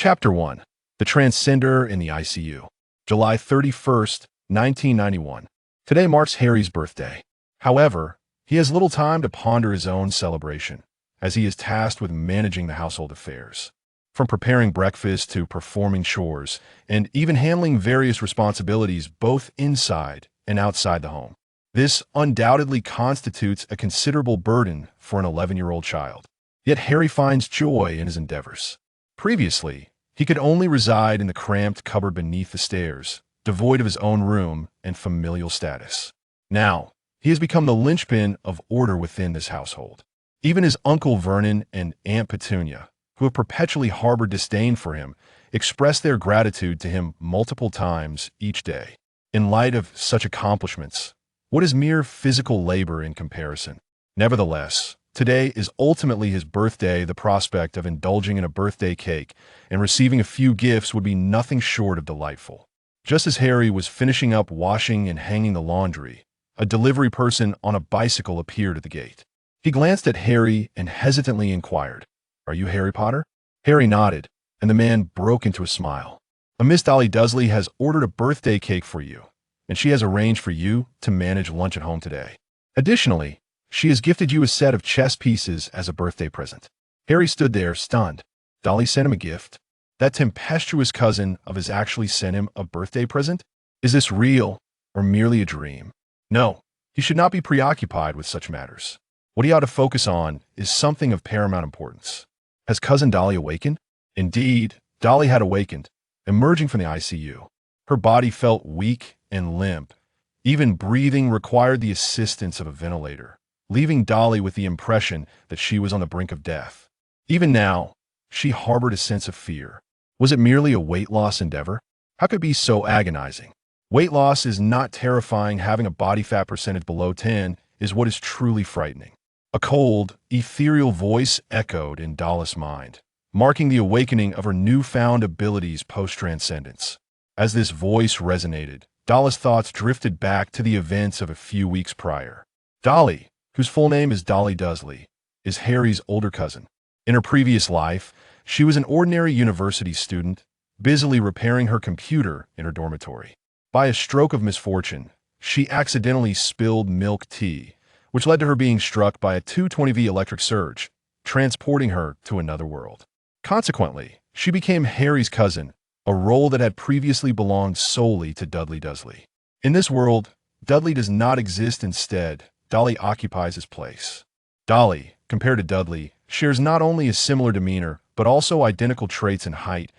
Chapter 1. The Transcender in the ICU. July 31st, 1991. Today marks Harry's birthday. However, he has little time to ponder his own celebration, as he is tasked with managing the household affairs. From preparing breakfast to performing chores, and even handling various responsibilities both inside and outside the home. This undoubtedly constitutes a considerable burden for an 11-year-old child. Yet Harry finds joy in his endeavors. Previously, he could only reside in the cramped cupboard beneath the stairs, devoid of his own room and familial status. Now, he has become the linchpin of order within this household. Even his Uncle Vernon and Aunt Petunia, who have perpetually harbored disdain for him, express their gratitude to him multiple times each day. In light of such accomplishments, what is mere physical labor in comparison? Nevertheless, today is ultimately his birthday. The prospect of indulging in a birthday cake and receiving a few gifts would be nothing short of delightful. Just as Harry was finishing up washing and hanging the laundry, a delivery person on a bicycle appeared at the gate. He glanced at Harry and hesitantly inquired, "Are you Harry Potter?" Harry nodded, and the man broke into a smile. "A Miss Dolly Dursley has ordered a birthday cake for you, and she has arranged for you to manage lunch at home today. Additionally, she has gifted you a set of chess pieces as a birthday present." Harry stood there, stunned. Dolly sent him a gift? That tempestuous cousin of his actually sent him a birthday present? Is this real, or merely a dream? No, he should not be preoccupied with such matters. What he ought to focus on is something of paramount importance. Has Cousin Dolly awakened? Indeed, Dolly had awakened, emerging from the ICU. Her body felt weak and limp. Even breathing required the assistance of a ventilator, leaving Dolly with the impression that she was on the brink of death. Even now, she harbored a sense of fear. Was it merely a weight loss endeavor? How could it be so agonizing? Weight loss is not terrifying. Having a body fat percentage below 10 is what is truly frightening. A cold, ethereal voice echoed in Dolly's mind, marking the awakening of her newfound abilities post-transcendence. As this voice resonated, Dolly's thoughts drifted back to the events of a few weeks prior. Dolly, whose full name is Dolly Dursley, is Harry's older cousin. In her previous life, she was an ordinary university student, busily repairing her computer in her dormitory. By a stroke of misfortune, she accidentally spilled milk tea, which led to her being struck by a 220V electric surge, transporting her to another world. Consequently, she became Harry's cousin, a role that had previously belonged solely to Dudley Dursley. In this world, Dudley does not exist. Instead, Dolly occupies his place. Dolly, compared to Dudley, shares not only a similar demeanor, but also identical traits in height,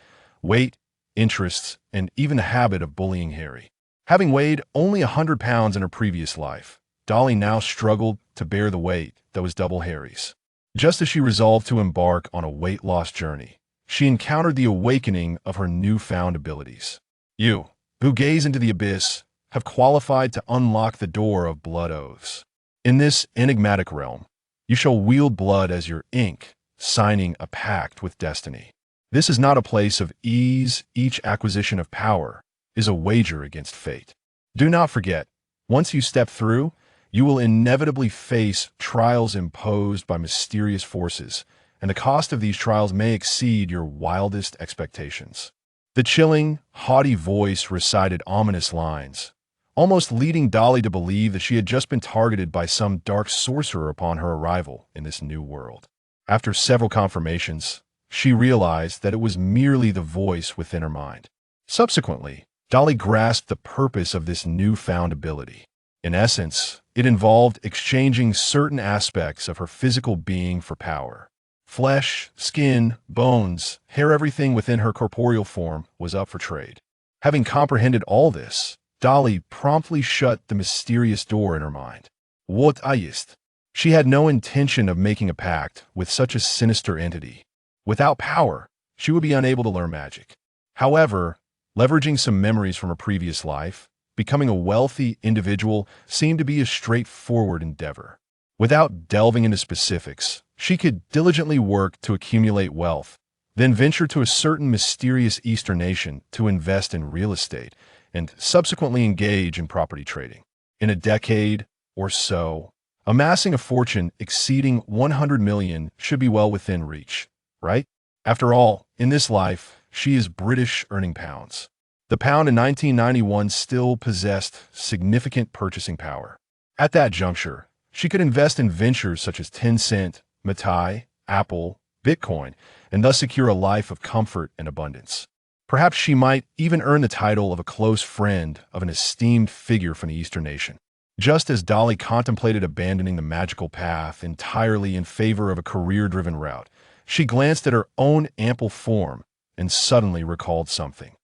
weight, interests, and even the habit of bullying Harry. Having weighed only 100 pounds in her previous life, Dolly now struggled to bear the weight that was double Harry's. Just as she resolved to embark on a weight loss journey, she encountered the awakening of her newfound abilities. You, who gaze into the abyss, have qualified to unlock the door of blood oaths. In this enigmatic realm, you shall wield blood as your ink, signing a pact with destiny. This is not a place of ease. Each acquisition of power is a wager against fate. Do not forget, once you step through, you will inevitably face trials imposed by mysterious forces, and the cost of these trials may exceed your wildest expectations. The chilling, haughty voice recited ominous lines, almost leading Dolly to believe that she had just been targeted by some dark sorcerer upon her arrival in this new world. After several confirmations, she realized that it was merely the voice within her mind. Subsequently, Dolly grasped the purpose of this newfound ability. In essence, it involved exchanging certain aspects of her physical being for power. Flesh, skin, bones, hair, everything within her corporeal form was up for trade. Having comprehended all this, Dolly promptly shut the mysterious door in her mind. What ist? She had no intention of making a pact with such a sinister entity. Without power, she would be unable to learn magic. However, leveraging some memories from her previous life, becoming a wealthy individual seemed to be a straightforward endeavor. Without delving into specifics, she could diligently work to accumulate wealth, then venture to a certain mysterious Eastern nation to invest in real estate, and subsequently engage in property trading. In a decade or so, amassing a fortune exceeding 100 million should be well within reach, right? After all, in this life, she is British earning pounds. The pound in 1991 still possessed significant purchasing power. At that juncture, she could invest in ventures such as Tencent, Matai, Apple, Bitcoin, and thus secure a life of comfort and abundance. Perhaps she might even earn the title of a close friend of an esteemed figure from the Eastern nation. Just as Dolly contemplated abandoning the magical path entirely in favor of a career-driven route, she glanced at her own ample form and suddenly recalled something.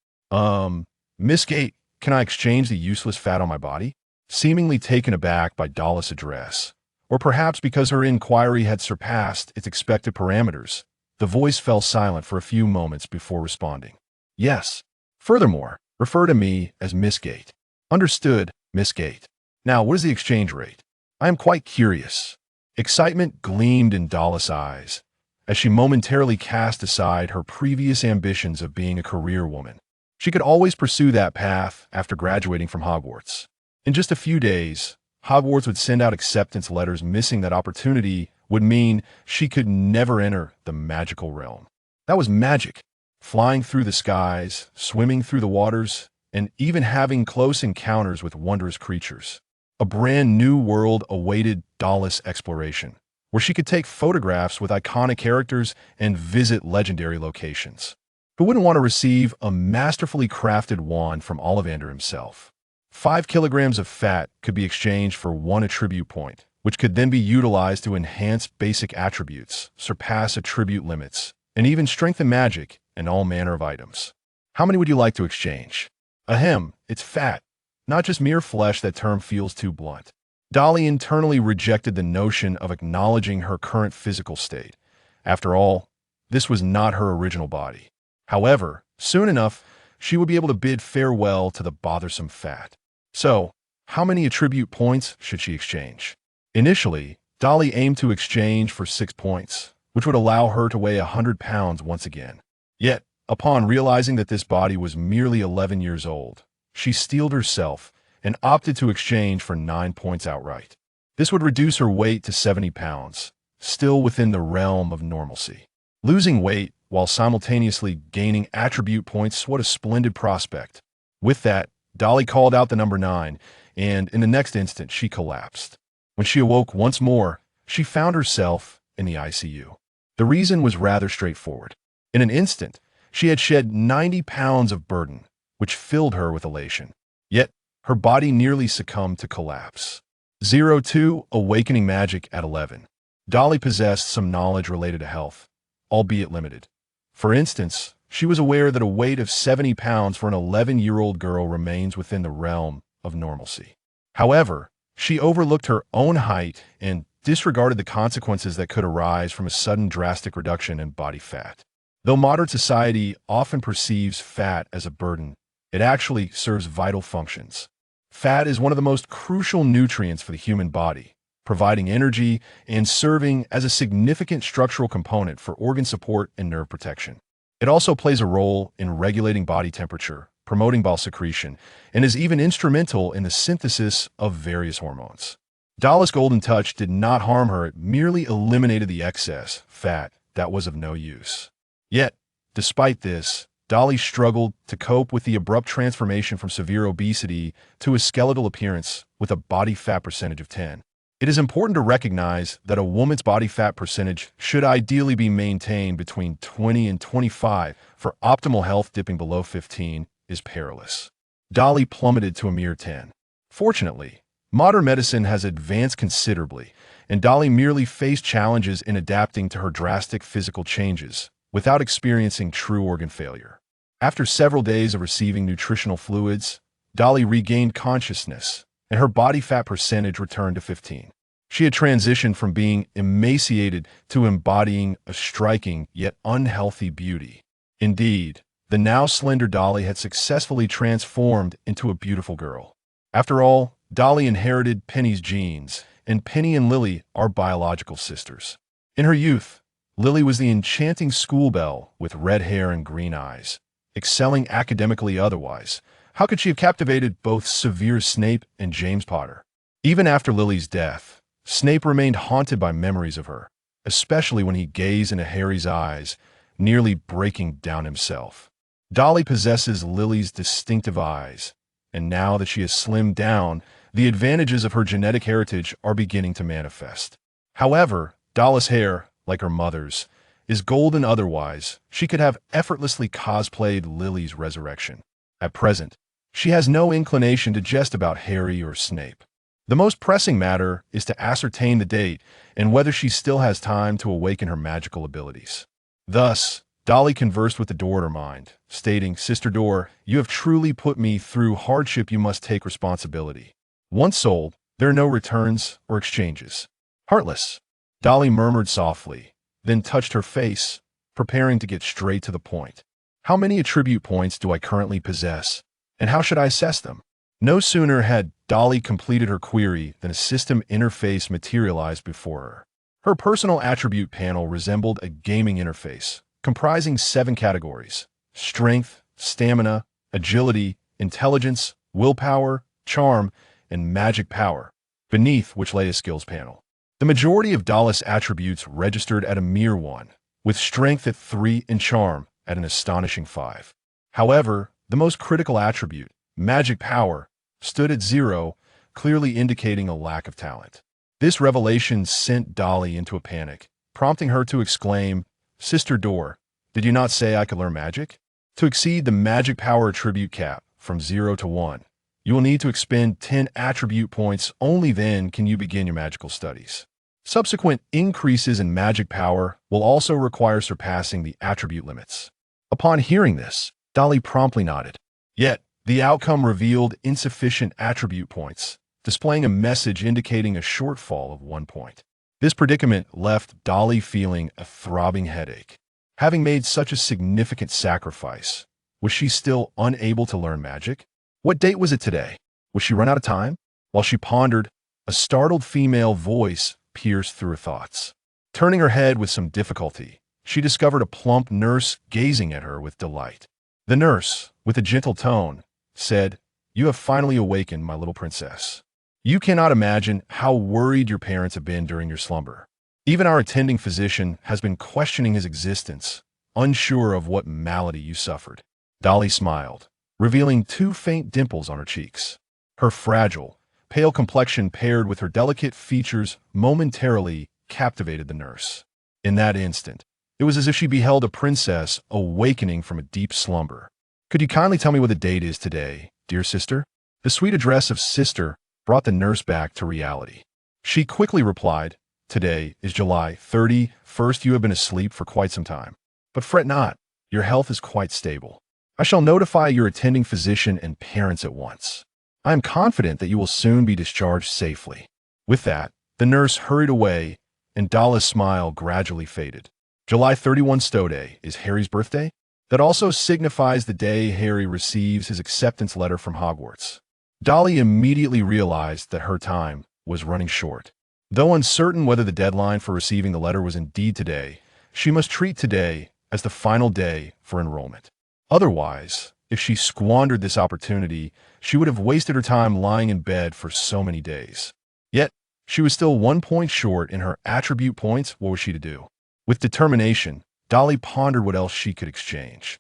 Miss Gate, can I exchange the useless fat on my body? Seemingly taken aback by Dolly's address, or perhaps because her inquiry had surpassed its expected parameters, the voice fell silent for a few moments before responding. Yes. Furthermore, refer to me as Miss Gate. Understood, Miss Gate. Now, what is the exchange rate? I am quite curious. Excitement gleamed in Dolly's eyes as she momentarily cast aside her previous ambitions of being a career woman. She could always pursue that path after graduating from Hogwarts. In just a few days, Hogwarts would send out acceptance letters. Missing that opportunity would mean she could never enter the magical realm. That was magic. Flying through the skies, swimming through the waters, and even having close encounters with wondrous creatures. A brand new world awaited Dolly's exploration, where she could take photographs with iconic characters and visit legendary locations. Who wouldn't want to receive a masterfully crafted wand from Ollivander himself? 5 kilograms of fat could be exchanged for 1 attribute point, which could then be utilized to enhance basic attributes, surpass attribute limits, and even strengthen magic and all manner of items. How many would you like to exchange? Ahem, it's fat, not just mere flesh. That term feels too blunt. Dolly internally rejected the notion of acknowledging her current physical state. After all, this was not her original body. However, soon enough, she would be able to bid farewell to the bothersome fat. So, how many attribute points should she exchange? Initially, Dolly aimed to exchange for 6 points, which would allow her to weigh 100 pounds once again. Yet, upon realizing that this body was merely 11 years old, she steeled herself and opted to exchange for 9 points outright. This would reduce her weight to 70 pounds, still within the realm of normalcy. Losing weight while simultaneously gaining attribute points, what a splendid prospect. With that, Dolly called out the number 9, and in the next instant, she collapsed. When she awoke once more, she found herself in the ICU. The reason was rather straightforward. In an instant, she had shed 90 pounds of burden, which filled her with elation. Yet, her body nearly succumbed to collapse. 02 Awakening Magic at 11. Dolly possessed some knowledge related to health, albeit limited. For instance, she was aware that a weight of 70 pounds for an 11-year-old girl remains within the realm of normalcy. However, she overlooked her own height and disregarded the consequences that could arise from a sudden drastic reduction in body fat. Though modern society often perceives fat as a burden, it actually serves vital functions. Fat is one of the most crucial nutrients for the human body, providing energy and serving as a significant structural component for organ support and nerve protection. It also plays a role in regulating body temperature, promoting bile secretion, and is even instrumental in the synthesis of various hormones. Dolly's golden touch did not harm her, it merely eliminated the excess fat that was of no use. Yet, despite this, Dolly struggled to cope with the abrupt transformation from severe obesity to a skeletal appearance with a body fat percentage of 10. It is important to recognize that a woman's body fat percentage should ideally be maintained between 20 and 25 for optimal health. Dipping below 15 is perilous. Dolly plummeted to a mere 10. Fortunately, modern medicine has advanced considerably, and Dolly merely faced challenges in adapting to her drastic physical changes without experiencing true organ failure. After several days of receiving nutritional fluids, Dolly regained consciousness, and her body fat percentage returned to 15. She had transitioned from being emaciated to embodying a striking yet unhealthy beauty. Indeed, the now slender Dolly had successfully transformed into a beautiful girl. After all, Dolly inherited Penny's genes, and Penny and Lily are biological sisters. In her youth, Lily was the enchanting schoolbelle with red hair and green eyes, excelling academically otherwise. How could she have captivated both Severus Snape and James Potter? Even after Lily's death, Snape remained haunted by memories of her, especially when he gazed into Harry's eyes, nearly breaking down himself. Dolly possesses Lily's distinctive eyes, and now that she has slimmed down, the advantages of her genetic heritage are beginning to manifest. However, Dolly's hair, like her mother's, is golden otherwise. She could have effortlessly cosplayed Lily's resurrection. At present, she has no inclination to jest about Harry or Snape. The most pressing matter is to ascertain the date and whether she still has time to awaken her magical abilities. Thus, Dolly conversed with the door in her mind, stating, "Sister Door, you have truly put me through hardship. You must take responsibility. Once sold, there are no returns or exchanges." "Heartless," Dolly murmured softly, then touched her face, preparing to get straight to the point. "How many attribute points do I currently possess, and how should I assess them?" No sooner had Dolly completed her query than a system interface materialized before her. Her personal attribute panel resembled a gaming interface, comprising 7 categories: strength, stamina, agility, intelligence, willpower, charm, and magic power, beneath which lay a skills panel. The majority of Dolly's attributes registered at a mere 1, with strength at 3 and charm at an astonishing 5. However, the most critical attribute, magic power, stood at 0, clearly indicating a lack of talent. This revelation sent Dolly into a panic, prompting her to exclaim, "Sister Door, did you not say I could learn magic?" To exceed the magic power attribute cap from 0 to 1, you will need to expend 10 attribute points. Only then can you begin your magical studies. Subsequent increases in magic power will also require surpassing the attribute limits. Upon hearing this, Dolly promptly nodded. Yet, the outcome revealed insufficient attribute points, displaying a message indicating a shortfall of 1 point. This predicament left Dolly feeling a throbbing headache. Having made such a significant sacrifice, was she still unable to learn magic? What date was it today? Would she run out of time? While she pondered, a startled female voice pierced through her thoughts. Turning her head with some difficulty, she discovered a plump nurse gazing at her with delight. The nurse, with a gentle tone, said, "You have finally awakened, my little princess. You cannot imagine how worried your parents have been during your slumber. Even our attending physician has been questioning his existence, unsure of what malady you suffered." Dolly smiled, revealing 2 faint dimples on her cheeks. Her fragile, pale complexion paired with her delicate features momentarily captivated the nurse. In that instant, it was as if she beheld a princess awakening from a deep slumber. "Could you kindly tell me what the date is today, dear sister?" The sweet address of sister brought the nurse back to reality. She quickly replied, "Today is July 31st. You have been asleep for quite some time. But fret not, your health is quite stable. I shall notify your attending physician and parents at once. I am confident that you will soon be discharged safely." With that, the nurse hurried away, and Dolly's smile gradually faded. July 31 Stowe Day is Harry's birthday. That also signifies the day Harry receives his acceptance letter from Hogwarts. Dolly immediately realized that her time was running short. Though uncertain whether the deadline for receiving the letter was indeed today, she must treat today as the final day for enrollment. Otherwise, if she squandered this opportunity, she would have wasted her time lying in bed for so many days. Yet, she was still 1 point short in her attribute points. What was she to do? With determination, Dolly pondered what else she could exchange.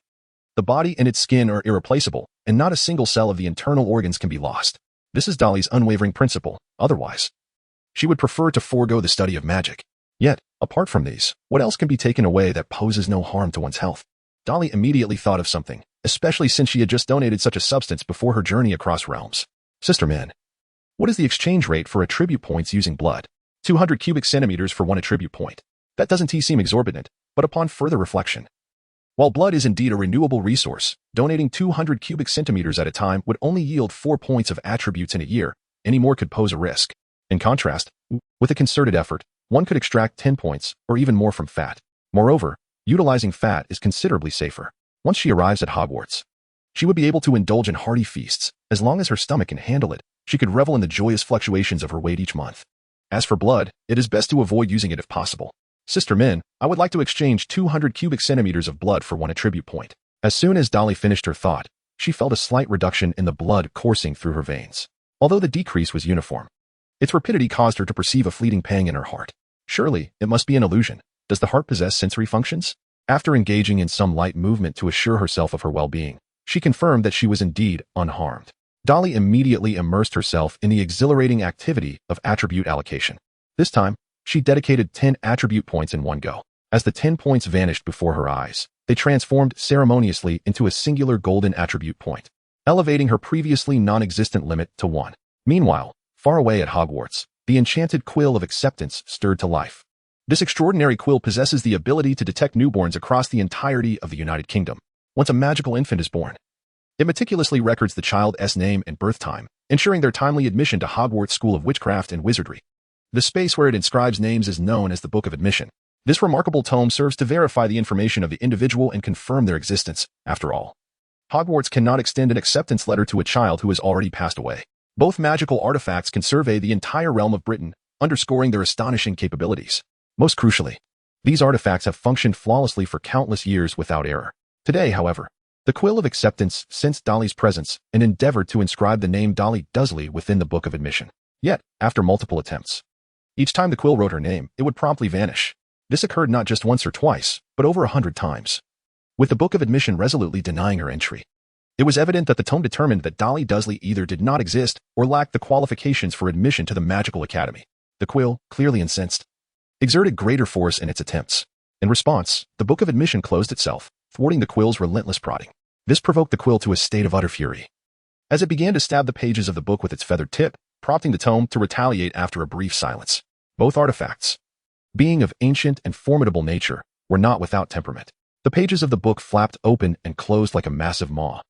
The body and its skin are irreplaceable, and not a single cell of the internal organs can be lost. This is Dolly's unwavering principle. Otherwise, she would prefer to forego the study of magic. Yet, apart from these, what else can be taken away that poses no harm to one's health? Dolly immediately thought of something, especially since she had just donated such a substance before her journey across realms. "Sister Man, what is the exchange rate for attribute points using blood?" 200 cubic centimeters for 1 attribute point. That doesn't seem exorbitant, but upon further reflection, while blood is indeed a renewable resource, donating 200 cubic centimeters at a time would only yield 4 points of attributes in a year. Any more could pose a risk. In contrast, with a concerted effort, one could extract 10 points or even more from fat. Moreover, utilizing fat is considerably safer. Once she arrives at Hogwarts, she would be able to indulge in hearty feasts. As long as her stomach can handle it, she could revel in the joyous fluctuations of her weight each month. As for blood, it is best to avoid using it if possible. "Sister Min, I would like to exchange 200 cubic centimeters of blood for 1 attribute point." As soon as Dolly finished her thought, she felt a slight reduction in the blood coursing through her veins. Although the decrease was uniform, its rapidity caused her to perceive a fleeting pang in her heart. Surely, it must be an illusion. Does the heart possess sensory functions? After engaging in some light movement to assure herself of her well-being, she confirmed that she was indeed unharmed. Dolly immediately immersed herself in the exhilarating activity of attribute allocation. This time, she dedicated 10 attribute points in one go. As the 10 points vanished before her eyes, they transformed ceremoniously into a singular golden attribute point, elevating her previously non-existent limit to 1. Meanwhile, far away at Hogwarts, the enchanted quill of acceptance stirred to life. This extraordinary quill possesses the ability to detect newborns across the entirety of the United Kingdom. Once a magical infant is born, it meticulously records the child's name and birth time, ensuring their timely admission to Hogwarts School of Witchcraft and Wizardry. The space where it inscribes names is known as the Book of Admission. This remarkable tome serves to verify the information of the individual and confirm their existence. After all, Hogwarts cannot extend an acceptance letter to a child who has already passed away. Both magical artifacts can survey the entire realm of Britain, underscoring their astonishing capabilities. Most crucially, these artifacts have functioned flawlessly for countless years without error. Today, however, the Quill of Acceptance sensed Dolly's presence and endeavored to inscribe the name Dolly Dursley within the Book of Admission. Yet, after multiple attempts, each time the quill wrote her name, it would promptly vanish. This occurred not just once or twice, but over 100 times, with the Book of Admission resolutely denying her entry. It was evident that the tome determined that Dolly Dursley either did not exist or lacked the qualifications for admission to the Magical Academy. The quill, clearly incensed, exerted greater force in its attempts. In response, the Book of Admission closed itself, thwarting the quill's relentless prodding. This provoked the quill to a state of utter fury, as it began to stab the pages of the book with its feathered tip, prompting the tome to retaliate after a brief silence. Both artifacts, being of ancient and formidable nature, were not without temperament. The pages of the book flapped open and closed like a massive maw,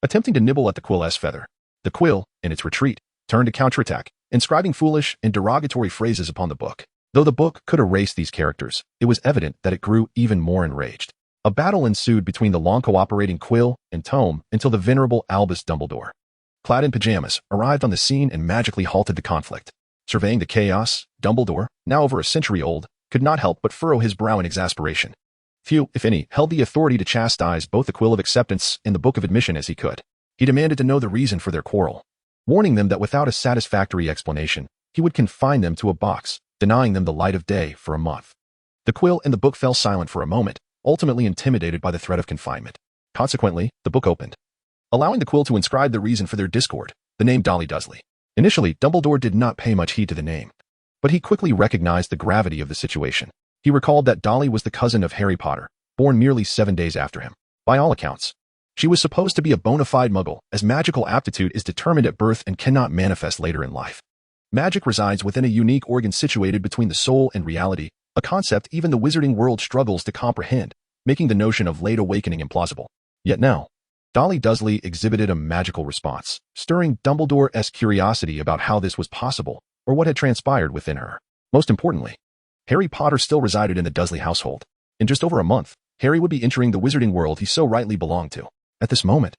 attempting to nibble at the quill's feather. The quill, in its retreat, turned to counterattack, inscribing foolish and derogatory phrases upon the book. Though the book could erase these characters, it was evident that it grew even more enraged. A battle ensued between the long-cooperating quill and tome until the venerable Albus Dumbledore, clad in pajamas, arrived on the scene and magically halted the conflict. Surveying the chaos, Dumbledore, now over a century old, could not help but furrow his brow in exasperation. Few, if any, held the authority to chastise both the Quill of Acceptance and the Book of Admission as he could. He demanded to know the reason for their quarrel, warning them that without a satisfactory explanation, he would confine them to a box, denying them the light of day for a month. The quill and the book fell silent for a moment, ultimately intimidated by the threat of confinement. Consequently, the book opened, allowing the quill to inscribe the reason for their discord, the name Dolly Dursley. Initially, Dumbledore did not pay much heed to the name, but he quickly recognized the gravity of the situation. He recalled that Dolly was the cousin of Harry Potter, born merely 7 days after him. By all accounts, she was supposed to be a bona fide muggle, as magical aptitude is determined at birth and cannot manifest later in life. Magic resides within a unique organ situated between the soul and reality, a concept even the wizarding world struggles to comprehend, making the notion of late awakening implausible. Yet now, Dolly Dursley exhibited a magical response, stirring Dumbledore's curiosity about how this was possible, or what had transpired within her. Most importantly, Harry Potter still resided in the Dursley household. In just over a month, Harry would be entering the wizarding world he so rightly belonged to. At this moment,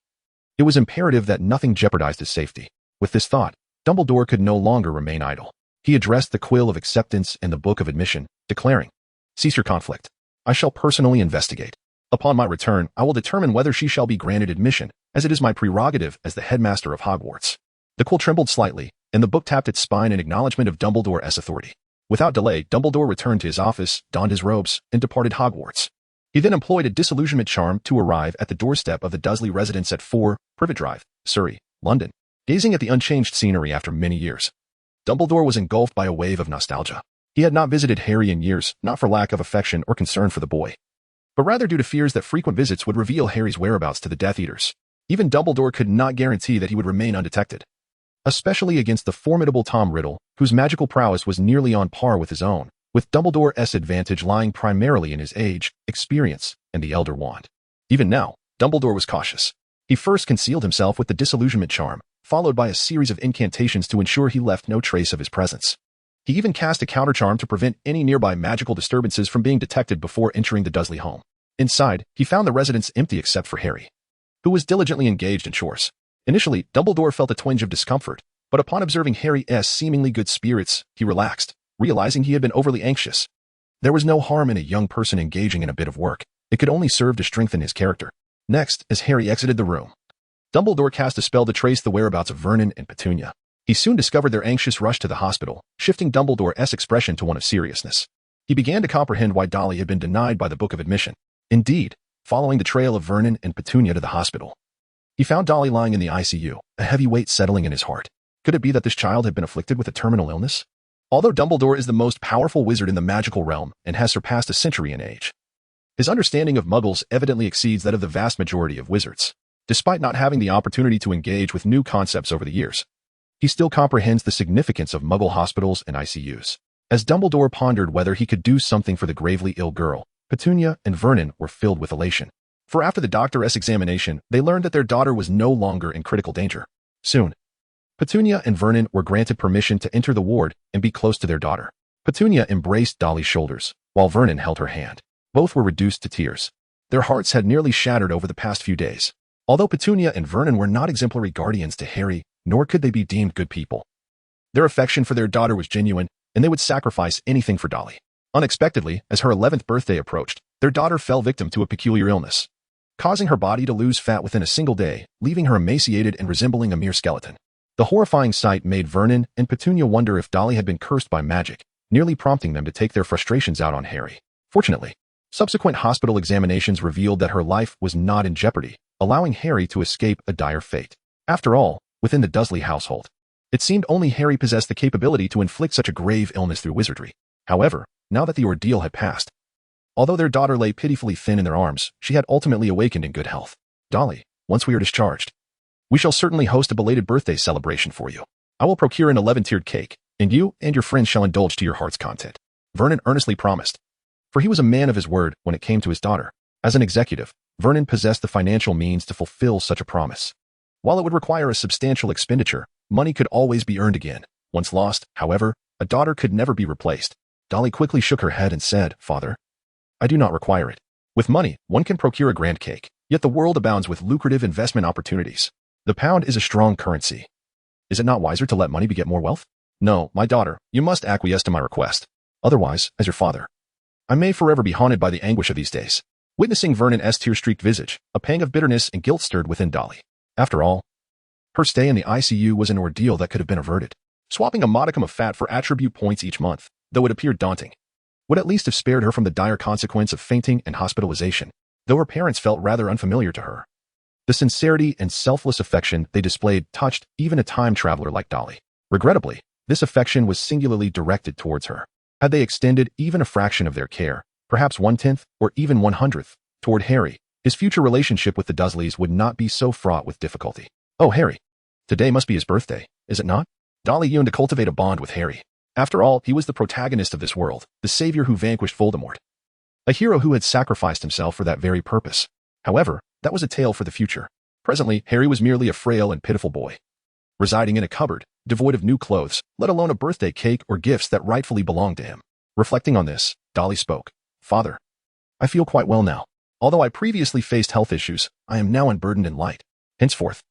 it was imperative that nothing jeopardized his safety. With this thought, Dumbledore could no longer remain idle. He addressed the Quill of Acceptance and the Book of Admission, declaring, "Cease your conflict. I shall personally investigate. Upon my return, I will determine whether she shall be granted admission, as it is my prerogative as the headmaster of Hogwarts." The quill trembled slightly, and the book tapped its spine in acknowledgement of Dumbledore's authority. Without delay, Dumbledore returned to his office, donned his robes, and departed Hogwarts. He then employed a disillusionment charm to arrive at the doorstep of the Dursley residence at 4, Privet Drive, Surrey, London. Gazing at the unchanged scenery after many years, Dumbledore was engulfed by a wave of nostalgia. He had not visited Harry in years, not for lack of affection or concern for the boy, but rather due to fears that frequent visits would reveal Harry's whereabouts to the Death Eaters. Even Dumbledore could not guarantee that he would remain undetected, especially against the formidable Tom Riddle, whose magical prowess was nearly on par with his own, with Dumbledore's advantage lying primarily in his age, experience, and the Elder Wand. Even now, Dumbledore was cautious. He first concealed himself with the disillusionment charm, followed by a series of incantations to ensure he left no trace of his presence. He even cast a counter-charm to prevent any nearby magical disturbances from being detected before entering the Dursley home. Inside, he found the residence empty except for Harry, who was diligently engaged in chores. Initially, Dumbledore felt a twinge of discomfort, but upon observing Harry's seemingly good spirits, he relaxed, realizing he had been overly anxious. There was no harm in a young person engaging in a bit of work. It could only serve to strengthen his character. Next, as Harry exited the room, Dumbledore cast a spell to trace the whereabouts of Vernon and Petunia. He soon discovered their anxious rush to the hospital, shifting Dumbledore's expression to one of seriousness. He began to comprehend why Dolly had been denied by the Book of Admission. Indeed, following the trail of Vernon and Petunia to the hospital, he found Dolly lying in the ICU, a heavy weight settling in his heart. Could it be that this child had been afflicted with a terminal illness? Although Dumbledore is the most powerful wizard in the magical realm and has surpassed a century in age, his understanding of Muggles evidently exceeds that of the vast majority of wizards. Despite not having the opportunity to engage with new concepts over the years, he still comprehends the significance of Muggle hospitals and ICUs. As Dumbledore pondered whether he could do something for the gravely ill girl, Petunia and Vernon were filled with elation. For after the doctor's examination, they learned that their daughter was no longer in critical danger. Soon, Petunia and Vernon were granted permission to enter the ward and be close to their daughter. Petunia embraced Dolly's shoulders, while Vernon held her hand. Both were reduced to tears. Their hearts had nearly shattered over the past few days. Although Petunia and Vernon were not exemplary guardians to Harry, nor could they be deemed good people, their affection for their daughter was genuine, and they would sacrifice anything for Dolly. Unexpectedly, as her 11th birthday approached, their daughter fell victim to a peculiar illness, causing her body to lose fat within a single day, leaving her emaciated and resembling a mere skeleton. The horrifying sight made Vernon and Petunia wonder if Dolly had been cursed by magic, nearly prompting them to take their frustrations out on Harry. Fortunately, subsequent hospital examinations revealed that her life was not in jeopardy, allowing Harry to escape a dire fate. After all, within the Dursley household, it seemed only Harry possessed the capability to inflict such a grave illness through wizardry. However, now that the ordeal had passed, although their daughter lay pitifully thin in their arms, she had ultimately awakened in good health. Dolly, once we are discharged, we shall certainly host a belated birthday celebration for you. I will procure an 11-tiered cake, and you and your friends shall indulge to your heart's content. Vernon earnestly promised, for he was a man of his word when it came to his daughter. As an executive, Vernon possessed the financial means to fulfill such a promise. While it would require a substantial expenditure, money could always be earned again. Once lost, however, a daughter could never be replaced. Dolly quickly shook her head and said, "Father, I do not require it. With money, one can procure a grand cake, yet the world abounds with lucrative investment opportunities. The pound is a strong currency. Is it not wiser to let money beget more wealth? No, my daughter, you must acquiesce to my request. Otherwise, as your father, I may forever be haunted by the anguish of these days." Witnessing Vernon's tear-streaked visage, a pang of bitterness and guilt stirred within Dolly. After all, her stay in the ICU was an ordeal that could have been averted. Swapping a modicum of fat for attribute points each month, though it appeared daunting, would at least have spared her from the dire consequence of fainting and hospitalization, though her parents felt rather unfamiliar to her. The sincerity and selfless affection they displayed touched even a time traveler like Dolly. Regrettably, this affection was singularly directed towards her. Had they extended even a fraction of their care, perhaps 1/10 or even 1/100th, toward Harry, his future relationship with the Dursleys would not be so fraught with difficulty. Oh, Harry, today must be his birthday, is it not? Dolly yearned to cultivate a bond with Harry. After all, he was the protagonist of this world, the savior who vanquished Voldemort, a hero who had sacrificed himself for that very purpose. However, that was a tale for the future. Presently, Harry was merely a frail and pitiful boy, residing in a cupboard, devoid of new clothes, let alone a birthday cake or gifts that rightfully belonged to him. Reflecting on this, Dolly spoke. "Father, I feel quite well now. Although I previously faced health issues, I am now unburdened and light. Henceforth,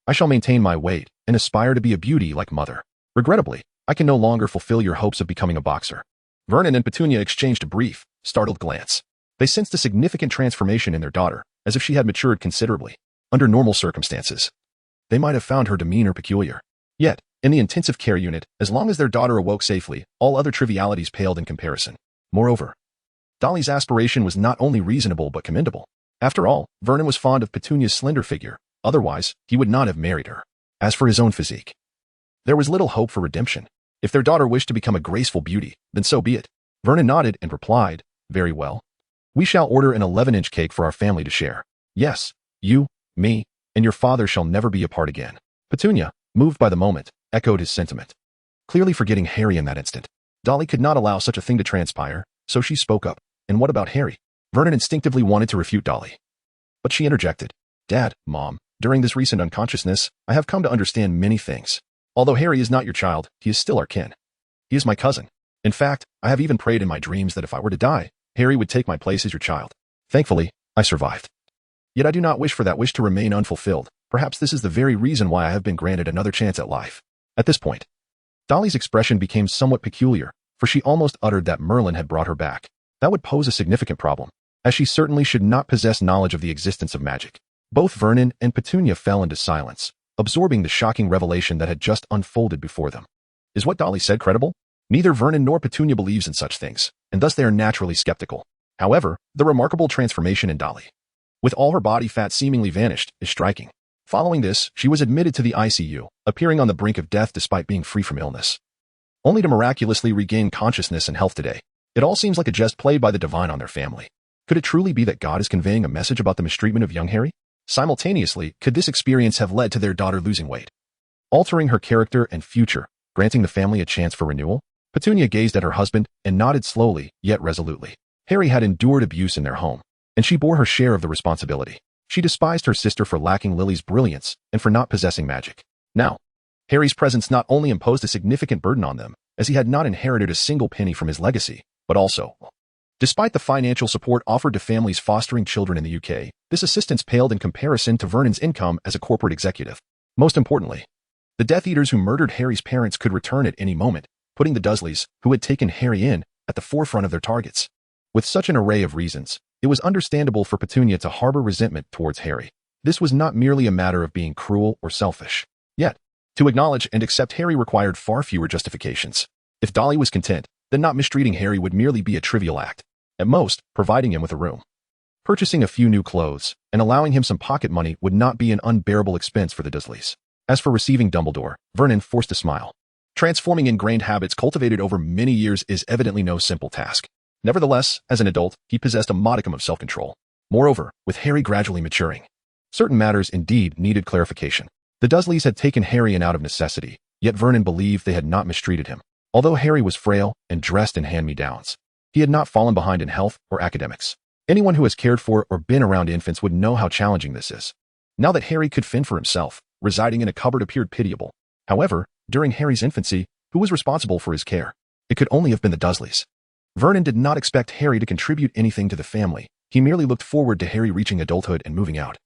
I shall maintain my weight and aspire to be a beauty like Mother. Regrettably, I can no longer fulfill your hopes of becoming a boxer." Vernon and Petunia exchanged a brief, startled glance. They sensed a significant transformation in their daughter, as if she had matured considerably. Under normal circumstances, they might have found her demeanor peculiar. Yet, in the intensive care unit, as long as their daughter awoke safely, all other trivialities paled in comparison. Moreover, Dolly's aspiration was not only reasonable but commendable. After all, Vernon was fond of Petunia's slender figure, otherwise, he would not have married her. As for his own physique, there was little hope for redemption. If their daughter wished to become a graceful beauty, then so be it. Vernon nodded and replied, "Very well. We shall order an 11-inch cake for our family to share. Yes, you, me, and your father shall never be apart again." Petunia, moved by the moment, echoed his sentiment, clearly forgetting Harry in that instant. Dolly could not allow such a thing to transpire, so she spoke up. "And what about Harry?" Vernon instinctively wanted to refute Dolly, but she interjected. "Dad, Mom, during this recent unconsciousness, I have come to understand many things. Although Harry is not your child, he is still our kin. He is my cousin. In fact, I have even prayed in my dreams that if I were to die, Harry would take my place as your child. Thankfully, I survived. Yet I do not wish for that wish to remain unfulfilled. Perhaps this is the very reason why I have been granted another chance at life." At this point, Dolly's expression became somewhat peculiar, for she almost uttered that Merlin had brought her back. That would pose a significant problem, as she certainly should not possess knowledge of the existence of magic. Both Vernon and Petunia fell into silence, absorbing the shocking revelation that had just unfolded before them. Is what Dolly said credible? Neither Vernon nor Petunia believes in such things, and thus they are naturally skeptical. However, the remarkable transformation in Dolly, with all her body fat seemingly vanished, is striking. Following this, she was admitted to the ICU, appearing on the brink of death despite being free from illness, only to miraculously regain consciousness and health today. It all seems like a jest played by the divine on their family. Could it truly be that God is conveying a message about the mistreatment of young Harry? Simultaneously, could this experience have led to their daughter losing weight, altering her character and future, granting the family a chance for renewal? Petunia gazed at her husband and nodded slowly, yet resolutely. Harry had endured abuse in their home, and she bore her share of the responsibility. She despised her sister for lacking Lily's brilliance and for not possessing magic. Now, Harry's presence not only imposed a significant burden on them, as he had not inherited a single penny from his legacy, but also, despite the financial support offered to families fostering children in the UK, this assistance paled in comparison to Vernon's income as a corporate executive. Most importantly, the Death Eaters who murdered Harry's parents could return at any moment, putting the Dursleys, who had taken Harry in, at the forefront of their targets. With such an array of reasons, it was understandable for Petunia to harbor resentment towards Harry. This was not merely a matter of being cruel or selfish. Yet, to acknowledge and accept Harry required far fewer justifications. If Dolly was content, then not mistreating Harry would merely be a trivial act. At most, providing him with a room, purchasing a few new clothes, and allowing him some pocket money would not be an unbearable expense for the Dursleys. As for receiving Dumbledore, Vernon forced a smile. Transforming ingrained habits cultivated over many years is evidently no simple task. Nevertheless, as an adult, he possessed a modicum of self-control. Moreover, with Harry gradually maturing, certain matters indeed needed clarification. The Dursleys had taken Harry in out of necessity, yet Vernon believed they had not mistreated him. Although Harry was frail and dressed in hand-me-downs, he had not fallen behind in health or academics. Anyone who has cared for or been around infants would know how challenging this is. Now that Harry could fend for himself, residing in a cupboard appeared pitiable. However, during Harry's infancy, who was responsible for his care? It could only have been the Dursleys. Vernon did not expect Harry to contribute anything to the family. He merely looked forward to Harry reaching adulthood and moving out,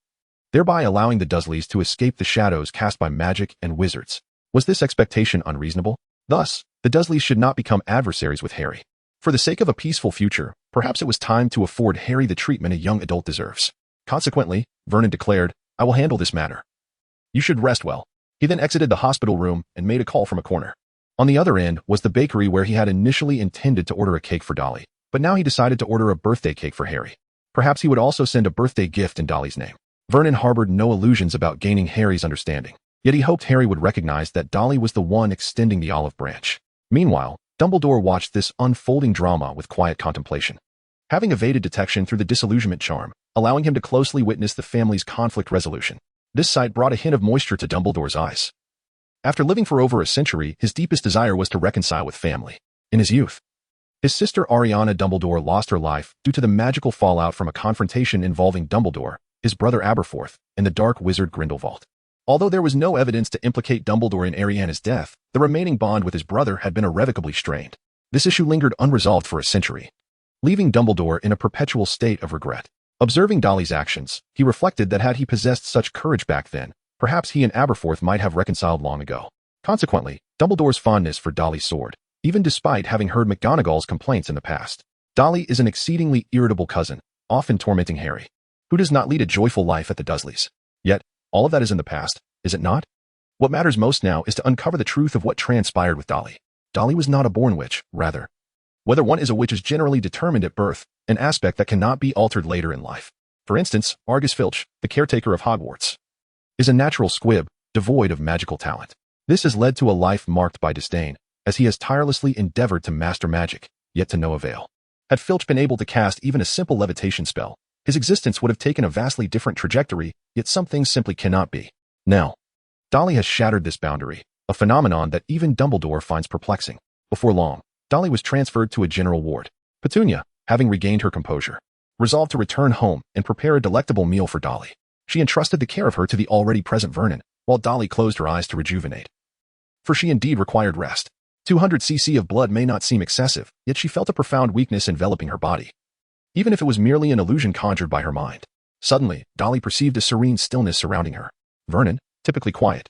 thereby allowing the Dursleys to escape the shadows cast by magic and wizards. Was this expectation unreasonable? Thus, the Dursleys should not become adversaries with Harry. For the sake of a peaceful future, perhaps it was time to afford Harry the treatment a young adult deserves. Consequently, Vernon declared, "I will handle this matter. You should rest well." He then exited the hospital room and made a call from a corner. On the other end was the bakery where he had initially intended to order a cake for Dolly, but now he decided to order a birthday cake for Harry. Perhaps he would also send a birthday gift in Dolly's name. Vernon harbored no illusions about gaining Harry's understanding, yet he hoped Harry would recognize that Dolly was the one extending the olive branch. Meanwhile, Dumbledore watched this unfolding drama with quiet contemplation, having evaded detection through the disillusionment charm, allowing him to closely witness the family's conflict resolution. This sight brought a hint of moisture to Dumbledore's eyes. After living for over a century, his deepest desire was to reconcile with family. In his youth, his sister Ariana Dumbledore lost her life due to the magical fallout from a confrontation involving Dumbledore, his brother Aberforth, and the dark wizard Grindelwald. Although there was no evidence to implicate Dumbledore in Ariana's death, the remaining bond with his brother had been irrevocably strained. This issue lingered unresolved for a century, leaving Dumbledore in a perpetual state of regret. Observing Dolly's actions, he reflected that had he possessed such courage back then, perhaps he and Aberforth might have reconciled long ago. Consequently, Dumbledore's fondness for Dolly soared, even despite having heard McGonagall's complaints in the past. Dolly is an exceedingly irritable cousin, often tormenting Harry, who does not lead a joyful life at the Dursleys. Yet, all of that is in the past, is it not? What matters most now is to uncover the truth of what transpired with Dolly. Dolly was not a born witch, rather. Whether one is a witch is generally determined at birth, an aspect that cannot be altered later in life. For instance, Argus Filch, the caretaker of Hogwarts, is a natural squib, devoid of magical talent. This has led to a life marked by disdain, as he has tirelessly endeavored to master magic, yet to no avail. Had Filch been able to cast even a simple levitation spell, his existence would have taken a vastly different trajectory, yet some things simply cannot be. Now, Dolly has shattered this boundary, a phenomenon that even Dumbledore finds perplexing. Before long, Dolly was transferred to a general ward. Petunia, having regained her composure, resolved to return home and prepare a delectable meal for Dolly. She entrusted the care of her to the already present Vernon, while Dolly closed her eyes to rejuvenate. For she indeed required rest. 200 cc of blood may not seem excessive, yet she felt a profound weakness enveloping her body, even if it was merely an illusion conjured by her mind. Suddenly, Dolly perceived a serene stillness surrounding her. Vernon, typically quiet,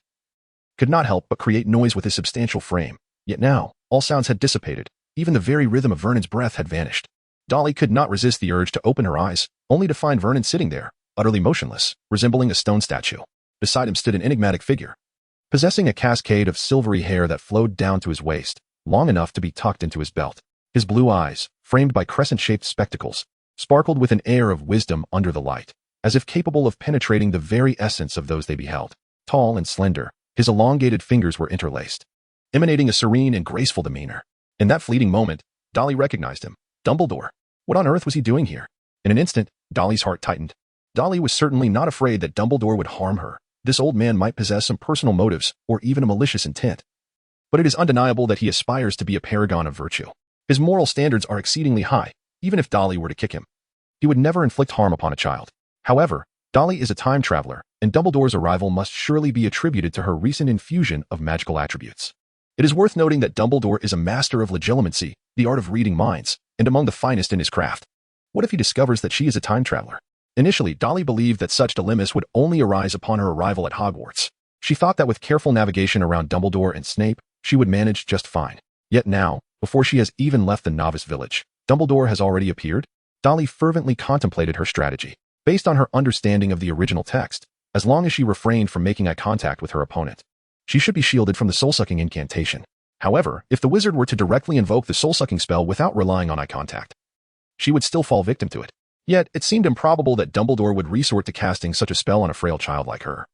could not help but create noise with his substantial frame. Yet now, all sounds had dissipated. Even the very rhythm of Vernon's breath had vanished. Dolly could not resist the urge to open her eyes, only to find Vernon sitting there, utterly motionless, resembling a stone statue. Beside him stood an enigmatic figure, possessing a cascade of silvery hair that flowed down to his waist, long enough to be tucked into his belt. His blue eyes, framed by crescent-shaped spectacles, sparkled with an air of wisdom under the light, as if capable of penetrating the very essence of those they beheld. Tall and slender, his elongated fingers were interlaced, emanating a serene and graceful demeanor. In that fleeting moment, Dolly recognized him. Dumbledore. What on earth was he doing here? In an instant, Dolly's heart tightened. Dolly was certainly not afraid that Dumbledore would harm her. This old man might possess some personal motives or even a malicious intent. But it is undeniable that he aspires to be a paragon of virtue. His moral standards are exceedingly high, even if Dolly were to kick him. He would never inflict harm upon a child. However, Dolly is a time traveler, and Dumbledore's arrival must surely be attributed to her recent infusion of magical attributes. It is worth noting that Dumbledore is a master of legilimency, the art of reading minds, and among the finest in his craft. What if he discovers that she is a time traveler? Initially, Dolly believed that such dilemmas would only arise upon her arrival at Hogwarts. She thought that with careful navigation around Dumbledore and Snape, she would manage just fine. Yet now, before she has even left the novice village, Dumbledore has already appeared? Dolly fervently contemplated her strategy. Based on her understanding of the original text, as long as she refrained from making eye contact with her opponent, she should be shielded from the soul-sucking incantation. However, if the wizard were to directly invoke the soul-sucking spell without relying on eye contact, she would still fall victim to it. Yet, it seemed improbable that Dumbledore would resort to casting such a spell on a frail child like her,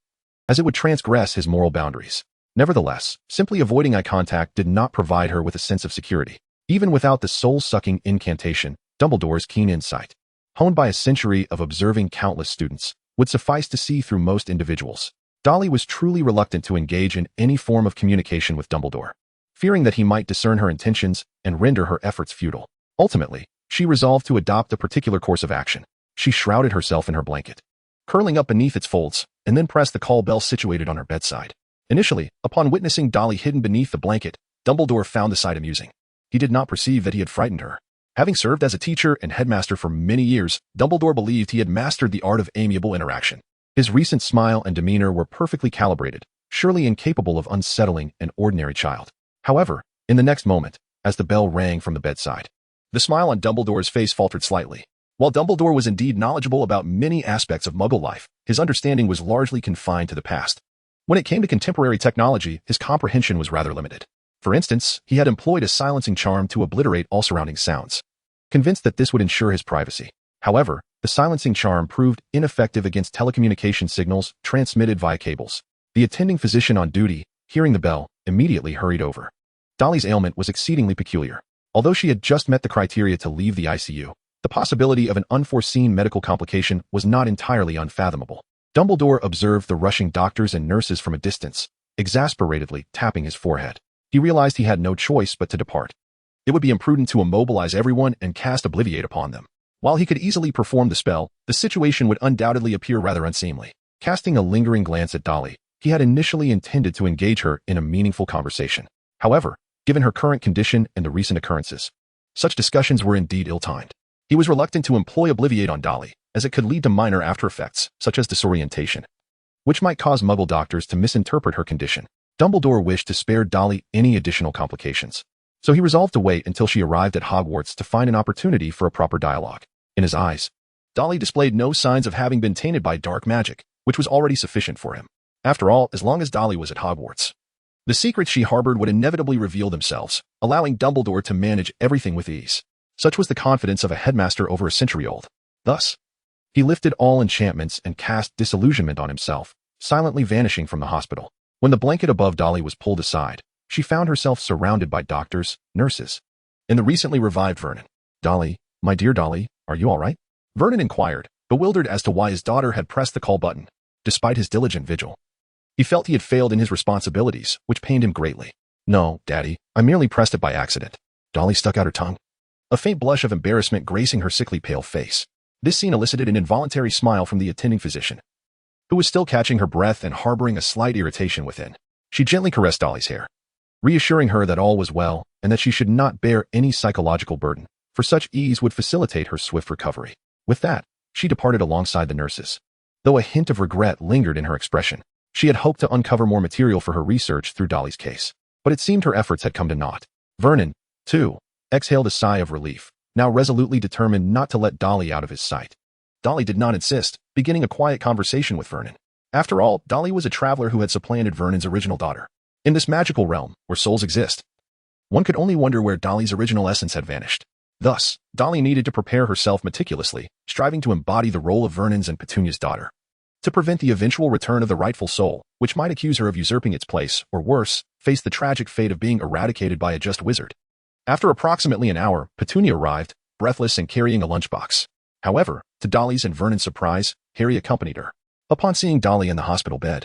as it would transgress his moral boundaries. Nevertheless, simply avoiding eye contact did not provide her with a sense of security. Even without the soul-sucking incantation, Dumbledore's keen insight, honed by a century of observing countless students, would suffice to see through most individuals. Dolly was truly reluctant to engage in any form of communication with Dumbledore, fearing that he might discern her intentions and render her efforts futile. Ultimately, she resolved to adopt a particular course of action. She shrouded herself in her blanket, curling up beneath its folds, and then pressed the call bell situated on her bedside. Initially, upon witnessing Dolly hidden beneath the blanket, Dumbledore found the sight amusing. He did not perceive that he had frightened her. Having served as a teacher and headmaster for many years, Dumbledore believed he had mastered the art of amiable interaction. His recent smile and demeanor were perfectly calibrated, surely incapable of unsettling an ordinary child. However, in the next moment, as the bell rang from the bedside, the smile on Dumbledore's face faltered slightly. While Dumbledore was indeed knowledgeable about many aspects of Muggle life, his understanding was largely confined to the past. When it came to contemporary technology, his comprehension was rather limited. For instance, he had employed a silencing charm to obliterate all surrounding sounds, convinced that this would ensure his privacy. However, the silencing charm proved ineffective against telecommunication signals transmitted via cables. The attending physician on duty, hearing the bell, immediately hurried over. Dolly's ailment was exceedingly peculiar. Although she had just met the criteria to leave the ICU, the possibility of an unforeseen medical complication was not entirely unfathomable. Dumbledore observed the rushing doctors and nurses from a distance, exasperatedly tapping his forehead. He realized he had no choice but to depart. It would be imprudent to immobilize everyone and cast Obliviate upon them. While he could easily perform the spell, the situation would undoubtedly appear rather unseemly. Casting a lingering glance at Dolly, he had initially intended to engage her in a meaningful conversation. However, given her current condition and the recent occurrences, such discussions were indeed ill-timed. He was reluctant to employ Obliviate on Dolly, as it could lead to minor after-effects, such as disorientation, which might cause Muggle doctors to misinterpret her condition. Dumbledore wished to spare Dolly any additional complications, so he resolved to wait until she arrived at Hogwarts to find an opportunity for a proper dialogue. In his eyes, Dolly displayed no signs of having been tainted by dark magic, which was already sufficient for him. After all, as long as Dolly was at Hogwarts, the secrets she harbored would inevitably reveal themselves, allowing Dumbledore to manage everything with ease. Such was the confidence of a headmaster over a century old. Thus, he lifted all enchantments and cast disillusionment on himself, silently vanishing from the hospital. When the blanket above Dolly was pulled aside, she found herself surrounded by doctors, nurses, and the recently revived Vernon. "Dolly, my dear Dolly, are you all right?" Vernon inquired, bewildered as to why his daughter had pressed the call button, despite his diligent vigil. He felt he had failed in his responsibilities, which pained him greatly. "No, Daddy, I merely pressed it by accident." Dolly stuck out her tongue, a faint blush of embarrassment gracing her sickly pale face. This scene elicited an involuntary smile from the attending physician, who was still catching her breath and harboring a slight irritation within. She gently caressed Dolly's hair, reassuring her that all was well and that she should not bear any psychological burden, for such ease would facilitate her swift recovery. With that, she departed alongside the nurses. Though a hint of regret lingered in her expression, she had hoped to uncover more material for her research through Dolly's case, but it seemed her efforts had come to naught. Vernon, too, exhaled a sigh of relief, now resolutely determined not to let Dolly out of his sight. Dolly did not insist, beginning a quiet conversation with Vernon. After all, Dolly was a traveler who had supplanted Vernon's original daughter. In this magical realm, where souls exist, one could only wonder where Dolly's original essence had vanished. Thus, Dolly needed to prepare herself meticulously, striving to embody the role of Vernon's and Petunia's daughter. To prevent the eventual return of the rightful soul, which might accuse her of usurping its place, or worse, face the tragic fate of being eradicated by a just wizard. After approximately an hour, Petunia arrived, breathless and carrying a lunchbox. However, to Dolly's and Vernon's surprise, Harry accompanied her. Upon seeing Dolly in the hospital bed,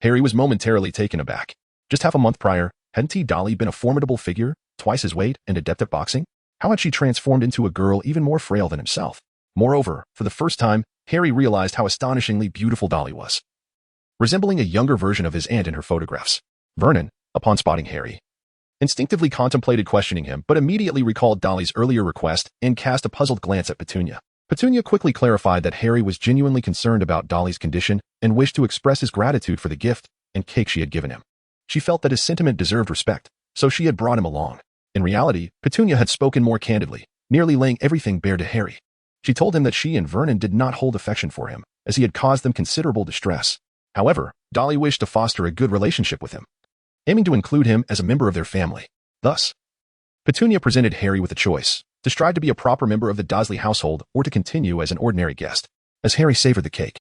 Harry was momentarily taken aback. Just half a month prior, hadn't Dolly been a formidable figure, twice his weight, and adept at boxing? How had she transformed into a girl even more frail than himself? Moreover, for the first time, Harry realized how astonishingly beautiful Dolly was. Resembling a younger version of his aunt in her photographs, Vernon, upon spotting Harry, instinctively contemplated questioning him but immediately recalled Dolly's earlier request and cast a puzzled glance at Petunia. Petunia quickly clarified that Harry was genuinely concerned about Dolly's condition and wished to express his gratitude for the gift and cake she had given him. She felt that his sentiment deserved respect, so she had brought him along. In reality, Petunia had spoken more candidly, nearly laying everything bare to Harry. She told him that she and Vernon did not hold affection for him, as he had caused them considerable distress. However, Dolly wished to foster a good relationship with him, aiming to include him as a member of their family. Thus, Petunia presented Harry with a choice, to strive to be a proper member of the Dursley household or to continue as an ordinary guest. As Harry savored the cake,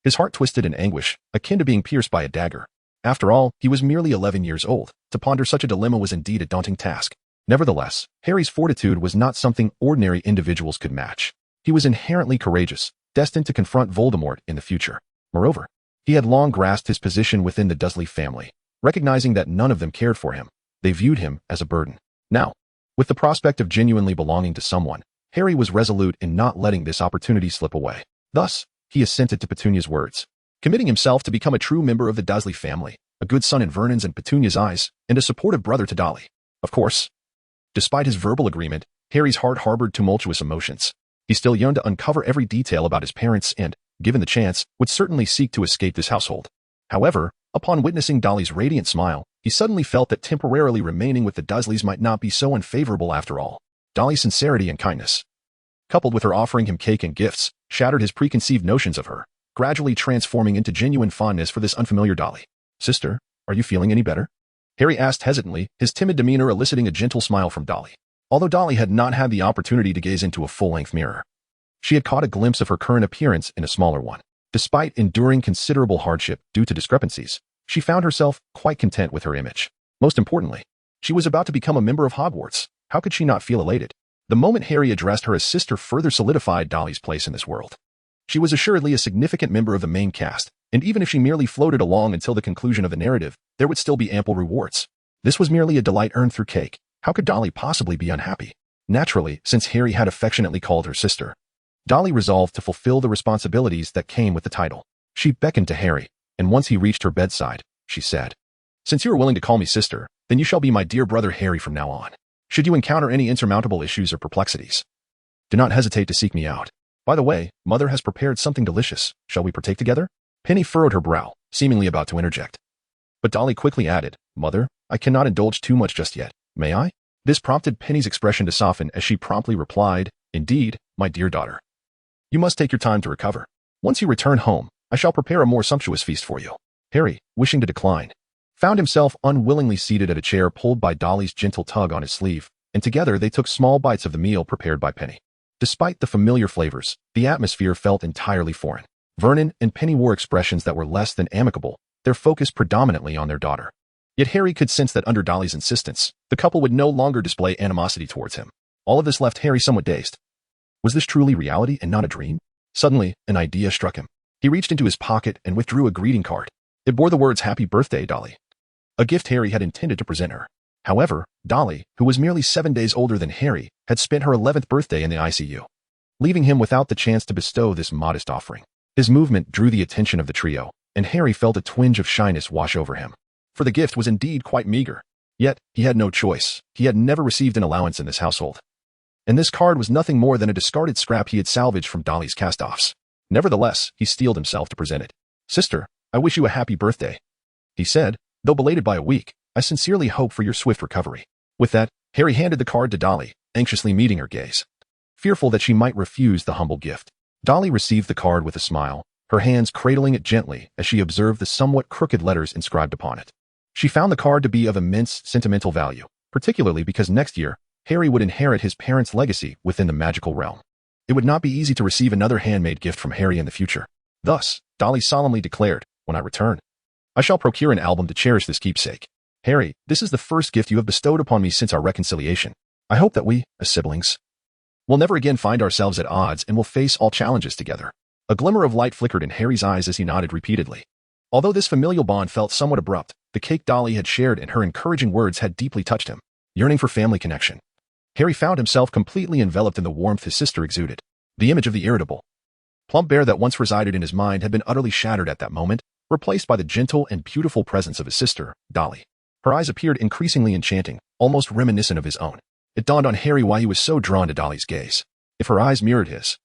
his heart twisted in anguish, akin to being pierced by a dagger. After all, he was merely 11 years old. To ponder such a dilemma was indeed a daunting task. Nevertheless, Harry's fortitude was not something ordinary individuals could match. He was inherently courageous, destined to confront Voldemort in the future. Moreover, he had long grasped his position within the Dursley family, recognizing that none of them cared for him. They viewed him as a burden. Now, with the prospect of genuinely belonging to someone, Harry was resolute in not letting this opportunity slip away. Thus, he assented to Petunia's words, committing himself to become a true member of the Dursley family, a good son in Vernon's and Petunia's eyes, and a supportive brother to Dolly. Of course, despite his verbal agreement, Harry's heart harbored tumultuous emotions. He still yearned to uncover every detail about his parents and, given the chance, would certainly seek to escape this household. However, upon witnessing Dolly's radiant smile, he suddenly felt that temporarily remaining with the Dursleys might not be so unfavorable after all. Dolly's sincerity and kindness, coupled with her offering him cake and gifts, shattered his preconceived notions of her, gradually transforming into genuine fondness for this unfamiliar Dolly. "Sister, are you feeling any better?" Harry asked hesitantly, his timid demeanor eliciting a gentle smile from Dolly. Although Dolly had not had the opportunity to gaze into a full-length mirror, she had caught a glimpse of her current appearance in a smaller one. Despite enduring considerable hardship due to discrepancies, she found herself quite content with her image. Most importantly, she was about to become a member of Hogwarts. How could she not feel elated? The moment Harry addressed her as sister further solidified Dolly's place in this world. She was assuredly a significant member of the main cast, and even if she merely floated along until the conclusion of the narrative, there would still be ample rewards. This was merely a delight earned through cake. How could Dolly possibly be unhappy? Naturally, since Harry had affectionately called her sister, Dolly resolved to fulfill the responsibilities that came with the title. She beckoned to Harry, and once he reached her bedside, she said, "Since you are willing to call me sister, then you shall be my dear brother Harry from now on. Should you encounter any insurmountable issues or perplexities, do not hesitate to seek me out. By the way, Mother has prepared something delicious. Shall we partake together?" Penny furrowed her brow, seemingly about to interject. But Dolly quickly added, "Mother, I cannot indulge too much just yet. May I?" This prompted Penny's expression to soften as she promptly replied, "Indeed, my dear daughter. You must take your time to recover. Once you return home, I shall prepare a more sumptuous feast for you." Harry, wishing to decline, found himself unwillingly seated at a chair pulled by Dolly's gentle tug on his sleeve, and together they took small bites of the meal prepared by Penny. Despite the familiar flavors, the atmosphere felt entirely foreign. Vernon and Penny wore expressions that were less than amicable, their focus predominantly on their daughter. Yet Harry could sense that under Dolly's insistence, the couple would no longer display animosity towards him. All of this left Harry somewhat dazed. Was this truly reality and not a dream? Suddenly, an idea struck him. He reached into his pocket and withdrew a greeting card. It bore the words "Happy Birthday, Dolly," a gift Harry had intended to present her. However, Dolly, who was merely 7 days older than Harry, had spent her 11th birthday in the ICU, leaving him without the chance to bestow this modest offering. His movement drew the attention of the trio, and Harry felt a twinge of shyness wash over him. For the gift was indeed quite meager. Yet, he had no choice. He had never received an allowance in this household. And this card was nothing more than a discarded scrap he had salvaged from Dolly's cast-offs. Nevertheless, he steeled himself to present it. "Sister, I wish you a happy birthday," he said, "though belated by a week. I sincerely hope for your swift recovery." With that, Harry handed the card to Dolly, anxiously meeting her gaze, fearful that she might refuse the humble gift. Dolly received the card with a smile, her hands cradling it gently as she observed the somewhat crooked letters inscribed upon it. She found the card to be of immense sentimental value, particularly because next year, Harry would inherit his parents' legacy within the magical realm. It would not be easy to receive another handmade gift from Harry in the future. Thus, Dolly solemnly declared, "When I return, I shall procure an album to cherish this keepsake. Harry, this is the first gift you have bestowed upon me since our reconciliation. I hope that we, as siblings, will never again find ourselves at odds and will face all challenges together." A glimmer of light flickered in Harry's eyes as he nodded repeatedly. Although this familial bond felt somewhat abrupt, the cake Dolly had shared and her encouraging words had deeply touched him. Yearning for family connection, Harry found himself completely enveloped in the warmth his sister exuded. The image of the irritable, plump bear that once resided in his mind had been utterly shattered at that moment, replaced by the gentle and beautiful presence of his sister, Dolly. Her eyes appeared increasingly enchanting, almost reminiscent of his own. It dawned on Harry why he was so drawn to Dolly's gaze. If her eyes mirrored his,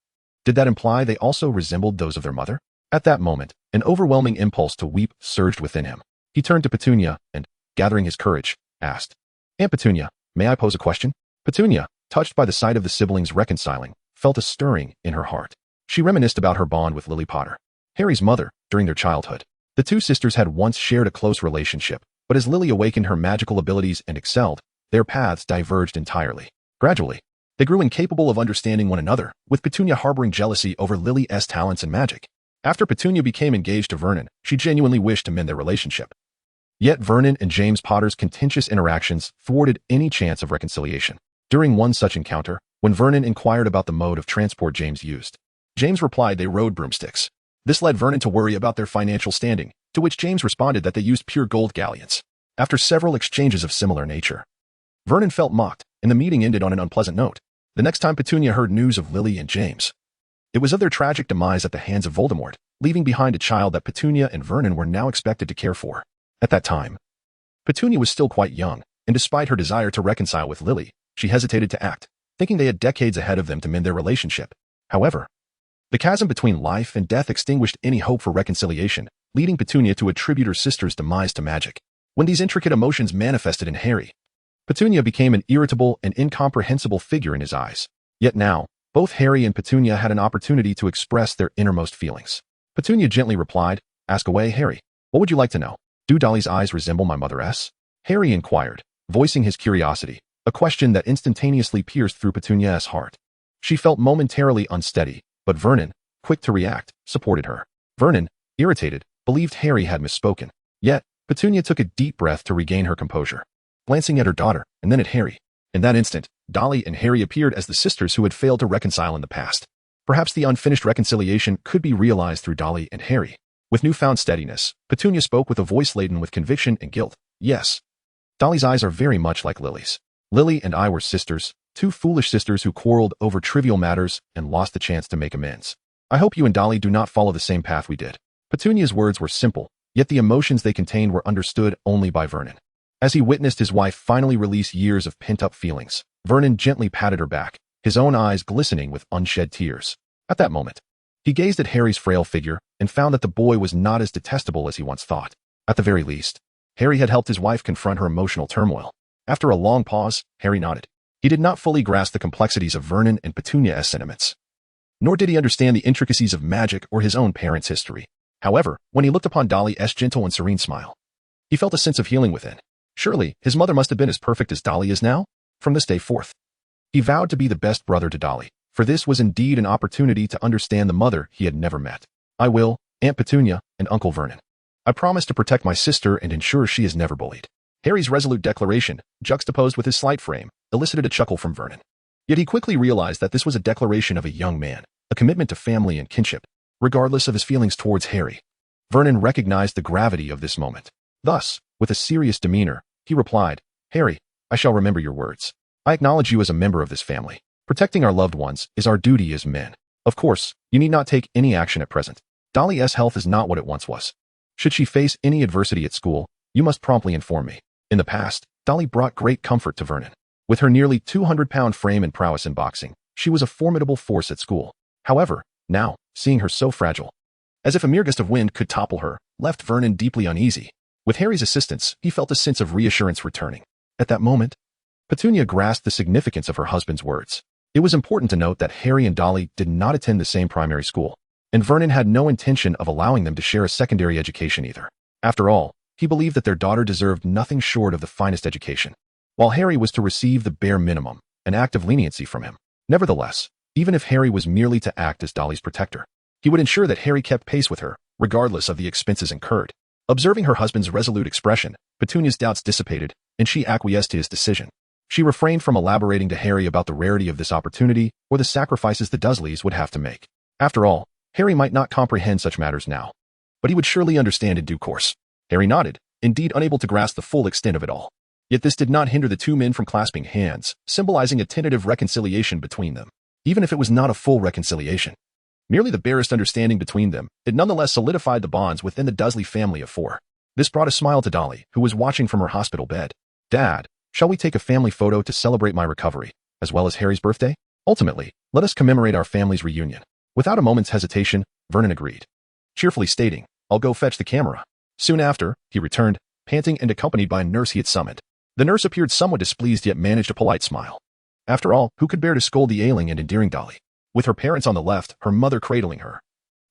did that imply they also resembled those of their mother? At that moment, an overwhelming impulse to weep surged within him. He turned to Petunia and, gathering his courage, asked, "Aunt Petunia, may I pose a question?" Petunia, touched by the sight of the siblings reconciling, felt a stirring in her heart. She reminisced about her bond with Lily Potter, Harry's mother, during their childhood. The two sisters had once shared a close relationship, but as Lily awakened her magical abilities and excelled, their paths diverged entirely. Gradually, they grew incapable of understanding one another, with Petunia harboring jealousy over Lily's talents and magic. After Petunia became engaged to Vernon, she genuinely wished to mend their relationship. Yet Vernon and James Potter's contentious interactions thwarted any chance of reconciliation. During one such encounter, when Vernon inquired about the mode of transport James used, James replied they rode broomsticks. This led Vernon to worry about their financial standing, to which James responded that they used pure gold galleons. After several exchanges of similar nature, Vernon felt mocked, and the meeting ended on an unpleasant note. The next time Petunia heard news of Lily and James, it was of their tragic demise at the hands of Voldemort, leaving behind a child that Petunia and Vernon were now expected to care for. At that time, Petunia was still quite young, and despite her desire to reconcile with Lily, she hesitated to act, thinking they had decades ahead of them to mend their relationship. However, the chasm between life and death extinguished any hope for reconciliation, leading Petunia to attribute her sister's demise to magic. When these intricate emotions manifested in Harry, Petunia became an irritable and incomprehensible figure in his eyes. Yet now, both Harry and Petunia had an opportunity to express their innermost feelings. Petunia gently replied, "Ask away, Harry. What would you like to know?" "Do Dolly's eyes resemble my mother's?" Harry inquired, voicing his curiosity, a question that instantaneously pierced through Petunia's heart. She felt momentarily unsteady, but Vernon, quick to react, supported her. Vernon, irritated, believed Harry had misspoken. Yet, Petunia took a deep breath to regain her composure, glancing at her daughter and then at Harry. In that instant, Dolly and Harry appeared as the sisters who had failed to reconcile in the past. Perhaps the unfinished reconciliation could be realized through Dolly and Harry. With newfound steadiness, Petunia spoke with a voice laden with conviction and guilt. "Yes. Dolly's eyes are very much like Lily's. Lily and I were sisters, two foolish sisters who quarreled over trivial matters and lost the chance to make amends. I hope you and Dolly do not follow the same path we did." Petunia's words were simple, yet the emotions they contained were understood only by Vernon. As he witnessed his wife finally release years of pent-up feelings, Vernon gently patted her back, his own eyes glistening with unshed tears. At that moment, he gazed at Harry's frail figure and found that the boy was not as detestable as he once thought. At the very least, Harry had helped his wife confront her emotional turmoil. After a long pause, Harry nodded. He did not fully grasp the complexities of Vernon and Petunia's sentiments, nor did he understand the intricacies of magic or his own parents' history. However, when he looked upon Dolly's gentle and serene smile, he felt a sense of healing within. Surely, his mother must have been as perfect as Dolly is now? From this day forth, he vowed to be the best brother to Dolly, for this was indeed an opportunity to understand the mother he had never met. "I will, Aunt Petunia and Uncle Vernon. I promise to protect my sister and ensure she is never bullied." Harry's resolute declaration, juxtaposed with his slight frame, elicited a chuckle from Vernon. Yet he quickly realized that this was a declaration of a young man, a commitment to family and kinship, regardless of his feelings towards Harry. Vernon recognized the gravity of this moment. Thus, with a serious demeanor, he replied, "Harry, I shall remember your words. I acknowledge you as a member of this family. Protecting our loved ones is our duty as men. Of course, you need not take any action at present. Dolly's health is not what it once was. Should she face any adversity at school, you must promptly inform me." In the past, Dolly brought great comfort to Vernon. With her nearly 200-pound frame and prowess in boxing, she was a formidable force at school. However, now, seeing her so fragile, as if a mere gust of wind could topple her, left Vernon deeply uneasy. With Harry's assistance, he felt a sense of reassurance returning. At that moment, Petunia grasped the significance of her husband's words. It was important to note that Harry and Dolly did not attend the same primary school, and Vernon had no intention of allowing them to share a secondary education either. After all, he believed that their daughter deserved nothing short of the finest education, while Harry was to receive the bare minimum. an act of leniency from him. Nevertheless, even if Harry was merely to act as Dolly's protector, he would ensure that Harry kept pace with her, regardless of the expenses incurred. Observing her husband's resolute expression, Petunia's doubts dissipated, and she acquiesced to his decision. She refrained from elaborating to Harry about the rarity of this opportunity or the sacrifices the Dursleys would have to make. After all, Harry might not comprehend such matters now, but he would surely understand in due course. Harry nodded, indeed unable to grasp the full extent of it all. Yet this did not hinder the two men from clasping hands, symbolizing a tentative reconciliation between them. Even if it was not a full reconciliation, merely the barest understanding between them, it nonetheless solidified the bonds within the Dursley family of four. This brought a smile to Dolly, who was watching from her hospital bed. "Dad, shall we take a family photo to celebrate my recovery, as well as Harry's birthday? Ultimately, let us commemorate our family's reunion." Without a moment's hesitation, Vernon agreed, cheerfully stating, "I'll go fetch the camera." Soon after, he returned, panting and accompanied by a nurse he had summoned. The nurse appeared somewhat displeased yet managed a polite smile. After all, who could bear to scold the ailing and endearing Dolly? With her parents on the left, her mother cradling her,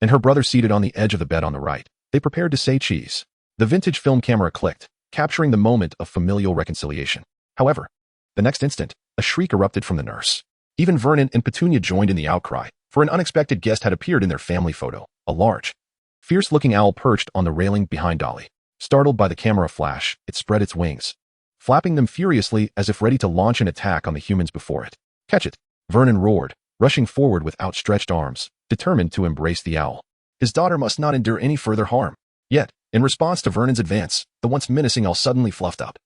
and her brother seated on the edge of the bed on the right, they prepared to say cheese. The vintage film camera clicked, capturing the moment of familial reconciliation. However, the next instant, a shriek erupted from the nurse. Even Vernon and Petunia joined in the outcry, for an unexpected guest had appeared in their family photo, a large, fierce-looking owl perched on the railing behind Dolly. Startled by the camera flash, it spread its wings, flapping them furiously as if ready to launch an attack on the humans before it. "Catch it!" Vernon roared, rushing forward with outstretched arms, determined to embrace the owl. His daughter must not endure any further harm. Yet, in response to Vernon's advance, the once menacing owl suddenly fluffed up,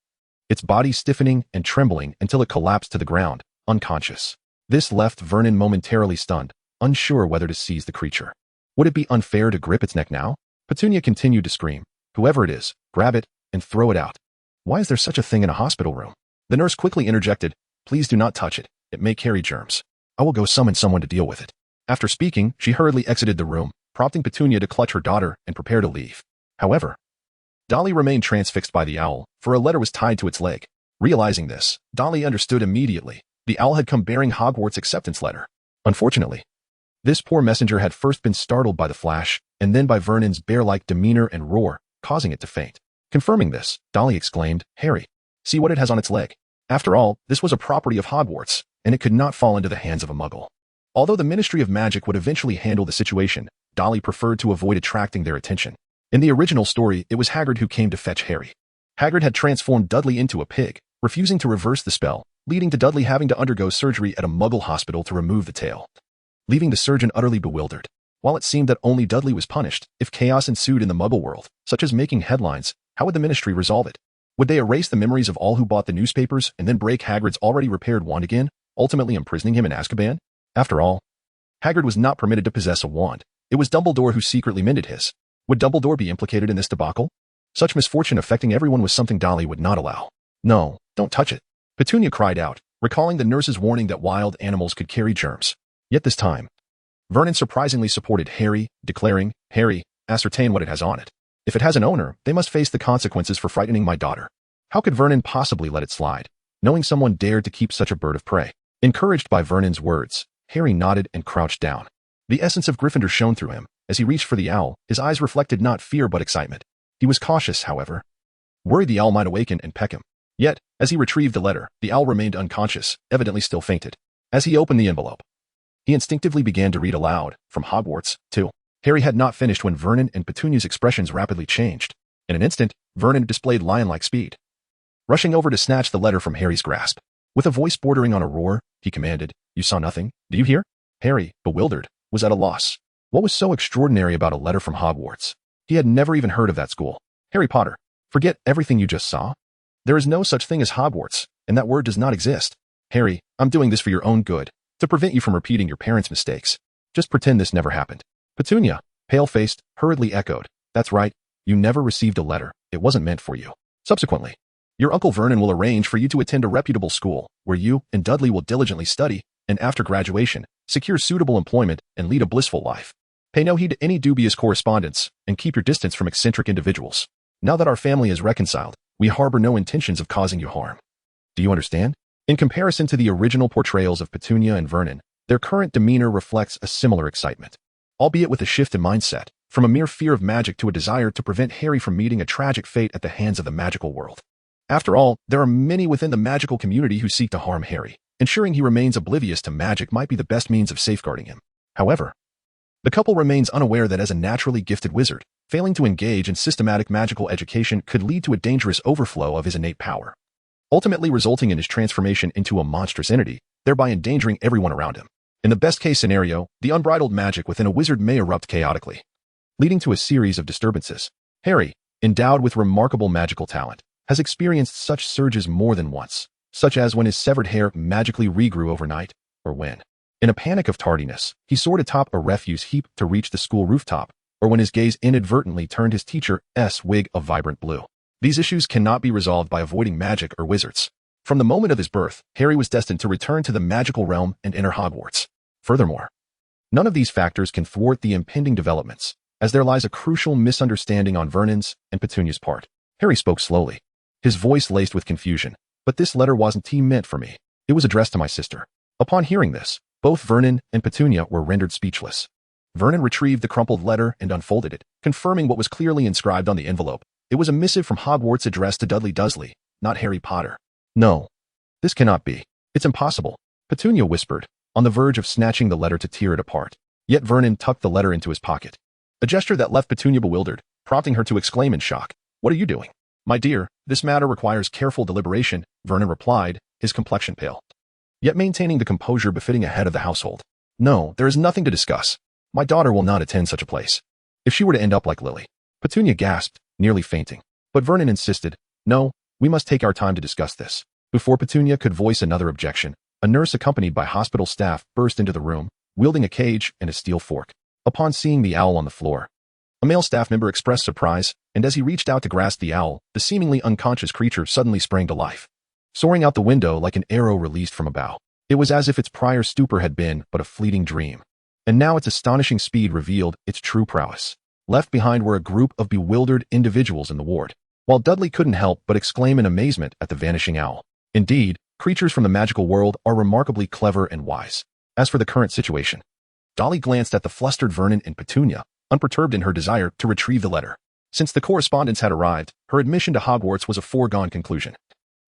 its body stiffening and trembling until it collapsed to the ground, unconscious. This left Vernon momentarily stunned, unsure whether to seize the creature. Would it be unfair to grip its neck now? Petunia continued to scream, "Whoever it is, grab it and throw it out. Why is there such a thing in a hospital room?" The nurse quickly interjected, "Please do not touch it. It may carry germs. I will go summon someone to deal with it." After speaking, she hurriedly exited the room, prompting Petunia to clutch her daughter and prepare to leave. However, Dolly remained transfixed by the owl, for a letter was tied to its leg. Realizing this, Dolly understood immediately. The owl had come bearing Hogwarts' acceptance letter. Unfortunately, this poor messenger had first been startled by the flash, and then by Vernon's bear-like demeanor and roar, causing it to faint. Confirming this, Dolly exclaimed, "Harry, see what it has on its leg." After all, this was a property of Hogwarts, and it could not fall into the hands of a muggle. Although the Ministry of Magic would eventually handle the situation, Dolly preferred to avoid attracting their attention. In the original story, it was Hagrid who came to fetch Harry. Hagrid had transformed Dudley into a pig, refusing to reverse the spell, leading to Dudley having to undergo surgery at a muggle hospital to remove the tail, leaving the surgeon utterly bewildered. While it seemed that only Dudley was punished, if chaos ensued in the muggle world, such as making headlines, how would the Ministry resolve it? Would they erase the memories of all who bought the newspapers and then break Hagrid's already repaired wand again, ultimately imprisoning him in Azkaban? After all, Hagrid was not permitted to possess a wand. It was Dumbledore who secretly mended his. Would Dumbledore be implicated in this debacle? Such misfortune affecting everyone was something Dolly would not allow. "No, don't touch it," Petunia cried out, recalling the nurse's warning that wild animals could carry germs. Yet this time, Vernon surprisingly supported Harry, declaring, "Harry, ascertain what it has on it. If it has an owner, they must face the consequences for frightening my daughter." How could Vernon possibly let it slide, knowing someone dared to keep such a bird of prey? Encouraged by Vernon's words, Harry nodded and crouched down. The essence of Gryffindor shone through him. As he reached for the owl, his eyes reflected not fear but excitement. He was cautious, however, worried the owl might awaken and peck him. Yet, as he retrieved the letter, the owl remained unconscious, evidently still fainted. As he opened the envelope, he instinctively began to read aloud, "From Hogwarts, to..." Harry had not finished when Vernon and Petunia's expressions rapidly changed. In an instant, Vernon displayed lion-like speed, rushing over to snatch the letter from Harry's grasp. With a voice bordering on a roar, he commanded, "You saw nothing, do you hear?" Harry, bewildered, was at a loss. What was so extraordinary about a letter from Hogwarts? He had never even heard of that school. "Harry Potter, forget everything you just saw. There is no such thing as Hogwarts, and that word does not exist. Harry, I'm doing this for your own good, to prevent you from repeating your parents' mistakes. Just pretend this never happened." Petunia, pale-faced, hurriedly echoed, "That's right, you never received a letter. It wasn't meant for you. Subsequently, your Uncle Vernon will arrange for you to attend a reputable school, where you and Dudley will diligently study, and after graduation, secure suitable employment and lead a blissful life. Pay no heed to any dubious correspondence, and keep your distance from eccentric individuals. Now that our family is reconciled, we harbor no intentions of causing you harm. Do you understand?" In comparison to the original portrayals of Petunia and Vernon, their current demeanor reflects a similar excitement, albeit with a shift in mindset, from a mere fear of magic to a desire to prevent Harry from meeting a tragic fate at the hands of the magical world. After all, there are many within the magical community who seek to harm Harry, Ensuring he remains oblivious to magic might be the best means of safeguarding him. However, the couple remains unaware that as a naturally gifted wizard, failing to engage in systematic magical education could lead to a dangerous overflow of his innate power, ultimately resulting in his transformation into a monstrous entity, thereby endangering everyone around him. In the best-case scenario, the unbridled magic within a wizard may erupt chaotically, leading to a series of disturbances. Harry, endowed with remarkable magical talent, has experienced such surges more than once, such as when his severed hair magically regrew overnight, or when, in a panic of tardiness, he soared atop a refuse heap to reach the school rooftop, or when his gaze inadvertently turned his teacher's wig of vibrant blue. These issues cannot be resolved by avoiding magic or wizards. From the moment of his birth, Harry was destined to return to the magical realm and enter Hogwarts. Furthermore, none of these factors can thwart the impending developments, as there lies a crucial misunderstanding on Vernon's and Petunia's part. Harry spoke slowly, his voice laced with confusion. But this letter wasn't meant for me. It was addressed to my sister. Upon hearing this, both Vernon and Petunia were rendered speechless. Vernon retrieved the crumpled letter and unfolded it, confirming what was clearly inscribed on the envelope. It was a missive from Hogwarts addressed to Dudley Dursley, not Harry Potter. No, this cannot be. It's impossible, Petunia whispered, on the verge of snatching the letter to tear it apart. Yet Vernon tucked the letter into his pocket, a gesture that left Petunia bewildered, prompting her to exclaim in shock, "What are you doing?" "My dear, this matter requires careful deliberation," Vernon replied, his complexion pale, yet maintaining the composure befitting a head of the household. "No, there is nothing to discuss. My daughter will not attend such a place. If she were to end up like Lily." Petunia gasped, nearly fainting. But Vernon insisted, "No, we must take our time to discuss this." Before Petunia could voice another objection, a nurse accompanied by hospital staff burst into the room, wielding a cage and a steel fork. Upon seeing the owl on the floor, a male staff member expressed surprise, and as he reached out to grasp the owl, the seemingly unconscious creature suddenly sprang to life, soaring out the window like an arrow released from a bow. It was as if its prior stupor had been but a fleeting dream, and now its astonishing speed revealed its true prowess. Left behind were a group of bewildered individuals in the ward, while Dudley couldn't help but exclaim in amazement at the vanishing owl. Indeed, creatures from the magical world are remarkably clever and wise. As for the current situation, Dolly glanced at the flustered Vernon and Petunia, unperturbed in her desire to retrieve the letter. Since the correspondence had arrived, her admission to Hogwarts was a foregone conclusion,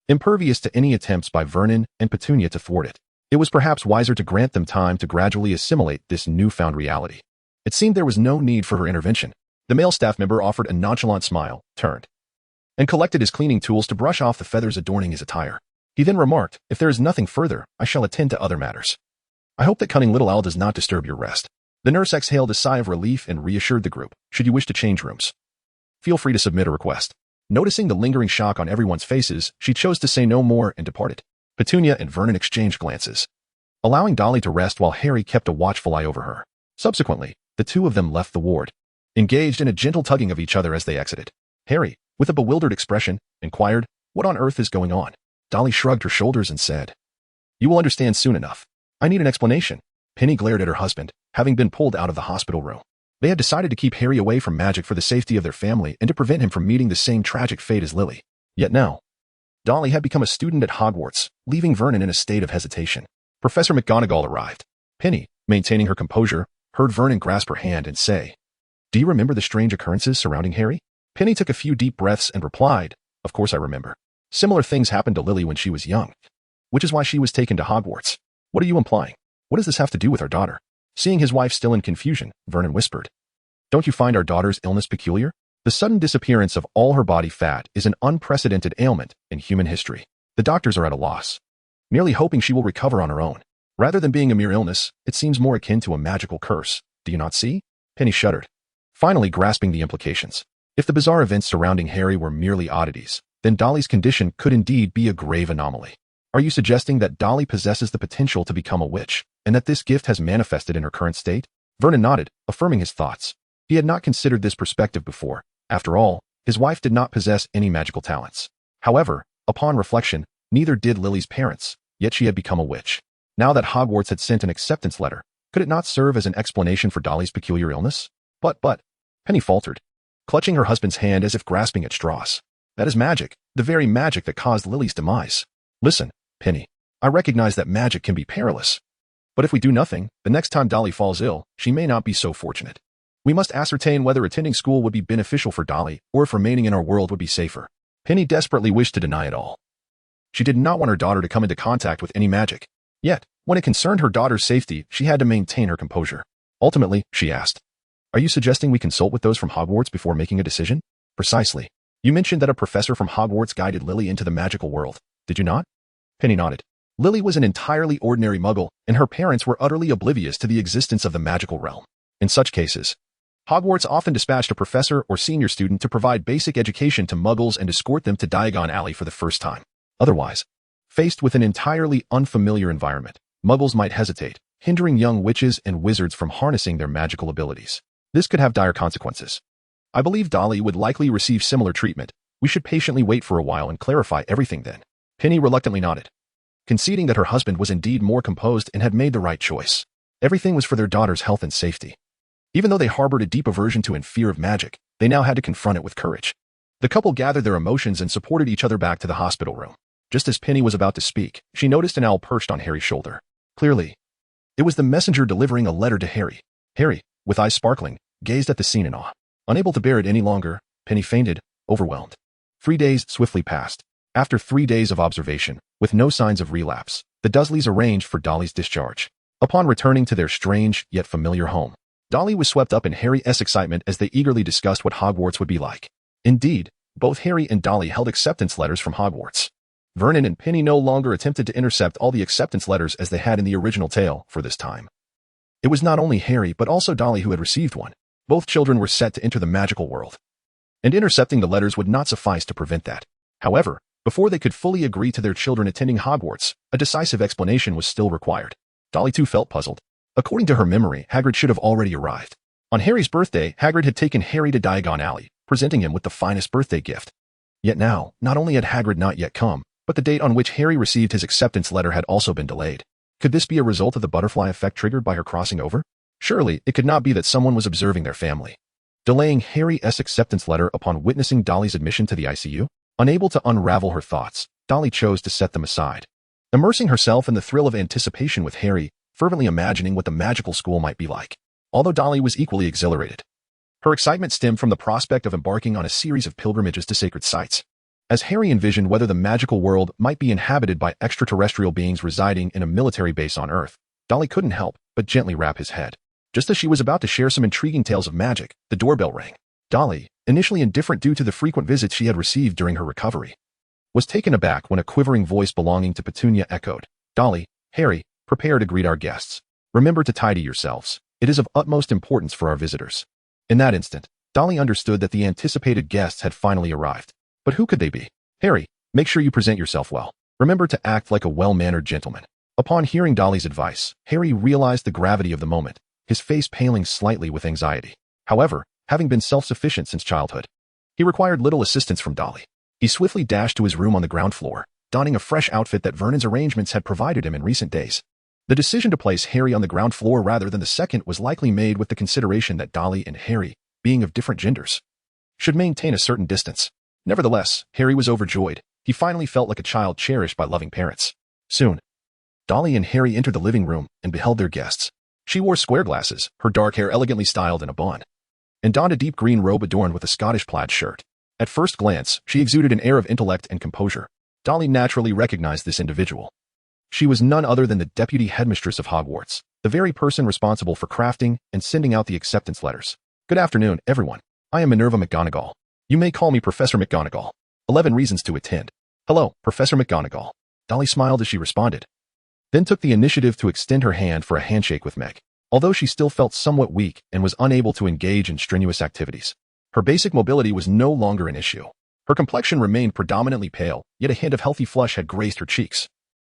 impervious to any attempts by Vernon and Petunia to thwart it. It was perhaps wiser to grant them time to gradually assimilate this newfound reality. It seemed there was no need for her intervention. The male staff member offered a nonchalant smile, turned, and collected his cleaning tools to brush off the feathers adorning his attire. He then remarked, "If there is nothing further, I shall attend to other matters. I hope that cunning little owl does not disturb your rest." The nurse exhaled a sigh of relief and reassured the group, "Should you wish to change rooms, feel free to submit a request." Noticing the lingering shock on everyone's faces, she chose to say no more and departed. Petunia and Vernon exchanged glances, allowing Dolly to rest while Harry kept a watchful eye over her. Subsequently, the two of them left the ward, engaged in a gentle tugging of each other as they exited. Harry, with a bewildered expression, inquired, "What on earth is going on?" Dolly shrugged her shoulders and said, "You will understand soon enough. I need an explanation." Penny glared at her husband, having been pulled out of the hospital room. They had decided to keep Harry away from magic for the safety of their family and to prevent him from meeting the same tragic fate as Lily. Yet now, Dolly had become a student at Hogwarts, leaving Vernon in a state of hesitation. Professor McGonagall arrived. Penny, maintaining her composure, heard Vernon grasp her hand and say, "Do you remember the strange occurrences surrounding Harry?" Penny took a few deep breaths and replied, "Of course I remember. Similar things happened to Lily when she was young, which is why she was taken to Hogwarts." "What are you implying? What does this have to do with our daughter?" Seeing his wife still in confusion, Vernon whispered, "Don't you find our daughter's illness peculiar? The sudden disappearance of all her body fat is an unprecedented ailment in human history. The doctors are at a loss, merely hoping she will recover on her own. Rather than being a mere illness, it seems more akin to a magical curse. Do you not see?" Penny shuddered, finally grasping the implications. If the bizarre events surrounding Harry were merely oddities, then Dolly's condition could indeed be a grave anomaly. "Are you suggesting that Dolly possesses the potential to become a witch, and that this gift has manifested in her current state?" Vernon nodded, affirming his thoughts. He had not considered this perspective before. After all, his wife did not possess any magical talents. However, upon reflection, neither did Lily's parents, yet she had become a witch. Now that Hogwarts had sent an acceptance letter, could it not serve as an explanation for Dolly's peculiar illness? But, Penny faltered, clutching her husband's hand as if grasping at straws. "That is magic, the very magic that caused Lily's demise." "Listen, Penny, I recognize that magic can be perilous. But if we do nothing, the next time Dolly falls ill, she may not be so fortunate. We must ascertain whether attending school would be beneficial for Dolly, or if remaining in our world would be safer." Penny desperately wished to deny it all. She did not want her daughter to come into contact with any magic. Yet, when it concerned her daughter's safety, she had to maintain her composure. Ultimately, she asked, "Are you suggesting we consult with those from Hogwarts before making a decision?" "Precisely. You mentioned that a professor from Hogwarts guided Lily into the magical world, did you not?" Penny nodded. Lily was an entirely ordinary muggle, and her parents were utterly oblivious to the existence of the magical realm. In such cases, Hogwarts often dispatched a professor or senior student to provide basic education to muggles and escort them to Diagon Alley for the first time. Otherwise, faced with an entirely unfamiliar environment, muggles might hesitate, hindering young witches and wizards from harnessing their magical abilities. This could have dire consequences. I believe Dolly would likely receive similar treatment. We should patiently wait for a while and clarify everything then. Penny reluctantly nodded, conceding that her husband was indeed more composed and had made the right choice. Everything was for their daughter's health and safety. Even though they harbored a deep aversion to and fear of magic, they now had to confront it with courage. The couple gathered their emotions and supported each other back to the hospital room. Just as Penny was about to speak, she noticed an owl perched on Harry's shoulder. Clearly, it was the messenger delivering a letter to Harry. Harry, with eyes sparkling, gazed at the scene in awe. Unable to bear it any longer, Penny fainted, overwhelmed. 3 days swiftly passed. After 3 days of observation, with no signs of relapse, the Dursleys arranged for Dolly's discharge. Upon returning to their strange yet familiar home, Dolly was swept up in Harry's excitement as they eagerly discussed what Hogwarts would be like. Indeed, both Harry and Dolly held acceptance letters from Hogwarts. Vernon and Penny no longer attempted to intercept all the acceptance letters as they had in the original tale for this time. It was not only Harry but also Dolly who had received one. Both children were set to enter the magical world, and intercepting the letters would not suffice to prevent that. However, before they could fully agree to their children attending Hogwarts, a decisive explanation was still required. Dolly too felt puzzled. According to her memory, Hagrid should have already arrived. On Harry's birthday, Hagrid had taken Harry to Diagon Alley, presenting him with the finest birthday gift. Yet now, not only had Hagrid not yet come, but the date on which Harry received his acceptance letter had also been delayed. Could this be a result of the butterfly effect triggered by her crossing over? Surely, it could not be that someone was observing their family. Delaying Harry's acceptance letter upon witnessing Dolly's admission to the ICU? Unable to unravel her thoughts, Dolly chose to set them aside. Immersing herself in the thrill of anticipation with Harry, fervently imagining what the magical school might be like. Although Dolly was equally exhilarated, her excitement stemmed from the prospect of embarking on a series of pilgrimages to sacred sites. As Harry envisioned whether the magical world might be inhabited by extraterrestrial beings residing in a military base on Earth, Dolly couldn't help but gently rap his head. Just as she was about to share some intriguing tales of magic, the doorbell rang. Dolly, initially indifferent due to the frequent visits she had received during her recovery, was taken aback when a quivering voice belonging to Petunia echoed, "Dolly, Harry, prepare to greet our guests. Remember to tidy yourselves. It is of utmost importance for our visitors." In that instant, Dolly understood that the anticipated guests had finally arrived. But who could they be? "Harry, make sure you present yourself well. Remember to act like a well-mannered gentleman." Upon hearing Dolly's advice, Harry realized the gravity of the moment, his face paling slightly with anxiety. However, having been self-sufficient since childhood, he required little assistance from Dolly. He swiftly dashed to his room on the ground floor, donning a fresh outfit that Vernon's arrangements had provided him in recent days. The decision to place Harry on the ground floor rather than the second was likely made with the consideration that Dolly and Harry, being of different genders, should maintain a certain distance. Nevertheless, Harry was overjoyed. He finally felt like a child cherished by loving parents. Soon, Dolly and Harry entered the living room and beheld their guests. She wore square glasses, her dark hair elegantly styled in a bun, and donned a deep green robe adorned with a Scottish plaid shirt. At first glance, she exuded an air of intellect and composure. Dolly naturally recognized this individual. She was none other than the deputy headmistress of Hogwarts, the very person responsible for crafting and sending out the acceptance letters. "Good afternoon, everyone. I am Minerva McGonagall. You may call me Professor McGonagall. 11 reasons to attend." "Hello, Professor McGonagall." Dolly smiled as she responded, then took the initiative to extend her hand for a handshake with Meg. Although she still felt somewhat weak and was unable to engage in strenuous activities, her basic mobility was no longer an issue. Her complexion remained predominantly pale, yet a hint of healthy flush had graced her cheeks,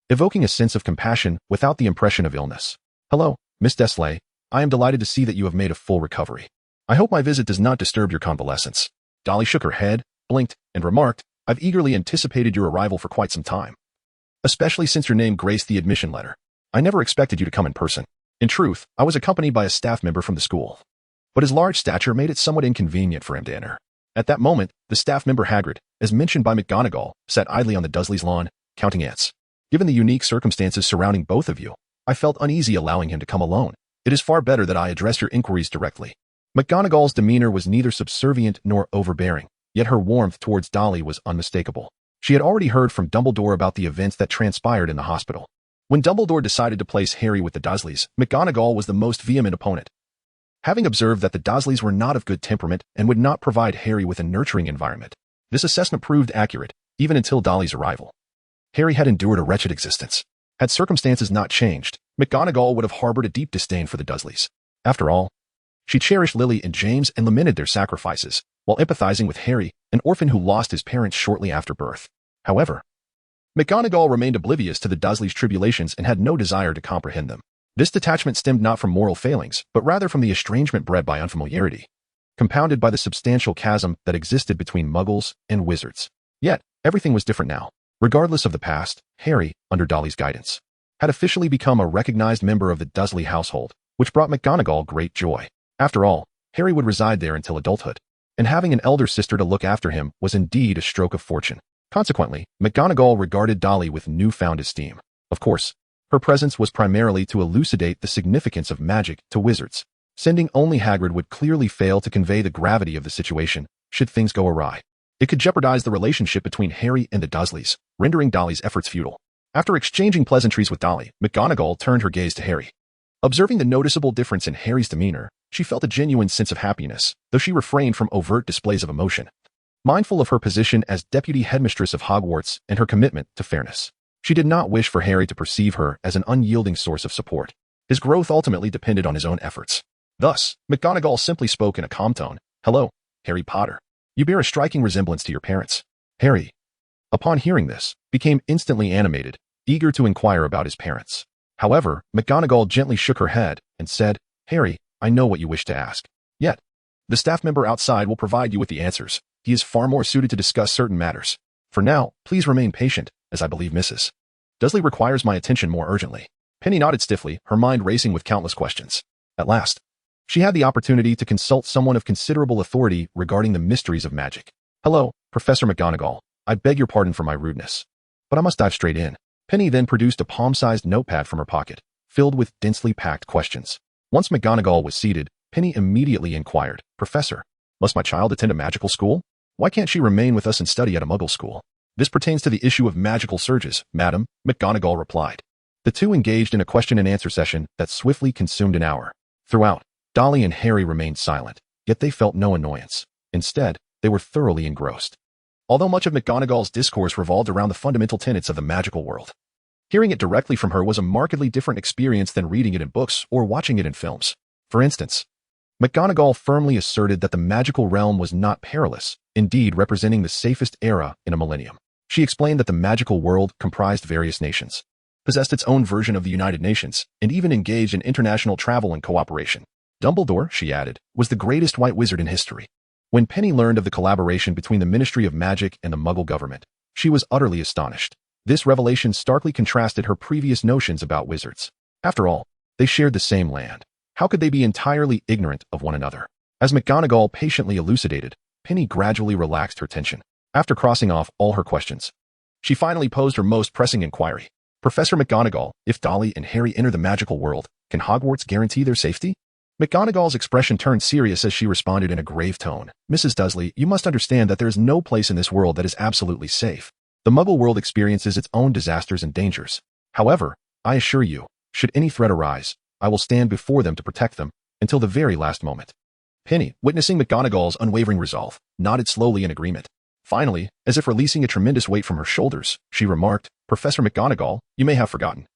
evoking a sense of compassion without the impression of illness. "Hello, Miss Desley. I am delighted to see that you have made a full recovery. I hope my visit does not disturb your convalescence." Dolly shook her head, blinked, and remarked, "I've eagerly anticipated your arrival for quite some time, especially since your name graced the admission letter. I never expected you to come in person. In truth, I was accompanied by a staff member from the school, but his large stature made it somewhat inconvenient for him to enter." At that moment, the staff member Hagrid, as mentioned by McGonagall, sat idly on the Dursleys' lawn, counting ants. "Given the unique circumstances surrounding both of you, I felt uneasy allowing him to come alone. It is far better that I address your inquiries directly." McGonagall's demeanor was neither subservient nor overbearing, yet her warmth towards Dolly was unmistakable. She had already heard from Dumbledore about the events that transpired in the hospital. When Dumbledore decided to place Harry with the Dursleys, McGonagall was the most vehement opponent. Having observed that the Dursleys were not of good temperament and would not provide Harry with a nurturing environment, this assessment proved accurate, even until Dolly's arrival. Harry had endured a wretched existence. Had circumstances not changed, McGonagall would have harbored a deep disdain for the Dursleys. After all, she cherished Lily and James and lamented their sacrifices, while empathizing with Harry, an orphan who lost his parents shortly after birth. However, McGonagall remained oblivious to the Dursleys' tribulations and had no desire to comprehend them. This detachment stemmed not from moral failings, but rather from the estrangement bred by unfamiliarity, compounded by the substantial chasm that existed between Muggles and wizards. Yet, everything was different now. Regardless of the past, Harry, under Dolly's guidance, had officially become a recognized member of the Dursley household, which brought McGonagall great joy. After all, Harry would reside there until adulthood, and having an elder sister to look after him was indeed a stroke of fortune. Consequently, McGonagall regarded Dolly with newfound esteem. Of course, her presence was primarily to elucidate the significance of magic to wizards. Sending only Hagrid would clearly fail to convey the gravity of the situation, should things go awry. It could jeopardize the relationship between Harry and the Dursleys, rendering Dolly's efforts futile. After exchanging pleasantries with Dolly, McGonagall turned her gaze to Harry. Observing the noticeable difference in Harry's demeanor, she felt a genuine sense of happiness, though she refrained from overt displays of emotion. Mindful of her position as deputy headmistress of Hogwarts and her commitment to fairness, she did not wish for Harry to perceive her as an unyielding source of support. His growth ultimately depended on his own efforts. Thus, McGonagall simply spoke in a calm tone. "Hello, Harry Potter. You bear a striking resemblance to your parents." Harry, upon hearing this, became instantly animated, eager to inquire about his parents. However, McGonagall gently shook her head and said, "Harry, I know what you wish to ask. Yet, the staff member outside will provide you with the answers. He is far more suited to discuss certain matters. For now, please remain patient, as I believe Mrs. Dursley requires my attention more urgently." Penny nodded stiffly, her mind racing with countless questions. At last, she had the opportunity to consult someone of considerable authority regarding the mysteries of magic. "Hello, Professor McGonagall. I beg your pardon for my rudeness, but I must dive straight in." Penny then produced a palm-sized notepad from her pocket, filled with densely packed questions. Once McGonagall was seated, Penny immediately inquired, "Professor, must my child attend a magical school? Why can't she remain with us and study at a Muggle school?" "This pertains to the issue of magical surges, madam," McGonagall replied. The two engaged in a question-and-answer session that swiftly consumed an hour. Throughout, Dolly and Harry remained silent, yet they felt no annoyance. Instead, they were thoroughly engrossed. Although much of McGonagall's discourse revolved around the fundamental tenets of the magical world, hearing it directly from her was a markedly different experience than reading it in books or watching it in films. For instance, McGonagall firmly asserted that the magical realm was not perilous, indeed representing the safest era in a millennium. She explained that the magical world comprised various nations, possessed its own version of the United Nations, and even engaged in international travel and cooperation. Dumbledore, she added, was the greatest white wizard in history. When Penny learned of the collaboration between the Ministry of Magic and the Muggle government, she was utterly astonished. This revelation starkly contrasted her previous notions about wizards. After all, they shared the same land. How could they be entirely ignorant of one another? As McGonagall patiently elucidated, Penny gradually relaxed her tension. After crossing off all her questions, she finally posed her most pressing inquiry. "Professor McGonagall, if Dolly and Harry enter the magical world, can Hogwarts guarantee their safety?" McGonagall's expression turned serious as she responded in a grave tone. "Mrs. Dursley, you must understand that there is no place in this world that is absolutely safe. The Muggle world experiences its own disasters and dangers. However, I assure you, should any threat arise, I will stand before them to protect them, until the very last moment." Penny, witnessing McGonagall's unwavering resolve, nodded slowly in agreement. Finally, as if releasing a tremendous weight from her shoulders, she remarked, "Professor McGonagall, you may have forgotten,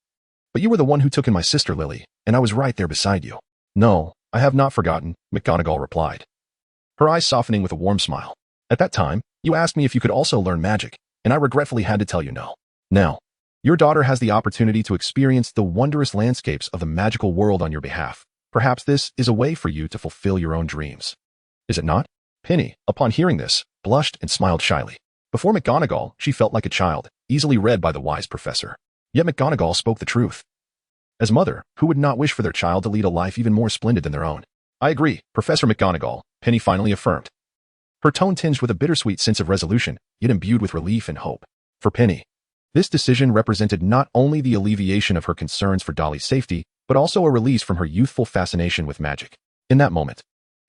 but you were the one who took in my sister Lily, and I was right there beside you." "No, I have not forgotten," McGonagall replied, her eyes softening with a warm smile. "At that time, you asked me if you could also learn magic, and I regretfully had to tell you no. Now, your daughter has the opportunity to experience the wondrous landscapes of the magical world on your behalf. Perhaps this is a way for you to fulfill your own dreams. Is it not?" Penny, upon hearing this, blushed and smiled shyly. Before McGonagall, she felt like a child, easily read by the wise professor. Yet McGonagall spoke the truth. As mother, who would not wish for their child to lead a life even more splendid than their own? "I agree, Professor McGonagall," Penny finally affirmed, her tone tinged with a bittersweet sense of resolution, yet imbued with relief and hope. For Penny, this decision represented not only the alleviation of her concerns for Dolly's safety, but also a release from her youthful fascination with magic. In that moment,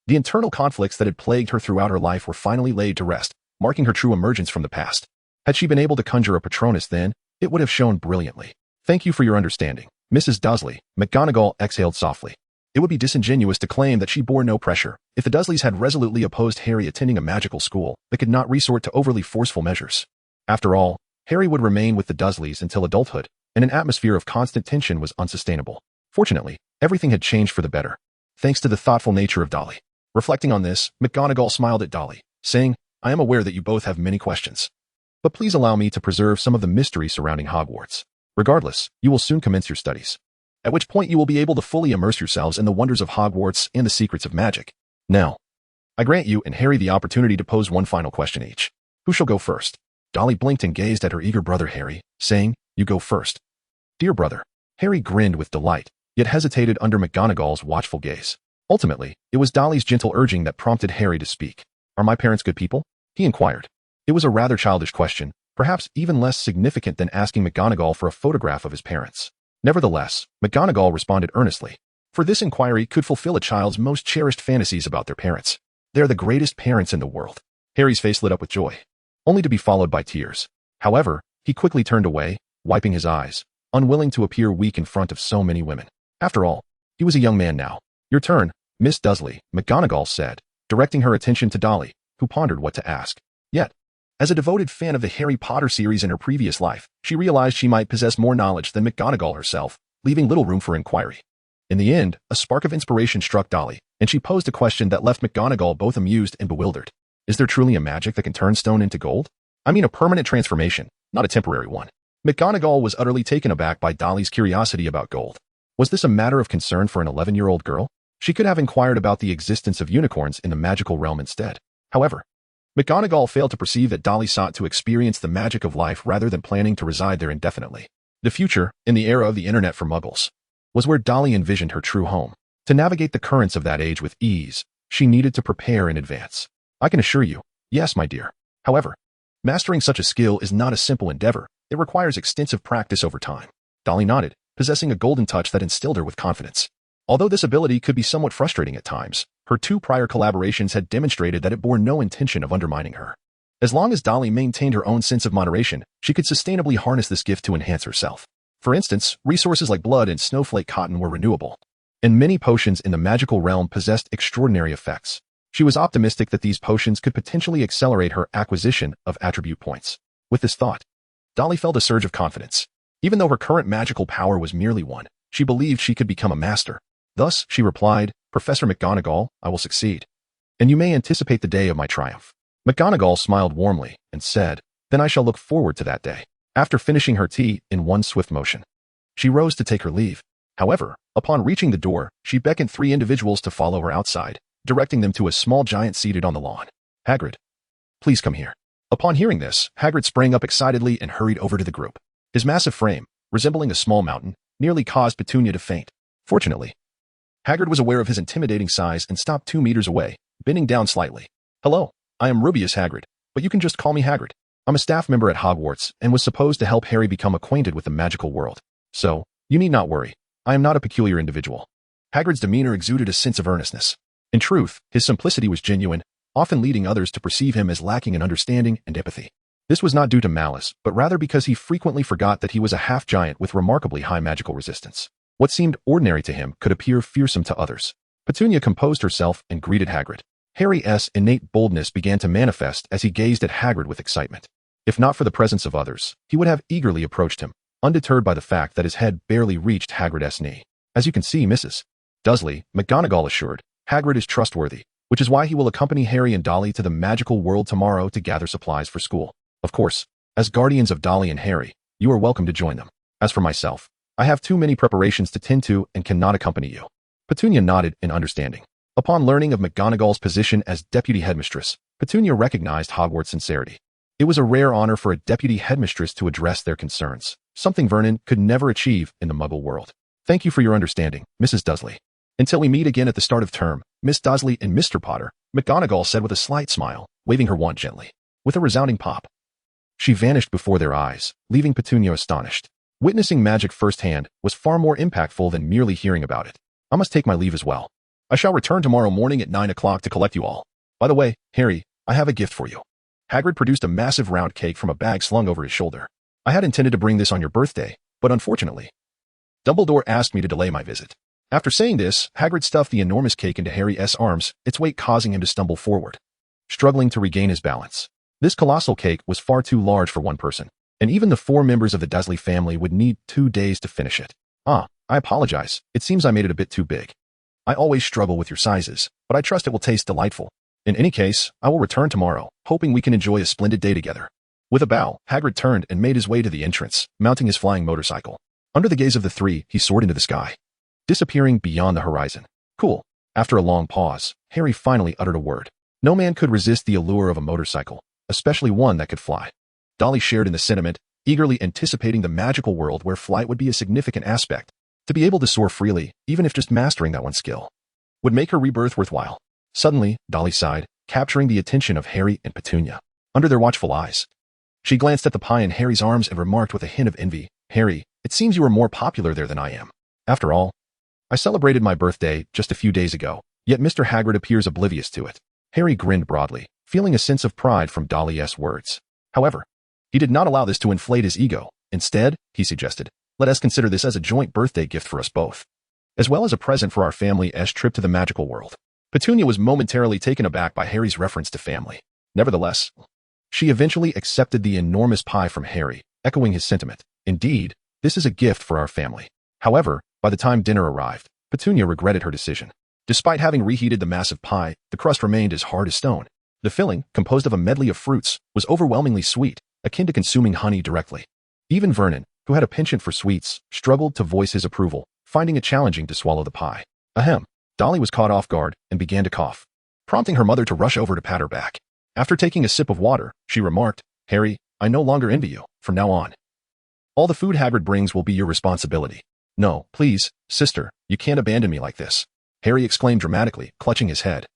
the internal conflicts that had plagued her throughout her life were finally laid to rest, marking her true emergence from the past. Had she been able to conjure a Patronus then, it would have shone brilliantly. Thank you for your understanding, Mrs. Dursley, McGonagall exhaled softly. It would be disingenuous to claim that she bore no pressure if the Dursleys had resolutely opposed Harry attending a magical school that could not resort to overly forceful measures. After all, Harry would remain with the Dursleys until adulthood, and an atmosphere of constant tension was unsustainable. Fortunately, everything had changed for the better, thanks to the thoughtful nature of Dolly. Reflecting on this, McGonagall smiled at Dolly, saying, I am aware that you both have many questions. But please allow me to preserve some of the mystery surrounding Hogwarts. Regardless, you will soon commence your studies, at which point you will be able to fully immerse yourselves in the wonders of Hogwarts and the secrets of magic. Now, I grant you and Harry the opportunity to pose one final question each. Who shall go first? Dolly blinked and gazed at her eager brother Harry, saying, You go first. Dear brother. Harry grinned with delight, yet hesitated under McGonagall's watchful gaze. Ultimately, it was Dolly's gentle urging that prompted Harry to speak. Are my parents good people? He inquired. It was a rather childish question, perhaps even less significant than asking McGonagall for a photograph of his parents. Nevertheless, McGonagall responded earnestly, for this inquiry could fulfill a child's most cherished fantasies about their parents. They are the greatest parents in the world. Harry's face lit up with joy, only to be followed by tears. However, he quickly turned away, wiping his eyes, unwilling to appear weak in front of so many women. After all, he was a young man now. Your turn, Miss Dursley, McGonagall said, directing her attention to Dolly, who pondered what to ask. Yet, as a devoted fan of the Harry Potter series in her previous life, she realized she might possess more knowledge than McGonagall herself, leaving little room for inquiry. In the end, a spark of inspiration struck Dolly, and she posed a question that left McGonagall both amused and bewildered. Is there truly a magic that can turn stone into gold? I mean a permanent transformation, not a temporary one. McGonagall was utterly taken aback by Dolly's curiosity about gold. Was this a matter of concern for an 11-year-old girl? She could have inquired about the existence of unicorns in the magical realm instead. However, McGonagall failed to perceive that Dolly sought to experience the magic of life rather than planning to reside there indefinitely. The future, in the era of the internet for muggles, was where Dolly envisioned her true home. To navigate the currents of that age with ease, she needed to prepare in advance. I can assure you, yes, my dear. However, mastering such a skill is not a simple endeavor. It requires extensive practice over time. Dolly nodded, possessing a golden touch that instilled her with confidence. Although this ability could be somewhat frustrating at times, her two prior collaborations had demonstrated that it bore no intention of undermining her. As long as Dolly maintained her own sense of moderation, she could sustainably harness this gift to enhance herself. For instance, resources like blood and snowflake cotton were renewable, and many potions in the magical realm possessed extraordinary effects. She was optimistic that these potions could potentially accelerate her acquisition of attribute points. With this thought, Dolly felt a surge of confidence. Even though her current magical power was merely one, she believed she could become a master. Thus, she replied, Professor McGonagall, I will succeed. And you may anticipate the day of my triumph. McGonagall smiled warmly and said, Then I shall look forward to that day. After finishing her tea in one swift motion, she rose to take her leave. However, upon reaching the door, she beckoned 3 individuals to follow her outside, directing them to a small giant seated on the lawn. Hagrid, please come here. Upon hearing this, Hagrid sprang up excitedly and hurried over to the group. His massive frame, resembling a small mountain, nearly caused Petunia to faint. Fortunately, Hagrid was aware of his intimidating size and stopped 2 meters away, bending down slightly. Hello, I am Rubius Hagrid, but you can just call me Hagrid. I'm a staff member at Hogwarts and was supposed to help Harry become acquainted with the magical world. So, you need not worry. I am not a peculiar individual. Hagrid's demeanor exuded a sense of earnestness. In truth, his simplicity was genuine, often leading others to perceive him as lacking in understanding and empathy. This was not due to malice, but rather because he frequently forgot that he was a half-giant with remarkably high magical resistance. What seemed ordinary to him could appear fearsome to others. Petunia composed herself and greeted Hagrid. Harry's innate boldness began to manifest as he gazed at Hagrid with excitement. If not for the presence of others, he would have eagerly approached him, undeterred by the fact that his head barely reached Hagrid's knee. As you can see, Mrs. Dursley, McGonagall assured, Hagrid is trustworthy, which is why he will accompany Harry and Dolly to the magical world tomorrow to gather supplies for school. Of course, as guardians of Dolly and Harry, you are welcome to join them. As for myself, I have too many preparations to tend to and cannot accompany you. Petunia nodded in understanding. Upon learning of McGonagall's position as deputy headmistress, Petunia recognized Hogwarts' sincerity. It was a rare honor for a deputy headmistress to address their concerns, something Vernon could never achieve in the Muggle world. Thank you for your understanding, Mrs. Dursley. Until we meet again at the start of term, Miss Dursley and Mr. Potter, McGonagall said with a slight smile, waving her wand gently. With a resounding pop, she vanished before their eyes, leaving Petunia astonished. Witnessing magic firsthand was far more impactful than merely hearing about it. I must take my leave as well. I shall return tomorrow morning at 9 o'clock to collect you all. By the way, Harry, I have a gift for you. Hagrid produced a massive round cake from a bag slung over his shoulder. I had intended to bring this on your birthday, but unfortunately, Dumbledore asked me to delay my visit. After saying this, Hagrid stuffed the enormous cake into Harry's arms, its weight causing him to stumble forward, struggling to regain his balance. This colossal cake was far too large for one person, and even the 4 members of the Dursley family would need 2 days to finish it. I apologize. It seems I made it a bit too big. I always struggle with your sizes, but I trust it will taste delightful. In any case, I will return tomorrow, hoping we can enjoy a splendid day together. With a bow, Hagrid turned and made his way to the entrance, mounting his flying motorcycle. Under the gaze of the 3, he soared into the sky, disappearing beyond the horizon. Cool. After a long pause, Harry finally uttered a word. No man could resist the allure of a motorcycle, especially one that could fly. Dolly shared in the sentiment, eagerly anticipating the magical world where flight would be a significant aspect. To be able to soar freely, even if just mastering that one skill, would make her rebirth worthwhile. Suddenly, Dolly sighed, capturing the attention of Harry and Petunia. Under their watchful eyes, she glanced at the pie in Harry's arms and remarked with a hint of envy, "Harry, it seems you are more popular there than I am. After all, I celebrated my birthday just a few days ago, yet Mr. Hagrid appears oblivious to it." Harry grinned broadly, feeling a sense of pride from Dolly's words. However, he did not allow this to inflate his ego. Instead, he suggested, "Let us consider this as a joint birthday gift for us both, as well as a present for our family's trip to the magical world." Petunia was momentarily taken aback by Harry's reference to family. Nevertheless, she eventually accepted the enormous pie from Harry, echoing his sentiment. "Indeed, this is a gift for our family." However, by the time dinner arrived, Petunia regretted her decision. Despite having reheated the massive pie, the crust remained as hard as stone. The filling, composed of a medley of fruits, was overwhelmingly sweet, akin to consuming honey directly. Even Vernon, who had a penchant for sweets, struggled to voice his approval, finding it challenging to swallow the pie. Ahem. Dolly was caught off guard and began to cough, prompting her mother to rush over to pat her back. After taking a sip of water, she remarked, "Harry, I no longer envy you. From now on, all the food Hagrid brings will be your responsibility." "No, please, sister, you can't abandon me like this," Harry exclaimed dramatically, clutching his head,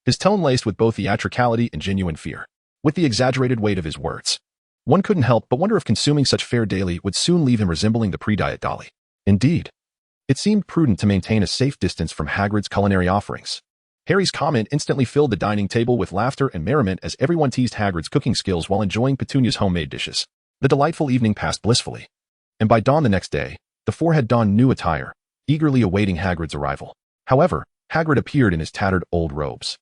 his tone laced with both theatricality and genuine fear. With the exaggerated weight of his words, one couldn't help but wonder if consuming such fare daily would soon leave him resembling the pre-diet Dolly. Indeed, it seemed prudent to maintain a safe distance from Hagrid's culinary offerings. Harry's comment instantly filled the dining table with laughter and merriment as everyone teased Hagrid's cooking skills while enjoying Petunia's homemade dishes. The delightful evening passed blissfully, and by dawn the next day, the 4 had donned new attire, eagerly awaiting Hagrid's arrival. However, Hagrid appeared in his tattered old robes,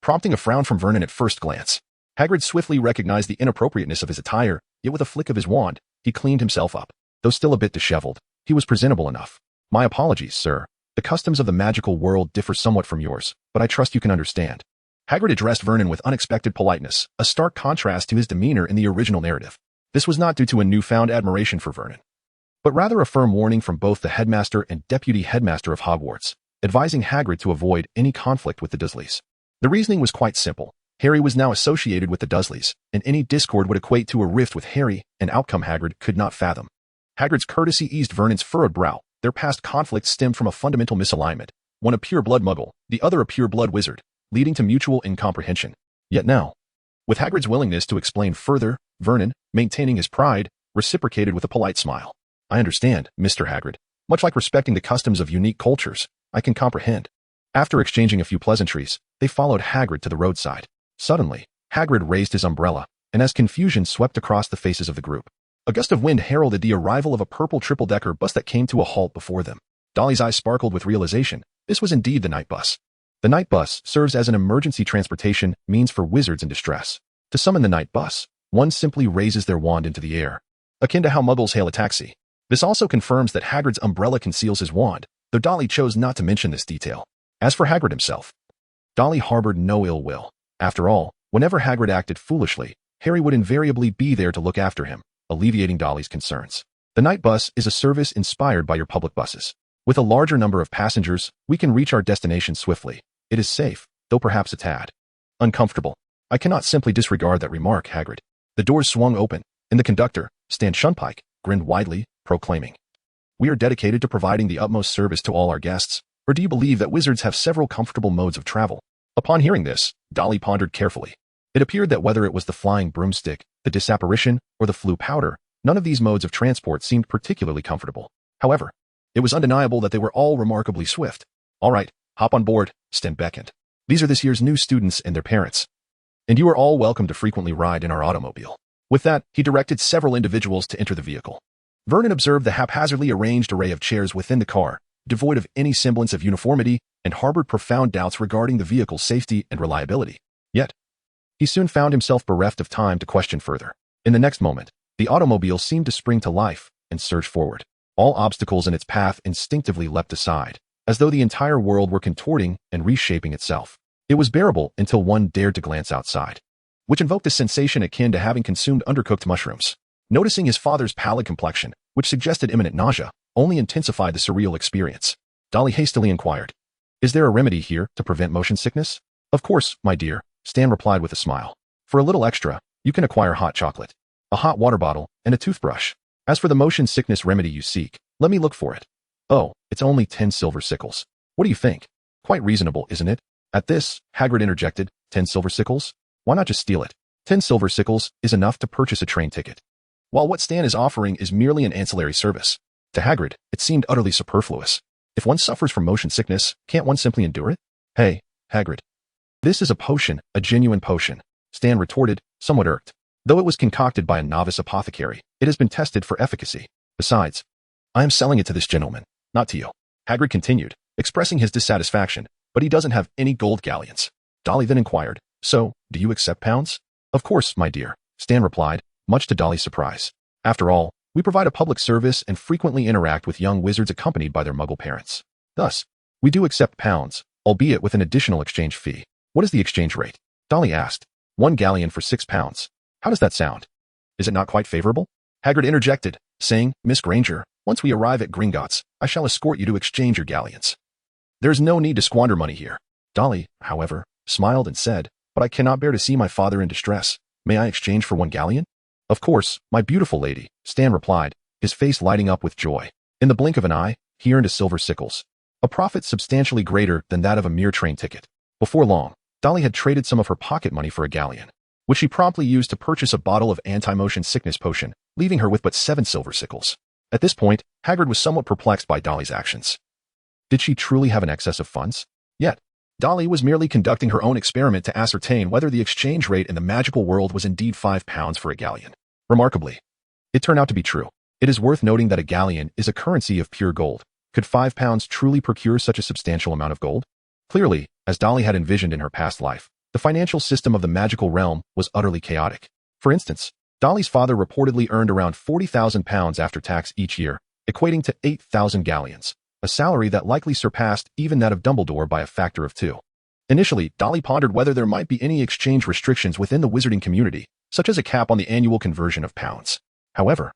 prompting a frown from Vernon at first glance. Hagrid swiftly recognized the inappropriateness of his attire, yet with a flick of his wand, he cleaned himself up. Though still a bit disheveled, he was presentable enough. "My apologies, sir. The customs of the magical world differ somewhat from yours, but I trust you can understand." Hagrid addressed Vernon with unexpected politeness, a stark contrast to his demeanor in the original narrative. This was not due to a newfound admiration for Vernon, but rather a firm warning from both the headmaster and deputy headmaster of Hogwarts, advising Hagrid to avoid any conflict with the Dursleys. The reasoning was quite simple. Harry was now associated with the Dursleys, and any discord would equate to a rift with Harry, an outcome Hagrid could not fathom. Hagrid's courtesy eased Vernon's furrowed brow. Their past conflict stemmed from a fundamental misalignment, one a pure-blood muggle, the other a pure-blood wizard, leading to mutual incomprehension. Yet now, with Hagrid's willingness to explain further, Vernon, maintaining his pride, reciprocated with a polite smile. "I understand, Mr. Hagrid. Much like respecting the customs of unique cultures, I can comprehend." After exchanging a few pleasantries, they followed Hagrid to the roadside. Suddenly, Hagrid raised his umbrella, and as confusion swept across the faces of the group, a gust of wind heralded the arrival of a purple triple-decker bus that came to a halt before them. Dolly's eyes sparkled with realization. This was indeed the night bus. The night bus serves as an emergency transportation means for wizards in distress. To summon the night bus, one simply raises their wand into the air, akin to how muggles hail a taxi. This also confirms that Hagrid's umbrella conceals his wand, though Dolly chose not to mention this detail. As for Hagrid himself, Dolly harbored no ill will. After all, whenever Hagrid acted foolishly, Harry would invariably be there to look after him, alleviating Dolly's concerns. The night bus is a service inspired by your public buses. With a larger number of passengers, we can reach our destination swiftly. It is safe, though perhaps a tad uncomfortable. I cannot simply disregard that remark, Hagrid. The doors swung open, and the conductor, Stan Shunpike, grinned widely, proclaiming, "We are dedicated to providing the utmost service to all our guests. Or do you believe that wizards have several comfortable modes of travel?" Upon hearing this, Dolly pondered carefully. It appeared that whether it was the flying broomstick, the disapparition, or the flue powder, none of these modes of transport seemed particularly comfortable. However, it was undeniable that they were all remarkably swift. "All right, hop on board," Sten beckoned. "These are this year's new students and their parents, and you are all welcome to frequently ride in our automobile." With that, he directed several individuals to enter the vehicle. Vernon observed the haphazardly arranged array of chairs within the car, devoid of any semblance of uniformity, and harbored profound doubts regarding the vehicle's safety and reliability. Yet, he soon found himself bereft of time to question further. In the next moment, the automobile seemed to spring to life and surge forward. All obstacles in its path instinctively leapt aside, as though the entire world were contorting and reshaping itself. It was bearable until one dared to glance outside, which invoked a sensation akin to having consumed undercooked mushrooms. Noticing his father's pallid complexion, which suggested imminent nausea, only intensified the surreal experience. Dolly hastily inquired, "Is there a remedy here to prevent motion sickness?" "Of course, my dear," Stan replied with a smile. "For a little extra, you can acquire hot chocolate, a hot water bottle, and a toothbrush. As for the motion sickness remedy you seek, let me look for it. Oh, it's only 10 silver sickles. What do you think? Quite reasonable, isn't it?" At this, Hagrid interjected, 10 silver sickles? Why not just steal it? 10 silver sickles is enough to purchase a train ticket. While what Stan is offering is merely an ancillary service, to Hagrid, it seemed utterly superfluous. If one suffers from motion sickness, can't one simply endure it? "Hey, Hagrid. This is a potion, a genuine potion," Stan retorted, somewhat irked. "Though it was concocted by a novice apothecary, it has been tested for efficacy. Besides, I am selling it to this gentleman, not to you." Hagrid continued, expressing his dissatisfaction, "But he doesn't have any gold galleons." Dolly then inquired, "So, do you accept pounds?" "Of course, my dear," Stan replied, much to Dolly's surprise. "After all, we provide a public service and frequently interact with young wizards accompanied by their muggle parents. Thus, we do accept pounds, albeit with an additional exchange fee." "What is the exchange rate?" Dolly asked. 1 galleon for 6 pounds. How does that sound? Is it not quite favorable?" Hagrid interjected, saying, "Miss Granger, once we arrive at Gringotts, I shall escort you to exchange your galleons. There is no need to squander money here." Dolly, however, smiled and said, "But I cannot bear to see my father in distress. May I exchange for 1 galleon?" "Of course, my beautiful lady," Stan replied, his face lighting up with joy. In the blink of an eye, he earned a silver sickles, a profit substantially greater than that of a mere train ticket. Before long, Dolly had traded some of her pocket money for a galleon, which she promptly used to purchase a bottle of anti-motion sickness potion, leaving her with but 7 silver sickles. At this point, Hagrid was somewhat perplexed by Dolly's actions. Did she truly have an excess of funds? Yet, Dolly was merely conducting her own experiment to ascertain whether the exchange rate in the magical world was indeed 5 pounds for a galleon. Remarkably, it turned out to be true. It is worth noting that a galleon is a currency of pure gold. Could 5 pounds truly procure such a substantial amount of gold? Clearly, as Dolly had envisioned in her past life, the financial system of the magical realm was utterly chaotic. For instance, Dolly's father reportedly earned around 40,000 pounds after tax each year, equating to 8,000 galleons, a salary that likely surpassed even that of Dumbledore by a factor of 2. Initially, Dolly pondered whether there might be any exchange restrictions within the wizarding community, such as a cap on the annual conversion of pounds. However,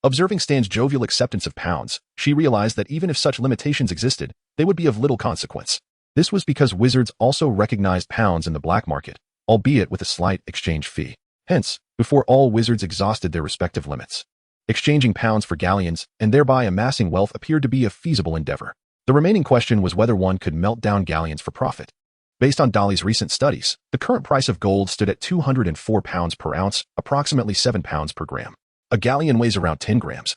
observing Stan's jovial acceptance of pounds, she realized that even if such limitations existed, they would be of little consequence. This was because wizards also recognized pounds in the black market, albeit with a slight exchange fee. Hence, before all wizards exhausted their respective limits, exchanging pounds for galleons and thereby amassing wealth appeared to be a feasible endeavor. The remaining question was whether one could melt down galleons for profit. Based on Dolly's recent studies, the current price of gold stood at 204 pounds per ounce, approximately 7 pounds per gram. A galleon weighs around 10 grams,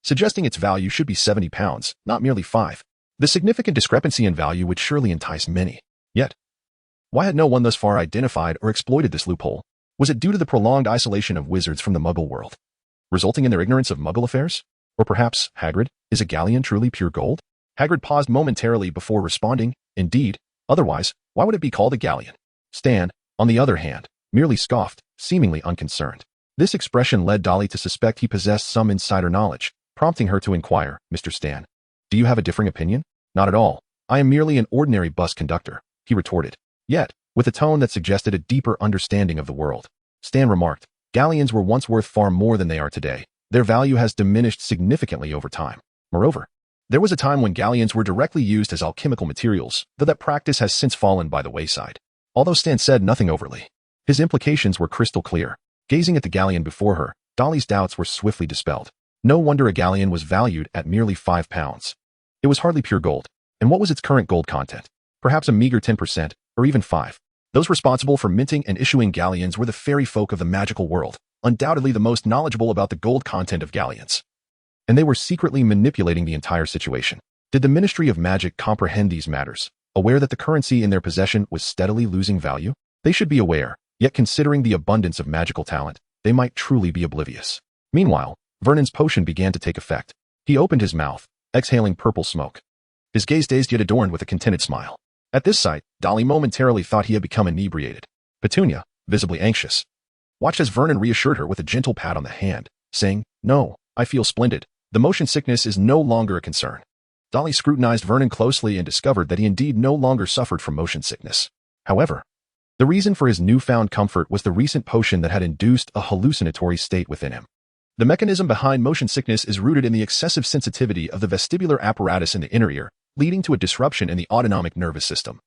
suggesting its value should be 70 pounds, not merely 5. The significant discrepancy in value would surely entice many. Yet, why had no one thus far identified or exploited this loophole? Was it due to the prolonged isolation of wizards from the Muggle world, resulting in their ignorance of Muggle affairs? Or perhaps, Hagrid, is a galleon truly pure gold? Hagrid paused momentarily before responding, "Indeed, otherwise, why would it be called a galleon?" Stan, on the other hand, merely scoffed, seemingly unconcerned. This expression led Dolly to suspect he possessed some insider knowledge, prompting her to inquire, "Mr. Stan, do you have a differing opinion?" "Not at all. I am merely an ordinary bus conductor," he retorted. Yet, with a tone that suggested a deeper understanding of the world. Stan remarked, "Galleons were once worth far more than they are today. Their value has diminished significantly over time. Moreover, there was a time when galleons were directly used as alchemical materials, though that practice has since fallen by the wayside." Although Stan said nothing overtly, his implications were crystal clear. Gazing at the galleon before her, Dolly's doubts were swiftly dispelled. No wonder a galleon was valued at merely 5 pounds. It was hardly pure gold. And what was its current gold content? Perhaps a meager 10%, or even 5. Those responsible for minting and issuing galleons were the fairy folk of the magical world, undoubtedly the most knowledgeable about the gold content of galleons. And they were secretly manipulating the entire situation. Did the Ministry of Magic comprehend these matters, aware that the currency in their possession was steadily losing value? They should be aware, yet considering the abundance of magical talent, they might truly be oblivious. Meanwhile, Vernon's potion began to take effect. He opened his mouth, exhaling purple smoke. His gaze dazed yet adorned with a contented smile. At this sight, Dolly momentarily thought he had become inebriated. Petunia, visibly anxious, watched as Vernon reassured her with a gentle pat on the hand, saying, "No, I feel splendid. The motion sickness is no longer a concern." Dolly scrutinized Vernon closely and discovered that he indeed no longer suffered from motion sickness. However, the reason for his newfound comfort was the recent potion that had induced a hallucinatory state within him. The mechanism behind motion sickness is rooted in the excessive sensitivity of the vestibular apparatus in the inner ear, leading to a disruption in the autonomic nervous system,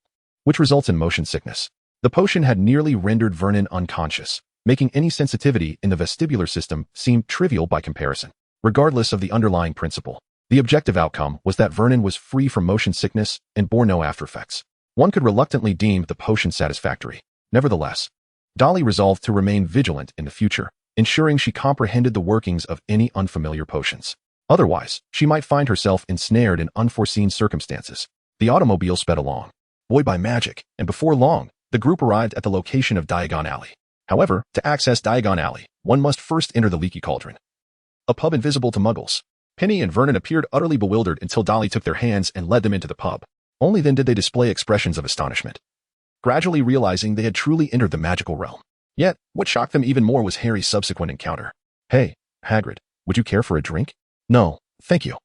which results in motion sickness. The potion had nearly rendered Vernon unconscious, making any sensitivity in the vestibular system seem trivial by comparison. Regardless of the underlying principle, the objective outcome was that Vernon was free from motion sickness and bore no aftereffects. One could reluctantly deem the potion satisfactory. Nevertheless, Dolly resolved to remain vigilant in the future, ensuring she comprehended the workings of any unfamiliar potions. Otherwise, she might find herself ensnared in unforeseen circumstances. The automobile sped along, buoyed by magic, and before long, the group arrived at the location of Diagon Alley. However, to access Diagon Alley, one must first enter the Leaky Cauldron, a pub invisible to muggles. Penny and Vernon appeared utterly bewildered until Dolly took their hands and led them into the pub. Only then did they display expressions of astonishment, gradually realizing they had truly entered the magical realm. Yet, what shocked them even more was Harry's subsequent encounter. "Hey, Hagrid, would you care for a drink?" "No, thank you.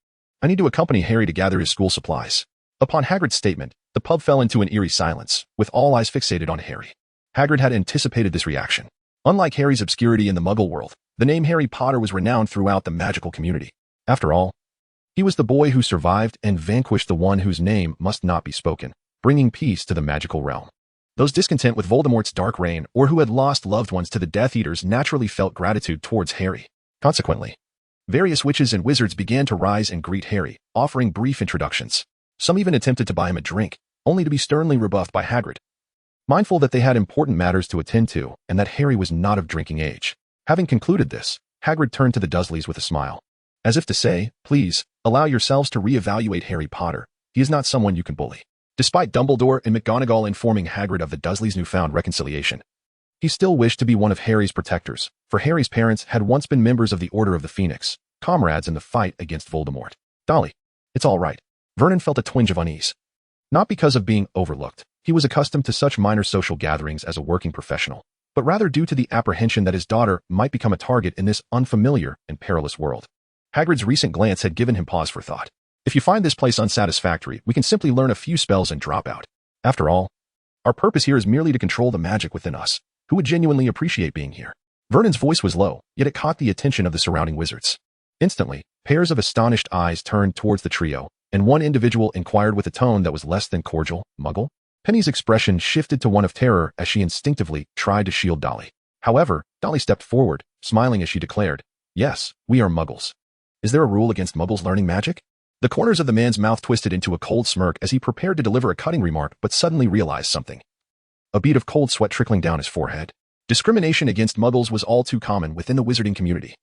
I need to accompany Harry to gather his school supplies." Upon Hagrid's statement, the pub fell into an eerie silence, with all eyes fixated on Harry. Hagrid had anticipated this reaction. Unlike Harry's obscurity in the Muggle world, the name Harry Potter was renowned throughout the magical community. After all, he was the boy who survived and vanquished the one whose name must not be spoken, bringing peace to the magical realm. Those discontent with Voldemort's dark reign or who had lost loved ones to the Death Eaters naturally felt gratitude towards Harry. Consequently, various witches and wizards began to rise and greet Harry, offering brief introductions. Some even attempted to buy him a drink, only to be sternly rebuffed by Hagrid. Mindful that they had important matters to attend to and that Harry was not of drinking age. Having concluded this, Hagrid turned to the Dursleys with a smile, as if to say, "Please, allow yourselves to reevaluate Harry Potter. He is not someone you can bully." Despite Dumbledore and McGonagall informing Hagrid of the Dursleys' newfound reconciliation, he still wished to be one of Harry's protectors, for Harry's parents had once been members of the Order of the Phoenix, comrades in the fight against Voldemort. "Dolly, it's all right." Vernon felt a twinge of unease. Not because of being overlooked. He was accustomed to such minor social gatherings as a working professional, but rather due to the apprehension that his daughter might become a target in this unfamiliar and perilous world. Hagrid's recent glance had given him pause for thought. "If you find this place unsatisfactory, we can simply learn a few spells and drop out. After all, our purpose here is merely to control the magic within us, who would genuinely appreciate being here." Vernon's voice was low, yet it caught the attention of the surrounding wizards. Instantly, pairs of astonished eyes turned towards the trio, and one individual inquired with a tone that was less than cordial, "Muggle?" Penny's expression shifted to one of terror as she instinctively tried to shield Dolly. However, Dolly stepped forward, smiling as she declared, "Yes, we are Muggles." "Is there a rule against Muggles learning magic?" The corners of the man's mouth twisted into a cold smirk as he prepared to deliver a cutting remark but suddenly realized something. A bead of cold sweat trickling down his forehead. Discrimination against Muggles was all too common within the wizarding community,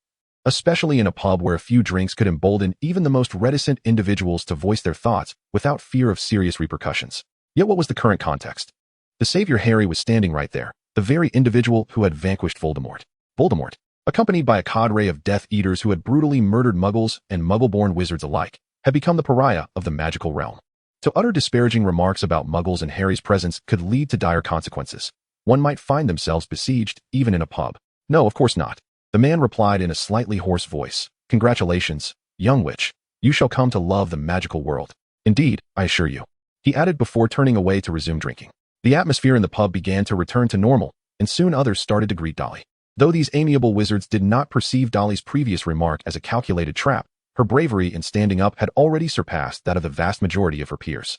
especially in a pub where a few drinks could embolden even the most reticent individuals to voice their thoughts without fear of serious repercussions. Yet what was the current context? The savior Harry was standing right there, the very individual who had vanquished Voldemort. Voldemort, accompanied by a cadre of Death Eaters who had brutally murdered Muggles and Muggle-born wizards alike, had become the pariah of the magical realm. To utter disparaging remarks about Muggles in Harry's presence could lead to dire consequences. One might find themselves besieged, even in a pub. "No, of course not." The man replied in a slightly hoarse voice. "Congratulations, young witch. You shall come to love the magical world. Indeed, I assure you," he added before turning away to resume drinking. The atmosphere in the pub began to return to normal, and soon others started to greet Dolly. Though these amiable wizards did not perceive Dolly's previous remark as a calculated trap, her bravery in standing up had already surpassed that of the vast majority of her peers.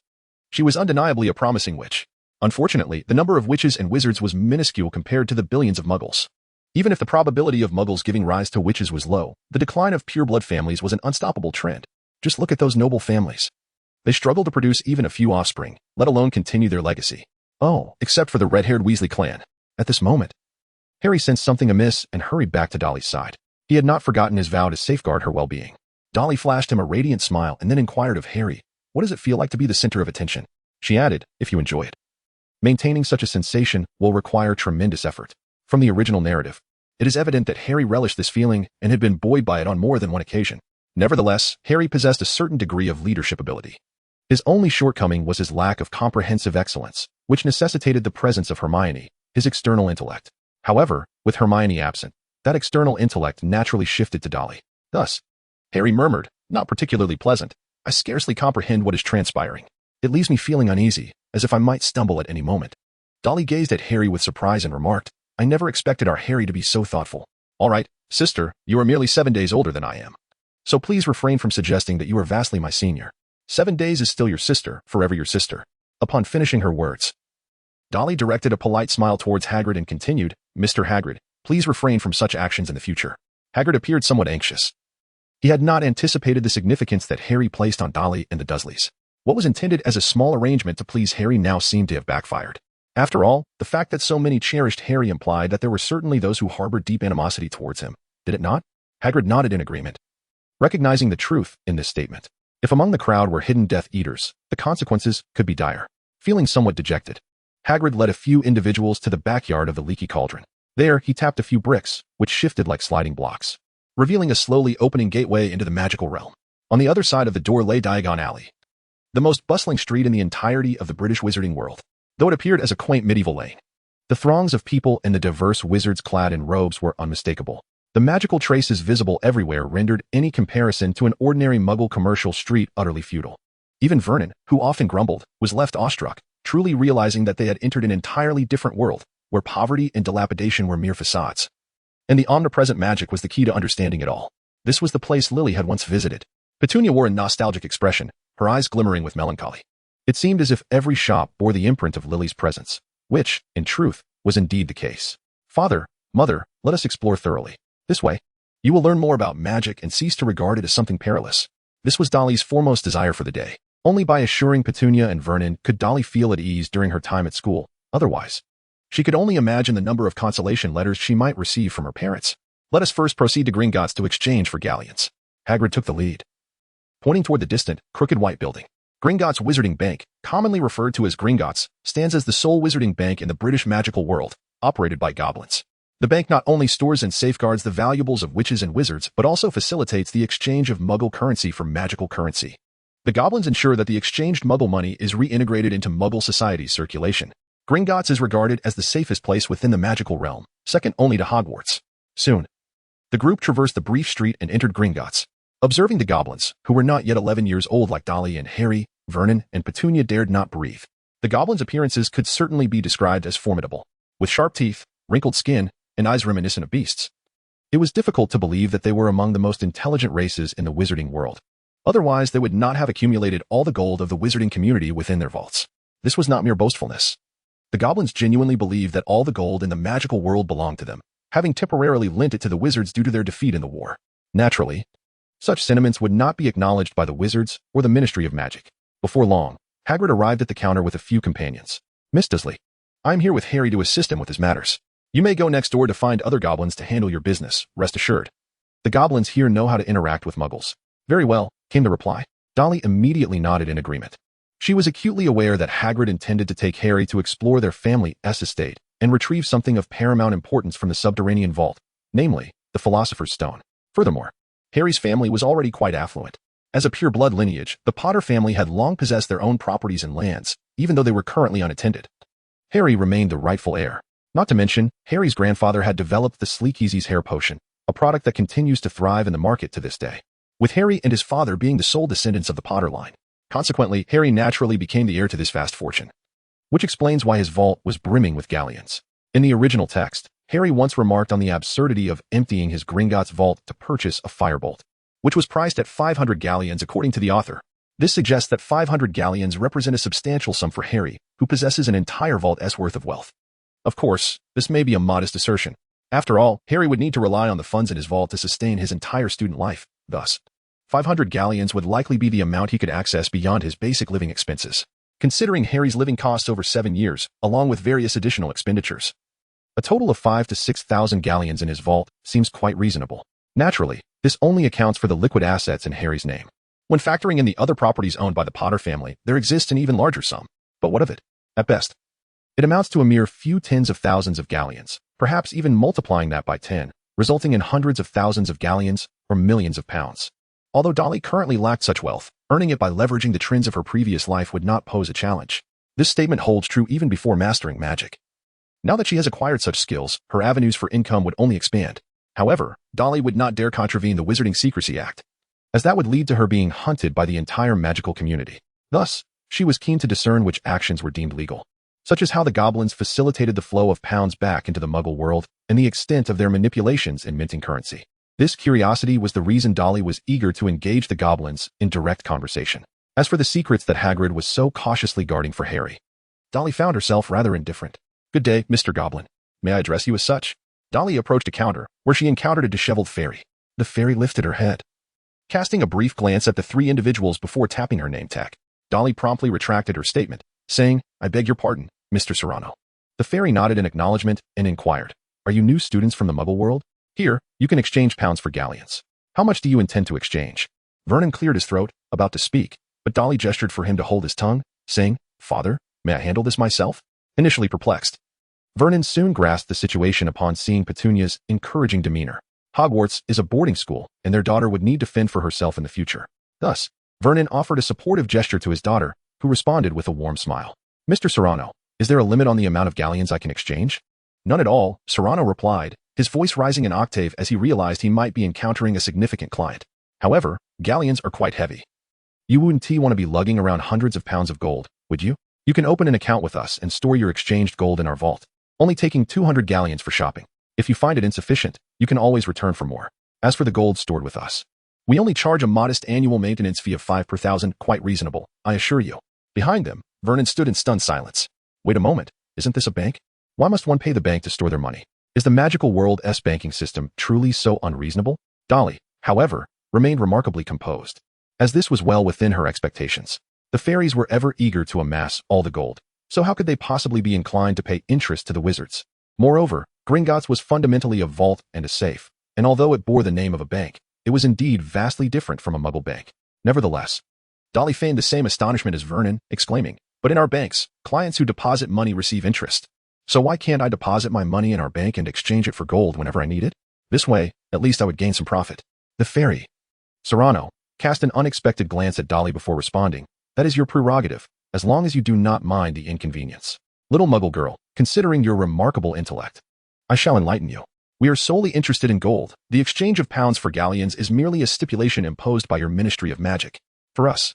She was undeniably a promising witch. Unfortunately, the number of witches and wizards was minuscule compared to the billions of Muggles. Even if the probability of Muggles giving rise to witches was low, the decline of pureblood families was an unstoppable trend. Just look at those noble families. They struggle to produce even a few offspring, let alone continue their legacy. Oh, except for the red-haired Weasley clan. At this moment, Harry sensed something amiss and hurried back to Dolly's side. He had not forgotten his vow to safeguard her well-being. Dolly flashed him a radiant smile and then inquired of Harry, "What does it feel like to be the center of attention?" She added, "If you enjoy it. Maintaining such a sensation will require tremendous effort." From the original narrative, It is evident that Harry relished this feeling and had been buoyed by it on more than one occasion. Nevertheless, Harry possessed a certain degree of leadership ability. His only shortcoming was his lack of comprehensive excellence, which necessitated the presence of Hermione, his external intellect. However, with Hermione absent, that external intellect naturally shifted to Dolly. Thus, Harry murmured, not particularly pleasant, "I scarcely comprehend what is transpiring. It leaves me feeling uneasy, as if I might stumble at any moment." Dolly gazed at Harry with surprise and remarked, "I never expected our Harry to be so thoughtful." "All right, sister, you are merely 7 days older than I am. So please refrain from suggesting that you are vastly my senior. 7 days is still your sister, forever your sister." Upon finishing her words, Dolly directed a polite smile towards Hagrid and continued, "Mr. Hagrid, please refrain from such actions in the future." Hagrid appeared somewhat anxious. He had not anticipated the significance that Harry placed on Dolly and the Dursleys. What was intended as a small arrangement to please Harry now seemed to have backfired. After all, the fact that so many cherished Harry implied that there were certainly those who harbored deep animosity towards him, did it not? Hagrid nodded in agreement, recognizing the truth in this statement. If among the crowd were hidden Death Eaters, the consequences could be dire. Feeling somewhat dejected, Hagrid led a few individuals to the backyard of the Leaky Cauldron. There, he tapped a few bricks, which shifted like sliding blocks, revealing a slowly opening gateway into the magical realm. On the other side of the door lay Diagon Alley, the most bustling street in the entirety of the British wizarding world, though it appeared as a quaint medieval lane. The throngs of people and the diverse wizards clad in robes were unmistakable. The magical traces visible everywhere rendered any comparison to an ordinary Muggle commercial street utterly futile. Even Vernon, who often grumbled, was left awestruck, truly realizing that they had entered an entirely different world, where poverty and dilapidation were mere facades. And the omnipresent magic was the key to understanding it all. This was the place Lily had once visited. Petunia wore a nostalgic expression, her eyes glimmering with melancholy. It seemed as if every shop bore the imprint of Lily's presence, which, in truth, was indeed the case. "Father, Mother, let us explore thoroughly. This way. You will learn more about magic and cease to regard it as something perilous." This was Dolly's foremost desire for the day. Only by assuring Petunia and Vernon could Dolly feel at ease during her time at school. Otherwise, she could only imagine the number of consolation letters she might receive from her parents. "Let us first proceed to Gringotts to exchange for Galleons." Hagrid took the lead, pointing toward the distant, crooked white building. Gringotts Wizarding Bank, commonly referred to as Gringotts, stands as the sole wizarding bank in the British magical world, operated by goblins. The bank not only stores and safeguards the valuables of witches and wizards, but also facilitates the exchange of Muggle currency for magical currency. The goblins ensure that the exchanged Muggle money is reintegrated into Muggle society's circulation. Gringotts is regarded as the safest place within the magical realm, second only to Hogwarts. Soon, the group traversed the brief street and entered Gringotts. Observing the goblins, who were not yet 11 years old like Dolly and Harry, Vernon and Petunia dared not breathe. The goblins' appearances could certainly be described as formidable. With sharp teeth, wrinkled skin, and eyes reminiscent of beasts, it was difficult to believe that they were among the most intelligent races in the wizarding world. Otherwise, they would not have accumulated all the gold of the wizarding community within their vaults. This was not mere boastfulness. The goblins genuinely believed that all the gold in the magical world belonged to them, having temporarily lent it to the wizards due to their defeat in the war. Naturally, such sentiments would not be acknowledged by the wizards or the Ministry of Magic. Before long, Hagrid arrived at the counter with a few companions. "Miss Dursley, I am here with Harry to assist him with his matters. You may go next door to find other goblins to handle your business, rest assured. The goblins here know how to interact with Muggles." "Very well," came the reply. Dolly immediately nodded in agreement. She was acutely aware that Hagrid intended to take Harry to explore their family's estate and retrieve something of paramount importance from the subterranean vault, namely, the Philosopher's Stone. Furthermore, Harry's family was already quite affluent. As a pure-blood lineage, the Potter family had long possessed their own properties and lands, even though they were currently unattended. Harry remained the rightful heir. Not to mention, Harry's grandfather had developed the Sleekeazy's hair potion, a product that continues to thrive in the market to this day, with Harry and his father being the sole descendants of the Potter line. Consequently, Harry naturally became the heir to this vast fortune, which explains why his vault was brimming with galleons. In the original text, Harry once remarked on the absurdity of emptying his Gringotts vault to purchase a firebolt, which was priced at 500 galleons according to the author. This suggests that 500 galleons represent a substantial sum for Harry, who possesses an entire vault's worth of wealth. Of course, this may be a modest assertion. After all, Harry would need to rely on the funds in his vault to sustain his entire student life. Thus, 500 galleons would likely be the amount he could access beyond his basic living expenses, considering Harry's living costs over 7 years, along with various additional expenditures. A total of 5,000 to 6,000 galleons in his vault seems quite reasonable. Naturally, this only accounts for the liquid assets in Harry's name. When factoring in the other properties owned by the Potter family, there exists an even larger sum. But what of it? At best, it amounts to a mere few tens of thousands of galleons, perhaps even multiplying that by 10, resulting in hundreds of thousands of galleons or millions of pounds. Although Dolly currently lacked such wealth, earning it by leveraging the trends of her previous life would not pose a challenge. This statement holds true even before mastering magic. Now that she has acquired such skills, her avenues for income would only expand. However, Dolly would not dare contravene the Wizarding Secrecy Act, as that would lead to her being hunted by the entire magical community. Thus, she was keen to discern which actions were deemed legal, such as how the goblins facilitated the flow of pounds back into the Muggle world and the extent of their manipulations in minting currency. This curiosity was the reason Dolly was eager to engage the goblins in direct conversation. As for the secrets that Hagrid was so cautiously guarding for Harry, Dolly found herself rather indifferent. "Good day, Mr. Goblin. May I address you as such?" Dolly approached a counter, where she encountered a disheveled fairy. The fairy lifted her head, casting a brief glance at the three individuals before tapping her name tag. Dolly promptly retracted her statement, saying, "I beg your pardon, Mr. Serrano." The fairy nodded in acknowledgement and inquired, "Are you new students from the Muggle world? Here, you can exchange pounds for galleons. How much do you intend to exchange?" Vernon cleared his throat, about to speak, but Dolly gestured for him to hold his tongue, saying, "Father, may I handle this myself?" Initially perplexed, Vernon soon grasped the situation upon seeing Petunia's encouraging demeanor. Hogwarts is a boarding school, and their daughter would need to fend for herself in the future. Thus, Vernon offered a supportive gesture to his daughter, who responded with a warm smile. "Mr. Serrano, is there a limit on the amount of galleons I can exchange?" "None at all," Serrano replied, his voice rising an octave as he realized he might be encountering a significant client. "However, galleons are quite heavy. You wouldn't want to be lugging around hundreds of pounds of gold, would you? You can open an account with us and store your exchanged gold in our vault, only taking 200 galleons for shopping. If you find it insufficient, you can always return for more. As for the gold stored with us, we only charge a modest annual maintenance fee of 5 per thousand, quite reasonable, I assure you." Behind them, Vernon stood in stunned silence. "Wait a moment, isn't this a bank? Why must one pay the bank to store their money? Is the magical world's banking system truly so unreasonable?" Dolly, however, remained remarkably composed, as this was well within her expectations. The fairies were ever eager to amass all the gold, so how could they possibly be inclined to pay interest to the wizards? Moreover, Gringotts was fundamentally a vault and a safe, and although it bore the name of a bank, it was indeed vastly different from a Muggle bank. Nevertheless, Dolly feigned the same astonishment as Vernon, exclaiming, "But in our banks, clients who deposit money receive interest. So why can't I deposit my money in our bank and exchange it for gold whenever I need it? This way, at least I would gain some profit." The fairy, Serrano, cast an unexpected glance at Dolly before responding, "That is your prerogative, as long as you do not mind the inconvenience. Little Muggle girl, considering your remarkable intellect, I shall enlighten you. We are solely interested in gold. The exchange of pounds for galleons is merely a stipulation imposed by your Ministry of Magic. For us,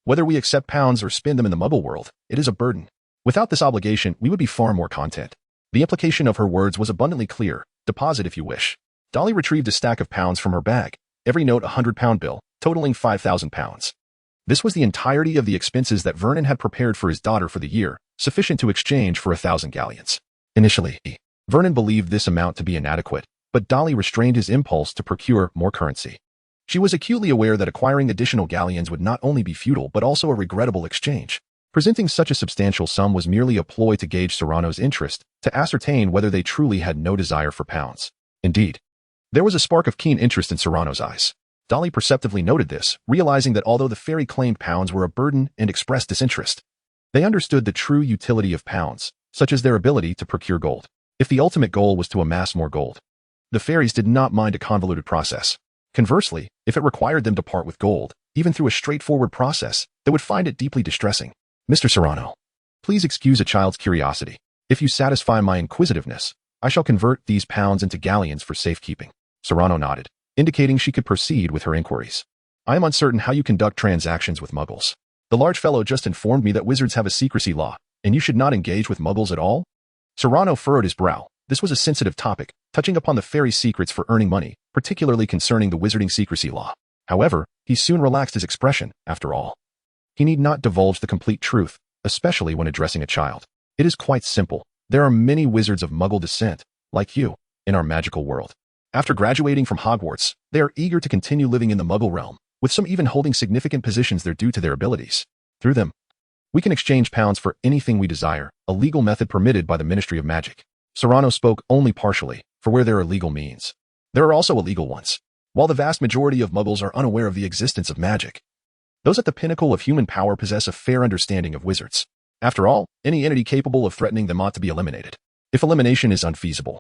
whether we accept pounds or spend them in the Muggle world, it is a burden. Without this obligation, we would be far more content." The implication of her words was abundantly clear. "Deposit if you wish." Dolly retrieved a stack of pounds from her bag, every note a 100-pound bill, totaling 5,000 pounds. This was the entirety of the expenses that Vernon had prepared for his daughter for the year, sufficient to exchange for 1,000 galleons. Initially, Vernon believed this amount to be inadequate, but Dolly restrained his impulse to procure more currency. She was acutely aware that acquiring additional galleons would not only be futile but also a regrettable exchange. Presenting such a substantial sum was merely a ploy to gauge Serrano's interest, to ascertain whether they truly had no desire for pounds. Indeed, there was a spark of keen interest in Serrano's eyes. Dolly perceptively noted this, realizing that although the fairy claimed pounds were a burden and expressed disinterest, they understood the true utility of pounds, such as their ability to procure gold. If the ultimate goal was to amass more gold, the fairies did not mind a convoluted process. Conversely, if it required them to part with gold, even through a straightforward process, they would find it deeply distressing. "Mr. Serrano, please excuse a child's curiosity. If you satisfy my inquisitiveness, I shall convert these pounds into galleons for safekeeping." Serrano nodded, indicating she could proceed with her inquiries. "I am uncertain how you conduct transactions with Muggles. The large fellow just informed me that wizards have a secrecy law, and you should not engage with Muggles at all?" Serrano furrowed his brow. This was a sensitive topic, touching upon the fairy's secrets for earning money, particularly concerning the wizarding secrecy law. However, he soon relaxed his expression. After all, he need not divulge the complete truth, especially when addressing a child. "It is quite simple. There are many wizards of Muggle descent, like you, in our magical world. After graduating from Hogwarts, they are eager to continue living in the Muggle realm, with some even holding significant positions there due to their abilities. Through them, we can exchange pounds for anything we desire, a legal method permitted by the Ministry of Magic." Serrano spoke only partially, for where there are legal means, there are also illegal ones. While the vast majority of Muggles are unaware of the existence of magic, those at the pinnacle of human power possess a fair understanding of wizards. After all, any entity capable of threatening them ought to be eliminated. If elimination is unfeasible,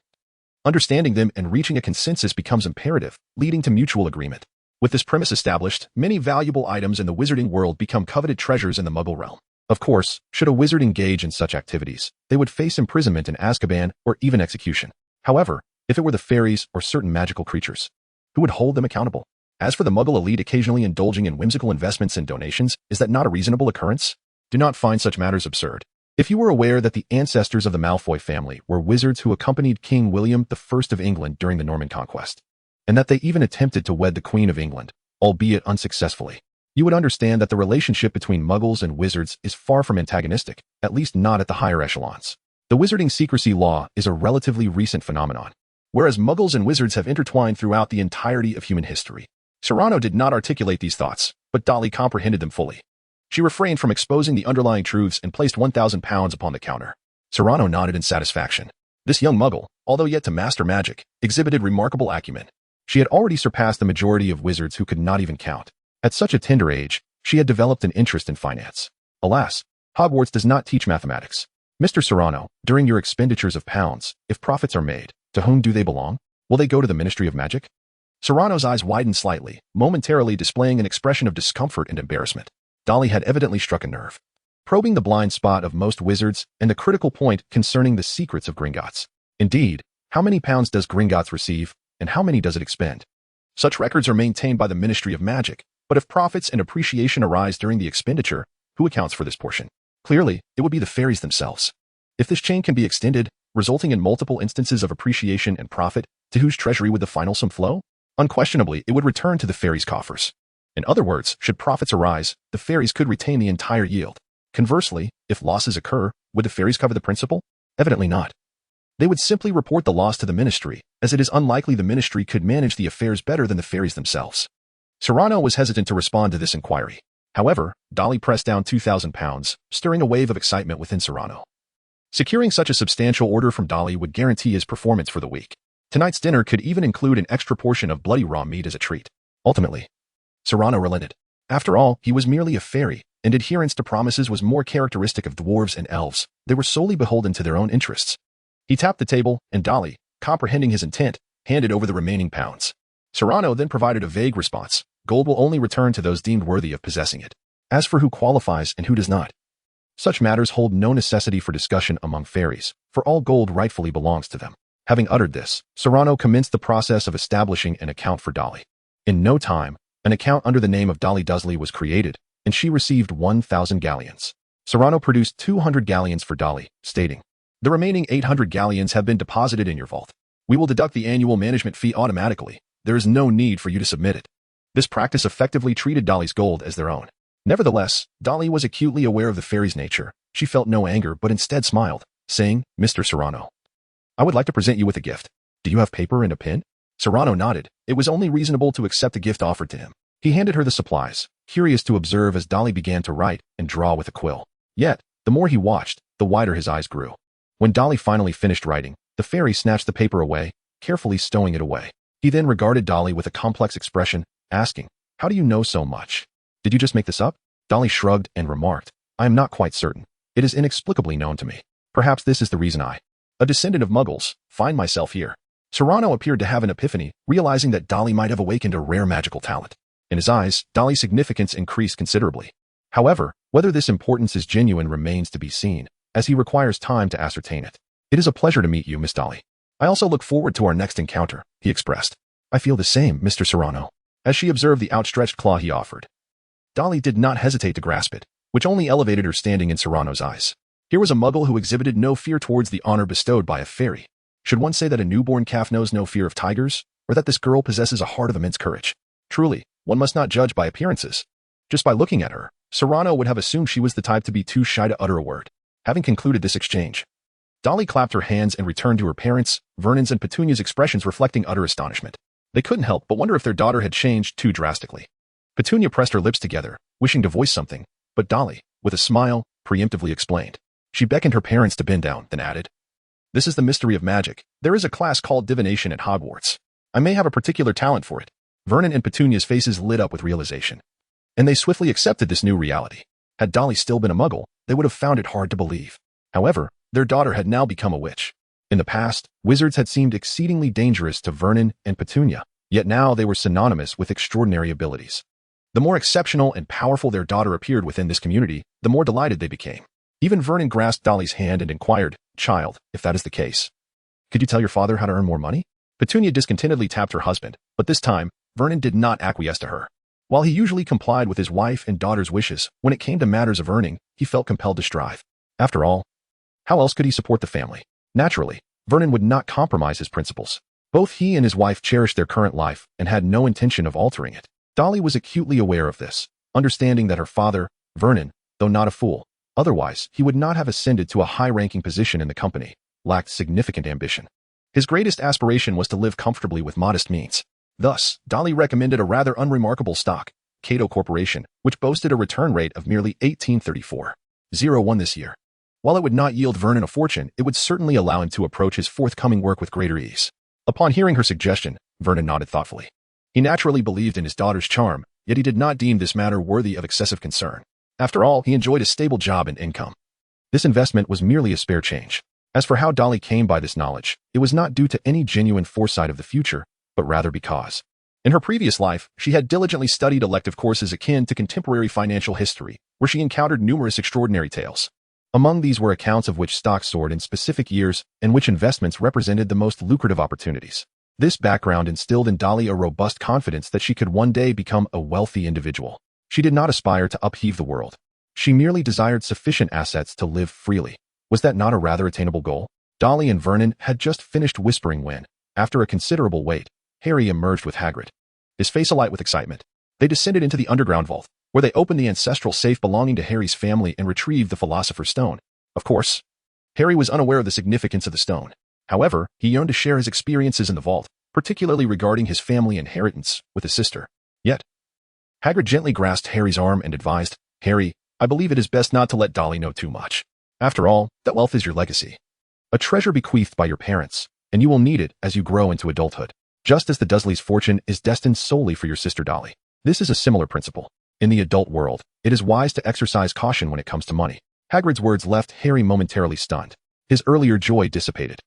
Understanding them and reaching a consensus becomes imperative, leading to mutual agreement. With this premise established, many valuable items in the wizarding world become coveted treasures in the Muggle realm. Of course, should a wizard engage in such activities, they would face imprisonment in Azkaban or even execution. However, if it were the fairies or certain magical creatures, who would hold them accountable? As for the Muggle elite occasionally indulging in whimsical investments and donations, is that not a reasonable occurrence? Do not find such matters absurd. If you were aware that the ancestors of the Malfoy family were wizards who accompanied King William I of England during the Norman Conquest, and that they even attempted to wed the Queen of England, albeit unsuccessfully, you would understand that the relationship between Muggles and wizards is far from antagonistic, at least not at the higher echelons. The wizarding secrecy law is a relatively recent phenomenon, whereas Muggles and wizards have intertwined throughout the entirety of human history. Serrano did not articulate these thoughts, but Dolly comprehended them fully. She refrained from exposing the underlying truths and placed £1,000 upon the counter. Serrano nodded in satisfaction. This young Muggle, although yet to master magic, exhibited remarkable acumen. She had already surpassed the majority of wizards who could not even count. At such a tender age, she had developed an interest in finance. Alas, Hogwarts does not teach mathematics. Mr. Serrano, during your expenditures of pounds, if profits are made, to whom do they belong? Will they go to the Ministry of Magic? Serrano's eyes widened slightly, momentarily displaying an expression of discomfort and embarrassment. Dolly had evidently struck a nerve, probing the blind spot of most wizards and the critical point concerning the secrets of Gringotts. Indeed, how many pounds does Gringotts receive, and how many does it expend? Such records are maintained by the Ministry of Magic, but if profits and appreciation arise during the expenditure, who accounts for this portion? Clearly, it would be the fairies themselves. If this chain can be extended, resulting in multiple instances of appreciation and profit, to whose treasury would the final sum flow? Unquestionably, it would return to the fairies' coffers. In other words, should profits arise, the fairies could retain the entire yield. Conversely, if losses occur, would the fairies cover the principal? Evidently not. They would simply report the loss to the ministry, as it is unlikely the ministry could manage the affairs better than the fairies themselves. Serrano was hesitant to respond to this inquiry. However, Dolly pressed down £2,000, stirring a wave of excitement within Serrano. Securing such a substantial order from Dolly would guarantee his performance for the week. Tonight's dinner could even include an extra portion of bloody raw meat as a treat. Ultimately, Serrano relented. After all, he was merely a fairy, and adherence to promises was more characteristic of dwarves and elves. They were solely beholden to their own interests. He tapped the table, and Dolly, comprehending his intent, handed over the remaining pounds. Serrano then provided a vague response. Gold will only return to those deemed worthy of possessing it. As for who qualifies and who does not, such matters hold no necessity for discussion among fairies, for all gold rightfully belongs to them. Having uttered this, Serrano commenced the process of establishing an account for Dolly. In no time, an account under the name of Dolly Dursley was created, and she received 1,000 galleons. Serrano produced 200 galleons for Dolly, stating, "The remaining 800 galleons have been deposited in your vault. We will deduct the annual management fee automatically. There is no need for you to submit it." This practice effectively treated Dolly's gold as their own. Nevertheless, Dolly was acutely aware of the fairy's nature. She felt no anger but instead smiled, saying, "Mr. Serrano, I would like to present you with a gift. Do you have paper and a pen?" Serrano nodded. It was only reasonable to accept the gift offered to him. He handed her the supplies, curious to observe as Dolly began to write and draw with a quill. Yet, the more he watched, the wider his eyes grew. When Dolly finally finished writing, the fairy snatched the paper away, carefully stowing it away. He then regarded Dolly with a complex expression, asking, "How do you know so much? Did you just make this up?" Dolly shrugged and remarked, "I am not quite certain. It is inexplicably known to me. Perhaps this is the reason I, a descendant of Muggles, find myself here." Serrano appeared to have an epiphany, realizing that Dolly might have awakened a rare magical talent. In his eyes, Dolly's significance increased considerably. However, whether this importance is genuine remains to be seen, as he requires time to ascertain it. "It is a pleasure to meet you, Miss Dolly. I also look forward to our next encounter," he expressed. "I feel the same, Mr. Serrano," as she observed the outstretched claw he offered. Dolly did not hesitate to grasp it, which only elevated her standing in Serrano's eyes. Here was a Muggle who exhibited no fear towards the honor bestowed by a fairy. Should one say that a newborn calf knows no fear of tigers, or that this girl possesses a heart of immense courage? Truly, one must not judge by appearances. Just by looking at her, Serrano would have assumed she was the type to be too shy to utter a word. Having concluded this exchange, Dolly clapped her hands and returned to her parents, Vernon's and Petunia's expressions reflecting utter astonishment. They couldn't help but wonder if their daughter had changed too drastically. Petunia pressed her lips together, wishing to voice something, but Dolly, with a smile, preemptively explained. She beckoned her parents to bend down, then added, "This is the mystery of magic. There is a class called divination at Hogwarts. I may have a particular talent for it." Vernon and Petunia's faces lit up with realization, and they swiftly accepted this new reality. Had Dolly still been a Muggle, they would have found it hard to believe. However, their daughter had now become a witch. In the past, wizards had seemed exceedingly dangerous to Vernon and Petunia, yet now they were synonymous with extraordinary abilities. The more exceptional and powerful their daughter appeared within this community, the more delighted they became. Even Vernon grasped Dolly's hand and inquired, "Child, if that is the case, could you tell your father how to earn more money?" Petunia discontentedly tapped her husband, but this time, Vernon did not acquiesce to her. While he usually complied with his wife and daughter's wishes, when it came to matters of earning, he felt compelled to strive. After all, how else could he support the family? Naturally, Vernon would not compromise his principles. Both he and his wife cherished their current life and had no intention of altering it. Dolly was acutely aware of this, understanding that her father, Vernon, though not a fool, otherwise he would not have ascended to a high-ranking position in the company, lacked significant ambition. His greatest aspiration was to live comfortably with modest means. Thus, Dolly recommended a rather unremarkable stock, Cato Corporation, which boasted a return rate of merely 18.3401 this year. While it would not yield Vernon a fortune, it would certainly allow him to approach his forthcoming work with greater ease. Upon hearing her suggestion, Vernon nodded thoughtfully. He naturally believed in his daughter's charm, yet he did not deem this matter worthy of excessive concern. After all, he enjoyed a stable job and income. This investment was merely a spare change. As for how Dolly came by this knowledge, it was not due to any genuine foresight of the future, but rather because, in her previous life, she had diligently studied elective courses akin to contemporary financial history, where she encountered numerous extraordinary tales. Among these were accounts of which stocks soared in specific years and which investments represented the most lucrative opportunities. This background instilled in Dolly a robust confidence that she could one day become a wealthy individual. She did not aspire to upheave the world. She merely desired sufficient assets to live freely. Was that not a rather attainable goal? Dolly and Vernon had just finished whispering when, after a considerable wait, Harry emerged with Hagrid, his face alight with excitement. They descended into the underground vault, where they opened the ancestral safe belonging to Harry's family and retrieved the Philosopher's Stone. Of course, Harry was unaware of the significance of the stone. However, he yearned to share his experiences in the vault, particularly regarding his family inheritance, with his sister. Yet, Hagrid gently grasped Harry's arm and advised, "Harry, I believe it is best not to let Dolly know too much. After all, that wealth is your legacy. A treasure bequeathed by your parents, and you will need it as you grow into adulthood. Just as the Dursleys' fortune is destined solely for your sister Dolly. This is a similar principle. In the adult world, it is wise to exercise caution when it comes to money." Hagrid's words left Harry momentarily stunned. His earlier joy dissipated.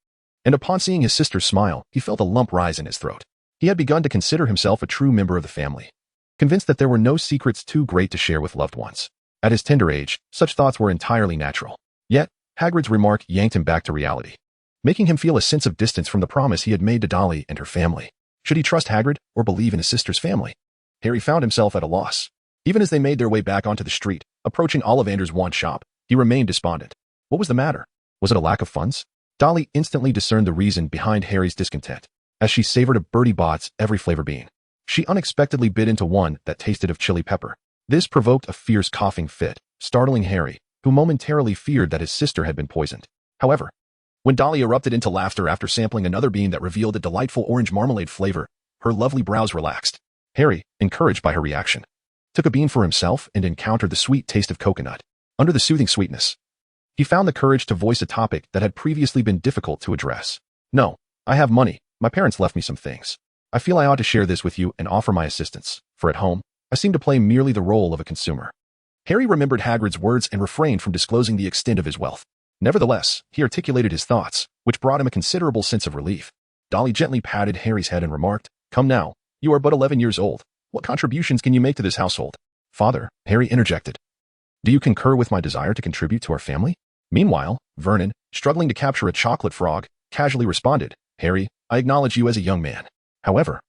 And upon seeing his sister smile, he felt a lump rise in his throat. He had begun to consider himself a true member of the family, convinced that there were no secrets too great to share with loved ones. At his tender age, such thoughts were entirely natural. Yet, Hagrid's remark yanked him back to reality, making him feel a sense of distance from the promise he had made to Dolly and her family. Should he trust Hagrid or believe in his sister's family? Harry found himself at a loss. Even as they made their way back onto the street, approaching Ollivander's wand shop, he remained despondent. What was the matter? Was it a lack of funds? Dolly instantly discerned the reason behind Harry's discontent, as she savored a Bertie Bott's every flavor bean. She unexpectedly bit into one that tasted of chili pepper. This provoked a fierce coughing fit, startling Harry, who momentarily feared that his sister had been poisoned. However, when Dolly erupted into laughter after sampling another bean that revealed a delightful orange marmalade flavor, her lovely brows relaxed. Harry, encouraged by her reaction, took a bean for himself and encountered the sweet taste of coconut. Under the soothing sweetness, he found the courage to voice a topic that had previously been difficult to address. "No, I have money. My parents left me some things. I feel I ought to share this with you and offer my assistance, for at home, I seem to play merely the role of a consumer." Harry remembered Hagrid's words and refrained from disclosing the extent of his wealth. Nevertheless, he articulated his thoughts, which brought him a considerable sense of relief. Dolly gently patted Harry's head and remarked, "Come now, you are but 11 years old. What contributions can you make to this household?" "Father," Harry interjected, "do you concur with my desire to contribute to our family?" Meanwhile, Vernon, struggling to capture a chocolate frog, casually responded, "Harry, I acknowledge you as a young man. However,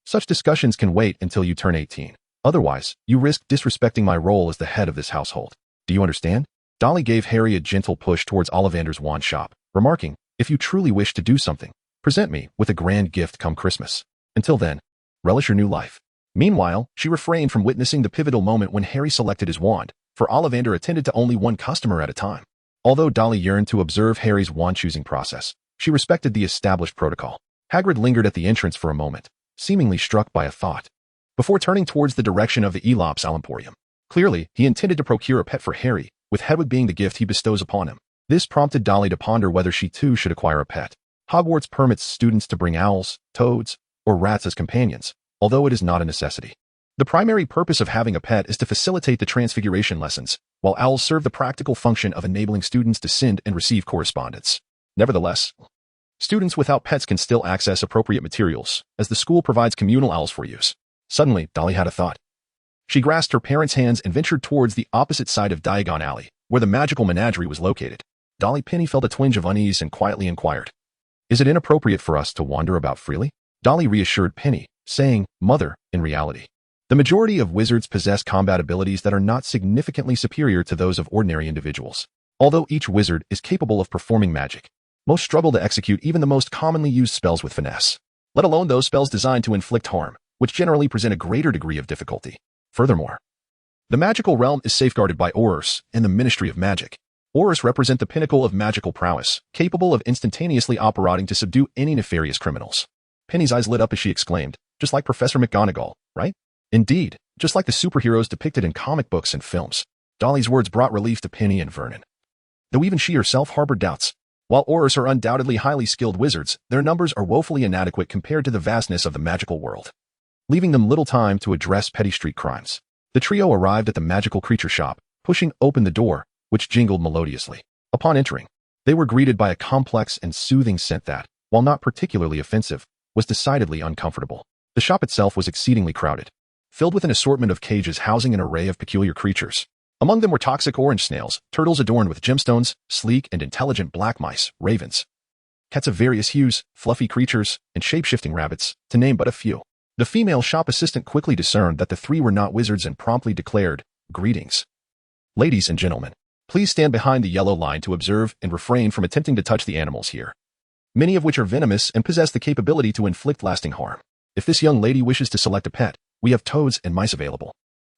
such discussions can wait until you turn 18. Otherwise, you risk disrespecting my role as the head of this household. Do you understand?" Dolly gave Harry a gentle push towards Ollivander's wand shop, remarking, "If you truly wish to do something, present me with a grand gift come Christmas. Until then, relish your new life." Meanwhile, she refrained from witnessing the pivotal moment when Harry selected his wand, for Ollivander attended to only one customer at a time. Although Dolly yearned to observe Harry's wand-choosing process, she respected the established protocol. Hagrid lingered at the entrance for a moment, seemingly struck by a thought, before turning towards the direction of the Elops Emporium. Clearly, he intended to procure a pet for Harry, with Hedwig being the gift he bestows upon him. This prompted Dolly to ponder whether she too should acquire a pet. Hogwarts permits students to bring owls, toads, or rats as companions, although it is not a necessity. The primary purpose of having a pet is to facilitate the transfiguration lessons, while owls serve the practical function of enabling students to send and receive correspondence. Nevertheless, Students without pets can still access appropriate materials, as the school provides communal owls for use. Suddenly, Dolly had a thought. She grasped her parents' hands and ventured towards the opposite side of Diagon Alley, where the magical menagerie was located. Dolly Penny felt a twinge of unease and quietly inquired, "Is it inappropriate for us to wander about freely?" Dolly reassured Penny, saying, "Mother, in reality, the majority of wizards possess combat abilities that are not significantly superior to those of ordinary individuals. Although each wizard is capable of performing magic, most struggle to execute even the most commonly used spells with finesse, let alone those spells designed to inflict harm, which generally present a greater degree of difficulty. Furthermore, the magical realm is safeguarded by Aurors and the Ministry of Magic. Aurors represent the pinnacle of magical prowess, capable of instantaneously operating to subdue any nefarious criminals." Penny's eyes lit up as she exclaimed, "Just like Professor McGonagall, right?" "Indeed, just like the superheroes depicted in comic books and films." Dolly's words brought relief to Penny and Vernon, though even she herself harbored doubts. While Aurors are undoubtedly highly skilled wizards, their numbers are woefully inadequate compared to the vastness of the magical world, leaving them little time to address petty street crimes. The trio arrived at the magical creature shop, pushing open the door, which jingled melodiously. Upon entering, they were greeted by a complex and soothing scent that, while not particularly offensive, was decidedly uncomfortable. The shop itself was exceedingly crowded, filled with an assortment of cages housing an array of peculiar creatures. Among them were toxic orange snails, turtles adorned with gemstones, sleek and intelligent black mice, ravens, cats of various hues, fluffy creatures, and shape-shifting rabbits, to name but a few. The female shop assistant quickly discerned that the three were not wizards and promptly declared, "Greetings. Ladies and gentlemen, please stand behind the yellow line to observe and refrain from attempting to touch the animals here, many of which are venomous and possess the capability to inflict lasting harm. If this young lady wishes to select a pet, we have toads and mice available."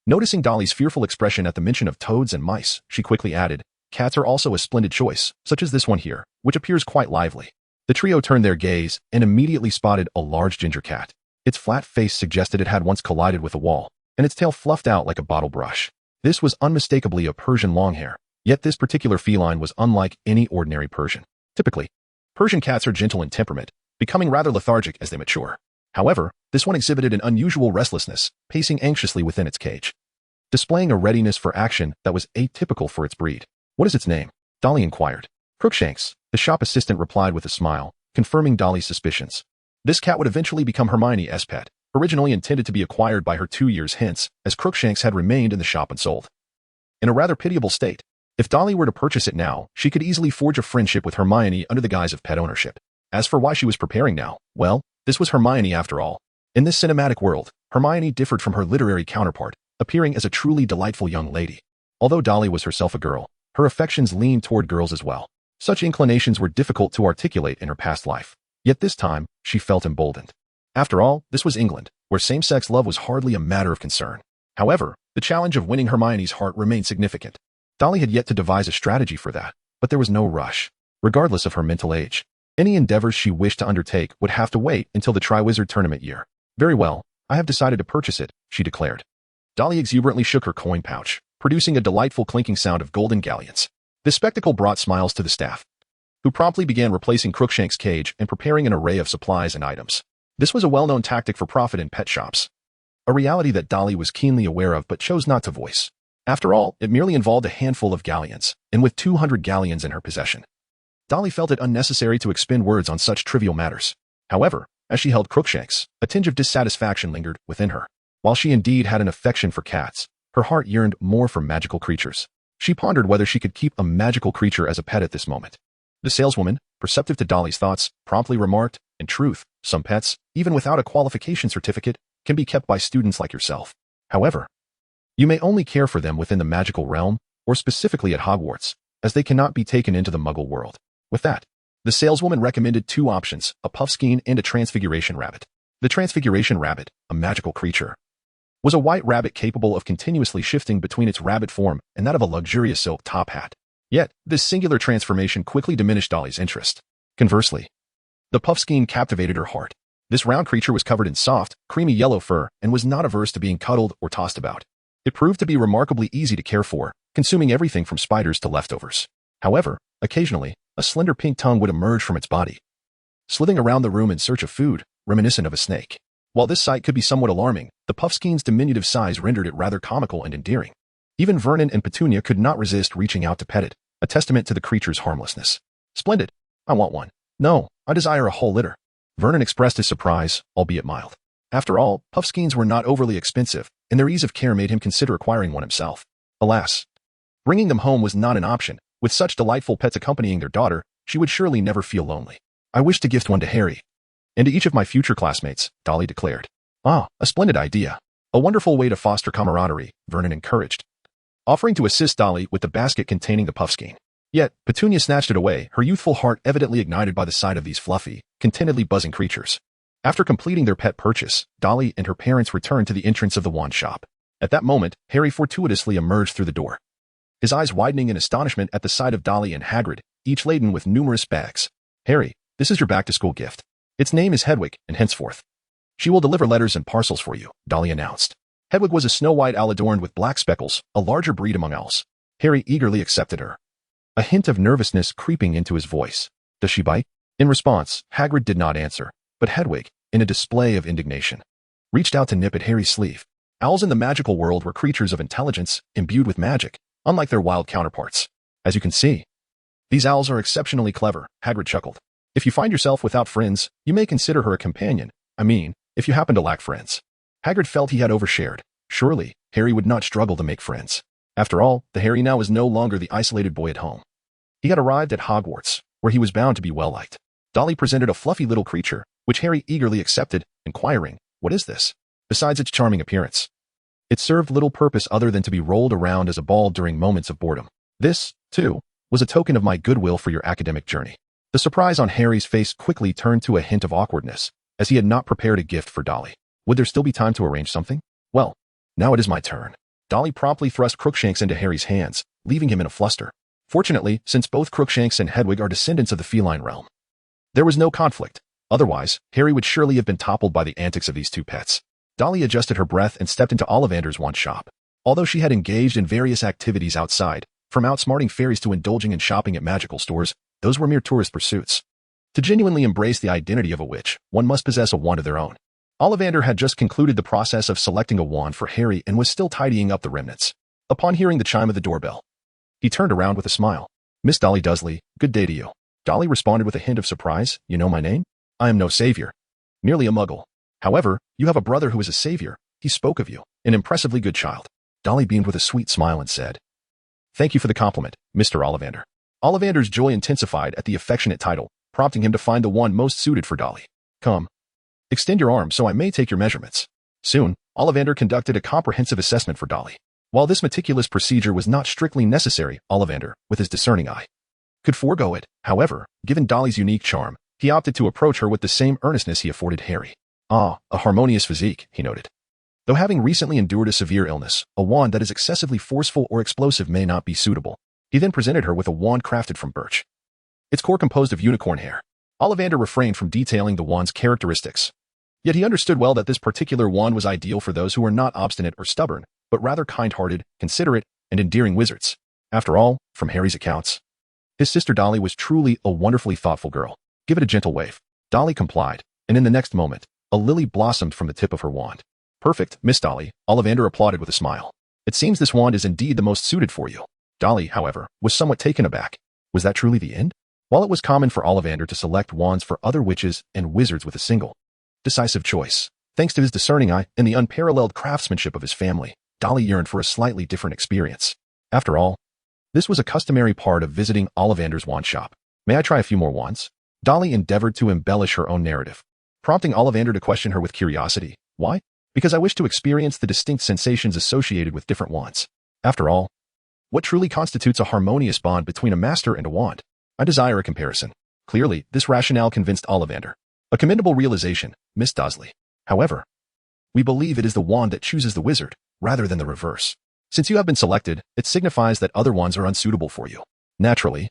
Noticing Dolly's fearful expression at the mention of toads and mice, she quickly added, "Cats are also a splendid choice, such as this one here, which appears quite lively." The trio turned their gaze and immediately spotted a large ginger cat. Its flat face suggested it had once collided with a wall, and its tail fluffed out like a bottle brush. This was unmistakably a Persian longhair, yet this particular feline was unlike any ordinary Persian. Typically, Persian cats are gentle in temperament, becoming rather lethargic as they mature. However, this one exhibited an unusual restlessness, pacing anxiously within its cage, displaying a readiness for action that was atypical for its breed. "What is its name?" Dolly inquired. "Crookshanks," the shop assistant replied with a smile, confirming Dolly's suspicions. This cat would eventually become Hermione's pet, originally intended to be acquired by her 2 years hence, as Crookshanks had remained in the shop unsold, in a rather pitiable state. If Dolly were to purchase it now, she could easily forge a friendship with Hermione under the guise of pet ownership. As for why she was preparing now, well, this was Hermione after all. In this cinematic world, Hermione differed from her literary counterpart, appearing as a truly delightful young lady. Although Dolly was herself a girl, her affections leaned toward girls as well. Such inclinations were difficult to articulate in her past life. Yet this time, she felt emboldened. After all, this was England, where same-sex love was hardly a matter of concern. However, the challenge of winning Hermione's heart remained significant. Dolly had yet to devise a strategy for that, but there was no rush. Regardless of her mental age, any endeavors she wished to undertake would have to wait until the Triwizard Tournament year. "Very well, I have decided to purchase it," she declared. Dolly exuberantly shook her coin pouch, producing a delightful clinking sound of golden galleons. This spectacle brought smiles to the staff, who promptly began replacing Crookshank's cage and preparing an array of supplies and items. This was a well-known tactic for profit in pet shops, a reality that Dolly was keenly aware of but chose not to voice. After all, it merely involved a handful of galleons, and with 200 galleons in her possession, Dolly felt it unnecessary to expend words on such trivial matters. However, as she held Crookshanks, a tinge of dissatisfaction lingered within her. While she indeed had an affection for cats, her heart yearned more for magical creatures. She pondered whether she could keep a magical creature as a pet at this moment. The saleswoman, perceptive to Dolly's thoughts, promptly remarked, "In truth, some pets, even without a qualification certificate, can be kept by students like yourself. However, you may only care for them within the magical realm, or specifically at Hogwarts, as they cannot be taken into the Muggle world." With that, the saleswoman recommended 2 options, a puffskein and a transfiguration rabbit. The transfiguration rabbit, a magical creature, was a white rabbit capable of continuously shifting between its rabbit form and that of a luxurious silk top hat. Yet, this singular transformation quickly diminished Dolly's interest. Conversely, the puffskein captivated her heart. This round creature was covered in soft, creamy yellow fur and was not averse to being cuddled or tossed about. It proved to be remarkably easy to care for, consuming everything from spiders to leftovers. However, occasionally, a slender pink tongue would emerge from its body, slithering around the room in search of food, reminiscent of a snake. While this sight could be somewhat alarming, the puffskein's diminutive size rendered it rather comical and endearing. Even Vernon and Petunia could not resist reaching out to pet it, a testament to the creature's harmlessness. "Splendid. I want one." "No, I desire a whole litter. Vernon expressed his surprise, albeit mild. After all, puffskeins were not overly expensive, and their ease of care made him consider acquiring one himself. Alas, bringing them home was not an option. With such delightful pets accompanying their daughter, she would surely never feel lonely. I wish to gift one to Harry and to each of my future classmates, Dolly declared. Ah, a splendid idea. A wonderful way to foster camaraderie, Vernon encouraged, offering to assist Dolly with the basket containing the puffskein. Yet, Petunia snatched it away, her youthful heart evidently ignited by the sight of these fluffy, contentedly buzzing creatures. After completing their pet purchase, Dolly and her parents returned to the entrance of the wand shop. At that moment, Harry fortuitously emerged through the door, his eyes widening in astonishment at the sight of Dolly and Hagrid, each laden with numerous bags. Harry, this is your back-to-school gift. Its name is Hedwig, and henceforth she will deliver letters and parcels for you, Dolly announced. Hedwig was a snow-white owl adorned with black speckles, a larger breed among owls. Harry eagerly accepted her, a hint of nervousness creeping into his voice. Does she bite? In response, Hagrid did not answer, but Hedwig, in a display of indignation, reached out to nip at Harry's sleeve. Owls in the magical world were creatures of intelligence, imbued with magic, unlike their wild counterparts. As you can see, these owls are exceptionally clever, Hagrid chuckled. If you find yourself without friends, you may consider her a companion. I mean, if you happen to lack friends. Hagrid felt he had overshared. Surely, Harry would not struggle to make friends. After all, the Harry now was no longer the isolated boy at home. He had arrived at Hogwarts, where he was bound to be well-liked. Dolly presented a fluffy little creature, which Harry eagerly accepted, inquiring, "What is this?" Besides its charming appearance, it served little purpose other than to be rolled around as a ball during moments of boredom. This, too, was a token of my goodwill for your academic journey. The surprise on Harry's face quickly turned to a hint of awkwardness, as he had not prepared a gift for Dolly. Would there still be time to arrange something? Well, now it is my turn. Dolly promptly thrust Crookshanks into Harry's hands, leaving him in a fluster. Fortunately, since both Crookshanks and Hedwig are descendants of the feline realm, there was no conflict. Otherwise, Harry would surely have been toppled by the antics of these two pets. Dolly adjusted her breath and stepped into Ollivander's wand shop. Although she had engaged in various activities outside, from outsmarting fairies to indulging in shopping at magical stores, those were mere tourist pursuits. To genuinely embrace the identity of a witch, one must possess a wand of their own. Ollivander had just concluded the process of selecting a wand for Harry and was still tidying up the remnants. Upon hearing the chime of the doorbell, he turned around with a smile. "Miss Dolly Dursley, good day to you." Dolly responded with a hint of surprise. "You know my name? I am no savior. Merely a muggle. However, you have a brother who is a savior. He spoke of you, an impressively good child." Dolly beamed with a sweet smile and said, "Thank you for the compliment, Mr. Ollivander." Ollivander's joy intensified at the affectionate title, prompting him to find the wand most suited for Dolly. "Come, extend your arm so I may take your measurements." Soon, Ollivander conducted a comprehensive assessment for Dolly. While this meticulous procedure was not strictly necessary, Ollivander, with his discerning eye, could forego it. However, given Dolly's unique charm, he opted to approach her with the same earnestness he afforded Harry. "Ah, a harmonious physique," he noted. "Though having recently endured a severe illness, a wand that is excessively forceful or explosive may not be suitable." He then presented her with a wand crafted from birch, its core composed of unicorn hair. Ollivander refrained from detailing the wand's characteristics. Yet he understood well that this particular wand was ideal for those who were not obstinate or stubborn, but rather kind-hearted, considerate, and endearing wizards. After all, from Harry's accounts, his sister Dolly was truly a wonderfully thoughtful girl. "Give it a gentle wave." Dolly complied, and in the next moment, a lily blossomed from the tip of her wand. "Perfect, Miss Dolly," Ollivander applauded with a smile. "It seems this wand is indeed the most suited for you." Dolly, however, was somewhat taken aback. Was that truly the end? While it was common for Ollivander to select wands for other witches and wizards with a single, decisive choice, thanks to his discerning eye and the unparalleled craftsmanship of his family, Dolly yearned for a slightly different experience. After all, this was a customary part of visiting Ollivander's wand shop. "May I try a few more wands?" Dolly endeavored to embellish her own narrative, prompting Ollivander to question her with curiosity. "Why?" "Because I wish to experience the distinct sensations associated with different wands. After all, what truly constitutes a harmonious bond between a master and a wand? I desire a comparison." Clearly, this rationale convinced Ollivander. "A commendable realization, Miss Dursley. However, we believe it is the wand that chooses the wizard, rather than the reverse. Since you have been selected, it signifies that other wands are unsuitable for you. Naturally,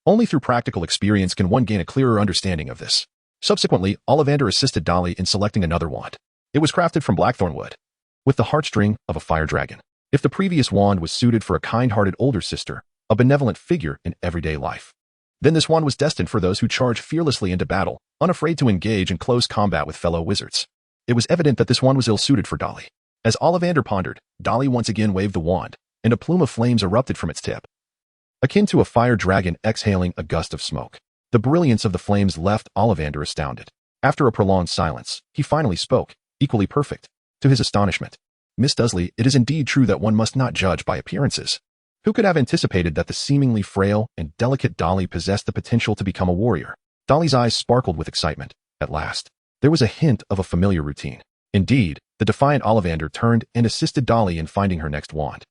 only through practical experience can one gain a clearer understanding of this." Subsequently, Ollivander assisted Dolly in selecting another wand. It was crafted from blackthorn wood, with the heartstring of a fire dragon. If the previous wand was suited for a kind-hearted older sister, a benevolent figure in everyday life, then this wand was destined for those who charge fearlessly into battle, unafraid to engage in close combat with fellow wizards. It was evident that this wand was ill-suited for Dolly. As Ollivander pondered, Dolly once again waved the wand, and a plume of flames erupted from its tip, akin to a fire dragon exhaling a gust of smoke. The brilliance of the flames left Ollivander astounded. After a prolonged silence, he finally spoke, equally perfect. To his astonishment, "Miss Dursley, it is indeed true that one must not judge by appearances. Who could have anticipated that the seemingly frail and delicate Dolly possessed the potential to become a warrior?" Dolly's eyes sparkled with excitement. At last, there was a hint of a familiar routine. Indeed, the defiant Ollivander turned and assisted Dolly in finding her next wand.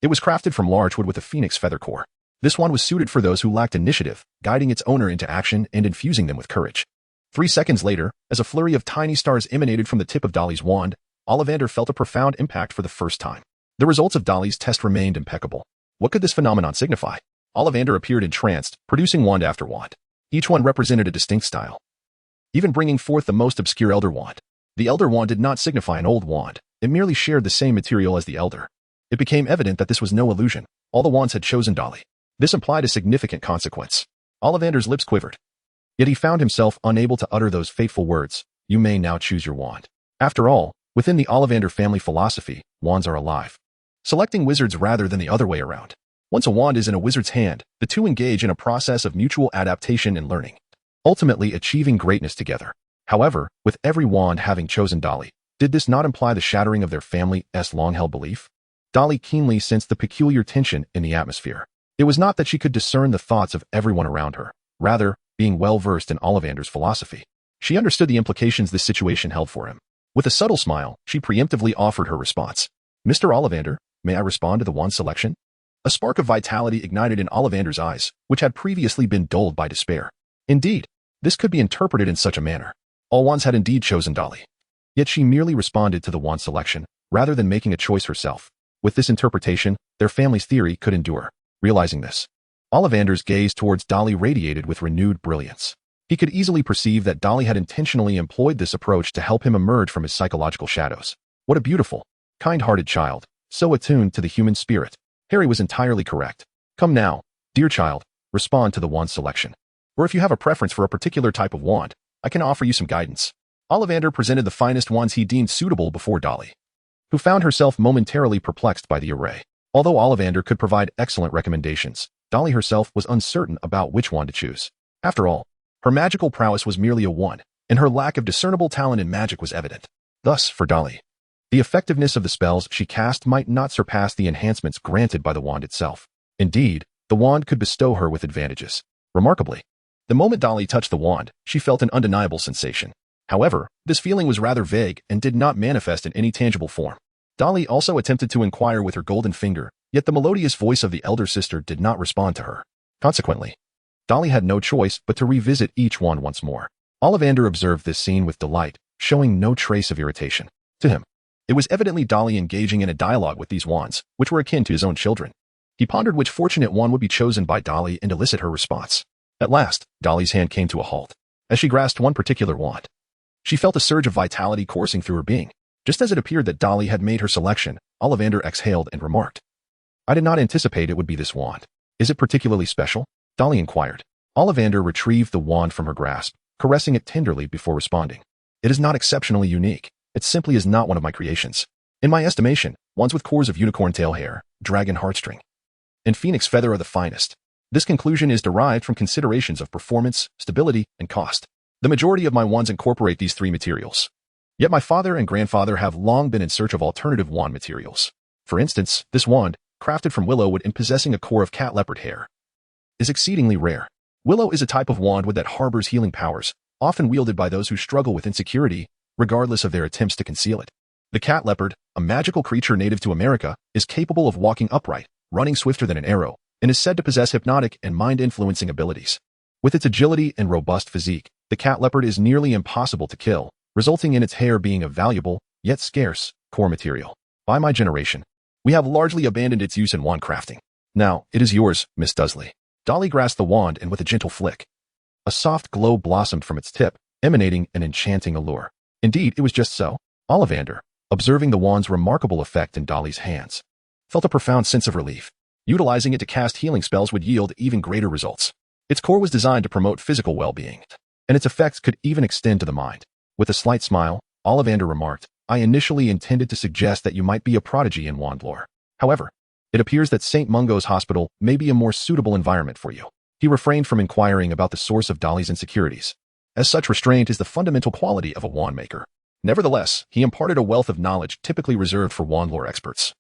It was crafted from large wood with a phoenix feather core. This wand was suited for those who lacked initiative, guiding its owner into action and infusing them with courage. 3 seconds later, as a flurry of tiny stars emanated from the tip of Dolly's wand, Ollivander felt a profound impact for the first time. The results of Dolly's test remained impeccable. What could this phenomenon signify? Ollivander appeared entranced, producing wand after wand. Each one represented a distinct style, even bringing forth the most obscure Elder Wand. The Elder Wand did not signify an old wand. It merely shared the same material as the Elder. It became evident that this was no illusion. All the wands had chosen Dolly. This implied a significant consequence. Ollivander's lips quivered. Yet he found himself unable to utter those fateful words, "You may now choose your wand." After all, within the Ollivander family philosophy, wands are alive, selecting wizards rather than the other way around. Once a wand is in a wizard's hand, the two engage in a process of mutual adaptation and learning, ultimately achieving greatness together. However, with every wand having chosen Dolly, did this not imply the shattering of their family's long-held belief? Dolly keenly sensed the peculiar tension in the atmosphere. It was not that she could discern the thoughts of everyone around her. Rather, being well-versed in Ollivander's philosophy, she understood the implications this situation held for him. With a subtle smile, she preemptively offered her response. "Mr. Ollivander, may I respond to the wand selection?" A spark of vitality ignited in Ollivander's eyes, which had previously been dulled by despair. Indeed, this could be interpreted in such a manner. All wands had indeed chosen Dolly. Yet she merely responded to the wand selection, rather than making a choice herself. With this interpretation, their family's theory could endure. Realizing this, Ollivander's gaze towards Dolly radiated with renewed brilliance. He could easily perceive that Dolly had intentionally employed this approach to help him emerge from his psychological shadows. What a beautiful, kind-hearted child, so attuned to the human spirit. Harry was entirely correct. Come now, dear child, respond to the wand selection. Or if you have a preference for a particular type of wand, I can offer you some guidance. Ollivander presented the finest wands he deemed suitable before Dolly, who found herself momentarily perplexed by the array. Although Ollivander could provide excellent recommendations, Dolly herself was uncertain about which wand to choose. After all, her magical prowess was merely a one, and her lack of discernible talent in magic was evident. Thus, for Dolly, the effectiveness of the spells she cast might not surpass the enhancements granted by the wand itself. Indeed, the wand could bestow her with advantages. Remarkably, the moment Dolly touched the wand, she felt an undeniable sensation. However, this feeling was rather vague and did not manifest in any tangible form. Dolly also attempted to inquire with her golden finger, yet the melodious voice of the elder sister did not respond to her. Consequently, Dolly had no choice but to revisit each wand once more. Ollivander observed this scene with delight, showing no trace of irritation. To him, it was evidently Dolly engaging in a dialogue with these wands, which were akin to his own children. He pondered which fortunate wand would be chosen by Dolly and elicit her response. At last, Dolly's hand came to a halt. As she grasped one particular wand, she felt a surge of vitality coursing through her being. Just as it appeared that Dolly had made her selection, Ollivander exhaled and remarked, "I did not anticipate it would be this wand. Is it particularly special?" Dolly inquired. Ollivander retrieved the wand from her grasp, caressing it tenderly before responding. "It is not exceptionally unique. It simply is not one of my creations. In my estimation, wands with cores of unicorn tail hair, dragon heartstring, and phoenix feather are the finest. This conclusion is derived from considerations of performance, stability, and cost. The majority of my wands incorporate these three materials. Yet my father and grandfather have long been in search of alternative wand materials. For instance, this wand, crafted from willow wood and possessing a core of cat leopard hair, is exceedingly rare. Willow is a type of wand wood that harbors healing powers, often wielded by those who struggle with insecurity, regardless of their attempts to conceal it. The cat leopard, a magical creature native to America, is capable of walking upright, running swifter than an arrow, and is said to possess hypnotic and mind-influencing abilities. With its agility and robust physique, the cat leopard is nearly impossible to kill, resulting in its hair being a valuable, yet scarce, core material. By my generation, we have largely abandoned its use in wand crafting. Now, it is yours, Miss Dursley. Dolly grasped the wand and with a gentle flick, a soft glow blossomed from its tip, emanating an enchanting allure. Indeed, it was just so. Ollivander, observing the wand's remarkable effect in Dolly's hands, felt a profound sense of relief. Utilizing it to cast healing spells would yield even greater results. Its core was designed to promote physical well-being, and its effects could even extend to the mind. With a slight smile, Ollivander remarked, "I initially intended to suggest that you might be a prodigy in wand lore. However, it appears that St. Mungo's Hospital may be a more suitable environment for you." He refrained from inquiring about the source of Dolly's insecurities, as such restraint is the fundamental quality of a wand maker. Nevertheless, he imparted a wealth of knowledge typically reserved for wand lore experts.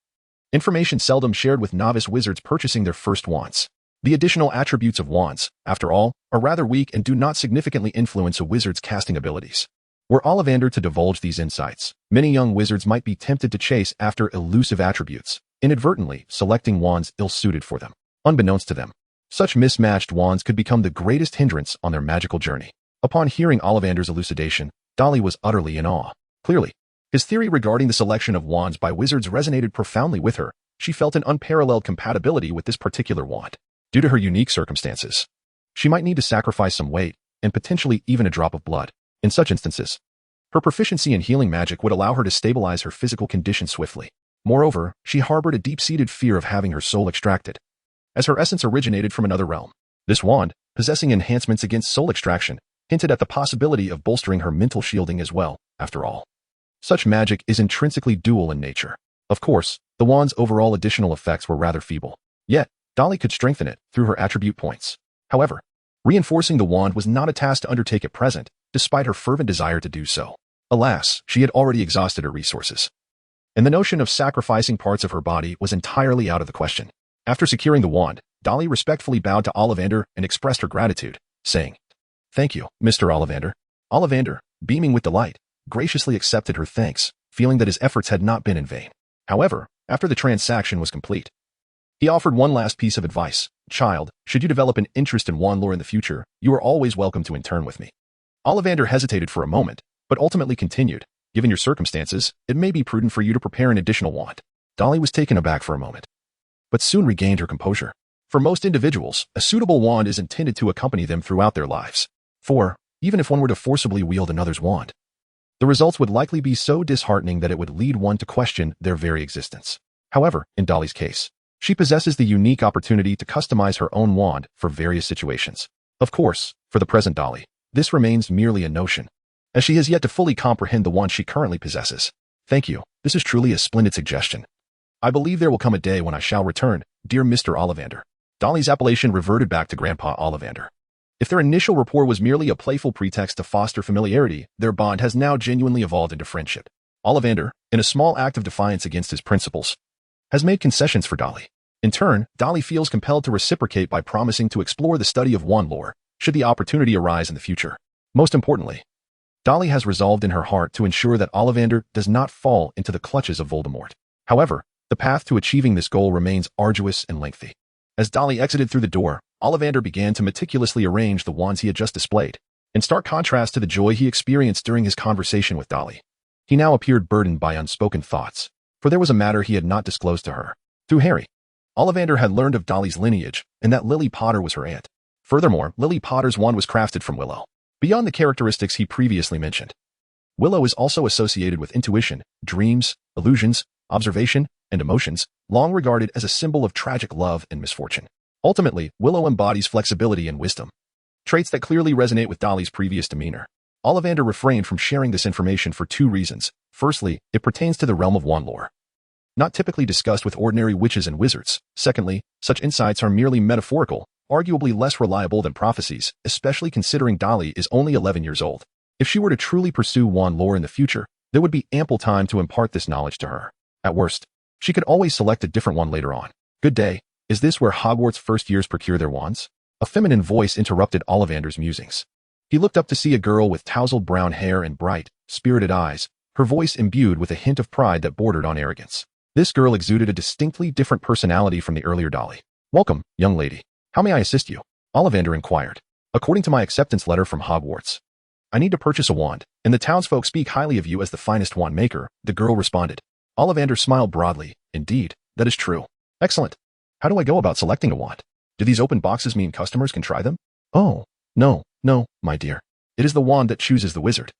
Information seldom shared with novice wizards purchasing their first wands. The additional attributes of wands, after all, are rather weak and do not significantly influence a wizard's casting abilities. Were Ollivander to divulge these insights, many young wizards might be tempted to chase after elusive attributes, inadvertently selecting wands ill-suited for them. Unbeknownst to them, such mismatched wands could become the greatest hindrance on their magical journey. Upon hearing Ollivander's elucidation, Dolly was utterly in awe. Clearly, his theory regarding the selection of wands by wizards resonated profoundly with her. She felt an unparalleled compatibility with this particular wand. Due to her unique circumstances, she might need to sacrifice some weight, and potentially even a drop of blood. In such instances, her proficiency in healing magic would allow her to stabilize her physical condition swiftly. Moreover, she harbored a deep-seated fear of having her soul extracted, as her essence originated from another realm. This wand, possessing enhancements against soul extraction, hinted at the possibility of bolstering her mental shielding as well. After all, such magic is intrinsically dual in nature. Of course, the wand's overall additional effects were rather feeble. Yet, Dolly could strengthen it through her attribute points. However, reinforcing the wand was not a task to undertake at present, despite her fervent desire to do so. Alas, she had already exhausted her resources, and the notion of sacrificing parts of her body was entirely out of the question. After securing the wand, Dolly respectfully bowed to Ollivander and expressed her gratitude, saying, "Thank you, Mr. Ollivander." Ollivander, beaming with delight, graciously accepted her thanks, feeling that his efforts had not been in vain. However, after the transaction was complete, he offered one last piece of advice. "Child, should you develop an interest in wand lore in the future, you are always welcome to intern with me." Ollivander hesitated for a moment, but ultimately continued, "Given your circumstances, it may be prudent for you to prepare an additional wand." Dolly was taken aback for a moment, but soon regained her composure. For most individuals, a suitable wand is intended to accompany them throughout their lives. For, even if one were to forcibly wield another's wand, the results would likely be so disheartening that it would lead one to question their very existence. However, in Dolly's case, she possesses the unique opportunity to customize her own wand for various situations. Of course, for the present Dolly, this remains merely a notion, as she has yet to fully comprehend the wand she currently possesses. "Thank you. This is truly a splendid suggestion. I believe there will come a day when I shall return, dear Mr. Ollivander." Dolly's appellation reverted back to Grandpa Ollivander. If their initial rapport was merely a playful pretext to foster familiarity, their bond has now genuinely evolved into friendship. Ollivander, in a small act of defiance against his principles, has made concessions for Dolly. In turn, Dolly feels compelled to reciprocate by promising to explore the study of wand lore, should the opportunity arise in the future. Most importantly, Dolly has resolved in her heart to ensure that Ollivander does not fall into the clutches of Voldemort. However, the path to achieving this goal remains arduous and lengthy. As Dolly exited through the door, Ollivander began to meticulously arrange the wands he had just displayed. In stark contrast to the joy he experienced during his conversation with Dolly, he now appeared burdened by unspoken thoughts, for there was a matter he had not disclosed to her. Through Harry, Ollivander had learned of Dolly's lineage and that Lily Potter was her aunt. Furthermore, Lily Potter's wand was crafted from willow. Beyond the characteristics he previously mentioned, willow is also associated with intuition, dreams, illusions, observation, and emotions, long regarded as a symbol of tragic love and misfortune. Ultimately, willow embodies flexibility and wisdom, traits that clearly resonate with Dolly's previous demeanor. Ollivander refrained from sharing this information for two reasons. Firstly, it pertains to the realm of wand lore, not typically discussed with ordinary witches and wizards. Secondly, such insights are merely metaphorical, arguably less reliable than prophecies, especially considering Dolly is only 11 years old. If she were to truly pursue wand lore in the future, there would be ample time to impart this knowledge to her. At worst, she could always select a different one later on. "Good day. Is this where Hogwarts first years procure their wands?" A feminine voice interrupted Ollivander's musings. He looked up to see a girl with tousled brown hair and bright, spirited eyes, her voice imbued with a hint of pride that bordered on arrogance. This girl exuded a distinctly different personality from the earlier Dolly. "Welcome, young lady. How may I assist you?" Ollivander inquired. "According to my acceptance letter from Hogwarts, I need to purchase a wand, and the townsfolk speak highly of you as the finest wand maker," the girl responded. Ollivander smiled broadly. "Indeed, that is true. Excellent. How do I go about selecting a wand? Do these open boxes mean customers can try them?" "Oh, no, my dear. It is the wand that chooses the wizard,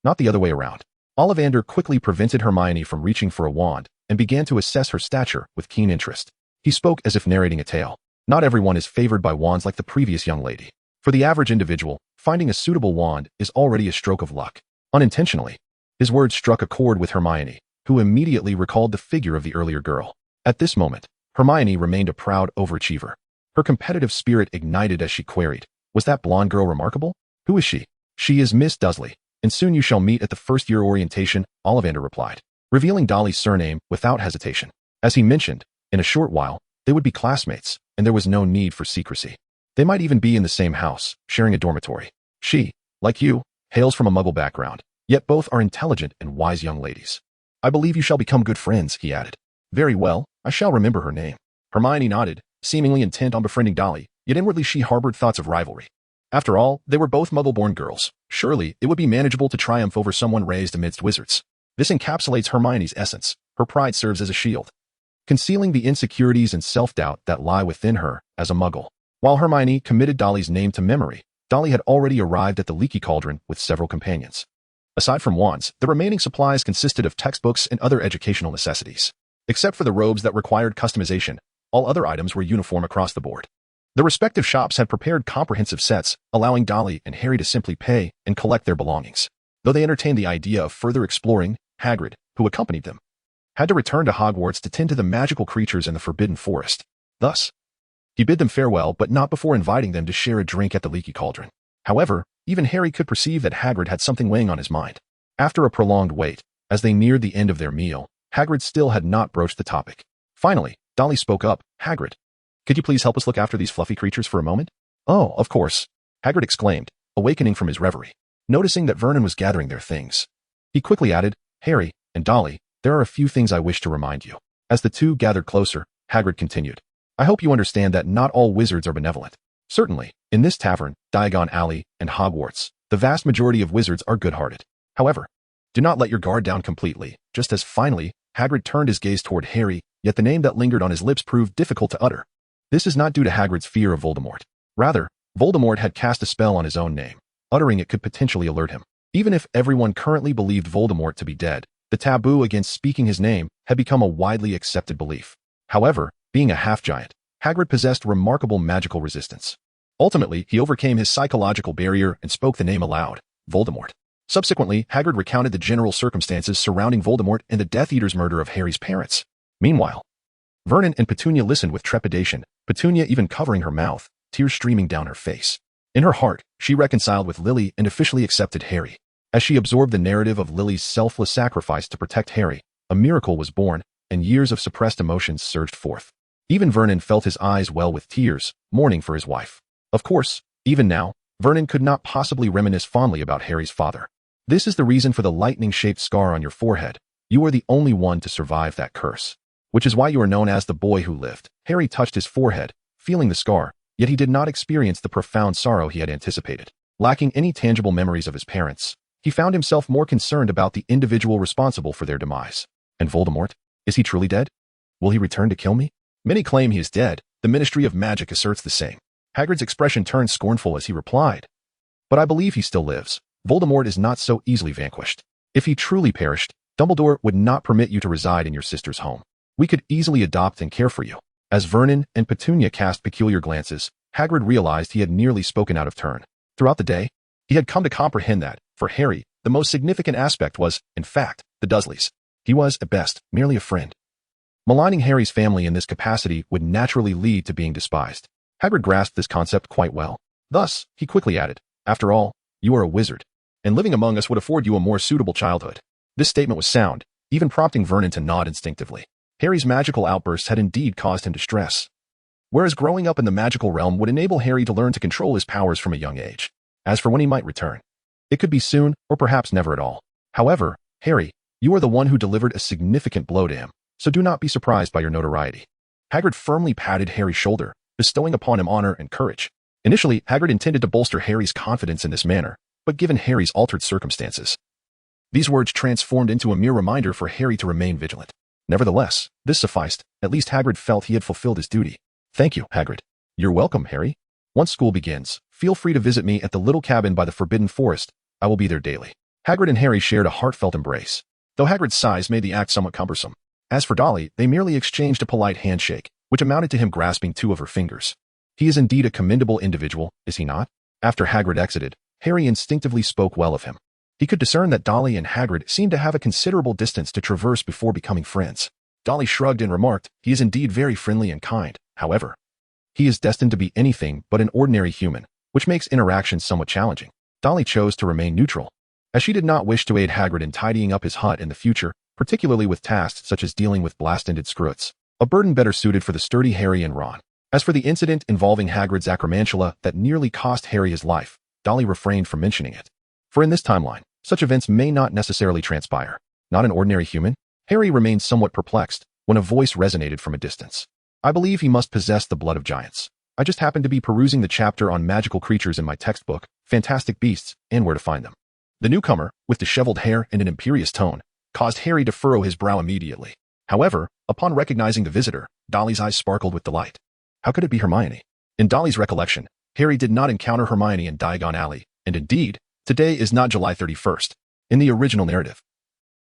not the other way around." Ollivander quickly prevented Hermione from reaching for a wand and began to assess her stature with keen interest. He spoke as if narrating a tale. Not everyone is favored by wands like the previous young lady. For the average individual, finding a suitable wand is already a stroke of luck. Unintentionally, his words struck a chord with Hermione, who immediately recalled the figure of the earlier girl. At this moment, Hermione remained a proud overachiever. Her competitive spirit ignited as she queried, "Was that blonde girl remarkable? Who is she?" "She is Miss Dursley, and soon you shall meet at the first-year orientation," Ollivander replied, revealing Dolly's surname without hesitation. As he mentioned, in a short while, they would be classmates, and there was no need for secrecy. They might even be in the same house, sharing a dormitory. She, like you, hails from a Muggle background, yet both are intelligent and wise young ladies. "I believe you shall become good friends," he added. "Very well, I shall remember her name." Hermione nodded, seemingly intent on befriending Dolly, yet inwardly she harbored thoughts of rivalry. After all, they were both Muggle-born girls. Surely, it would be manageable to triumph over someone raised amidst wizards. This encapsulates Hermione's essence. Her pride serves as a shield, concealing the insecurities and self-doubt that lie within her as a Muggle. While Hermione committed Dolly's name to memory, Dolly had already arrived at the Leaky Cauldron with several companions. Aside from wands, the remaining supplies consisted of textbooks and other educational necessities. Except for the robes that required customization, all other items were uniform across the board. The respective shops had prepared comprehensive sets, allowing Dolly and Harry to simply pay and collect their belongings. Though they entertained the idea of further exploring, Hagrid, who accompanied them, had to return to Hogwarts to tend to the magical creatures in the Forbidden Forest. Thus, he bid them farewell, but not before inviting them to share a drink at the Leaky Cauldron. However, even Harry could perceive that Hagrid had something weighing on his mind. After a prolonged wait, as they neared the end of their meal, Hagrid still had not broached the topic. Finally, Dolly spoke up. "Hagrid, could you please help us look after these fluffy creatures for a moment?" "Oh, of course," Hagrid exclaimed, awakening from his reverie, noticing that Vernon was gathering their things. He quickly added, "Harry and Dolly, there are a few things I wish to remind you." As the two gathered closer, Hagrid continued, "I hope you understand that not all wizards are benevolent. Certainly, in this tavern, Diagon Alley, and Hogwarts, the vast majority of wizards are good-hearted. However, do not let your guard down completely." Just as finally, Hagrid turned his gaze toward Harry, yet the name that lingered on his lips proved difficult to utter. This is not due to Hagrid's fear of Voldemort. Rather, Voldemort had cast a spell on his own name. Uttering it could potentially alert him. Even if everyone currently believed Voldemort to be dead, the taboo against speaking his name had become a widely accepted belief. However, being a half-giant, Hagrid possessed remarkable magical resistance. Ultimately, he overcame his psychological barrier and spoke the name aloud, Voldemort. Subsequently, Hagrid recounted the general circumstances surrounding Voldemort and the Death Eater's murder of Harry's parents. Meanwhile, Vernon and Petunia listened with trepidation, Petunia even covering her mouth, tears streaming down her face. In her heart, she reconciled with Lily and officially accepted Harry. As she absorbed the narrative of Lily's selfless sacrifice to protect Harry, a miracle was born, and years of suppressed emotions surged forth. Even Vernon felt his eyes well with tears, mourning for his wife. Of course, even now, Vernon could not possibly reminisce fondly about Harry's father. "This is the reason for the lightning-shaped scar on your forehead. You are the only one to survive that curse. Which is why you are known as the boy who lived." Harry touched his forehead, feeling the scar, yet he did not experience the profound sorrow he had anticipated. Lacking any tangible memories of his parents, he found himself more concerned about the individual responsible for their demise. And Voldemort? Is he truly dead? Will he return to kill me? Many claim he is dead. The Ministry of Magic asserts the same. Hagrid's expression turned scornful as he replied, "But I believe he still lives. Voldemort is not so easily vanquished. If he truly perished, Dumbledore would not permit you to reside in your sister's home. We could easily adopt and care for you." As Vernon and Petunia cast peculiar glances, Hagrid realized he had nearly spoken out of turn. Throughout the day, he had come to comprehend that, for Harry, the most significant aspect was, in fact, the Dursleys. He was, at best, merely a friend. Maligning Harry's family in this capacity would naturally lead to being despised. Hagrid grasped this concept quite well. Thus, he quickly added, "After all, you are a wizard, and living among us would afford you a more suitable childhood." This statement was sound, even prompting Vernon to nod instinctively. Harry's magical outbursts had indeed caused him distress. Whereas growing up in the magical realm would enable Harry to learn to control his powers from a young age. As for when he might return, it could be soon or perhaps never at all. However, Harry, you are the one who delivered a significant blow to him, so do not be surprised by your notoriety. Hagrid firmly patted Harry's shoulder, bestowing upon him honor and courage. Initially, Hagrid intended to bolster Harry's confidence in this manner, but given Harry's altered circumstances, these words transformed into a mere reminder for Harry to remain vigilant. Nevertheless, this sufficed. At least Hagrid felt he had fulfilled his duty. "Thank you, Hagrid." "You're welcome, Harry. Once school begins, feel free to visit me at the little cabin by the Forbidden Forest. I will be there daily." Hagrid and Harry shared a heartfelt embrace, though Hagrid's size made the act somewhat cumbersome. As for Dolly, they merely exchanged a polite handshake, which amounted to him grasping two of her fingers. He is indeed a commendable individual, is he not? After Hagrid exited, Harry instinctively spoke well of him. He could discern that Dolly and Hagrid seemed to have a considerable distance to traverse before becoming friends. Dolly shrugged and remarked, "He is indeed very friendly and kind. However, He is destined to be anything but an ordinary human, which makes interactions somewhat challenging. Dolly chose to remain neutral, as she did not wish to aid Hagrid in tidying up his hut in the future, particularly with tasks such as dealing with blast-ended Scroots, a burden better suited for the sturdy Harry and Ron. As for the incident involving Hagrid's acromantula that nearly cost Harry his life, Dolly refrained from mentioning it. For in this timeline, such events may not necessarily transpire. Not an ordinary human? Harry remained somewhat perplexed when a voice resonated from a distance. I believe he must possess the blood of giants. I just happened to be perusing the chapter on magical creatures in my textbook, Fantastic Beasts, and where to find them. The newcomer, with disheveled hair and an imperious tone, caused Harry to furrow his brow immediately. However, upon recognizing the visitor, Dolly's eyes sparkled with delight. How could it be Hermione? In Dolly's recollection, Harry did not encounter Hermione in Diagon Alley, and indeed, today is not July 31st. In the original narrative,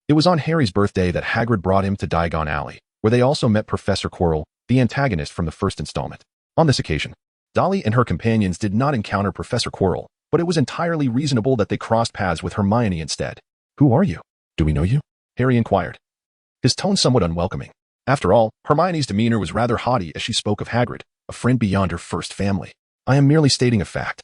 it was on Harry's birthday that Hagrid brought him to Diagon Alley, where they also met Professor Quirrell, the antagonist from the first installment. On this occasion, Dolly and her companions did not encounter Professor Quirrell, but it was entirely reasonable that they crossed paths with Hermione instead. Who are you? Do we know you? Harry inquired, his tone somewhat unwelcoming. After all, Hermione's demeanor was rather haughty as she spoke of Hagrid, a friend beyond her first family. I am merely stating a fact.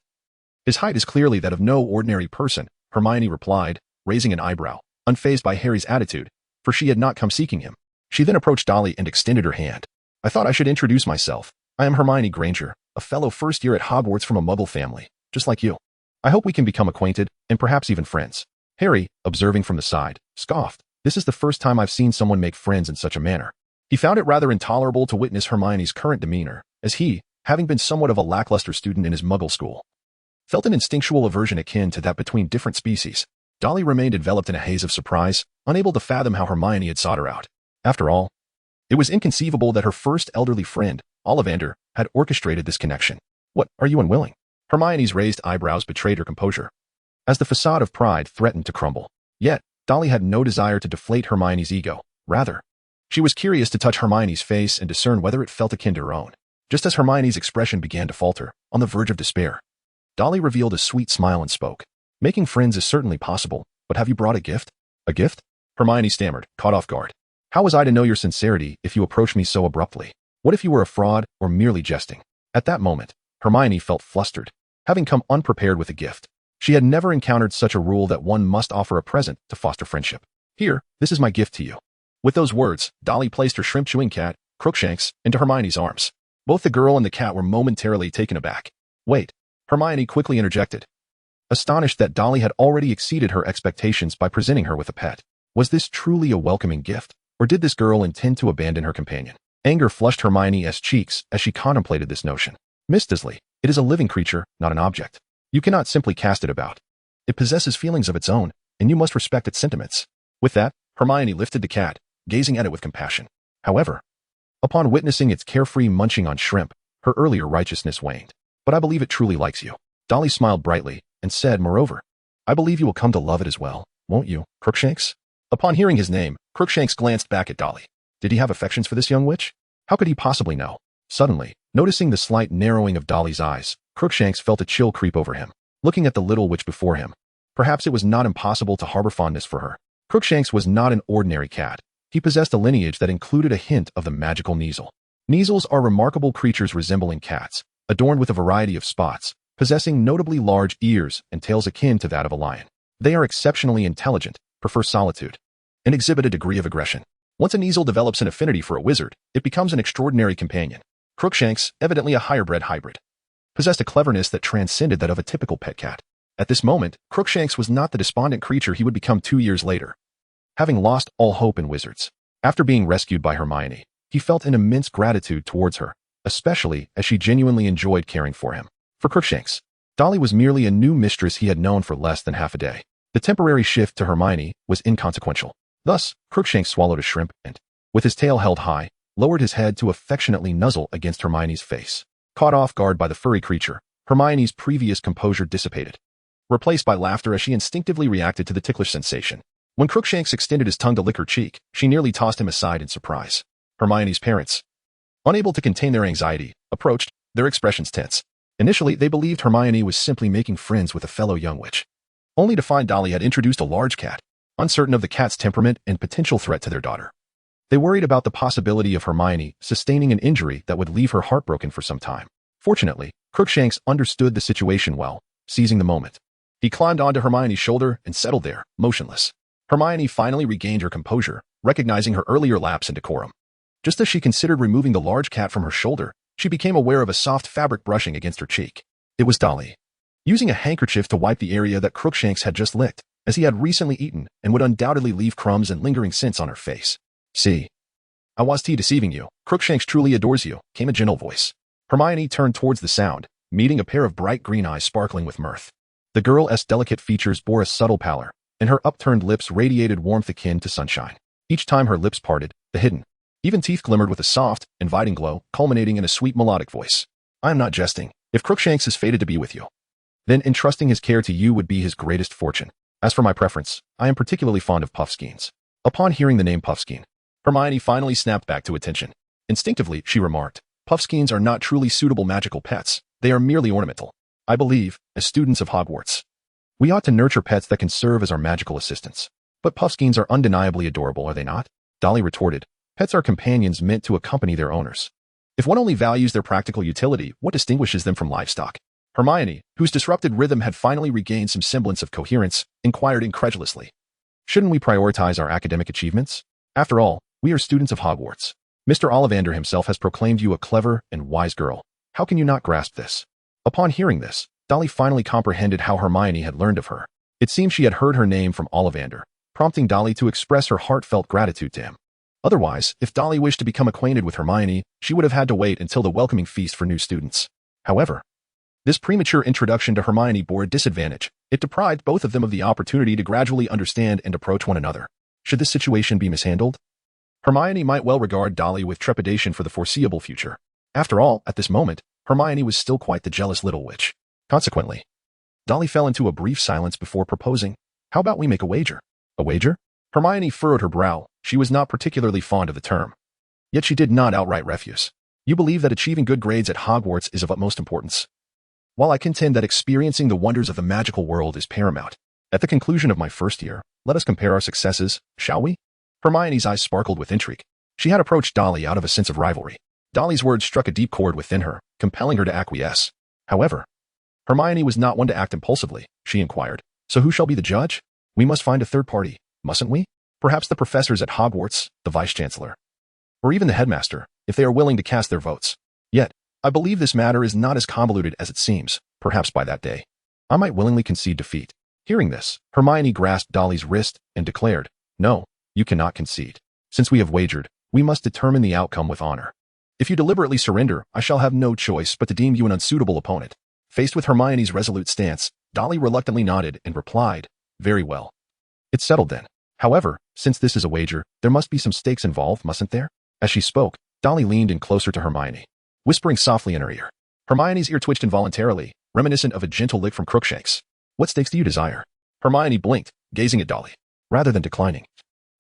His height is clearly that of no ordinary person, Hermione replied, raising an eyebrow, unfazed by Harry's attitude, for she had not come seeking him. She then approached Dolly and extended her hand. I thought I should introduce myself. I am Hermione Granger, a fellow first year at Hogwarts from a Muggle family, just like you. I hope we can become acquainted, and perhaps even friends. Harry, observing from the side, scoffed. This is the first time I've seen someone make friends in such a manner. He found it rather intolerable to witness Hermione's current demeanor, as he, having been somewhat of a lackluster student in his Muggle school, felt an instinctual aversion akin to that between different species. Dolly remained enveloped in a haze of surprise, unable to fathom how Hermione had sought her out. After all, it was inconceivable that her first elderly friend, Ollivander, had orchestrated this connection. What, are you unwilling? Hermione's raised eyebrows betrayed her composure, as the facade of pride threatened to crumble. Yet, Dolly had no desire to deflate Hermione's ego. Rather, she was curious to touch Hermione's face and discern whether it felt akin to her own. Just as Hermione's expression began to falter, on the verge of despair, Dolly revealed a sweet smile and spoke. Making friends is certainly possible, but have you brought a gift? A gift? Hermione stammered, caught off guard. How was I to know your sincerity if you approached me so abruptly? What if you were a fraud or merely jesting? At that moment, Hermione felt flustered, having come unprepared with a gift. She had never encountered such a rule that one must offer a present to foster friendship. Here, this is my gift to you. With those words, Dolly placed her shrimp-chewing cat, Crookshanks, into Hermione's arms. Both the girl and the cat were momentarily taken aback. Wait, Hermione quickly interjected, astonished that Dolly had already exceeded her expectations by presenting her with a pet. Was this truly a welcoming gift, or did this girl intend to abandon her companion? Anger flushed Hermione's cheeks as she contemplated this notion. Miss Disley, it is a living creature, not an object. You cannot simply cast it about. It possesses feelings of its own, and you must respect its sentiments. With that, Hermione lifted the cat, gazing at it with compassion. However, upon witnessing its carefree munching on shrimp, her earlier righteousness waned. But I believe it truly likes you. Dolly smiled brightly and said, moreover, I believe you will come to love it as well, won't you, Crookshanks? Upon hearing his name, Crookshanks glanced back at Dolly. Did he have affections for this young witch? How could he possibly know? Suddenly, noticing the slight narrowing of Dolly's eyes, Crookshanks felt a chill creep over him. Looking at the little witch before him, perhaps it was not impossible to harbor fondness for her. Crookshanks was not an ordinary cat. He possessed a lineage that included a hint of the magical Kneazle. Kneazles are remarkable creatures resembling cats, adorned with a variety of spots, possessing notably large ears and tails akin to that of a lion. They are exceptionally intelligent, prefer solitude, and exhibit a degree of aggression. Once a Kneazle develops an affinity for a wizard, it becomes an extraordinary companion. Crookshanks, evidently a higher-bred hybrid, possessed a cleverness that transcended that of a typical pet cat. At this moment, Crookshanks was not the despondent creature he would become 2 years later, having lost all hope in wizards. After being rescued by Hermione, he felt an immense gratitude towards her, especially as she genuinely enjoyed caring for him. For Crookshanks, Dolly was merely a new mistress he had known for less than half a day. The temporary shift to Hermione was inconsequential. Thus, Crookshanks swallowed a shrimp and, with his tail held high, lowered his head to affectionately nuzzle against Hermione's face. Caught off guard by the furry creature, Hermione's previous composure dissipated, replaced by laughter as she instinctively reacted to the ticklish sensation. When Crookshanks extended his tongue to lick her cheek, she nearly tossed him aside in surprise. Hermione's parents, unable to contain their anxiety, approached, their expressions tense. Initially, they believed Hermione was simply making friends with a fellow young witch, only to find Dolly had introduced a large cat, uncertain of the cat's temperament and potential threat to their daughter. They worried about the possibility of Hermione sustaining an injury that would leave her heartbroken for some time. Fortunately, Crookshanks understood the situation well, seizing the moment. He climbed onto Hermione's shoulder and settled there, motionless. Hermione finally regained her composure, recognizing her earlier lapse in decorum. Just as she considered removing the large cat from her shoulder, she became aware of a soft fabric brushing against her cheek. It was Dolly. Using a handkerchief to wipe the area that Crookshanks had just licked, as he had recently eaten and would undoubtedly leave crumbs and lingering scents on her face. "See, I was deceiving you. Crookshanks truly adores you," came a gentle voice. Hermione turned towards the sound, meeting a pair of bright green eyes sparkling with mirth. The girl's delicate features bore a subtle pallor, and her upturned lips radiated warmth akin to sunshine. Each time her lips parted, the hidden, even teeth glimmered with a soft, inviting glow, culminating in a sweet melodic voice. "I am not jesting. If Crookshanks is fated to be with you, then entrusting his care to you would be his greatest fortune. As for my preference, I am particularly fond of puffskeins." Upon hearing the name Puffskein, Hermione finally snapped back to attention. Instinctively, she remarked, "Puffskeins are not truly suitable magical pets. They are merely ornamental. I believe, as students of Hogwarts, we ought to nurture pets that can serve as our magical assistants. But puffskeins are undeniably adorable, are they not?" Dolly retorted. "Pets are companions meant to accompany their owners. If one only values their practical utility, what distinguishes them from livestock?" Hermione, whose disrupted rhythm had finally regained some semblance of coherence, inquired incredulously. "Shouldn't we prioritize our academic achievements? After all, we are students of Hogwarts. Mr. Ollivander himself has proclaimed you a clever and wise girl. How can you not grasp this?" Upon hearing this, Dolly finally comprehended how Hermione had learned of her. It seemed she had heard her name from Ollivander, prompting Dolly to express her heartfelt gratitude to him. Otherwise, if Dolly wished to become acquainted with Hermione, she would have had to wait until the welcoming feast for new students. However, this premature introduction to Hermione bore a disadvantage. It deprived both of them of the opportunity to gradually understand and approach one another. Should this situation be mishandled? Hermione might well regard Dolly with trepidation for the foreseeable future. After all, at this moment, Hermione was still quite the jealous little witch. Consequently, Dolly fell into a brief silence before proposing, "How about we make a wager?" "A wager?" Hermione furrowed her brow. She was not particularly fond of the term. Yet she did not outright refuse. "You believe that achieving good grades at Hogwarts is of utmost importance, while I contend that experiencing the wonders of the magical world is paramount. At the conclusion of my first year, let us compare our successes, shall we?" Hermione's eyes sparkled with intrigue. She had approached Dolly out of a sense of rivalry. Dolly's words struck a deep chord within her, compelling her to acquiesce. However, Hermione was not one to act impulsively. She inquired, "So who shall be the judge? We must find a third party, mustn't we? Perhaps the professors at Hogwarts, the vice-chancellor, or even the headmaster, if they are willing to cast their votes. Yet, I believe this matter is not as convoluted as it seems. Perhaps by that day, I might willingly concede defeat." Hearing this, Hermione grasped Dolly's wrist and declared, "No, you cannot concede. Since we have wagered, we must determine the outcome with honor. If you deliberately surrender, I shall have no choice but to deem you an unsuitable opponent." Faced with Hermione's resolute stance, Dolly reluctantly nodded and replied, "Very well. It's settled then. However, since this is a wager, there must be some stakes involved, mustn't there?" As she spoke, Dolly leaned in closer to Hermione, whispering softly in her ear. Hermione's ear twitched involuntarily, reminiscent of a gentle lick from Crookshanks. "What stakes do you desire?" Hermione blinked, gazing at Dolly. Rather than declining,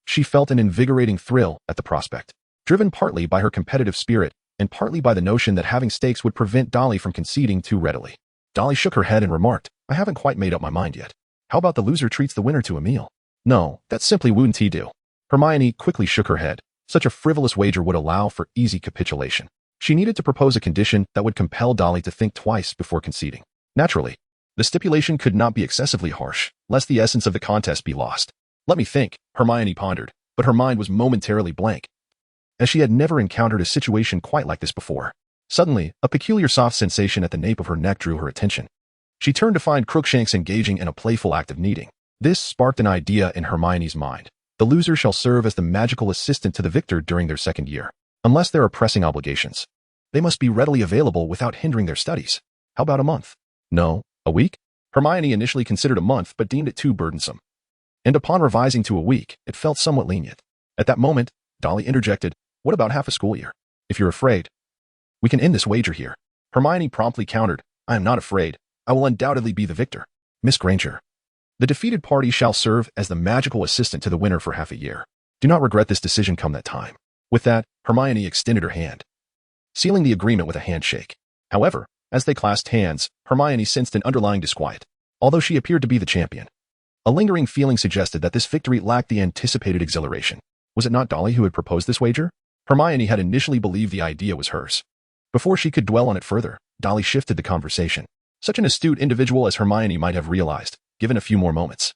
she felt an invigorating thrill at the prospect, driven partly by her competitive spirit and partly by the notion that having stakes would prevent Dolly from conceding too readily. Dolly shook her head and remarked, "I haven't quite made up my mind yet. How about the loser treats the winner to a meal?" "No, that simply wouldn't do." Hermione quickly shook her head. Such a frivolous wager would allow for easy capitulation. She needed to propose a condition that would compel Dolly to think twice before conceding. Naturally, the stipulation could not be excessively harsh, lest the essence of the contest be lost. "Let me think," Hermione pondered, but her mind was momentarily blank, as she had never encountered a situation quite like this before. Suddenly, a peculiar soft sensation at the nape of her neck drew her attention. She turned to find Crookshanks engaging in a playful act of kneading. This sparked an idea in Hermione's mind. The loser shall serve as the magical assistant to the victor during their second year. Unless there are pressing obligations, they must be readily available without hindering their studies. How about a month? No, a week? Hermione initially considered a month but deemed it too burdensome, and upon revising to a week, it felt somewhat lenient. At that moment, Dolly interjected, "What about half a school year? If you're afraid, we can end this wager here." Hermione promptly countered, "I am not afraid. I will undoubtedly be the victor. Miss Granger, the defeated party shall serve as the magical assistant to the winner for half a year. Do not regret this decision come that time." With that, Hermione extended her hand, sealing the agreement with a handshake. However, as they clasped hands, Hermione sensed an underlying disquiet. Although she appeared to be the champion, a lingering feeling suggested that this victory lacked the anticipated exhilaration. Was it not Dolly who had proposed this wager? Hermione had initially believed the idea was hers. Before she could dwell on it further, Dolly shifted the conversation. Such an astute individual as Hermione might have realized, given a few more moments,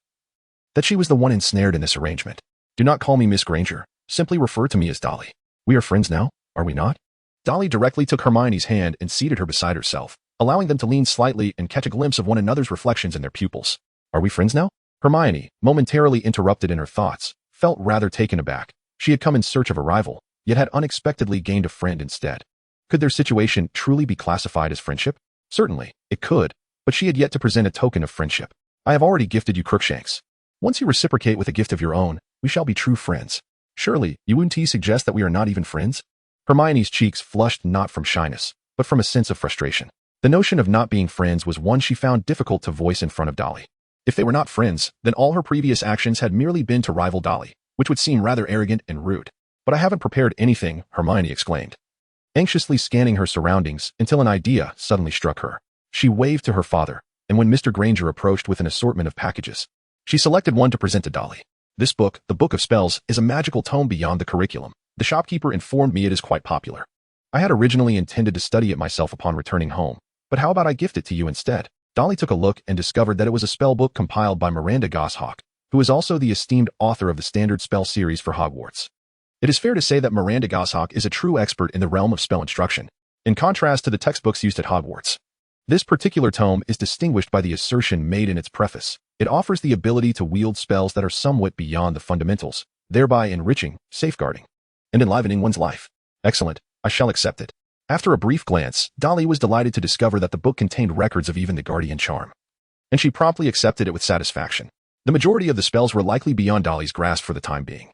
that she was the one ensnared in this arrangement. Do not call me Miss Granger. Simply refer to me as Dolly. We are friends now, are we not? Dolly directly took Hermione's hand and seated her beside herself, allowing them to lean slightly and catch a glimpse of one another's reflections in their pupils. Are we friends now? Hermione, momentarily interrupted in her thoughts, felt rather taken aback. She had come in search of a rival, yet had unexpectedly gained a friend instead. Could their situation truly be classified as friendship? Certainly, it could, but she had yet to present a token of friendship. I have already gifted you Crookshanks. Once you reciprocate with a gift of your own, we shall be true friends. Surely, you wouldn't suggest that we are not even friends? Hermione's cheeks flushed not from shyness, but from a sense of frustration. The notion of not being friends was one she found difficult to voice in front of Dolly. If they were not friends, then all her previous actions had merely been to rival Dolly, which would seem rather arrogant and rude. But I haven't prepared anything, Hermione exclaimed, anxiously scanning her surroundings until an idea suddenly struck her. She waved to her father, and when Mr. Granger approached with an assortment of packages, she selected one to present to Dolly. This book, the Book of Spells, is a magical tome beyond the curriculum. The shopkeeper informed me it is quite popular. I had originally intended to study it myself upon returning home, but how about I gift it to you instead? Dolly took a look and discovered that it was a spell book compiled by Miranda Goshawk, who is also the esteemed author of the standard spell series for Hogwarts. It is fair to say that Miranda Goshawk is a true expert in the realm of spell instruction, in contrast to the textbooks used at Hogwarts. This particular tome is distinguished by the assertion made in its preface. It offers the ability to wield spells that are somewhat beyond the fundamentals, thereby enriching, safeguarding, and enlivening one's life. Excellent, I shall accept it. After a brief glance, Dolly was delighted to discover that the book contained records of even the guardian charm, and she promptly accepted it with satisfaction. The majority of the spells were likely beyond Dolly's grasp for the time being.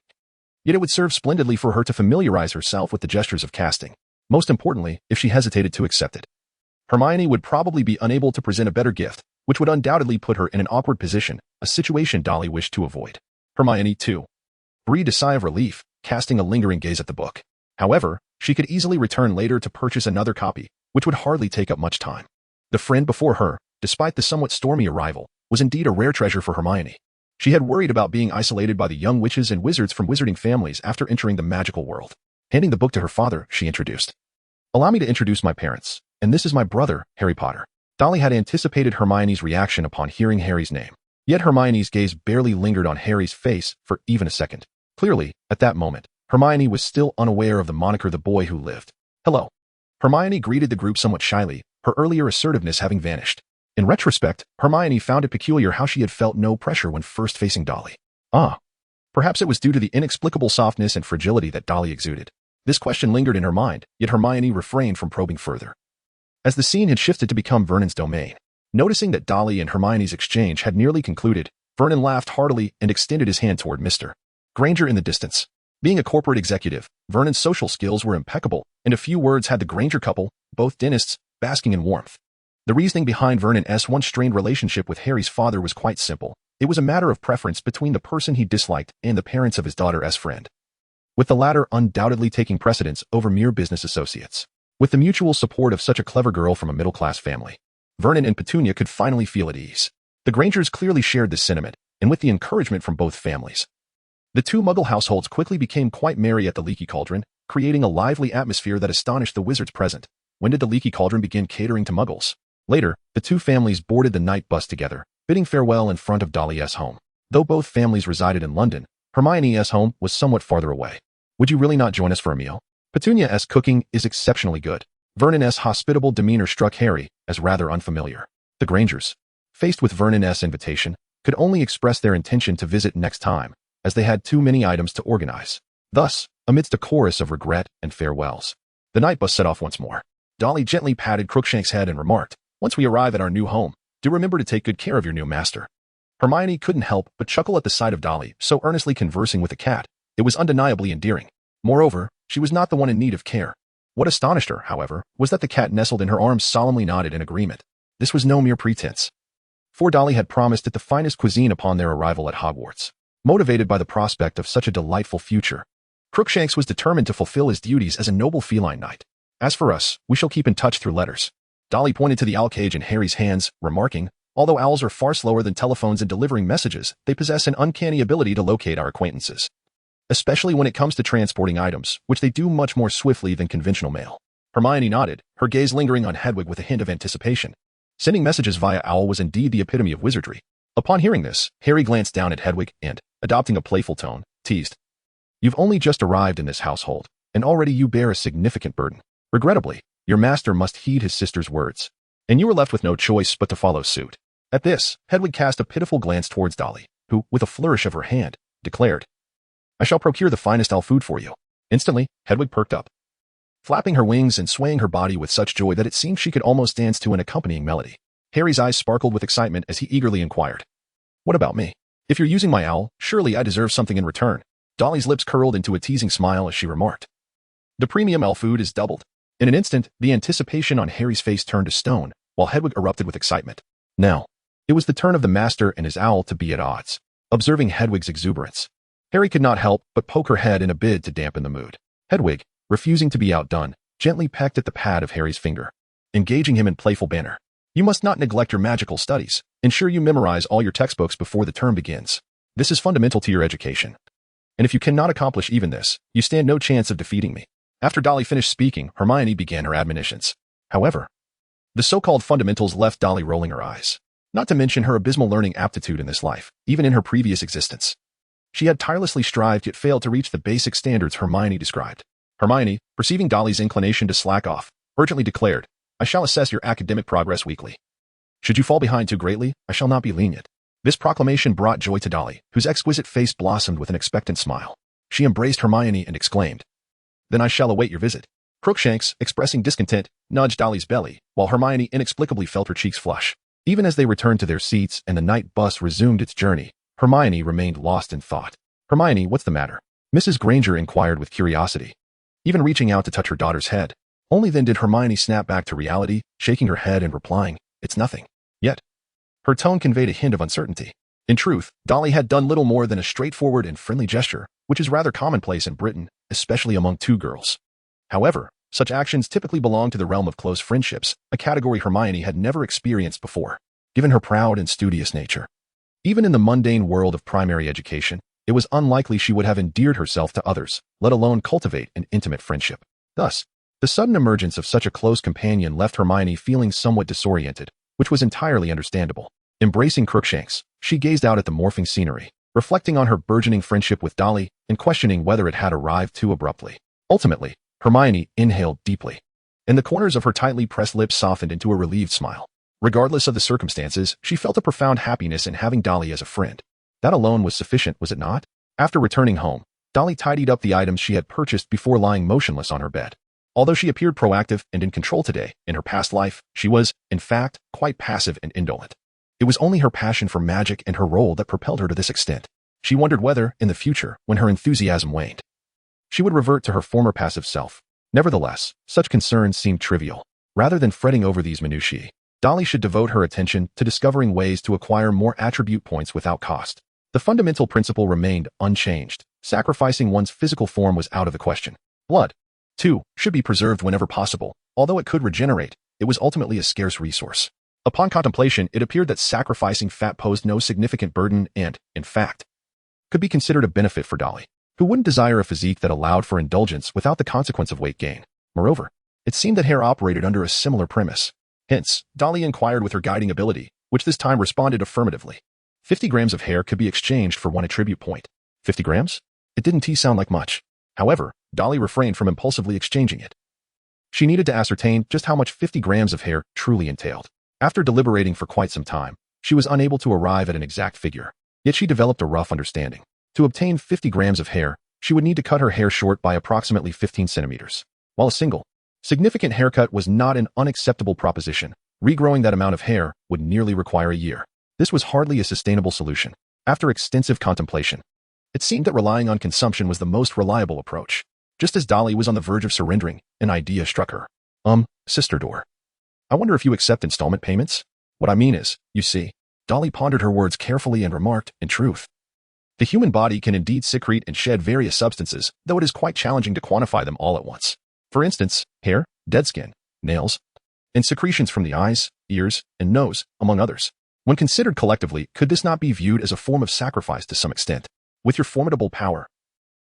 Yet it would serve splendidly for her to familiarize herself with the gestures of casting. Most importantly, if she hesitated to accept it, Hermione would probably be unable to present a better gift, which would undoubtedly put her in an awkward position, a situation Dolly wished to avoid. Hermione, too, breathed a sigh of relief, casting a lingering gaze at the book. However, she could easily return later to purchase another copy, which would hardly take up much time. The friend before her, despite the somewhat stormy arrival, was indeed a rare treasure for Hermione. She had worried about being isolated by the young witches and wizards from wizarding families after entering the magical world. Handing the book to her father, she introduced. Allow me to introduce my parents, and this is my brother, Harry Potter. Dolly had anticipated Hermione's reaction upon hearing Harry's name. Yet Hermione's gaze barely lingered on Harry's face for even a second. Clearly, at that moment, Hermione was still unaware of the moniker the boy who lived. Hello. Hermione greeted the group somewhat shyly, her earlier assertiveness having vanished. In retrospect, Hermione found it peculiar how she had felt no pressure when first facing Dolly. Perhaps it was due to the inexplicable softness and fragility that Dolly exuded. This question lingered in her mind, yet Hermione refrained from probing further. As the scene had shifted to become Vernon's domain, noticing that Dolly and Hermione's exchange had nearly concluded, Vernon laughed heartily and extended his hand toward Mr. Granger in the distance. Being a corporate executive, Vernon's social skills were impeccable, and a few words had the Granger couple, both dentists, basking in warmth. The reasoning behind Vernon's once strained relationship with Harry's father was quite simple. It was a matter of preference between the person he disliked and the parents of his daughter's friend, with the latter undoubtedly taking precedence over mere business associates. With the mutual support of such a clever girl from a middle-class family, Vernon and Petunia could finally feel at ease. The Grangers clearly shared this sentiment, and with the encouragement from both families, the two Muggle households quickly became quite merry at the Leaky Cauldron, creating a lively atmosphere that astonished the wizards present. When did the Leaky Cauldron begin catering to Muggles? Later, the two families boarded the night bus together, bidding farewell in front of Dolly's home. Though both families resided in London, Hermione's home was somewhat farther away. Would you really not join us for a meal? Petunia's cooking is exceptionally good. Vernon's hospitable demeanor struck Harry as rather unfamiliar. The Grangers, faced with Vernon's invitation, could only express their intention to visit next time, as they had too many items to organize. Thus, amidst a chorus of regret and farewells, the night bus set off once more. Dolly gently patted Crookshank's head and remarked, "Once we arrive at our new home, do remember to take good care of your new master." Hermione couldn't help but chuckle at the sight of Dolly so earnestly conversing with a cat. It was undeniably endearing. Moreover, she was not the one in need of care. What astonished her, however, was that the cat nestled in her arms solemnly nodded in agreement. This was no mere pretense, for Dolly had promised it the finest cuisine upon their arrival at Hogwarts. Motivated by the prospect of such a delightful future, Crookshanks was determined to fulfill his duties as a noble feline knight. As for us, we shall keep in touch through letters. Dolly pointed to the owl cage in Harry's hands, remarking, "Although owls are far slower than telephones in delivering messages, they possess an uncanny ability to locate our acquaintances, especially when it comes to transporting items, which they do much more swiftly than conventional mail." Hermione nodded, her gaze lingering on Hedwig with a hint of anticipation. Sending messages via owl was indeed the epitome of wizardry. Upon hearing this, Harry glanced down at Hedwig and, adopting a playful tone, teased. You've only just arrived in this household, and already you bear a significant burden. Regrettably, your master must heed his sister's words, and you were left with no choice but to follow suit. At this, Hedwig cast a pitiful glance towards Dolly, who, with a flourish of her hand, declared, I shall procure the finest elf food for you. Instantly, Hedwig perked up, flapping her wings and swaying her body with such joy that it seemed she could almost dance to an accompanying melody. Harry's eyes sparkled with excitement as he eagerly inquired, What about me? If you're using my owl, surely I deserve something in return. Dolly's lips curled into a teasing smile as she remarked, The premium elf food is doubled. In an instant, the anticipation on Harry's face turned to stone, while Hedwig erupted with excitement. Now, it was the turn of the master and his owl to be at odds. Observing Hedwig's exuberance, Harry could not help but poke her head in a bid to dampen the mood. Hedwig, refusing to be outdone, gently pecked at the pad of Harry's finger, engaging him in playful banter. You must not neglect your magical studies. Ensure you memorize all your textbooks before the term begins. This is fundamental to your education. And if you cannot accomplish even this, you stand no chance of defeating me. After Dolly finished speaking, Hermione began her admonitions. However, the so-called fundamentals left Dolly rolling her eyes. Not to mention her abysmal learning aptitude in this life, even in her previous existence. She had tirelessly strived yet failed to reach the basic standards Hermione described. Hermione, perceiving Dolly's inclination to slack off, urgently declared, I shall assess your academic progress weekly. Should you fall behind too greatly, I shall not be lenient. This proclamation brought joy to Dolly, whose exquisite face blossomed with an expectant smile. She embraced Hermione and exclaimed, Then I shall await your visit. Crookshanks, expressing discontent, nudged Dolly's belly, while Hermione inexplicably felt her cheeks flush. Even as they returned to their seats and the night bus resumed its journey, Hermione remained lost in thought. Hermione, what's the matter? Mrs. Granger inquired with curiosity, even reaching out to touch her daughter's head. Only then did Hermione snap back to reality, shaking her head and replying, It's nothing. Yet, her tone conveyed a hint of uncertainty. In truth, Dolly had done little more than a straightforward and friendly gesture, which is rather commonplace in Britain, especially among two girls. However, such actions typically belong to the realm of close friendships, a category Hermione had never experienced before, given her proud and studious nature. Even in the mundane world of primary education, it was unlikely she would have endeared herself to others, let alone cultivate an intimate friendship. Thus, the sudden emergence of such a close companion left Hermione feeling somewhat disoriented, which was entirely understandable. Embracing Crookshanks, she gazed out at the morphing scenery, reflecting on her burgeoning friendship with Dolly and questioning whether it had arrived too abruptly. Ultimately, Hermione inhaled deeply, and the corners of her tightly pressed lips softened into a relieved smile. Regardless of the circumstances, she felt a profound happiness in having Dolly as a friend. That alone was sufficient, was it not? After returning home, Dolly tidied up the items she had purchased before lying motionless on her bed. Although she appeared proactive and in control today, in her past life, she was, in fact, quite passive and indolent. It was only her passion for magic and her role that propelled her to this extent. She wondered whether, in the future, when her enthusiasm waned, she would revert to her former passive self. Nevertheless, such concerns seemed trivial. Rather than fretting over these minutiae, Dolly should devote her attention to discovering ways to acquire more attribute points without cost. The fundamental principle remained unchanged. Sacrificing one's physical form was out of the question. Blood, too, should be preserved whenever possible. Although it could regenerate, it was ultimately a scarce resource. Upon contemplation, it appeared that sacrificing fat posed no significant burden and, in fact, could be considered a benefit for Dolly, who wouldn't desire a physique that allowed for indulgence without the consequence of weight gain. Moreover, it seemed that hair operated under a similar premise. Hence, Dolly inquired with her guiding ability, which this time responded affirmatively. 50 grams of hair could be exchanged for one attribute point. 50 grams? It didn't sound like much. However, Dolly refrained from impulsively exchanging it. She needed to ascertain just how much 50 grams of hair truly entailed. After deliberating for quite some time, she was unable to arrive at an exact figure. Yet she developed a rough understanding. To obtain 50 grams of hair, she would need to cut her hair short by approximately 15 centimeters. While a single, significant haircut was not an unacceptable proposition, regrowing that amount of hair would nearly require a year. This was hardly a sustainable solution. After extensive contemplation, it seemed that relying on consumption was the most reliable approach. Just as Dolly was on the verge of surrendering, an idea struck her. Sister Door. I wonder if you accept installment payments? What I mean is, you see, Dolly pondered her words carefully and remarked, in truth, the human body can indeed secrete and shed various substances, though it is quite challenging to quantify them all at once. For instance, hair, dead skin, nails, and secretions from the eyes, ears, and nose, among others. When considered collectively, could this not be viewed as a form of sacrifice to some extent? With your formidable power,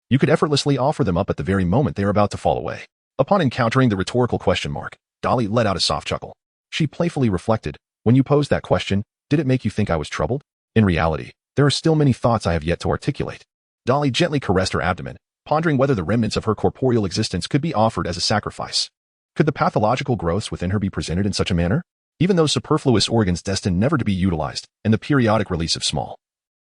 you could effortlessly offer them up at the very moment they are about to fall away. Upon encountering the rhetorical question mark, Dolly let out a soft chuckle. She playfully reflected, when you posed that question, did it make you think I was troubled? In reality, there are still many thoughts I have yet to articulate. Dolly gently caressed her abdomen, pondering whether the remnants of her corporeal existence could be offered as a sacrifice. Could the pathological growths within her be presented in such a manner? Even those superfluous organs destined never to be utilized, and the periodic release of small,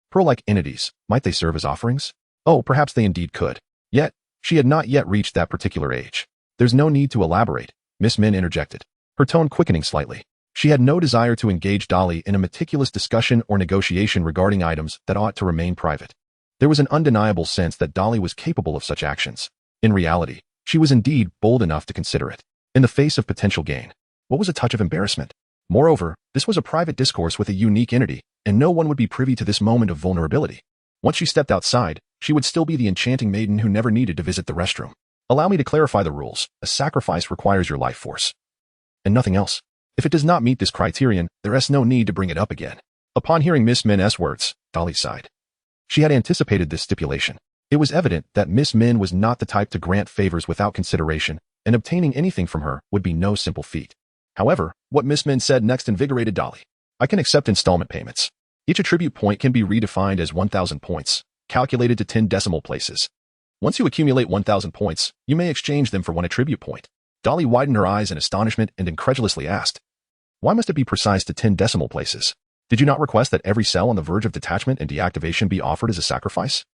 pearl-like entities, might they serve as offerings? Oh, perhaps they indeed could. Yet, she had not yet reached that particular age. There's no need to elaborate, Miss Min interjected, her tone quickening slightly. She had no desire to engage Dolly in a meticulous discussion or negotiation regarding items that ought to remain private. There was an undeniable sense that Dolly was capable of such actions. In reality, she was indeed bold enough to consider it. In the face of potential gain, what was a touch of embarrassment? Moreover, this was a private discourse with a unique entity, and no one would be privy to this moment of vulnerability. Once she stepped outside, she would still be the enchanting maiden who never needed to visit the restroom. Allow me to clarify the rules. A sacrifice requires your life force, and nothing else. If it does not meet this criterion, there is no need to bring it up again. Upon hearing Miss Min's words, Dolly sighed. She had anticipated this stipulation. It was evident that Miss Min was not the type to grant favors without consideration, and obtaining anything from her would be no simple feat. However, what Miss Min said next invigorated Dolly. I can accept installment payments. Each attribute point can be redefined as 1,000 points, calculated to 10 decimal places. Once you accumulate 1,000 points, you may exchange them for one attribute point. Dolly widened her eyes in astonishment and incredulously asked, why must it be precise to 10 decimal places? Did you not request that every cell on the verge of detachment and deactivation be offered as a sacrifice?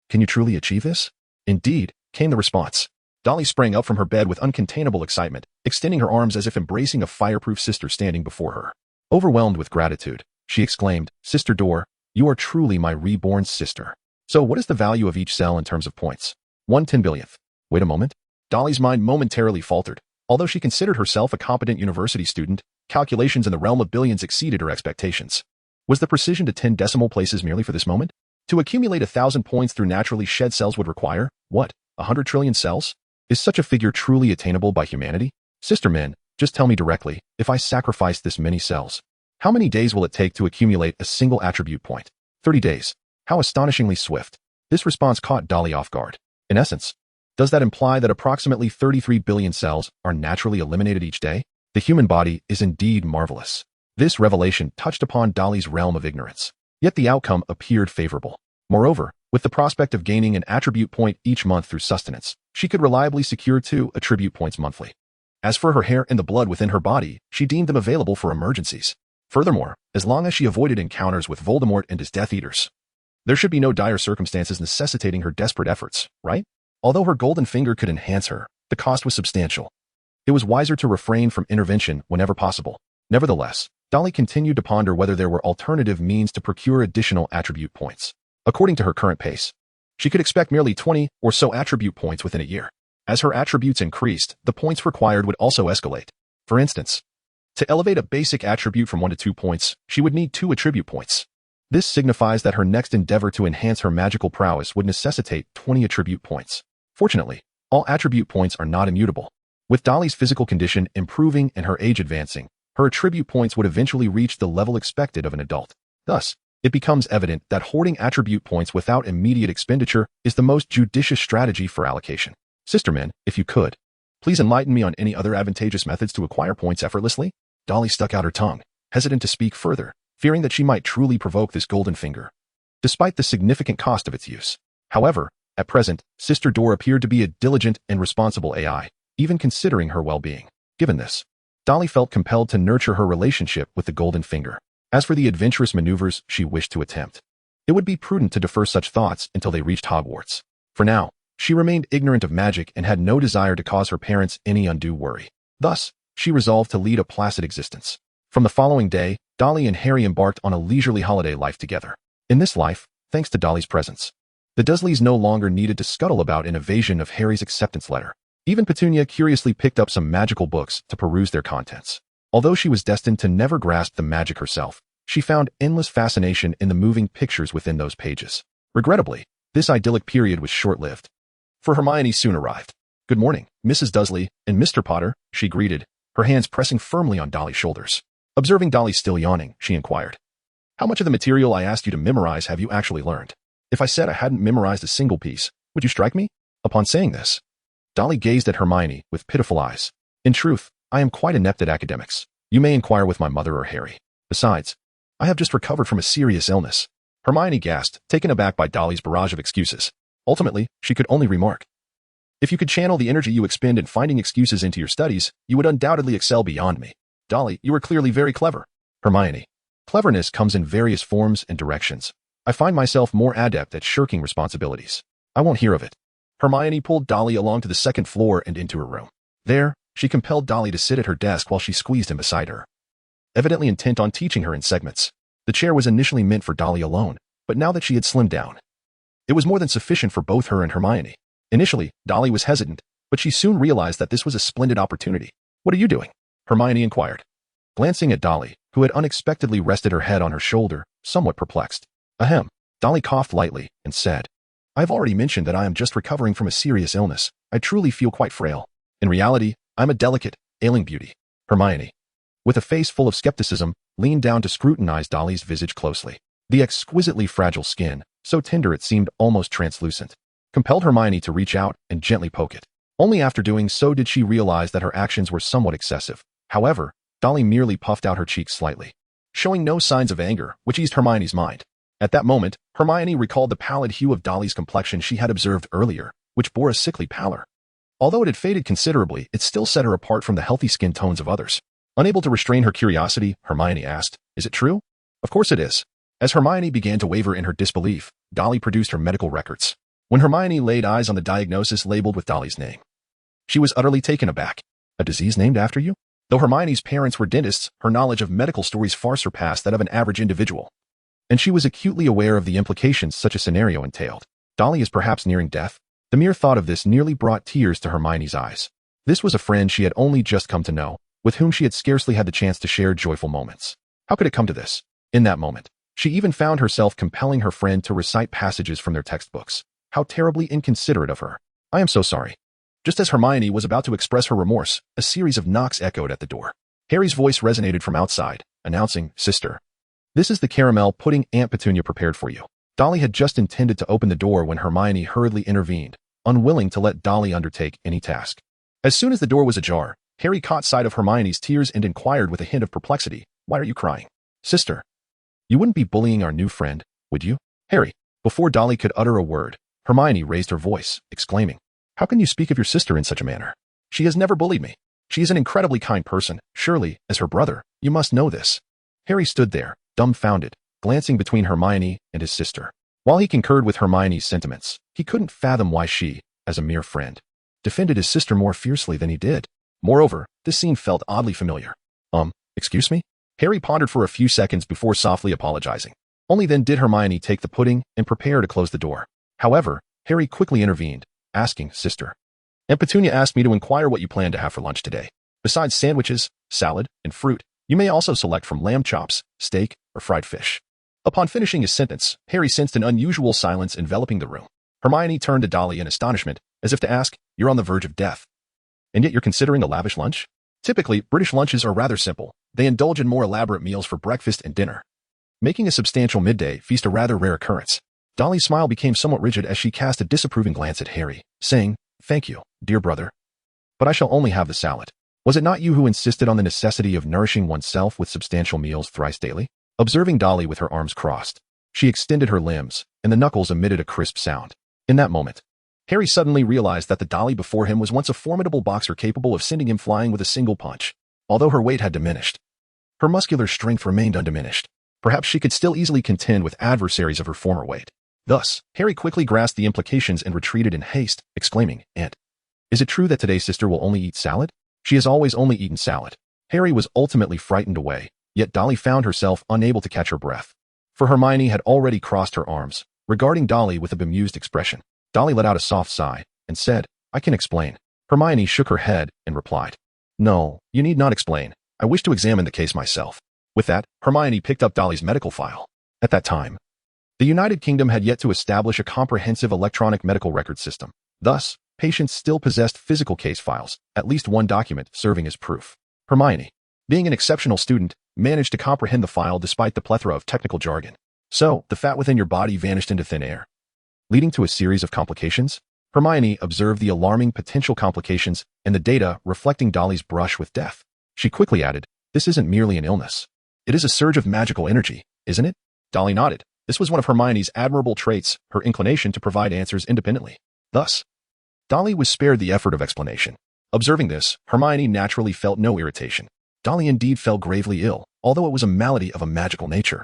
Can you truly achieve this? Indeed, came the response. Dolly sprang up from her bed with uncontainable excitement, extending her arms as if embracing a fireproof sister standing before her. Overwhelmed with gratitude, she exclaimed, Sister Dor, you are truly my reborn sister. So what is the value of each cell in terms of points? 1/10,000,000,000th. Wait a moment. Dolly's mind momentarily faltered. Although she considered herself a competent university student, calculations in the realm of billions exceeded her expectations. Was the precision to 10 decimal places merely for this moment? To accumulate 1,000 points through naturally shed cells would require, what, 100 trillion cells? Is such a figure truly attainable by humanity? Sister Min, just tell me directly, if I sacrifice this many cells, how many days will it take to accumulate a single attribute point? 30 days. How astonishingly swift. This response caught Dolly off guard. In essence, does that imply that approximately 33 billion cells are naturally eliminated each day? The human body is indeed marvelous. This revelation touched upon Dolly's realm of ignorance. Yet the outcome appeared favorable. Moreover, with the prospect of gaining an attribute point each month through sustenance, she could reliably secure 2 attribute points monthly. As for her hair and the blood within her body, she deemed them available for emergencies. Furthermore, as long as she avoided encounters with Voldemort and his Death Eaters, there should be no dire circumstances necessitating her desperate efforts, right? Although her golden finger could enhance her, the cost was substantial. It was wiser to refrain from intervention whenever possible. Nevertheless, Dolly continued to ponder whether there were alternative means to procure additional attribute points. According to her current pace, she could expect merely 20 or so attribute points within a year. As her attributes increased, the points required would also escalate. For instance, to elevate a basic attribute from 1 to 2 points, she would need 2 attribute points. This signifies that her next endeavor to enhance her magical prowess would necessitate 20 attribute points. Fortunately, all attribute points are not immutable. With Dolly's physical condition improving and her age advancing, her attribute points would eventually reach the level expected of an adult. Thus, it becomes evident that hoarding attribute points without immediate expenditure is the most judicious strategy for allocation. Sister Min, if you could, please enlighten me on any other advantageous methods to acquire points effortlessly. Dolly stuck out her tongue, hesitant to speak further, fearing that she might truly provoke this golden finger, despite the significant cost of its use. However, at present, Sister Dor appeared to be a diligent and responsible AI, even considering her well-being. Given this, Dolly felt compelled to nurture her relationship with the golden finger. As for the adventurous maneuvers she wished to attempt, it would be prudent to defer such thoughts until they reached Hogwarts. For now, she remained ignorant of magic and had no desire to cause her parents any undue worry. Thus, she resolved to lead a placid existence. From the following day, Dolly and Harry embarked on a leisurely holiday life together. In this life, thanks to Dolly's presence, the Dursleys no longer needed to scuttle about in evasion of Harry's acceptance letter. Even Petunia curiously picked up some magical books to peruse their contents. Although she was destined to never grasp the magic herself, she found endless fascination in the moving pictures within those pages. Regrettably, this idyllic period was short-lived. For Hermione soon arrived. Good morning, Mrs. Dursley and Mr. Potter, she greeted, her hands pressing firmly on Dolly's shoulders. Observing Dolly still yawning, she inquired, how much of the material I asked you to memorize have you actually learned? If I said I hadn't memorized a single piece, would you strike me? Upon saying this, Dolly gazed at Hermione with pitiful eyes. In truth, I am quite inept at academics. You may inquire with my mother or Harry. Besides, I have just recovered from a serious illness. Hermione gasped, taken aback by Dolly's barrage of excuses. Ultimately, she could only remark, if you could channel the energy you expend in finding excuses into your studies, you would undoubtedly excel beyond me. Dolly, you are clearly very clever. Hermione. Cleverness comes in various forms and directions. I find myself more adept at shirking responsibilities. I won't hear of it. Hermione pulled Dolly along to the second floor and into her room. There, she compelled Dolly to sit at her desk while she squeezed him beside her, evidently intent on teaching her in segments. The chair was initially meant for Dolly alone, but now that she had slimmed down, it was more than sufficient for both her and Hermione. Initially, Dolly was hesitant, but she soon realized that this was a splendid opportunity. What are you doing? Hermione inquired, glancing at Dolly, who had unexpectedly rested her head on her shoulder, somewhat perplexed. Ahem. Dolly coughed lightly and said, I've already mentioned that I am just recovering from a serious illness. I truly feel quite frail. In reality, I'm a delicate, ailing beauty. Hermione, with a face full of skepticism, leaned down to scrutinize Dolly's visage closely. The exquisitely fragile skin, so tender it seemed almost translucent, compelled Hermione to reach out and gently poke it. Only after doing so did she realize that her actions were somewhat excessive. However, Dolly merely puffed out her cheeks slightly, showing no signs of anger, which eased Hermione's mind. At that moment, Hermione recalled the pallid hue of Dolly's complexion she had observed earlier, which bore a sickly pallor. Although it had faded considerably, it still set her apart from the healthy skin tones of others. Unable to restrain her curiosity, Hermione asked, Is it true? Of course it is. As Hermione began to waver in her disbelief, Dolly produced her medical records. When Hermione laid eyes on the diagnosis labeled with Dolly's name, she was utterly taken aback. A disease named after you? Though Hermione's parents were dentists, her knowledge of medical stories far surpassed that of an average individual, and she was acutely aware of the implications such a scenario entailed. Dolly is perhaps nearing death? The mere thought of this nearly brought tears to Hermione's eyes. This was a friend she had only just come to know, with whom she had scarcely had the chance to share joyful moments. How could it come to this? In that moment, she even found herself compelling her friend to recite passages from their textbooks. How terribly inconsiderate of her. I am so sorry. Just as Hermione was about to express her remorse, a series of knocks echoed at the door. Harry's voice resonated from outside, announcing, Sister, this is the caramel pudding Aunt Petunia prepared for you. Dolly had just intended to open the door when Hermione hurriedly intervened, unwilling to let Dolly undertake any task. As soon as the door was ajar, Harry caught sight of Hermione's tears and inquired with a hint of perplexity, Why are you crying? Sister, you wouldn't be bullying our new friend, would you? Harry. Before Dolly could utter a word, Hermione raised her voice, exclaiming, How can you speak of your sister in such a manner? She has never bullied me. She is an incredibly kind person. Surely, as her brother, you must know this. Harry stood there, dumbfounded, glancing between Hermione and his sister. While he concurred with Hermione's sentiments, he couldn't fathom why she, as a mere friend, defended his sister more fiercely than he did. Moreover, this scene felt oddly familiar. Excuse me? Harry pondered for a few seconds before softly apologizing. Only then did Hermione take the pudding and prepare to close the door. However, Harry quickly intervened, asking, Sister, Aunt Petunia asked me to inquire what you plan to have for lunch today. Besides sandwiches, salad, and fruit, you may also select from lamb chops, steak, or fried fish. Upon finishing his sentence, Harry sensed an unusual silence enveloping the room. Hermione turned to Dolly in astonishment, as if to ask, You're on the verge of death. And yet you're considering a lavish lunch? Typically, British lunches are rather simple. They indulge in more elaborate meals for breakfast and dinner, making a substantial midday feast a rather rare occurrence. Dolly's smile became somewhat rigid as she cast a disapproving glance at Harry, saying, Thank you, dear brother. But I shall only have the salad. Was it not you who insisted on the necessity of nourishing oneself with substantial meals thrice daily? Observing Dolly with her arms crossed, she extended her limbs, and the knuckles emitted a crisp sound. In that moment, Harry suddenly realized that the Dolly before him was once a formidable boxer capable of sending him flying with a single punch. Although her weight had diminished, her muscular strength remained undiminished. Perhaps she could still easily contend with adversaries of her former weight. Thus, Harry quickly grasped the implications and retreated in haste, exclaiming, Aunt, is it true that today's sister will only eat salad? She has always only eaten salad. Harry was ultimately frightened away, yet Dolly found herself unable to catch her breath. For Hermione had already crossed her arms, regarding Dolly with a bemused expression. Dolly let out a soft sigh, and said, I can explain. Hermione shook her head and replied, No, you need not explain. I wish to examine the case myself. With that, Hermione picked up Dolly's medical file. At that time, the United Kingdom had yet to establish a comprehensive electronic medical record system. Thus, patients still possessed physical case files, at least one document serving as proof. Hermione, being an exceptional student, managed to comprehend the file despite the plethora of technical jargon. So, the fat within your body vanished into thin air, leading to a series of complications? Hermione observed the alarming potential complications and the data reflecting Dolly's brush with death. She quickly added, "This isn't merely an illness. It is a surge of magical energy, isn't it?" Dolly nodded. This was one of Hermione's admirable traits, her inclination to provide answers independently. Thus, Dolly was spared the effort of explanation. Observing this, Hermione naturally felt no irritation. Dolly indeed fell gravely ill, although it was a malady of a magical nature.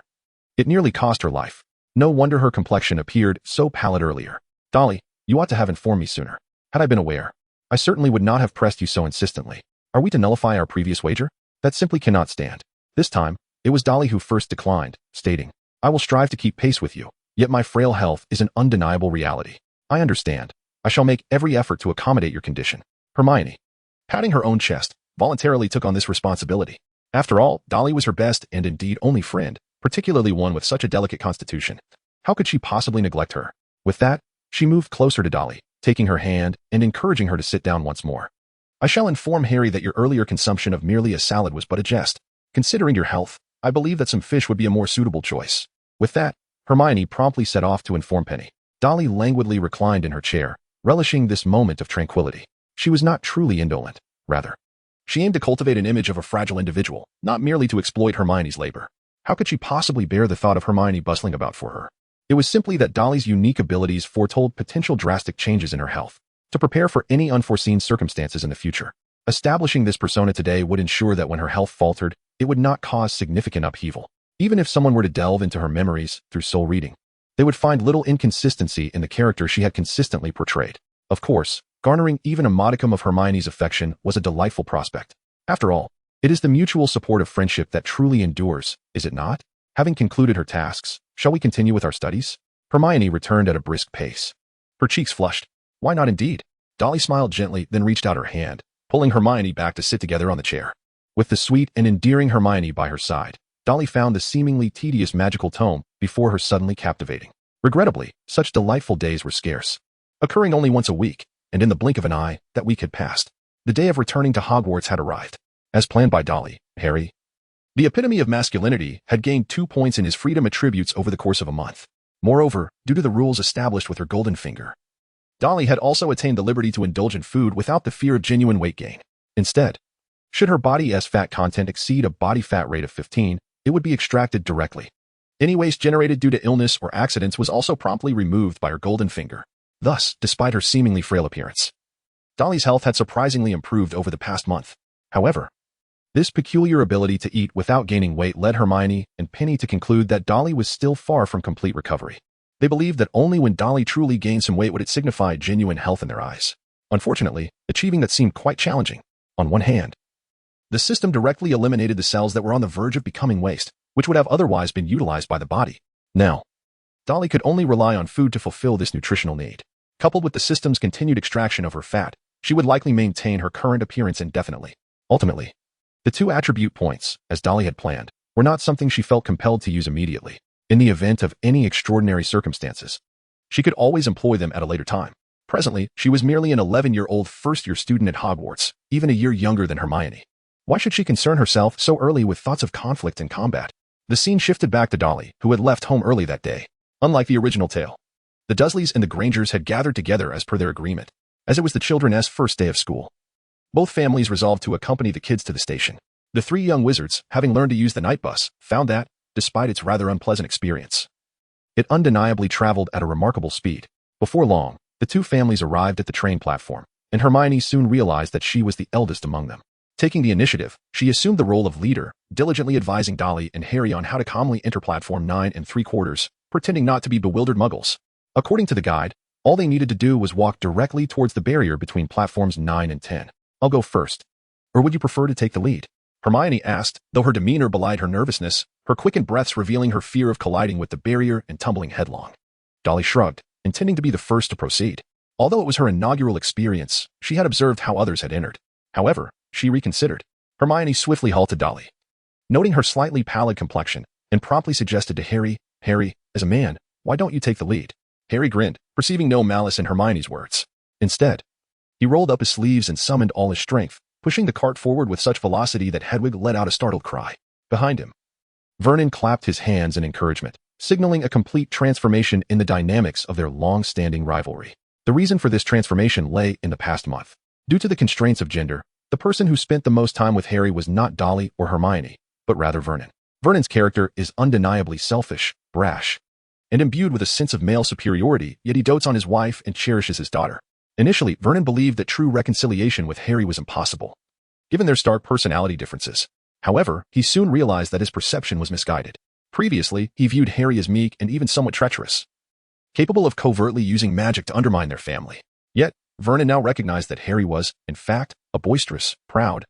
It nearly cost her life. No wonder her complexion appeared so pallid earlier. "Dolly, you ought to have informed me sooner. Had I been aware, I certainly would not have pressed you so insistently. Are we to nullify our previous wager? That simply cannot stand." This time, it was Dolly who first declined, stating, "I will strive to keep pace with you, yet my frail health is an undeniable reality. I understand. I shall make every effort to accommodate your condition." Hermione, patting her own chest, voluntarily took on this responsibility. After all, Dolly was her best and indeed only friend, particularly one with such a delicate constitution. How could she possibly neglect her? With that, she moved closer to Dolly, taking her hand and encouraging her to sit down once more. "I shall inform Harry that your earlier consumption of merely a salad was but a jest. Considering your health, I believe that some fish would be a more suitable choice." With that, Hermione promptly set off to inform Penny. Dolly languidly reclined in her chair, relishing this moment of tranquility. She was not truly indolent. Rather, she aimed to cultivate an image of a fragile individual, not merely to exploit Hermione's labor. How could she possibly bear the thought of Hermione bustling about for her? It was simply that Dolly's unique abilities foretold potential drastic changes in her health, to prepare for any unforeseen circumstances in the future. Establishing this persona today would ensure that when her health faltered, it would not cause significant upheaval. Even if someone were to delve into her memories through soul reading, they would find little inconsistency in the character she had consistently portrayed. Of course, garnering even a modicum of Hermione's affection was a delightful prospect. After all, it is the mutual support of friendship that truly endures, is it not? Having concluded her tasks, shall we continue with our studies? Hermione returned at a brisk pace. Her cheeks flushed. Why not indeed? Dolly smiled gently, then reached out her hand, pulling Hermione back to sit together on the chair. With the sweet and endearing Hermione by her side, Dolly found the seemingly tedious magical tome before her suddenly captivating. Regrettably, such delightful days were scarce, occurring only once a week, and in the blink of an eye, that week had passed. The day of returning to Hogwarts had arrived. As planned by Dolly, Harry, the epitome of masculinity, had gained 2 points in his freedom attributes over the course of a month. Moreover, due to the rules established with her golden finger, Dolly had also attained the liberty to indulge in food without the fear of genuine weight gain. Instead, should her body's fat content exceed a body fat rate of 15, it would be extracted directly. Any waste generated due to illness or accidents was also promptly removed by her golden finger. Thus, despite her seemingly frail appearance, Dolly's health had surprisingly improved over the past month. However, this peculiar ability to eat without gaining weight led Hermione and Penny to conclude that Dolly was still far from complete recovery. They believed that only when Dolly truly gained some weight would it signify genuine health in their eyes. Unfortunately, achieving that seemed quite challenging. On one hand, the system directly eliminated the cells that were on the verge of becoming waste, which would have otherwise been utilized by the body. Now, Dolly could only rely on food to fulfill this nutritional need. Coupled with the system's continued extraction of her fat, she would likely maintain her current appearance indefinitely. Ultimately, the 2 attribute points, as Dolly had planned, were not something she felt compelled to use immediately. In the event of any extraordinary circumstances, she could always employ them at a later time. Presently, she was merely an 11-year-old first-year student at Hogwarts, even a year younger than Hermione. Why should she concern herself so early with thoughts of conflict and combat? The scene shifted back to Dolly, who had left home early that day. Unlike the original tale, the Dursleys and the Grangers had gathered together as per their agreement, as it was the children's first day of school. Both families resolved to accompany the kids to the station. The 3 young wizards, having learned to use the night bus, found that, despite its rather unpleasant experience, it undeniably traveled at a remarkable speed. Before long, the 2 families arrived at the train platform, and Hermione soon realized that she was the eldest among them. Taking the initiative, she assumed the role of leader, diligently advising Dolly and Harry on how to calmly enter platform 9 3/4, pretending not to be bewildered muggles. According to the guide, all they needed to do was walk directly towards the barrier between platforms 9 and 10. "I'll go first. Or would you prefer to take the lead?" Hermione asked, though her demeanor belied her nervousness, her quickened breaths revealing her fear of colliding with the barrier and tumbling headlong. Dolly shrugged, intending to be the first to proceed. Although it was her inaugural experience, she had observed how others had entered. However, she reconsidered. Hermione swiftly halted Dolly, noting her slightly pallid complexion, and promptly suggested to Harry, as a man, why don't you take the lead? Harry grinned, perceiving no malice in Hermione's words. Instead, he rolled up his sleeves and summoned all his strength, pushing the cart forward with such velocity that Hedwig let out a startled cry. Behind him, Vernon clapped his hands in encouragement, signaling a complete transformation in the dynamics of their long-standing rivalry. The reason for this transformation lay in the past month. Due to the constraints of gender, the person who spent the most time with Harry was not Dolly or Hermione, but rather Vernon. Vernon's character is undeniably selfish, brash, and imbued with a sense of male superiority, yet he dotes on his wife and cherishes his daughter. Initially, Vernon believed that true reconciliation with Harry was impossible, given their stark personality differences. However, he soon realized that his perception was misguided. Previously, he viewed Harry as meek and even somewhat treacherous, capable of covertly using magic to undermine their family. Yet, Vernon now recognized that Harry was, in fact, a boisterous, proud,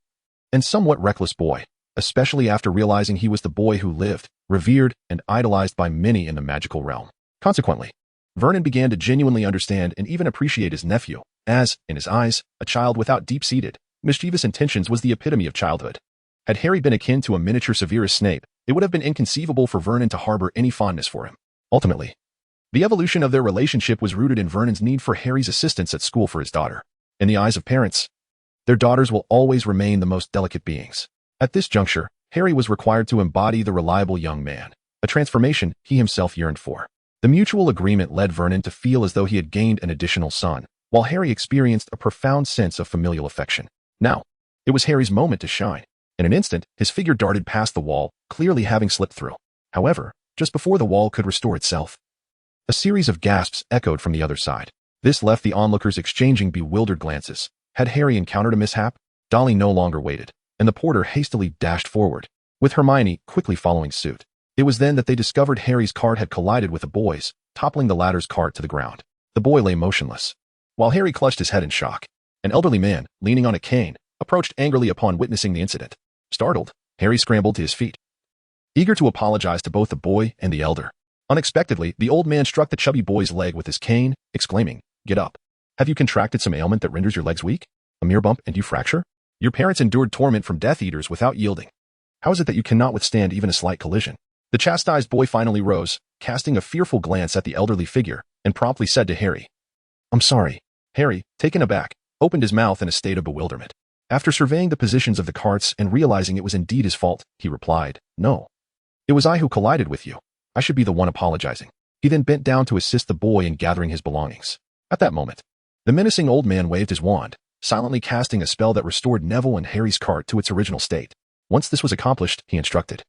and somewhat reckless boy, especially after realizing he was the boy who lived, revered, and idolized by many in the magical realm. Consequently, Vernon began to genuinely understand and even appreciate his nephew, as, in his eyes, a child without deep-seated, mischievous intentions was the epitome of childhood. Had Harry been akin to a miniature Severus Snape, it would have been inconceivable for Vernon to harbor any fondness for him. Ultimately, the evolution of their relationship was rooted in Vernon's need for Harry's assistance at school for his daughter. In the eyes of parents, their daughters will always remain the most delicate beings. At this juncture, Harry was required to embody the reliable young man, a transformation he himself yearned for. The mutual agreement led Vernon to feel as though he had gained an additional son, while Harry experienced a profound sense of familial affection. Now, it was Harry's moment to shine. In an instant, his figure darted past the wall, clearly having slipped through. However, just before the wall could restore itself, a series of gasps echoed from the other side. This left the onlookers exchanging bewildered glances. Had Harry encountered a mishap? Dolly no longer waited, and the porter hastily dashed forward, with Hermione quickly following suit. It was then that they discovered Harry's cart had collided with the boy's, toppling the latter's cart to the ground. The boy lay motionless, while Harry clutched his head in shock. An elderly man, leaning on a cane, approached angrily upon witnessing the incident. Startled, Harry scrambled to his feet, eager to apologize to both the boy and the elder. Unexpectedly, the old man struck the chubby boy's leg with his cane, exclaiming, "Get up. Have you contracted some ailment that renders your legs weak? A mere bump and you fracture? Your parents endured torment from Death Eaters without yielding. How is it that you cannot withstand even a slight collision?" The chastised boy finally rose, casting a fearful glance at the elderly figure, and promptly said to Harry, "I'm sorry." Harry, taken aback, opened his mouth in a state of bewilderment. After surveying the positions of the carts and realizing it was indeed his fault, he replied, "No. It was I who collided with you. I should be the one apologizing." He then bent down to assist the boy in gathering his belongings. At that moment, the menacing old man waved his wand, silently casting a spell that restored Neville and Harry's cart to its original state. Once this was accomplished, he instructed,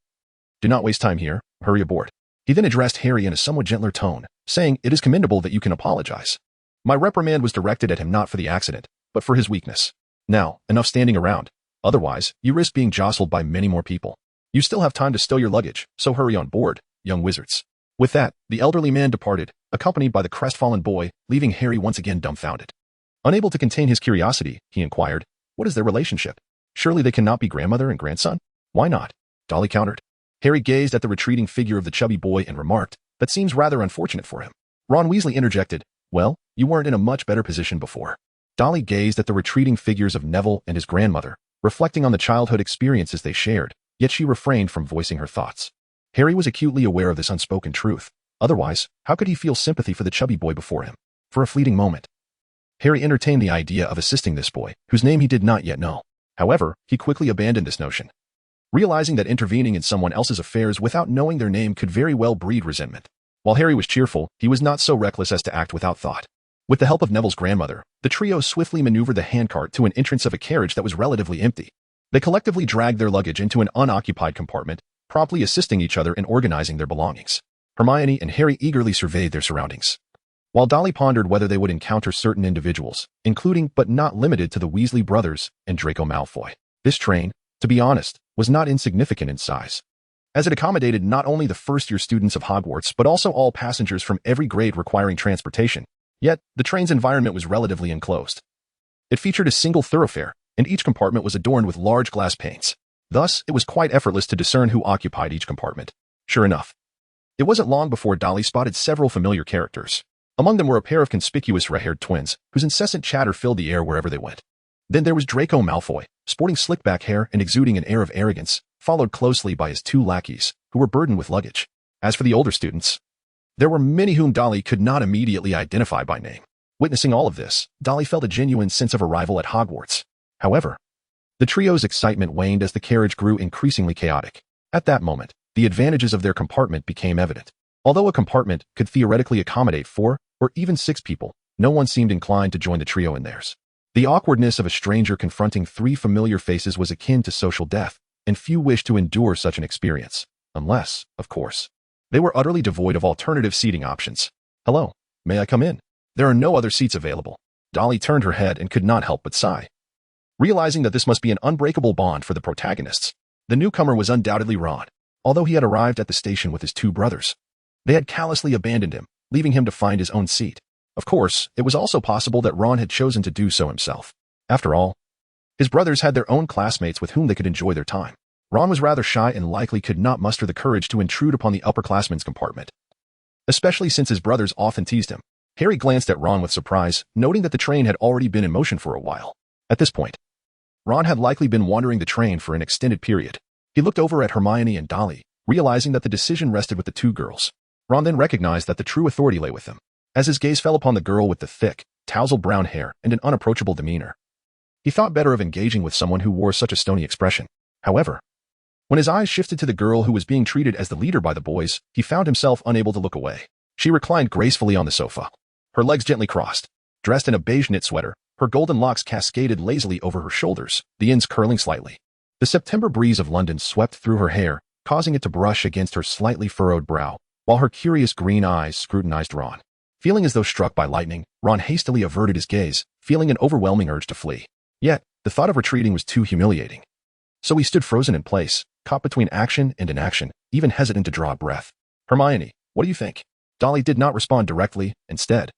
"Do not waste time here. Hurry aboard." He then addressed Harry in a somewhat gentler tone, saying, "It is commendable that you can apologize. My reprimand was directed at him not for the accident, but for his weakness. Now, enough standing around. Otherwise, you risk being jostled by many more people. You still have time to stow your luggage, so hurry on board, young wizards." With that, the elderly man departed, accompanied by the crestfallen boy, leaving Harry once again dumbfounded. Unable to contain his curiosity, he inquired, "What is their relationship? Surely they cannot be grandmother and grandson?" "Why not?" Dolly countered. Harry gazed at the retreating figure of the chubby boy and remarked, "That seems rather unfortunate for him." Ron Weasley interjected, "Well, you weren't in a much better position before." Dolly gazed at the retreating figures of Neville and his grandmother, reflecting on the childhood experiences they shared, yet she refrained from voicing her thoughts. Harry was acutely aware of this unspoken truth. Otherwise, how could he feel sympathy for the chubby boy before him? For a fleeting moment, Harry entertained the idea of assisting this boy, whose name he did not yet know. However, he quickly abandoned this notion, realizing that intervening in someone else's affairs without knowing their name could very well breed resentment. While Harry was cheerful, he was not so reckless as to act without thought. With the help of Neville's grandmother, the trio swiftly maneuvered the handcart to an entrance of a carriage that was relatively empty. They collectively dragged their luggage into an unoccupied compartment, promptly assisting each other in organizing their belongings. Hermione and Harry eagerly surveyed their surroundings, while Dolly pondered whether they would encounter certain individuals, including but not limited to the Weasley brothers and Draco Malfoy. This train, to be honest, was not insignificant in size, as it accommodated not only the first-year students of Hogwarts but also all passengers from every grade requiring transportation. Yet, the train's environment was relatively enclosed. It featured a single thoroughfare, and each compartment was adorned with large glass panes. Thus, it was quite effortless to discern who occupied each compartment. Sure enough, it wasn't long before Dolly spotted several familiar characters. Among them were a pair of conspicuous red-haired twins, whose incessant chatter filled the air wherever they went. Then there was Draco Malfoy, sporting slick-back hair and exuding an air of arrogance, followed closely by his two lackeys, who were burdened with luggage. As for the older students, there were many whom Dolly could not immediately identify by name. Witnessing all of this, Dolly felt a genuine sense of arrival at Hogwarts. However, the trio's excitement waned as the carriage grew increasingly chaotic. At that moment, the advantages of their compartment became evident. Although a compartment could theoretically accommodate 4 or even 6 people, No one seemed inclined to join the trio in theirs. The awkwardness of a stranger confronting three familiar faces was akin to social death, and few wished to endure such an experience. Unless, of course, they were utterly devoid of alternative seating options. "Hello, may I come in? There are no other seats available." Dolly turned her head and could not help but sigh. Realizing that this must be an unbreakable bond for the protagonists, the newcomer was undoubtedly Ron, although he had arrived at the station with his two brothers. They had callously abandoned him, leaving him to find his own seat. Of course, it was also possible that Ron had chosen to do so himself. After all, his brothers had their own classmates with whom they could enjoy their time. Ron was rather shy and likely could not muster the courage to intrude upon the upperclassmen's compartment, especially since his brothers often teased him. Harry glanced at Ron with surprise, noting that the train had already been in motion for a while. At this point, Ron had likely been wandering the train for an extended period. He looked over at Hermione and Dolly, realizing that the decision rested with the two girls. Ron then recognized that the true authority lay with him, as his gaze fell upon the girl with the thick, tousled brown hair and an unapproachable demeanor. He thought better of engaging with someone who wore such a stony expression. However, when his eyes shifted to the girl who was being treated as the leader by the boys, he found himself unable to look away. She reclined gracefully on the sofa, her legs gently crossed. Dressed in a beige knit sweater, her golden locks cascaded lazily over her shoulders, the ends curling slightly. The September breeze of London swept through her hair, causing it to brush against her slightly furrowed brow, while her curious green eyes scrutinized Ron. Feeling as though struck by lightning, Ron hastily averted his gaze, feeling an overwhelming urge to flee. Yet, the thought of retreating was too humiliating. So he stood frozen in place, caught between action and inaction, even hesitant to draw a breath. "Hermione, what do you think?" Dolly did not respond directly. Instead,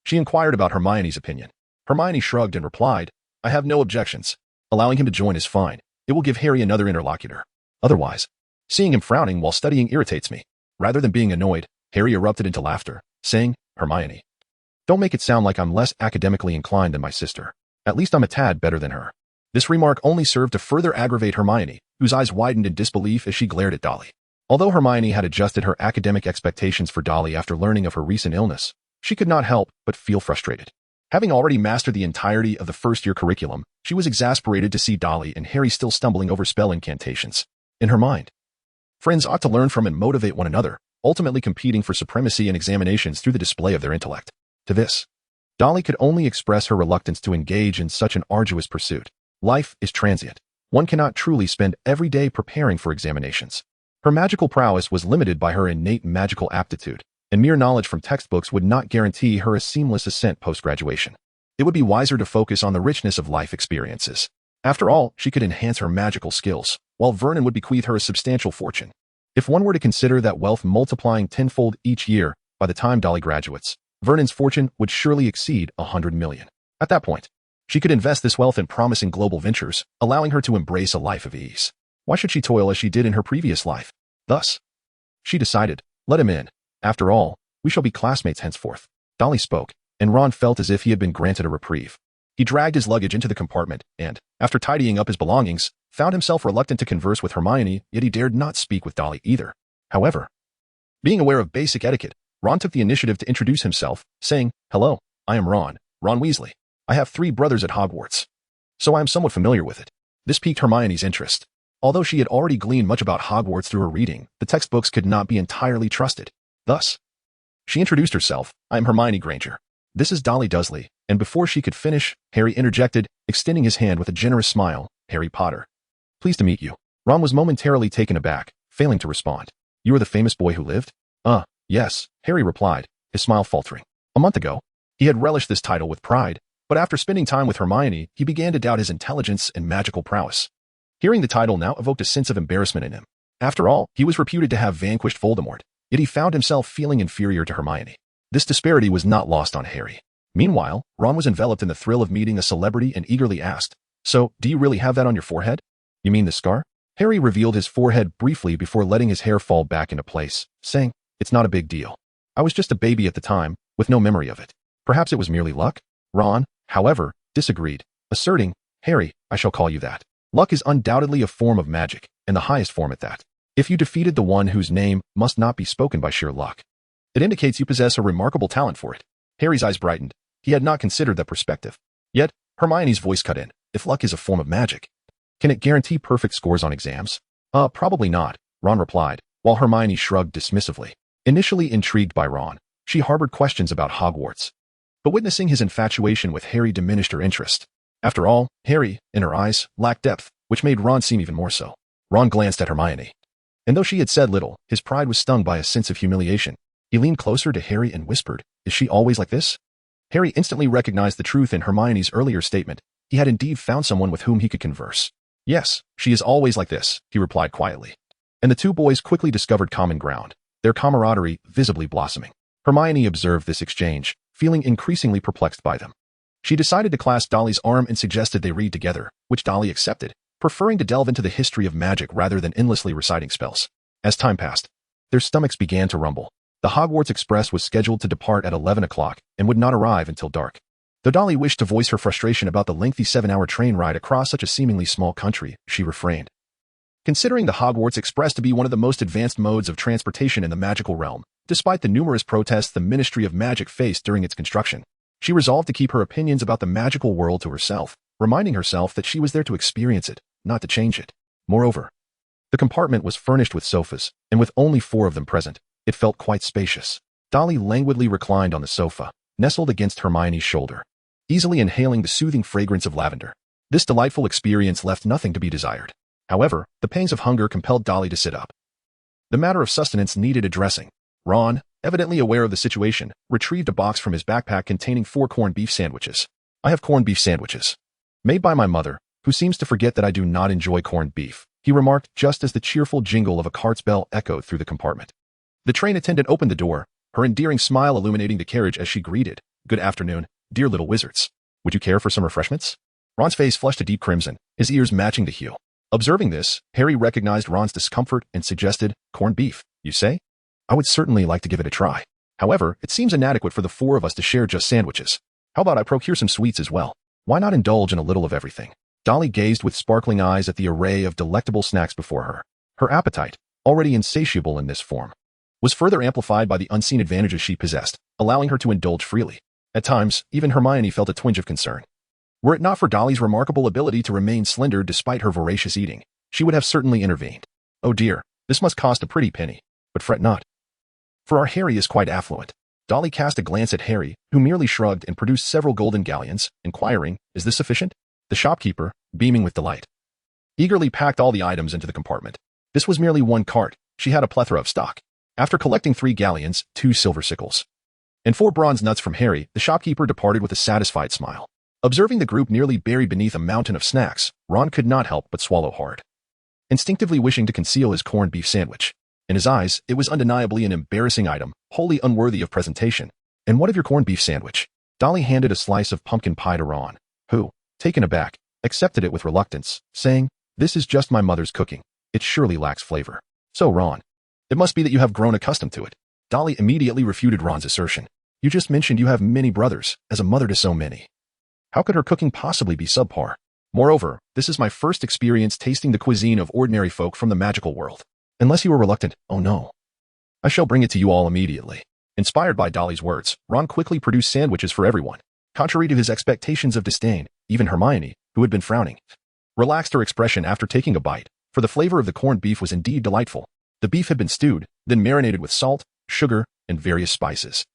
she inquired about Hermione's opinion. Hermione shrugged and replied, "I have no objections. Allowing him to join is fine. It will give Harry another interlocutor. Otherwise, seeing him frowning while studying irritates me." Rather than being annoyed, Harry erupted into laughter, saying, "Hermione, don't make it sound like I'm less academically inclined than my sister. At least I'm a tad better than her." This remark only served to further aggravate Hermione, whose eyes widened in disbelief as she glared at Dolly. Although Hermione had adjusted her academic expectations for Dolly after learning of her recent illness, she could not help but feel frustrated. Having already mastered the entirety of the first-year curriculum, she was exasperated to see Dolly and Harry still stumbling over spell incantations. In her mind, friends ought to learn from and motivate one another, ultimately competing for supremacy in examinations through the display of their intellect. To this, Dolly could only express her reluctance to engage in such an arduous pursuit. Life is transient. One cannot truly spend every day preparing for examinations. Her magical prowess was limited by her innate magical aptitude, and mere knowledge from textbooks would not guarantee her a seamless ascent post-graduation. It would be wiser to focus on the richness of life experiences. After all, she could enhance her magical skills, while Vernon would bequeath her a substantial fortune. If one were to consider that wealth multiplying tenfold each year, by the time Dolly graduates, Vernon's fortune would surely exceed 100 million. At that point, she could invest this wealth in promising global ventures, allowing her to embrace a life of ease. Why should she toil as she did in her previous life? Thus, she decided, let him in. After all, we shall be classmates henceforth. Dolly spoke, and Ron felt as if he had been granted a reprieve. He dragged his luggage into the compartment and, after tidying up his belongings, found himself reluctant to converse with Hermione, yet he dared not speak with Dolly either. However, being aware of basic etiquette, Ron took the initiative to introduce himself, saying, "Hello, I am Ron Weasley. I have 3 brothers at Hogwarts, so I am somewhat familiar with it." This piqued Hermione's interest. Although she had already gleaned much about Hogwarts through her reading, the textbooks could not be entirely trusted. Thus, she introduced herself, "I am Hermione Granger. This is Dolly Dursley," and before she could finish, Harry interjected, extending his hand with a generous smile, "Harry Potter. Pleased to meet you." Ron was momentarily taken aback, failing to respond. "You are the famous boy who lived?" Yes," Harry replied, his smile faltering. A month ago, he had relished this title with pride, but after spending time with Hermione, he began to doubt his intelligence and magical prowess. Hearing the title now evoked a sense of embarrassment in him. After all, he was reputed to have vanquished Voldemort, yet he found himself feeling inferior to Hermione. This disparity was not lost on Harry. Meanwhile, Ron was enveloped in the thrill of meeting a celebrity and eagerly asked, "So, do you really have that on your forehead?" "You mean the scar?" Harry revealed his forehead briefly before letting his hair fall back into place, saying, "It's not a big deal. I was just a baby at the time, with no memory of it. Perhaps it was merely luck." Ron, however, disagreed, asserting, "Harry, I shall call you that. Luck is undoubtedly a form of magic, and the highest form at that. If you defeated the one whose name must not be spoken by sheer luck, it indicates you possess a remarkable talent for it." Harry's eyes brightened. He had not considered that perspective. Yet, Hermione's voice cut in. "If luck is a form of magic, can it guarantee perfect scores on exams?" Probably not," Ron replied, while Hermione shrugged dismissively. Initially intrigued by Ron, she harbored questions about Hogwarts. But witnessing his infatuation with Harry diminished her interest. After all, Harry, in her eyes, lacked depth, which made Ron seem even more so. Ron glanced at Hermione. And though she had said little, his pride was stung by a sense of humiliation. He leaned closer to Harry and whispered, "Is she always like this?" Harry instantly recognized the truth in Hermione's earlier statement. He had indeed found someone with whom he could converse. "Yes, she is always like this," he replied quietly. And the two boys quickly discovered common ground, their camaraderie visibly blossoming. Hermione observed this exchange, feeling increasingly perplexed by them. She decided to clasp Dolly's arm and suggested they read together, which Dolly accepted, preferring to delve into the history of magic rather than endlessly reciting spells. As time passed, their stomachs began to rumble. The Hogwarts Express was scheduled to depart at 11 o'clock and would not arrive until dark. Though Dolly wished to voice her frustration about the lengthy 7-hour train ride across such a seemingly small country, she refrained. Considering the Hogwarts Express to be one of the most advanced modes of transportation in the magical realm, despite the numerous protests the Ministry of Magic faced during its construction, she resolved to keep her opinions about the magical world to herself, reminding herself that she was there to experience it, not to change it. Moreover, the compartment was furnished with sofas, and with only 4 of them present, it felt quite spacious. Dolly languidly reclined on the sofa, nestled against Hermione's shoulder, easily inhaling the soothing fragrance of lavender. This delightful experience left nothing to be desired. However, the pangs of hunger compelled Dolly to sit up. The matter of sustenance needed addressing. Ron, evidently aware of the situation, retrieved a box from his backpack containing 4 corned beef sandwiches. "I have corned beef sandwiches. Made by my mother, who seems to forget that I do not enjoy corned beef," he remarked just as the cheerful jingle of a cart's bell echoed through the compartment. The train attendant opened the door, her endearing smile illuminating the carriage as she greeted, "Good afternoon, dear little wizards. Would you care for some refreshments?" Ron's face flushed a deep crimson, his ears matching the hue. Observing this, Harry recognized Ron's discomfort and suggested, "Corned beef, you say? I would certainly like to give it a try. However, it seems inadequate for the 4 of us to share just sandwiches. How about I procure some sweets as well? Why not indulge in a little of everything?" Dolly gazed with sparkling eyes at the array of delectable snacks before her. Her appetite, already insatiable in this form, was further amplified by the unseen advantages she possessed, allowing her to indulge freely. At times, even Hermione felt a twinge of concern. Were it not for Dolly's remarkable ability to remain slender despite her voracious eating, she would have certainly intervened. "Oh dear, this must cost a pretty penny. But fret not, for our Harry is quite affluent." Dolly cast a glance at Harry, who merely shrugged and produced several golden galleons, inquiring, "Is this sufficient?" The shopkeeper, beaming with delight, eagerly packed all the items into the compartment. This was merely one cart. She had a plethora of stock. After collecting 3 galleons, 2 silver sickles, and 4 bronze nuts from Harry, the shopkeeper departed with a satisfied smile. Observing the group nearly buried beneath a mountain of snacks, Ron could not help but swallow hard, instinctively wishing to conceal his corned beef sandwich. In his eyes, it was undeniably an embarrassing item, wholly unworthy of presentation. "And what of your corned beef sandwich?" Dolly handed a slice of pumpkin pie to Ron, who, taken aback, accepted it with reluctance, saying, "This is just my mother's cooking. It surely lacks flavor." "So, Ron, it must be that you have grown accustomed to it." Dolly immediately refuted Ron's assertion. "You just mentioned you have many brothers, as a mother to so many. How could her cooking possibly be subpar? Moreover, this is my first experience tasting the cuisine of ordinary folk from the magical world. Unless you are reluctant, oh no. I shall bring it to you all immediately." Inspired by Dolly's words, Ron quickly produced sandwiches for everyone. Contrary to his expectations of disdain, even Hermione, who had been frowning, relaxed her expression after taking a bite, for the flavor of the corned beef was indeed delightful. The beef had been stewed, then marinated with salt, sugar, and various spices,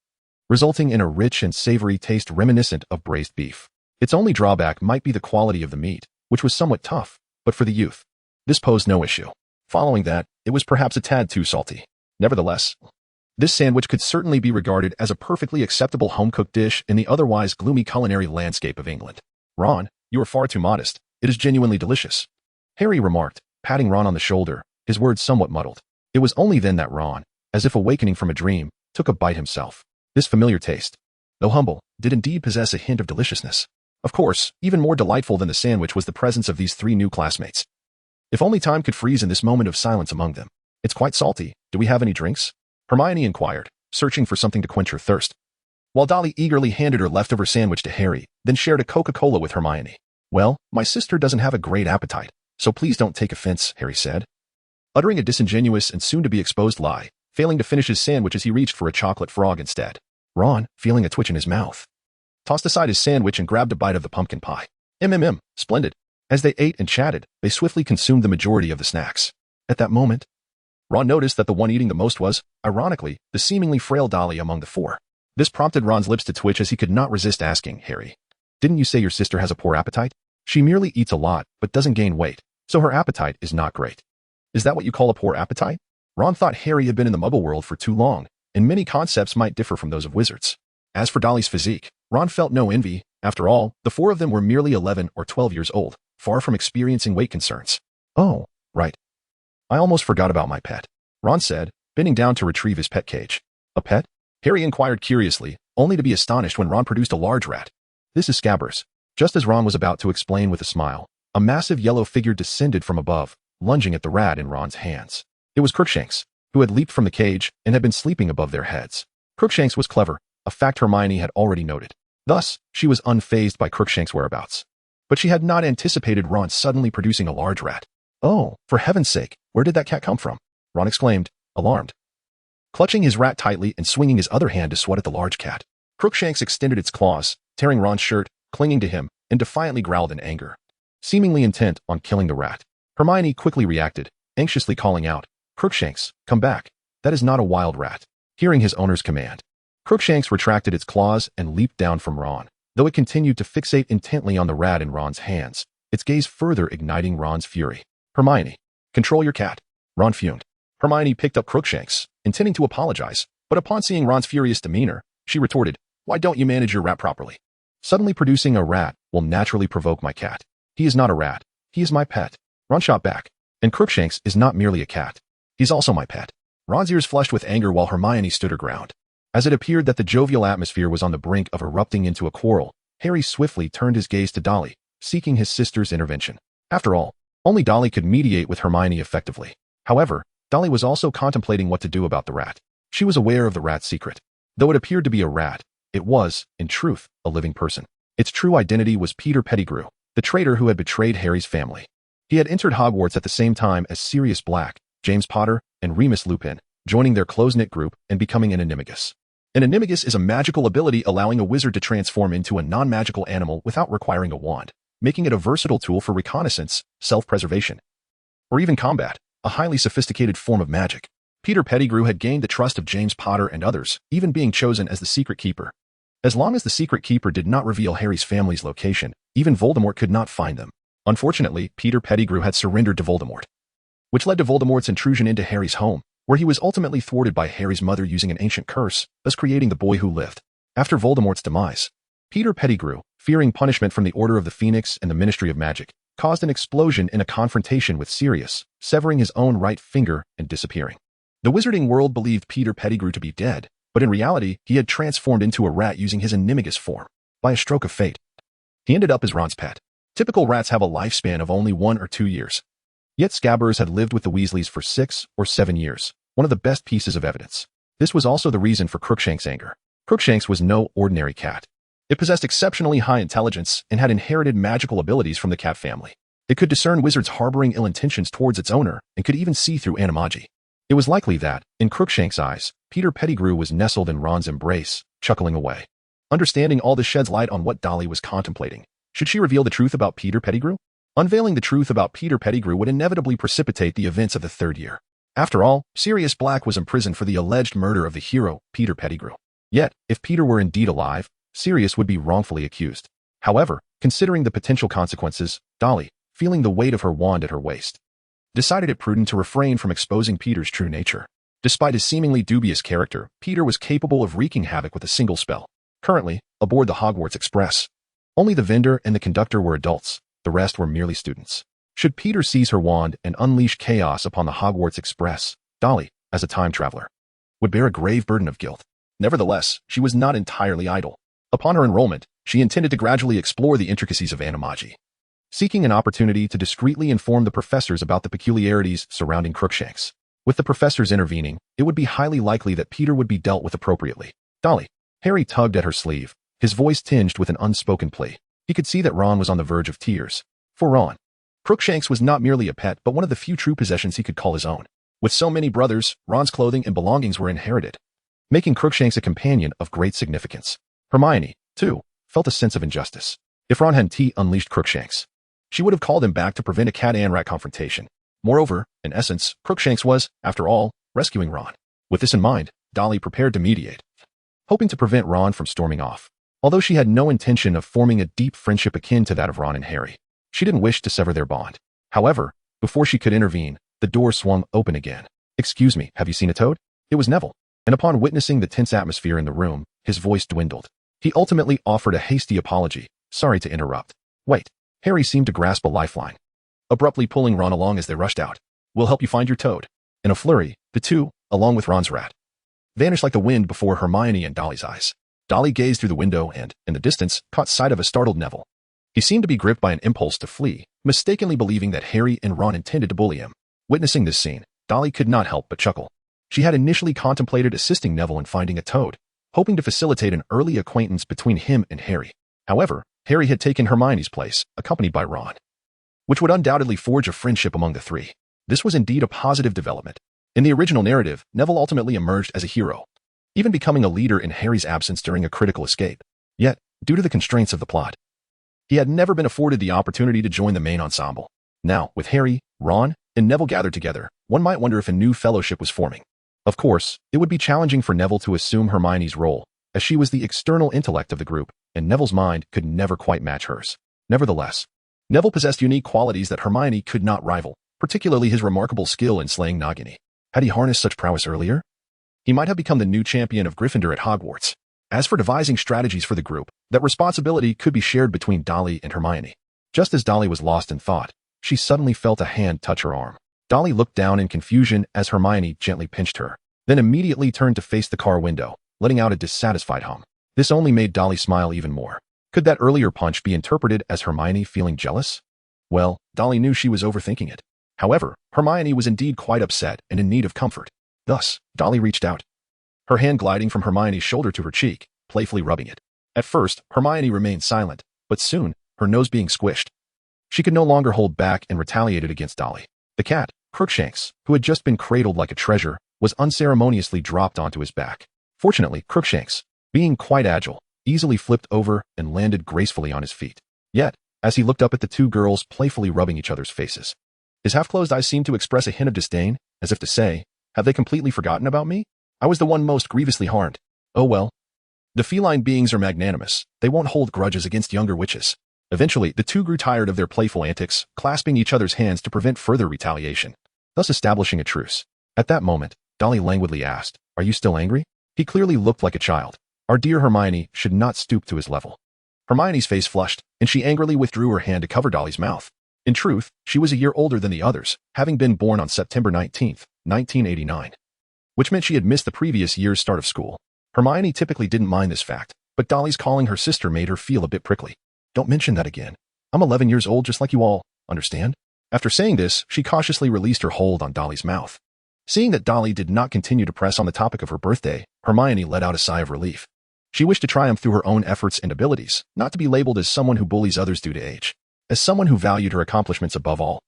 resulting in a rich and savory taste reminiscent of braised beef. Its only drawback might be the quality of the meat, which was somewhat tough, but for the youth, this posed no issue. Following that, it was perhaps a tad too salty. Nevertheless, this sandwich could certainly be regarded as a perfectly acceptable home-cooked dish in the otherwise gloomy culinary landscape of England. "Ron, you are far too modest. It is genuinely delicious," Harry remarked, patting Ron on the shoulder, his words somewhat muddled. It was only then that Ron, as if awakening from a dream, took a bite himself. This familiar taste, though humble, did indeed possess a hint of deliciousness. Of course, even more delightful than the sandwich was the presence of these 3 new classmates. If only time could freeze in this moment of silence among them. "It's quite salty. Do we have any drinks?" Hermione inquired, searching for something to quench her thirst, while Dolly eagerly handed her leftover sandwich to Harry, then shared a Coca-Cola with Hermione. "Well, my sister doesn't have a great appetite, so please don't take offense," Harry said, uttering a disingenuous and soon-to-be-exposed lie, failing to finish his sandwich as he reached for a chocolate frog instead. Ron, feeling a twitch in his mouth, tossed aside his sandwich and grabbed a bite of the pumpkin pie. Splendid. As they ate and chatted, they swiftly consumed the majority of the snacks. At that moment, Ron noticed that the one eating the most was, ironically, the seemingly frail Dolly among the 4. This prompted Ron's lips to twitch as he could not resist asking, Harry, didn't you say your sister has a poor appetite? She merely eats a lot, but doesn't gain weight, so her appetite is not great. Is that what you call a poor appetite? Ron thought Harry had been in the Muggle world for too long, and many concepts might differ from those of wizards. As for Dolly's physique, Ron felt no envy. After all, the four of them were merely 11 or 12 years old, far from experiencing weight concerns. Oh, right. I almost forgot about my pet, Ron said, bending down to retrieve his pet cage. A pet? Harry inquired curiously, only to be astonished when Ron produced a large rat. This is Scabbers. Just as Ron was about to explain with a smile, a massive yellow figure descended from above, lunging at the rat in Ron's hands. It was Crookshanks, who had leaped from the cage and had been sleeping above their heads. Crookshanks was clever, a fact Hermione had already noted. Thus, she was unfazed by Crookshanks' whereabouts. But she had not anticipated Ron suddenly producing a large rat. Oh, for heaven's sake, where did that cat come from? Ron exclaimed, alarmed. Clutching his rat tightly and swinging his other hand to swat at the large cat, Crookshanks extended its claws, tearing Ron's shirt, clinging to him, and defiantly growled in anger. Seemingly intent on killing the rat, Hermione quickly reacted, anxiously calling out, Crookshanks, come back. That is not a wild rat. Hearing his owner's command, Crookshanks retracted its claws and leaped down from Ron, though it continued to fixate intently on the rat in Ron's hands, its gaze further igniting Ron's fury. Hermione, control your cat. Ron fumed. Hermione picked up Crookshanks, intending to apologize, but upon seeing Ron's furious demeanor, she retorted, why don't you manage your rat properly? Suddenly producing a rat will naturally provoke my cat. He is not a rat. He is my pet. Ron shot back. And Crookshanks is not merely a cat. He's also my pet. Ron's ears flushed with anger while Hermione stood her ground. As it appeared that the jovial atmosphere was on the brink of erupting into a quarrel, Harry swiftly turned his gaze to Dolly, seeking his sister's intervention. After all, only Dolly could mediate with Hermione effectively. However, Dolly was also contemplating what to do about the rat. She was aware of the rat's secret. Though it appeared to be a rat, it was, in truth, a living person. Its true identity was Peter Pettigrew, the traitor who had betrayed Harry's family. He had entered Hogwarts at the same time as Sirius Black, James Potter, and Remus Lupin, joining their close-knit group and becoming an animagus. An animagus is a magical ability allowing a wizard to transform into a non-magical animal without requiring a wand, making it a versatile tool for reconnaissance, self-preservation, or even combat, a highly sophisticated form of magic. Peter Pettigrew had gained the trust of James Potter and others, even being chosen as the secret keeper. As long as the secret keeper did not reveal Harry's family's location, even Voldemort could not find them. Unfortunately, Peter Pettigrew had surrendered to Voldemort, which led to Voldemort's intrusion into Harry's home, where he was ultimately thwarted by Harry's mother using an ancient curse, thus creating the boy who lived. After Voldemort's demise, Peter Pettigrew, fearing punishment from the Order of the Phoenix and the Ministry of Magic, caused an explosion in a confrontation with Sirius, severing his own right finger and disappearing. The wizarding world believed Peter Pettigrew to be dead, but in reality, he had transformed into a rat using his animagus form. By a stroke of fate, he ended up as Ron's pet. Typical rats have a lifespan of only 1 or 2 years. Yet Scabbers had lived with the Weasleys for 6 or 7 years, one of the best pieces of evidence. This was also the reason for Crookshanks' anger. Crookshanks was no ordinary cat. It possessed exceptionally high intelligence and had inherited magical abilities from the cat family. It could discern wizards harboring ill intentions towards its owner and could even see through animagi. It was likely that, in Crookshanks' eyes, Peter Pettigrew was nestled in Ron's embrace, chuckling away. Understanding all this sheds light on what Dolly was contemplating. Should she reveal the truth about Peter Pettigrew? Unveiling the truth about Peter Pettigrew would inevitably precipitate the events of the 3rd year. After all, Sirius Black was imprisoned for the alleged murder of the hero, Peter Pettigrew. Yet, if Peter were indeed alive, Sirius would be wrongfully accused. However, considering the potential consequences, Dolly, feeling the weight of her wand at her waist, decided it prudent to refrain from exposing Peter's true nature. Despite his seemingly dubious character, Peter was capable of wreaking havoc with a single spell. Currently, aboard the Hogwarts Express, only the vendor and the conductor were adults, the rest were merely students. Should Peter seize her wand and unleash chaos upon the Hogwarts Express, Dolly, as a time traveler, would bear a grave burden of guilt. Nevertheless, she was not entirely idle. Upon her enrollment, she intended to gradually explore the intricacies of animagi, seeking an opportunity to discreetly inform the professors about the peculiarities surrounding Crookshanks. With the professors intervening, it would be highly likely that Peter would be dealt with appropriately. Dolly. Harry tugged at her sleeve, his voice tinged with an unspoken plea. He could see that Ron was on the verge of tears. For Ron, Crookshanks was not merely a pet but one of the few true possessions he could call his own. With so many brothers, Ron's clothing and belongings were inherited, making Crookshanks a companion of great significance. Hermione, too, felt a sense of injustice. If Ron hadn't unleashed Crookshanks, she would have called him back to prevent a cat-and-rat confrontation. Moreover, in essence, Crookshanks was, after all, rescuing Ron. With this in mind, Dolly prepared to mediate. hoping to prevent Ron from storming off. Although she had no intention of forming a deep friendship akin to that of Ron and Harry, she didn't wish to sever their bond. However, before she could intervene, the door swung open again. "Excuse me, have you seen a toad?" It was Neville, and upon witnessing the tense atmosphere in the room, his voice dwindled. He ultimately offered a hasty apology. "Sorry to interrupt." "Wait." Harry seemed to grasp a lifeline, abruptly pulling Ron along as they rushed out. "We'll help you find your toad." In a flurry, the two, along with Ron's rat, vanished like the wind before Hermione and Dolly's eyes. Dolly gazed through the window and, in the distance, caught sight of a startled Neville. He seemed to be gripped by an impulse to flee, mistakenly believing that Harry and Ron intended to bully him. Witnessing this scene, Dolly could not help but chuckle. She had initially contemplated assisting Neville in finding a toad, hoping to facilitate an early acquaintance between him and Harry. However, Harry had taken Hermione's place, accompanied by Ron, which would undoubtedly forge a friendship among the three. This was indeed a positive development. In the original narrative, Neville ultimately emerged as a hero, even becoming a leader in Harry's absence during a critical escape. Yet, due to the constraints of the plot, he had never been afforded the opportunity to join the main ensemble. Now, with Harry, Ron, and Neville gathered together, one might wonder if a new fellowship was forming. Of course, it would be challenging for Neville to assume Hermione's role, as she was the external intellect of the group, and Neville's mind could never quite match hers. Nevertheless, Neville possessed unique qualities that Hermione could not rival, particularly his remarkable skill in slaying Nagini. Had he harnessed such prowess earlier, he might have become the new champion of Gryffindor at Hogwarts. As for devising strategies for the group, that responsibility could be shared between Dolly and Hermione. Just as Dolly was lost in thought, she suddenly felt a hand touch her arm. Dolly looked down in confusion as Hermione gently pinched her, then immediately turned to face the car window, letting out a dissatisfied hum. This only made Dolly smile even more. Could that earlier punch be interpreted as Hermione feeling jealous? Well, Dolly knew she was overthinking it. However, Hermione was indeed quite upset and in need of comfort. Thus, Dolly reached out, her hand gliding from Hermione's shoulder to her cheek, playfully rubbing it. At first, Hermione remained silent, but soon, her nose being squished, she could no longer hold back and retaliated against Dolly. The cat, Crookshanks, who had just been cradled like a treasure, was unceremoniously dropped onto his back. Fortunately, Crookshanks, being quite agile, easily flipped over and landed gracefully on his feet. Yet, as he looked up at the two girls playfully rubbing each other's faces, his half-closed eyes seemed to express a hint of disdain, as if to say, "Have they completely forgotten about me? I was the one most grievously harmed. Oh well." The feline beings are magnanimous. They won't hold grudges against younger witches. Eventually, the two grew tired of their playful antics, clasping each other's hands to prevent further retaliation, thus establishing a truce. At that moment, Dolly languidly asked, "Are you still angry?" He clearly looked like a child. Our dear Hermione should not stoop to his level. Hermione's face flushed, and she angrily withdrew her hand to cover Dolly's mouth. In truth, she was a year older than the others, having been born on September 19th, 1989, which meant she had missed the previous year's start of school. Hermione typically didn't mind this fact, but Dolly's calling her sister made her feel a bit prickly. "Don't mention that again. I'm 11 years old just like you all, understand?" After saying this, she cautiously released her hold on Dolly's mouth. Seeing that Dolly did not continue to press on the topic of her birthday, Hermione let out a sigh of relief. She wished to triumph through her own efforts and abilities, not to be labeled as someone who bullies others due to age. As someone who valued her accomplishments above all,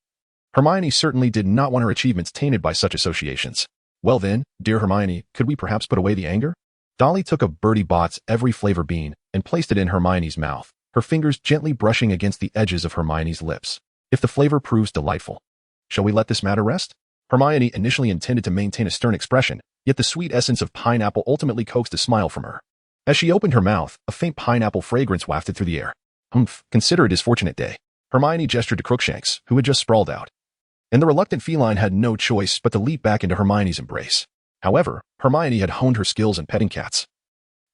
Hermione certainly did not want her achievements tainted by such associations. "Well then, dear Hermione, could we perhaps put away the anger?" Dolly took a Bertie Bott's every flavor bean and placed it in Hermione's mouth, her fingers gently brushing against the edges of Hermione's lips. "If the flavor proves delightful, shall we let this matter rest?" Hermione initially intended to maintain a stern expression, yet the sweet essence of pineapple ultimately coaxed a smile from her. As she opened her mouth, a faint pineapple fragrance wafted through the air. "Humph, consider it his fortunate day." Hermione gestured to Crookshanks, who had just sprawled out, and the reluctant feline had no choice but to leap back into Hermione's embrace. However, Hermione had honed her skills in petting cats,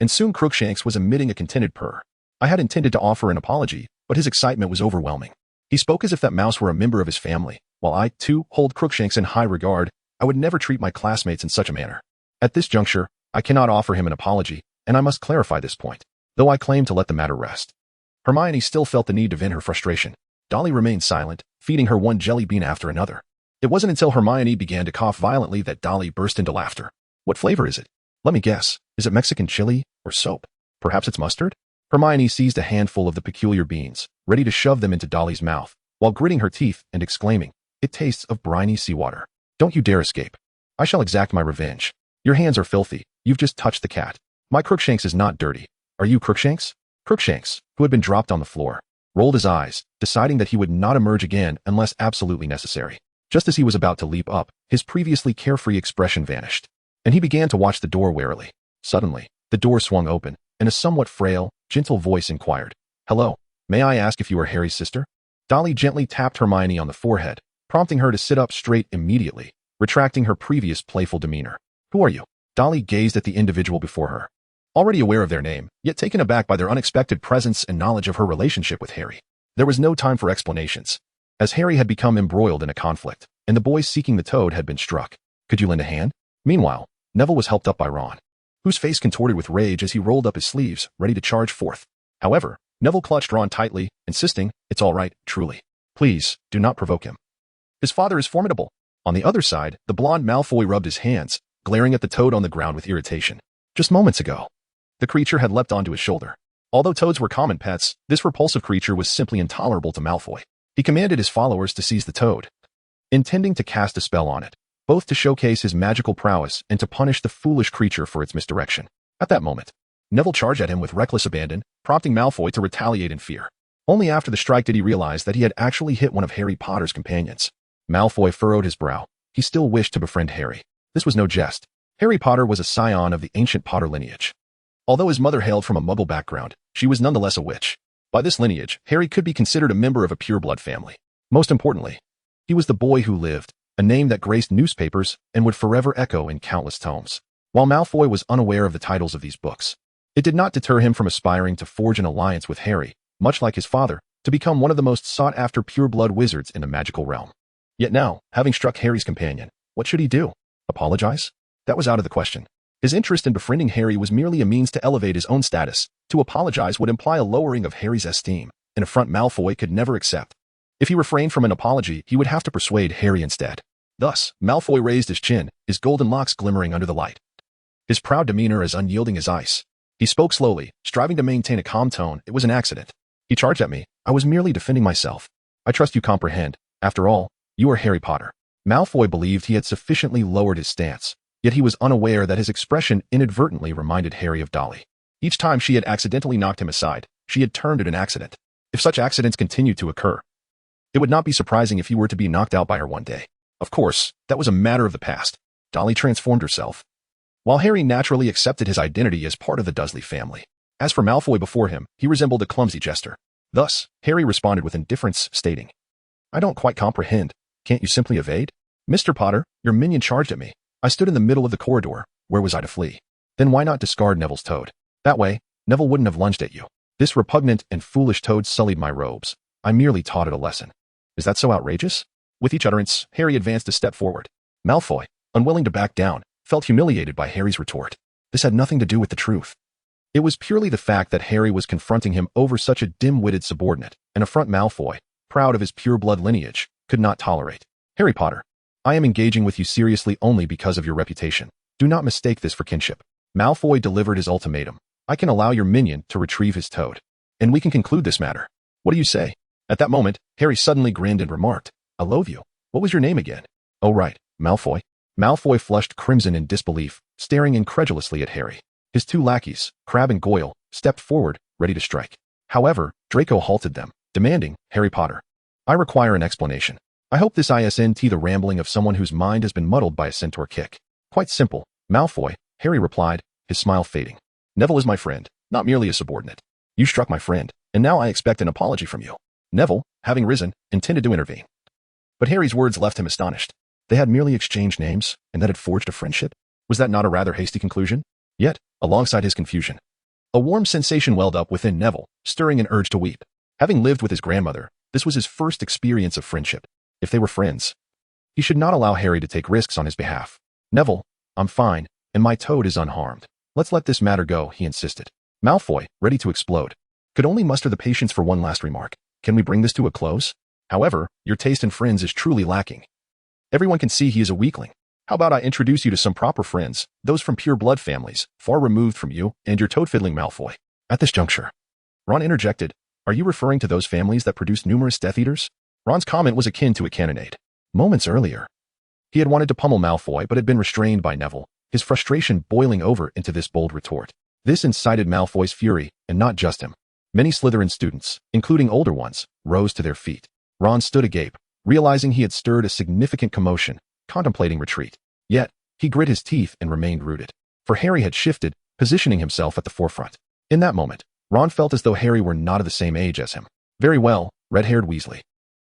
and soon Crookshanks was emitting a contented purr. I had intended to offer an apology, but his excitement was overwhelming. He spoke as if that mouse were a member of his family. While I, too, hold Crookshanks in high regard, I would never treat my classmates in such a manner. At this juncture, I cannot offer him an apology, and I must clarify this point, though I claim to let the matter rest. Hermione still felt the need to vent her frustration. Dolly remained silent, feeding her one jelly bean after another. It wasn't until Hermione began to cough violently that Dolly burst into laughter. "What flavor is it? Let me guess. Is it Mexican chili or soap? Perhaps it's mustard?" Hermione seized a handful of the peculiar beans, ready to shove them into Dolly's mouth, while gritting her teeth and exclaiming, "It tastes of briny seawater. Don't you dare escape. I shall exact my revenge. Your hands are filthy. You've just touched the cat. My Crookshanks is not dirty. Are you Crookshanks?" Crookshanks, who had been dropped on the floor, rolled his eyes, deciding that he would not emerge again unless absolutely necessary. Just as he was about to leap up, his previously carefree expression vanished, and he began to watch the door warily. Suddenly, The door swung open, and a somewhat frail, gentle voice inquired, "Hello, may I ask if you are Harry's sister?" Dolly gently tapped Hermione on the forehead, prompting her to sit up straight immediately, retracting her previous playful demeanor. "Who are you?" Dolly gazed at the individual before her, already aware of their name, yet taken aback by their unexpected presence and knowledge of her relationship with Harry. There was no time for explanations, as Harry had become embroiled in a conflict, and the boys seeking the toad had been struck. "Could you lend a hand?" Meanwhile, Neville was helped up by Ron, whose face contorted with rage as he rolled up his sleeves, ready to charge forth. However, Neville clutched Ron tightly, insisting, "It's all right, truly. Please, do not provoke him. His father is formidable." On the other side, the blonde Malfoy rubbed his hands, glaring at the toad on the ground with irritation. Just moments ago, the creature had leapt onto his shoulder. Although toads were common pets, this repulsive creature was simply intolerable to Malfoy. He commanded his followers to seize the toad, intending to cast a spell on it, both to showcase his magical prowess and to punish the foolish creature for its misdirection. At that moment, Neville charged at him with reckless abandon, prompting Malfoy to retaliate in fear. Only after the strike did he realize that he had actually hit one of Harry Potter's companions. Malfoy furrowed his brow. He still wished to befriend Harry. This was no jest. Harry Potter was a scion of the ancient Potter lineage. Although his mother hailed from a Muggle background, she was nonetheless a witch. By this lineage, Harry could be considered a member of a pure-blood family. Most importantly, he was the boy who lived, a name that graced newspapers and would forever echo in countless tomes. While Malfoy was unaware of the titles of these books, it did not deter him from aspiring to forge an alliance with Harry, much like his father, to become one of the most sought-after pure-blood wizards in the magical realm. Yet now, having struck Harry's companion, what should he do? Apologize? That was out of the question. His interest in befriending Harry was merely a means to elevate his own status. To apologize would imply a lowering of Harry's esteem, an affront Malfoy could never accept. If he refrained from an apology, he would have to persuade Harry instead. Thus, Malfoy raised his chin, his golden locks glimmering under the light, his proud demeanor as unyielding as ice. He spoke slowly, striving to maintain a calm tone. "It was an accident. He charged at me. I was merely defending myself. I trust you comprehend. After all, you are Harry Potter." Malfoy believed he had sufficiently lowered his stance, yet he was unaware that his expression inadvertently reminded Harry of Dolly. Each time she had accidentally knocked him aside, she had turned it an accident. If such accidents continued to occur, it would not be surprising if he were to be knocked out by her one day. Of course, that was a matter of the past. Dolly transformed herself, while Harry naturally accepted his identity as part of the Dursley family. As for Malfoy before him, he resembled a clumsy jester. Thus, Harry responded with indifference, stating, "I don't quite comprehend. Can't you simply evade?" "Mr. Potter, your minion charged at me. I stood in the middle of the corridor. Where was I to flee?" "Then why not discard Neville's toad? That way, Neville wouldn't have lunged at you." "This repugnant and foolish toad sullied my robes. I merely taught it a lesson." "Is that so outrageous?" With each utterance, Harry advanced a step forward. Malfoy, unwilling to back down, felt humiliated by Harry's retort. This had nothing to do with the truth. It was purely the fact that Harry was confronting him over such a dim-witted subordinate, an affront Malfoy, proud of his pure-blood lineage, could not tolerate. "Harry Potter, I am engaging with you seriously only because of your reputation. Do not mistake this for kinship." Malfoy delivered his ultimatum. "I can allow your minion to retrieve his toad, and we can conclude this matter. What do you say?" At that moment, Harry suddenly grinned and remarked, "I loathe you. What was your name again?" "Oh right, Malfoy." Malfoy flushed crimson in disbelief, staring incredulously at Harry. His two lackeys, Crabbe and Goyle, stepped forward, ready to strike. However, Draco halted them, demanding, "Harry Potter, I require an explanation. I hope this isn't the rambling of someone whose mind has been muddled by a centaur kick." "Quite simple, Malfoy," Harry replied, his smile fading. "Neville is my friend, not merely a subordinate. You struck my friend, and now I expect an apology from you." Neville, having risen, intended to intervene. But Harry's words left him astonished. They had merely exchanged names, and that had forged a friendship? Was that not a rather hasty conclusion? Yet, alongside his confusion, a warm sensation welled up within Neville, stirring an urge to weep. Having lived with his grandmother, this was his first experience of friendship. If they were friends, he should not allow Harry to take risks on his behalf. "Neville, I'm fine, and my toad is unharmed. Let's let this matter go," he insisted. Malfoy, ready to explode, could only muster the patience for one last remark. "Can we bring this to a close? However, your taste in friends is truly lacking. Everyone can see he is a weakling. How about I introduce you to some proper friends, those from pure blood families, far removed from you and your toad-fiddling Malfoy." At this juncture, Ron interjected, "Are you referring to those families that produce numerous Death Eaters?" Ron's comment was akin to a cannonade. Moments earlier, he had wanted to pummel Malfoy but had been restrained by Neville, his frustration boiling over into this bold retort. This incited Malfoy's fury, and not just him. Many Slytherin students, including older ones, rose to their feet. Ron stood agape, realizing he had stirred a significant commotion, contemplating retreat. Yet, he grit his teeth and remained rooted. For Harry had shifted, positioning himself at the forefront. In that moment, Ron felt as though Harry were not of the same age as him. Very well, red-haired Weasley.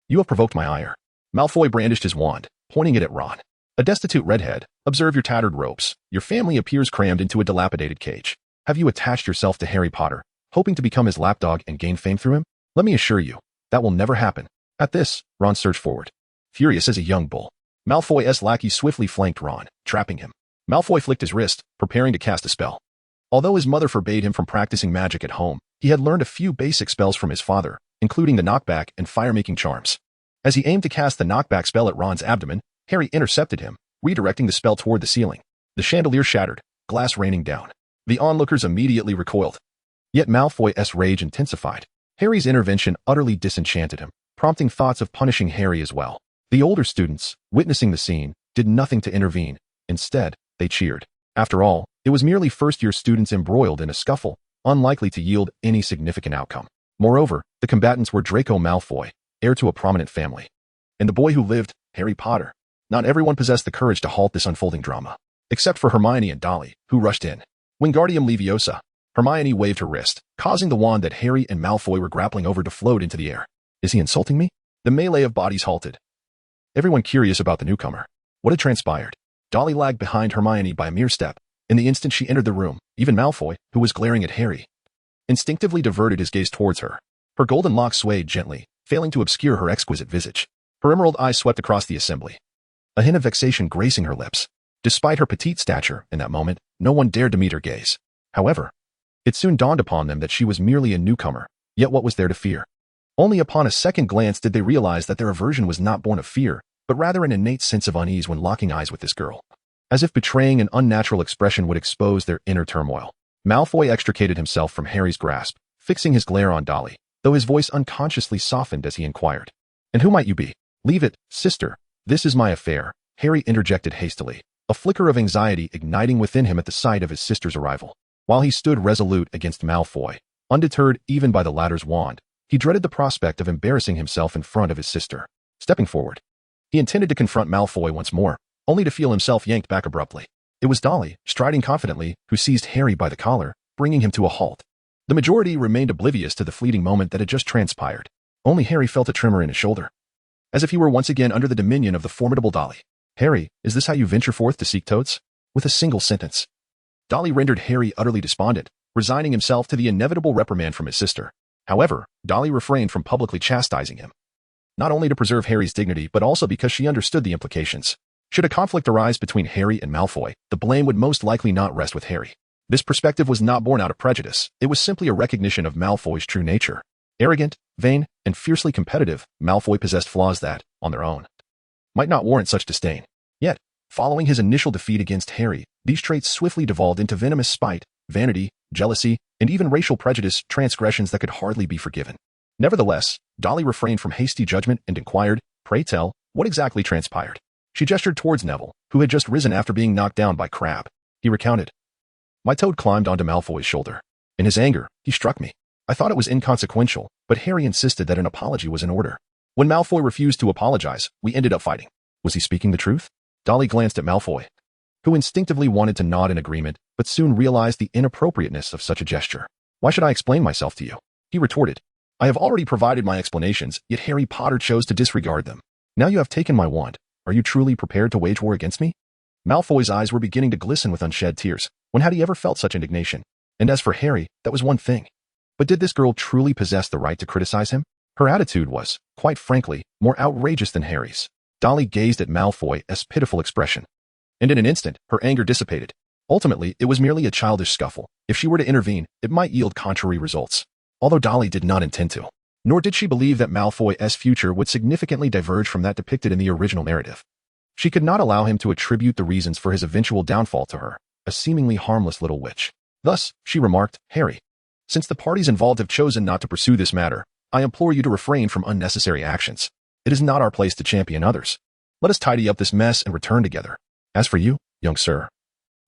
You have provoked my ire. Malfoy brandished his wand, pointing it at Ron. A destitute redhead, observe your tattered robes. Your family appears crammed into a dilapidated cage. Have you attached yourself to Harry Potter, hoping to become his lapdog and gain fame through him? Let me assure you, that will never happen. At this, Ron surged forward, furious as a young bull. Malfoy's lackey swiftly flanked Ron, trapping him. Malfoy flicked his wrist, preparing to cast a spell. Although his mother forbade him from practicing magic at home, he had learned a few basic spells from his father, including the knockback and fire-making charms. As he aimed to cast the knockback spell at Ron's abdomen, Harry intercepted him, redirecting the spell toward the ceiling. The chandelier shattered, glass raining down. The onlookers immediately recoiled. Yet Malfoy's rage intensified. Harry's intervention utterly disenchanted him, prompting thoughts of punishing Harry as well. The older students, witnessing the scene, did nothing to intervene. Instead, they cheered. After all, it was merely first-year students embroiled in a scuffle, unlikely to yield any significant outcome. Moreover, the combatants were Draco Malfoy, heir to a prominent family, and the boy who lived, Harry Potter. Not everyone possessed the courage to halt this unfolding drama, except for Hermione and Dolly, who rushed in. Wingardium Leviosa. Hermione waved her wrist, causing the wand that Harry and Malfoy were grappling over to float into the air. Is he insulting me? The melee of bodies halted. Everyone curious about the newcomer. What had transpired? Dolly lagged behind Hermione by a mere step. In the instant she entered the room, even Malfoy, who was glaring at Harry, instinctively diverted his gaze towards her. Her golden locks swayed gently, failing to obscure her exquisite visage. Her emerald eyes swept across the assembly, a hint of vexation gracing her lips. Despite her petite stature, in that moment, no one dared to meet her gaze. However, it soon dawned upon them that she was merely a newcomer, yet what was there to fear? Only upon a second glance did they realize that their aversion was not born of fear, but rather an innate sense of unease when locking eyes with this girl. As if betraying an unnatural expression would expose their inner turmoil. Malfoy extricated himself from Harry's grasp, fixing his glare on Dolly, though his voice unconsciously softened as he inquired. And who might you be? Leave it, sister. This is my affair, Harry interjected hastily, a flicker of anxiety igniting within him at the sight of his sister's arrival. While he stood resolute against Malfoy, undeterred even by the latter's wand, he dreaded the prospect of embarrassing himself in front of his sister. Stepping forward, he intended to confront Malfoy once more, only to feel himself yanked back abruptly. It was Dolly, striding confidently, who seized Harry by the collar, bringing him to a halt. The majority remained oblivious to the fleeting moment that had just transpired. Only Harry felt a tremor in his shoulder, as if he were once again under the dominion of the formidable Dolly. Harry, is this how you venture forth to seek toads? With a single sentence. Dolly rendered Harry utterly despondent, resigning himself to the inevitable reprimand from his sister. However, Dolly refrained from publicly chastising him, not only to preserve Harry's dignity but also because she understood the implications. Should a conflict arise between Harry and Malfoy, the blame would most likely not rest with Harry. This perspective was not born out of prejudice, it was simply a recognition of Malfoy's true nature. Arrogant, vain, and fiercely competitive, Malfoy possessed flaws that, on their own, might not warrant such disdain. Yet, following his initial defeat against Harry, these traits swiftly devolved into venomous spite, vanity, jealousy, and even racial prejudice, transgressions that could hardly be forgiven. Nevertheless, Dolly refrained from hasty judgment and inquired, "Pray tell, what exactly transpired?" She gestured towards Neville, who had just risen after being knocked down by Crabbe. He recounted. My toad climbed onto Malfoy's shoulder. In his anger, he struck me. I thought it was inconsequential, but Harry insisted that an apology was in order. When Malfoy refused to apologize, we ended up fighting. Was he speaking the truth? Dolly glanced at Malfoy, who instinctively wanted to nod in agreement, but soon realized the inappropriateness of such a gesture. Why should I explain myself to you? He retorted. I have already provided my explanations, yet Harry Potter chose to disregard them. Now you have taken my wand. Are you truly prepared to wage war against me? Malfoy's eyes were beginning to glisten with unshed tears. When had he ever felt such indignation? And as for Harry, that was one thing. But did this girl truly possess the right to criticize him? Her attitude was, quite frankly, more outrageous than Harry's. Dolly gazed at Malfoy's pitiful expression, and in an instant, her anger dissipated. Ultimately, it was merely a childish scuffle. If she were to intervene, it might yield contrary results. Although Dolly did not intend to. Nor did she believe that Malfoy's future would significantly diverge from that depicted in the original narrative. She could not allow him to attribute the reasons for his eventual downfall to her, a seemingly harmless little witch. Thus, she remarked, Harry, since the parties involved have chosen not to pursue this matter, I implore you to refrain from unnecessary actions. It is not our place to champion others. Let us tidy up this mess and return together. As for you, young sir,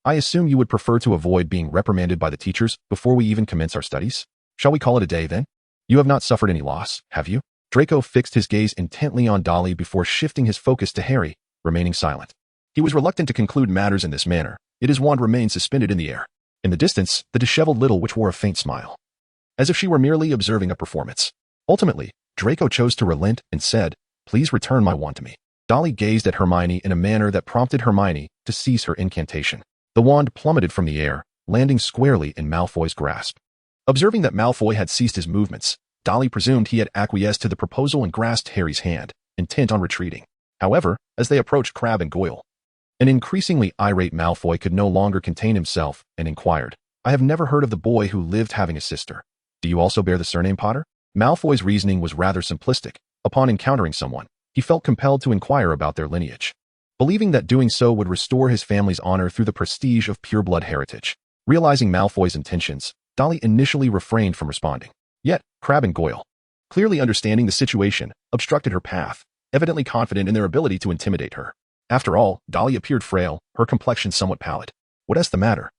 I assume you would prefer to avoid being reprimanded by the teachers before we even commence our studies? Shall we call it a day then? You have not suffered any loss, have you? Draco fixed his gaze intently on Dolly before shifting his focus to Harry, remaining silent. He was reluctant to conclude matters in this manner, yet his wand remained suspended in the air. In the distance, the disheveled little witch wore a faint smile, as if she were merely observing a performance. Ultimately, Draco chose to relent and said, "Please return my wand to me." Dolly gazed at Hermione in a manner that prompted Hermione to cease her incantation. The wand plummeted from the air, landing squarely in Malfoy's grasp. Observing that Malfoy had ceased his movements, Dolly presumed he had acquiesced to the proposal and grasped Harry's hand, intent on retreating. However, as they approached Crabbe and Goyle, an increasingly irate Malfoy could no longer contain himself and inquired, "I have never heard of the boy who lived having a sister. Do you also bear the surname Potter?" Malfoy's reasoning was rather simplistic. Upon encountering someone, he felt compelled to inquire about their lineage, believing that doing so would restore his family's honor through the prestige of pureblood heritage. Realizing Malfoy's intentions, Dolly initially refrained from responding. Yet, Crabbe and Goyle, clearly understanding the situation, obstructed her path, evidently confident in their ability to intimidate her. After all, Dolly appeared frail, her complexion somewhat pallid. "What's the matter?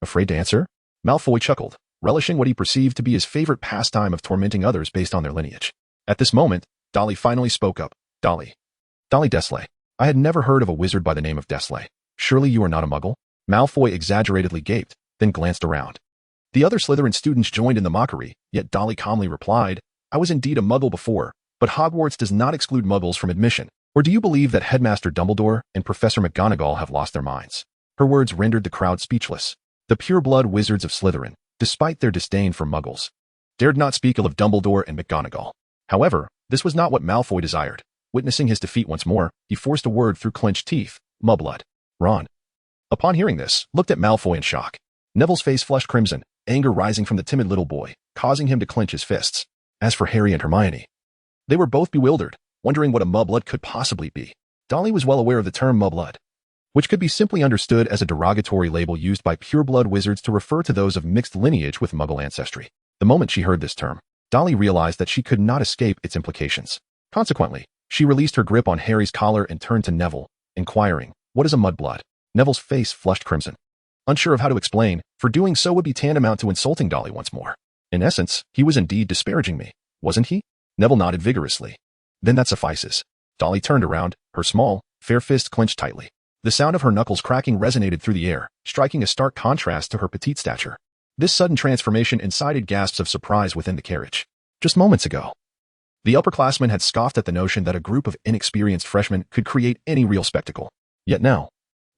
Afraid to answer?" Malfoy chuckled, relishing what he perceived to be his favorite pastime of tormenting others based on their lineage. At this moment, Dolly finally spoke up. Dolly Desley. I had never heard of a wizard by the name of Desley. Surely you are not a muggle?" Malfoy exaggeratedly gaped, then glanced around. The other Slytherin students joined in the mockery, yet Dolly calmly replied, "I was indeed a muggle before, but Hogwarts does not exclude muggles from admission. Or do you believe that Headmaster Dumbledore and Professor McGonagall have lost their minds?" Her words rendered the crowd speechless. The pure-blood wizards of Slytherin, despite their disdain for muggles, dared not speak ill of Dumbledore and McGonagall. However, this was not what Malfoy desired. Witnessing his defeat once more, he forced a word through clenched teeth, "Mudblood." Ron, upon hearing this, looked at Malfoy in shock. Neville's face flushed crimson, anger rising from the timid little boy, causing him to clench his fists. As for Harry and Hermione, they were both bewildered, wondering what a mudblood could possibly be. Dolly was well aware of the term mudblood, which could be simply understood as a derogatory label used by pureblood wizards to refer to those of mixed lineage with muggle ancestry. The moment she heard this term, Dolly realized that she could not escape its implications. Consequently, she released her grip on Harry's collar and turned to Neville, inquiring, "What is a mudblood?" Neville's face flushed crimson, unsure of how to explain, for doing so would be tantamount to insulting Dolly once more. In essence, he was indeed disparaging me, wasn't he? Neville nodded vigorously. "Then that suffices." Dolly turned around, her small, fair fist clenched tightly. The sound of her knuckles cracking resonated through the air, striking a stark contrast to her petite stature. This sudden transformation incited gasps of surprise within the carriage. Just moments ago, the upperclassmen had scoffed at the notion that a group of inexperienced freshmen could create any real spectacle. Yet now,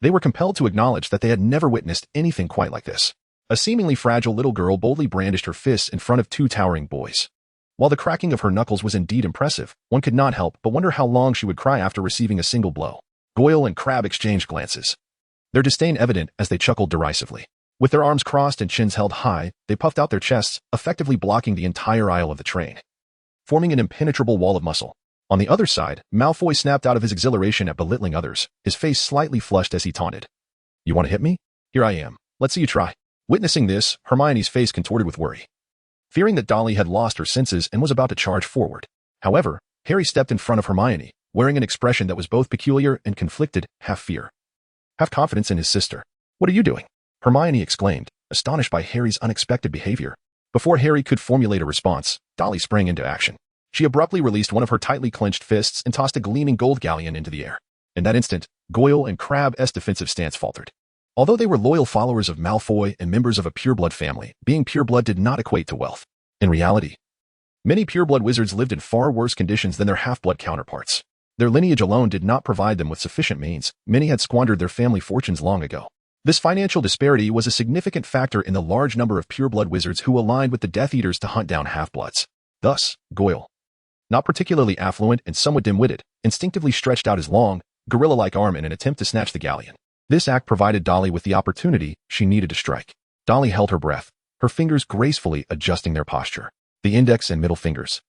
they were compelled to acknowledge that they had never witnessed anything quite like this. A seemingly fragile little girl boldly brandished her fists in front of two towering boys. While the cracking of her knuckles was indeed impressive, one could not help but wonder how long she would cry after receiving a single blow. Goyle and Crabbe exchanged glances, their disdain evident as they chuckled derisively. With their arms crossed and chins held high, they puffed out their chests, effectively blocking the entire aisle of the train, forming an impenetrable wall of muscle. On the other side, Malfoy snapped out of his exhilaration at belittling others, his face slightly flushed as he taunted. "You want to hit me? Here I am. Let's see you try." Witnessing this, Hermione's face contorted with worry, fearing that Dolly had lost her senses and was about to charge forward. However, Harry stepped in front of Hermione, wearing an expression that was both peculiar and conflicted, half fear, half confidence in his sister. "What are you doing?" Hermione exclaimed, astonished by Harry's unexpected behavior. Before Harry could formulate a response, Dolly sprang into action. She abruptly released one of her tightly clenched fists and tossed a gleaming gold galleon into the air. In that instant, Goyle and Crabbe's defensive stance faltered. Although they were loyal followers of Malfoy and members of a pureblood family, being pureblood did not equate to wealth. In reality, many pureblood wizards lived in far worse conditions than their half-blood counterparts. Their lineage alone did not provide them with sufficient means. Many had squandered their family fortunes long ago. This financial disparity was a significant factor in the large number of pureblood wizards who aligned with the Death Eaters to hunt down half-bloods. Thus, Goyle, not particularly affluent and somewhat dim-witted, instinctively stretched out his long, gorilla-like arm in an attempt to snatch the galleon. This act provided Dolly with the opportunity she needed to strike. Dolly held her breath, her fingers gracefully adjusting their posture. The index and middle fingers,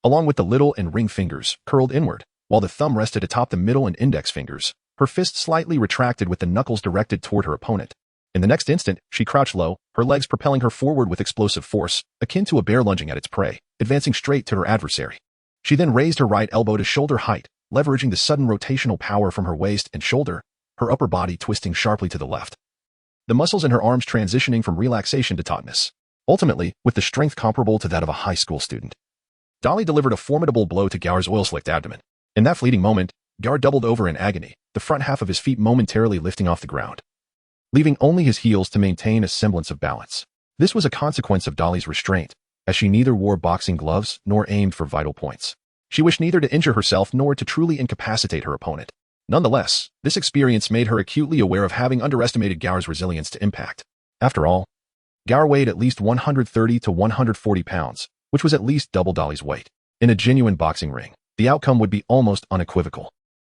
along with the little and ring fingers, curled inward, while the thumb rested atop the middle and index fingers. Her fist slightly retracted with the knuckles directed toward her opponent. In the next instant, she crouched low, her legs propelling her forward with explosive force, akin to a bear lunging at its prey, advancing straight to her adversary. She then raised her right elbow to shoulder height, leveraging the sudden rotational power from her waist and shoulder, her upper body twisting sharply to the left, the muscles in her arms transitioning from relaxation to tautness, ultimately with the strength comparable to that of a high school student. Dolly delivered a formidable blow to Gar's oil-slicked abdomen. In that fleeting moment, Gar doubled over in agony, the front half of his feet momentarily lifting off the ground, leaving only his heels to maintain a semblance of balance. This was a consequence of Dolly's restraint, as she neither wore boxing gloves nor aimed for vital points. She wished neither to injure herself nor to truly incapacitate her opponent. Nonetheless, this experience made her acutely aware of having underestimated Gower's resilience to impact. After all, Gower weighed at least 130 to 140 pounds, which was at least double Dolly's weight. In a genuine boxing ring, the outcome would be almost unequivocal.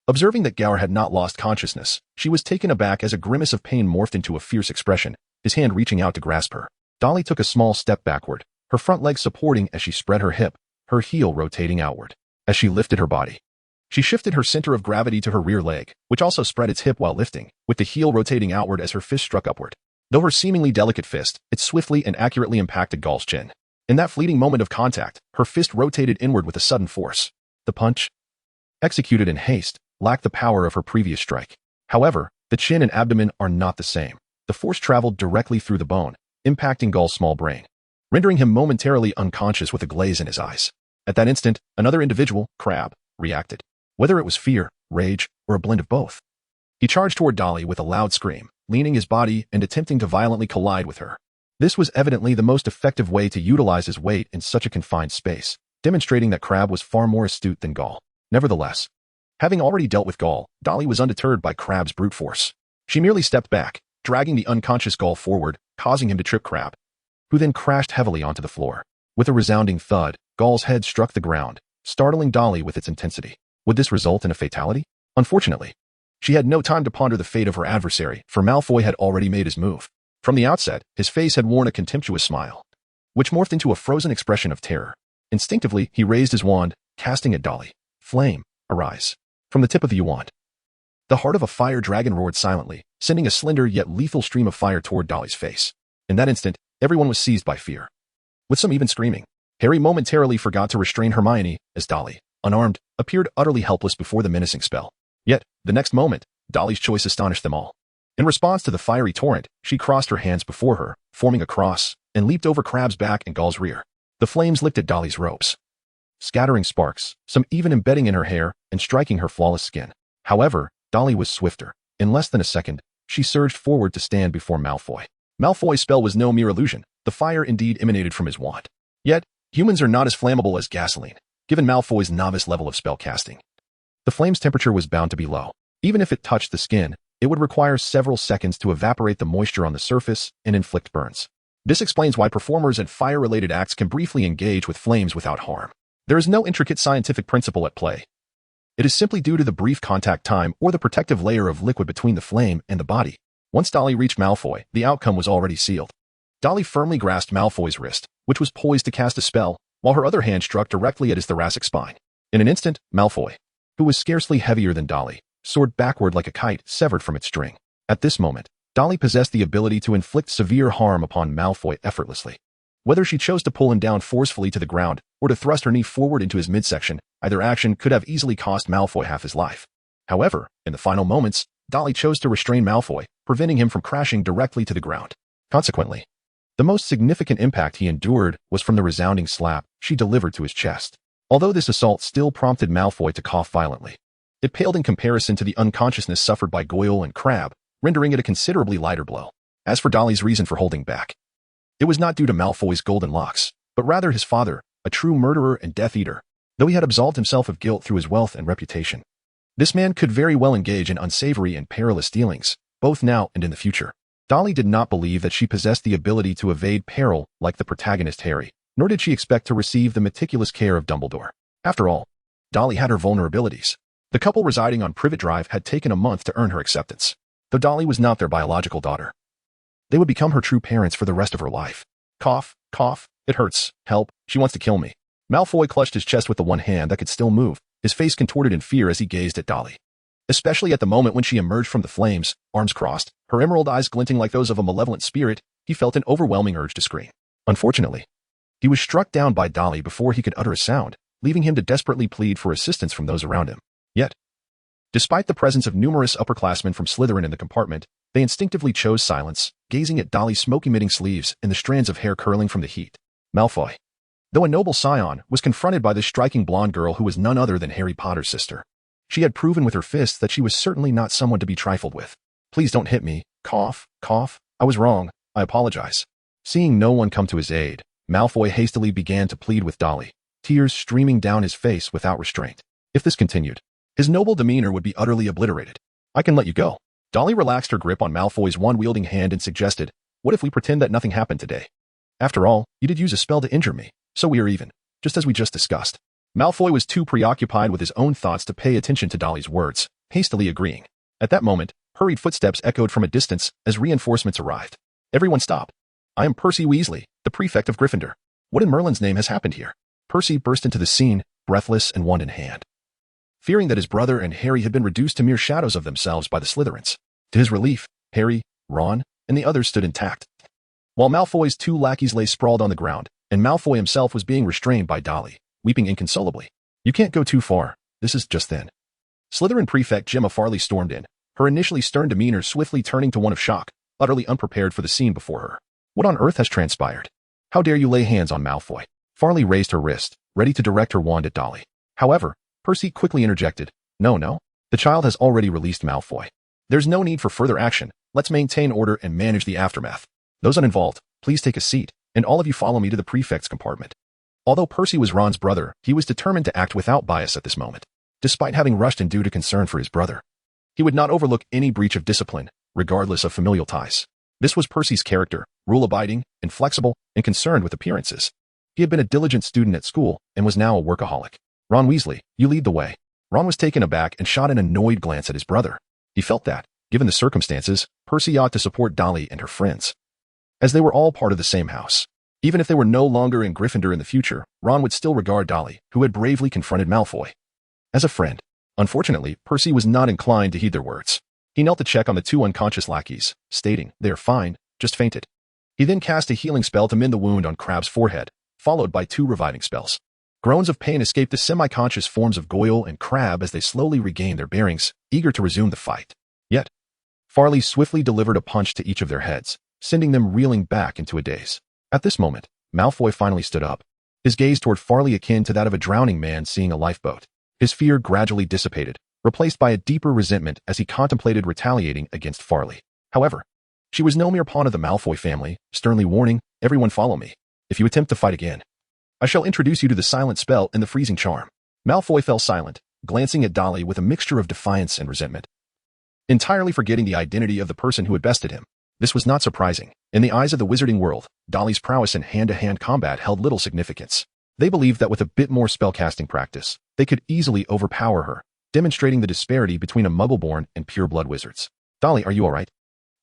Observing that Gower had not lost consciousness, she was taken aback as a grimace of pain morphed into a fierce expression, his hand reaching out to grasp her. Dolly took a small step backward, her front leg supporting as she spread her hip, her heel rotating outward. As she lifted her body, she shifted her center of gravity to her rear leg, which also spread its hip while lifting, with the heel rotating outward as her fist struck upward. Though her seemingly delicate fist, it swiftly and accurately impacted Gall's chin. In that fleeting moment of contact, her fist rotated inward with a sudden force. The punch, executed in haste, lacked the power of her previous strike. However, the chin and abdomen are not the same. The force traveled directly through the bone, impacting Gall's small brain, rendering him momentarily unconscious with a glaze in his eyes. At that instant, another individual, Crabbe, reacted. Whether it was fear, rage, or a blend of both. He charged toward Dolly with a loud scream, leaning his body and attempting to violently collide with her. This was evidently the most effective way to utilize his weight in such a confined space, demonstrating that Crabbe was far more astute than Gall. Nevertheless, having already dealt with Gall, Dolly was undeterred by Crabbe's brute force. She merely stepped back, dragging the unconscious Gall forward, causing him to trip Crabbe, who then crashed heavily onto the floor. With a resounding thud, Gall's head struck the ground, startling Dolly with its intensity. Would this result in a fatality? Unfortunately, she had no time to ponder the fate of her adversary, for Malfoy had already made his move. From the outset, his face had worn a contemptuous smile, which morphed into a frozen expression of terror. Instinctively, he raised his wand, casting at Dolly. Flame, arise. From the tip of the wand, the heart of a fire dragon roared silently, sending a slender yet lethal stream of fire toward Dolly's face. In that instant, everyone was seized by fear, with some even screaming. Harry momentarily forgot to restrain Hermione, as Dolly, unarmed, appeared utterly helpless before the menacing spell. Yet, the next moment, Dolly's choice astonished them all. In response to the fiery torrent, she crossed her hands before her, forming a cross, and leaped over Crabbe's back and Gall's rear. The flames licked at Dolly's robes, scattering sparks, some even embedding in her hair and striking her flawless skin. However, Dolly was swifter. In less than a second, she surged forward to stand before Malfoy. Malfoy's spell was no mere illusion. The fire indeed emanated from his wand. Yet, humans are not as flammable as gasoline, given Malfoy's novice level of spell casting. The flame's temperature was bound to be low. Even if it touched the skin, it would require several seconds to evaporate the moisture on the surface and inflict burns. This explains why performers in fire-related acts can briefly engage with flames without harm. There is no intricate scientific principle at play. It is simply due to the brief contact time or the protective layer of liquid between the flame and the body. Once Dolly reached Malfoy, the outcome was already sealed. Dolly firmly grasped Malfoy's wrist, which was poised to cast a spell, while her other hand struck directly at his thoracic spine. In an instant, Malfoy, who was scarcely heavier than Dolly, soared backward like a kite severed from its string. At this moment, Dolly possessed the ability to inflict severe harm upon Malfoy effortlessly. Whether she chose to pull him down forcefully to the ground or to thrust her knee forward into his midsection, either action could have easily cost Malfoy half his life. However, in the final moments, Dolly chose to restrain Malfoy, preventing him from crashing directly to the ground. Consequently, the most significant impact he endured was from the resounding slap she delivered to his chest. Although this assault still prompted Malfoy to cough violently, it paled in comparison to the unconsciousness suffered by Goyle and Crabbe, rendering it a considerably lighter blow. As for Dolly's reason for holding back, it was not due to Malfoy's golden locks, but rather his father, a true murderer and Death Eater, though he had absolved himself of guilt through his wealth and reputation. This man could very well engage in unsavory and perilous dealings, both now and in the future. Dolly did not believe that she possessed the ability to evade peril like the protagonist Harry, nor did she expect to receive the meticulous care of Dumbledore. After all, Dolly had her vulnerabilities. The couple residing on Privet Drive had taken a month to earn her acceptance. Though Dolly was not their biological daughter, they would become her true parents for the rest of her life. Cough, cough, it hurts, help, she wants to kill me. Malfoy clutched his chest with the one hand that could still move, his face contorted in fear as he gazed at Dolly. Especially at the moment when she emerged from the flames, arms crossed, her emerald eyes glinting like those of a malevolent spirit, he felt an overwhelming urge to scream. Unfortunately, he was struck down by Dolly before he could utter a sound, leaving him to desperately plead for assistance from those around him. Yet, despite the presence of numerous upperclassmen from Slytherin in the compartment, they instinctively chose silence, gazing at Dolly's smoke-emitting sleeves and the strands of hair curling from the heat. Malfoy, though a noble scion, was confronted by this striking blonde girl who was none other than Harry Potter's sister. She had proven with her fists that she was certainly not someone to be trifled with. Please don't hit me, Cough, cough. I was wrong. I apologize. Seeing no one come to his aid, Malfoy hastily began to plead with Dolly, tears streaming down his face without restraint. If this continued, his noble demeanor would be utterly obliterated. I can let you go. Dolly relaxed her grip on Malfoy's wand-wielding hand and suggested, what if we pretend that nothing happened today? After all, you did use a spell to injure me, so we are even, just as we just discussed. Malfoy was too preoccupied with his own thoughts to pay attention to Dolly's words, hastily agreeing. At that moment, hurried footsteps echoed from a distance as reinforcements arrived. Everyone stopped. I am Percy Weasley, the prefect of Gryffindor. What in Merlin's name has happened here? Percy burst into the scene, breathless and wand in hand, fearing that his brother and Harry had been reduced to mere shadows of themselves by the Slytherins. To his relief, Harry, Ron, and the others stood intact, while Malfoy's two lackeys lay sprawled on the ground, and Malfoy himself was being restrained by Dolly, weeping inconsolably. You can't go too far. This is just then. Slytherin prefect Gemma Farley stormed in, her initially stern demeanor swiftly turning to one of shock, utterly unprepared for the scene before her. What on earth has transpired? How dare you lay hands on Malfoy? Farley raised her wrist, ready to direct her wand at Dolly. However, Percy quickly interjected, No, the child has already released Malfoy. There's no need for further action. Let's maintain order and manage the aftermath. Those uninvolved, please take a seat, and all of you follow me to the prefect's compartment. Although Percy was Ron's brother, he was determined to act without bias at this moment, despite having rushed in due to concern for his brother. He would not overlook any breach of discipline, regardless of familial ties. This was Percy's character, rule-abiding, inflexible, and concerned with appearances. He had been a diligent student at school and was now a workaholic. Ron Weasley, you lead the way. Ron was taken aback and shot an annoyed glance at his brother. He felt that, given the circumstances, Percy ought to support Dolly and her friends, as they were all part of the same house. Even if they were no longer in Gryffindor in the future, Ron would still regard Dolly, who had bravely confronted Malfoy, as a friend. Unfortunately, Percy was not inclined to heed their words. He knelt to check on the two unconscious lackeys, stating, They are fine, just fainted. He then cast a healing spell to mend the wound on Crabbe's forehead, followed by 2 reviving spells. Groans of pain escaped the semi-conscious forms of Goyle and Crabbe as they slowly regained their bearings, eager to resume the fight. Yet, Farley swiftly delivered a punch to each of their heads, sending them reeling back into a daze. At this moment, Malfoy finally stood up, his gaze toward Farley akin to that of a drowning man seeing a lifeboat. His fear gradually dissipated, replaced by a deeper resentment as he contemplated retaliating against Farley. However, she was no mere pawn of the Malfoy family, sternly warning, Everyone follow me. If you attempt to fight again, I shall introduce you to the silent spell and the freezing charm. Malfoy fell silent, glancing at Dolly with a mixture of defiance and resentment, entirely forgetting the identity of the person who had bested him. This was not surprising. In the eyes of the wizarding world, Dolly's prowess in hand-to-hand combat held little significance. They believed that with a bit more spellcasting practice, they could easily overpower her, demonstrating the disparity between a muggle-born and pure-blood wizards. Dolly, are you all right?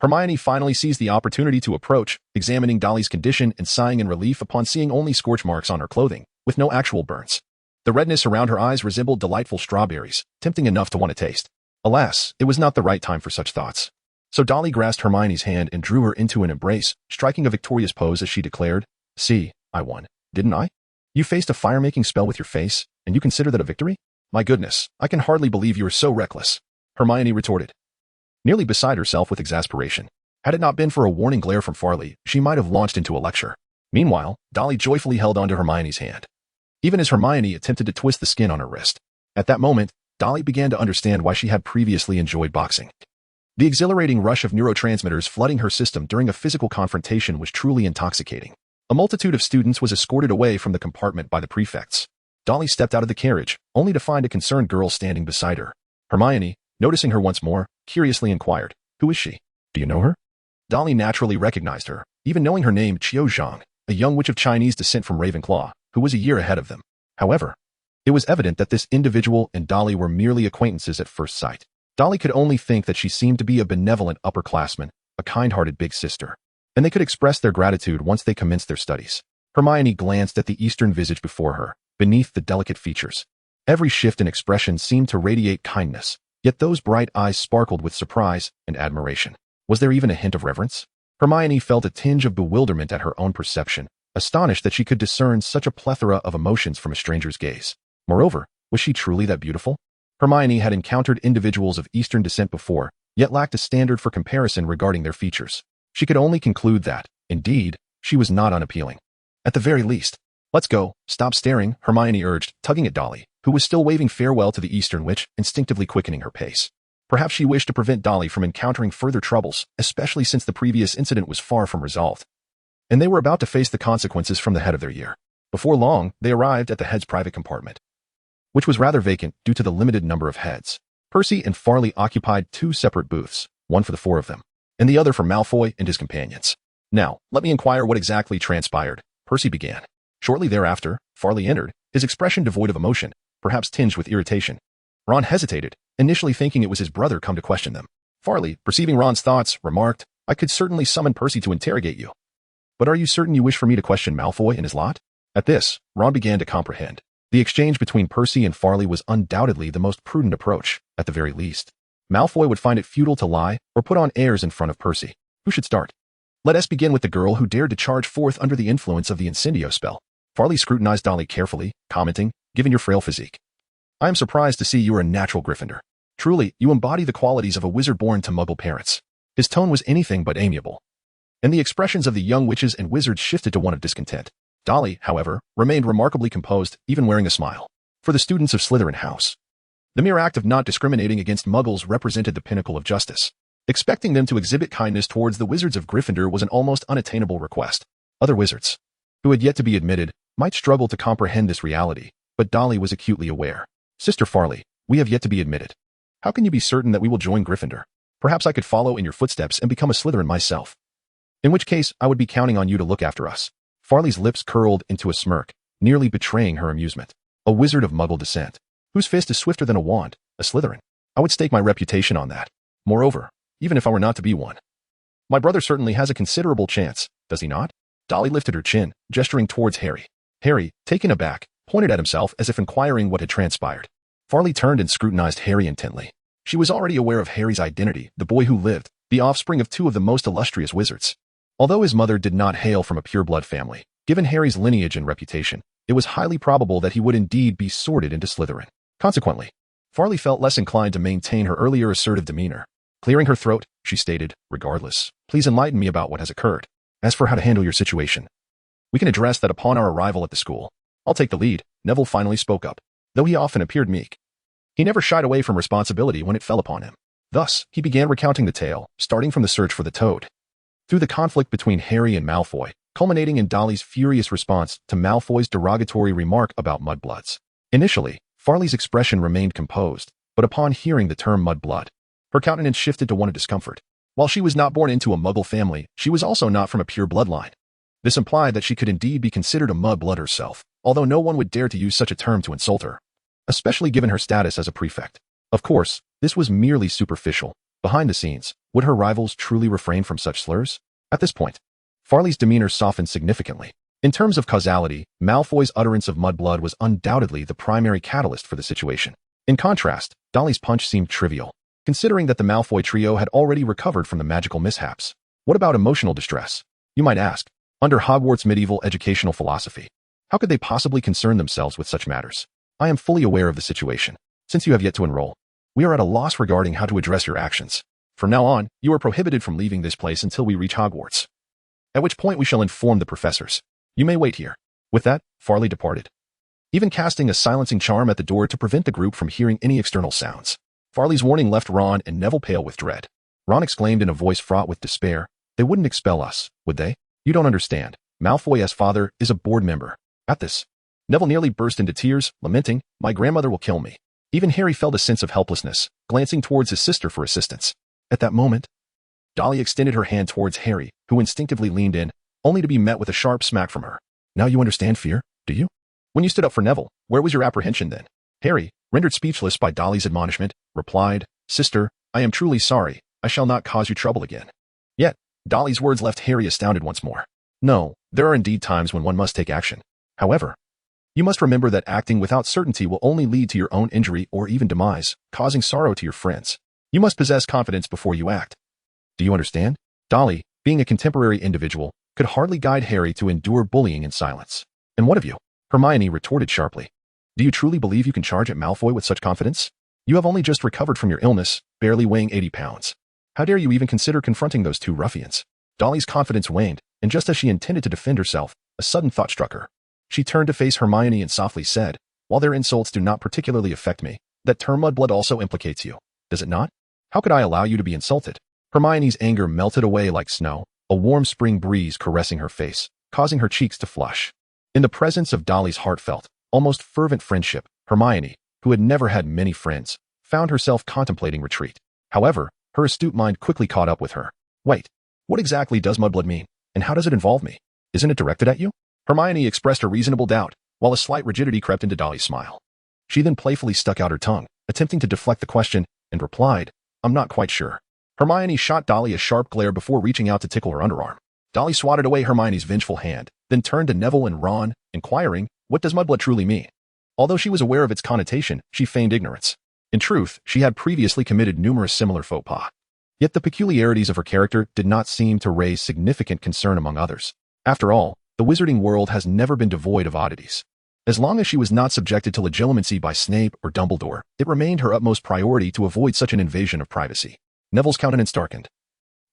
Hermione finally seized the opportunity to approach, examining Dolly's condition and sighing in relief upon seeing only scorch marks on her clothing, with no actual burns. The redness around her eyes resembled delightful strawberries, tempting enough to want to taste. Alas, it was not the right time for such thoughts. So Dolly grasped Hermione's hand and drew her into an embrace, striking a victorious pose as she declared, See, I won, didn't I? You faced a fire-making spell with your face, and you consider that a victory? My goodness, I can hardly believe you are so reckless, Hermione retorted, nearly beside herself with exasperation. Had it not been for a warning glare from Farley, she might have launched into a lecture. Meanwhile, Dolly joyfully held onto Hermione's hand, even as Hermione attempted to twist the skin on her wrist. At that moment, Dolly began to understand why she had previously enjoyed boxing. The exhilarating rush of neurotransmitters flooding her system during a physical confrontation was truly intoxicating. A multitude of students was escorted away from the compartment by the prefects. Dolly stepped out of the carriage, only to find a concerned girl standing beside her. Hermione, noticing her once more, curiously inquired, Who is she? Do you know her? Dolly naturally recognized her, even knowing her name Qiu Zhang, a young witch of Chinese descent from Ravenclaw, who was a year ahead of them. However, it was evident that this individual and Dolly were merely acquaintances at first sight. Dolly could only think that she seemed to be a benevolent upperclassman, a kind-hearted big sister, and they could express their gratitude once they commenced their studies. Hermione glanced at the eastern visage before her, beneath the delicate features. Every shift in expression seemed to radiate kindness, yet those bright eyes sparkled with surprise and admiration. Was there even a hint of reverence? Hermione felt a tinge of bewilderment at her own perception, astonished that she could discern such a plethora of emotions from a stranger's gaze. Moreover, was she truly that beautiful? Hermione had encountered individuals of Eastern descent before, yet lacked a standard for comparison regarding their features. She could only conclude that, indeed, she was not unappealing. At the very least, let's go, stop staring, Hermione urged, tugging at Dolly, who was still waving farewell to the Eastern witch, instinctively quickening her pace. Perhaps she wished to prevent Dolly from encountering further troubles, especially since the previous incident was far from resolved. And they were about to face the consequences from the head of their year. Before long, they arrived at the head's private compartment, which was rather vacant due to the limited number of heads. Percy and Farley occupied 2 separate booths, one for the 4 of them, and the other for Malfoy and his companions. Now, let me inquire what exactly transpired, Percy began. Shortly thereafter, Farley entered, his expression devoid of emotion, perhaps tinged with irritation. Ron hesitated, initially thinking it was his brother come to question them. Farley, perceiving Ron's thoughts, remarked, "I could certainly summon Percy to interrogate you. But are you certain you wish for me to question Malfoy and his lot?" At this, Ron began to comprehend. The exchange between Percy and Farley was undoubtedly the most prudent approach, at the very least. Malfoy would find it futile to lie or put on airs in front of Percy. Who should start? Let us begin with the girl who dared to charge forth under the influence of the incendio spell. Farley scrutinized Dolly carefully, commenting, "Given your frail physique, I am surprised to see you are a natural Gryffindor. Truly, you embody the qualities of a wizard born to Muggle parents." His tone was anything but amiable, and the expressions of the young witches and wizards shifted to one of discontent. Dolly, however, remained remarkably composed, even wearing a smile. For the students of Slytherin House, the mere act of not discriminating against Muggles represented the pinnacle of justice. Expecting them to exhibit kindness towards the wizards of Gryffindor was an almost unattainable request. Other wizards, who had yet to be admitted, might struggle to comprehend this reality, but Dolly was acutely aware. "Sister Farley, we have yet to be admitted. How can you be certain that we will join Gryffindor? Perhaps I could follow in your footsteps and become a Slytherin myself. In which case, I would be counting on you to look after us." Farley's lips curled into a smirk, nearly betraying her amusement. A wizard of Muggle descent, whose fist is swifter than a wand, a Slytherin. I would stake my reputation on that. Moreover, even if I were not to be one, my brother certainly has a considerable chance, does he not? Dolly lifted her chin, gesturing towards Harry. Harry, taken aback, pointed at himself as if inquiring what had transpired. Farley turned and scrutinized Harry intently. She was already aware of Harry's identity, the boy who lived, the offspring of 2 of the most illustrious wizards. Although his mother did not hail from a pure-blood family, given Harry's lineage and reputation, it was highly probable that he would indeed be sorted into Slytherin. Consequently, Farley felt less inclined to maintain her earlier assertive demeanor. Clearing her throat, she stated, "Regardless, please enlighten me about what has occurred. As for how to handle your situation, we can address that upon our arrival at the school." "I'll take the lead," Neville finally spoke up. Though he often appeared meek, he never shied away from responsibility when it fell upon him. Thus, he began recounting the tale, starting from the search for the toad, through the conflict between Harry and Malfoy, culminating in Dolly's furious response to Malfoy's derogatory remark about mudbloods. Initially, Farley's expression remained composed, but upon hearing the term mudblood, her countenance shifted to one of discomfort. While she was not born into a Muggle family, she was also not from a pure bloodline. This implied that she could indeed be considered a mudblood herself, although no one would dare to use such a term to insult her, especially given her status as a prefect. Of course, this was merely superficial. Behind the scenes, would her rivals truly refrain from such slurs? At this point, Farley's demeanor softened significantly. In terms of causality, Malfoy's utterance of mudblood was undoubtedly the primary catalyst for the situation. In contrast, Dolly's punch seemed trivial, considering that the Malfoy trio had already recovered from the magical mishaps. What about emotional distress? You might ask. Under Hogwarts' medieval educational philosophy, how could they possibly concern themselves with such matters? I am fully aware of the situation. Since you have yet to enroll, we are at a loss regarding how to address your actions. From now on, you are prohibited from leaving this place until we reach Hogwarts, at which point we shall inform the professors. You may wait here." With that, Farley departed, even casting a silencing charm at the door to prevent the group from hearing any external sounds. Farley's warning left Ron and Neville pale with dread. Ron exclaimed in a voice fraught with despair, "They wouldn't expel us, would they? You don't understand. Malfoy's father is a board member." At this, Neville nearly burst into tears, lamenting, "My grandmother will kill me." Even Harry felt a sense of helplessness, glancing towards his sister for assistance. At that moment, Dolly extended her hand towards Harry, who instinctively leaned in, only to be met with a sharp smack from her. "Now you understand fear, do you? When you stood up for Neville, where was your apprehension then?" Harry, rendered speechless by Dolly's admonishment, replied, "Sister, I am truly sorry. I shall not cause you trouble again." Yet, Dolly's words left Harry astounded once more. No, there are indeed times when one must take action. However, you must remember that acting without certainty will only lead to your own injury or even demise, causing sorrow to your friends. You must possess confidence before you act. Do you understand? Dolly, being a contemporary individual, could hardly guide Harry to endure bullying in silence. "And what of you?" Hermione retorted sharply. "Do you truly believe you can charge at Malfoy with such confidence? You have only just recovered from your illness, barely weighing 80 pounds. How dare you even consider confronting those 2 ruffians?" Dolly's confidence waned, and just as she intended to defend herself, a sudden thought struck her. She turned to face Hermione and softly said, "While their insults do not particularly affect me, that term mudblood also implicates you, does it not?" How could I allow you to be insulted? Hermione's anger melted away like snow, a warm spring breeze caressing her face, causing her cheeks to flush. In the presence of Dolly's heartfelt, almost fervent friendship, Hermione, who had never had many friends, found herself contemplating retreat. However, her astute mind quickly caught up with her. Wait, what exactly does mudblood mean, and how does it involve me? Isn't it directed at you? Hermione expressed a reasonable doubt, while a slight rigidity crept into Dolly's smile. She then playfully stuck out her tongue, attempting to deflect the question, and replied, I'm not quite sure. Hermione shot Dolly a sharp glare before reaching out to tickle her underarm. Dolly swatted away Hermione's vengeful hand, then turned to Neville and Ron, inquiring, what does mudblood truly mean? Although she was aware of its connotation, she feigned ignorance. In truth, she had previously committed numerous similar faux pas. Yet the peculiarities of her character did not seem to raise significant concern among others. After all, the wizarding world has never been devoid of oddities. As long as she was not subjected to legitimacy by Snape or Dumbledore, it remained her utmost priority to avoid such an invasion of privacy. Neville's countenance darkened,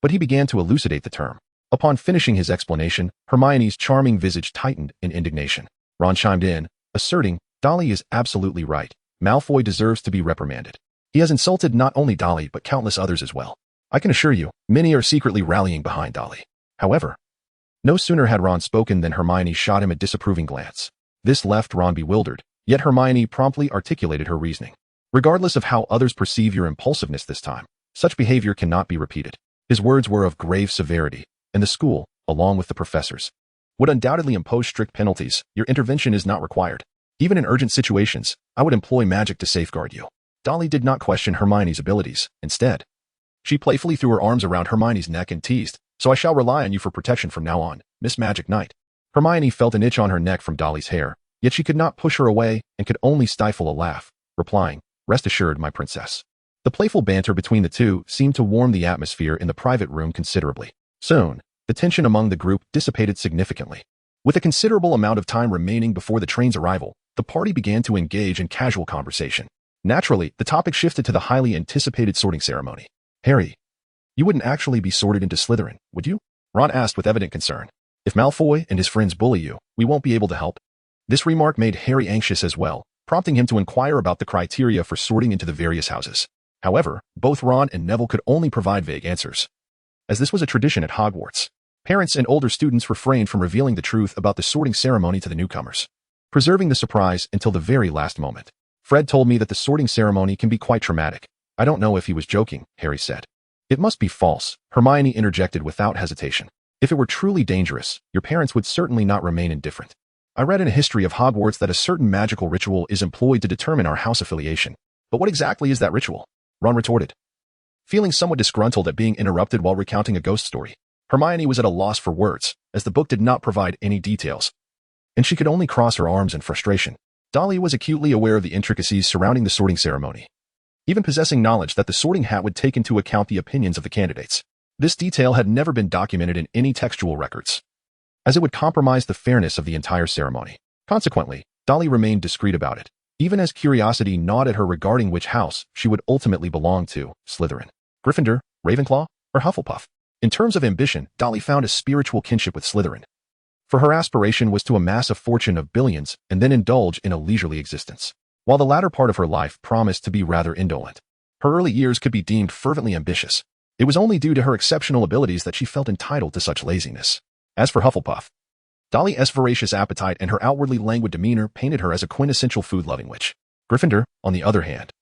but he began to elucidate the term. Upon finishing his explanation, Hermione's charming visage tightened in indignation. Ron chimed in, asserting, Dolly is absolutely right. Malfoy deserves to be reprimanded. He has insulted not only Dolly but countless others as well. I can assure you, many are secretly rallying behind Dolly. However, no sooner had Ron spoken than Hermione shot him a disapproving glance. This left Ron bewildered, yet Hermione promptly articulated her reasoning. Regardless of how others perceive your impulsiveness this time, such behavior cannot be repeated. His words were of grave severity, and the school, along with the professors, would undoubtedly impose strict penalties. Your intervention is not required. Even in urgent situations, I would employ magic to safeguard you. Dolly did not question Hermione's abilities. Instead, she playfully threw her arms around Hermione's neck and teased, so I shall rely on you for protection from now on, Miss Magic Knight. Hermione felt an itch on her neck from Dolly's hair, yet she could not push her away and could only stifle a laugh, replying, rest assured, my princess. The playful banter between the two seemed to warm the atmosphere in the private room considerably. Soon, the tension among the group dissipated significantly. With a considerable amount of time remaining before the train's arrival, the party began to engage in casual conversation. Naturally, the topic shifted to the highly anticipated sorting ceremony. Harry, you wouldn't actually be sorted into Slytherin, would you? Ron asked with evident concern. If Malfoy and his friends bully you, we won't be able to help. This remark made Harry anxious as well, prompting him to inquire about the criteria for sorting into the various houses. However, both Ron and Neville could only provide vague answers. As this was a tradition at Hogwarts, parents and older students refrained from revealing the truth about the sorting ceremony to the newcomers, preserving the surprise until the very last moment. Fred told me that the sorting ceremony can be quite traumatic. I don't know if he was joking, Harry said. It must be false, Hermione interjected without hesitation. If it were truly dangerous, your parents would certainly not remain indifferent. I read in a history of Hogwarts that a certain magical ritual is employed to determine our house affiliation. But what exactly is that ritual? Ron retorted, feeling somewhat disgruntled at being interrupted while recounting a ghost story. Hermione was at a loss for words, as the book did not provide any details, and she could only cross her arms in frustration. Dolly was acutely aware of the intricacies surrounding the sorting ceremony, even possessing knowledge that the sorting hat would take into account the opinions of the candidates. This detail had never been documented in any textual records, as it would compromise the fairness of the entire ceremony. Consequently, Dolly remained discreet about it, even as curiosity gnawed at her regarding which house she would ultimately belong to, Slytherin, Gryffindor, Ravenclaw, or Hufflepuff. In terms of ambition, Dolly found a spiritual kinship with Slytherin, for her aspiration was to amass a fortune of billions and then indulge in a leisurely existence. While the latter part of her life promised to be rather indolent, her early years could be deemed fervently ambitious. It was only due to her exceptional abilities that she felt entitled to such laziness. As for Hufflepuff, Dolly's voracious appetite and her outwardly languid demeanor painted her as a quintessential food-loving witch. Gryffindor, on the other hand,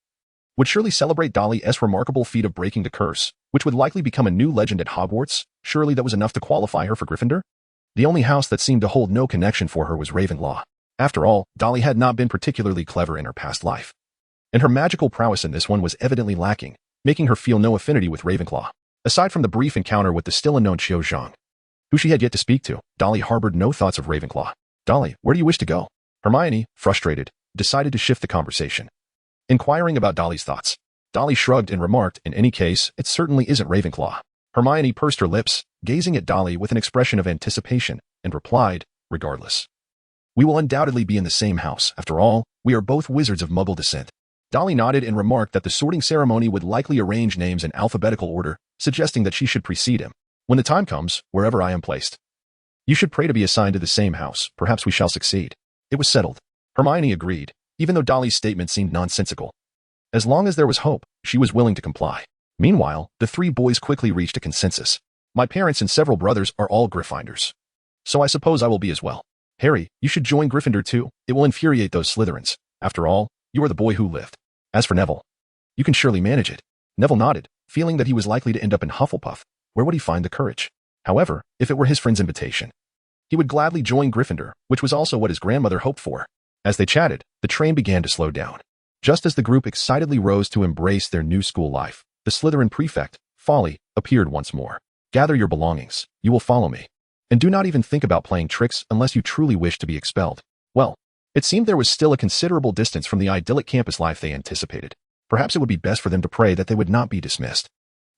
would surely celebrate Dolly's remarkable feat of breaking the curse, which would likely become a new legend at Hogwarts. Surely that was enough to qualify her for Gryffindor? The only house that seemed to hold no connection for her was Ravenclaw. After all, Dolly had not been particularly clever in her past life, and her magical prowess in this one was evidently lacking, making her feel no affinity with Ravenclaw. Aside from the brief encounter with the still unknown Qiu Zhang, who she had yet to speak to, Dolly harbored no thoughts of Ravenclaw. Dolly, where do you wish to go? Hermione, frustrated, decided to shift the conversation, inquiring about Dolly's thoughts. Dolly shrugged and remarked, in any case, it certainly isn't Ravenclaw. Hermione pursed her lips, gazing at Dolly with an expression of anticipation, and replied, regardless. We will undoubtedly be in the same house. After all, we are both wizards of Muggle descent. Dolly nodded and remarked that the sorting ceremony would likely arrange names in alphabetical order, suggesting that she should precede him. When the time comes, wherever I am placed, you should pray to be assigned to the same house. Perhaps we shall succeed. It was settled. Hermione agreed, even though Dolly's statement seemed nonsensical. As long as there was hope, she was willing to comply. Meanwhile, the three boys quickly reached a consensus. My parents and several brothers are all Gryffindors, so I suppose I will be as well. Harry, you should join Gryffindor too. It will infuriate those Slytherins. After all, you are the boy who lived. As for Neville, you can surely manage it. Neville nodded, feeling that he was likely to end up in Hufflepuff. Where would he find the courage? However, if it were his friend's invitation, he would gladly join Gryffindor, which was also what his grandmother hoped for. As they chatted, the train began to slow down. Just as the group excitedly rose to embrace their new school life, the Slytherin prefect, Folly, appeared once more. Gather your belongings. You will follow me. And do not even think about playing tricks unless you truly wish to be expelled. Well, it seemed there was still a considerable distance from the idyllic campus life they anticipated. Perhaps it would be best for them to pray that they would not be dismissed.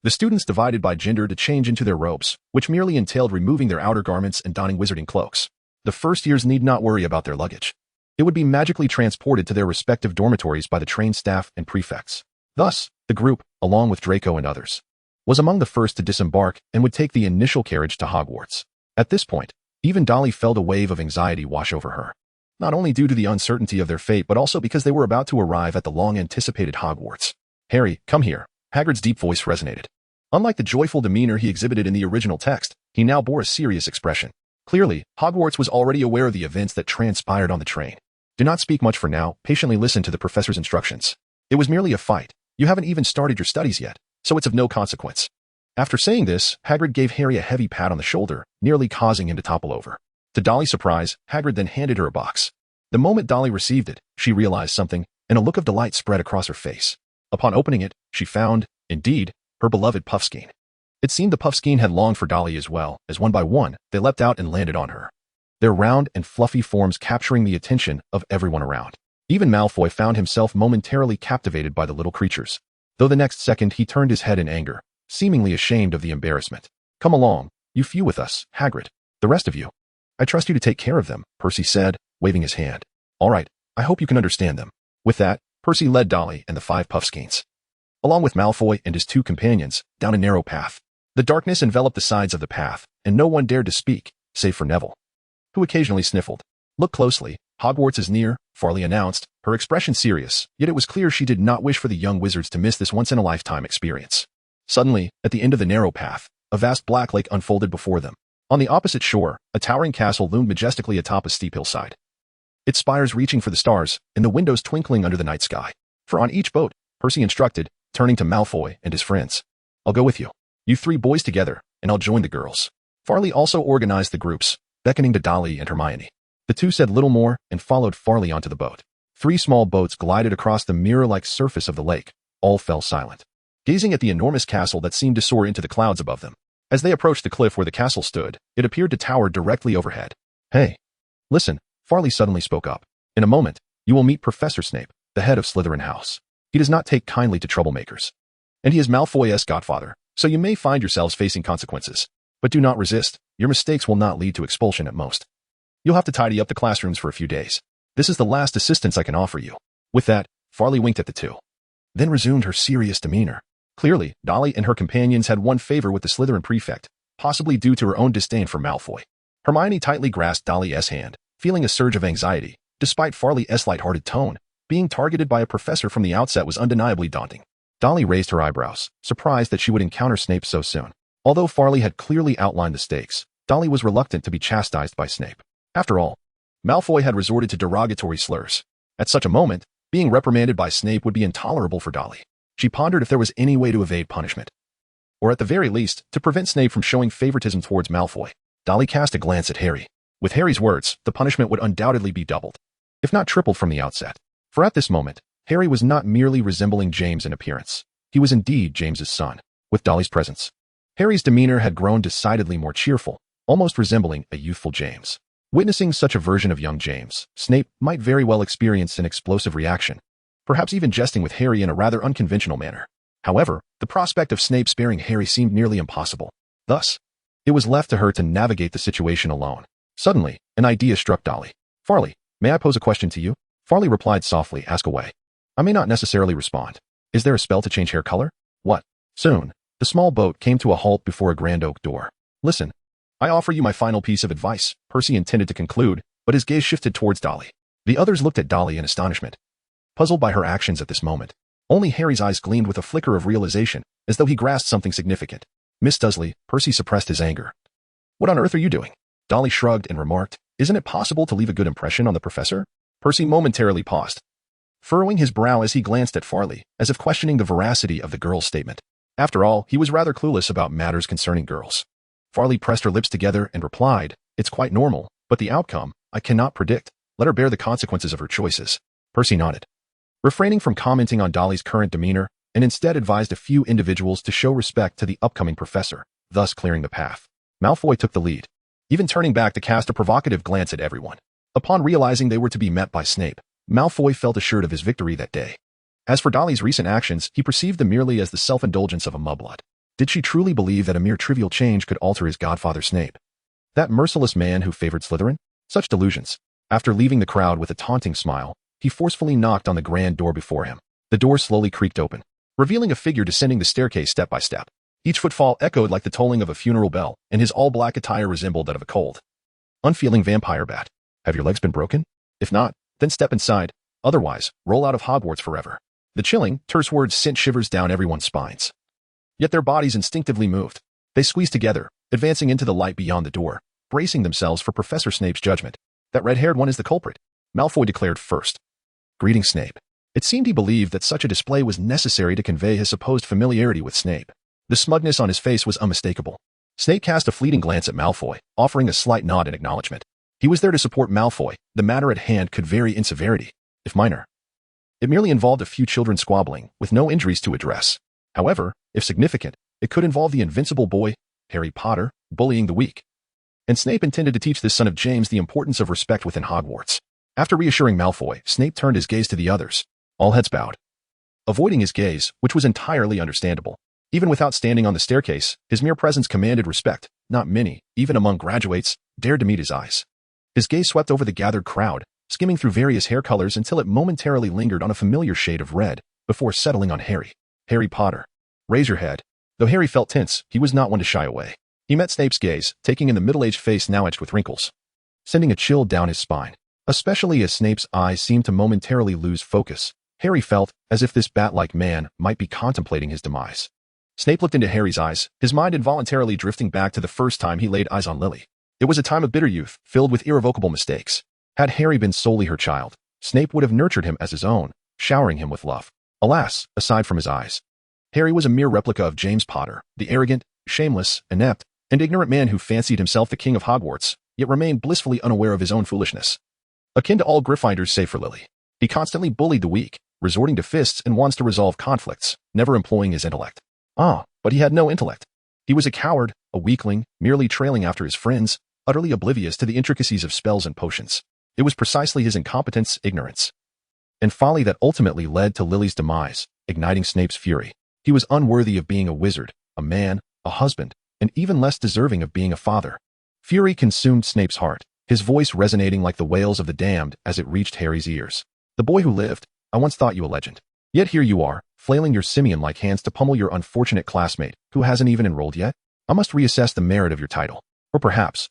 The students divided by gender to change into their robes, which merely entailed removing their outer garments and donning wizarding cloaks. The first years need not worry about their luggage. It would be magically transported to their respective dormitories by the train staff and prefects. Thus, the group, along with Draco and others, was among the first to disembark and would take the initial carriage to Hogwarts. At this point, even Dolly felt a wave of anxiety wash over her. Not only due to the uncertainty of their fate, but also because they were about to arrive at the long-anticipated Hogwarts. Harry, come here. Hagrid's deep voice resonated. Unlike the joyful demeanor he exhibited in the original text, he now bore a serious expression. Clearly, Hogwarts was already aware of the events that transpired on the train. Do not speak much for now, patiently listen to the professor's instructions. It was merely a fight. You haven't even started your studies yet, so it's of no consequence. After saying this, Hagrid gave Harry a heavy pat on the shoulder, nearly causing him to topple over. To Dolly's surprise, Hagrid then handed her a box. The moment Dolly received it, she realized something, and a look of delight spread across her face. Upon opening it, she found, indeed, her beloved puffskein. It seemed the puffskein had longed for Dolly as well, as one by one, they leapt out and landed on her, their round and fluffy forms capturing the attention of everyone around. Even Malfoy found himself momentarily captivated by the little creatures, though the next second he turned his head in anger, seemingly ashamed of the embarrassment. Come along, you few with us, Hagrid. The rest of you. I trust you to take care of them, Percy said, waving his hand. All right, I hope you can understand them. With that, Percy led Dolly and the 5 puffskeins, along with Malfoy and his 2 companions, down a narrow path. The darkness enveloped the sides of the path, and no one dared to speak, save for Neville, who occasionally sniffled. Look closely, Hogwarts is near, Farley announced, her expression serious, yet it was clear she did not wish for the young wizards to miss this once-in-a-lifetime experience. Suddenly, at the end of the narrow path, a vast black lake unfolded before them. On the opposite shore, a towering castle loomed majestically atop a steep hillside, its spires reaching for the stars, and the windows twinkling under the night sky. For on each boat, Percy instructed, turning to Malfoy and his friends. I'll go with you. You 3 boys together, and I'll join the girls. Farley also organized the groups, beckoning to Dolly and Hermione. The 2 said little more and followed Farley onto the boat. 3 small boats glided across the mirror-like surface of the lake. All fell silent, gazing at the enormous castle that seemed to soar into the clouds above them. As they approached the cliff where the castle stood, it appeared to tower directly overhead. Hey, listen, Farley suddenly spoke up. In a moment, you will meet Professor Snape, the head of Slytherin House. He does not take kindly to troublemakers, and he is Malfoy's godfather, so you may find yourselves facing consequences. But do not resist. Your mistakes will not lead to expulsion at most. You'll have to tidy up the classrooms for a few days. This is the last assistance I can offer you. With that, Farley winked at the 2, then resumed her serious demeanor. Clearly, Dolly and her companions had won favor with the Slytherin prefect, possibly due to her own disdain for Malfoy. Hermione tightly grasped Dolly's hand, feeling a surge of anxiety. Despite Farley's light-hearted tone, being targeted by a professor from the outset was undeniably daunting. Dolly raised her eyebrows, surprised that she would encounter Snape so soon. Although Farley had clearly outlined the stakes, Dolly was reluctant to be chastised by Snape. After all, Malfoy had resorted to derogatory slurs. At such a moment, being reprimanded by Snape would be intolerable for Dolly. She pondered if there was any way to evade punishment, or at the very least, to prevent Snape from showing favoritism towards Malfoy. Dolly cast a glance at Harry. With Harry's words, the punishment would undoubtedly be doubled, if not tripled from the outset. For at this moment, Harry was not merely resembling James in appearance. He was indeed James's son. With Dolly's presence, Harry's demeanor had grown decidedly more cheerful, almost resembling a youthful James. Witnessing such a version of young James, Snape might very well experience an explosive reaction, perhaps even jesting with Harry in a rather unconventional manner. However, the prospect of Snape sparing Harry seemed nearly impossible. Thus, it was left to her to navigate the situation alone. Suddenly, an idea struck Dolly. Farley, may I pose a question to you? Farley replied softly, ask away. I may not necessarily respond. Is there a spell to change hair color? What? Soon, the small boat came to a halt before a grand oak door. Listen, I offer you my final piece of advice, Percy intended to conclude, but his gaze shifted towards Dolly. The others looked at Dolly in astonishment, puzzled by her actions at this moment. Only Harry's eyes gleamed with a flicker of realization, as though he grasped something significant. Miss Dursley, Percy suppressed his anger. What on earth are you doing? Dolly shrugged and remarked, isn't it possible to leave a good impression on the professor? Percy momentarily paused, furrowing his brow as he glanced at Farley, as if questioning the veracity of the girl's statement. After all, he was rather clueless about matters concerning girls. Farley pressed her lips together and replied, it's quite normal, but the outcome, I cannot predict. Let her bear the consequences of her choices. Percy nodded, refraining from commenting on Dolly's current demeanor, and instead advised a few individuals to show respect to the upcoming professor, thus clearing the path. Malfoy took the lead, even turning back to cast a provocative glance at everyone. Upon realizing they were to be met by Snape, Malfoy felt assured of his victory that day. As for Dolly's recent actions, he perceived them merely as the self-indulgence of a mudblood. Did she truly believe that a mere trivial change could alter his godfather Snape? That merciless man who favored Slytherin? Such delusions. After leaving the crowd with a taunting smile, he forcefully knocked on the grand door before him. The door slowly creaked open, revealing a figure descending the staircase step by step. Each footfall echoed like the tolling of a funeral bell, and his all-black attire resembled that of a cold, unfeeling vampire bat. Have your legs been broken? If not, then step inside. Otherwise, roll out of Hogwarts forever. The chilling, terse words sent shivers down everyone's spines. Yet their bodies instinctively moved. They squeezed together, advancing into the light beyond the door, bracing themselves for Professor Snape's judgment. That red-haired one is the culprit, Malfoy declared first. Greeting Snape. It seemed he believed that such a display was necessary to convey his supposed familiarity with Snape. The smugness on his face was unmistakable. Snape cast a fleeting glance at Malfoy, offering a slight nod in acknowledgement. He was there to support Malfoy. The matter at hand could vary in severity, if minor. It merely involved a few children squabbling, with no injuries to address. However, if significant, it could involve the invincible boy, Harry Potter, bullying the weak. And Snape intended to teach this son of James the importance of respect within Hogwarts. After reassuring Malfoy, Snape turned his gaze to the others. All heads bowed. Avoiding his gaze, which was entirely understandable. Even without standing on the staircase, his mere presence commanded respect. Not many, even among graduates, dared to meet his eyes. His gaze swept over the gathered crowd, skimming through various hair colors until it momentarily lingered on a familiar shade of red, before settling on Harry. Harry Potter. Raise your head. Though Harry felt tense, he was not one to shy away. He met Snape's gaze, taking in the middle-aged face now etched with wrinkles, sending a chill down his spine. Especially as Snape's eyes seemed to momentarily lose focus, Harry felt as if this bat-like man might be contemplating his demise. Snape looked into Harry's eyes, his mind involuntarily drifting back to the first time he laid eyes on Lily. It was a time of bitter youth, filled with irrevocable mistakes. Had Harry been solely her child, Snape would have nurtured him as his own, showering him with love. Alas, aside from his eyes, Harry was a mere replica of James Potter, the arrogant, shameless, inept, and ignorant man who fancied himself the king of Hogwarts, yet remained blissfully unaware of his own foolishness. Akin to all Gryffindors save for Lily, he constantly bullied the weak, resorting to fists and wants to resolve conflicts, never employing his intellect. But he had no intellect. He was a coward, a weakling, merely trailing after his friends, utterly oblivious to the intricacies of spells and potions. It was precisely his incompetence, ignorance, and folly that ultimately led to Lily's demise, igniting Snape's fury. He was unworthy of being a wizard, a man, a husband, and even less deserving of being a father. Fury consumed Snape's heart, his voice resonating like the wails of the damned as it reached Harry's ears. The boy who lived, I once thought you a legend. Yet here you are, flailing your simian-like hands to pummel your unfortunate classmate, who hasn't even enrolled yet? I must reassess the merit of your title. Or perhaps,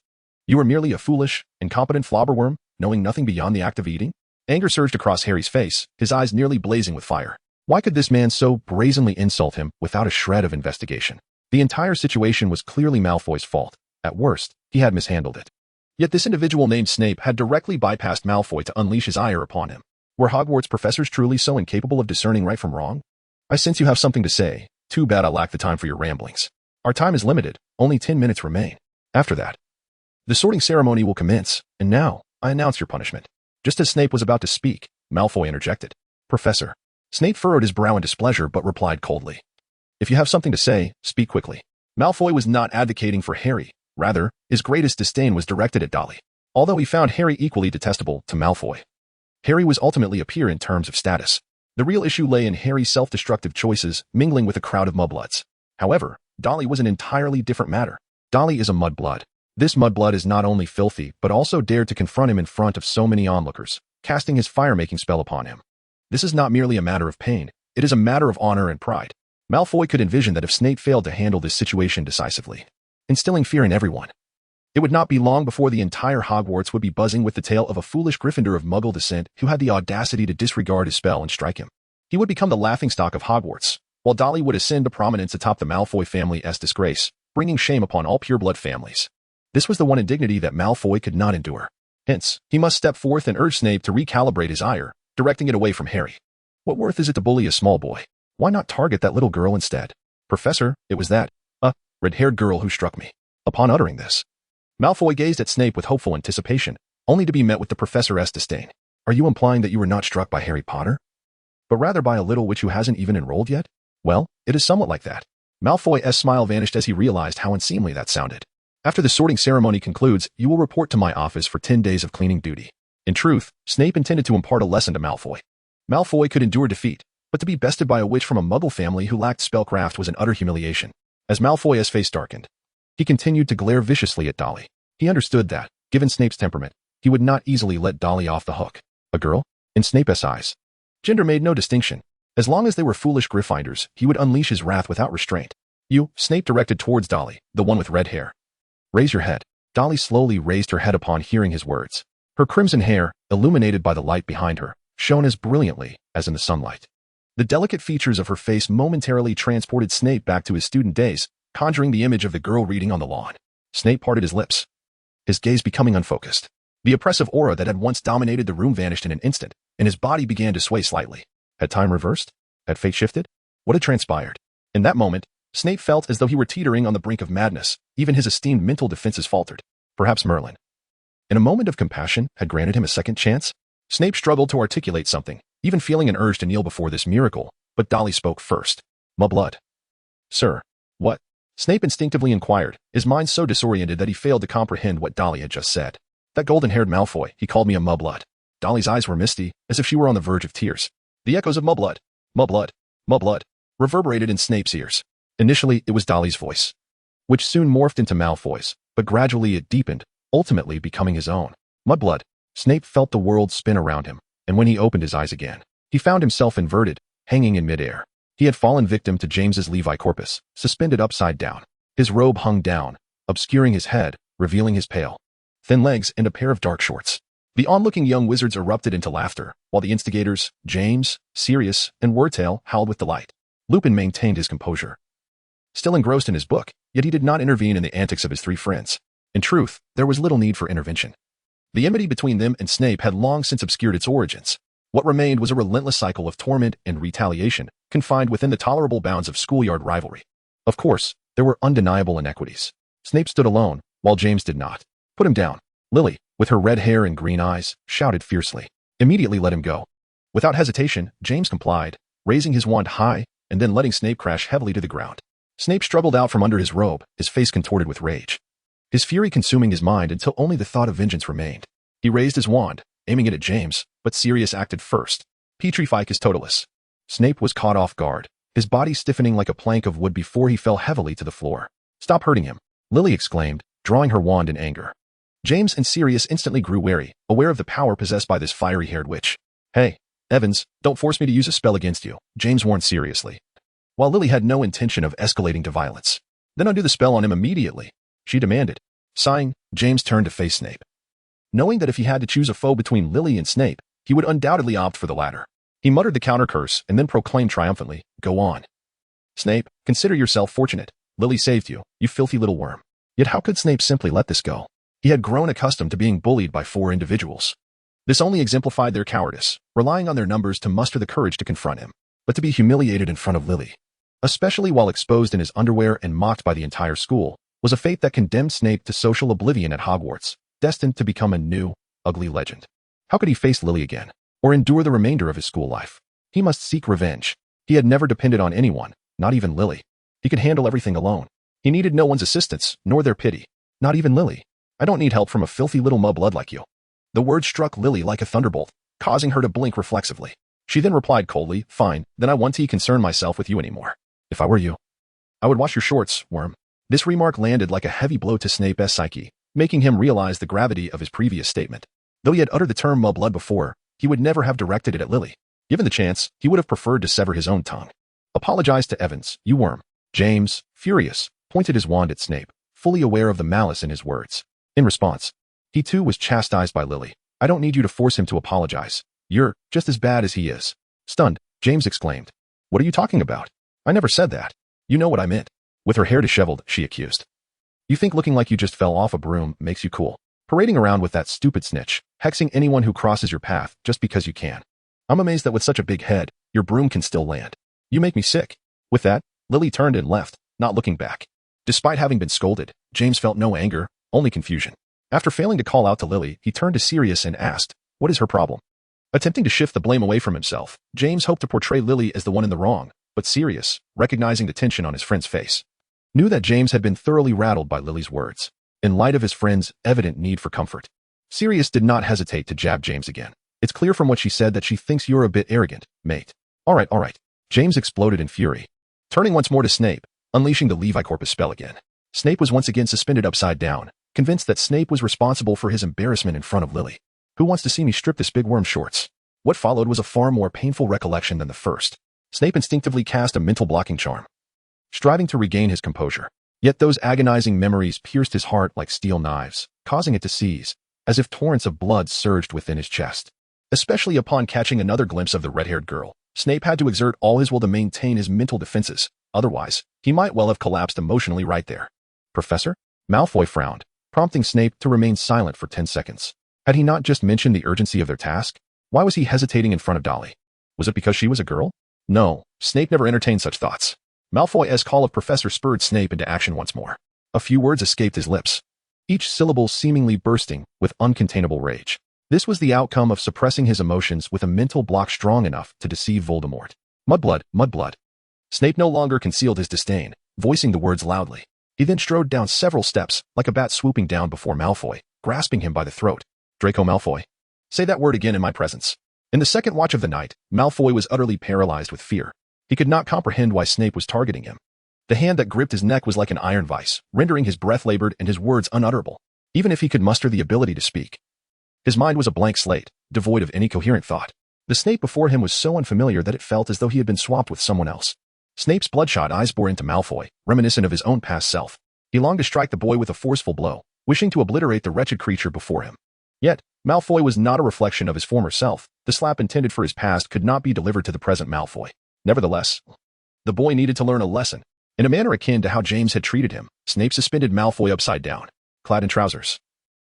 you are merely a foolish, incompetent flobberworm, knowing nothing beyond the act of eating? Anger surged across Harry's face, his eyes nearly blazing with fire. Why could this man so brazenly insult him without a shred of investigation? The entire situation was clearly Malfoy's fault. At worst, he had mishandled it. Yet this individual named Snape had directly bypassed Malfoy to unleash his ire upon him. Were Hogwarts professors truly so incapable of discerning right from wrong? I sense you have something to say. Too bad I lack the time for your ramblings. Our time is limited. Only 10 minutes remain. After that, the sorting ceremony will commence, and now, I announce your punishment. Just as Snape was about to speak, Malfoy interjected. Professor. Snape furrowed his brow in displeasure but replied coldly. If you have something to say, speak quickly. Malfoy was not advocating for Harry. Rather, his greatest disdain was directed at Dolly. Although he found Harry equally detestable to Malfoy, Harry was ultimately a peer in terms of status. The real issue lay in Harry's self-destructive choices, mingling with a crowd of mudbloods. However, Dolly was an entirely different matter. Dolly is a mudblood. This mudblood is not only filthy, but also dared to confront him in front of so many onlookers, casting his fire-making spell upon him. This is not merely a matter of pain, it is a matter of honor and pride. Malfoy could envision that if Snape failed to handle this situation decisively, instilling fear in everyone, it would not be long before the entire Hogwarts would be buzzing with the tale of a foolish Gryffindor of Muggle descent who had the audacity to disregard his spell and strike him. He would become the laughingstock of Hogwarts, while Dolly would ascend to prominence atop the Malfoy family's disgrace, bringing shame upon all pureblood families. This was the one indignity that Malfoy could not endure. Hence, he must step forth and urge Snape to recalibrate his ire, directing it away from Harry. What worth is it to bully a small boy? Why not target that little girl instead? Professor, it was that, red-haired girl who struck me. Upon uttering this, Malfoy gazed at Snape with hopeful anticipation, only to be met with the professor's disdain. Are you implying that you were not struck by Harry Potter? But rather by a little witch who hasn't even enrolled yet? Well, it is somewhat like that. Malfoy's smile vanished as he realized how unseemly that sounded. After the sorting ceremony concludes, you will report to my office for 10 days of cleaning duty. In truth, Snape intended to impart a lesson to Malfoy. Malfoy could endure defeat, but to be bested by a witch from a muggle family who lacked spellcraft was an utter humiliation. As Malfoy's face darkened, he continued to glare viciously at Dolly. He understood that, given Snape's temperament, he would not easily let Dolly off the hook. A girl? In Snape's eyes, gender made no distinction. As long as they were foolish Gryffindors, he would unleash his wrath without restraint. You, Snape directed towards Dolly, the one with red hair. Raise your head. Dolly slowly raised her head upon hearing his words. Her crimson hair, illuminated by the light behind her, shone as brilliantly as in the sunlight. The delicate features of her face momentarily transported Snape back to his student days, conjuring the image of the girl reading on the lawn. Snape parted his lips, his gaze becoming unfocused. The oppressive aura that had once dominated the room vanished in an instant, and his body began to sway slightly. Had time reversed? Had fate shifted? What had transpired? In that moment, Snape felt as though he were teetering on the brink of madness. Even his esteemed mental defenses faltered. Perhaps Merlin, in a moment of compassion, had granted him a second chance? Snape struggled to articulate something, even feeling an urge to kneel before this miracle, but Dolly spoke first. My blood. Sir. What? Snape instinctively inquired, his mind so disoriented that he failed to comprehend what Dolly had just said. That golden-haired Malfoy, he called me a mudblood. Dolly's eyes were misty, as if she were on the verge of tears. The echoes of mudblood, mudblood, mudblood, reverberated in Snape's ears. Initially, it was Dolly's voice, which soon morphed into Malfoy's, but gradually it deepened, ultimately becoming his own. Mudblood. Snape felt the world spin around him, and when he opened his eyes again, he found himself inverted, hanging in midair. He had fallen victim to James's Levi corpus, suspended upside down. His robe hung down, obscuring his head, revealing his pale, thin legs and a pair of dark shorts. The onlooking young wizards erupted into laughter, while the instigators, James, Sirius, and Wordtail, howled with delight. Lupin maintained his composure, still engrossed in his book, yet he did not intervene in the antics of his three friends. In truth, there was little need for intervention. The enmity between them and Snape had long since obscured its origins. What remained was a relentless cycle of torment and retaliation, confined within the tolerable bounds of schoolyard rivalry. Of course, there were undeniable inequities. Snape stood alone, while James did not. Put him down. Lily, with her red hair and green eyes, shouted fiercely. Immediately let him go. Without hesitation, James complied, raising his wand high, and then letting Snape crash heavily to the ground. Snape struggled out from under his robe, his face contorted with rage, his fury consuming his mind until only the thought of vengeance remained. He raised his wand, aiming it at James, but Sirius acted first. Petrificus totalis. Snape was caught off guard, his body stiffening like a plank of wood before he fell heavily to the floor. Stop hurting him, Lily exclaimed, drawing her wand in anger. James and Sirius instantly grew wary, aware of the power possessed by this fiery-haired witch. Hey, Evans, don't force me to use a spell against you, James warned seriously, while Lily had no intention of escalating to violence. Then undo the spell on him immediately, she demanded. Sighing, James turned to face Snape, knowing that if he had to choose a foe between Lily and Snape, he would undoubtedly opt for the latter. He muttered the counter-curse and then proclaimed triumphantly, Go on. Snape, consider yourself fortunate. Lily saved you, you filthy little worm. Yet how could Snape simply let this go? He had grown accustomed to being bullied by 4 individuals. This only exemplified their cowardice, relying on their numbers to muster the courage to confront him. But to be humiliated in front of Lily, especially while exposed in his underwear and mocked by the entire school, was a fate that condemned Snape to social oblivion at Hogwarts, destined to become a new, ugly legend. How could he face Lily again, or endure the remainder of his school life? He must seek revenge. He had never depended on anyone, not even Lily. He could handle everything alone. He needed no one's assistance, nor their pity. Not even Lily. I don't need help from a filthy little mudblood like you. The word struck Lily like a thunderbolt, causing her to blink reflexively. She then replied coldly, Fine, then I won't concern myself with you anymore. If I were you, I would wash your shorts, worm. This remark landed like a heavy blow to Snape's psyche, making him realize the gravity of his previous statement. Though he had uttered the term mudblood before, he would never have directed it at Lily. Given the chance, he would have preferred to sever his own tongue. Apologize to Evans, you worm. James, furious, pointed his wand at Snape, fully aware of the malice in his words. In response, he too was chastised by Lily. I don't need you to force him to apologize. You're just as bad as he is. Stunned, James exclaimed. What are you talking about? I never said that. You know what I meant. With her hair disheveled, she accused. You think looking like you just fell off a broom makes you cool? Parading around with that stupid snitch, hexing anyone who crosses your path just because you can. I'm amazed that with such a big head, your broom can still land. You make me sick. With that, Lily turned and left, not looking back. Despite having been scolded, James felt no anger, only confusion. After failing to call out to Lily, he turned to Sirius and asked, what is her problem? Attempting to shift the blame away from himself, James hoped to portray Lily as the one in the wrong, but Sirius, recognizing the tension on his friend's face, knew that James had been thoroughly rattled by Lily's words. In light of his friend's evident need for comfort, Sirius did not hesitate to jab James again. It's clear from what she said that she thinks you're a bit arrogant, mate. All right. James exploded in fury. Turning once more to Snape, unleashing the Levi Corpus spell again. Snape was once again suspended upside down, convinced that Snape was responsible for his embarrassment in front of Lily. Who wants to see me strip this big worm shorts? What followed was a far more painful recollection than the first. Snape instinctively cast a mental blocking charm, striving to regain his composure. Yet those agonizing memories pierced his heart like steel knives, causing it to seize, as if torrents of blood surged within his chest. Especially upon catching another glimpse of the red-haired girl, Snape had to exert all his will to maintain his mental defenses. Otherwise, he might well have collapsed emotionally right there. Professor? Malfoy frowned, prompting Snape to remain silent for 10 seconds. Had he not just mentioned the urgency of their task? Why was he hesitating in front of Dolly? Was it because she was a girl? No, Snape never entertained such thoughts. Malfoy's call of Professor spurred Snape into action once more. A few words escaped his lips, each syllable seemingly bursting with uncontainable rage. This was the outcome of suppressing his emotions with a mental block strong enough to deceive Voldemort. Mudblood, mudblood. Snape no longer concealed his disdain, voicing the words loudly. He then strode down several steps, like a bat swooping down before Malfoy, grasping him by the throat. Draco Malfoy. Say that word again in my presence. In the second watch of the night, Malfoy was utterly paralyzed with fear. He could not comprehend why Snape was targeting him. The hand that gripped his neck was like an iron vice, rendering his breath labored and his words unutterable, even if he could muster the ability to speak. His mind was a blank slate, devoid of any coherent thought. The Snape before him was so unfamiliar that it felt as though he had been swapped with someone else. Snape's bloodshot eyes bore into Malfoy, reminiscent of his own past self. He longed to strike the boy with a forceful blow, wishing to obliterate the wretched creature before him. Yet, Malfoy was not a reflection of his former self. The slap intended for his past could not be delivered to the present Malfoy. Nevertheless, the boy needed to learn a lesson. In a manner akin to how James had treated him, Snape suspended Malfoy upside down, clad in trousers.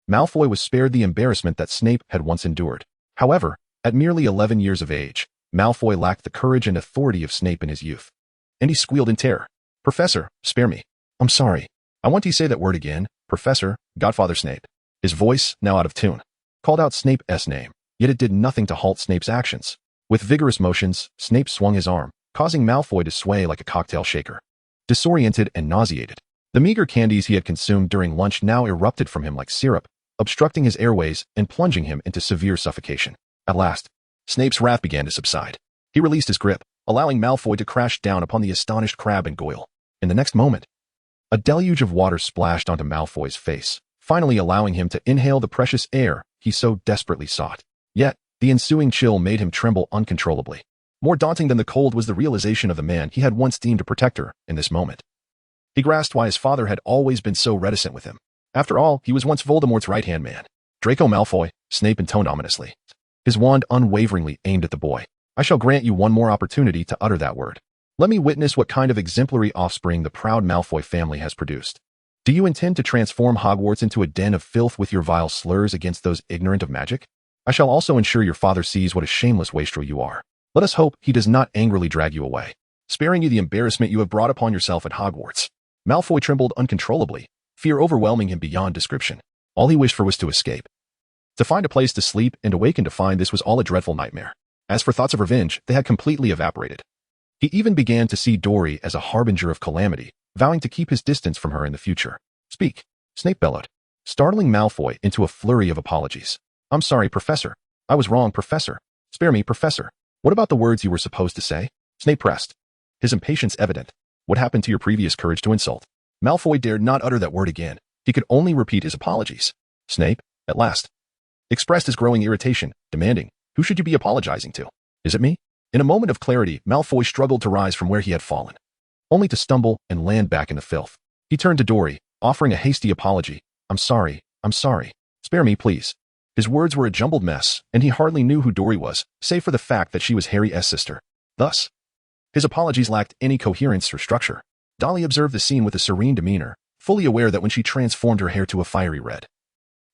Malfoy was spared the embarrassment that Snape had once endured. However, at merely 11 years of age, Malfoy lacked the courage and authority of Snape in his youth. And he squealed in terror. Professor, spare me. I'm sorry. I want to say that word again. Professor, Godfather Snape. His voice, now out of tune, called out Snape's name, yet it did nothing to halt Snape's actions. With vigorous motions, Snape swung his arm, causing Malfoy to sway like a cocktail shaker. Disoriented and nauseated, the meager candies he had consumed during lunch now erupted from him like syrup, obstructing his airways and plunging him into severe suffocation. At last, Snape's wrath began to subside. He released his grip, allowing Malfoy to crash down upon the astonished Crabbe and Goyle. In the next moment, a deluge of water splashed onto Malfoy's face, finally allowing him to inhale the precious air he so desperately sought. Yet, the ensuing chill made him tremble uncontrollably. More daunting than the cold was the realization of the man he had once deemed a protector in this moment. He grasped why his father had always been so reticent with him. After all, he was once Voldemort's right-hand man. Draco Malfoy, Snape intoned ominously, his wand unwaveringly aimed at the boy. I shall grant you one more opportunity to utter that word. Let me witness what kind of exemplary offspring the proud Malfoy family has produced. Do you intend to transform Hogwarts into a den of filth with your vile slurs against those ignorant of magic? I shall also ensure your father sees what a shameless wastrel you are. Let us hope he does not angrily drag you away, sparing you the embarrassment you have brought upon yourself at Hogwarts. Malfoy trembled uncontrollably, fear overwhelming him beyond description. All he wished for was to escape, to find a place to sleep and awaken to find this was all a dreadful nightmare. As for thoughts of revenge, they had completely evaporated. He even began to see Dory as a harbinger of calamity, vowing to keep his distance from her in the future. Speak, Snape bellowed, startling Malfoy into a flurry of apologies. I'm sorry, Professor. I was wrong, Professor. Spare me, Professor. What about the words you were supposed to say? Snape pressed, his impatience evident. What happened to your previous courage to insult? Malfoy dared not utter that word again. He could only repeat his apologies. Snape, at last, expressed his growing irritation, demanding, who should you be apologizing to? Is it me? In a moment of clarity, Malfoy struggled to rise from where he had fallen, only to stumble and land back in the filth. He turned to Dory, offering a hasty apology. I'm sorry. Spare me, please. His words were a jumbled mess, and he hardly knew who Dory was, save for the fact that she was Harry's sister. Thus, his apologies lacked any coherence or structure. Dolly observed the scene with a serene demeanor, fully aware that when she transformed her hair to a fiery red,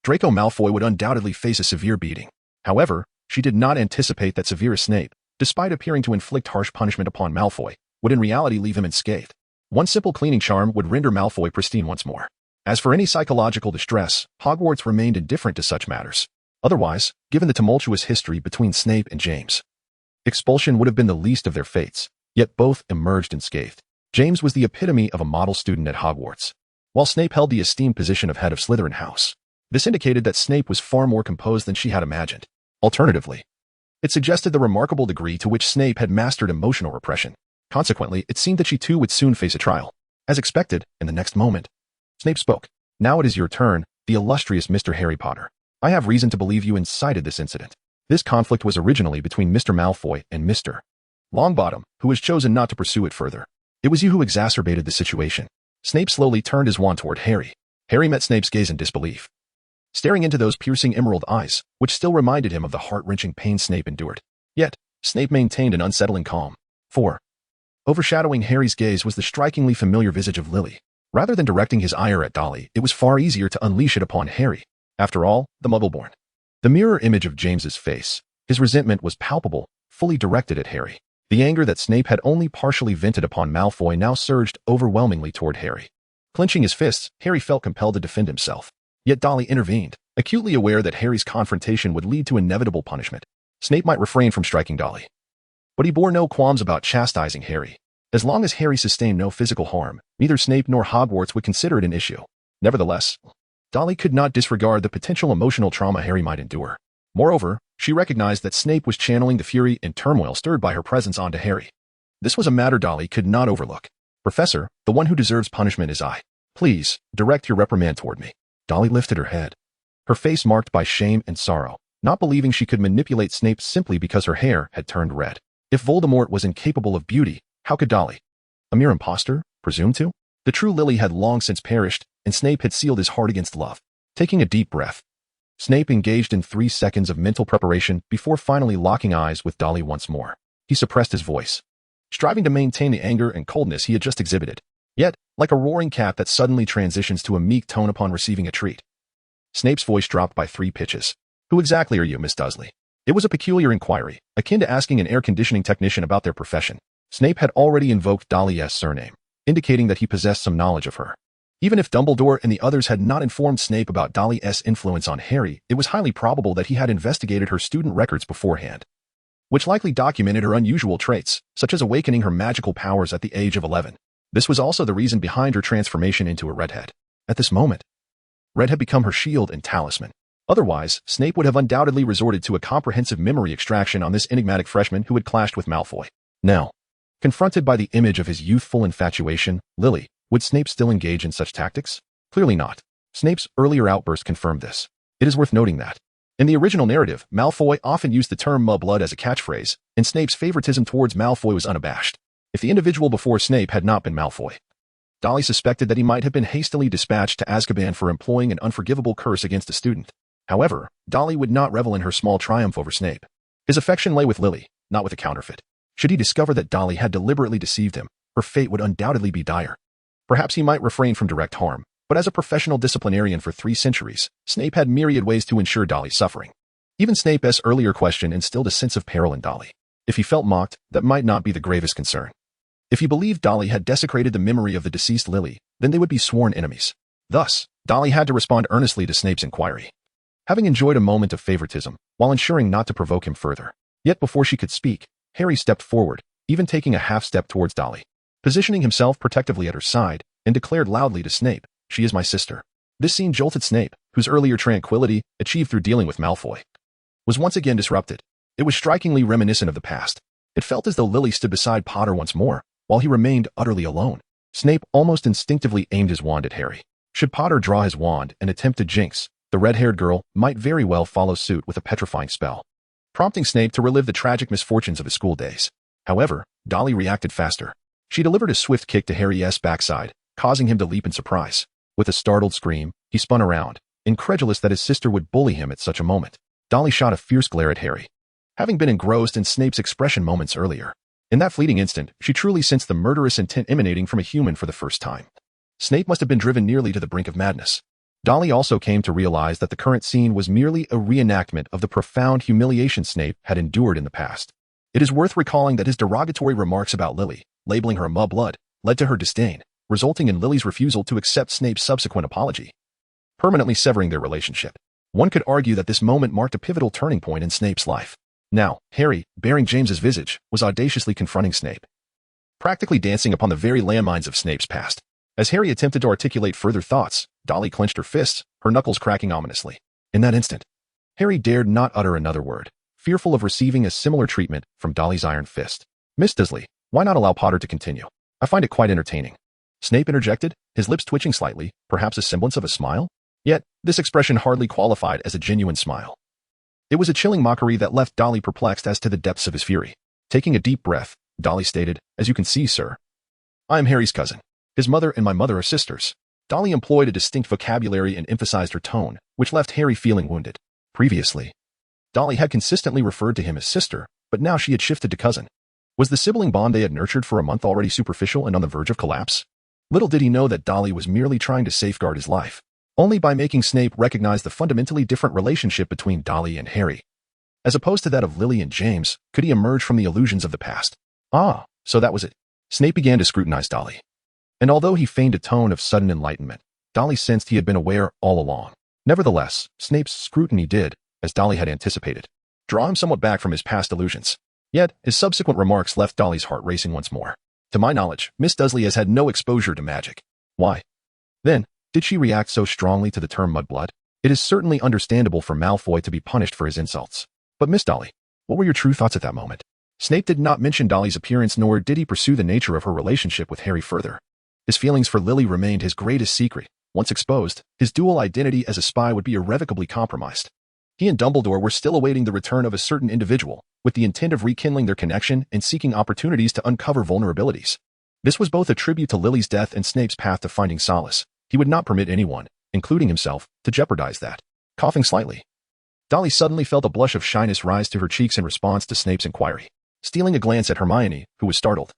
Draco Malfoy would undoubtedly face a severe beating. However, she did not anticipate that Severus Snape, despite appearing to inflict harsh punishment upon Malfoy, would in reality leave him unscathed. One simple cleaning charm would render Malfoy pristine once more. As for any psychological distress, Hogwarts remained indifferent to such matters. Otherwise, given the tumultuous history between Snape and James, expulsion would have been the least of their fates, yet both emerged unscathed. James was the epitome of a model student at Hogwarts, while Snape held the esteemed position of head of Slytherin House. This indicated that Snape was far more composed than she had imagined. Alternatively, it suggested the remarkable degree to which Snape had mastered emotional repression. Consequently, it seemed that she too would soon face a trial. As expected, in the next moment, Snape spoke. "Now it is your turn, the illustrious Mr. Harry Potter. I have reason to believe you incited this incident." This conflict was originally between Mr. Malfoy and Mr. Longbottom, who has chosen not to pursue it further. "It was you who exacerbated the situation." Snape slowly turned his wand toward Harry. Harry met Snape's gaze in disbelief, staring into those piercing emerald eyes, which still reminded him of the heart-wrenching pain Snape endured. Yet, Snape maintained an unsettling calm. 4. Overshadowing Harry's gaze was the strikingly familiar visage of Lily. Rather than directing his ire at Dolly, it was far easier to unleash it upon Harry. After all, the Muggle-born. The mirror image of James's face, his resentment was palpable, fully directed at Harry. The anger that Snape had only partially vented upon Malfoy now surged overwhelmingly toward Harry. Clenching his fists, Harry felt compelled to defend himself. Yet Dolly intervened, acutely aware that Harry's confrontation would lead to inevitable punishment. Snape might refrain from striking Dolly, but he bore no qualms about chastising Harry. As long as Harry sustained no physical harm, neither Snape nor Hogwarts would consider it an issue. Nevertheless, Dolly could not disregard the potential emotional trauma Harry might endure. Moreover, she recognized that Snape was channeling the fury and turmoil stirred by her presence onto Harry. This was a matter Dolly could not overlook. "Professor, the one who deserves punishment is I. Please, direct your reprimand toward me." Dolly lifted her head, her face marked by shame and sorrow, not believing she could manipulate Snape simply because her hair had turned red. If Voldemort was incapable of beauty, how could Dolly, a mere imposter, presume to? The true Lily had long since perished, and Snape had sealed his heart against love. Taking a deep breath, Snape engaged in 3 seconds of mental preparation before finally locking eyes with Dolly once more. He suppressed his voice, striving to maintain the anger and coldness he had just exhibited. Yet, like a roaring cat that suddenly transitions to a meek tone upon receiving a treat, Snape's voice dropped by 3 pitches. "Who exactly are you, Miss Dursley?" It was a peculiar inquiry, akin to asking an air conditioning technician about their profession. Snape had already invoked Dolly's surname, indicating that he possessed some knowledge of her. Even if Dumbledore and the others had not informed Snape about Dolly's influence on Harry, it was highly probable that he had investigated her student records beforehand, which likely documented her unusual traits, such as awakening her magical powers at the age of 11. This was also the reason behind her transformation into a redhead. At this moment, red had become her shield and talisman. Otherwise, Snape would have undoubtedly resorted to a comprehensive memory extraction on this enigmatic freshman who had clashed with Malfoy. Now, confronted by the image of his youthful infatuation, Lily, would Snape still engage in such tactics? Clearly not. Snape's earlier outburst confirmed this. It is worth noting that, in the original narrative, Malfoy often used the term "mudblood" as a catchphrase, and Snape's favoritism towards Malfoy was unabashed. If the individual before Snape had not been Malfoy, Dolly suspected that he might have been hastily dispatched to Azkaban for employing an unforgivable curse against a student. However, Dolly would not revel in her small triumph over Snape. His affection lay with Lily, not with a counterfeit. Should he discover that Dolly had deliberately deceived him, her fate would undoubtedly be dire. Perhaps he might refrain from direct harm, but as a professional disciplinarian for 3 centuries, Snape had myriad ways to ensure Dolly's suffering. Even Snape's earlier question instilled a sense of peril in Dolly. If he felt mocked, that might not be the gravest concern. If he believed Dolly had desecrated the memory of the deceased Lily, then they would be sworn enemies. Thus, Dolly had to respond earnestly to Snape's inquiry, having enjoyed a moment of favoritism, while ensuring not to provoke him further. Yet before she could speak, Harry stepped forward, even taking a half-step towards Dolly, positioning himself protectively at her side, and declared loudly to Snape, "She is my sister." This scene jolted Snape, whose earlier tranquility, achieved through dealing with Malfoy, was once again disrupted. It was strikingly reminiscent of the past. It felt as though Lily stood beside Potter once more, while he remained utterly alone. Snape almost instinctively aimed his wand at Harry. Should Potter draw his wand and attempt to jinx, the red-haired girl might very well follow suit with a petrifying spell, prompting Snape to relive the tragic misfortunes of his school days. However, Dolly reacted faster. She delivered a swift kick to Harry's backside, causing him to leap in surprise. With a startled scream, he spun around, incredulous that his sister would bully him at such a moment. Dolly shot a fierce glare at Harry, having been engrossed in Snape's expression moments earlier. In that fleeting instant, she truly sensed the murderous intent emanating from a human for the first time. Snape must have been driven nearly to the brink of madness. Dolly also came to realize that the current scene was merely a reenactment of the profound humiliation Snape had endured in the past. It is worth recalling that his derogatory remarks about Lily, labeling her a mudblood, led to her disdain, resulting in Lily's refusal to accept Snape's subsequent apology, permanently severing their relationship. One could argue that this moment marked a pivotal turning point in Snape's life. Now, Harry, bearing James's visage, was audaciously confronting Snape, practically dancing upon the very landmines of Snape's past. As Harry attempted to articulate further thoughts, Dolly clenched her fists, her knuckles cracking ominously. In that instant, Harry dared not utter another word, fearful of receiving a similar treatment from Dolly's iron fist. Miss Dursley, why not allow Potter to continue? I find it quite entertaining. Snape interjected, his lips twitching slightly, perhaps a semblance of a smile? Yet, this expression hardly qualified as a genuine smile. It was a chilling mockery that left Dolly perplexed as to the depths of his fury. Taking a deep breath, Dolly stated, "As you can see, sir, I am Harry's cousin. His mother and my mother are sisters." Dolly employed a distinct vocabulary and emphasized her tone, which left Harry feeling wounded. Previously, Dolly had consistently referred to him as sister, but now she had shifted to cousin. Was the sibling bond they had nurtured for a month already superficial and on the verge of collapse? Little did he know that Dolly was merely trying to safeguard his life, only by making Snape recognize the fundamentally different relationship between Dolly and Harry. As opposed to that of Lily and James, could he emerge from the illusions of the past? Ah, so that was it. Snape began to scrutinize Dolly. And although he feigned a tone of sudden enlightenment, Dolly sensed he had been aware all along. Nevertheless, Snape's scrutiny did, as Dolly had anticipated, draw him somewhat back from his past illusions. Yet, his subsequent remarks left Dolly's heart racing once more. To my knowledge, Miss Dursley has had no exposure to magic. Why, then, did she react so strongly to the term mudblood? It is certainly understandable for Malfoy to be punished for his insults. But Miss Dolly, what were your true thoughts at that moment? Snape did not mention Dolly's appearance, nor did he pursue the nature of her relationship with Harry further. His feelings for Lily remained his greatest secret. Once exposed, his dual identity as a spy would be irrevocably compromised. He and Dumbledore were still awaiting the return of a certain individual, with the intent of rekindling their connection and seeking opportunities to uncover vulnerabilities. This was both a tribute to Lily's death and Snape's path to finding solace. He would not permit anyone, including himself, to jeopardize that. Coughing slightly, Dolly suddenly felt a blush of shyness rise to her cheeks in response to Snape's inquiry, stealing a glance at Hermione, who was startled,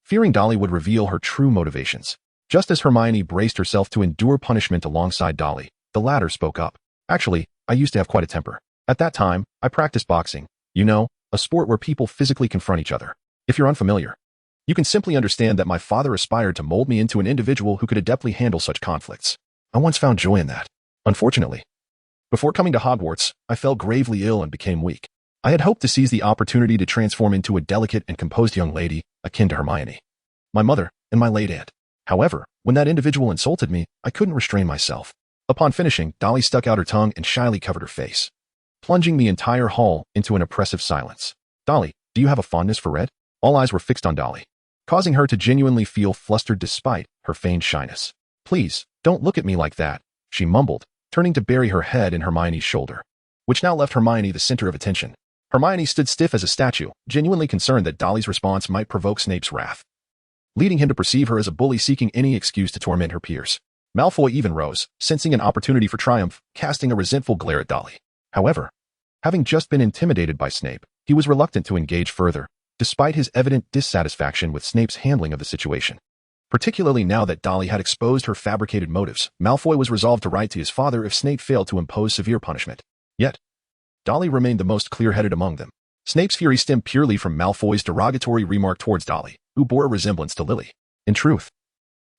fearing Dolly would reveal her true motivations. Just as Hermione braced herself to endure punishment alongside Dolly, the latter spoke up. Actually, I used to have quite a temper. At that time, I practiced boxing. You know, a sport where people physically confront each other. If you're unfamiliar, you can simply understand that my father aspired to mold me into an individual who could adeptly handle such conflicts. I once found joy in that. Unfortunately, before coming to Hogwarts, I fell gravely ill and became weak. I had hoped to seize the opportunity to transform into a delicate and composed young lady, akin to Hermione, my mother, and my late aunt. However, when that individual insulted me, I couldn't restrain myself. Upon finishing, Dolly stuck out her tongue and shyly covered her face, plunging the entire hall into an oppressive silence. Dolly, do you have a fondness for red? All eyes were fixed on Dolly, causing her to genuinely feel flustered despite her feigned shyness. Please, don't look at me like that, she mumbled, turning to bury her head in Hermione's shoulder, which now left Hermione the center of attention. Hermione stood stiff as a statue, genuinely concerned that Dolly's response might provoke Snape's wrath, leading him to perceive her as a bully seeking any excuse to torment her peers. Malfoy even rose, sensing an opportunity for triumph, casting a resentful glare at Dolly. However, having just been intimidated by Snape, he was reluctant to engage further, despite his evident dissatisfaction with Snape's handling of the situation. Particularly now that Dolly had exposed her fabricated motives, Malfoy was resolved to write to his father if Snape failed to impose severe punishment. Yet, Dolly remained the most clear-headed among them. Snape's fury stemmed purely from Malfoy's derogatory remark towards Dolly, who bore a resemblance to Lily. In truth,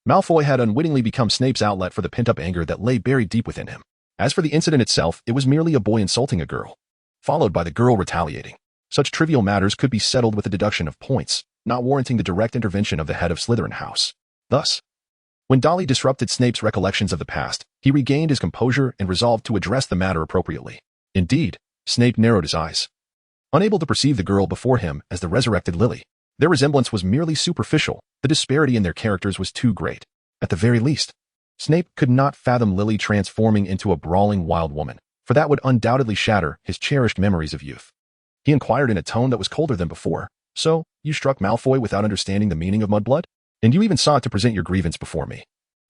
Malfoy had unwittingly become Snape's outlet for the pent-up anger that lay buried deep within him. As for the incident itself, it was merely a boy insulting a girl, followed by the girl retaliating. Such trivial matters could be settled with a deduction of points, not warranting the direct intervention of the head of Slytherin House. Thus, when Dolly disrupted Snape's recollections of the past, he regained his composure and resolved to address the matter appropriately. Indeed, Snape narrowed his eyes, unable to perceive the girl before him as the resurrected Lily. Their resemblance was merely superficial. The disparity in their characters was too great. At the very least, Snape could not fathom Lily transforming into a brawling wild woman, for that would undoubtedly shatter his cherished memories of youth. He inquired in a tone that was colder than before. So, you struck Malfoy without understanding the meaning of mudblood? And you even sought to present your grievance before me,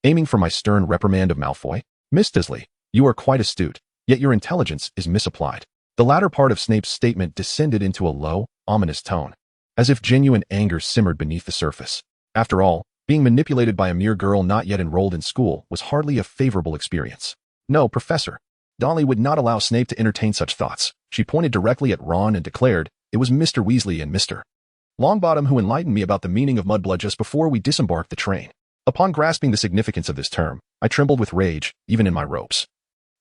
aiming for my stern reprimand of Malfoy? Miss Dursley, you are quite astute, yet your intelligence is misapplied. The latter part of Snape's statement descended into a low, ominous tone, as if genuine anger simmered beneath the surface. After all, being manipulated by a mere girl not yet enrolled in school was hardly a favorable experience. No, Professor. Dolly would not allow Snape to entertain such thoughts. She pointed directly at Ron and declared, "It was Mr. Weasley and Mr. Longbottom who enlightened me about the meaning of mudblood just before we disembarked the train." Upon grasping the significance of this term, I trembled with rage, even in my robes.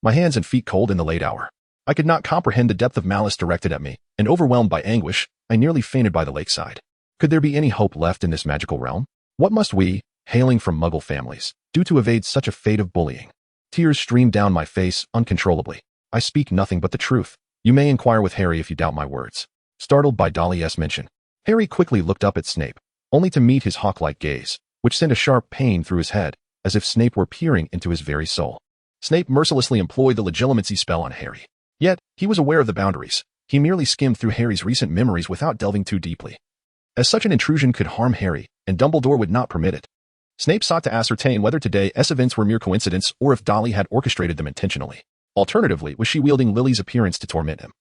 My hands and feet cold in the late hour. I could not comprehend the depth of malice directed at me, and overwhelmed by anguish, I nearly fainted by the lakeside. Could there be any hope left in this magical realm? What must we, hailing from Muggle families, do to evade such a fate of bullying? Tears streamed down my face uncontrollably. I speak nothing but the truth. You may inquire with Harry if you doubt my words. Startled by Dolly's mention, Harry quickly looked up at Snape, only to meet his hawk-like gaze, which sent a sharp pain through his head, as if Snape were peering into his very soul. Snape mercilessly employed the legilimency spell on Harry. Yet, he was aware of the boundaries. He merely skimmed through Harry's recent memories without delving too deeply. As such an intrusion could harm Harry, and Dumbledore would not permit it. Snape sought to ascertain whether today's events were mere coincidence or if Dolly had orchestrated them intentionally. Alternatively, was she wielding Lily's appearance to torment him?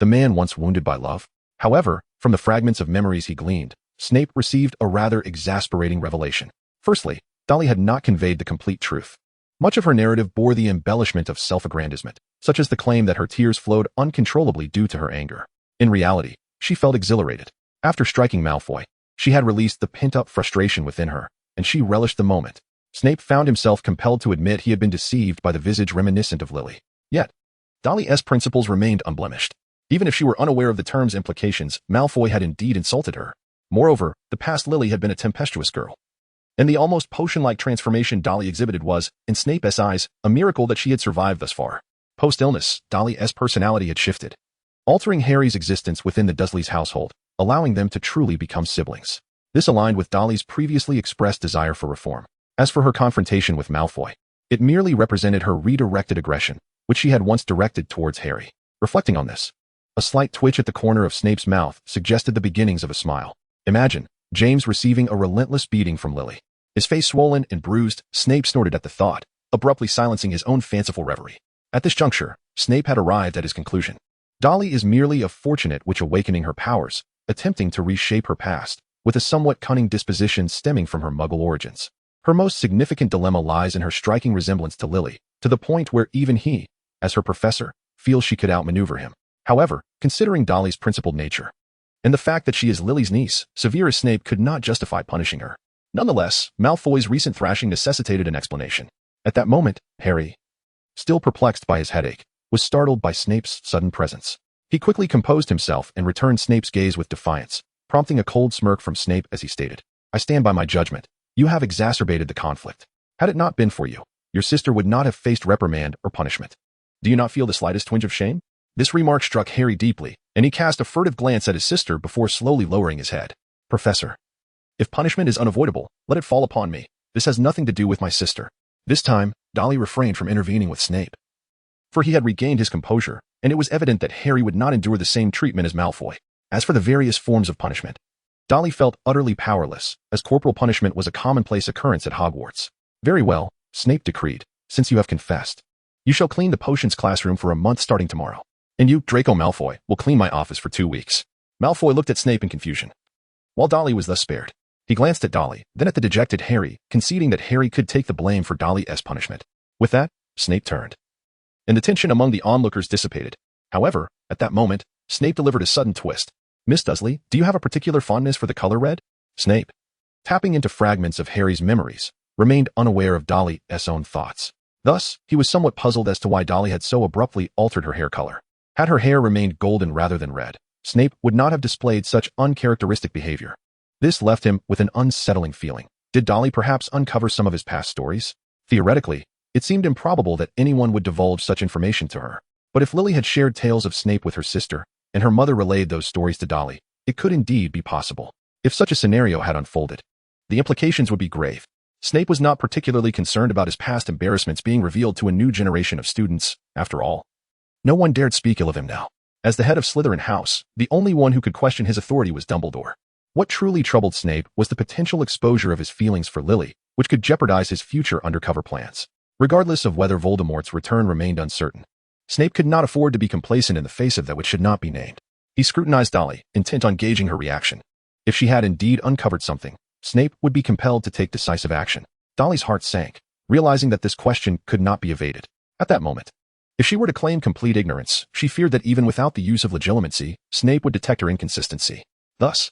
The man once wounded by love? However, from the fragments of memories he gleaned, Snape received a rather exasperating revelation. Firstly, Dolly had not conveyed the complete truth. Much of her narrative bore the embellishment of self-aggrandizement, such as the claim that her tears flowed uncontrollably due to her anger. In reality, she felt exhilarated. After striking Malfoy, she had released the pent-up frustration within her, and she relished the moment. Snape found himself compelled to admit he had been deceived by the visage reminiscent of Lily. Yet, Dolly's principles remained unblemished. Even if she were unaware of the term's implications, Malfoy had indeed insulted her. Moreover, the past Lily had been a tempestuous girl. And the almost potion-like transformation Dolly exhibited was, in Snape's eyes, a miracle that she had survived thus far. Post-illness, Dolly's personality had shifted, altering Harry's existence within the Dursleys' household, allowing them to truly become siblings. This aligned with Dolly's previously expressed desire for reform. As for her confrontation with Malfoy, it merely represented her redirected aggression, which she had once directed towards Harry. Reflecting on this, a slight twitch at the corner of Snape's mouth suggested the beginnings of a smile. Imagine James receiving a relentless beating from Lily. His face swollen and bruised, Snape snorted at the thought, abruptly silencing his own fanciful reverie. At this juncture, Snape had arrived at his conclusion. Dolly is merely a fortunate witch awakening her powers, attempting to reshape her past, with a somewhat cunning disposition stemming from her Muggle origins. Her most significant dilemma lies in her striking resemblance to Lily, to the point where even he, as her professor, feels she could outmaneuver him. However, considering Dolly's principled nature, and the fact that she is Lily's niece, Severus Snape could not justify punishing her. Nonetheless, Malfoy's recent thrashing necessitated an explanation. At that moment, Harry, still perplexed by his headache, was startled by Snape's sudden presence. He quickly composed himself and returned Snape's gaze with defiance, prompting a cold smirk from Snape as he stated, "I stand by my judgment. You have exacerbated the conflict. Had it not been for you, your sister would not have faced reprimand or punishment. Do you not feel the slightest twinge of shame?" This remark struck Harry deeply, and he cast a furtive glance at his sister before slowly lowering his head. "Professor, if punishment is unavoidable, let it fall upon me. This has nothing to do with my sister." This time, Dolly refrained from intervening with Snape, for he had regained his composure, and it was evident that Harry would not endure the same treatment as Malfoy. As for the various forms of punishment, Dolly felt utterly powerless, as corporal punishment was a commonplace occurrence at Hogwarts. "Very well," Snape decreed, "since you have confessed, you shall clean the potions classroom for a month starting tomorrow. And you, Draco Malfoy, will clean my office for 2 weeks." Malfoy looked at Snape in confusion. While Dolly was thus spared, he glanced at Dolly, then at the dejected Harry, conceding that Harry could take the blame for Dolly's punishment. With that, Snape turned, and the tension among the onlookers dissipated. However, at that moment, Snape delivered a sudden twist. "Miss Dursley, do you have a particular fondness for the color red?" Snape, tapping into fragments of Harry's memories, remained unaware of Dolly's own thoughts. Thus, he was somewhat puzzled as to why Dolly had so abruptly altered her hair color. Had her hair remained golden rather than red, Snape would not have displayed such uncharacteristic behavior. This left him with an unsettling feeling. Did Dolly perhaps uncover some of his past stories? Theoretically, it seemed improbable that anyone would divulge such information to her. But if Lily had shared tales of Snape with her sister, and her mother relayed those stories to Dolly, it could indeed be possible. If such a scenario had unfolded, the implications would be grave. Snape was not particularly concerned about his past embarrassments being revealed to a new generation of students, after all. No one dared speak ill of him now. As the head of Slytherin House, the only one who could question his authority was Dumbledore. What truly troubled Snape was the potential exposure of his feelings for Lily, which could jeopardize his future undercover plans. Regardless of whether Voldemort's return remained uncertain, Snape could not afford to be complacent in the face of that which should not be named. He scrutinized Dolly, intent on gauging her reaction. If she had indeed uncovered something, Snape would be compelled to take decisive action. Dolly's heart sank, realizing that this question could not be evaded. At that moment, if she were to claim complete ignorance, she feared that even without the use of legilimency, Snape would detect her inconsistency. Thus,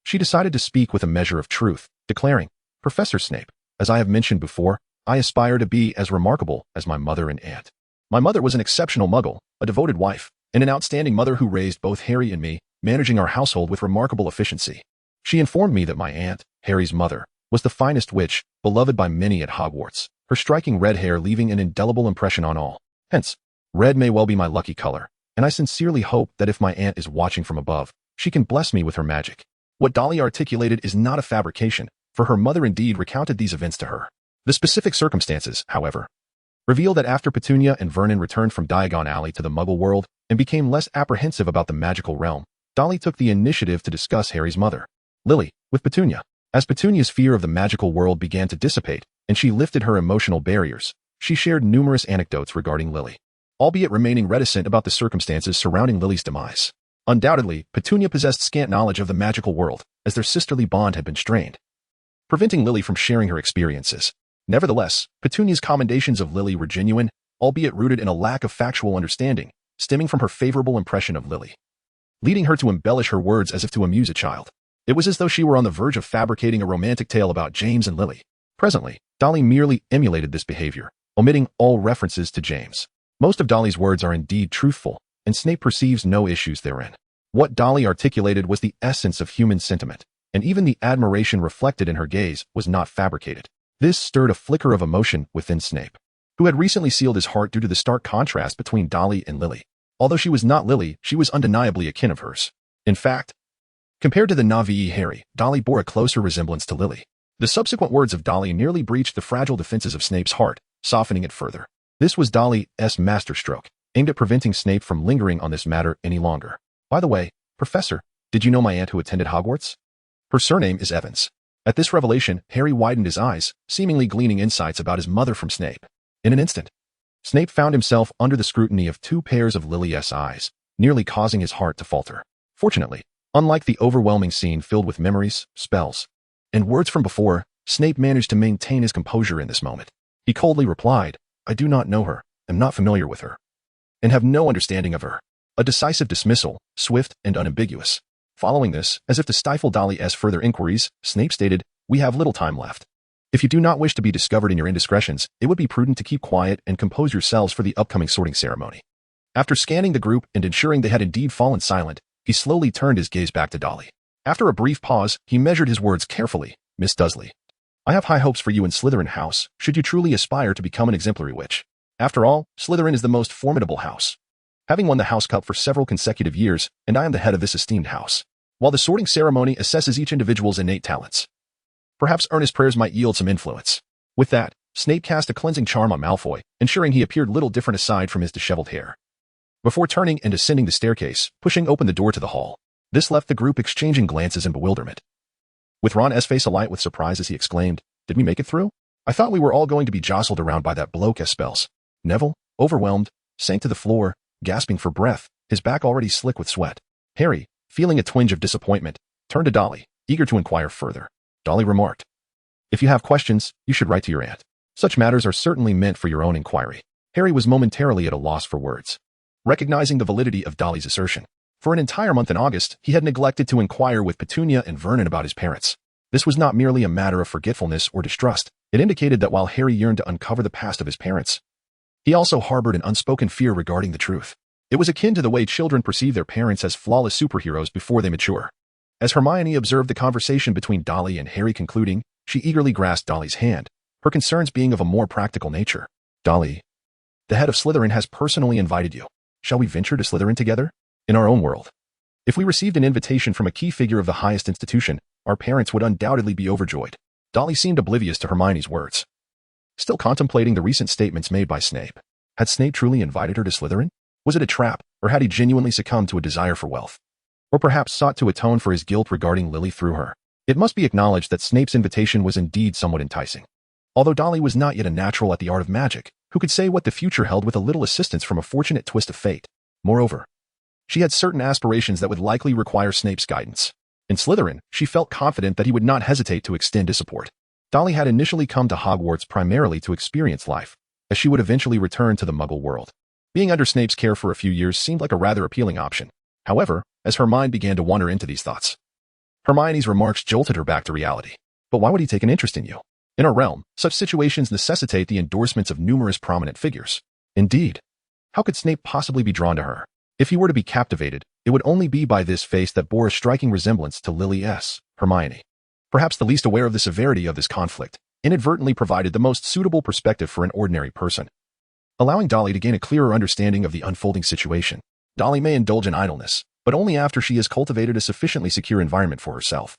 she decided to speak with a measure of truth, declaring, "Professor Snape, as I have mentioned before, I aspire to be as remarkable as my mother and aunt. My mother was an exceptional Muggle, a devoted wife, and an outstanding mother who raised both Harry and me, managing our household with remarkable efficiency. She informed me that my aunt, Harry's mother, was the finest witch, beloved by many at Hogwarts, her striking red hair leaving an indelible impression on all. Hence, red may well be my lucky color, and I sincerely hope that if my aunt is watching from above, she can bless me with her magic." What Dolly articulated is not a fabrication, for her mother indeed recounted these events to her. The specific circumstances, however, reveal that after Petunia and Vernon returned from Diagon Alley to the Muggle world and became less apprehensive about the magical realm, Dolly took the initiative to discuss Harry's mother, Lily, with Petunia. As Petunia's fear of the magical world began to dissipate, and she lifted her emotional barriers, she shared numerous anecdotes regarding Lily, albeit remaining reticent about the circumstances surrounding Lily's demise. Undoubtedly, Petunia possessed scant knowledge of the magical world, as their sisterly bond had been strained, preventing Lily from sharing her experiences. Nevertheless, Petunia's commendations of Lily were genuine, albeit rooted in a lack of factual understanding, stemming from her favorable impression of Lily, leading her to embellish her words as if to amuse a child. It was as though she were on the verge of fabricating a romantic tale about James and Lily. Presently, Dolly merely emulated this behavior, omitting all references to James. Most of Dolly's words are indeed truthful, and Snape perceives no issues therein. What Dolly articulated was the essence of human sentiment, and even the admiration reflected in her gaze was not fabricated. This stirred a flicker of emotion within Snape, who had recently sealed his heart due to the stark contrast between Dolly and Lily. Although she was not Lily, she was undeniably a kin of hers. In fact, compared to the Na'vi Harry, Dolly bore a closer resemblance to Lily. The subsequent words of Dolly nearly breached the fragile defenses of Snape's heart, softening it further. This was Dolly's masterstroke, aimed at preventing Snape from lingering on this matter any longer. "By the way, Professor, did you know my aunt who attended Hogwarts? Her surname is Evans." At this revelation, Harry widened his eyes, seemingly gleaning insights about his mother from Snape. In an instant, Snape found himself under the scrutiny of two pairs of Lily's eyes, nearly causing his heart to falter. Fortunately, unlike the overwhelming scene filled with memories, spells, and words from before, Snape managed to maintain his composure in this moment. He coldly replied, "I do not know her, am not familiar with her, and have no understanding of her." A decisive dismissal, swift and unambiguous. Following this, as if to stifle Dolly's further inquiries, Snape stated, "We have little time left. If you do not wish to be discovered in your indiscretions, it would be prudent to keep quiet and compose yourselves for the upcoming sorting ceremony." After scanning the group and ensuring they had indeed fallen silent, he slowly turned his gaze back to Dolly. After a brief pause, he measured his words carefully. "Miss Dursley, I have high hopes for you in Slytherin House, should you truly aspire to become an exemplary witch. After all, Slytherin is the most formidable house, having won the House Cup for several consecutive years, and I am the head of this esteemed house. While the sorting ceremony assesses each individual's innate talents, perhaps earnest prayers might yield some influence." With that, Snape cast a cleansing charm on Malfoy, ensuring he appeared little different aside from his disheveled hair, before turning and ascending the staircase, pushing open the door to the hall. This left the group exchanging glances in bewilderment, with Ron's face alight with surprise as he exclaimed, "Did we make it through? I thought we were all going to be jostled around by that bloke's spells." Neville, overwhelmed, sank to the floor, gasping for breath, his back already slick with sweat. Harry, feeling a twinge of disappointment, turned to Dolly, eager to inquire further. Dolly remarked, "If you have questions, you should write to your aunt. Such matters are certainly meant for your own inquiry." Harry was momentarily at a loss for words, recognizing the validity of Dolly's assertion. For an entire month in August, he had neglected to inquire with Petunia and Vernon about his parents. This was not merely a matter of forgetfulness or distrust. It indicated that while Harry yearned to uncover the past of his parents, he also harbored an unspoken fear regarding the truth. It was akin to the way children perceive their parents as flawless superheroes before they mature. As Hermione observed the conversation between Dolly and Harry concluding, she eagerly grasped Dolly's hand, her concerns being of a more practical nature. "Dolly, the head of Slytherin has personally invited you. Shall we venture to Slytherin together? In our own world, if we received an invitation from a key figure of the highest institution, our parents would undoubtedly be overjoyed." Dolly seemed oblivious to Hermione's words, still contemplating the recent statements made by Snape. Had Snape truly invited her to Slytherin? Was it a trap, or had he genuinely succumbed to a desire for wealth? Or perhaps sought to atone for his guilt regarding Lily through her? It must be acknowledged that Snape's invitation was indeed somewhat enticing. Although Dolly was not yet a natural at the art of magic, who could say what the future held with a little assistance from a fortunate twist of fate? Moreover, she had certain aspirations that would likely require Snape's guidance. In Slytherin, she felt confident that he would not hesitate to extend his support. Dolly had initially come to Hogwarts primarily to experience life, as she would eventually return to the Muggle world. Being under Snape's care for a few years seemed like a rather appealing option. However, as her mind began to wander into these thoughts, Hermione's remarks jolted her back to reality. But why would he take an interest in you? In our realm, such situations necessitate the endorsements of numerous prominent figures. Indeed, how could Snape possibly be drawn to her? If he were to be captivated, it would only be by this face that bore a striking resemblance to Lily's, Hermione. Perhaps the least aware of the severity of this conflict, inadvertently provided the most suitable perspective for an ordinary person. Allowing Dolly to gain a clearer understanding of the unfolding situation, Dolly may indulge in idleness, but only after she has cultivated a sufficiently secure environment for herself,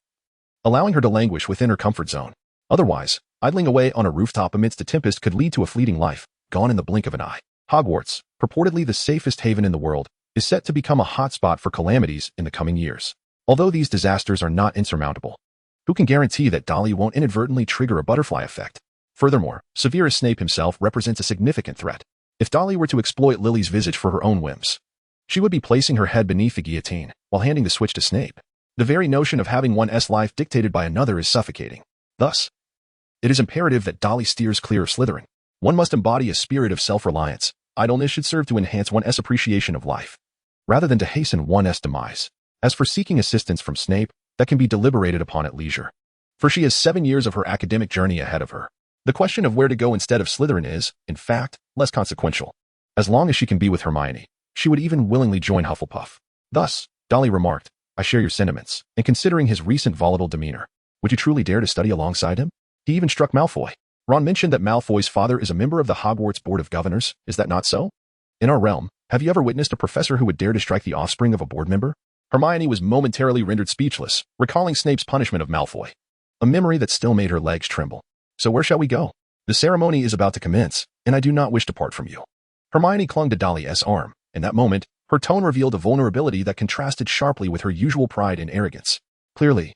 allowing her to languish within her comfort zone. Otherwise, idling away on a rooftop amidst a tempest could lead to a fleeting life, gone in the blink of an eye. Hogwarts, purportedly the safest haven in the world, is set to become a hotspot for calamities in the coming years. Although these disasters are not insurmountable, who can guarantee that Dolly won't inadvertently trigger a butterfly effect? Furthermore, Severus Snape himself represents a significant threat. If Dolly were to exploit Lily's visage for her own whims, she would be placing her head beneath the guillotine while handing the switch to Snape. The very notion of having one's life dictated by another is suffocating. Thus, it is imperative that Dolly steers clear of Slytherin. One must embody a spirit of self-reliance. Idleness should serve to enhance one's appreciation of life, rather than to hasten one's demise. As for seeking assistance from Snape, that can be deliberated upon at leisure, for she has 7 years of her academic journey ahead of her. The question of where to go instead of Slytherin is, in fact, less consequential. As long as she can be with Hermione, she would even willingly join Hufflepuff. Thus, Dolly remarked, I share your sentiments, and considering his recent volatile demeanor, would you truly dare to study alongside him? He even struck Malfoy. Ron mentioned that Malfoy's father is a member of the Hogwarts Board of Governors. Is that not so? In our realm, have you ever witnessed a professor who would dare to strike the offspring of a board member? Hermione was momentarily rendered speechless, recalling Snape's punishment of Malfoy, a memory that still made her legs tremble. So where shall we go? The ceremony is about to commence, and I do not wish to part from you. Hermione clung to Dolly's arm. In that moment, her tone revealed a vulnerability that contrasted sharply with her usual pride and arrogance. Clearly,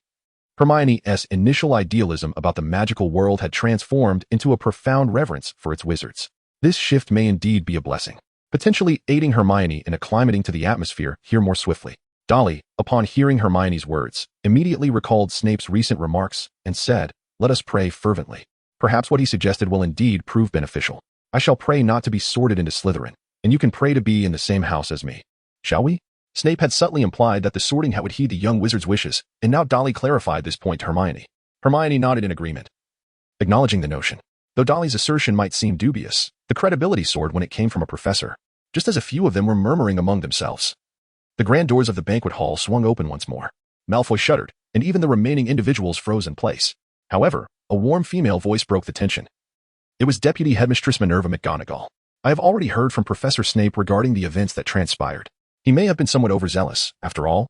Hermione's initial idealism about the magical world had transformed into a profound reverence for its wizards. This shift may indeed be a blessing, potentially aiding Hermione in acclimating to the atmosphere here more swiftly. Dolly, upon hearing Hermione's words, immediately recalled Snape's recent remarks and said, let us pray fervently. Perhaps what he suggested will indeed prove beneficial. I shall pray not to be sorted into Slytherin, and you can pray to be in the same house as me. Shall we? Snape had subtly implied that the sorting hat would heed the young wizard's wishes, and now Dolly clarified this point to Hermione. Hermione nodded in agreement, acknowledging the notion. Though Dolly's assertion might seem dubious, the credibility soared when it came from a professor, just as a few of them were murmuring among themselves. The grand doors of the banquet hall swung open once more. Malfoy shuddered, and even the remaining individuals froze in place. However, a warm female voice broke the tension. It was Deputy Headmistress Minerva McGonagall. I have already heard from Professor Snape regarding the events that transpired. He may have been somewhat overzealous, after all.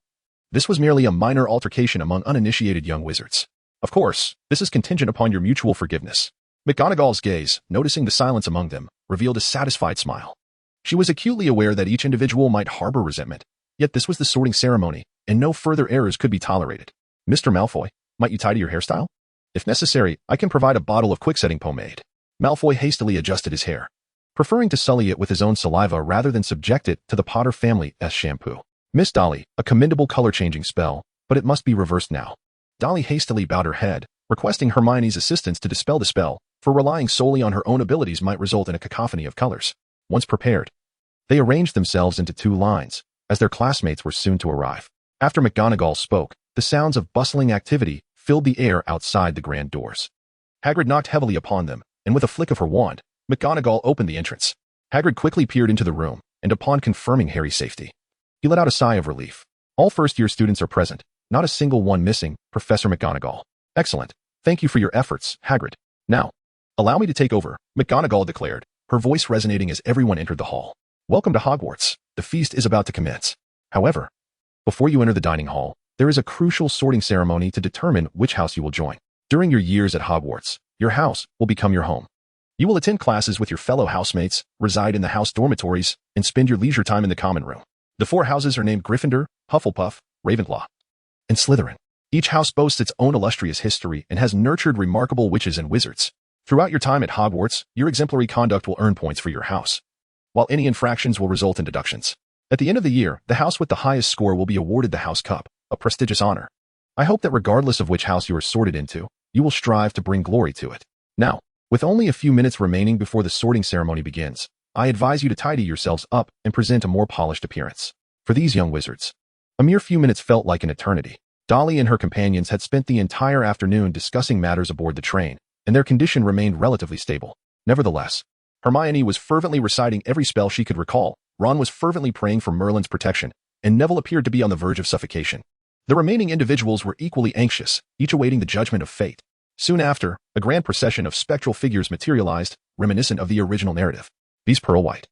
This was merely a minor altercation among uninitiated young wizards. Of course, this is contingent upon your mutual forgiveness. McGonagall's gaze, noticing the silence among them, revealed a satisfied smile. She was acutely aware that each individual might harbor resentment, yet this was the sorting ceremony, and no further errors could be tolerated. Mr. Malfoy, might you tidy your hairstyle? If necessary, I can provide a bottle of quick-setting pomade. Malfoy hastily adjusted his hair, preferring to sully it with his own saliva rather than subject it to the Potter family's shampoo. Miss Dolly, a commendable color-changing spell, but it must be reversed now. Dolly hastily bowed her head, requesting Hermione's assistance to dispel the spell, for relying solely on her own abilities might result in a cacophony of colors. Once prepared, they arranged themselves into 2 lines, as their classmates were soon to arrive. After McGonagall spoke, the sounds of bustling activity filled the air outside the grand doors. Hagrid knocked heavily upon them, and with a flick of her wand, McGonagall opened the entrance. Hagrid quickly peered into the room, and upon confirming Harry's safety, he let out a sigh of relief. All first-year students are present, not a single one missing, Professor McGonagall. Excellent. Thank you for your efforts, Hagrid. Now, allow me to take over, McGonagall declared, her voice resonating as everyone entered the hall. Welcome to Hogwarts. The feast is about to commence. However, before you enter the dining hall, there is a crucial sorting ceremony to determine which house you will join. During your years at Hogwarts, your house will become your home. You will attend classes with your fellow housemates, reside in the house dormitories, and spend your leisure time in the common room. The 4 houses are named Gryffindor, Hufflepuff, Ravenclaw, and Slytherin. Each house boasts its own illustrious history and has nurtured remarkable witches and wizards. Throughout your time at Hogwarts, your exemplary conduct will earn points for your house, while any infractions will result in deductions. At the end of the year, the house with the highest score will be awarded the House Cup, a prestigious honor. I hope that regardless of which house you are sorted into, you will strive to bring glory to it. Now, with only a few minutes remaining before the sorting ceremony begins, I advise you to tidy yourselves up and present a more polished appearance. For these young wizards, a mere few minutes felt like an eternity. Dolly and her companions had spent the entire afternoon discussing matters aboard the train, and their condition remained relatively stable. Nevertheless, Hermione was fervently reciting every spell she could recall, Ron was fervently praying for Merlin's protection, and Neville appeared to be on the verge of suffocation. The remaining individuals were equally anxious, each awaiting the judgment of fate. Soon after, a grand procession of spectral figures materialized, reminiscent of the original narrative. These pearl-white,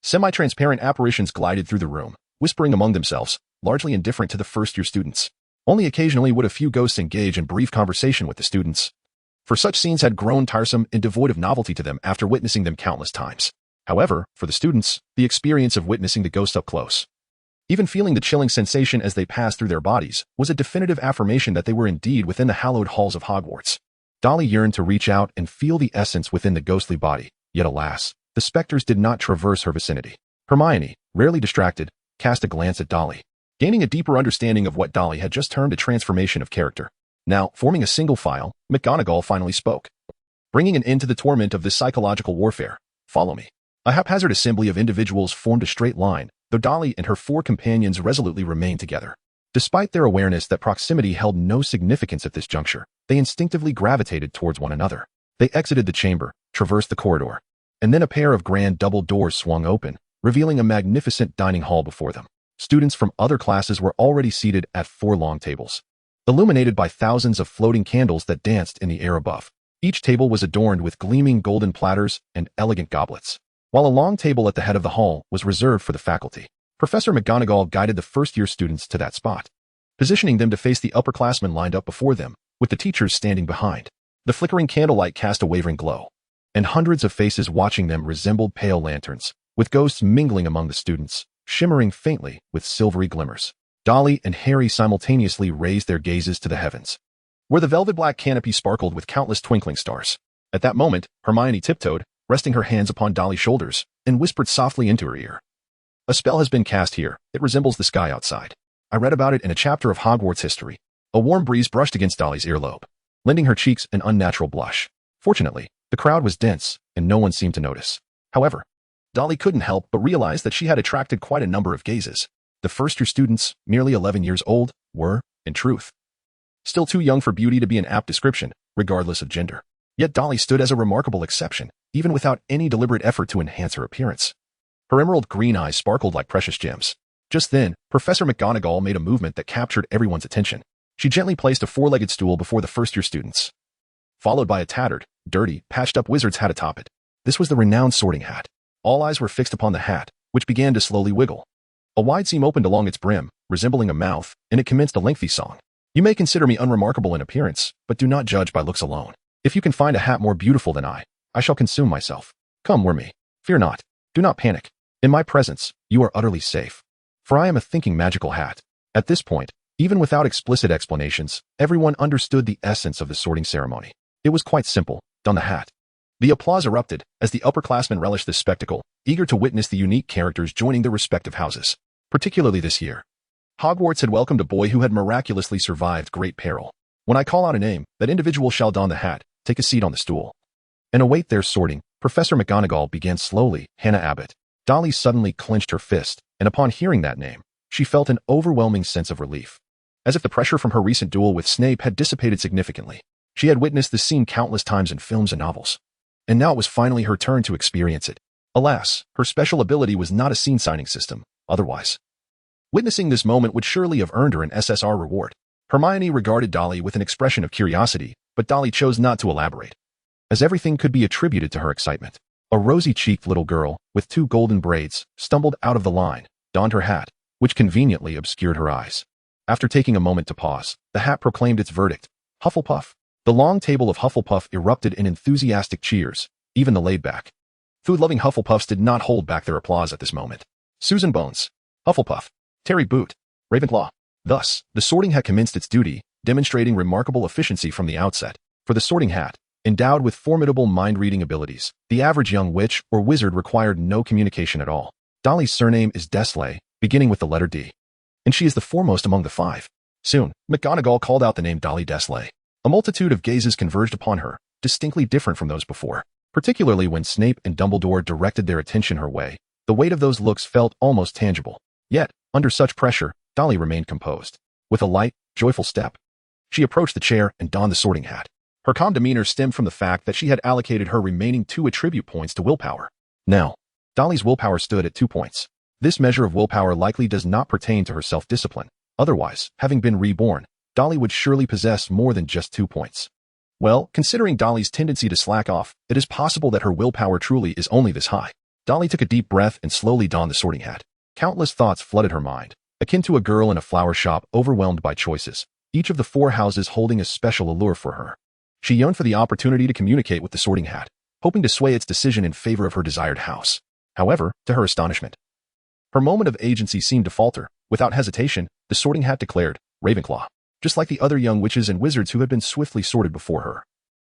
semi-transparent apparitions glided through the room, whispering among themselves, largely indifferent to the first-year students. Only occasionally would a few ghosts engage in brief conversation with the students, for such scenes had grown tiresome and devoid of novelty to them after witnessing them countless times. However, for the students, the experience of witnessing the ghosts up close, even feeling the chilling sensation as they passed through their bodies, was a definitive affirmation that they were indeed within the hallowed halls of Hogwarts. Dolly yearned to reach out and feel the essence within the ghostly body, yet alas, the specters did not traverse her vicinity. Hermione, rarely distracted, cast a glance at Dolly, gaining a deeper understanding of what Dolly had just termed a transformation of character. Now, forming a single file, McGonagall finally spoke, bringing an end to the torment of this psychological warfare. Follow me. A haphazard assembly of individuals formed a straight line, though Dolly and her four companions resolutely remained together. Despite their awareness that proximity held no significance at this juncture, they instinctively gravitated towards one another. They exited the chamber, traversed the corridor, and then a pair of grand double doors swung open, revealing a magnificent dining hall before them. Students from other classes were already seated at 4 long tables, illuminated by thousands of floating candles that danced in the air above. Each table was adorned with gleaming golden platters and elegant goblets, while a long table at the head of the hall was reserved for the faculty. Professor McGonagall guided the first-year students to that spot, positioning them to face the upperclassmen lined up before them, with the teachers standing behind. The flickering candlelight cast a wavering glow, and hundreds of faces watching them resembled pale lanterns, with ghosts mingling among the students, shimmering faintly with silvery glimmers. Dolly and Harry simultaneously raised their gazes to the heavens, where the velvet black canopy sparkled with countless twinkling stars. At that moment, Hermione tiptoed, resting her hands upon Dolly's shoulders, and whispered softly into her ear. A spell has been cast here. It resembles the sky outside. I read about it in a chapter of Hogwarts history. A warm breeze brushed against Dolly's earlobe, lending her cheeks an unnatural blush. Fortunately, the crowd was dense, and no one seemed to notice. However, Dolly couldn't help but realize that she had attracted quite a number of gazes. The first-year students, merely 11 years old, were, in truth, still too young for beauty to be an apt description, regardless of gender. Yet Dolly stood as a remarkable exception, even without any deliberate effort to enhance her appearance. Her emerald green eyes sparkled like precious gems. Just then, Professor McGonagall made a movement that captured everyone's attention. She gently placed a 4-legged stool before the first-year students, followed by a tattered, dirty, patched-up wizard's hat atop it. This was the renowned sorting hat. All eyes were fixed upon the hat, which began to slowly wiggle. A wide seam opened along its brim, resembling a mouth, and it commenced a lengthy song. You may consider me unremarkable in appearance, but do not judge by looks alone. If you can find a hat more beautiful than I shall consume myself. Come, wear me. Fear not. Do not panic. In my presence, you are utterly safe. For I am a thinking magical hat. At this point, even without explicit explanations, everyone understood the essence of the sorting ceremony. It was quite simple. Don the hat. The applause erupted as the upperclassmen relished this spectacle, eager to witness the unique characters joining their respective houses. Particularly this year, Hogwarts had welcomed a boy who had miraculously survived great peril. When I call out a name, that individual shall don the hat, take a seat on the stool, and await their sorting. Professor McGonagall began slowly. Hannah Abbott. Dolly suddenly clenched her fist, and upon hearing that name, she felt an overwhelming sense of relief, as if the pressure from her recent duel with Snape had dissipated significantly. She had witnessed this scene countless times in films and novels, and now it was finally her turn to experience it. Alas, her special ability was not a scene signing system. Otherwise, witnessing this moment would surely have earned her an SSR reward. Hermione regarded Dolly with an expression of curiosity, but Dolly chose not to elaborate, as everything could be attributed to her excitement. A rosy-cheeked little girl, with 2 golden braids, stumbled out of the line, donned her hat, which conveniently obscured her eyes. After taking a moment to pause, the hat proclaimed its verdict. Hufflepuff. The long table of Hufflepuff erupted in enthusiastic cheers. Even the laid-back, food-loving Hufflepuffs did not hold back their applause at this moment. Susan Bones. Hufflepuff. Terry Boot. Ravenclaw. Thus, the sorting had commenced its duty, demonstrating remarkable efficiency from the outset. For the sorting hat, endowed with formidable mind-reading abilities, the average young witch or wizard required no communication at all. Dolly's surname is Desley, beginning with the letter D, and she is the foremost among the 5. Soon, McGonagall called out the name Dolly Desley. A multitude of gazes converged upon her, distinctly different from those before. Particularly when Snape and Dumbledore directed their attention her way, the weight of those looks felt almost tangible. Yet, under such pressure, Dolly remained composed. With a light, joyful step, she approached the chair and donned the sorting hat. Her calm demeanor stemmed from the fact that she had allocated her remaining 2 attribute points to willpower. Now, Dolly's willpower stood at 2 points. This measure of willpower likely does not pertain to her self-discipline. Otherwise, having been reborn, Dolly would surely possess more than just 2 points. Well, considering Dolly's tendency to slack off, it is possible that her willpower truly is only this high. Dolly took a deep breath and slowly donned the sorting hat. Countless thoughts flooded her mind, akin to a girl in a flower shop overwhelmed by choices, each of the 4 houses holding a special allure for her. She yearned for the opportunity to communicate with the sorting hat, hoping to sway its decision in favor of her desired house. However, to her astonishment, her moment of agency seemed to falter. Without hesitation, the sorting hat declared, Ravenclaw. Just like the other young witches and wizards who had been swiftly sorted before her.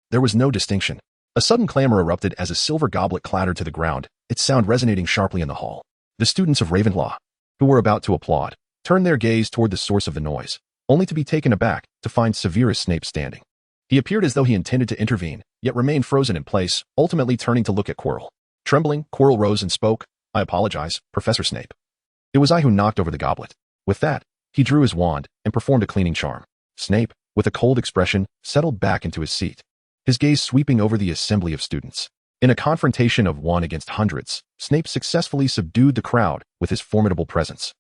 There was no distinction. A sudden clamor erupted as a silver goblet clattered to the ground, its sound resonating sharply in the hall. The students of Ravenclaw, who were about to applaud, turned their gaze toward the source of the noise, only to be taken aback to find Severus Snape standing. He appeared as though he intended to intervene, yet remained frozen in place, ultimately turning to look at Quirrell. Trembling, Quirrell rose and spoke, I apologize, Professor Snape. It was I who knocked over the goblet. With that, he drew his wand and performed a cleaning charm. Snape, with a cold expression, settled back into his seat, his gaze sweeping over the assembly of students. In a confrontation of 1 against hundreds, Snape successfully subdued the crowd with his formidable presence,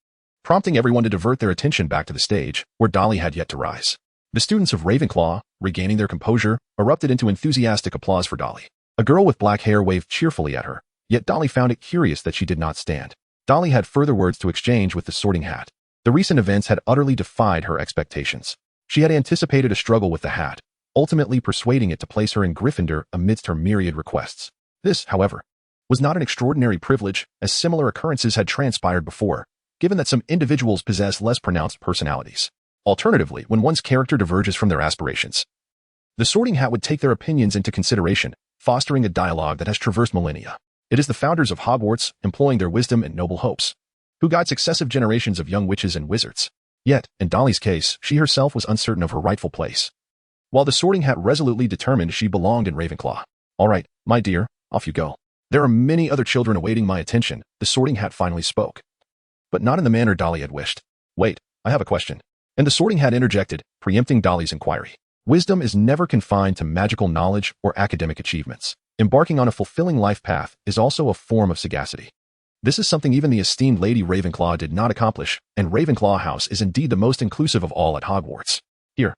prompting everyone to divert their attention back to the stage, where Dolly had yet to rise. The students of Ravenclaw, regaining their composure, erupted into enthusiastic applause for Dolly. A girl with black hair waved cheerfully at her, yet Dolly found it curious that she did not stand. Dolly had further words to exchange with the sorting hat. The recent events had utterly defied her expectations. She had anticipated a struggle with the hat, ultimately persuading it to place her in Gryffindor amidst her myriad requests. This, however, was not an extraordinary privilege, as similar occurrences had transpired before, given that some individuals possess less pronounced personalities. Alternatively, when one's character diverges from their aspirations, the sorting hat would take their opinions into consideration, fostering a dialogue that has traversed millennia. It is the founders of Hogwarts, employing their wisdom and noble hopes, who guide successive generations of young witches and wizards. Yet, in Dolly's case, she herself was uncertain of her rightful place, while the sorting hat resolutely determined she belonged in Ravenclaw. All right, my dear, off you go. There are many other children awaiting my attention, the sorting hat finally spoke. But not in the manner Dolly had wished. Wait, I have a question. And the sorting hat interjected, preempting Dolly's inquiry. Wisdom is never confined to magical knowledge or academic achievements. Embarking on a fulfilling life path is also a form of sagacity. This is something even the esteemed Lady Ravenclaw did not accomplish, and Ravenclaw House is indeed the most inclusive of all at Hogwarts. Here,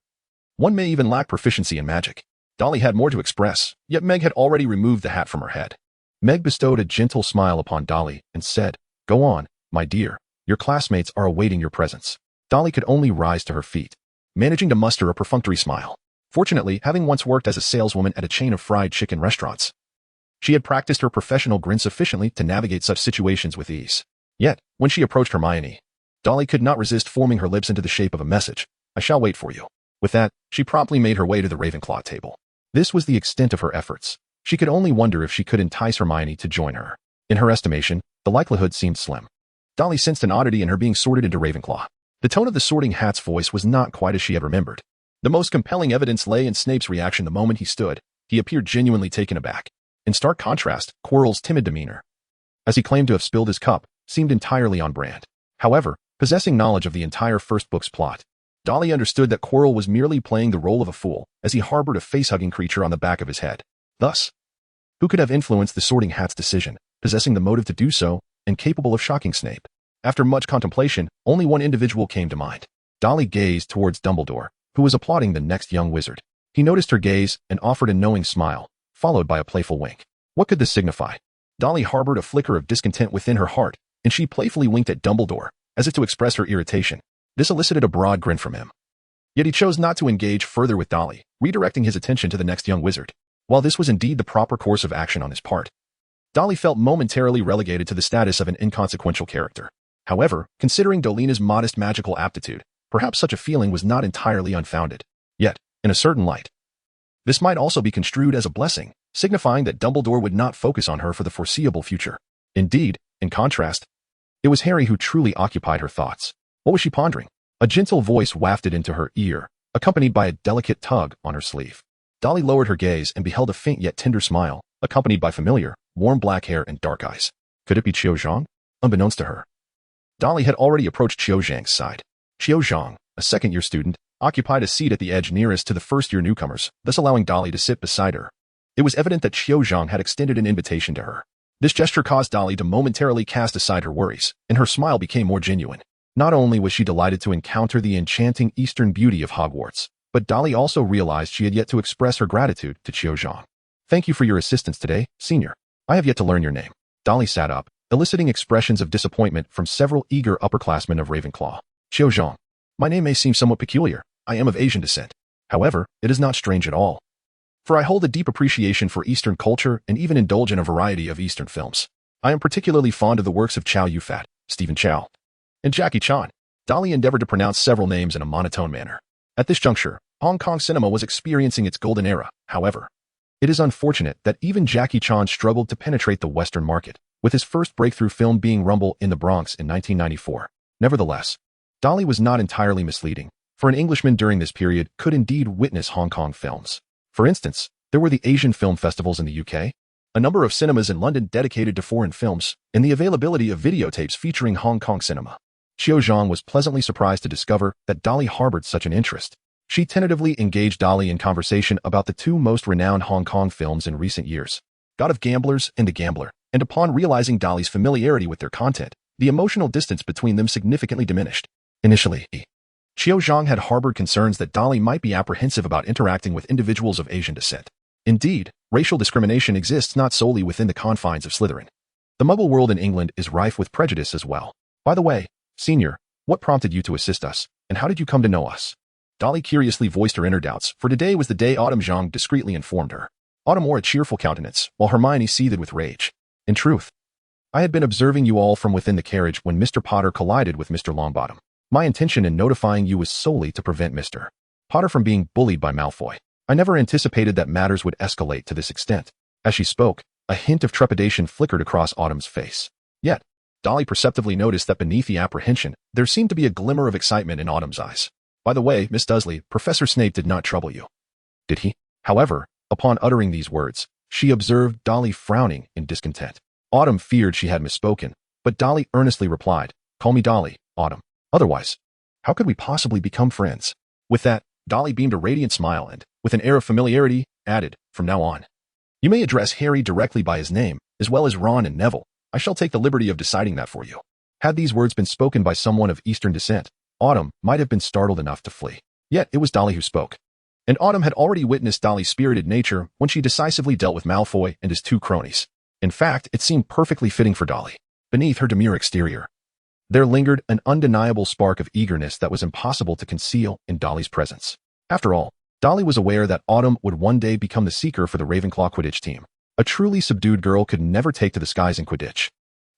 one may even lack proficiency in magic. Dolly had more to express, yet Meg had already removed the hat from her head. Meg bestowed a gentle smile upon Dolly and said, Go on, my dear, your classmates are awaiting your presence. Dolly could only rise to her feet, managing to muster a perfunctory smile. Fortunately, having once worked as a saleswoman at a chain of fried chicken restaurants, she had practiced her professional grin sufficiently to navigate such situations with ease. Yet, when she approached Hermione, Dolly could not resist forming her lips into the shape of a message. I shall wait for you. With that, she promptly made her way to the Ravenclaw table. This was the extent of her efforts. She could only wonder if she could entice Hermione to join her. In her estimation, the likelihood seemed slim. Dolly sensed an oddity in her being sorted into Ravenclaw. The tone of the sorting hat's voice was not quite as she had remembered. The most compelling evidence lay in Snape's reaction the moment he stood. He appeared genuinely taken aback. In stark contrast, Quirrell's timid demeanor, as he claimed to have spilled his cup, seemed entirely on brand. However, possessing knowledge of the entire first book's plot, Dolly understood that Quirrell was merely playing the role of a fool, as he harbored a face-hugging creature on the back of his head. Thus, who could have influenced the sorting hat's decision, possessing the motive to do so, and capable of shocking Snape? After much contemplation, only one individual came to mind. Dolly gazed towards Dumbledore, who was applauding the next young wizard. He noticed her gaze and offered a knowing smile, followed by a playful wink. What could this signify? Dolly harbored a flicker of discontent within her heart, and she playfully winked at Dumbledore, as if to express her irritation. This elicited a broad grin from him. Yet he chose not to engage further with Dolly, redirecting his attention to the next young wizard. While this was indeed the proper course of action on his part, Dolly felt momentarily relegated to the status of an inconsequential character. However, considering Dolina's modest magical aptitude, perhaps such a feeling was not entirely unfounded. Yet, in a certain light, this might also be construed as a blessing, signifying that Dumbledore would not focus on her for the foreseeable future. Indeed, in contrast, it was Harry who truly occupied her thoughts. What was she pondering? A gentle voice wafted into her ear, accompanied by a delicate tug on her sleeve. Dolly lowered her gaze and beheld a faint yet tender smile, accompanied by familiar, warm black hair and dark eyes. Could it be Qiu Zhang? Unbeknownst to her, Dolly had already approached Qiu Zhang's side. Qiu Zhang, a second-year student, occupied a seat at the edge nearest to the first-year newcomers, thus allowing Dolly to sit beside her. It was evident that Qiu Zhang had extended an invitation to her. This gesture caused Dolly to momentarily cast aside her worries, and her smile became more genuine. Not only was she delighted to encounter the enchanting eastern beauty of Hogwarts, but Dolly also realized she had yet to express her gratitude to Qiu Zhang. Thank you for your assistance today, senior. I have yet to learn your name. Dolly sat up, eliciting expressions of disappointment from several eager upperclassmen of Ravenclaw. Qiu Zhang. My name may seem somewhat peculiar. I am of Asian descent. However, it is not strange at all, for I hold a deep appreciation for Eastern culture and even indulge in a variety of Eastern films. I am particularly fond of the works of Chow Yun-fat, Stephen Chow, and Jackie Chan. Dolly endeavored to pronounce several names in a monotone manner. At this juncture, Hong Kong cinema was experiencing its golden era, however. It is unfortunate that even Jackie Chan struggled to penetrate the Western market, with his first breakthrough film being Rumble in the Bronx in 1994. Nevertheless, Dolly was not entirely misleading, for an Englishman during this period could indeed witness Hong Kong films. For instance, there were the Asian film festivals in the UK, a number of cinemas in London dedicated to foreign films, and the availability of videotapes featuring Hong Kong cinema. Qiu Zhang was pleasantly surprised to discover that Dolly harbored such an interest. She tentatively engaged Dolly in conversation about the two most renowned Hong Kong films in recent years, God of Gamblers and The Gambler, and upon realizing Dolly's familiarity with their content, the emotional distance between them significantly diminished. Initially, Qiu Zhang had harbored concerns that Dolly might be apprehensive about interacting with individuals of Asian descent. Indeed, racial discrimination exists not solely within the confines of Slytherin. The Muggle world in England is rife with prejudice as well. By the way, senior, what prompted you to assist us, and how did you come to know us? Dolly curiously voiced her inner doubts, for today was the day Autumn Zhang discreetly informed her. Autumn wore a cheerful countenance, while Hermione seethed with rage. In truth, I had been observing you all from within the carriage when Mr. Potter collided with Mr. Longbottom. My intention in notifying you was solely to prevent Mr. Potter from being bullied by Malfoy. I never anticipated that matters would escalate to this extent. As she spoke, a hint of trepidation flickered across Autumn's face. Yet, Dolly perceptively noticed that beneath the apprehension, there seemed to be a glimmer of excitement in Autumn's eyes. By the way, Miss Dursley, Professor Snape did not trouble you. Did he? However, upon uttering these words, she observed Dolly frowning in discontent. Autumn feared she had misspoken, but Dolly earnestly replied, "Call me Dolly, Autumn. Otherwise, how could we possibly become friends?" With that, Dolly beamed a radiant smile and, with an air of familiarity, added, "From now on, you may address Harry directly by his name, as well as Ron and Neville. I shall take the liberty of deciding that for you." Had these words been spoken by someone of Eastern descent, Autumn might have been startled enough to flee. Yet it was Dolly who spoke. And Autumn had already witnessed Dolly's spirited nature when she decisively dealt with Malfoy and his two cronies. In fact, it seemed perfectly fitting for Dolly. Beneath her demure exterior, there lingered an undeniable spark of eagerness that was impossible to conceal in Dolly's presence. After all, Dolly was aware that Autumn would one day become the seeker for the Ravenclaw Quidditch team. A truly subdued girl could never take to the skies in Quidditch,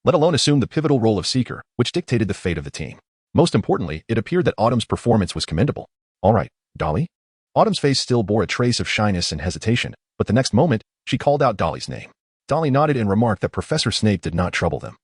let alone assume the pivotal role of seeker, which dictated the fate of the team. Most importantly, it appeared that Autumn's performance was commendable. "All right, Dolly?" Autumn's face still bore a trace of shyness and hesitation, but the next moment, she called out Dolly's name. Dolly nodded and remarked that Professor Snape did not trouble them.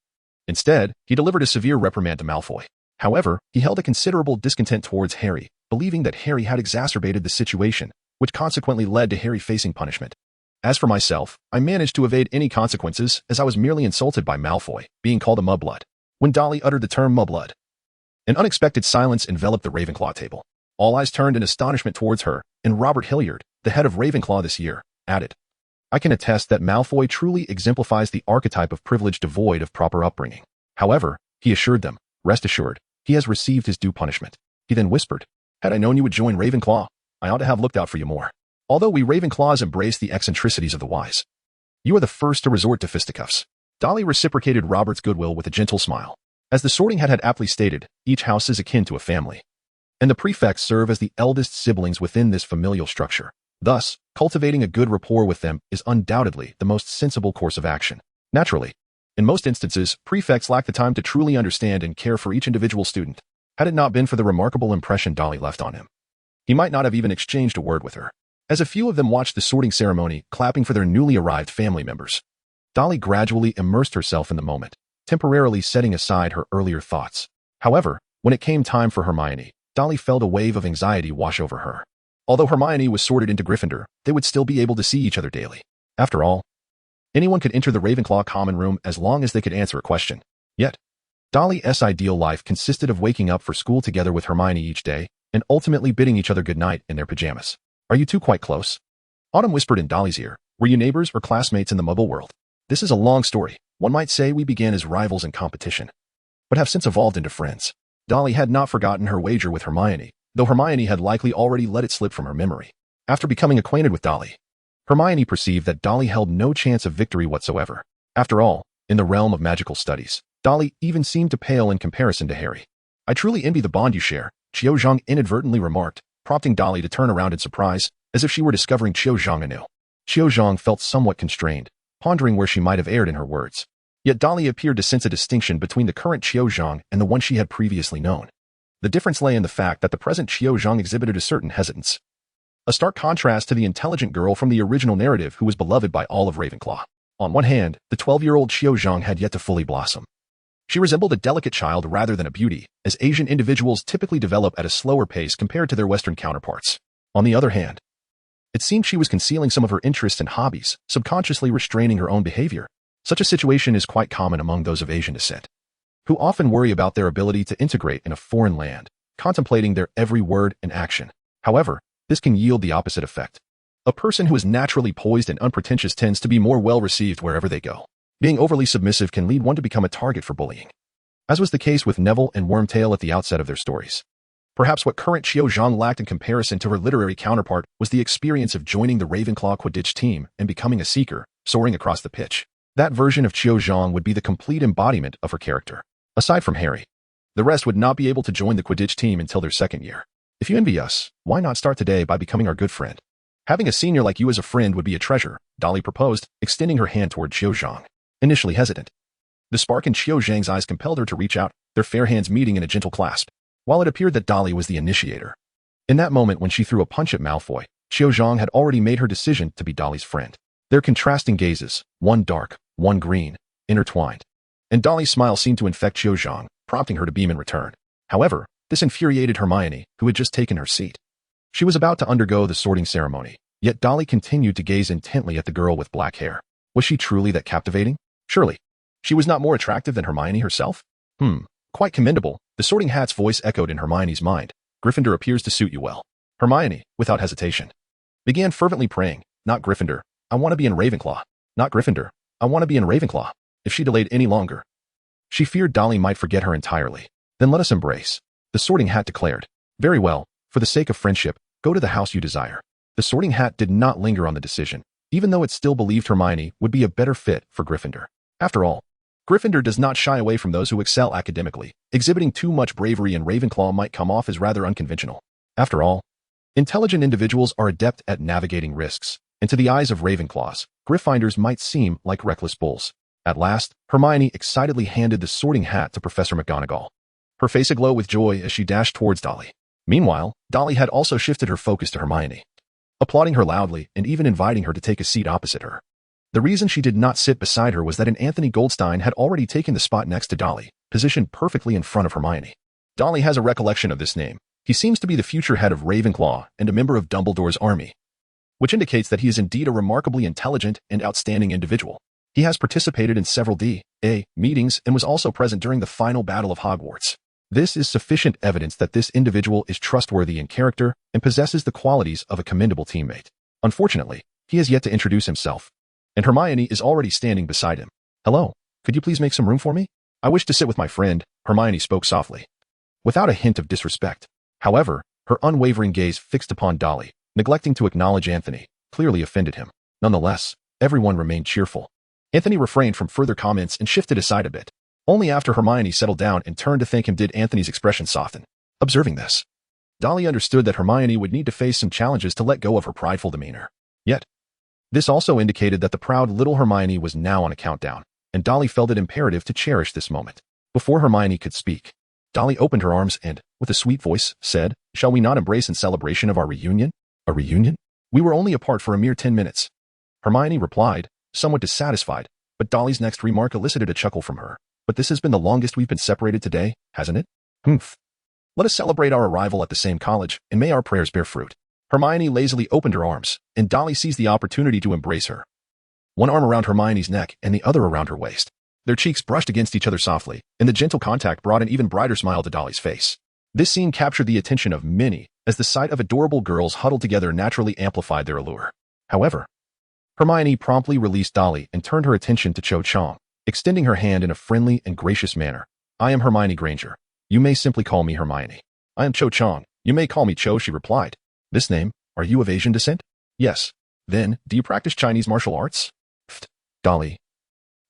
Instead, he delivered a severe reprimand to Malfoy. However, he held a considerable discontent towards Harry, believing that Harry had exacerbated the situation, which consequently led to Harry facing punishment. As for myself, I managed to evade any consequences as I was merely insulted by Malfoy, being called a mudblood. When Dolly uttered the term mudblood, an unexpected silence enveloped the Ravenclaw table. All eyes turned in astonishment towards her, and Robert Hilliard, the head of Ravenclaw this year, added, "I can attest that Malfoy truly exemplifies the archetype of privilege devoid of proper upbringing. However," he assured them, "rest assured, he has received his due punishment." He then whispered, "Had I known you would join Ravenclaw, I ought to have looked out for you more. Although we Ravenclaws embrace the eccentricities of the wise, you are the first to resort to fisticuffs." Dolly reciprocated Robert's goodwill with a gentle smile. As the Sorting Hat had aptly stated, each house is akin to a family, and the prefects serve as the eldest siblings within this familial structure. Thus, cultivating a good rapport with them is undoubtedly the most sensible course of action. Naturally, in most instances, prefects lack the time to truly understand and care for each individual student. Had it not been for the remarkable impression Dolly left on him, he might not have even exchanged a word with her. As a few of them watched the sorting ceremony, clapping for their newly arrived family members, Dolly gradually immersed herself in the moment, temporarily setting aside her earlier thoughts. However, when it came time for Hermione, Dolly felt a wave of anxiety wash over her. Although Hermione was sorted into Gryffindor, they would still be able to see each other daily. After all, anyone could enter the Ravenclaw common room as long as they could answer a question. Yet, Dolly's ideal life consisted of waking up for school together with Hermione each day and ultimately bidding each other goodnight in their pajamas. Are you two quite close? Autumn whispered in Dolly's ear. Were you neighbors or classmates in the Muggle world? This is a long story. One might say we began as rivals in competition, but have since evolved into friends. Dolly had not forgotten her wager with Hermione, though Hermione had likely already let it slip from her memory. After becoming acquainted with Dolly, Hermione perceived that Dolly held no chance of victory whatsoever. After all, in the realm of magical studies, Dolly even seemed to pale in comparison to Harry. I truly envy the bond you share, Qiu Zhang inadvertently remarked, prompting Dolly to turn around in surprise, as if she were discovering Qiu Zhang anew. Qiu Zhang felt somewhat constrained, pondering where she might have erred in her words. Yet Dolly appeared to sense a distinction between the current Qiu Zhang and the one she had previously known. The difference lay in the fact that the present Qiu Zhang exhibited a certain hesitance, a stark contrast to the intelligent girl from the original narrative who was beloved by all of Ravenclaw. On one hand, the 12-year-old Qiu Zhang had yet to fully blossom. She resembled a delicate child rather than a beauty, as Asian individuals typically develop at a slower pace compared to their Western counterparts. On the other hand, it seemed she was concealing some of her interests and hobbies, subconsciously restraining her own behavior. Such a situation is quite common among those of Asian descent, who often worry about their ability to integrate in a foreign land, contemplating their every word and action. However, this can yield the opposite effect. A person who is naturally poised and unpretentious tends to be more well-received wherever they go. Being overly submissive can lead one to become a target for bullying, as was the case with Neville and Wormtail at the outset of their stories. Perhaps what current Qiu Zhang lacked in comparison to her literary counterpart was the experience of joining the Ravenclaw Quidditch team and becoming a seeker, soaring across the pitch. That version of Qiu Zhang would be the complete embodiment of her character. Aside from Harry, the rest would not be able to join the Quidditch team until their second year. If you envy us, why not start today by becoming our good friend? Having a senior like you as a friend would be a treasure, Dolly proposed, extending her hand toward Qiu Zhang. Initially hesitant, the spark in Qiu Zhang's eyes compelled her to reach out, their fair hands meeting in a gentle clasp. While it appeared that Dolly was the initiator, in that moment when she threw a punch at Malfoy, Qiu Zhang had already made her decision to be Dolly's friend. Their contrasting gazes, one dark, one green, intertwined, and Dolly's smile seemed to infect Qiu Zhang, prompting her to beam in return. However, this infuriated Hermione, who had just taken her seat. She was about to undergo the sorting ceremony, yet Dolly continued to gaze intently at the girl with black hair. Was she truly that captivating? Surely, she was not more attractive than Hermione herself? Quite commendable, the sorting hat's voice echoed in Hermione's mind. Gryffindor appears to suit you well. Hermione, without hesitation, began fervently praying, not Gryffindor, I want to be in Ravenclaw. Not Gryffindor, I want to be in Ravenclaw. If she delayed any longer, she feared Dolly might forget her entirely. Then let us embrace, the sorting hat declared. Very well, for the sake of friendship, go to the house you desire. The sorting hat did not linger on the decision, even though it still believed Hermione would be a better fit for Gryffindor. After all, Gryffindor does not shy away from those who excel academically. Exhibiting too much bravery in Ravenclaw might come off as rather unconventional. After all, intelligent individuals are adept at navigating risks, and to the eyes of Ravenclaws, Gryffindors might seem like reckless bulls. At last, Hermione excitedly handed the sorting hat to Professor McGonagall, her face aglow with joy as she dashed towards Dolly. Meanwhile, Dolly had also shifted her focus to Hermione, applauding her loudly and even inviting her to take a seat opposite her. The reason she did not sit beside her was that an Anthony Goldstein had already taken the spot next to Dolly, positioned perfectly in front of Hermione. Dolly has a recollection of this name. He seems to be the future head of Ravenclaw and a member of Dumbledore's army, which indicates that he is indeed a remarkably intelligent and outstanding individual. He has participated in several D.A. meetings and was also present during the final battle of Hogwarts. This is sufficient evidence that this individual is trustworthy in character and possesses the qualities of a commendable teammate. Unfortunately, he has yet to introduce himself, and Hermione is already standing beside him. Hello, could you please make some room for me? I wish to sit with my friend, Hermione spoke softly, without a hint of disrespect. However, her unwavering gaze fixed upon Dolly, neglecting to acknowledge Anthony, clearly offended him. Nonetheless, everyone remained cheerful. Anthony refrained from further comments and shifted aside a bit. Only after Hermione settled down and turned to thank him did Anthony's expression soften. Observing this, Dolly understood that Hermione would need to face some challenges to let go of her prideful demeanor. Yet, this also indicated that the proud little Hermione was now on a countdown, and Dolly felt it imperative to cherish this moment. Before Hermione could speak, Dolly opened her arms and, with a sweet voice, said, "Shall we not embrace in celebration of our reunion?" A reunion? We were only apart for a mere 10 minutes. Hermione replied, somewhat dissatisfied, but Dolly's next remark elicited a chuckle from her. But this has been the longest we've been separated today, hasn't it? Humph. Let us celebrate our arrival at the same college, and may our prayers bear fruit. Hermione lazily opened her arms, and Dolly seized the opportunity to embrace her. One arm around Hermione's neck and the other around her waist. Their cheeks brushed against each other softly, and the gentle contact brought an even brighter smile to Dolly's face. This scene captured the attention of many, as the sight of adorable girls huddled together naturally amplified their allure. However, Hermione promptly released Dolly and turned her attention to Cho Chang, extending her hand in a friendly and gracious manner. I am Hermione Granger. You may simply call me Hermione. I am Cho Chang. You may call me Cho, she replied. This name, are you of Asian descent? Yes. Then, do you practice Chinese martial arts? Pfft. Dolly,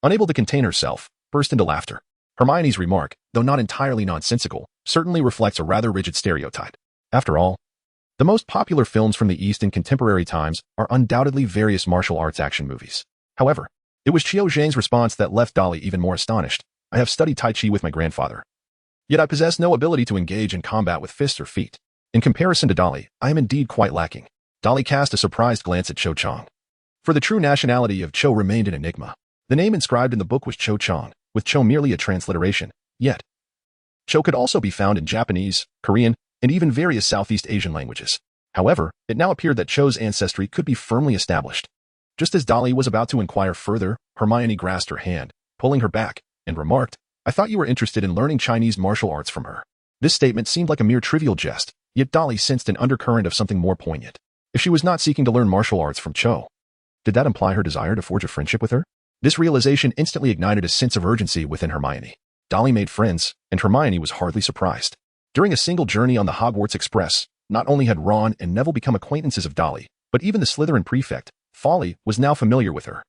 unable to contain herself, burst into laughter. Hermione's remark, though not entirely nonsensical, certainly reflects a rather rigid stereotype. After all, the most popular films from the East in contemporary times are undoubtedly various martial arts action movies. However, it was Qiu Zhang's response that left Dolly even more astonished. I have studied Tai Chi with my grandfather. Yet I possess no ability to engage in combat with fists or feet. In comparison to Dolly, I am indeed quite lacking. Dolly cast a surprised glance at Cho Chang. For the true nationality of Cho remained an enigma. The name inscribed in the book was Cho Chang, with Cho merely a transliteration. Yet, Cho could also be found in Japanese, Korean, and even various Southeast Asian languages. However, it now appeared that Cho's ancestry could be firmly established. Just as Dolly was about to inquire further, Hermione grasped her hand, pulling her back, and remarked, I thought you were interested in learning Chinese martial arts from her. This statement seemed like a mere trivial jest, yet Dolly sensed an undercurrent of something more poignant. If she was not seeking to learn martial arts from Cho, did that imply her desire to forge a friendship with her? This realization instantly ignited a sense of urgency within Hermione. Dolly made friends, and Hermione was hardly surprised. During a single journey on the Hogwarts Express, not only had Ron and Neville become acquaintances of Dolly, but even the Slytherin prefect, Folly, was now familiar with her.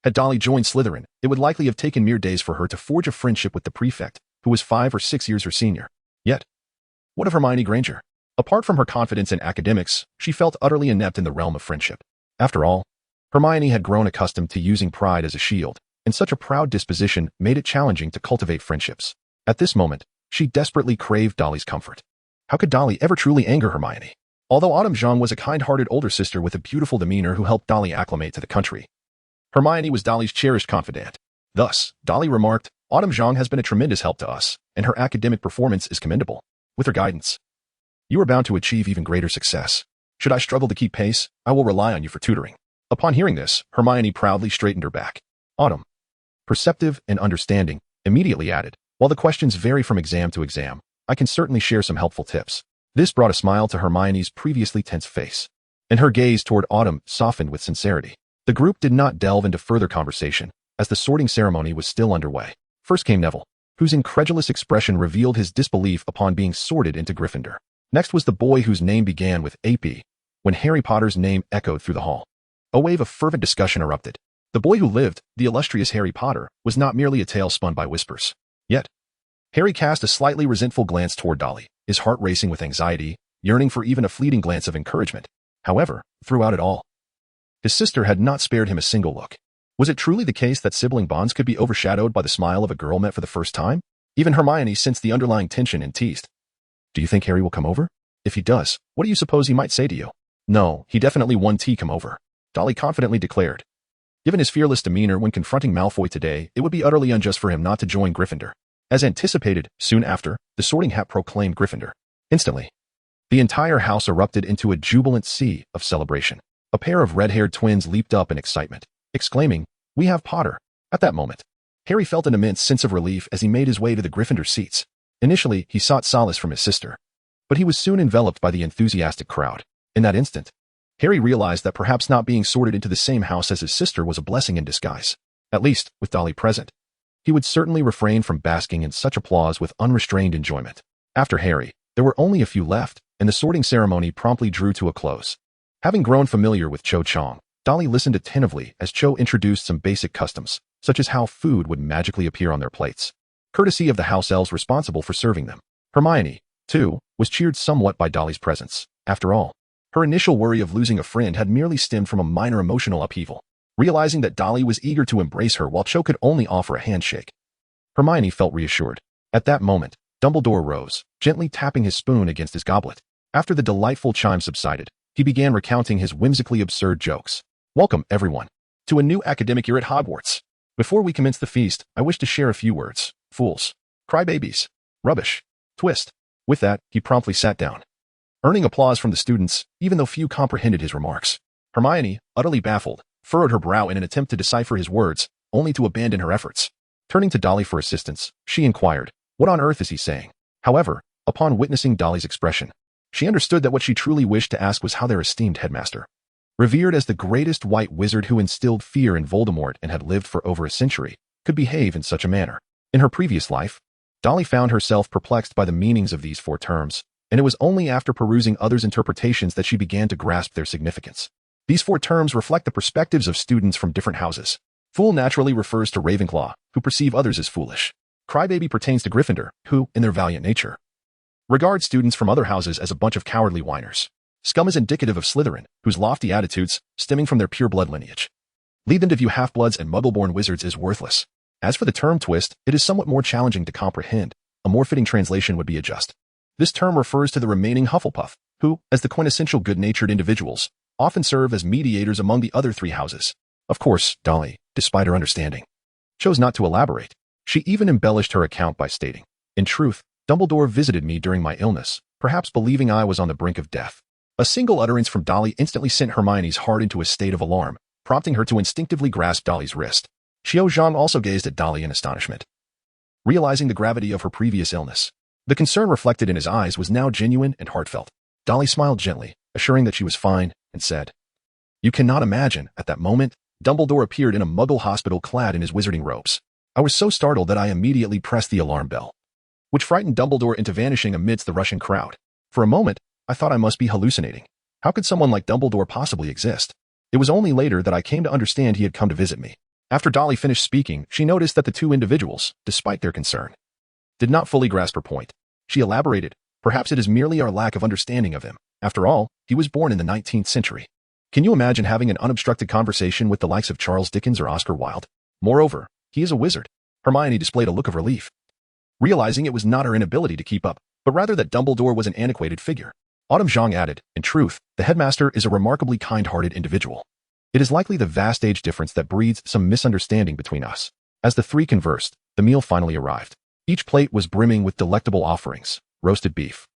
Had Dolly joined Slytherin, it would likely have taken mere days for her to forge a friendship with the prefect, who was 5 or 6 years her senior. Yet, what of Hermione Granger? Apart from her confidence in academics, she felt utterly inept in the realm of friendship. After all, Hermione had grown accustomed to using pride as a shield, and such a proud disposition made it challenging to cultivate friendships. At this moment, she desperately craved Dolly's comfort. How could Dolly ever truly anger Hermione? Although Autumn Zhang was a kind-hearted older sister with a beautiful demeanor who helped Dolly acclimate to the country, Hermione was Dolly's cherished confidant. Thus, Dolly remarked, Autumn Zhang has been a tremendous help to us, and her academic performance is commendable. With her guidance, you are bound to achieve even greater success. Should I struggle to keep pace, I will rely on you for tutoring. Upon hearing this, Hermione proudly straightened her back. Autumn, perceptive and understanding, immediately added, while the questions vary from exam to exam, I can certainly share some helpful tips. This brought a smile to Hermione's previously tense face, and her gaze toward Autumn softened with sincerity. The group did not delve into further conversation, as the sorting ceremony was still underway. First came Neville, whose incredulous expression revealed his disbelief upon being sorted into Gryffindor. Next was the boy whose name began with AP, when Harry Potter's name echoed through the hall. A wave of fervent discussion erupted. The boy who lived, the illustrious Harry Potter, was not merely a tale spun by whispers. Yet, Harry cast a slightly resentful glance toward Dolly, his heart racing with anxiety, yearning for even a fleeting glance of encouragement. However, throughout it all, his sister had not spared him a single look. Was it truly the case that sibling bonds could be overshadowed by the smile of a girl met for the first time? Even Hermione sensed the underlying tension and teased. Do you think Harry will come over? If he does, what do you suppose he might say to you? No, he definitely won't come over, Dolly confidently declared. Given his fearless demeanor when confronting Malfoy today, it would be utterly unjust for him not to join Gryffindor. As anticipated, soon after, the Sorting Hat proclaimed Gryffindor. Instantly, the entire house erupted into a jubilant sea of celebration. A pair of red-haired twins leaped up in excitement, exclaiming, We have Potter. At that moment, Harry felt an immense sense of relief as he made his way to the Gryffindor seats. Initially, he sought solace from his sister, but he was soon enveloped by the enthusiastic crowd. In that instant, Harry realized that perhaps not being sorted into the same house as his sister was a blessing in disguise. At least, with Dolly present, he would certainly refrain from basking in such applause with unrestrained enjoyment. After Harry, there were only a few left, and the sorting ceremony promptly drew to a close. Having grown familiar with Cho Chang, Dolly listened attentively as Cho introduced some basic customs, such as how food would magically appear on their plates, courtesy of the house elves responsible for serving them. Hermione, too, was cheered somewhat by Dolly's presence. After all, her initial worry of losing a friend had merely stemmed from a minor emotional upheaval. Realizing that Dolly was eager to embrace her while Cho could only offer a handshake, Hermione felt reassured. At that moment, Dumbledore rose, gently tapping his spoon against his goblet. After the delightful chime subsided, he began recounting his whimsically absurd jokes. Welcome, everyone, to a new academic year at Hogwarts. Before we commence the feast, I wish to share a few words. Fools, crybabies, rubbish, twist, With that, he promptly sat down, earning applause from the students, even though few comprehended his remarks. Hermione, utterly baffled, furrowed her brow in an attempt to decipher his words, only to abandon her efforts. Turning to Dolly for assistance, she inquired, "What on earth is he saying?" However, upon witnessing Dolly's expression, she understood that what she truly wished to ask was how their esteemed headmaster, revered as the greatest white wizard who instilled fear in Voldemort and had lived for over a century, could behave in such a manner. In her previous life, Dolly found herself perplexed by the meanings of these 4 terms, and it was only after perusing others' interpretations that she began to grasp their significance. These 4 terms reflect the perspectives of students from different houses. Fool naturally refers to Ravenclaw, who perceive others as foolish. Crybaby pertains to Gryffindor, who, in their valiant nature, regard students from other houses as a bunch of cowardly whiners. Scum is indicative of Slytherin, whose lofty attitudes, stemming from their pure blood lineage, lead them to view half-bloods and muggle-born wizards as worthless. As for the term twist, it is somewhat more challenging to comprehend. A more fitting translation would be a just. This term refers to the remaining Hufflepuff, who, as the quintessential good-natured individuals, often serve as mediators among the other 3 houses. Of course, Dolly, despite her understanding, chose not to elaborate. She even embellished her account by stating, "In truth, Dumbledore visited me during my illness, perhaps believing I was on the brink of death." A single utterance from Dolly instantly sent Hermione's heart into a state of alarm, prompting her to instinctively grasp Dolly's wrist. Xiao Zhang also gazed at Dolly in astonishment, realizing the gravity of her previous illness. The concern reflected in his eyes was now genuine and heartfelt. Dolly smiled gently, assuring that she was fine, and said, "You cannot imagine, at that moment, Dumbledore appeared in a muggle hospital clad in his wizarding robes. I was so startled that I immediately pressed the alarm bell, which frightened Dumbledore into vanishing amidst the rushing crowd. For a moment, I thought I must be hallucinating. How could someone like Dumbledore possibly exist? It was only later that I came to understand he had come to visit me." After Dolly finished speaking, she noticed that the 2 individuals, despite their concern, did not fully grasp her point. She elaborated, "Perhaps it is merely our lack of understanding of him. After all, he was born in the 19th century. Can you imagine having an unobstructed conversation with the likes of Charles Dickens or Oscar Wilde? Moreover, he is a wizard." Hermione displayed a look of relief, realizing it was not her inability to keep up, but rather that Dumbledore was an antiquated figure. Autumn Zhang added, "In truth, the headmaster is a remarkably kind-hearted individual. It is likely the vast age difference that breeds some misunderstanding between us." As the 3 conversed, the meal finally arrived. Each plate was brimming with delectable offerings: roasted beef,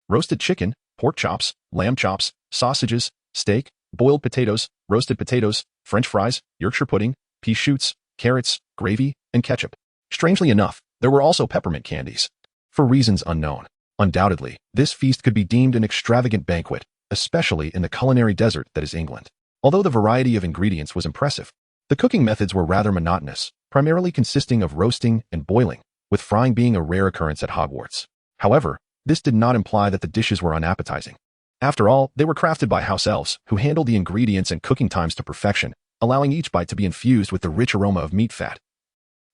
roasted chicken, pork chops, lamb chops, sausages, steak, boiled potatoes, roasted potatoes, French fries, Yorkshire pudding, pea shoots, carrots, gravy, and ketchup. Strangely enough, there were also peppermint candies. For reasons unknown, undoubtedly, this feast could be deemed an extravagant banquet, especially in the culinary desert that is England. Although the variety of ingredients was impressive, the cooking methods were rather monotonous, primarily consisting of roasting and boiling, with frying being a rare occurrence at Hogwarts. However, this did not imply that the dishes were unappetizing. After all, they were crafted by house elves, who handled the ingredients and cooking times to perfection, allowing each bite to be infused with the rich aroma of meat fat,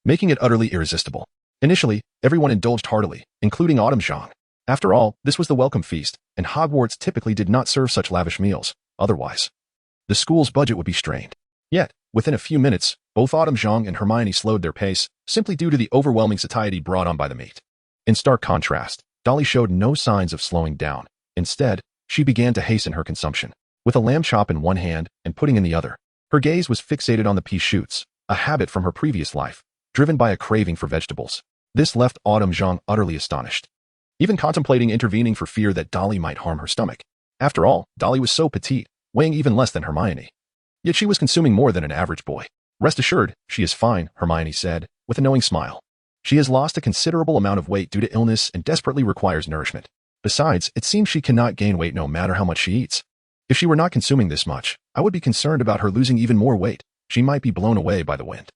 making it utterly irresistible. Initially, everyone indulged heartily, including Autumn Zhang. After all, this was the welcome feast, and Hogwarts typically did not serve such lavish meals. Otherwise, the school's budget would be strained. Yet, within a few minutes, both Autumn Zhang and Hermione slowed their pace, simply due to the overwhelming satiety brought on by the meat. In stark contrast, Dolly showed no signs of slowing down. Instead, she began to hasten her consumption. With a lamb chop in one hand and pudding in the other, her gaze was fixated on the pea shoots, a habit from her previous life, driven by a craving for vegetables. This left Autumn Zhang utterly astonished, even contemplating intervening for fear that Dolly might harm her stomach. After all, Dolly was so petite, weighing even less than Hermione. Yet she was consuming more than an average boy. "Rest assured, she is fine," Hermione said, with a knowing smile. "She has lost a considerable amount of weight due to illness and desperately requires nourishment. Besides, it seems she cannot gain weight no matter how much she eats. If she were not consuming this much, I would be concerned about her losing even more weight. She might be blown away by the wind."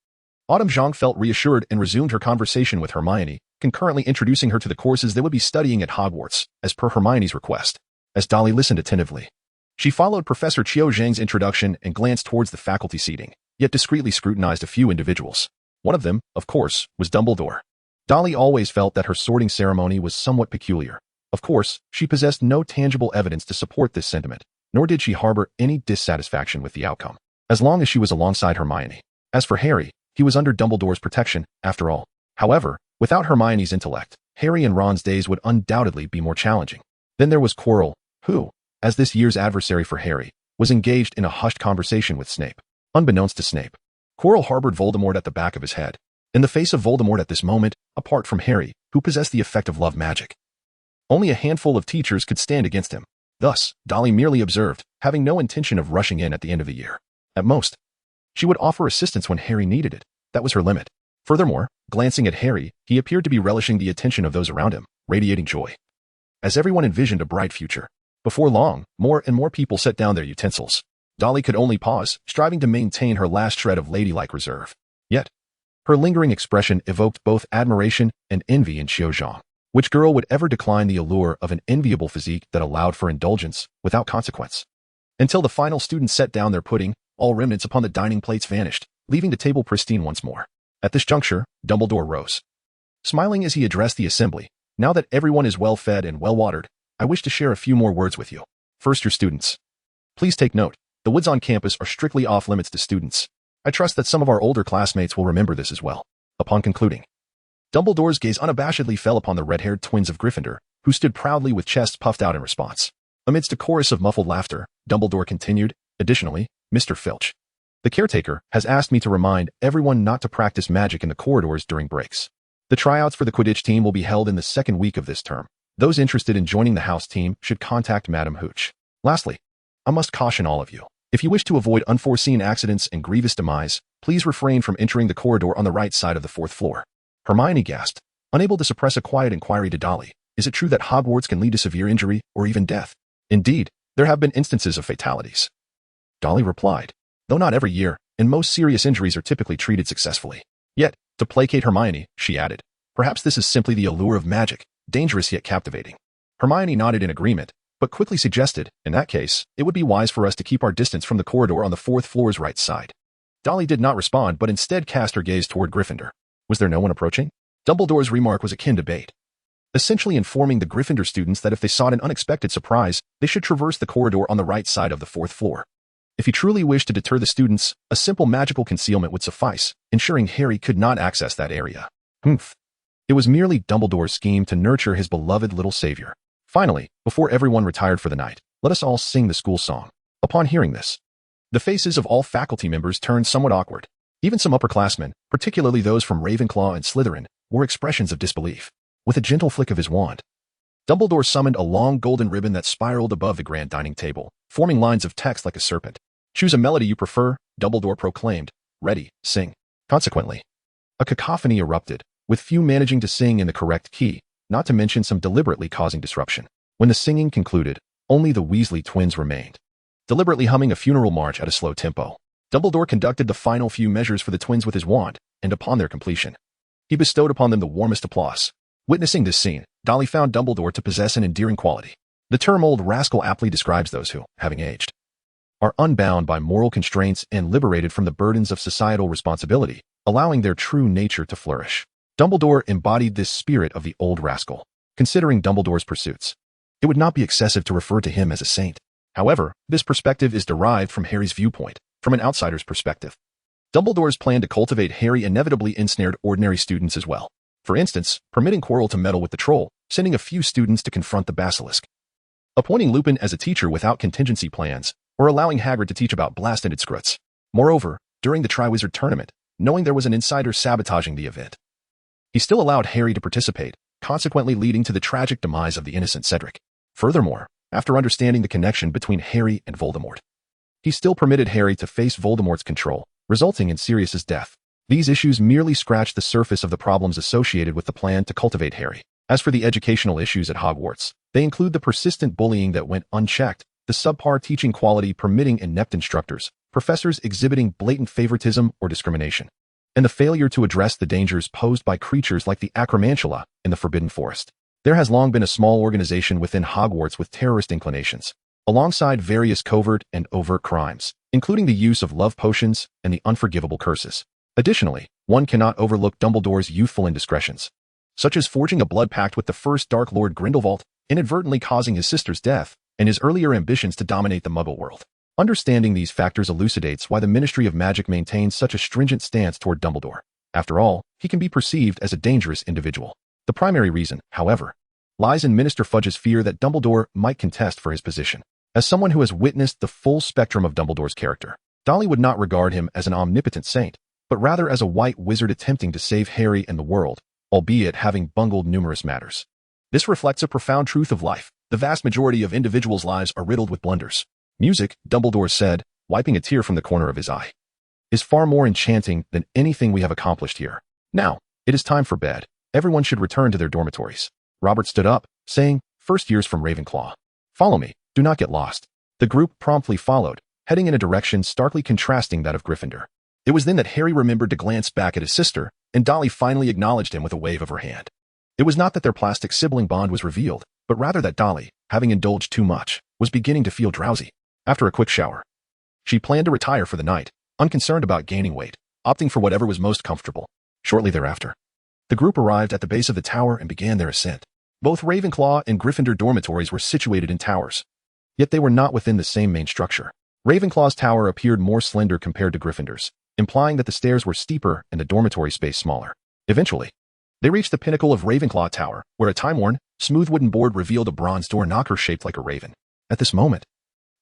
Autumn Zhang felt reassured and resumed her conversation with Hermione, concurrently introducing her to the courses they would be studying at Hogwarts, as per Hermione's request. As Dolly listened attentively, she followed Professor Qiu Zhang's introduction and glanced towards the faculty seating, yet discreetly scrutinized a few individuals. One of them, of course, was Dumbledore. Dolly always felt that her sorting ceremony was somewhat peculiar. Of course, she possessed no tangible evidence to support this sentiment, nor did she harbor any dissatisfaction with the outcome, as long as she was alongside Hermione. As for Harry, he was under Dumbledore's protection, after all. However, without Hermione's intellect, Harry and Ron's days would undoubtedly be more challenging. Then there was Quirrell, who, as this year's adversary for Harry, was engaged in a hushed conversation with Snape. Unbeknownst to Snape, Quirrell harbored Voldemort at the back of his head. In the face of Voldemort at this moment, apart from Harry, who possessed the effect of love magic, Only a handful of teachers could stand against him. Thus, Dolly merely observed, having no intention of rushing in at the end of the year. At most, she would offer assistance when Harry needed it. That was her limit. Furthermore, glancing at Harry, he appeared to be relishing the attention of those around him, radiating joy. As everyone envisioned a bright future. Before long, more and more people set down their utensils. Dolly could only pause, striving to maintain her last shred of ladylike reserve. Yet, her lingering expression evoked both admiration and envy in Xiaozhang. Which girl would ever decline the allure of an enviable physique that allowed for indulgence without consequence? Until the final students set down their pudding, all remnants upon the dining plates vanished, leaving the table pristine once more. At this juncture, Dumbledore rose. Smiling as he addressed the assembly, "Now that everyone is well fed and well watered, I wish to share a few more words with you. First, your students. Please take note, the woods on campus are strictly off limits to students. I trust that some of our older classmates will remember this as well." Upon concluding, Dumbledore's gaze unabashedly fell upon the red-haired twins of Gryffindor, who stood proudly with chests puffed out in response. Amidst a chorus of muffled laughter, Dumbledore continued, "Additionally, Mr. Filch, the caretaker, has asked me to remind everyone not to practice magic in the corridors during breaks. The tryouts for the Quidditch team will be held in the second week of this term. Those interested in joining the house team should contact Madam Hooch. Lastly, I must caution all of you. If you wish to avoid unforeseen accidents and grievous demise, please refrain from entering the corridor on the right side of the 4th floor." Hermione gasped, unable to suppress a quiet inquiry to Dolly. "Is it true that Hogwarts can lead to severe injury or even death?" "Indeed, there have been instances of fatalities," Dolly replied, "though not every year, and most serious injuries are typically treated successfully." Yet, to placate Hermione, she added, "Perhaps this is simply the allure of magic, dangerous yet captivating." Hermione nodded in agreement, but quickly suggested, "In that case, it would be wise for us to keep our distance from the corridor on the 4th floor's right side." Dolly did not respond but instead cast her gaze toward Gryffindor. Was there no one approaching? Dumbledore's remark was akin to bait, essentially informing the Gryffindor students that if they sought an unexpected surprise, they should traverse the corridor on the right side of the 4th floor. If he truly wished to deter the students, a simple magical concealment would suffice, ensuring Harry could not access that area. Humph. It was merely Dumbledore's scheme to nurture his beloved little savior. Finally, before everyone retired for the night, let us all sing the school song. Upon hearing this, the faces of all faculty members turned somewhat awkward. Even some upperclassmen, particularly those from Ravenclaw and Slytherin, wore expressions of disbelief. With a gentle flick of his wand, Dumbledore summoned a long golden ribbon that spiraled above the grand dining table, forming lines of text like a serpent. "Choose a melody you prefer," Dumbledore proclaimed. "Ready, sing." Consequently, a cacophony erupted, with few managing to sing in the correct key, not to mention some deliberately causing disruption. When the singing concluded, only the Weasley twins remained, deliberately humming a funeral march at a slow tempo. Dumbledore conducted the final few measures for the twins with his wand, and upon their completion, he bestowed upon them the warmest applause. Witnessing this scene, Dolly found Dumbledore to possess an endearing quality. The term old rascal aptly describes those who, having aged, are unbound by moral constraints and liberated from the burdens of societal responsibility, allowing their true nature to flourish. Dumbledore embodied this spirit of the old rascal. Considering Dumbledore's pursuits, it would not be excessive to refer to him as a saint. However, this perspective is derived from Harry's viewpoint. From an outsider's perspective, Dumbledore's plan to cultivate Harry inevitably ensnared ordinary students as well. For instance, permitting Quirrell to meddle with the troll, sending a few students to confront the basilisk, appointing Lupin as a teacher without contingency plans, or allowing Hagrid to teach about blast-ended scroots. Moreover, during the Triwizard Tournament, knowing there was an insider sabotaging the event, he still allowed Harry to participate, consequently leading to the tragic demise of the innocent Cedric. Furthermore, after understanding the connection between Harry and Voldemort, he still permitted Harry to face Voldemort's control, resulting in Sirius's death. These issues merely scratch the surface of the problems associated with the plan to cultivate Harry. As for the educational issues at Hogwarts, they include the persistent bullying that went unchecked, the subpar teaching quality permitting inept instructors, professors exhibiting blatant favoritism or discrimination, and the failure to address the dangers posed by creatures like the Acromantula in the Forbidden Forest. There has long been a small organization within Hogwarts with terrorist inclinations, alongside various covert and overt crimes, including the use of love potions and the unforgivable curses. Additionally, one cannot overlook Dumbledore's youthful indiscretions, such as forging a blood pact with the first Dark Lord Grindelwald, inadvertently causing his sister's death, and his earlier ambitions to dominate the Muggle world. Understanding these factors elucidates why the Ministry of Magic maintains such a stringent stance toward Dumbledore. After all, he can be perceived as a dangerous individual. The primary reason, however, lies in Minister Fudge's fear that Dumbledore might contest for his position. As someone who has witnessed the full spectrum of Dumbledore's character, Dolly would not regard him as an omnipotent saint, but rather as a white wizard attempting to save Harry and the world, albeit having bungled numerous matters. This reflects a profound truth of life. The vast majority of individuals' lives are riddled with blunders. Music, Dumbledore said, wiping a tear from the corner of his eye, is far more enchanting than anything we have accomplished here. Now, it is time for bed. Everyone should return to their dormitories. Robert stood up, saying, "First years from Ravenclaw. Follow me, do not get lost." The group promptly followed, heading in a direction starkly contrasting that of Gryffindor. It was then that Harry remembered to glance back at his sister, and Dolly finally acknowledged him with a wave of her hand. It was not that their plastic sibling bond was revealed, but rather that Dolly, having indulged too much, was beginning to feel drowsy. After a quick shower, she planned to retire for the night, unconcerned about gaining weight, opting for whatever was most comfortable. Shortly thereafter, the group arrived at the base of the tower and began their ascent. Both Ravenclaw and Gryffindor dormitories were situated in towers, yet they were not within the same main structure. Ravenclaw's tower appeared more slender compared to Gryffindor's, implying that the stairs were steeper and the dormitory space smaller. Eventually, they reached the pinnacle of Ravenclaw Tower, where a time-worn, smooth wooden board revealed a bronze door knocker shaped like a raven. At this moment,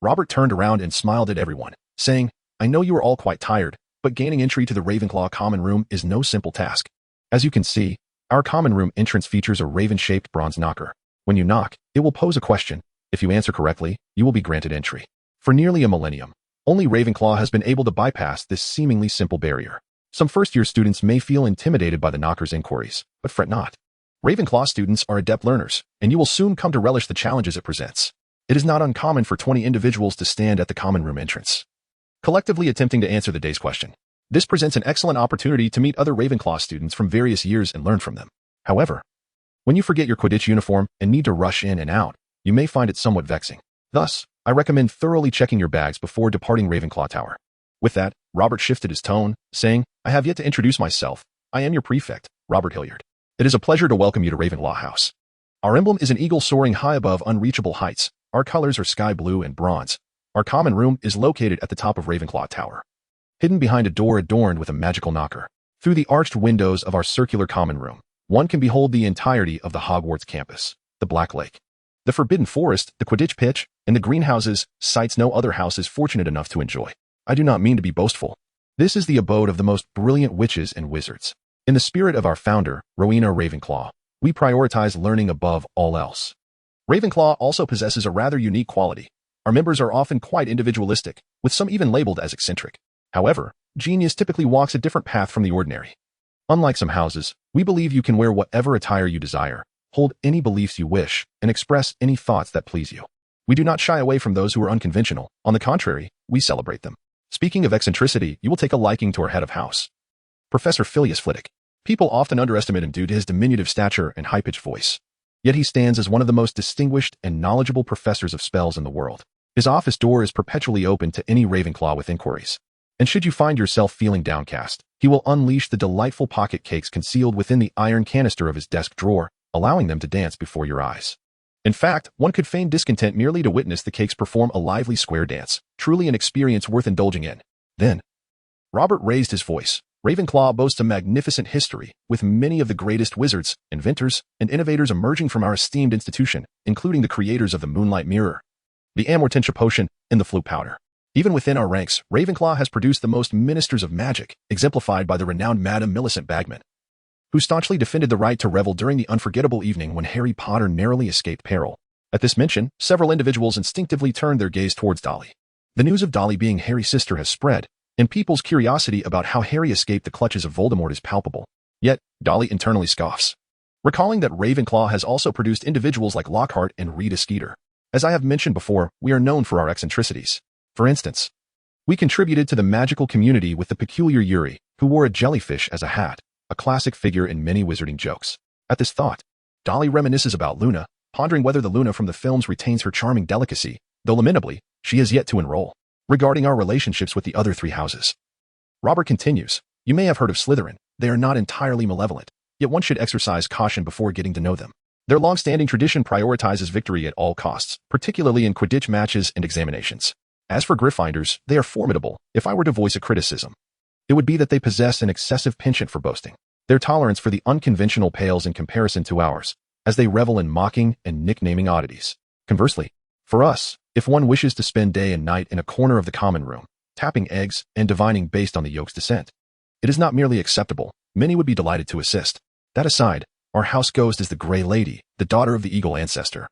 Robert turned around and smiled at everyone, saying, "I know you are all quite tired, but gaining entry to the Ravenclaw common room is no simple task. As you can see, our common room entrance features a raven-shaped bronze knocker. When you knock, it will pose a question. If you answer correctly, you will be granted entry. For nearly a millennium, only Ravenclaw has been able to bypass this seemingly simple barrier. Some first-year students may feel intimidated by the knocker's inquiries, but fret not. Ravenclaw students are adept learners, and you will soon come to relish the challenges it presents. It is not uncommon for 20 individuals to stand at the common room entrance, collectively attempting to answer the day's question. This presents an excellent opportunity to meet other Ravenclaw students from various years and learn from them. However, when you forget your Quidditch uniform and need to rush in and out, you may find it somewhat vexing. Thus, I recommend thoroughly checking your bags before departing Ravenclaw Tower." With that, Robert shifted his tone, saying, "I have yet to introduce myself. I am your prefect, Robert Hilliard. It is a pleasure to welcome you to Ravenclaw House. Our emblem is an eagle soaring high above unreachable heights. Our colors are sky blue and bronze. Our common room is located at the top of Ravenclaw Tower, hidden behind a door adorned with a magical knocker. Through the arched windows of our circular common room, one can behold the entirety of the Hogwarts campus, the Black Lake, the Forbidden Forest, the Quidditch pitch, and the greenhouses, sights no other house is fortunate enough to enjoy. I do not mean to be boastful. This is the abode of the most brilliant witches and wizards. In the spirit of our founder, Rowena Ravenclaw, we prioritize learning above all else. Ravenclaw also possesses a rather unique quality. Our members are often quite individualistic, with some even labeled as eccentric. However, genius typically walks a different path from the ordinary. Unlike some houses, we believe you can wear whatever attire you desire, hold any beliefs you wish, and express any thoughts that please you. We do not shy away from those who are unconventional. On the contrary, we celebrate them. Speaking of eccentricity, you will take a liking to our head of house, Professor Phileas Flitwick. People often underestimate him due to his diminutive stature and high-pitched voice. Yet he stands as one of the most distinguished and knowledgeable professors of spells in the world. His office door is perpetually open to any Ravenclaw with inquiries. And should you find yourself feeling downcast, he will unleash the delightful pocket cakes concealed within the iron canister of his desk drawer, allowing them to dance before your eyes. In fact, one could feign discontent merely to witness the cakes perform a lively square dance, truly an experience worth indulging in. Then, Robert raised his voice. Ravenclaw boasts a magnificent history, with many of the greatest wizards, inventors, and innovators emerging from our esteemed institution, including the creators of the Moonlight Mirror, the Amortentia Potion, and the Flute Powder. Even within our ranks, Ravenclaw has produced the most ministers of magic, exemplified by the renowned Madame Millicent Bagman, who staunchly defended the right to revel during the unforgettable evening when Harry Potter narrowly escaped peril. At this mention, several individuals instinctively turned their gaze towards Dolly. The news of Dolly being Harry's sister has spread, and people's curiosity about how Harry escaped the clutches of Voldemort is palpable. Yet, Dolly internally scoffs, recalling that Ravenclaw has also produced individuals like Lockhart and Rita Skeeter. As I have mentioned before, we are known for our eccentricities. For instance, we contributed to the magical community with the peculiar Yuri, who wore a jellyfish as a hat, a classic figure in many wizarding jokes. At this thought, Dolly reminisces about Luna, pondering whether the Luna from the films retains her charming delicacy, though lamentably, she has yet to enroll. Regarding our relationships with the other three houses, Robert continues, you may have heard of Slytherin. They are not entirely malevolent, yet one should exercise caution before getting to know them. Their long-standing tradition prioritizes victory at all costs, particularly in Quidditch matches and examinations. As for Gryffindors, they are formidable. If I were to voice a criticism, it would be that they possess an excessive penchant for boasting. Their tolerance for the unconventional pales in comparison to ours, as they revel in mocking and nicknaming oddities. Conversely, for us, if one wishes to spend day and night in a corner of the common room, tapping eggs and divining based on the yolk's descent, it is not merely acceptable, many would be delighted to assist. That aside, Our house ghost is the Grey Lady, the daughter of the Eagle ancestor.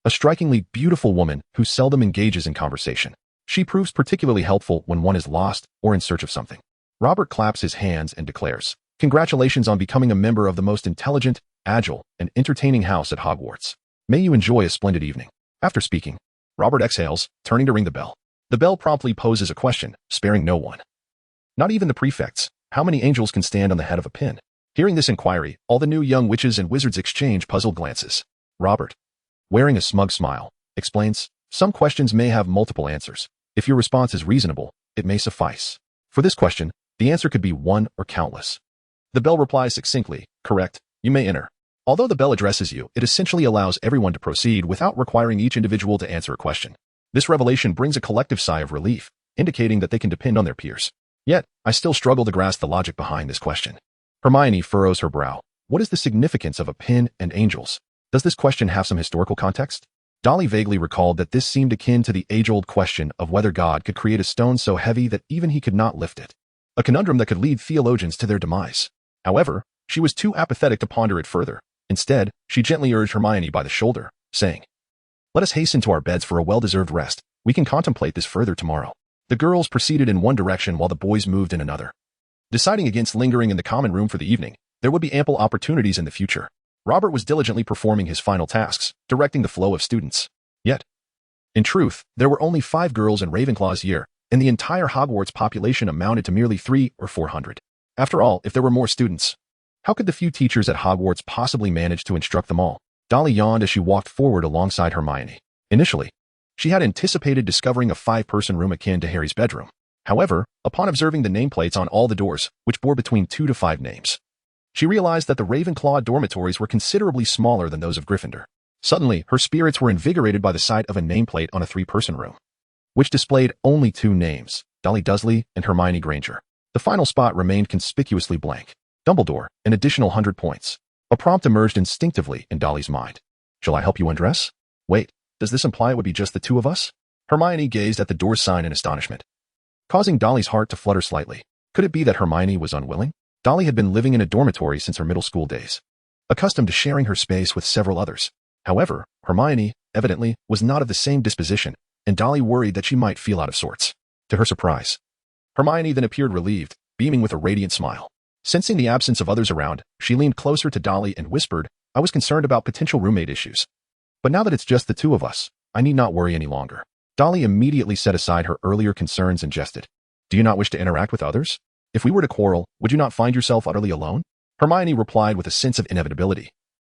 A strikingly beautiful woman who seldom engages in conversation. She proves particularly helpful when one is lost or in search of something. Robert claps his hands and declares, "Congratulations on becoming a member of the most intelligent, agile, and entertaining house at Hogwarts. May you enjoy a splendid evening." After speaking, Robert exhales, turning to ring the bell. The bell promptly poses a question, sparing no one. Not even the prefects. How many angels can stand on the head of a pin? Hearing this inquiry, all the new young witches and wizards exchange puzzled glances. Robert, wearing a smug smile, explains, "Some questions may have multiple answers. If your response is reasonable, it may suffice. For this question, the answer could be one or countless." The bell replies succinctly, "Correct, you may enter." Although the bell addresses you, it essentially allows everyone to proceed without requiring each individual to answer a question. This revelation brings a collective sigh of relief, indicating that they can depend on their peers. Yet, I still struggle to grasp the logic behind this question. Hermione furrows her brow. What is the significance of a pin and angels? Does this question have some historical context? Dolly vaguely recalled that this seemed akin to the age-old question of whether God could create a stone so heavy that even he could not lift it. A conundrum that could lead theologians to their demise. However, she was too apathetic to ponder it further. Instead, she gently urged Hermione by the shoulder, saying, "Let us hasten to our beds for a well-deserved rest. We can contemplate this further tomorrow." The girls proceeded in one direction while the boys moved in another. Deciding against lingering in the common room for the evening, there would be ample opportunities in the future. Robert was diligently performing his final tasks, directing the flow of students. Yet, in truth, there were only 5 girls in Ravenclaw's year, and the entire Hogwarts population amounted to merely 300 or 400. After all, if there were more students, how could the few teachers at Hogwarts possibly manage to instruct them all? Dolly yawned as she walked forward alongside Hermione. Initially, she had anticipated discovering a 5-person room akin to Harry's bedroom. However, upon observing the nameplates on all the doors, which bore between 2 to 5 names, she realized that the Ravenclaw dormitories were considerably smaller than those of Gryffindor. Suddenly, her spirits were invigorated by the sight of a nameplate on a 3-person room, which displayed only 2 names, Dolly Dursley and Hermione Granger. The final spot remained conspicuously blank. Dumbledore, an additional 100 points. A prompt emerged instinctively in Dolly's mind. "Shall I help you undress?" "Wait, does this imply it would be just the 2 of us?" Hermione gazed at the door sign in astonishment, causing Dolly's heart to flutter slightly. Could it be that Hermione was unwilling? Dolly had been living in a dormitory since her middle school days, accustomed to sharing her space with several others. However, Hermione, evidently, was not of the same disposition, and Dolly worried that she might feel out of sorts. To her surprise, Hermione then appeared relieved, beaming with a radiant smile. Sensing the absence of others around, she leaned closer to Dolly and whispered, "I was concerned about potential roommate issues. But now that it's just the 2 of us, I need not worry any longer." Dolly immediately set aside her earlier concerns and jested. "Do you not wish to interact with others? If we were to quarrel, would you not find yourself utterly alone?" Hermione replied with a sense of inevitability.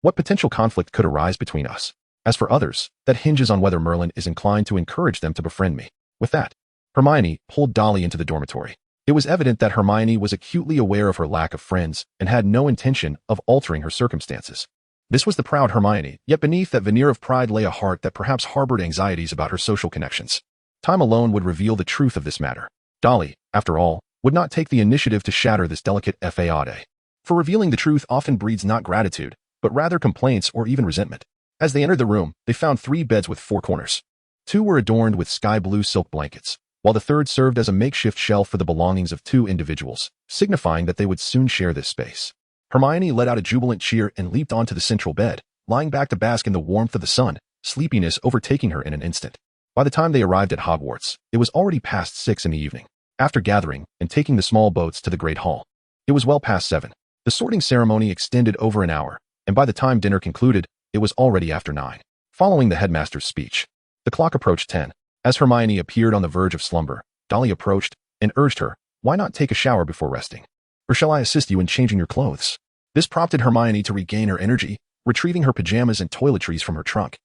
"What potential conflict could arise between us? As for others, that hinges on whether Merlin is inclined to encourage them to befriend me." With that, Hermione pulled Dolly into the dormitory. It was evident that Hermione was acutely aware of her lack of friends and had no intention of altering her circumstances. This was the proud Hermione, yet beneath that veneer of pride lay a heart that perhaps harbored anxieties about her social connections. Time alone would reveal the truth of this matter. Dolly, after all, would not take the initiative to shatter this delicate faade. For revealing the truth often breeds not gratitude, but rather complaints or even resentment. As they entered the room, they found 3 beds with 4 corners. 2 were adorned with sky-blue silk blankets, while the third served as a makeshift shelf for the belongings of 2 individuals, signifying that they would soon share this space. Hermione let out a jubilant cheer and leaped onto the central bed, lying back to bask in the warmth of the sun, sleepiness overtaking her in an instant. By the time they arrived at Hogwarts, it was already past 6 in the evening. After gathering and taking the small boats to the Great Hall, it was well past 7. The sorting ceremony extended over an hour, and by the time dinner concluded, it was already after 9. Following the headmaster's speech, the clock approached 10. As Hermione appeared on the verge of slumber, Dolly approached and urged her, "Why not take a shower before resting? Or shall I assist you in changing your clothes?" This prompted Hermione to regain her energy, retrieving her pajamas and toiletries from her trunk,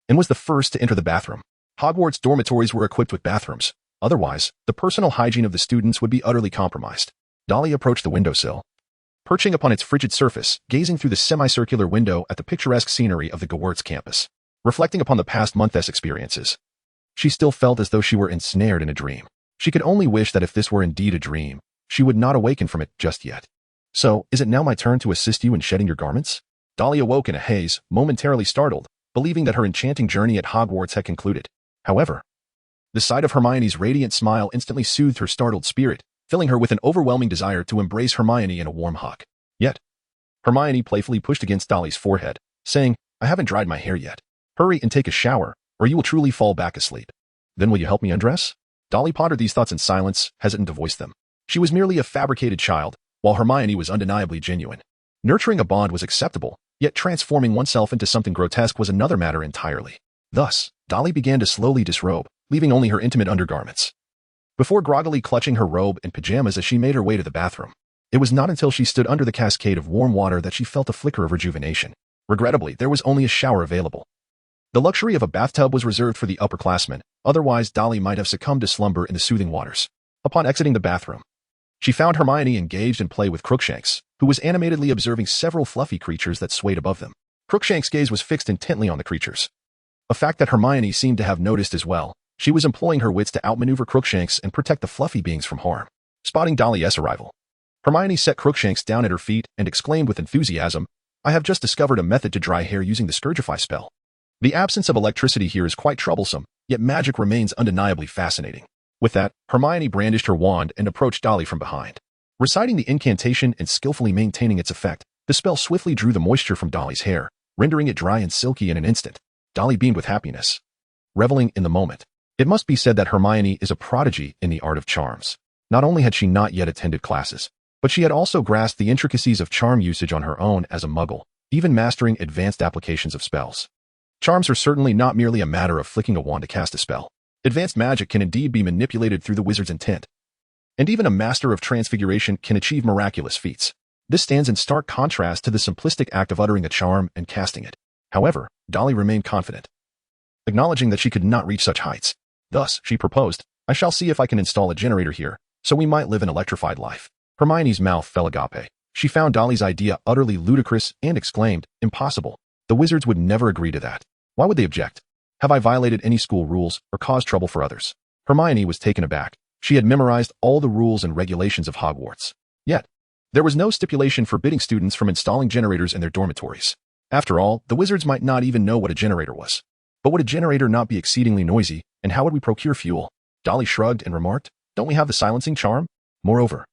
and was the first to enter the bathroom. Hogwarts dormitories were equipped with bathrooms. Otherwise, the personal hygiene of the students would be utterly compromised. Dolly approached the windowsill, perching upon its frigid surface, gazing through the semicircular window at the picturesque scenery of the Hogwarts campus. Reflecting upon the past month's experiences, she still felt as though she were ensnared in a dream. She could only wish that if this were indeed a dream, she would not awaken from it just yet. "So, is it now my turn to assist you in shedding your garments?" Dolly awoke in a haze, momentarily startled, believing that her enchanting journey at Hogwarts had concluded. However, the sight of Hermione's radiant smile instantly soothed her startled spirit, filling her with an overwhelming desire to embrace Hermione in a warm hug. Yet, Hermione playfully pushed against Dolly's forehead, saying, I haven't dried my hair yet. Hurry and take a shower, or you will truly fall back asleep. Then will you help me undress? Dolly pondered these thoughts in silence, hesitant to voice them. She was merely a fabricated child, while Hermione was undeniably genuine. Nurturing a bond was acceptable, yet transforming oneself into something grotesque was another matter entirely. Thus, Dolly began to slowly disrobe, leaving only her intimate undergarments. Before groggily clutching her robe and pajamas as she made her way to the bathroom. It was not until she stood under the cascade of warm water that she felt a flicker of rejuvenation. Regrettably, there was only a shower available. The luxury of a bathtub was reserved for the upperclassmen, otherwise Dolly might have succumbed to slumber in the soothing waters. Upon exiting the bathroom, she found Hermione engaged in play with Crookshanks, who was animatedly observing several fluffy creatures that swayed above them. Crookshanks' gaze was fixed intently on the creatures. A fact that Hermione seemed to have noticed as well. She was employing her wits to outmaneuver Crookshanks and protect the fluffy beings from harm. Spotting Dolly's arrival, Hermione set Crookshanks down at her feet and exclaimed with enthusiasm, I have just discovered a method to dry hair using the Scourgify spell. The absence of electricity here is quite troublesome, yet magic remains undeniably fascinating. With that, Hermione brandished her wand and approached Dolly from behind. Reciting the incantation and skillfully maintaining its effect, the spell swiftly drew the moisture from Dolly's hair, rendering it dry and silky in an instant. Dolly beamed with happiness, reveling in the moment. It must be said that Hermione is a prodigy in the art of charms. Not only had she not yet attended classes, but she had also grasped the intricacies of charm usage on her own as a muggle, even mastering advanced applications of spells. Charms are certainly not merely a matter of flicking a wand to cast a spell. Advanced magic can indeed be manipulated through the wizard's intent. And even a master of transfiguration can achieve miraculous feats. This stands in stark contrast to the simplistic act of uttering a charm and casting it. However, Dolly remained confident, acknowledging that she could not reach such heights. Thus, she proposed, I shall see if I can install a generator here, so we might live an electrified life. Hermione's mouth fell agape. She found Dolly's idea utterly ludicrous and exclaimed, impossible. The wizards would never agree to that. Why would they object? Have I violated any school rules or caused trouble for others? Hermione was taken aback. She had memorized all the rules and regulations of Hogwarts. Yet, there was no stipulation forbidding students from installing generators in their dormitories. After all, the wizards might not even know what a generator was. But would a generator not be exceedingly noisy, and how would we procure fuel? Dolly shrugged and remarked, don't we have the silencing charm? Moreover,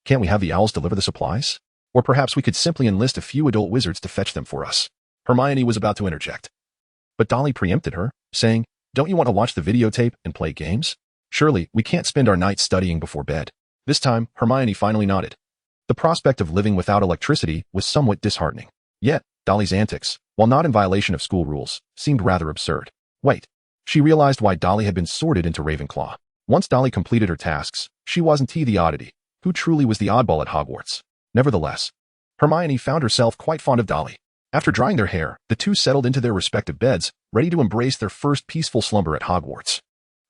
can't we have the owls deliver the supplies? Or perhaps we could simply enlist a few adult wizards to fetch them for us. Hermione was about to interject. But Dolly preempted her, saying, don't you want to watch the videotape and play games? Surely, we can't spend our nights studying before bed. This time, Hermione finally nodded. The prospect of living without electricity was somewhat disheartening. Yet, Dolly's antics, while not in violation of school rules, seemed rather absurd. Wait. She realized why Dolly had been sorted into Ravenclaw. Once Dolly completed her tasks, she wasn't the oddity. Who truly was the oddball at Hogwarts? Nevertheless, Hermione found herself quite fond of Dolly. After drying their hair, the two settled into their respective beds, ready to embrace their first peaceful slumber at Hogwarts.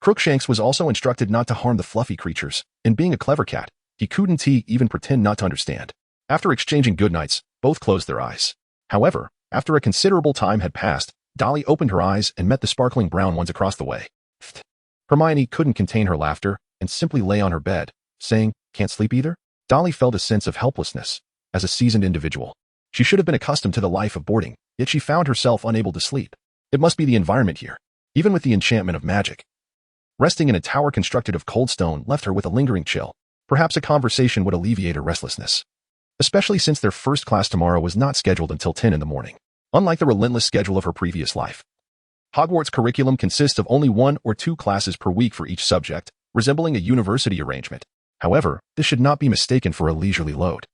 Crookshanks was also instructed not to harm the fluffy creatures, and being a clever cat, he couldn't even pretend not to understand. After exchanging goodnights, both closed their eyes. However, after a considerable time had passed, Dolly opened her eyes and met the sparkling brown ones across the way. Hermione couldn't contain her laughter and simply lay on her bed, saying, can't sleep either? Dolly felt a sense of helplessness. As a seasoned individual, she should have been accustomed to the life of boarding, yet she found herself unable to sleep. It must be the environment here, even with the enchantment of magic. Resting in a tower constructed of cold stone left her with a lingering chill. Perhaps a conversation would alleviate her restlessness, especially since their first class tomorrow was not scheduled until 10 in the morning. Unlike the relentless schedule of her previous life, Hogwarts' curriculum consists of only 1 or 2 classes per week for each subject, resembling a university arrangement. However, this should not be mistaken for a leisurely load.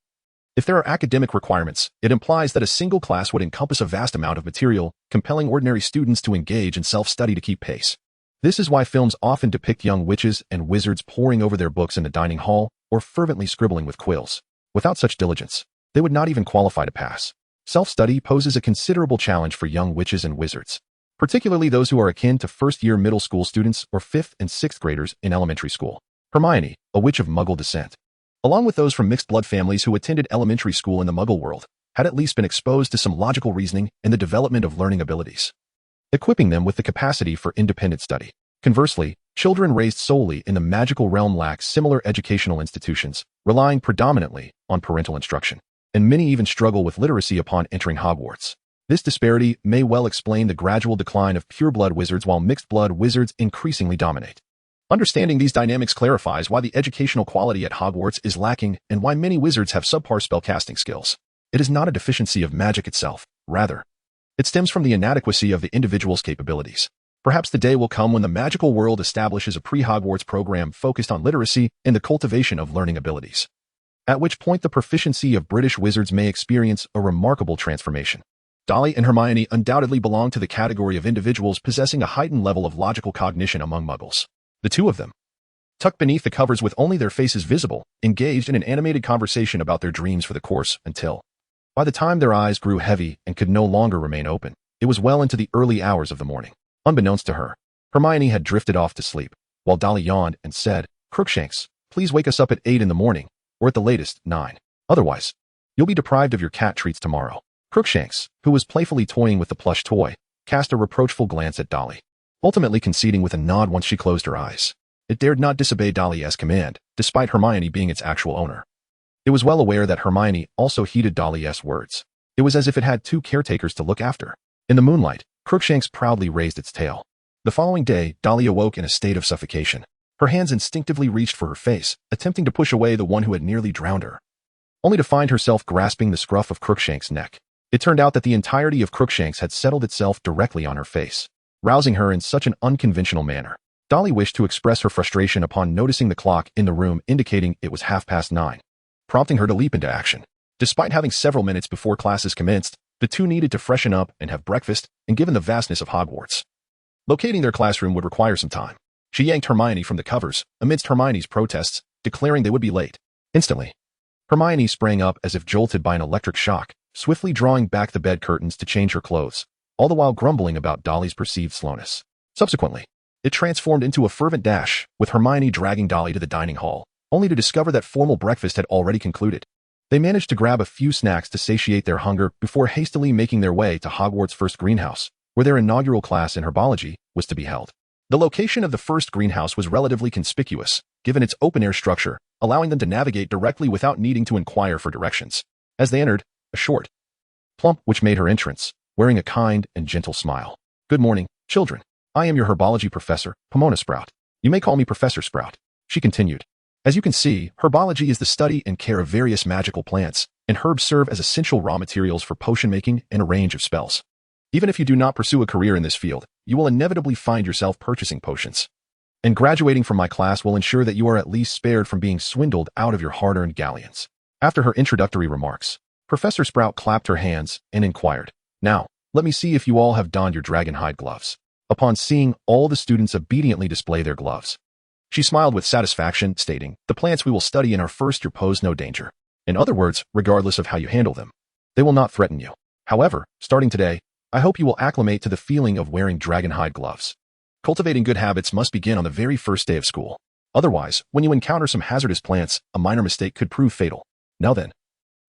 If there are academic requirements, it implies that a single class would encompass a vast amount of material, compelling ordinary students to engage in self-study to keep pace. This is why films often depict young witches and wizards poring over their books in the dining hall or fervently scribbling with quills. Without such diligence, they would not even qualify to pass. Self-study poses a considerable challenge for young witches and wizards, particularly those who are akin to first-year middle school students or 5th and 6th graders in elementary school. Hermione, a witch of Muggle descent, along with those from mixed-blood families who attended elementary school in the Muggle world, had at least been exposed to some logical reasoning and the development of learning abilities, equipping them with the capacity for independent study. Conversely, children raised solely in the magical realm lack similar educational institutions, relying predominantly on parental instruction, and many even struggle with literacy upon entering Hogwarts. This disparity may well explain the gradual decline of pureblood wizards while mixed-blood wizards increasingly dominate. Understanding these dynamics clarifies why the educational quality at Hogwarts is lacking and why many wizards have subpar spellcasting skills. It is not a deficiency of magic itself. Rather, it stems from the inadequacy of the individual's capabilities. Perhaps the day will come when the magical world establishes a pre-Hogwarts program focused on literacy and the cultivation of learning abilities, at which point the proficiency of British wizards may experience a remarkable transformation. Dolly and Hermione undoubtedly belong to the category of individuals possessing a heightened level of logical cognition among muggles. The two of them, tucked beneath the covers with only their faces visible, engaged in an animated conversation about their dreams for the course until, by the time their eyes grew heavy and could no longer remain open, it was well into the early hours of the morning. Unbeknownst to her, Hermione had drifted off to sleep, while Dolly yawned and said, "Crookshanks, please wake us up at 8 in the morning, or at the latest, 9. Otherwise, you'll be deprived of your cat treats tomorrow." Crookshanks, who was playfully toying with the plush toy, cast a reproachful glance at Dolly, ultimately conceding with a nod once she closed her eyes. It dared not disobey Dolly's command, despite Hermione being its actual owner. It was well aware that Hermione also heeded Dolly's words. It was as if it had two caretakers to look after. In the moonlight, Crookshanks proudly raised its tail. The following day, Dolly awoke in a state of suffocation. Her hands instinctively reached for her face, attempting to push away the one who had nearly drowned her, only to find herself grasping the scruff of Crookshanks' neck. It turned out that the entirety of Crookshanks had settled itself directly on her face, rousing her in such an unconventional manner. Dolly wished to express her frustration upon noticing the clock in the room indicating it was 9:30, prompting her to leap into action. Despite having several minutes before classes commenced, the two needed to freshen up and have breakfast, and given the vastness of Hogwarts, locating their classroom would require some time. She yanked Hermione from the covers, amidst Hermione's protests, declaring they would be late. Instantly, Hermione sprang up as if jolted by an electric shock, swiftly drawing back the bed curtains to change her clothes, all the while grumbling about Dolly's perceived slowness. Subsequently, it transformed into a fervent dash, with Hermione dragging Dolly to the dining hall, only to discover that formal breakfast had already concluded. They managed to grab a few snacks to satiate their hunger before hastily making their way to Hogwarts' first greenhouse, where their inaugural class in Herbology was to be held. The location of the first greenhouse was relatively conspicuous, given its open-air structure, allowing them to navigate directly without needing to inquire for directions. As they entered, a short, plump witch made her entrance, wearing a kind and gentle smile. "Good morning, children. I am your herbology professor, Pomona Sprout. You may call me Professor Sprout," she continued. "As you can see, herbology is the study and care of various magical plants, and herbs serve as essential raw materials for potion making and a range of spells. Even if you do not pursue a career in this field, you will inevitably find yourself purchasing potions. And graduating from my class will ensure that you are at least spared from being swindled out of your hard-earned galleons." After her introductory remarks, Professor Sprout clapped her hands and inquired, "Now, let me see if you all have donned your dragonhide gloves." Upon seeing all the students obediently display their gloves, she smiled with satisfaction, stating, "The plants we will study in our first year pose no danger. In other words, regardless of how you handle them, they will not threaten you. However, starting today, I hope you will acclimate to the feeling of wearing dragonhide gloves. Cultivating good habits must begin on the very first day of school. Otherwise, when you encounter some hazardous plants, a minor mistake could prove fatal. Now then,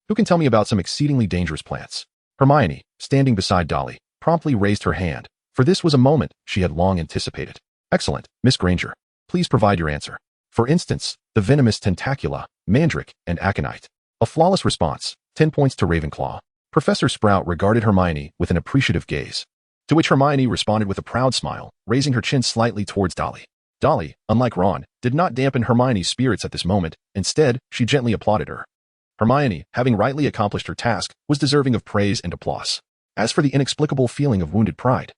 who can tell me about some exceedingly dangerous plants?" Hermione, standing beside Dolly, promptly raised her hand, for this was a moment she had long anticipated. "Excellent, Miss Granger. Please provide your answer. For instance, the venomous tentacula, mandrake, and aconite." A flawless response, 10 points to Ravenclaw. Professor Sprout regarded Hermione with an appreciative gaze, to which Hermione responded with a proud smile, raising her chin slightly towards Dolly. Dolly, unlike Ron, did not dampen Hermione's spirits at this moment. Instead, she gently applauded her. Hermione, having rightly accomplished her task, was deserving of praise and applause. As for the inexplicable feeling of wounded pride,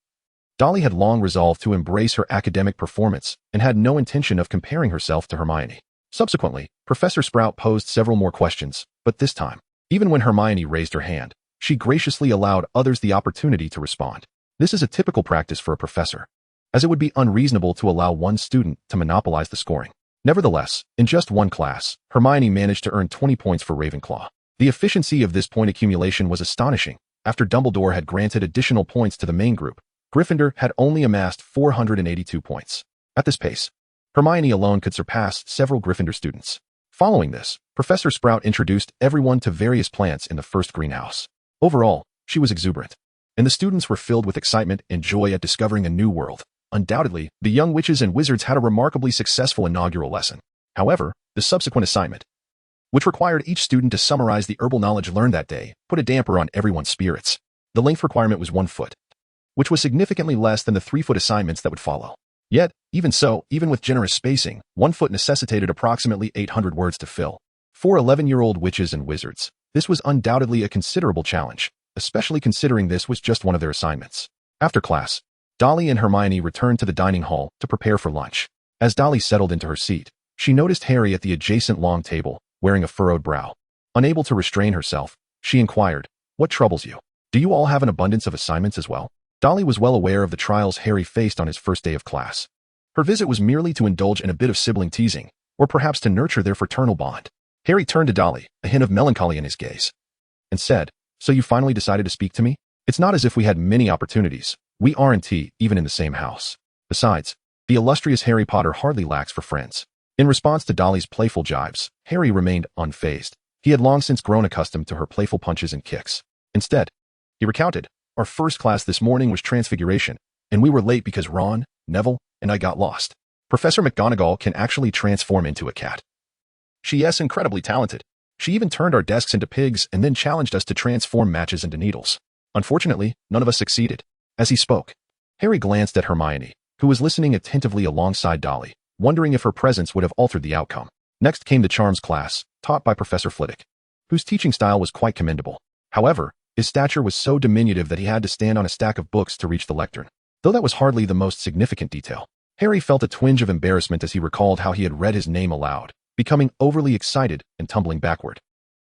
Dolly had long resolved to embrace her academic performance and had no intention of comparing herself to Hermione. Subsequently, Professor Sprout posed several more questions, but this time, even when Hermione raised her hand, she graciously allowed others the opportunity to respond. This is a typical practice for a professor, as it would be unreasonable to allow one student to monopolize the scoring. Nevertheless, in just one class, Hermione managed to earn 20 points for Ravenclaw. The efficiency of this point accumulation was astonishing. After Dumbledore had granted additional points to the main group, Gryffindor had only amassed 482 points. At this pace, Hermione alone could surpass several Gryffindor students. Following this, Professor Sprout introduced everyone to various plants in the first greenhouse. Overall, she was exuberant, and the students were filled with excitement and joy at discovering a new world. Undoubtedly, the young witches and wizards had a remarkably successful inaugural lesson. However, the subsequent assignment, which required each student to summarize the herbal knowledge learned that day, put a damper on everyone's spirits. The length requirement was 1 foot, which was significantly less than the 3-foot assignments that would follow. Yet, even so, even with generous spacing, 1 foot necessitated approximately 800 words to fill. For 11-year-old witches and wizards, This was undoubtedly a considerable challenge, especially considering this was just one of their assignments. After class, Dolly and Hermione returned to the dining hall to prepare for lunch. As Dolly settled into her seat, she noticed Harry at the adjacent long table, wearing a furrowed brow. Unable to restrain herself, she inquired, "What troubles you? Do you all have an abundance of assignments as well?" Dolly was well aware of the trials Harry faced on his first day of class. Her visit was merely to indulge in a bit of sibling teasing, or perhaps to nurture their fraternal bond. Harry turned to Dolly, a hint of melancholy in his gaze, and said, "So you finally decided to speak to me? It's not as if we had many opportunities. We aren't even in the same house. Besides, the illustrious Harry Potter hardly lacks for friends." In response to Dolly's playful jibes, Harry remained unfazed. He had long since grown accustomed to her playful punches and kicks. Instead, he recounted, "Our first class this morning was Transfiguration, and we were late because Ron, Neville, and I got lost. Professor McGonagall can actually transform into a cat. She is incredibly talented. She even turned our desks into pigs and then challenged us to transform matches into needles. Unfortunately, none of us succeeded." As he spoke, Harry glanced at Hermione, who was listening attentively alongside Dolly, wondering if her presence would have altered the outcome. Next came the Charms class, taught by Professor Flitwick, whose teaching style was quite commendable. However, his stature was so diminutive that he had to stand on a stack of books to reach the lectern. Though that was hardly the most significant detail, Harry felt a twinge of embarrassment as he recalled how he had read his name aloud, becoming overly excited and tumbling backward.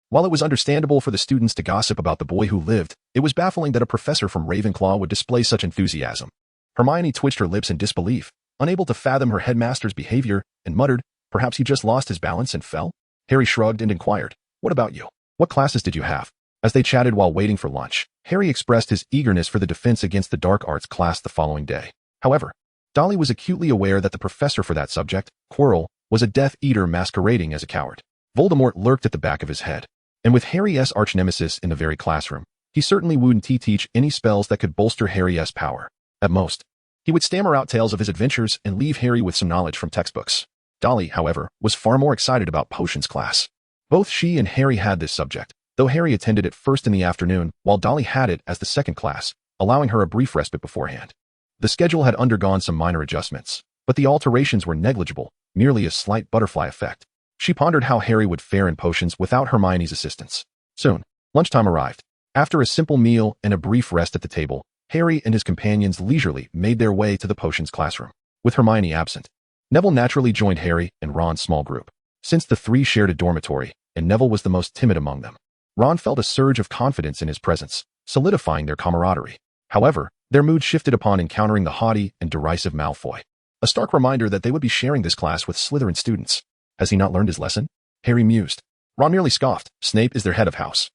While it was understandable for the students to gossip about the boy who lived, it was baffling that a professor from Ravenclaw would display such enthusiasm. Hermione twitched her lips in disbelief, unable to fathom her headmaster's behavior, and muttered, "Perhaps he just lost his balance and fell?" Harry shrugged and inquired, "What about you? What classes did you have?" As they chatted while waiting for lunch, Harry expressed his eagerness for the defense against the dark arts class the following day. However, Dolly was acutely aware that the professor for that subject, Quirrell, was a Death Eater masquerading as a coward. Voldemort lurked at the back of his head, and with Harry's arch-nemesis in the very classroom, he certainly wouldn't teach any spells that could bolster Harry's power. At most, he would stammer out tales of his adventures and leave Harry with some knowledge from textbooks. Dolly, however, was far more excited about potions class. Both she and Harry had this subject, though Harry attended it first in the afternoon, while Dolly had it as the second class, allowing her a brief respite beforehand. The schedule had undergone some minor adjustments, but the alterations were negligible, merely a slight butterfly effect. She pondered how Harry would fare in potions without Hermione's assistance. Soon, lunchtime arrived. After a simple meal and a brief rest at the table, Harry and his companions leisurely made their way to the potions classroom, with Hermione absent. Neville naturally joined Harry and Ron's small group, since the three shared a dormitory, and Neville was the most timid among them. Ron felt a surge of confidence in his presence, solidifying their camaraderie. However, their mood shifted upon encountering the haughty and derisive Malfoy, a stark reminder that they would be sharing this class with Slytherin students. Has he not learned his lesson? Harry mused. Ron merely scoffed. Snape is their head of house.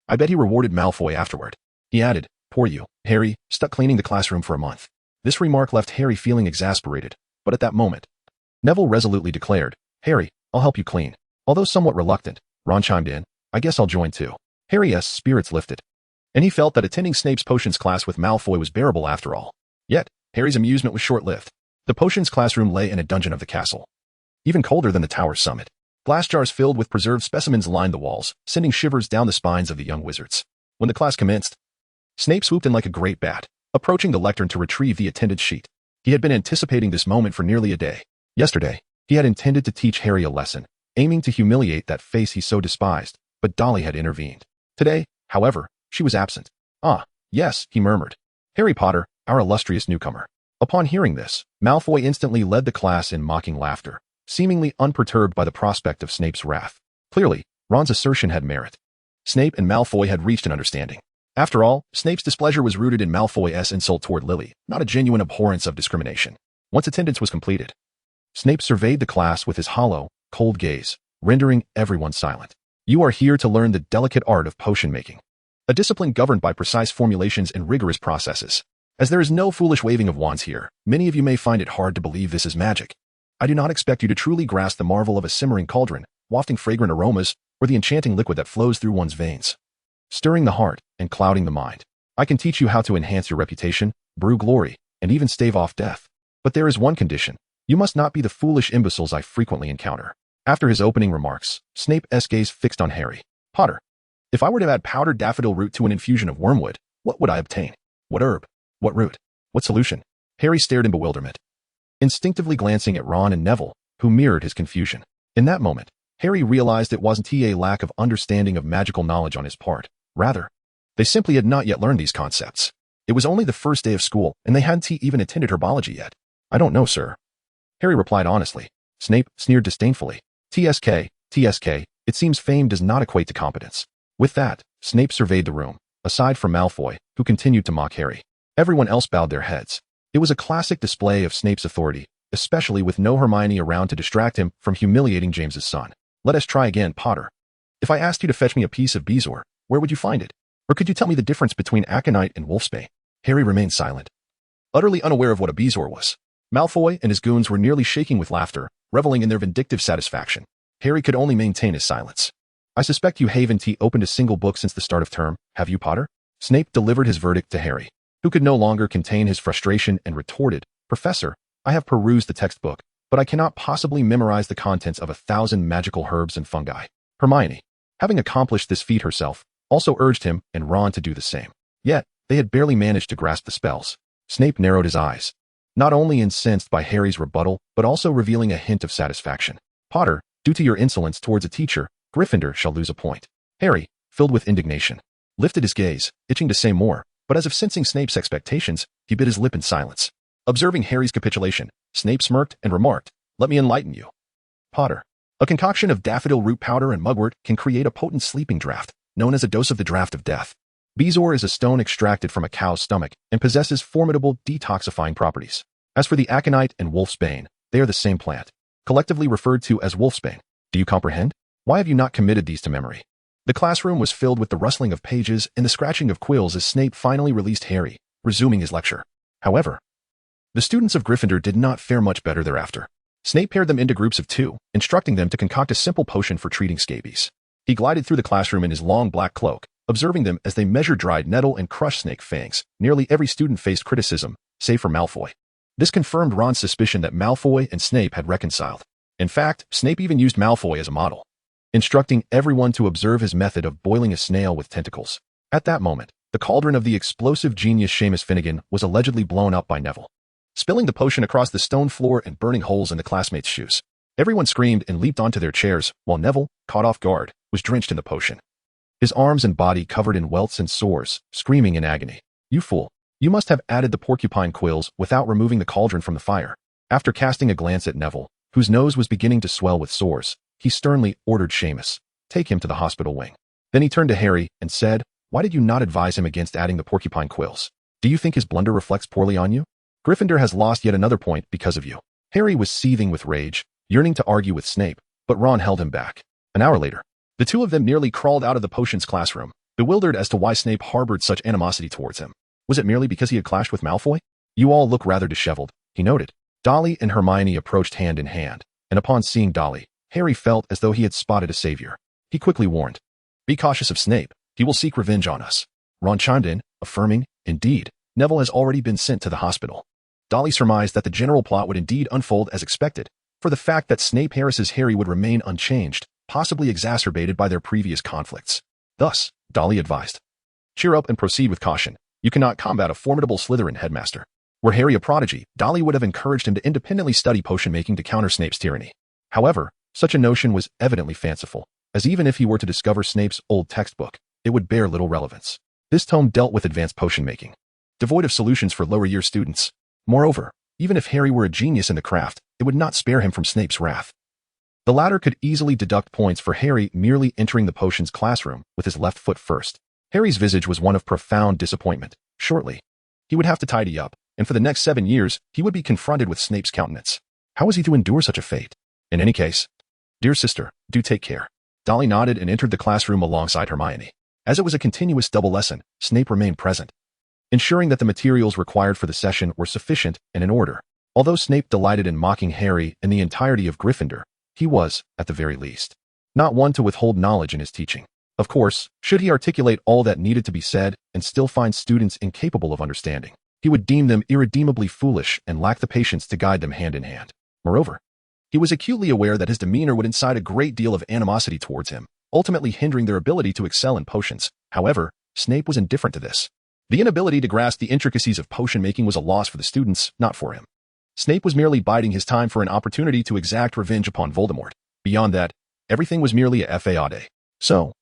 I bet he rewarded Malfoy afterward. He added, "Poor you, Harry, stuck cleaning the classroom for a month." This remark left Harry feeling exasperated, but at that moment, Neville resolutely declared, "Harry, I'll help you clean." Although somewhat reluctant, Ron chimed in, "I guess I'll join too." Harry's spirits lifted, and he felt that attending Snape's potions class with Malfoy was bearable after all. Yet, Harry's amusement was short-lived. The potions classroom lay in a dungeon of the castle, even colder than the tower's summit. Glass jars filled with preserved specimens lined the walls, sending shivers down the spines of the young wizards. When the class commenced, Snape swooped in like a great bat, approaching the lectern to retrieve the attendance sheet. He had been anticipating this moment for nearly a day. Yesterday, he had intended to teach Harry a lesson, aiming to humiliate that face he so despised, but Dolly had intervened. Today, however, she was absent. "Ah, yes," he murmured. "Harry Potter, our illustrious newcomer." Upon hearing this, Malfoy instantly led the class in mocking laughter, seemingly unperturbed by the prospect of Snape's wrath. Clearly, Ron's assertion had merit. Snape and Malfoy had reached an understanding. After all, Snape's displeasure was rooted in Malfoy's insult toward Lily, not a genuine abhorrence of discrimination. Once attendance was completed, Snape surveyed the class with his hollow, cold gaze, rendering everyone silent. "You are here to learn the delicate art of potion making, a discipline governed by precise formulations and rigorous processes. As there is no foolish waving of wands here, many of you may find it hard to believe this is magic. I do not expect you to truly grasp the marvel of a simmering cauldron, wafting fragrant aromas, or the enchanting liquid that flows through one's veins, stirring the heart and clouding the mind. I can teach you how to enhance your reputation, brew glory, and even stave off death. But there is one condition. You must not be the foolish imbeciles I frequently encounter." After his opening remarks, Snape's gaze fixed on Harry. "Potter, if I were to add powdered daffodil root to an infusion of wormwood, what would I obtain? What herb? What root? What solution?" Harry stared in bewilderment, instinctively glancing at Ron and Neville, who mirrored his confusion. In that moment, Harry realized it wasn't a lack of understanding of magical knowledge on his part. Rather, they simply had not yet learned these concepts. It was only the first day of school, and they hadn't even attended Herbology yet. I don't know, sir. Harry replied honestly. Snape sneered disdainfully. TSK, it seems fame does not equate to competence. With that, Snape surveyed the room, aside from Malfoy, who continued to mock Harry. Everyone else bowed their heads. It was a classic display of Snape's authority, especially with no Hermione around to distract him from humiliating James's son. Let us try again, Potter. If I asked you to fetch me a piece of bezoar, where would you find it? Or could you tell me the difference between aconite and wolfsbane? Harry remained silent, utterly unaware of what a bezoar was. Malfoy and his goons were nearly shaking with laughter, reveling in their vindictive satisfaction. Harry could only maintain his silence. I suspect you haven't opened a single book since the start of term, have you, Potter? Snape delivered his verdict to Harry, who could no longer contain his frustration and retorted, Professor, I have perused the textbook, but I cannot possibly memorize the contents of 1,000 magical herbs and fungi. Hermione, having accomplished this feat herself, also urged him and Ron to do the same. Yet, they had barely managed to grasp the spells. Snape narrowed his eyes, not only incensed by Harry's rebuttal, but also revealing a hint of satisfaction. Potter, due to your insolence towards a teacher, Gryffindor shall lose a point. Harry, filled with indignation, lifted his gaze, itching to say more, but as if sensing Snape's expectations, he bit his lip in silence. Observing Harry's capitulation, Snape smirked and remarked, let me enlighten you. Potter, a concoction of daffodil root powder and mugwort can create a potent sleeping draught, known as a dose of the draught of death. Bezoar is a stone extracted from a cow's stomach and possesses formidable detoxifying properties. As for the aconite and wolfsbane, they are the same plant, collectively referred to as wolfsbane. Do you comprehend? Why have you not committed these to memory? The classroom was filled with the rustling of pages and the scratching of quills as Snape finally released Harry, resuming his lecture. However, the students of Gryffindor did not fare much better thereafter. Snape paired them into groups of 2, instructing them to concoct a simple potion for treating scabies. He glided through the classroom in his long black cloak, observing them as they measured dried nettle and crushed snake fangs. Nearly every student faced criticism, save for Malfoy. This confirmed Ron's suspicion that Malfoy and Snape had reconciled. In fact, Snape even used Malfoy as a model, instructing everyone to observe his method of boiling a snail with tentacles. At that moment, the cauldron of the explosive genius Seamus Finnegan was allegedly blown up by Neville, spilling the potion across the stone floor and burning holes in the classmates' shoes. Everyone screamed and leaped onto their chairs, while Neville, caught off guard, was drenched in the potion, his arms and body covered in welts and sores, screaming in agony. You fool! You must have added the porcupine quills without removing the cauldron from the fire. After casting a glance at Neville, whose nose was beginning to swell with sores, he sternly ordered Seamus, take him to the hospital wing. Then he turned to Harry and said, why did you not advise him against adding the porcupine quills? Do you think his blunder reflects poorly on you? Gryffindor has lost yet another point because of you. Harry was seething with rage, yearning to argue with Snape, but Ron held him back. An hour later, the two of them nearly crawled out of the potions classroom, bewildered as to why Snape harbored such animosity towards him. Was it merely because he had clashed with Malfoy? You all look rather disheveled, he noted. Dolly and Hermione approached hand in hand, and upon seeing Dolly, Harry felt as though he had spotted a savior. He quickly warned, be cautious of Snape, he will seek revenge on us. Ron chimed in, affirming, indeed, Neville has already been sent to the hospital. Dolly surmised that the general plot would indeed unfold as expected, for the fact that Snape Harris's Harry would remain unchanged, possibly exacerbated by their previous conflicts. Thus, Dolly advised, cheer up and proceed with caution. You cannot combat a formidable Slytherin headmaster. Were Harry a prodigy, Dolly would have encouraged him to independently study potion-making to counter Snape's tyranny. However, such a notion was evidently fanciful, as even if he were to discover Snape's old textbook, it would bear little relevance. This tome dealt with advanced potion-making, devoid of solutions for lower-year students. Moreover, even if Harry were a genius in the craft, it would not spare him from Snape's wrath. The latter could easily deduct points for Harry merely entering the potions classroom with his left foot first. Harry's visage was one of profound disappointment. Shortly, he would have to tidy up, and for the next 7 years, he would be confronted with Snape's countenance. How was he to endure such a fate? In any case, dear sister, do take care. Dolly nodded and entered the classroom alongside Hermione. As it was a continuous double lesson, Snape remained present, ensuring that the materials required for the session were sufficient and in order. Although Snape delighted in mocking Harry and the entirety of Gryffindor, he was, at the very least, not one to withhold knowledge in his teaching. Of course, should he articulate all that needed to be said and still find students incapable of understanding, he would deem them irredeemably foolish and lack the patience to guide them hand in hand. Moreover, he was acutely aware that his demeanor would incite a great deal of animosity towards him, ultimately hindering their ability to excel in potions. However, Snape was indifferent to this. The inability to grasp the intricacies of potion-making was a loss for the students, not for him. Snape was merely biding his time for an opportunity to exact revenge upon Voldemort. Beyond that, Everything was merely a fade. So,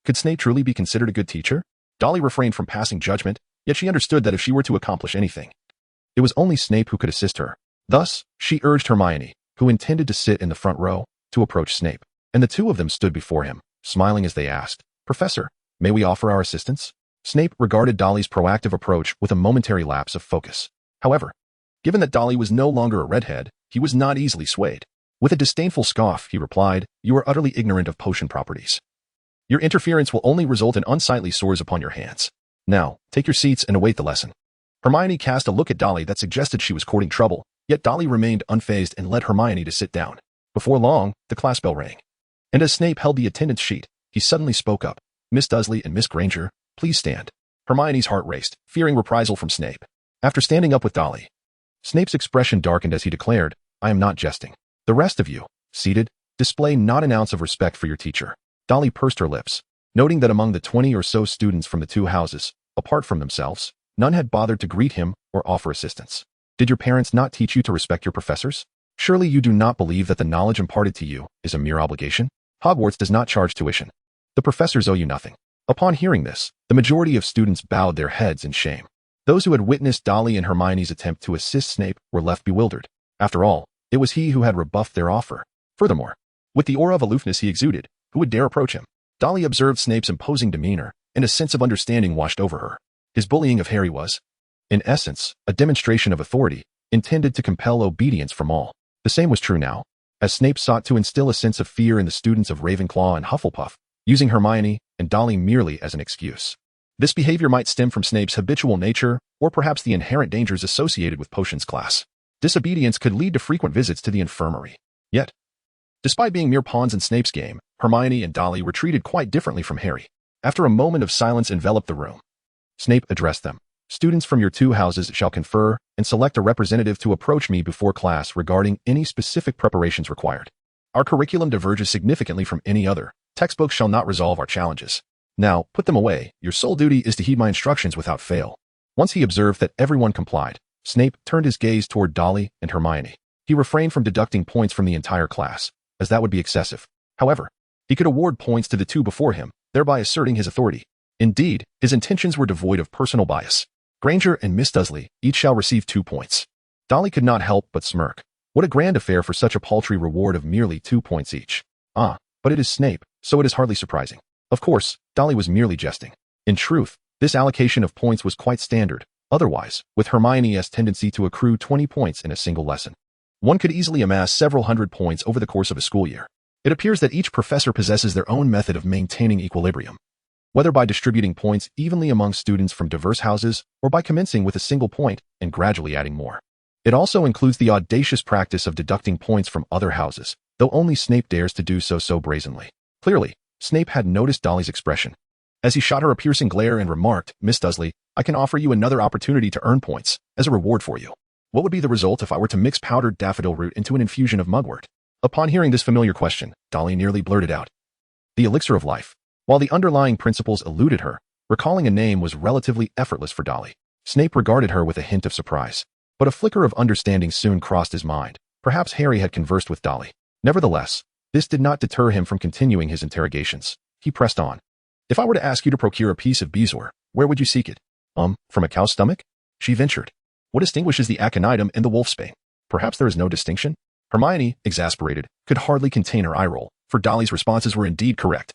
could Snape truly be considered a good teacher? Dolly refrained from passing judgment, yet she understood that if she were to accomplish anything, it was only Snape who could assist her. Thus, she urged Hermione, who intended to sit in the front row, to approach Snape, and the two of them stood before him, smiling as they asked, "Professor, may we offer our assistance?" Snape regarded Dolly's proactive approach with a momentary lapse of focus. However, given that Dolly was no longer a redhead, he was not easily swayed. With a disdainful scoff, he replied, "You are utterly ignorant of potion properties. Your interference will only result in unsightly sores upon your hands. Now, take your seats and await the lesson." Hermione cast a look at Dolly that suggested she was courting trouble, yet Dolly remained unfazed and led Hermione to sit down. Before long, the class bell rang. And as Snape held the attendance sheet, he suddenly spoke up, "Miss Dursley and Miss Granger, please stand." Hermione's heart raced, fearing reprisal from Snape. After standing up with Dolly, Snape's expression darkened as he declared, "I am not jesting. The rest of you, seated, display not an ounce of respect for your teacher." Dolly pursed her lips, noting that among the 20 or so students from the two houses, apart from themselves, none had bothered to greet him or offer assistance. "Did your parents not teach you to respect your professors? Surely you do not believe that the knowledge imparted to you is a mere obligation? Hogwarts does not charge tuition. The professors owe you nothing." Upon hearing this, the majority of students bowed their heads in shame. Those who had witnessed Dolly and Hermione's attempt to assist Snape were left bewildered. After all, it was he who had rebuffed their offer. Furthermore, with the aura of aloofness he exuded, who would dare approach him? Dolly observed Snape's imposing demeanor, and a sense of understanding washed over her. His bullying of Harry was, in essence, a demonstration of authority, intended to compel obedience from all. The same was true now, as Snape sought to instill a sense of fear in the students of Ravenclaw and Hufflepuff, using Hermione and Dolly merely as an excuse. This behavior might stem from Snape's habitual nature, or perhaps the inherent dangers associated with potions class. Disobedience could lead to frequent visits to the infirmary. Yet, despite being mere pawns in Snape's game, Hermione and Dolly were treated quite differently from Harry. After a moment of silence enveloped the room, Snape addressed them. "Students from your two houses shall confer and select a representative to approach me before class regarding any specific preparations required. Our curriculum diverges significantly from any other. Textbooks shall not resolve our challenges. Now, put them away. Your sole duty is to heed my instructions without fail." Once he observed that everyone complied, Snape turned his gaze toward Dolly and Hermione. He refrained from deducting points from the entire class, as that would be excessive. However, he could award points to the two before him, thereby asserting his authority. Indeed, his intentions were devoid of personal bias. Granger and Miss Dursley each shall receive 2 points. Dolly could not help but smirk. What a grand affair for such a paltry reward of merely 2 points each. But it is Snape, so it is hardly surprising. Of course, Dolly was merely jesting. In truth, this allocation of points was quite standard. Otherwise, with Hermione's tendency to accrue 20 points in a single lesson, one could easily amass several hundred points over the course of a school year. It appears that each professor possesses their own method of maintaining equilibrium, whether by distributing points evenly among students from diverse houses or by commencing with a single point and gradually adding more. It also includes the audacious practice of deducting points from other houses, though only Snape dares to do so brazenly. Clearly, Snape had noticed Dolly's expression, as he shot her a piercing glare and remarked, "Miss Dursley, I can offer you another opportunity to earn points, as a reward for you. What would be the result if I were to mix powdered daffodil root into an infusion of mugwort?" Upon hearing this familiar question, Dolly nearly blurted out, "The elixir of life." While the underlying principles eluded her, recalling a name was relatively effortless for Dolly. Snape regarded her with a hint of surprise, but a flicker of understanding soon crossed his mind. Perhaps Harry had conversed with Dolly. Nevertheless, this did not deter him from continuing his interrogations. He pressed on. "If I were to ask you to procure a piece of beeswar, where would you seek it?" From a cow's stomach?" she ventured. "What distinguishes the aconitum and the wolfsbane? Perhaps there is no distinction?" Hermione, exasperated, could hardly contain her eye roll, for Dolly's responses were indeed correct.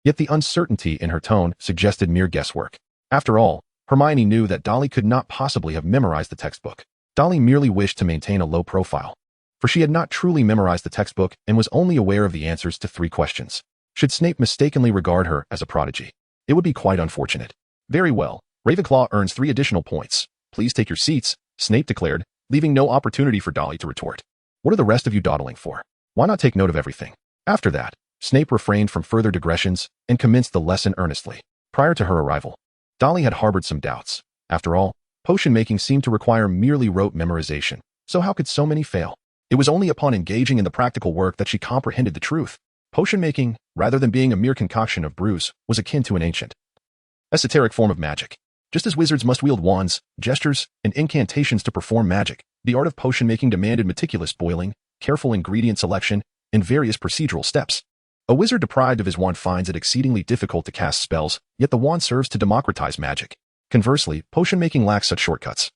Yet the uncertainty in her tone suggested mere guesswork. After all, Hermione knew that Dolly could not possibly have memorized the textbook. Dolly merely wished to maintain a low profile, for she had not truly memorized the textbook and was only aware of the answers to 3 questions. Should Snape mistakenly regard her as a prodigy, it would be quite unfortunate. "Very well, Ravenclaw earns 3 additional points. Please take your seats," Snape declared, leaving no opportunity for Dolly to retort. "What are the rest of you dawdling for? Why not take note of everything?" After that, Snape refrained from further digressions and commenced the lesson earnestly. Prior to her arrival, Dolly had harbored some doubts. After all, potion making seemed to require merely rote memorization, so how could so many fail? It was only upon engaging in the practical work that she comprehended the truth. Potion making, rather than being a mere concoction of brews, was akin to an ancient, esoteric form of magic. Just as wizards must wield wands, gestures, and incantations to perform magic, the art of potion making demanded meticulous boiling, careful ingredient selection, and various procedural steps. A wizard deprived of his wand finds it exceedingly difficult to cast spells, yet the wand serves to democratize magic. Conversely, potion-making lacks such shortcuts.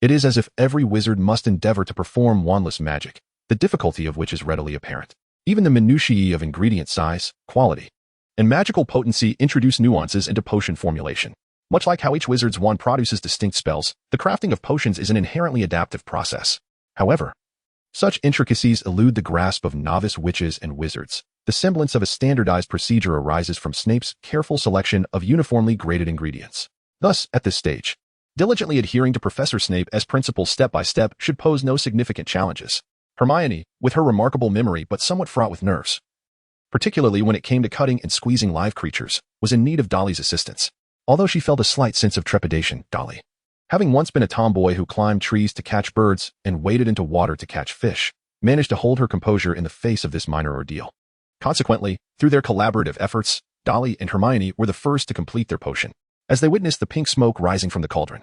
It is as if every wizard must endeavor to perform wandless magic, the difficulty of which is readily apparent. Even the minutiae of ingredient size, quality, and magical potency introduce nuances into potion formulation. Much like how each wizard's wand produces distinct spells, the crafting of potions is an inherently adaptive process. However, such intricacies elude the grasp of novice witches and wizards. The semblance of a standardized procedure arises from Snape's careful selection of uniformly graded ingredients. Thus, at this stage, diligently adhering to Professor Snape as principal step by step should pose no significant challenges. Hermione, with her remarkable memory but somewhat fraught with nerves, particularly when it came to cutting and squeezing live creatures, was in need of Dolly's assistance. Although she felt a slight sense of trepidation, Dolly, having once been a tomboy who climbed trees to catch birds and waded into water to catch fish, managed to hold her composure in the face of this minor ordeal. Consequently, through their collaborative efforts, Dolly and Hermione were the first to complete their potion, as they witnessed the pink smoke rising from the cauldron.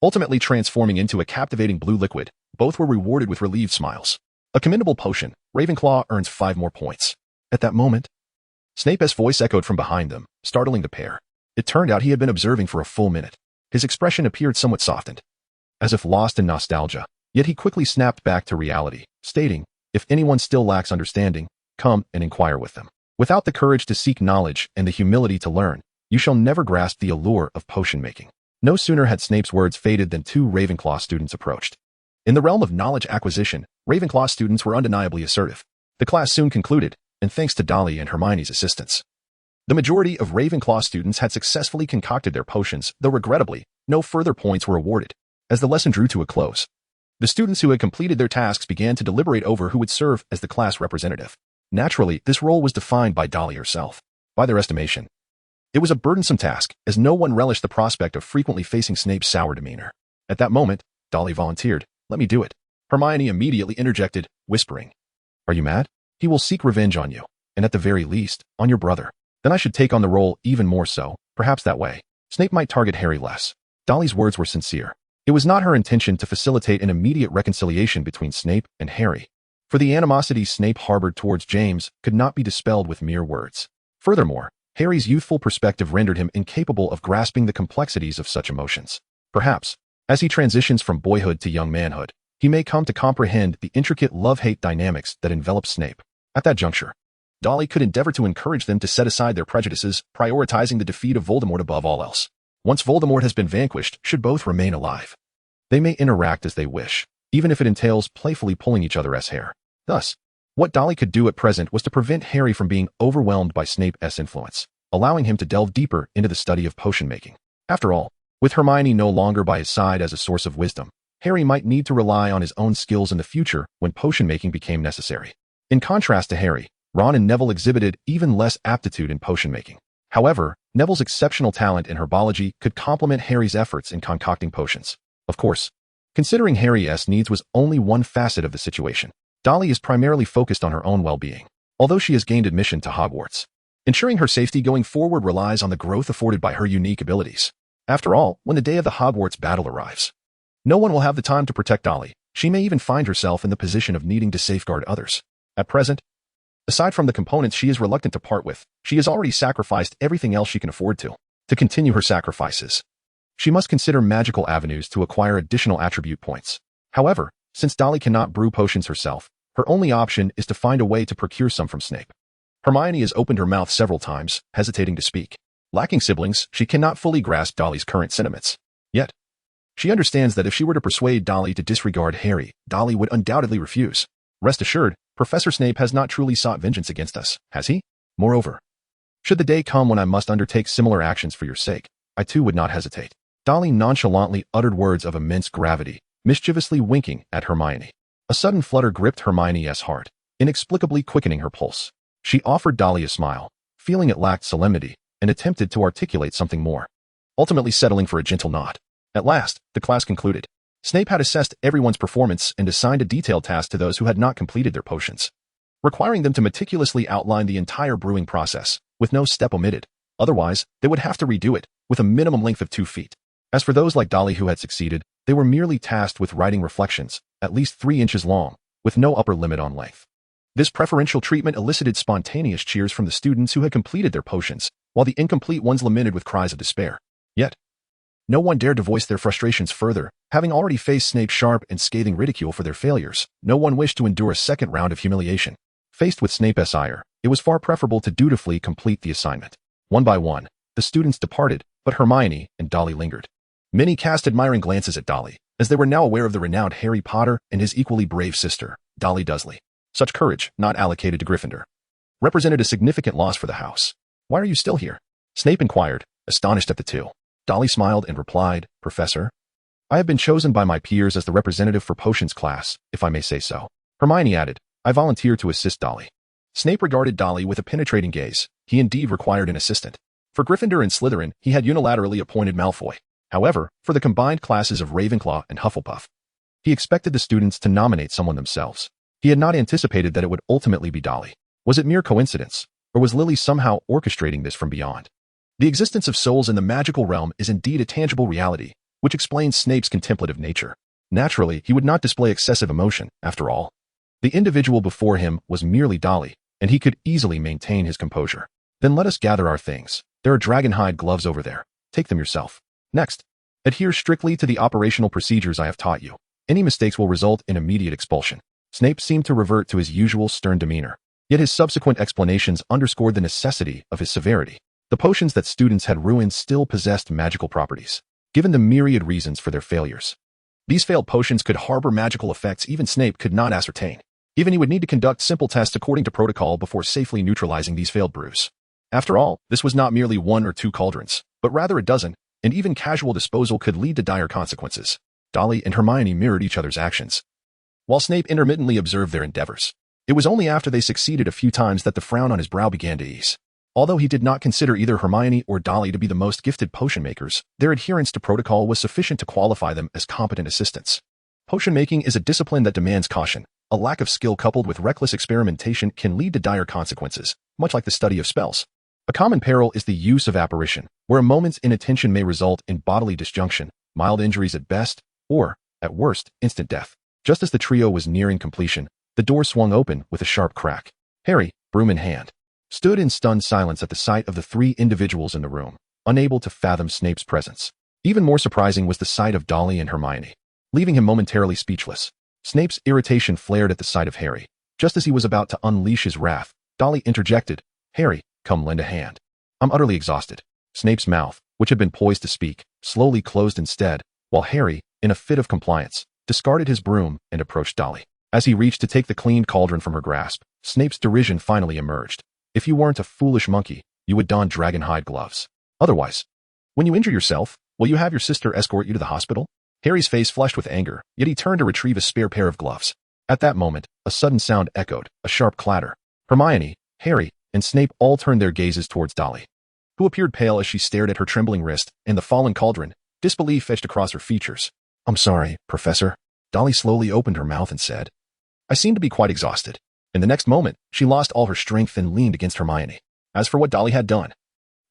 Ultimately transforming into a captivating blue liquid, both were rewarded with relieved smiles. A commendable potion, Ravenclaw earns 5 more points. At that moment, Snape's voice echoed from behind them, startling the pair. It turned out he had been observing for a full minute. His expression appeared somewhat softened, as if lost in nostalgia, yet he quickly snapped back to reality, stating, "If anyone still lacks understanding, come and inquire with them. Without the courage to seek knowledge and the humility to learn, you shall never grasp the allure of potion making." No sooner had Snape's words faded than 2 Ravenclaw students approached. In the realm of knowledge acquisition, Ravenclaw students were undeniably assertive. The class soon concluded, and thanks to Dolly and Hermione's assistance, the majority of Ravenclaw students had successfully concocted their potions, though regrettably, no further points were awarded. As the lesson drew to a close, the students who had completed their tasks began to deliberate over who would serve as the class representative. Naturally, this role was defined by Dolly herself. By their estimation, it was a burdensome task, as no one relished the prospect of frequently facing Snape's sour demeanor. At that moment, Dolly volunteered, "Let me do it." Hermione immediately interjected, whispering, "Are you mad? He will seek revenge on you, and at the very least, on your brother. Then I should take on the role even more so. Perhaps that way Snape might target Harry less." Dolly's words were sincere. It was not her intention to facilitate an immediate reconciliation between Snape and Harry, for the animosity Snape harbored towards James could not be dispelled with mere words. Furthermore, Harry's youthful perspective rendered him incapable of grasping the complexities of such emotions. Perhaps, as he transitions from boyhood to young manhood, he may come to comprehend the intricate love-hate dynamics that envelop Snape. At that juncture, Dolly could endeavor to encourage them to set aside their prejudices, prioritizing the defeat of Voldemort above all else. Once Voldemort has been vanquished, should both remain alive, they may interact as they wish, even if it entails playfully pulling each other's hair. Thus, what Dolly could do at present was to prevent Harry from being overwhelmed by Snape's influence, allowing him to delve deeper into the study of potion making. After all, with Hermione no longer by his side as a source of wisdom, Harry might need to rely on his own skills in the future when potion making became necessary. In contrast to Harry, Ron and Neville exhibited even less aptitude in potion making. However, Neville's exceptional talent in herbology could complement Harry's efforts in concocting potions. Of course, considering Harry's needs was only one facet of the situation, Dolly is primarily focused on her own well-being. Although she has gained admission to Hogwarts, ensuring her safety going forward relies on the growth afforded by her unique abilities. After all, when the day of the Hogwarts battle arrives, no one will have the time to protect Dolly. She may even find herself in the position of needing to safeguard others. At present, aside from the components she is reluctant to part with, she has already sacrificed everything else she can afford to. To continue her sacrifices, she must consider magical avenues to acquire additional attribute points. However, since Dolly cannot brew potions herself, her only option is to find a way to procure some from Snape. Hermione has opened her mouth several times, hesitating to speak. Lacking siblings, she cannot fully grasp Dolly's current sentiments. Yet, she understands that if she were to persuade Dolly to disregard Harry, Dolly would undoubtedly refuse. Rest assured, Professor Snape has not truly sought vengeance against us, has he? Moreover, should the day come when I must undertake similar actions for your sake, I too would not hesitate. Dolly nonchalantly uttered words of immense gravity, mischievously winking at Hermione. A sudden flutter gripped Hermione's heart, inexplicably quickening her pulse. She offered Dolly a smile, feeling it lacked solemnity, and attempted to articulate something more, ultimately settling for a gentle nod. At last, the class concluded. Snape had assessed everyone's performance and assigned a detailed task to those who had not completed their potions, requiring them to meticulously outline the entire brewing process, with no step omitted. Otherwise, they would have to redo it, with a minimum length of 2 feet. As for those like Dolly who had succeeded, they were merely tasked with writing reflections, at least 3 inches long, with no upper limit on length. This preferential treatment elicited spontaneous cheers from the students who had completed their potions, while the incomplete ones lamented with cries of despair. Yet, no one dared to voice their frustrations further. Having already faced Snape's sharp and scathing ridicule for their failures, no one wished to endure a second round of humiliation. Faced with Snape's ire, it was far preferable to dutifully complete the assignment. One by one, the students departed, but Hermione and Dolly lingered. Many cast admiring glances at Dolly, as they were now aware of the renowned Harry Potter and his equally brave sister, Dolly Dursley. Such courage, not allocated to Gryffindor, represented a significant loss for the house. "Why are you still here?" Snape inquired, astonished at the two. Dolly smiled and replied, "Professor, I have been chosen by my peers as the representative for potions class, if I may say so." Hermione added, "I volunteer to assist Dolly." Snape regarded Dolly with a penetrating gaze. He indeed required an assistant. For Gryffindor and Slytherin, he had unilaterally appointed Malfoy. However, for the combined classes of Ravenclaw and Hufflepuff, he expected the students to nominate someone themselves. He had not anticipated that it would ultimately be Dolly. Was it mere coincidence, or was Lily somehow orchestrating this from beyond? The existence of souls in the magical realm is indeed a tangible reality, which explains Snape's contemplative nature. Naturally, he would not display excessive emotion, after all. The individual before him was merely Dolly, and he could easily maintain his composure. "Then let us gather our things. There are dragonhide gloves over there. Take them yourself. Next, adhere strictly to the operational procedures I have taught you. Any mistakes will result in immediate expulsion." Snape seemed to revert to his usual stern demeanor, yet his subsequent explanations underscored the necessity of his severity. The potions that students had ruined still possessed magical properties, given the myriad reasons for their failures. These failed potions could harbor magical effects even Snape could not ascertain. Even he would need to conduct simple tests according to protocol before safely neutralizing these failed brews. After all, this was not merely one or two cauldrons, but rather a dozen, and even casual disposal could lead to dire consequences. Dolly and Hermione mirrored each other's actions, while Snape intermittently observed their endeavors. It was only after they succeeded a few times that the frown on his brow began to ease. Although he did not consider either Hermione or Dolly to be the most gifted potion makers, their adherence to protocol was sufficient to qualify them as competent assistants. Potion making is a discipline that demands caution. A lack of skill coupled with reckless experimentation can lead to dire consequences, much like the study of spells. A common peril is the use of apparition, where a moment's inattention may result in bodily disjunction, mild injuries at best, or, at worst, instant death. Just as the trio was nearing completion, the door swung open with a sharp crack. Harry, broom in hand, stood in stunned silence at the sight of the three individuals in the room, unable to fathom Snape's presence. Even more surprising was the sight of Dolly and Hermione, leaving him momentarily speechless. Snape's irritation flared at the sight of Harry. Just as he was about to unleash his wrath, Dolly interjected, "Harry, come lend a hand. I'm utterly exhausted." Snape's mouth, which had been poised to speak, slowly closed instead, while Harry, in a fit of compliance, discarded his broom and approached Dolly. As he reached to take the cleaned cauldron from her grasp, Snape's derision finally emerged. "If you weren't a foolish monkey, you would don dragonhide gloves. Otherwise, when you injure yourself, will you have your sister escort you to the hospital?" Harry's face flushed with anger, yet he turned to retrieve a spare pair of gloves. At that moment, a sudden sound echoed, a sharp clatter. Hermione, Harry, and Snape all turned their gazes towards Dolly, who appeared pale as she stared at her trembling wrist and the fallen cauldron. Disbelief etched across her features. "I'm sorry, Professor." Dolly slowly opened her mouth and said, "I seem to be quite exhausted." In the next moment, she lost all her strength and leaned against Hermione. As for what Dolly had done,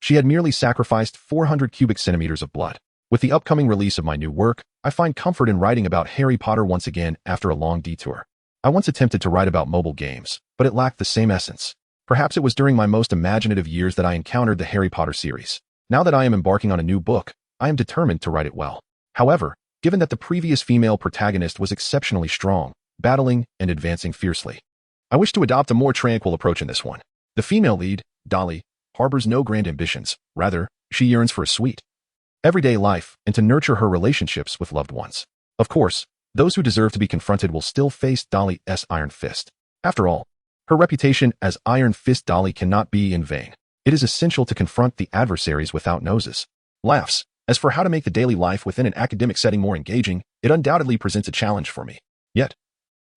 she had merely sacrificed 400 cubic centimeters of blood. "With the upcoming release of my new work, I find comfort in writing about Harry Potter once again after a long detour. I once attempted to write about mobile games, but it lacked the same essence. Perhaps it was during my most imaginative years that I encountered the Harry Potter series. Now that I am embarking on a new book, I am determined to write it well. However, given that the previous female protagonist was exceptionally strong, battling and advancing fiercely, I wish to adopt a more tranquil approach in this one. The female lead, Dolly, harbors no grand ambitions. Rather, she yearns for a sweet, everyday life and to nurture her relationships with loved ones. Of course, those who deserve to be confronted will still face Dolly's Iron Fist. After all, her reputation as Iron Fist Dolly cannot be in vain. It is essential to confront the adversaries without noses. Laughs. As for how to make the daily life within an academic setting more engaging, it undoubtedly presents a challenge for me. Yet,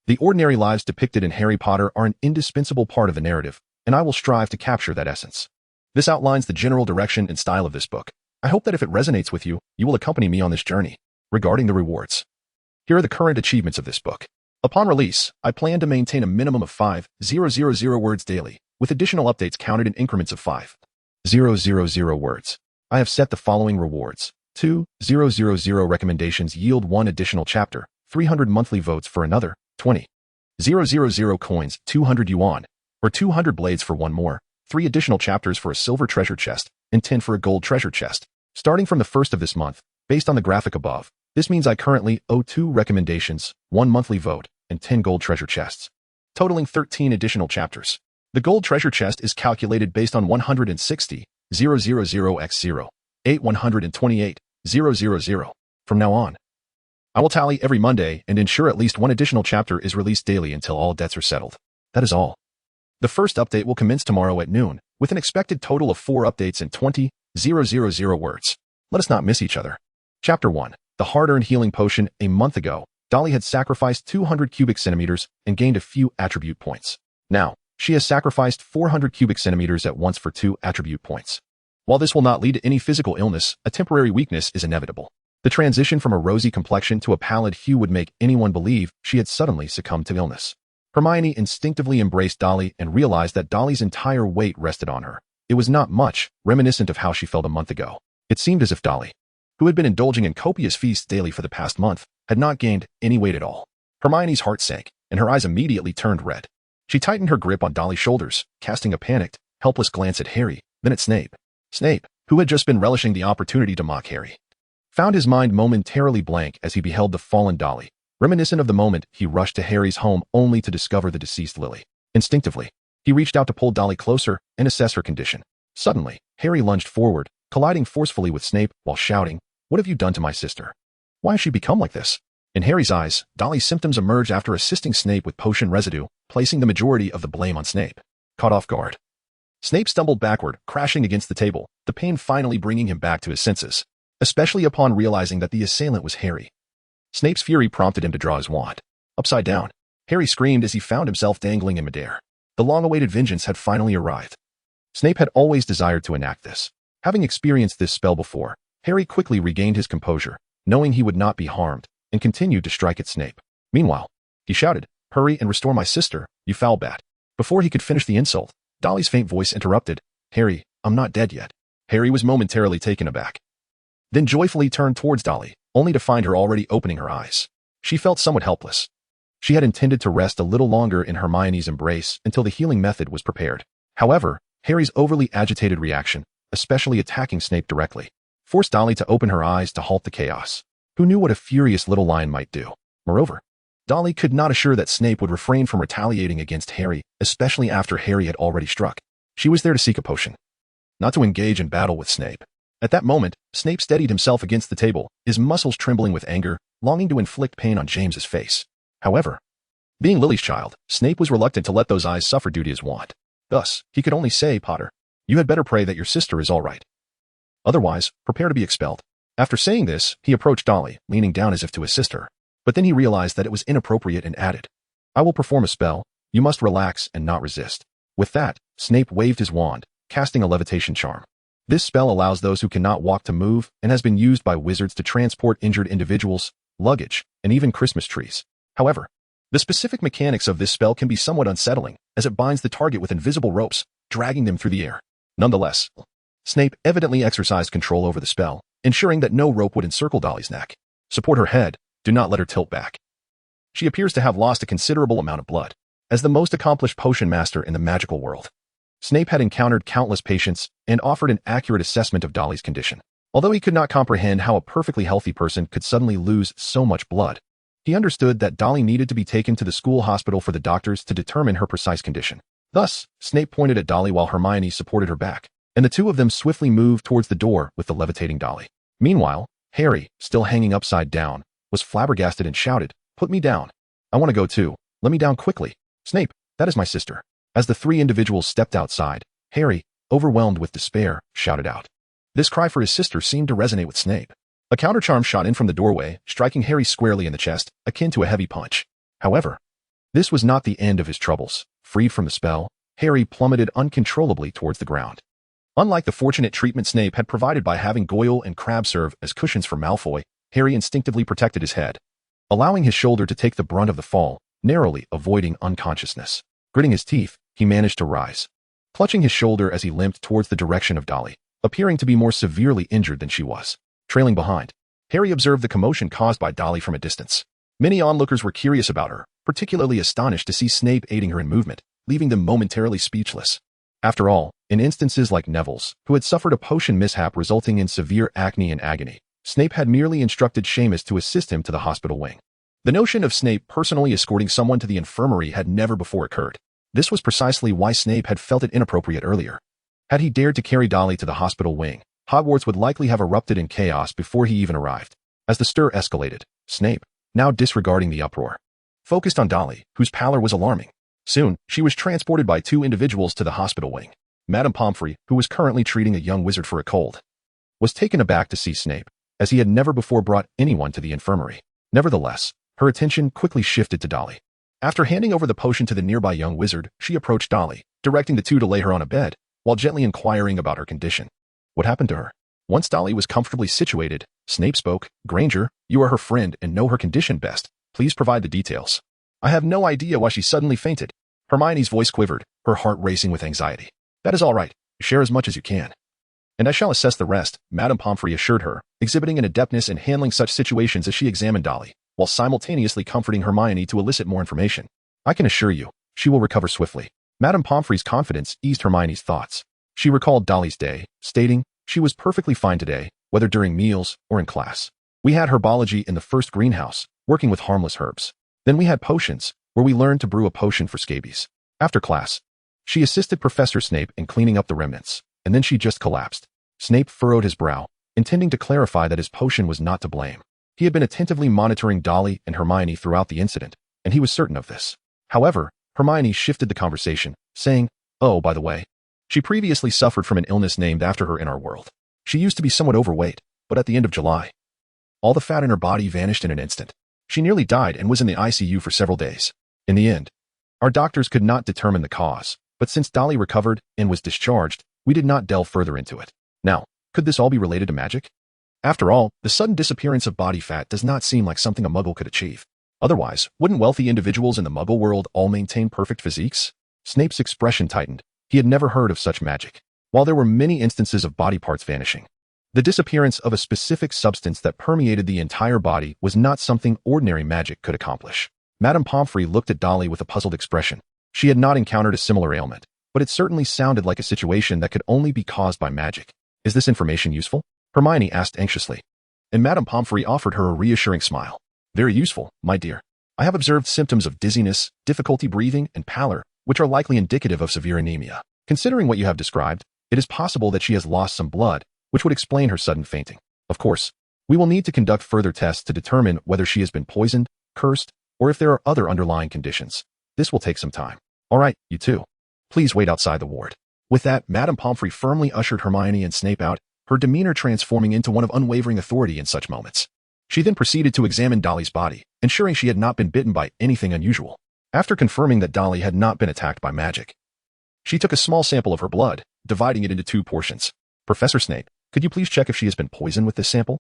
the ordinary lives depicted in Harry Potter are an indispensable part of the narrative, and I will strive to capture that essence. This outlines the general direction and style of this book. I hope that if it resonates with you, you will accompany me on this journey. Regarding the rewards, here are the current achievements of this book. Upon release, I plan to maintain a minimum of 5,000 words daily, with additional updates counted in increments of 5,000 words. I have set the following rewards. 2,000 recommendations yield 1 additional chapter, 300 monthly votes for another, 20,000 000 coins, 200 yuan, or 200 blades for one more, 3 additional chapters for a silver treasure chest, and 10 for a gold treasure chest. Starting from the 1st of this month, based on the graphic above, this means I currently owe 2 recommendations, 1 monthly vote, and 10 gold treasure chests, totaling 13 additional chapters. The gold treasure chest is calculated based on 160, 000x0, 8 128, 000. From now on, I will tally every Monday and ensure at least 1 additional chapter is released daily until all debts are settled. That is all. The first update will commence tomorrow at noon, with an expected total of 4 updates and 20,000 words. Let us not miss each other. Chapter 1. The hard-earned healing potion. A month ago, Dolly had sacrificed 200 cubic centimeters and gained a few attribute points. Now, she has sacrificed 400 cubic centimeters at once for 2 attribute points. While this will not lead to any physical illness, a temporary weakness is inevitable. The transition from a rosy complexion to a pallid hue would make anyone believe she had suddenly succumbed to illness. Hermione instinctively embraced Dolly and realized that Dolly's entire weight rested on her. It was not much, reminiscent of how she felt a month ago. It seemed as if Dolly, who had been indulging in copious feasts daily for the past month, had not gained any weight at all. Hermione's heart sank, and her eyes immediately turned red. She tightened her grip on Dolly's shoulders, casting a panicked, helpless glance at Harry, then at Snape. Snape, who had just been relishing the opportunity to mock Harry, found his mind momentarily blank as he beheld the fallen Dolly. Reminiscent of the moment he rushed to Harry's home only to discover the deceased Lily. Instinctively, he reached out to pull Dolly closer and assess her condition. Suddenly, Harry lunged forward, colliding forcefully with Snape while shouting, "What have you done to my sister? Why has she become like this?" In Harry's eyes, Dolly's symptoms emerged after assisting Snape with potion residue, placing the majority of the blame on Snape. Caught off guard, Snape stumbled backward, crashing against the table, the pain finally bringing him back to his senses, especially upon realizing that the assailant was Harry. Snape's fury prompted him to draw his wand. Upside down, Harry screamed as he found himself dangling in midair. The long-awaited vengeance had finally arrived. Snape had always desired to enact this. Having experienced this spell before, Harry quickly regained his composure, knowing he would not be harmed, and continued to strike at Snape. Meanwhile, he shouted, "Hurry and restore my sister, you foul bat." Before he could finish the insult, Dolly's faint voice interrupted, "Harry, I'm not dead yet." Harry was momentarily taken aback, then joyfully turned towards Dolly, only to find her already opening her eyes. She felt somewhat helpless. She had intended to rest a little longer in Hermione's embrace until the healing method was prepared. However, Harry's overly agitated reaction, especially attacking Snape directly, forced Dolly to open her eyes to halt the chaos. Who knew what a furious little lion might do? Moreover, Dolly could not assure that Snape would refrain from retaliating against Harry, especially after Harry had already struck. She was there to seek a potion, not to engage in battle with Snape. At that moment, Snape steadied himself against the table, his muscles trembling with anger, longing to inflict pain on James's face. However, being Lily's child, Snape was reluctant to let those eyes suffer due to his wand. Thus, he could only say, "Potter, you had better pray that your sister is all right. Otherwise, prepare to be expelled." After saying this, he approached Dolly, leaning down as if to assist her. But then he realized that it was inappropriate and added, "I will perform a spell. You must relax and not resist." With that, Snape waved his wand, casting a levitation charm. This spell allows those who cannot walk to move and has been used by wizards to transport injured individuals, luggage, and even Christmas trees. However, the specific mechanics of this spell can be somewhat unsettling, as it binds the target with invisible ropes, dragging them through the air. Nonetheless, Snape evidently exercised control over the spell, ensuring that no rope would encircle Dolly's neck. Support her head, do not let her tilt back. She appears to have lost a considerable amount of blood. As the most accomplished potion master in the magical world, Snape had encountered countless patients and offered an accurate assessment of Dolly's condition. Although he could not comprehend how a perfectly healthy person could suddenly lose so much blood, he understood that Dolly needed to be taken to the school hospital for the doctors to determine her precise condition. Thus, Snape pointed at Dolly while Hermione supported her back, and the two of them swiftly moved towards the door with the levitating Dolly. Meanwhile, Harry, still hanging upside down, was flabbergasted and shouted, "Put me down. I want to go too. Let me down quickly. Snape, that is my sister." As the 3 individuals stepped outside, Harry, overwhelmed with despair, shouted out. This cry for his sister seemed to resonate with Snape. A countercharm shot in from the doorway, striking Harry squarely in the chest, akin to a heavy punch. However, this was not the end of his troubles. Freed from the spell, Harry plummeted uncontrollably towards the ground. Unlike the fortunate treatment Snape had provided by having Goyle and Crabbe serve as cushions for Malfoy, Harry instinctively protected his head, allowing his shoulder to take the brunt of the fall, narrowly avoiding unconsciousness. Gritting his teeth, he managed to rise, clutching his shoulder as he limped towards the direction of Dolly, appearing to be more severely injured than she was. Trailing behind, Harry observed the commotion caused by Dolly from a distance. Many onlookers were curious about her, particularly astonished to see Snape aiding her in movement, leaving them momentarily speechless. After all, in instances like Neville's, who had suffered a potion mishap resulting in severe acne and agony, Snape had merely instructed Seamus to assist him to the hospital wing. The notion of Snape personally escorting someone to the infirmary had never before occurred. This was precisely why Snape had felt it inappropriate earlier. Had he dared to carry Dolly to the hospital wing, Hogwarts would likely have erupted in chaos before he even arrived. As the stir escalated, Snape, now disregarding the uproar, focused on Dolly, whose pallor was alarming. Soon, she was transported by two individuals to the hospital wing. Madame Pomfrey, who was currently treating a young wizard for a cold, was taken aback to see Snape, as he had never before brought anyone to the infirmary. Nevertheless, her attention quickly shifted to Dolly. After handing over the potion to the nearby young wizard, she approached Dolly, directing the two to lay her on a bed, while gently inquiring about her condition. What happened to her? Once Dolly was comfortably situated, Snape spoke. Granger, you are her friend and know her condition best. Please provide the details. I have no idea why she suddenly fainted. Hermione's voice quivered, her heart racing with anxiety. That is all right. Share as much as you can. And I shall assess the rest, Madame Pomfrey assured her, exhibiting an adeptness in handling such situations as she examined Dolly, while simultaneously comforting Hermione to elicit more information. I can assure you, she will recover swiftly. Madame Pomfrey's confidence eased Hermione's thoughts. She recalled Dolly's day, stating, she was perfectly fine today, whether during meals or in class. We had herbology in the first greenhouse, working with harmless herbs. Then we had potions, where we learned to brew a potion for scabies. After class, she assisted Professor Snape in cleaning up the remnants, and then she just collapsed. Snape furrowed his brow, intending to clarify that his potion was not to blame. He had been attentively monitoring Dolly and Hermione throughout the incident, and he was certain of this. However, Hermione shifted the conversation, saying, oh, by the way, she previously suffered from an illness named after her in our world. She used to be somewhat overweight, but at the end of July, all the fat in her body vanished in an instant. She nearly died and was in the ICU for several days. In the end, our doctors could not determine the cause, but since Dolly recovered and was discharged, we did not delve further into it. Now, could this all be related to magic? After all, the sudden disappearance of body fat does not seem like something a muggle could achieve. Otherwise, wouldn't wealthy individuals in the muggle world all maintain perfect physiques? Snape's expression tightened. He had never heard of such magic. While there were many instances of body parts vanishing, the disappearance of a specific substance that permeated the entire body was not something ordinary magic could accomplish. Madame Pomfrey looked at Dolly with a puzzled expression. She had not encountered a similar ailment, but it certainly sounded like a situation that could only be caused by magic. Is this information useful? Hermione asked anxiously, and Madame Pomfrey offered her a reassuring smile. Very useful, my dear. I have observed symptoms of dizziness, difficulty breathing, and pallor, which are likely indicative of severe anemia. Considering what you have described, it is possible that she has lost some blood, which would explain her sudden fainting. Of course, we will need to conduct further tests to determine whether she has been poisoned, cursed, or if there are other underlying conditions. This will take some time. All right, you two. Please wait outside the ward. With that, Madame Pomfrey firmly ushered Hermione and Snape out, her demeanor transforming into one of unwavering authority in such moments. She then proceeded to examine Dolly's body, ensuring she had not been bitten by anything unusual. After confirming that Dolly had not been attacked by magic, she took a small sample of her blood, dividing it into 2 portions. Professor Snape, could you please check if she has been poisoned with this sample?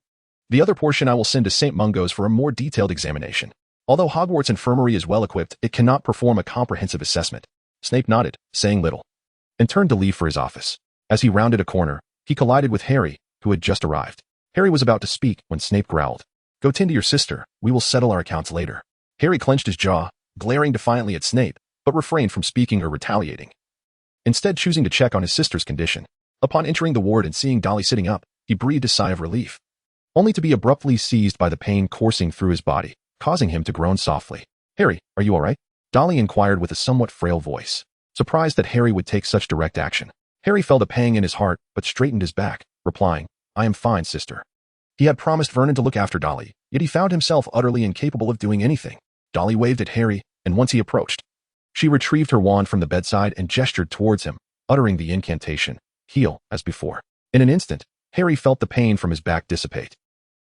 The other portion I will send to St. Mungo's for a more detailed examination. Although Hogwarts Infirmary is well equipped, it cannot perform a comprehensive assessment. Snape nodded, saying little, and turned to leave for his office. As he rounded a corner, he collided with Harry, who had just arrived. Harry was about to speak when Snape growled, "Go tend to your sister, we will settle our accounts later." Harry clenched his jaw, glaring defiantly at Snape, but refrained from speaking or retaliating, instead choosing to check on his sister's condition. Upon entering the ward and seeing Dolly sitting up, he breathed a sigh of relief, only to be abruptly seized by the pain coursing through his body, causing him to groan softly. "Harry, are you all right?" Dolly inquired with a somewhat frail voice, surprised that Harry would take such direct action. Harry felt a pang in his heart, but straightened his back, replying, "I am fine, sister." He had promised Vernon to look after Dolly, yet he found himself utterly incapable of doing anything. Dolly waved at Harry, and once he approached, she retrieved her wand from the bedside and gestured towards him, uttering the incantation, "Heal," as before. In an instant, Harry felt the pain from his back dissipate,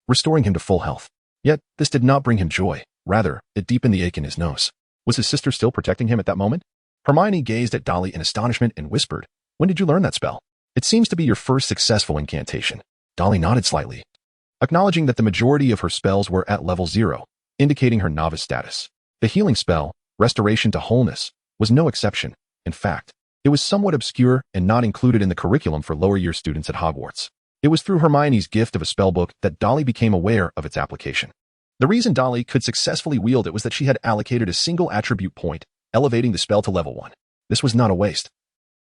restoring him to full health. Yet, this did not bring him joy. Rather, it deepened the ache in his nose. Was his sister still protecting him at that moment? Hermione gazed at Dolly in astonishment and whispered, "When did you learn that spell? It seems to be your first successful incantation." Dolly nodded slightly, acknowledging that the majority of her spells were at level 0, indicating her novice status. The healing spell, Restoration to Wholeness, was no exception. In fact, it was somewhat obscure and not included in the curriculum for lower-year students at Hogwarts. It was through Hermione's gift of a spellbook that Dolly became aware of its application. The reason Dolly could successfully wield it was that she had allocated a single attribute point, elevating the spell to level 1. This was not a waste.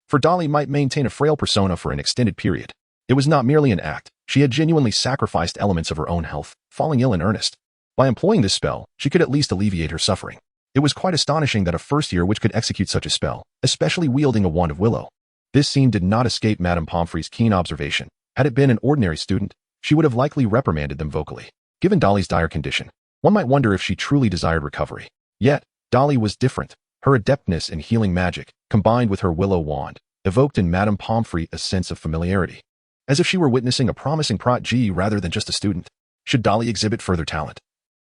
For Dolly might maintain a frail persona for an extended period. It was not merely an act. She had genuinely sacrificed elements of her own health, falling ill in earnest. By employing this spell, she could at least alleviate her suffering. It was quite astonishing that a first-year witch could execute such a spell, especially wielding a wand of willow. This scene did not escape Madame Pomfrey's keen observation. Had it been an ordinary student, she would have likely reprimanded them vocally. Given Dolly's dire condition, one might wonder if she truly desired recovery. Yet, Dolly was different. Her adeptness in healing magic, combined with her willow wand, evoked in Madame Pomfrey a sense of familiarity. As if she were witnessing a promising protégé rather than just a student. Should Dolly exhibit further talent,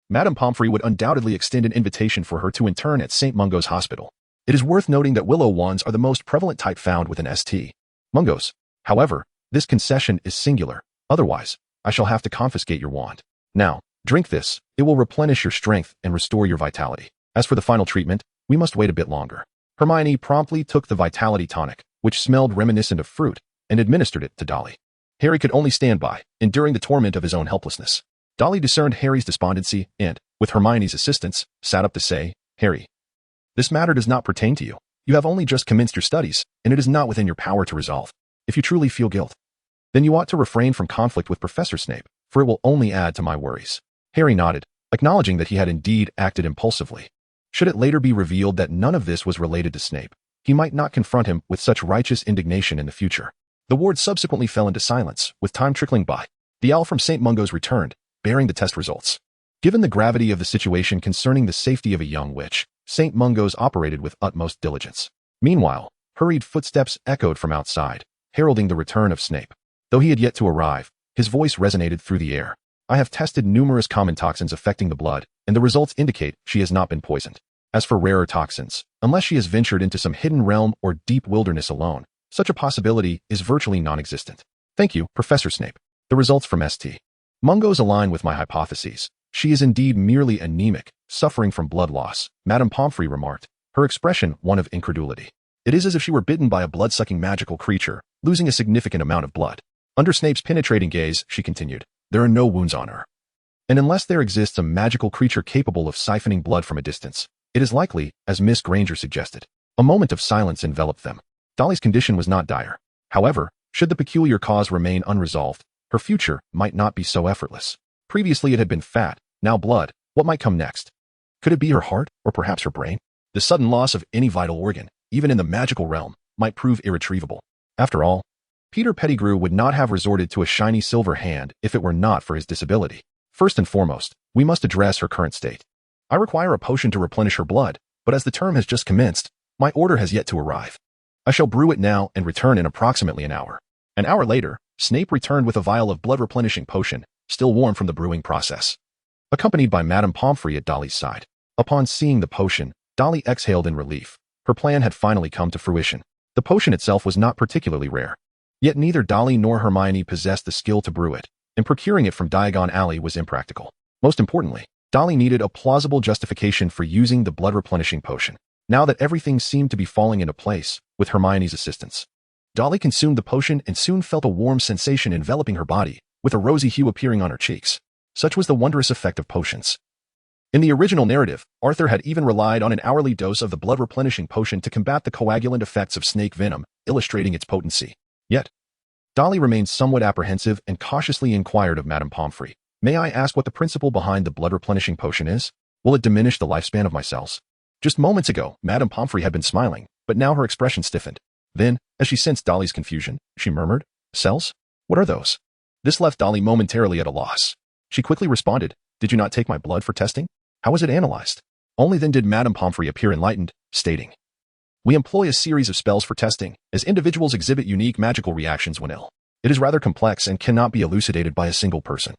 Madame Pomfrey would undoubtedly extend an invitation for her to intern at St. Mungo's Hospital. It is worth noting that willow wands are the most prevalent type found within St. Mungo's. However, this concession is singular. Otherwise, I shall have to confiscate your wand. Now, drink this. It will replenish your strength and restore your vitality. As for the final treatment, we must wait a bit longer. Hermione promptly took the vitality tonic, which smelled reminiscent of fruit, and administered it to Dolly. Harry could only stand by, enduring the torment of his own helplessness. Dolly discerned Harry's despondency and, with Hermione's assistance, sat up to say, "Harry, this matter does not pertain to you. You have only just commenced your studies, and it is not within your power to resolve. If you truly feel guilt, then you ought to refrain from conflict with Professor Snape, for it will only add to my worries." Harry nodded, acknowledging that he had indeed acted impulsively. Should it later be revealed that none of this was related to Snape, he might not confront him with such righteous indignation in the future. The ward subsequently fell into silence, with time trickling by. The owl from St. Mungo's returned, bearing the test results. Given the gravity of the situation concerning the safety of a young witch, St. Mungo's operated with utmost diligence. Meanwhile, hurried footsteps echoed from outside, heralding the return of Snape. Though he had yet to arrive, his voice resonated through the air. "I have tested numerous common toxins affecting the blood, and the results indicate she has not been poisoned. As for rarer toxins, unless she has ventured into some hidden realm or deep wilderness alone, such a possibility is virtually non-existent. Thank you, Professor Snape. The results from St. Mungo's align with my hypotheses. She is indeed merely anemic, suffering from blood loss," Madame Pomfrey remarked, her expression one of incredulity. "It is as if she were bitten by a blood-sucking magical creature, losing a significant amount of blood." Under Snape's penetrating gaze, she continued, "There are no wounds on her. And unless there exists a magical creature capable of siphoning blood from a distance, it is likely, as Miss Granger suggested." A moment of silence enveloped them. Dolly's condition was not dire. However, should the peculiar cause remain unresolved, her future might not be so effortless. Previously it had been fat, now blood. What might come next? Could it be her heart, or perhaps her brain? The sudden loss of any vital organ, even in the magical realm, might prove irretrievable. After all, Peter Pettigrew would not have resorted to a shiny silver hand if it were not for his disability. First and foremost, we must address her current state. I require a potion to replenish her blood, but as the term has just commenced, my order has yet to arrive. I shall brew it now and return in approximately an hour. An hour later, Snape returned with a vial of blood-replenishing potion, still warm from the brewing process, accompanied by Madame Pomfrey at Dolly's side. Upon seeing the potion, Dolly exhaled in relief. Her plan had finally come to fruition. The potion itself was not particularly rare. Yet neither Dolly nor Hermione possessed the skill to brew it, and procuring it from Diagon Alley was impractical. Most importantly, Dolly needed a plausible justification for using the blood-replenishing potion. Now that everything seemed to be falling into place, with Hermione's assistance, Dolly consumed the potion and soon felt a warm sensation enveloping her body, with a rosy hue appearing on her cheeks. Such was the wondrous effect of potions. In the original narrative, Arthur had even relied on an hourly dose of the blood-replenishing potion to combat the coagulant effects of snake venom, illustrating its potency. Yet, Dolly remained somewhat apprehensive and cautiously inquired of Madame Pomfrey, "May I ask what the principle behind the blood-replenishing potion is? Will it diminish the lifespan of my cells?" Just moments ago, Madame Pomfrey had been smiling, but now her expression stiffened. Then, as she sensed Dolly's confusion, she murmured, "Cells? What are those?" This left Dolly momentarily at a loss. She quickly responded, "Did you not take my blood for testing? How was it analyzed?" Only then did Madame Pomfrey appear enlightened, stating, "We employ a series of spells for testing, as individuals exhibit unique magical reactions when ill. It is rather complex and cannot be elucidated by a single person.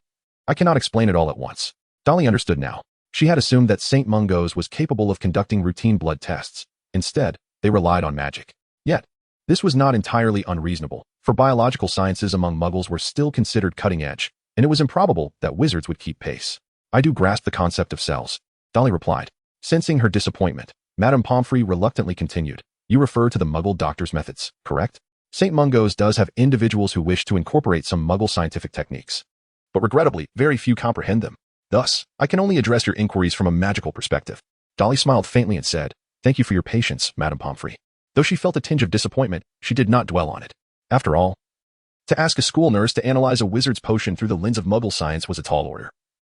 I cannot explain it all at once." Dolly understood now. She had assumed that St. Mungo's was capable of conducting routine blood tests. Instead, they relied on magic. Yet, this was not entirely unreasonable, for biological sciences among Muggles were still considered cutting edge, and it was improbable that wizards would keep pace. "I do grasp the concept of cells," Dolly replied. Sensing her disappointment, Madame Pomfrey reluctantly continued, "You refer to the Muggle doctor's methods, correct? St. Mungo's does have individuals who wish to incorporate some Muggle scientific techniques, but regrettably, very few comprehend them. Thus, I can only address your inquiries from a magical perspective. Dolly smiled faintly and said, "Thank you for your patience, Madame Pomfrey." Though she felt a tinge of disappointment, she did not dwell on it. After all, to ask a school nurse to analyze a wizard's potion through the lens of Muggle science was a tall order.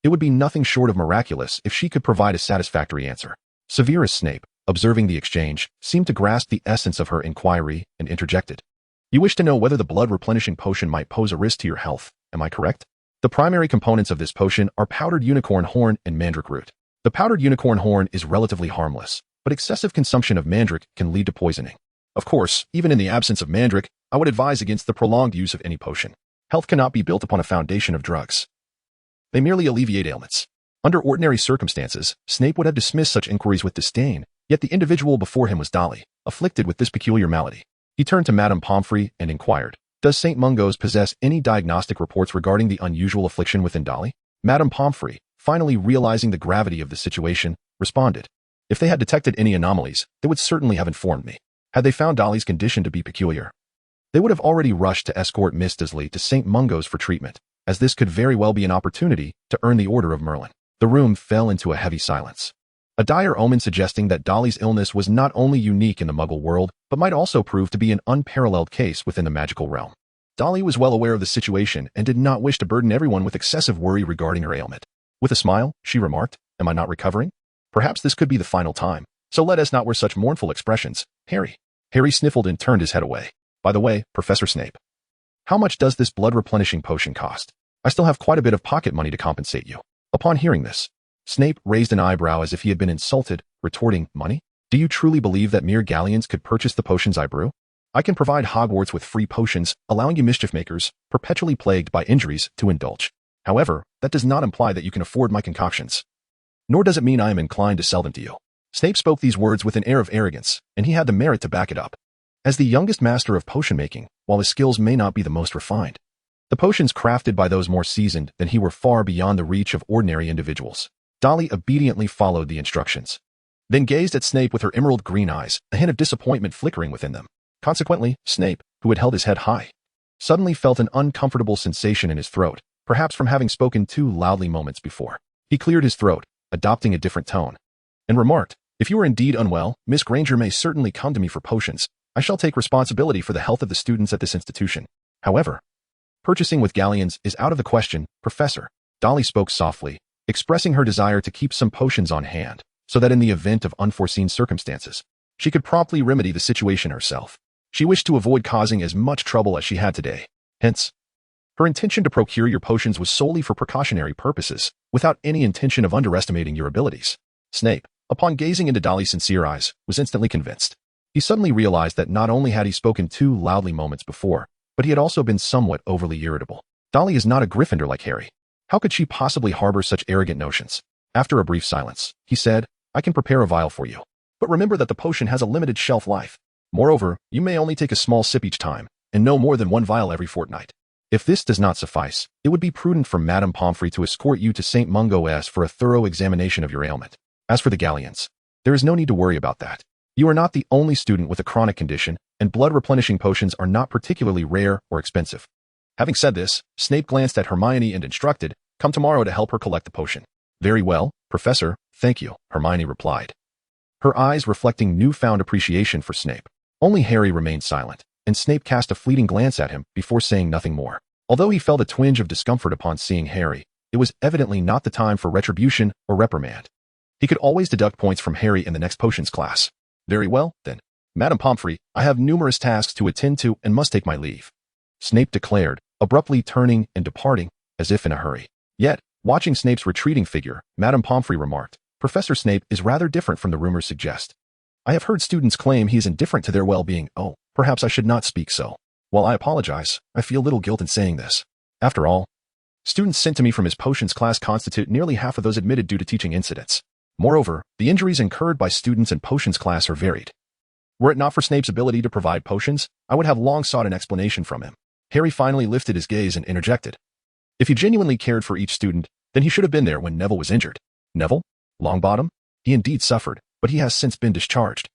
It would be nothing short of miraculous if she could provide a satisfactory answer. Severus Snape, observing the exchange, seemed to grasp the essence of her inquiry and interjected. "You wish to know whether the blood-replenishing potion might pose a risk to your health, am I correct? The primary components of this potion are powdered unicorn horn and mandrake root. The powdered unicorn horn is relatively harmless, but excessive consumption of mandrake can lead to poisoning. Of course, even in the absence of mandrake, I would advise against the prolonged use of any potion. Health cannot be built upon a foundation of drugs. They merely alleviate ailments." Under ordinary circumstances, Snape would have dismissed such inquiries with disdain, yet the individual before him was Dolly, afflicted with this peculiar malady. He turned to Madame Pomfrey and inquired, "Does St. Mungo's possess any diagnostic reports regarding the unusual affliction within Dolly?" Madame Pomfrey, finally realizing the gravity of the situation, responded, "If they had detected any anomalies, they would certainly have informed me. Had they found Dolly's condition to be peculiar, they would have already rushed to escort Miss Dursley to St. Mungo's for treatment, as this could very well be an opportunity to earn the Order of Merlin." The room fell into a heavy silence. A dire omen suggesting that Dolly's illness was not only unique in the Muggle world, but might also prove to be an unparalleled case within the magical realm. Dolly was well aware of the situation and did not wish to burden everyone with excessive worry regarding her ailment. With a smile, she remarked, "Am I not recovering? Perhaps this could be the final time, so let us not wear such mournful expressions, Harry." Harry sniffled and turned his head away. "By the way, Professor Snape, how much does this blood-replenishing potion cost? I still have quite a bit of pocket money to compensate you." Upon hearing this, Snape raised an eyebrow as if he had been insulted, retorting, "Money? Do you truly believe that mere Galleons could purchase the potions I brew? I can provide Hogwarts with free potions, allowing you mischief-makers, perpetually plagued by injuries, to indulge. However, that does not imply that you can afford my concoctions. Nor does it mean I am inclined to sell them to you." Snape spoke these words with an air of arrogance, and he had the merit to back it up. As the youngest master of potion-making, while his skills may not be the most refined, the potions crafted by those more seasoned than he were far beyond the reach of ordinary individuals. Dolly obediently followed the instructions, then gazed at Snape with her emerald green eyes, a hint of disappointment flickering within them. Consequently, Snape, who had held his head high, suddenly felt an uncomfortable sensation in his throat, perhaps from having spoken too loudly moments before. He cleared his throat, adopting a different tone, and remarked, "If you are indeed unwell, Miss Granger may certainly come to me for potions. I shall take responsibility for the health of the students at this institution. However, purchasing with Galleons is out of the question, Professor." Dolly spoke softly, expressing her desire to keep some potions on hand, so that in the event of unforeseen circumstances, she could promptly remedy the situation herself. She wished to avoid causing as much trouble as she had today. Hence, her intention to procure your potions was solely for precautionary purposes, without any intention of underestimating your abilities. Snape, upon gazing into Dolly's sincere eyes, was instantly convinced. He suddenly realized that not only had he spoken too loudly moments before, but he had also been somewhat overly irritable. Dolly is not a Gryffindor like Harry. How could she possibly harbor such arrogant notions? After a brief silence, he said, "I can prepare a vial for you. But remember that the potion has a limited shelf life. Moreover, you may only take a small sip each time, and no more than one vial every fortnight. If this does not suffice, it would be prudent for Madame Pomfrey to escort you to St. Mungo's for a thorough examination of your ailment. As for the Galleons, there is no need to worry about that. You are not the only student with a chronic condition, and blood-replenishing potions are not particularly rare or expensive." Having said this, Snape glanced at Hermione and instructed, "Come tomorrow to help her collect the potion." "Very well, Professor, thank you," Hermione replied, her eyes reflecting newfound appreciation for Snape. Only Harry remained silent, and Snape cast a fleeting glance at him before saying nothing more. Although he felt a twinge of discomfort upon seeing Harry, it was evidently not the time for retribution or reprimand. He could always deduct points from Harry in the next potions class. "Very well, then. Madame Pomfrey, I have numerous tasks to attend to and must take my leave," Snape declared, abruptly turning and departing, as if in a hurry. Yet, watching Snape's retreating figure, Madame Pomfrey remarked, "Professor Snape is rather different from the rumors suggest. I have heard students claim he is indifferent to their well-being. Oh, perhaps I should not speak so. While I apologize, I feel little guilt in saying this. After all, students sent to me from his potions class constitute nearly half of those admitted due to teaching incidents. Moreover, the injuries incurred by students in potions class are varied. Were it not for Snape's ability to provide potions, I would have long sought an explanation from him." Harry finally lifted his gaze and interjected, "If he genuinely cared for each student, then he should have been there when Neville was injured." "Neville? Longbottom? He indeed suffered, but he has since been discharged,"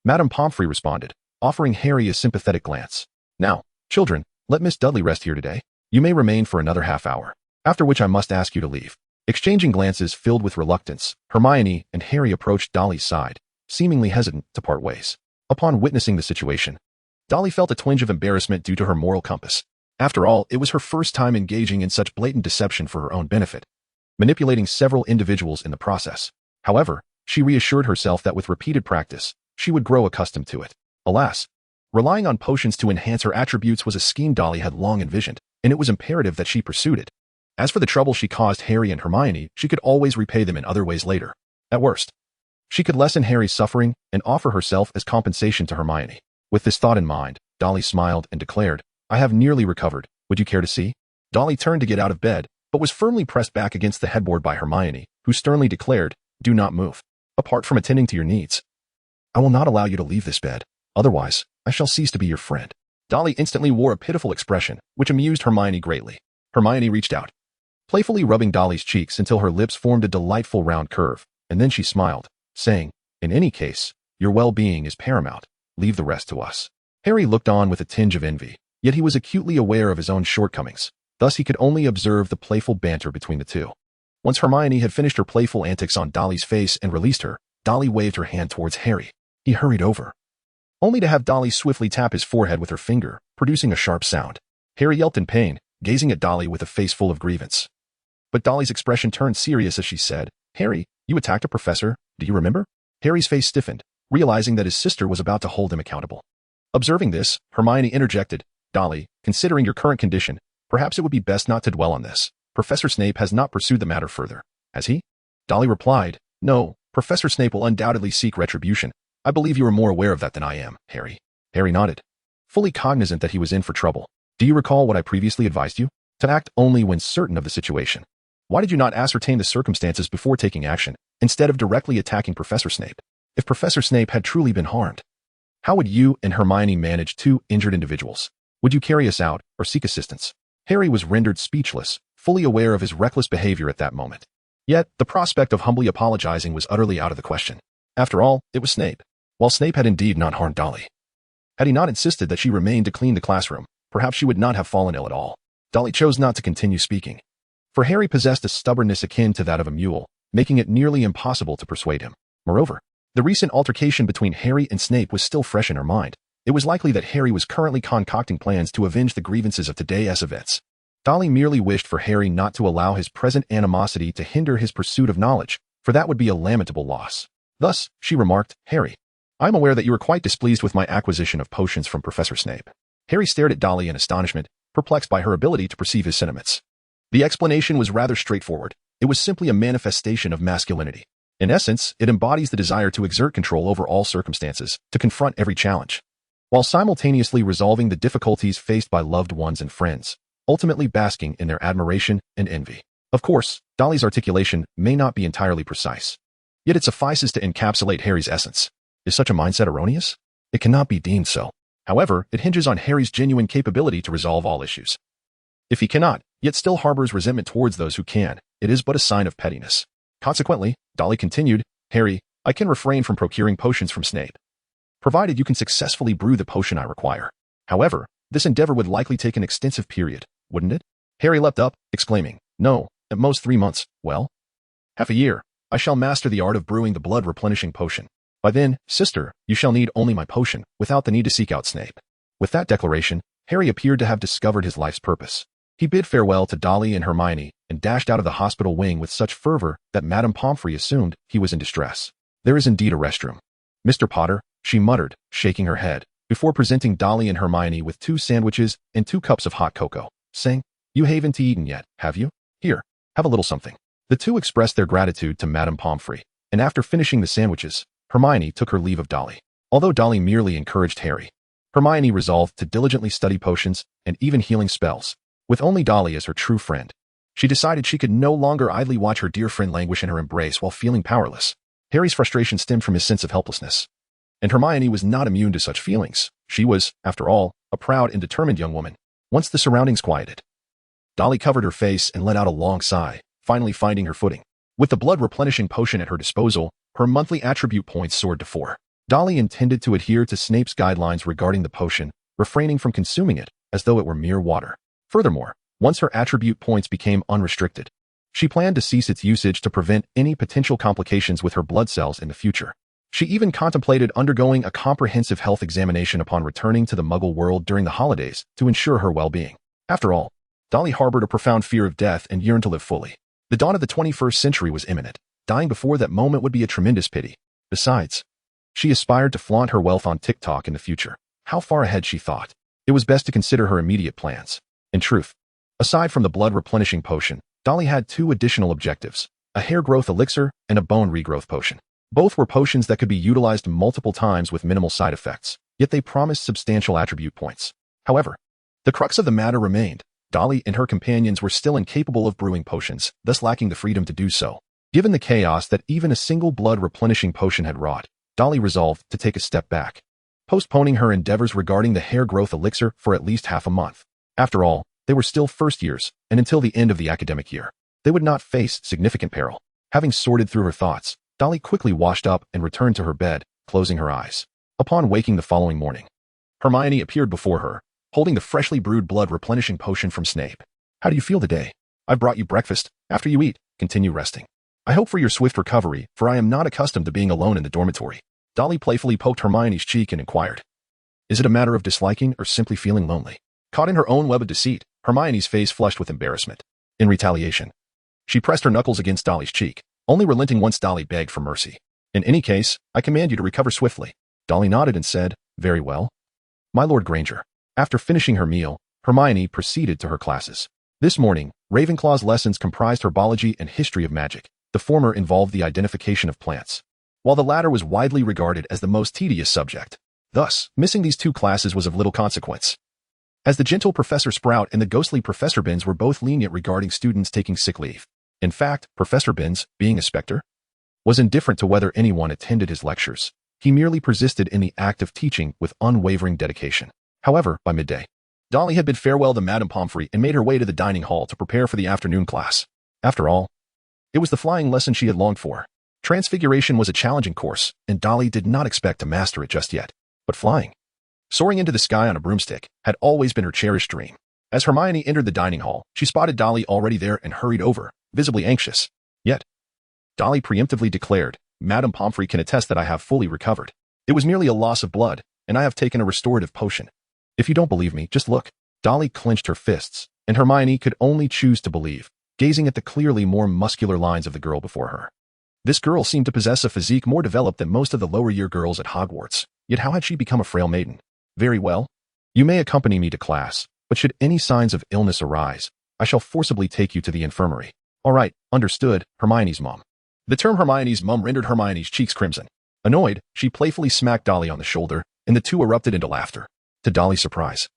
Madame Pomfrey responded, offering Harry a sympathetic glance. "Now, children, let Miss Dudley rest here today. You may remain for another half hour, after which I must ask you to leave." Exchanging glances filled with reluctance, Hermione and Harry approached Dolly's side, seemingly hesitant to part ways. Upon witnessing the situation, Dolly felt a twinge of embarrassment due to her moral compass. After all, it was her first time engaging in such blatant deception for her own benefit, manipulating several individuals in the process. However, she reassured herself that with repeated practice, she would grow accustomed to it. Alas, relying on potions to enhance her attributes was a scheme Dolly had long envisioned, and it was imperative that she pursued it. As for the trouble she caused Harry and Hermione, she could always repay them in other ways later. At worst, she could lessen Harry's suffering and offer herself as compensation to Hermione. With this thought in mind, Dolly smiled and declared, "I have nearly recovered. Would you care to see?" Dolly turned to get out of bed, but was firmly pressed back against the headboard by Hermione, who sternly declared, "Do not move. Apart from attending to your needs, I will not allow you to leave this bed. Otherwise, I shall cease to be your friend." Dolly instantly wore a pitiful expression, which amused Hermione greatly. Hermione reached out, playfully rubbing Dolly's cheeks until her lips formed a delightful round curve, and then she smiled, saying, "In any case, your well-being is paramount. Leave the rest to us." Harry looked on with a tinge of envy, yet he was acutely aware of his own shortcomings. Thus he could only observe the playful banter between the two. Once Hermione had finished her playful antics on Dolly's face and released her, Dolly waved her hand towards Harry. He hurried over, only to have Dolly swiftly tap his forehead with her finger, producing a sharp sound. Harry yelped in pain, gazing at Dolly with a face full of grievance. But Dolly's expression turned serious as she said, "Harry, you attacked a professor, do you remember?" Harry's face stiffened, realizing that his sister was about to hold him accountable. Observing this, Hermione interjected, "Dolly, considering your current condition, perhaps it would be best not to dwell on this. Professor Snape has not pursued the matter further, has he?" Dolly replied, "No, Professor Snape will undoubtedly seek retribution. I believe you are more aware of that than I am, Harry." Harry nodded, fully cognizant that he was in for trouble. "Do you recall what I previously advised you? To act only when certain of the situation. Why did you not ascertain the circumstances before taking action, instead of directly attacking Professor Snape? If Professor Snape had truly been harmed, how would you and Hermione manage two injured individuals? Would you carry us out, or seek assistance?" Harry was rendered speechless, fully aware of his reckless behavior at that moment. Yet, the prospect of humbly apologizing was utterly out of the question. After all, it was Snape. While Snape had indeed not harmed Dolly, had he not insisted that she remain to clean the classroom, perhaps she would not have fallen ill at all. Dolly chose not to continue speaking, for Harry possessed a stubbornness akin to that of a mule, making it nearly impossible to persuade him. Moreover, the recent altercation between Harry and Snape was still fresh in her mind. It was likely that Harry was currently concocting plans to avenge the grievances of today's events. Dolly merely wished for Harry not to allow his present animosity to hinder his pursuit of knowledge, for that would be a lamentable loss. Thus, she remarked, "Harry, I am aware that you are quite displeased with my acquisition of potions from Professor Snape." Harry stared at Dolly in astonishment, perplexed by her ability to perceive his sentiments. The explanation was rather straightforward. It was simply a manifestation of masculinity. In essence, it embodies the desire to exert control over all circumstances, to confront every challenge, while simultaneously resolving the difficulties faced by loved ones and friends, ultimately basking in their admiration and envy. Of course, Dolly's articulation may not be entirely precise, yet it suffices to encapsulate Harry's essence. Is such a mindset erroneous? It cannot be deemed so. However, it hinges on Harry's genuine capability to resolve all issues. If he cannot, yet still harbors resentment towards those who can, it is but a sign of pettiness. Consequently, Dolly continued, "Harry, I can refrain from procuring potions from Snape, provided you can successfully brew the potion I require. However, this endeavor would likely take an extensive period, wouldn't it?" Harry leapt up, exclaiming, "No, at most 3 months. Well, half a year. I shall master the art of brewing the blood-replenishing potion. By then, sister, you shall need only my potion, without the need to seek out Snape." With that declaration, Harry appeared to have discovered his life's purpose. He bid farewell to Dolly and Hermione and dashed out of the hospital wing with such fervor that Madame Pomfrey assumed he was in distress. "There is indeed a restroom, Mr. Potter," she muttered, shaking her head, before presenting Dolly and Hermione with 2 sandwiches and 2 cups of hot cocoa, saying, "You haven't eaten yet, have you? Here, have a little something." The two expressed their gratitude to Madame Pomfrey, and after finishing the sandwiches, Hermione took her leave of Dolly. Although Dolly merely encouraged Harry, Hermione resolved to diligently study potions and even healing spells. With only Dolly as her true friend, she decided she could no longer idly watch her dear friend languish in her embrace while feeling powerless. Harry's frustration stemmed from his sense of helplessness, and Hermione was not immune to such feelings. She was, after all, a proud and determined young woman. Once the surroundings quieted, Dolly covered her face and let out a long sigh, finally finding her footing. With the blood-replenishing potion at her disposal, her monthly attribute points soared to 4. Dolly intended to adhere to Snape's guidelines regarding the potion, refraining from consuming it as though it were mere water. Furthermore, once her attribute points became unrestricted, She planned to cease its usage to prevent any potential complications with her blood cells in the future. She even contemplated undergoing a comprehensive health examination upon returning to the Muggle world during the holidays to ensure her well-being. After all, Dolly harbored a profound fear of death and yearned to live fully. The dawn of the 21st century was imminent. Dying before that moment would be a tremendous pity. Besides, she aspired to flaunt her wealth on TikTok in the future. How far ahead she thought. It was best to consider her immediate plans. In truth, aside from the blood-replenishing potion, Dolly had two additional objectives: a hair growth elixir and a bone regrowth potion. Both were potions that could be utilized multiple times with minimal side effects, yet they promised substantial attribute points. However, the crux of the matter remained. Dolly and her companions were still incapable of brewing potions, thus lacking the freedom to do so. Given the chaos that even a single blood-replenishing potion had wrought, Dolly resolved to take a step back, postponing her endeavors regarding the hair growth elixir for at least half a month. After all, they were still first years, and until the end of the academic year, they would not face significant peril. Having sorted through her thoughts, Dolly quickly washed up and returned to her bed, closing her eyes. Upon waking the following morning, Hermione appeared before her, holding the freshly brewed blood-replenishing potion from Snape. "How do you feel today? I've brought you breakfast. After you eat, continue resting. I hope for your swift recovery, for I am not accustomed to being alone in the dormitory." Dolly playfully poked Hermione's cheek and inquired, "Is it a matter of disliking or simply feeling lonely?" Caught in her own web of deceit, Hermione's face flushed with embarrassment. In retaliation, she pressed her knuckles against Dolly's cheek, only relenting once Dolly begged for mercy. "In any case, I command you to recover swiftly." Dolly nodded and said, "Very well, my Lord Granger." After finishing her meal, Hermione proceeded to her classes. This morning, Ravenclaw's lessons comprised herbology and history of magic. The former involved the identification of plants, while the latter was widely regarded as the most tedious subject. Thus, missing these two classes was of little consequence, as the gentle Professor Sprout and the ghostly Professor Binns were both lenient regarding students taking sick leave. In fact, Professor Binns, being a spectre, was indifferent to whether anyone attended his lectures. He merely persisted in the act of teaching with unwavering dedication. However, by midday, Dolly had bid farewell to Madame Pomfrey and made her way to the dining hall to prepare for the afternoon class. After all, it was the flying lesson she had longed for. Transfiguration was a challenging course, and Dolly did not expect to master it just yet. But flying, soaring into the sky on a broomstick, had always been her cherished dream. As Hermione entered the dining hall, she spotted Dolly already there and hurried over, visibly anxious. Yet, Dolly preemptively declared, "Madame Pomfrey can attest that I have fully recovered. It was merely a loss of blood, and I have taken a restorative potion. If you don't believe me, just look." Dolly clenched her fists, and Hermione could only choose to believe, gazing at the clearly more muscular lines of the girl before her. This girl seemed to possess a physique more developed than most of the lower-year girls at Hogwarts. Yet how had she become a frail maiden? "Very well. You may accompany me to class, but should any signs of illness arise, I shall forcibly take you to the infirmary." "All right, understood, Hermione's mom." The term Hermione's mom rendered Hermione's cheeks crimson. Annoyed, she playfully smacked Dolly on the shoulder, and the two erupted into laughter. To Dolly's surprise,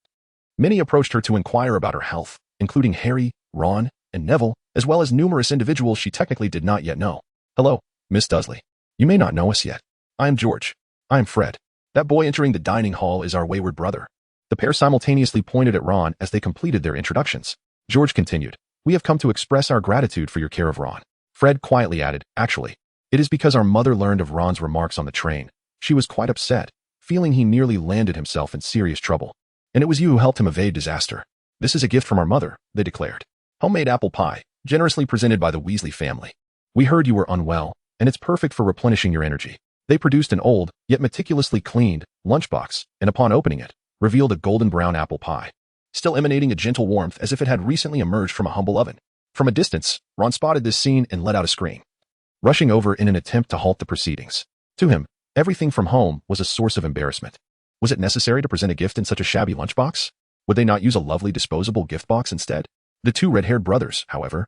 many approached her to inquire about her health, including Harry, Ron, and Neville, as well as numerous individuals she technically did not yet know. "Hello, Miss Dursley. You may not know us yet. I am George. I am Fred. That boy entering the dining hall is our wayward brother." The pair simultaneously pointed at Ron as they completed their introductions. George continued, "We have come to express our gratitude for your care of Ron." Fred quietly added, "Actually, it is because our mother learned of Ron's remarks on the train. She was quite upset, feeling he nearly landed himself in serious trouble. And it was you who helped him evade disaster. This is a gift from our mother," they declared. "Homemade apple pie, generously presented by the Weasley family. We heard you were unwell, and it's perfect for replenishing your energy." They produced an old, yet meticulously cleaned, lunchbox, and upon opening it, revealed a golden brown apple pie, still emanating a gentle warmth as if it had recently emerged from a humble oven. From a distance, Ron spotted this scene and let out a scream, rushing over in an attempt to halt the proceedings. To him, everything from home was a source of embarrassment. Was it necessary to present a gift in such a shabby lunchbox? Would they not use a lovely disposable gift box instead? The two red-haired brothers, however,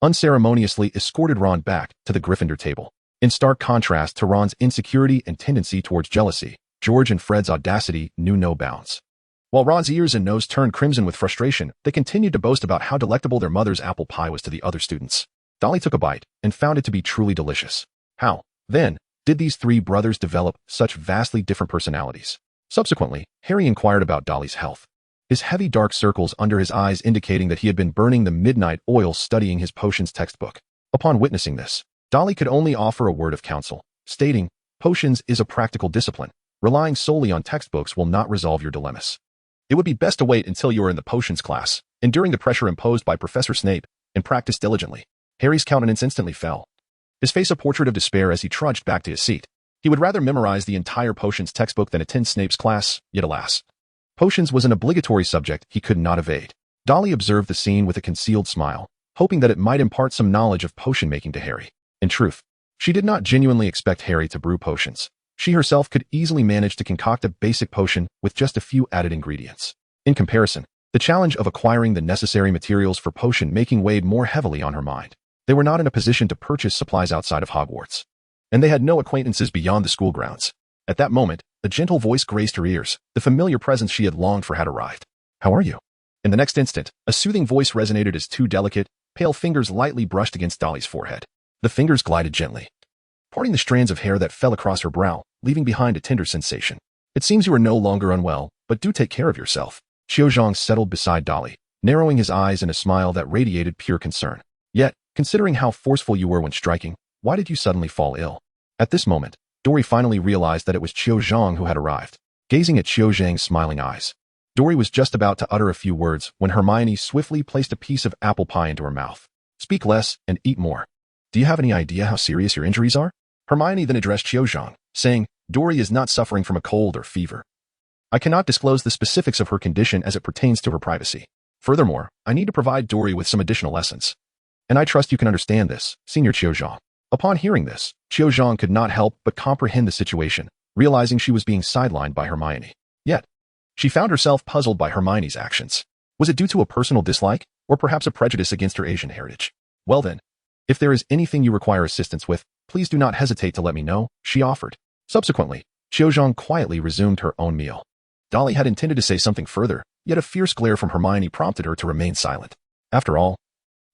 unceremoniously escorted Ron back to the Gryffindor table. In stark contrast to Ron's insecurity and tendency towards jealousy, George and Fred's audacity knew no bounds. While Ron's ears and nose turned crimson with frustration, they continued to boast about how delectable their mother's apple pie was to the other students. Dolly took a bite and found it to be truly delicious. How, then, did these three brothers develop such vastly different personalities? Subsequently, Harry inquired about Dolly's health, his heavy dark circles under his eyes indicating that he had been burning the midnight oil studying his potions textbook. Upon witnessing this, Dolly could only offer a word of counsel, stating, "Potions is a practical discipline. Relying solely on textbooks will not resolve your dilemmas. It would be best to wait until you are in the potions class, enduring the pressure imposed by Professor Snape, and practice diligently." Harry's countenance instantly fell, his face a portrait of despair as he trudged back to his seat. He would rather memorize the entire potions textbook than attend Snape's class, yet alas. Potions was an obligatory subject he could not evade. Dolly observed the scene with a concealed smile, hoping that it might impart some knowledge of potion making to Harry. In truth, she did not genuinely expect Harry to brew potions. She herself could easily manage to concoct a basic potion with just a few added ingredients. In comparison, the challenge of acquiring the necessary materials for potion making weighed more heavily on her mind. They were not in a position to purchase supplies outside of Hogwarts, and they had no acquaintances beyond the school grounds. At that moment, a gentle voice graced her ears. The familiar presence she had longed for had arrived. "How are you?" In the next instant, a soothing voice resonated as two delicate, pale fingers lightly brushed against Dolly's forehead. The fingers glided gently, parting the strands of hair that fell across her brow, leaving behind a tender sensation. "It seems you are no longer unwell, but do take care of yourself." Qiuzhang settled beside Dolly, narrowing his eyes in a smile that radiated pure concern. "Yet, considering how forceful you were when striking, why did you suddenly fall ill?" At this moment, Dory finally realized that it was Qiuzhang who had arrived. Gazing at Qiuzhang's smiling eyes, Dory was just about to utter a few words when Hermione swiftly placed a piece of apple pie into her mouth. "Speak less and eat more. Do you have any idea how serious your injuries are?" Hermione then addressed Qiuzhang, saying, "Dory is not suffering from a cold or fever. I cannot disclose the specifics of her condition as it pertains to her privacy. Furthermore, I need to provide Dory with some additional lessons. And I trust you can understand this, Senior Qiuzhang." Upon hearing this, Qiuzhang could not help but comprehend the situation, realizing she was being sidelined by Hermione. Yet, she found herself puzzled by Hermione's actions. Was it due to a personal dislike, or perhaps a prejudice against her Asian heritage? "Well then, if there is anything you require assistance with, please do not hesitate to let me know," she offered. Subsequently, Qiuzhang quietly resumed her own meal. Dolly had intended to say something further, yet a fierce glare from Hermione prompted her to remain silent. After all,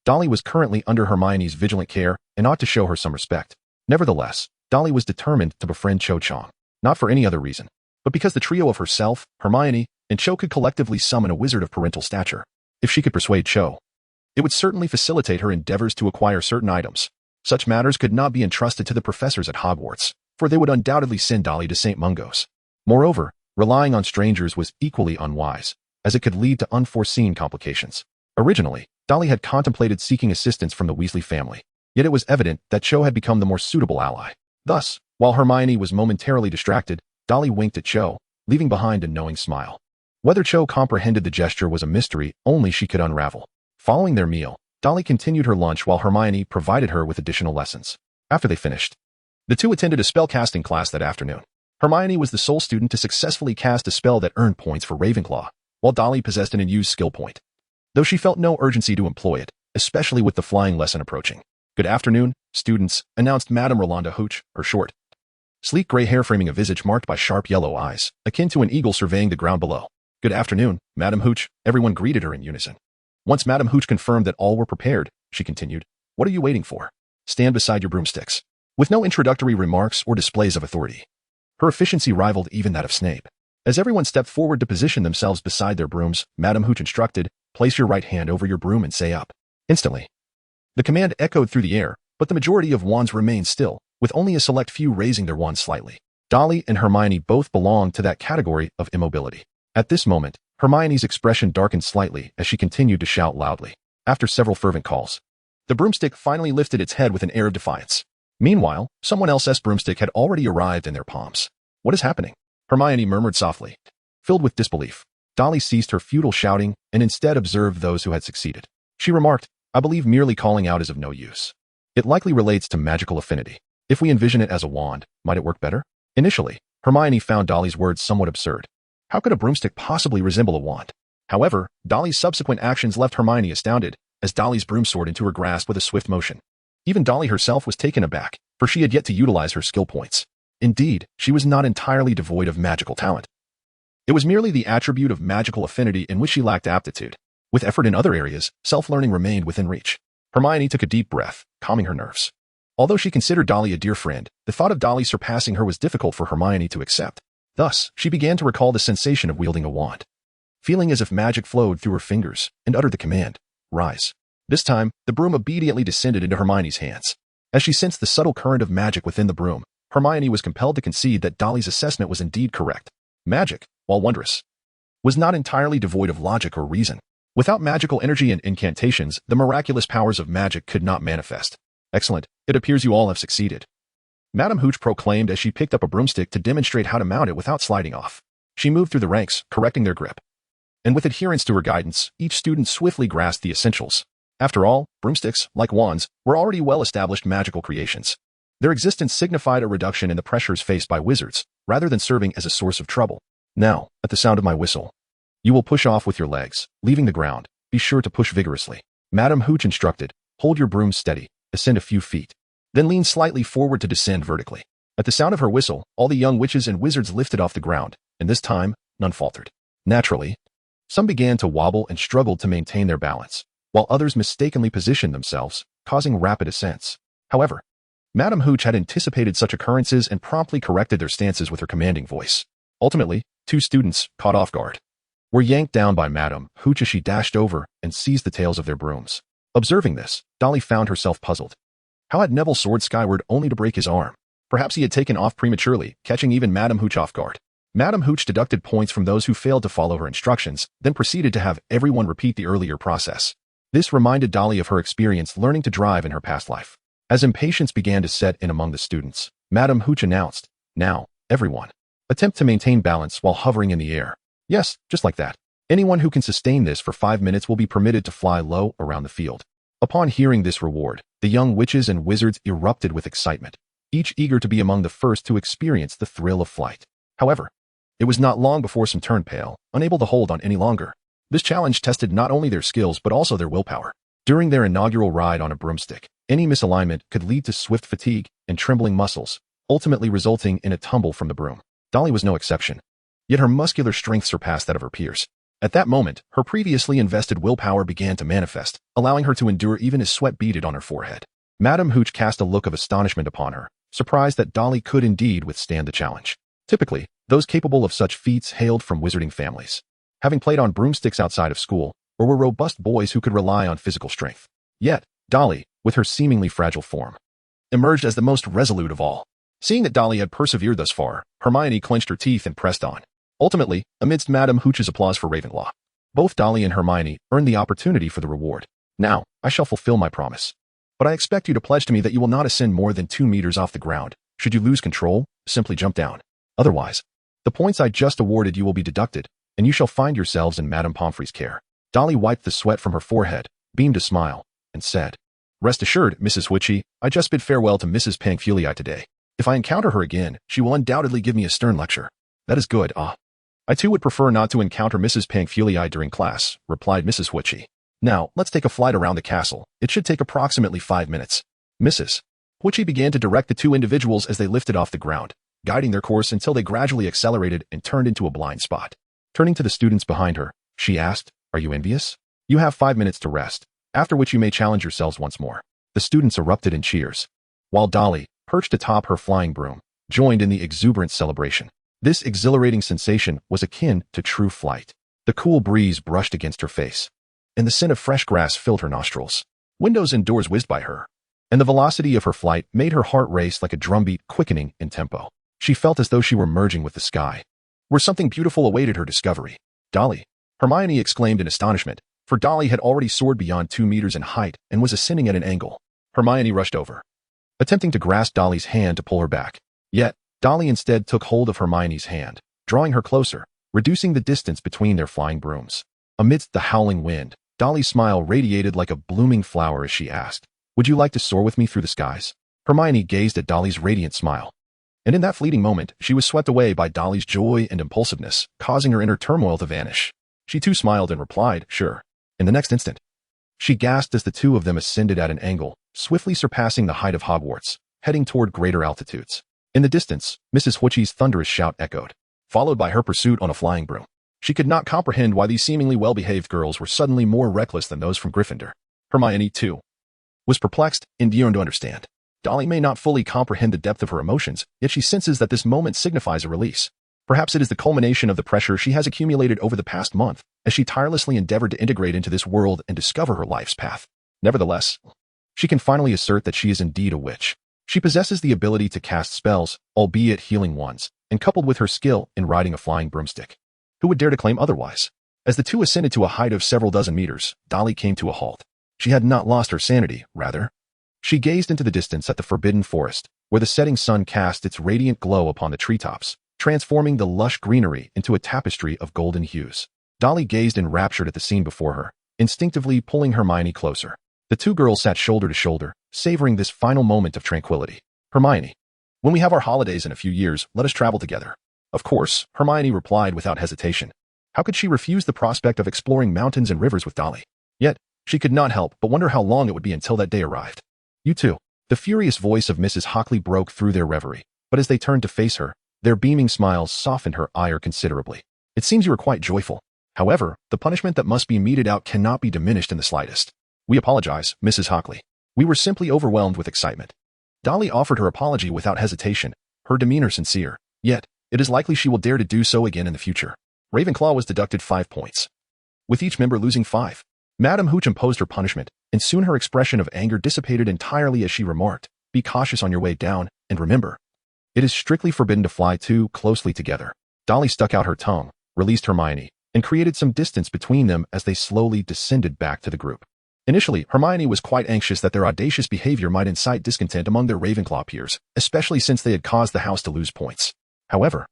Dolly was currently under Hermione's vigilant care and ought to show her some respect. Nevertheless, Dolly was determined to befriend Cho Chang, not for any other reason, but because the trio of herself, Hermione, and Cho could collectively summon a wizard of parental stature. If she could persuade Cho, it would certainly facilitate her endeavors to acquire certain items. Such matters could not be entrusted to the professors at Hogwarts, for they would undoubtedly send Dolly to St. Mungo's. Moreover, relying on strangers was equally unwise, as it could lead to unforeseen complications. Originally, Dolly had contemplated seeking assistance from the Weasley family, yet it was evident that Cho had become the more suitable ally. Thus, while Hermione was momentarily distracted, Dolly winked at Cho, leaving behind a knowing smile. Whether Cho comprehended the gesture was a mystery only she could unravel. Following their meal, Dolly continued her lunch while Hermione provided her with additional lessons. After they finished, the two attended a spellcasting class that afternoon. Hermione was the sole student to successfully cast a spell that earned points for Ravenclaw, while Dolly possessed an unused skill point, though she felt no urgency to employ it, especially with the flying lesson approaching. "Good afternoon, students," announced Madame Rolanda Hooch, her short, sleek gray hair framing a visage marked by sharp yellow eyes, akin to an eagle surveying the ground below. "Good afternoon, Madame Hooch," everyone greeted her in unison. Once Madame Hooch confirmed that all were prepared, she continued, "What are you waiting for? Stand beside your broomsticks." With no introductory remarks or displays of authority, her efficiency rivaled even that of Snape. As everyone stepped forward to position themselves beside their brooms, Madame Hooch instructed, "Place your right hand over your broom and say up." Instantly, the command echoed through the air, but the majority of wands remained still, with only a select few raising their wands slightly. Dolly and Hermione both belonged to that category of immobility. At this moment, Hermione's expression darkened slightly as she continued to shout loudly. After several fervent calls, the broomstick finally lifted its head with an air of defiance. Meanwhile, someone else's broomstick had already arrived in their palms. "What is happening?" Hermione murmured softly. Filled with disbelief, Dolly ceased her futile shouting and instead observed those who had succeeded. She remarked, "I believe merely calling out is of no use. It likely relates to magical affinity. If we envision it as a wand, might it work better?" Initially, Hermione found Dolly's words somewhat absurd. How could a broomstick possibly resemble a wand? However, Dolly's subsequent actions left Hermione astounded, as Dolly's broom soared into her grasp with a swift motion. Even Dolly herself was taken aback, for she had yet to utilize her skill points. Indeed, she was not entirely devoid of magical talent. It was merely the attribute of magical affinity in which she lacked aptitude. With effort in other areas, self-learning remained within reach. Hermione took a deep breath, calming her nerves. Although she considered Dolly a dear friend, the thought of Dolly surpassing her was difficult for Hermione to accept. Thus, she began to recall the sensation of wielding a wand, feeling as if magic flowed through her fingers, and uttered the command, "Rise." This time, the broom obediently descended into Hermione's hands. As she sensed the subtle current of magic within the broom, Hermione was compelled to concede that Dolly's assessment was indeed correct. Magic, while wondrous, was not entirely devoid of logic or reason. Without magical energy and incantations, the miraculous powers of magic could not manifest. Excellent. It appears you all have succeeded. Madam Hooch proclaimed as she picked up a broomstick to demonstrate how to mount it without sliding off. She moved through the ranks, correcting their grip. And with adherence to her guidance, each student swiftly grasped the essentials. After all, broomsticks, like wands, were already well-established magical creations. Their existence signified a reduction in the pressures faced by wizards, rather than serving as a source of trouble. Now, at the sound of my whistle, you will push off with your legs, leaving the ground. Be sure to push vigorously. Madam Hooch instructed, hold your broom steady, ascend a few feet. Then lean slightly forward to descend vertically. At the sound of her whistle, all the young witches and wizards lifted off the ground, and this time, none faltered. Naturally, some began to wobble and struggled to maintain their balance, while others mistakenly positioned themselves, causing rapid ascents. However, Madam Hooch had anticipated such occurrences and promptly corrected their stances with her commanding voice. Ultimately, 2 students, caught off guard, were yanked down by Madam Hooch as she dashed over and seized the tails of their brooms. Observing this, Dolly found herself puzzled. How had Neville soared skyward only to break his arm? Perhaps he had taken off prematurely, catching even Madam Hooch off guard. Madam Hooch deducted points from those who failed to follow her instructions, then proceeded to have everyone repeat the earlier process. This reminded Dolly of her experience learning to drive in her past life. As impatience began to set in among the students, Madam Hooch announced, "Now, everyone, attempt to maintain balance while hovering in the air. Yes, just like that. Anyone who can sustain this for 5 minutes will be permitted to fly low around the field." Upon hearing this reward, the young witches and wizards erupted with excitement, each eager to be among the first to experience the thrill of flight. However, it was not long before some turned pale, unable to hold on any longer. This challenge tested not only their skills but also their willpower. During their inaugural ride on a broomstick, any misalignment could lead to swift fatigue and trembling muscles, ultimately resulting in a tumble from the broom. Dolly was no exception. Yet her muscular strength surpassed that of her peers. At that moment, her previously invested willpower began to manifest, allowing her to endure even as sweat beaded on her forehead. Madam Hooch cast a look of astonishment upon her, surprised that Dolly could indeed withstand the challenge. Typically, those capable of such feats hailed from wizarding families, having played on broomsticks outside of school, or were robust boys who could rely on physical strength. Yet, Dolly, with her seemingly fragile form, emerged as the most resolute of all. Seeing that Dolly had persevered thus far, Hermione clenched her teeth and pressed on. Ultimately, amidst Madam Hooch's applause for Ravenclaw, both Dolly and Hermione earned the opportunity for the reward. Now, I shall fulfill my promise. But I expect you to pledge to me that you will not ascend more than 2 meters off the ground. Should you lose control, simply jump down. Otherwise, the points I just awarded you will be deducted, and you shall find yourselves in Madame Pomfrey's care. Dolly wiped the sweat from her forehead, beamed a smile, and said, "Rest assured, Mrs. Witchy, I just bid farewell to Mrs. Pangfulii today. If I encounter her again, she will undoubtedly give me a stern lecture." "That is good, I too would prefer not to encounter Mrs. Pangfulii during class," replied Mrs. Witchy. "Now, let's take a flight around the castle. It should take approximately 5 minutes. Mrs. Witchy began to direct the 2 individuals as they lifted off the ground, guiding their course until they gradually accelerated and turned into a blind spot. Turning to the students behind her, she asked, "Are you envious? You have 5 minutes to rest, after which you may challenge yourselves once more." The students erupted in cheers, while Dolly, perched atop her flying broom, joined in the exuberant celebration. This exhilarating sensation was akin to true flight. The cool breeze brushed against her face, and the scent of fresh grass filled her nostrils. Windows and doors whizzed by her, and the velocity of her flight made her heart race like a drumbeat, quickening in tempo. She felt as though she were merging with the sky, where something beautiful awaited her discovery. "Dolly!" Hermione exclaimed in astonishment, for Dolly had already soared beyond 2 meters in height and was ascending at an angle. Hermione rushed over, attempting to grasp Dolly's hand to pull her back. Yet, Dolly instead took hold of Hermione's hand, drawing her closer, reducing the distance between their flying brooms. Amidst the howling wind, Dolly's smile radiated like a blooming flower as she asked, "Would you like to soar with me through the skies?" Hermione gazed at Dolly's radiant smile, and in that fleeting moment, she was swept away by Dolly's joy and impulsiveness, causing her inner turmoil to vanish. She too smiled and replied, "Sure." In the next instant, she gasped as the 2 of them ascended at an angle, swiftly surpassing the height of Hogwarts, heading toward greater altitudes. In the distance, Mrs. Witchy's thunderous shout echoed, followed by her pursuit on a flying broom. She could not comprehend why these seemingly well-behaved girls were suddenly more reckless than those from Gryffindor. Hermione, too, was perplexed and yearned to understand. Dolly may not fully comprehend the depth of her emotions, yet she senses that this moment signifies a release. Perhaps it is the culmination of the pressure she has accumulated over the past month, as she tirelessly endeavored to integrate into this world and discover her life's path. Nevertheless, she can finally assert that she is indeed a witch. She possesses the ability to cast spells, albeit healing ones, and coupled with her skill in riding a flying broomstick, who would dare to claim otherwise? As the two ascended to a height of several dozen meters, Dolly came to a halt. She had not lost her sanity, rather. She gazed into the distance at the forbidden forest, where the setting sun cast its radiant glow upon the treetops, transforming the lush greenery into a tapestry of golden hues. Dolly gazed enraptured at the scene before her, instinctively pulling Hermione closer. The two girls sat shoulder to shoulder, savoring this final moment of tranquility. Hermione, when we have our holidays in a few years, let us travel together. Of course, Hermione replied without hesitation. How could she refuse the prospect of exploring mountains and rivers with Dolly? Yet, she could not help but wonder how long it would be until that day arrived. You too. The furious voice of Mrs. Hockley broke through their reverie, but as they turned to face her, their beaming smiles softened her ire considerably. It seems you are quite joyful. However, the punishment that must be meted out cannot be diminished in the slightest. We apologize, Mrs. Hockley. We were simply overwhelmed with excitement. Dolly offered her apology without hesitation, her demeanor sincere. Yet, it is likely she will dare to do so again in the future. Ravenclaw was deducted 5 points, with each member losing 5. Madame Hooch imposed her punishment, and soon her expression of anger dissipated entirely as she remarked, "Be cautious on your way down, and remember, it is strictly forbidden to fly too closely together." Dolly stuck out her tongue, released Hermione, and created some distance between them as they slowly descended back to the group. Initially, Hermione was quite anxious that their audacious behavior might incite discontent among their Ravenclaw peers, especially since they had caused the house to lose points. However,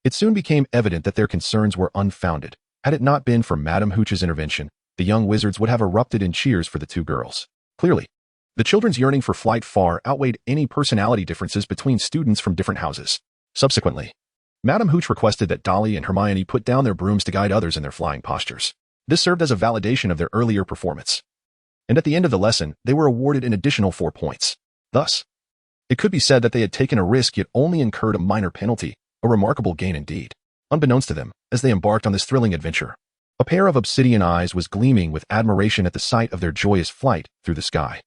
it soon became evident that their concerns were unfounded. Had it not been for Madame Hooch's intervention, the young wizards would have erupted in cheers for the two girls. Clearly, the children's yearning for flight far outweighed any personality differences between students from different houses. Subsequently, Madame Hooch requested that Dolly and Hermione put down their brooms to guide others in their flying postures. This served as a validation of their earlier performance. And at the end of the lesson, they were awarded an additional 4 points. Thus, it could be said that they had taken a risk yet only incurred a minor penalty, a remarkable gain indeed. Unbeknownst to them, as they embarked on this thrilling adventure, a pair of obsidian eyes was gleaming with admiration at the sight of their joyous flight through the sky.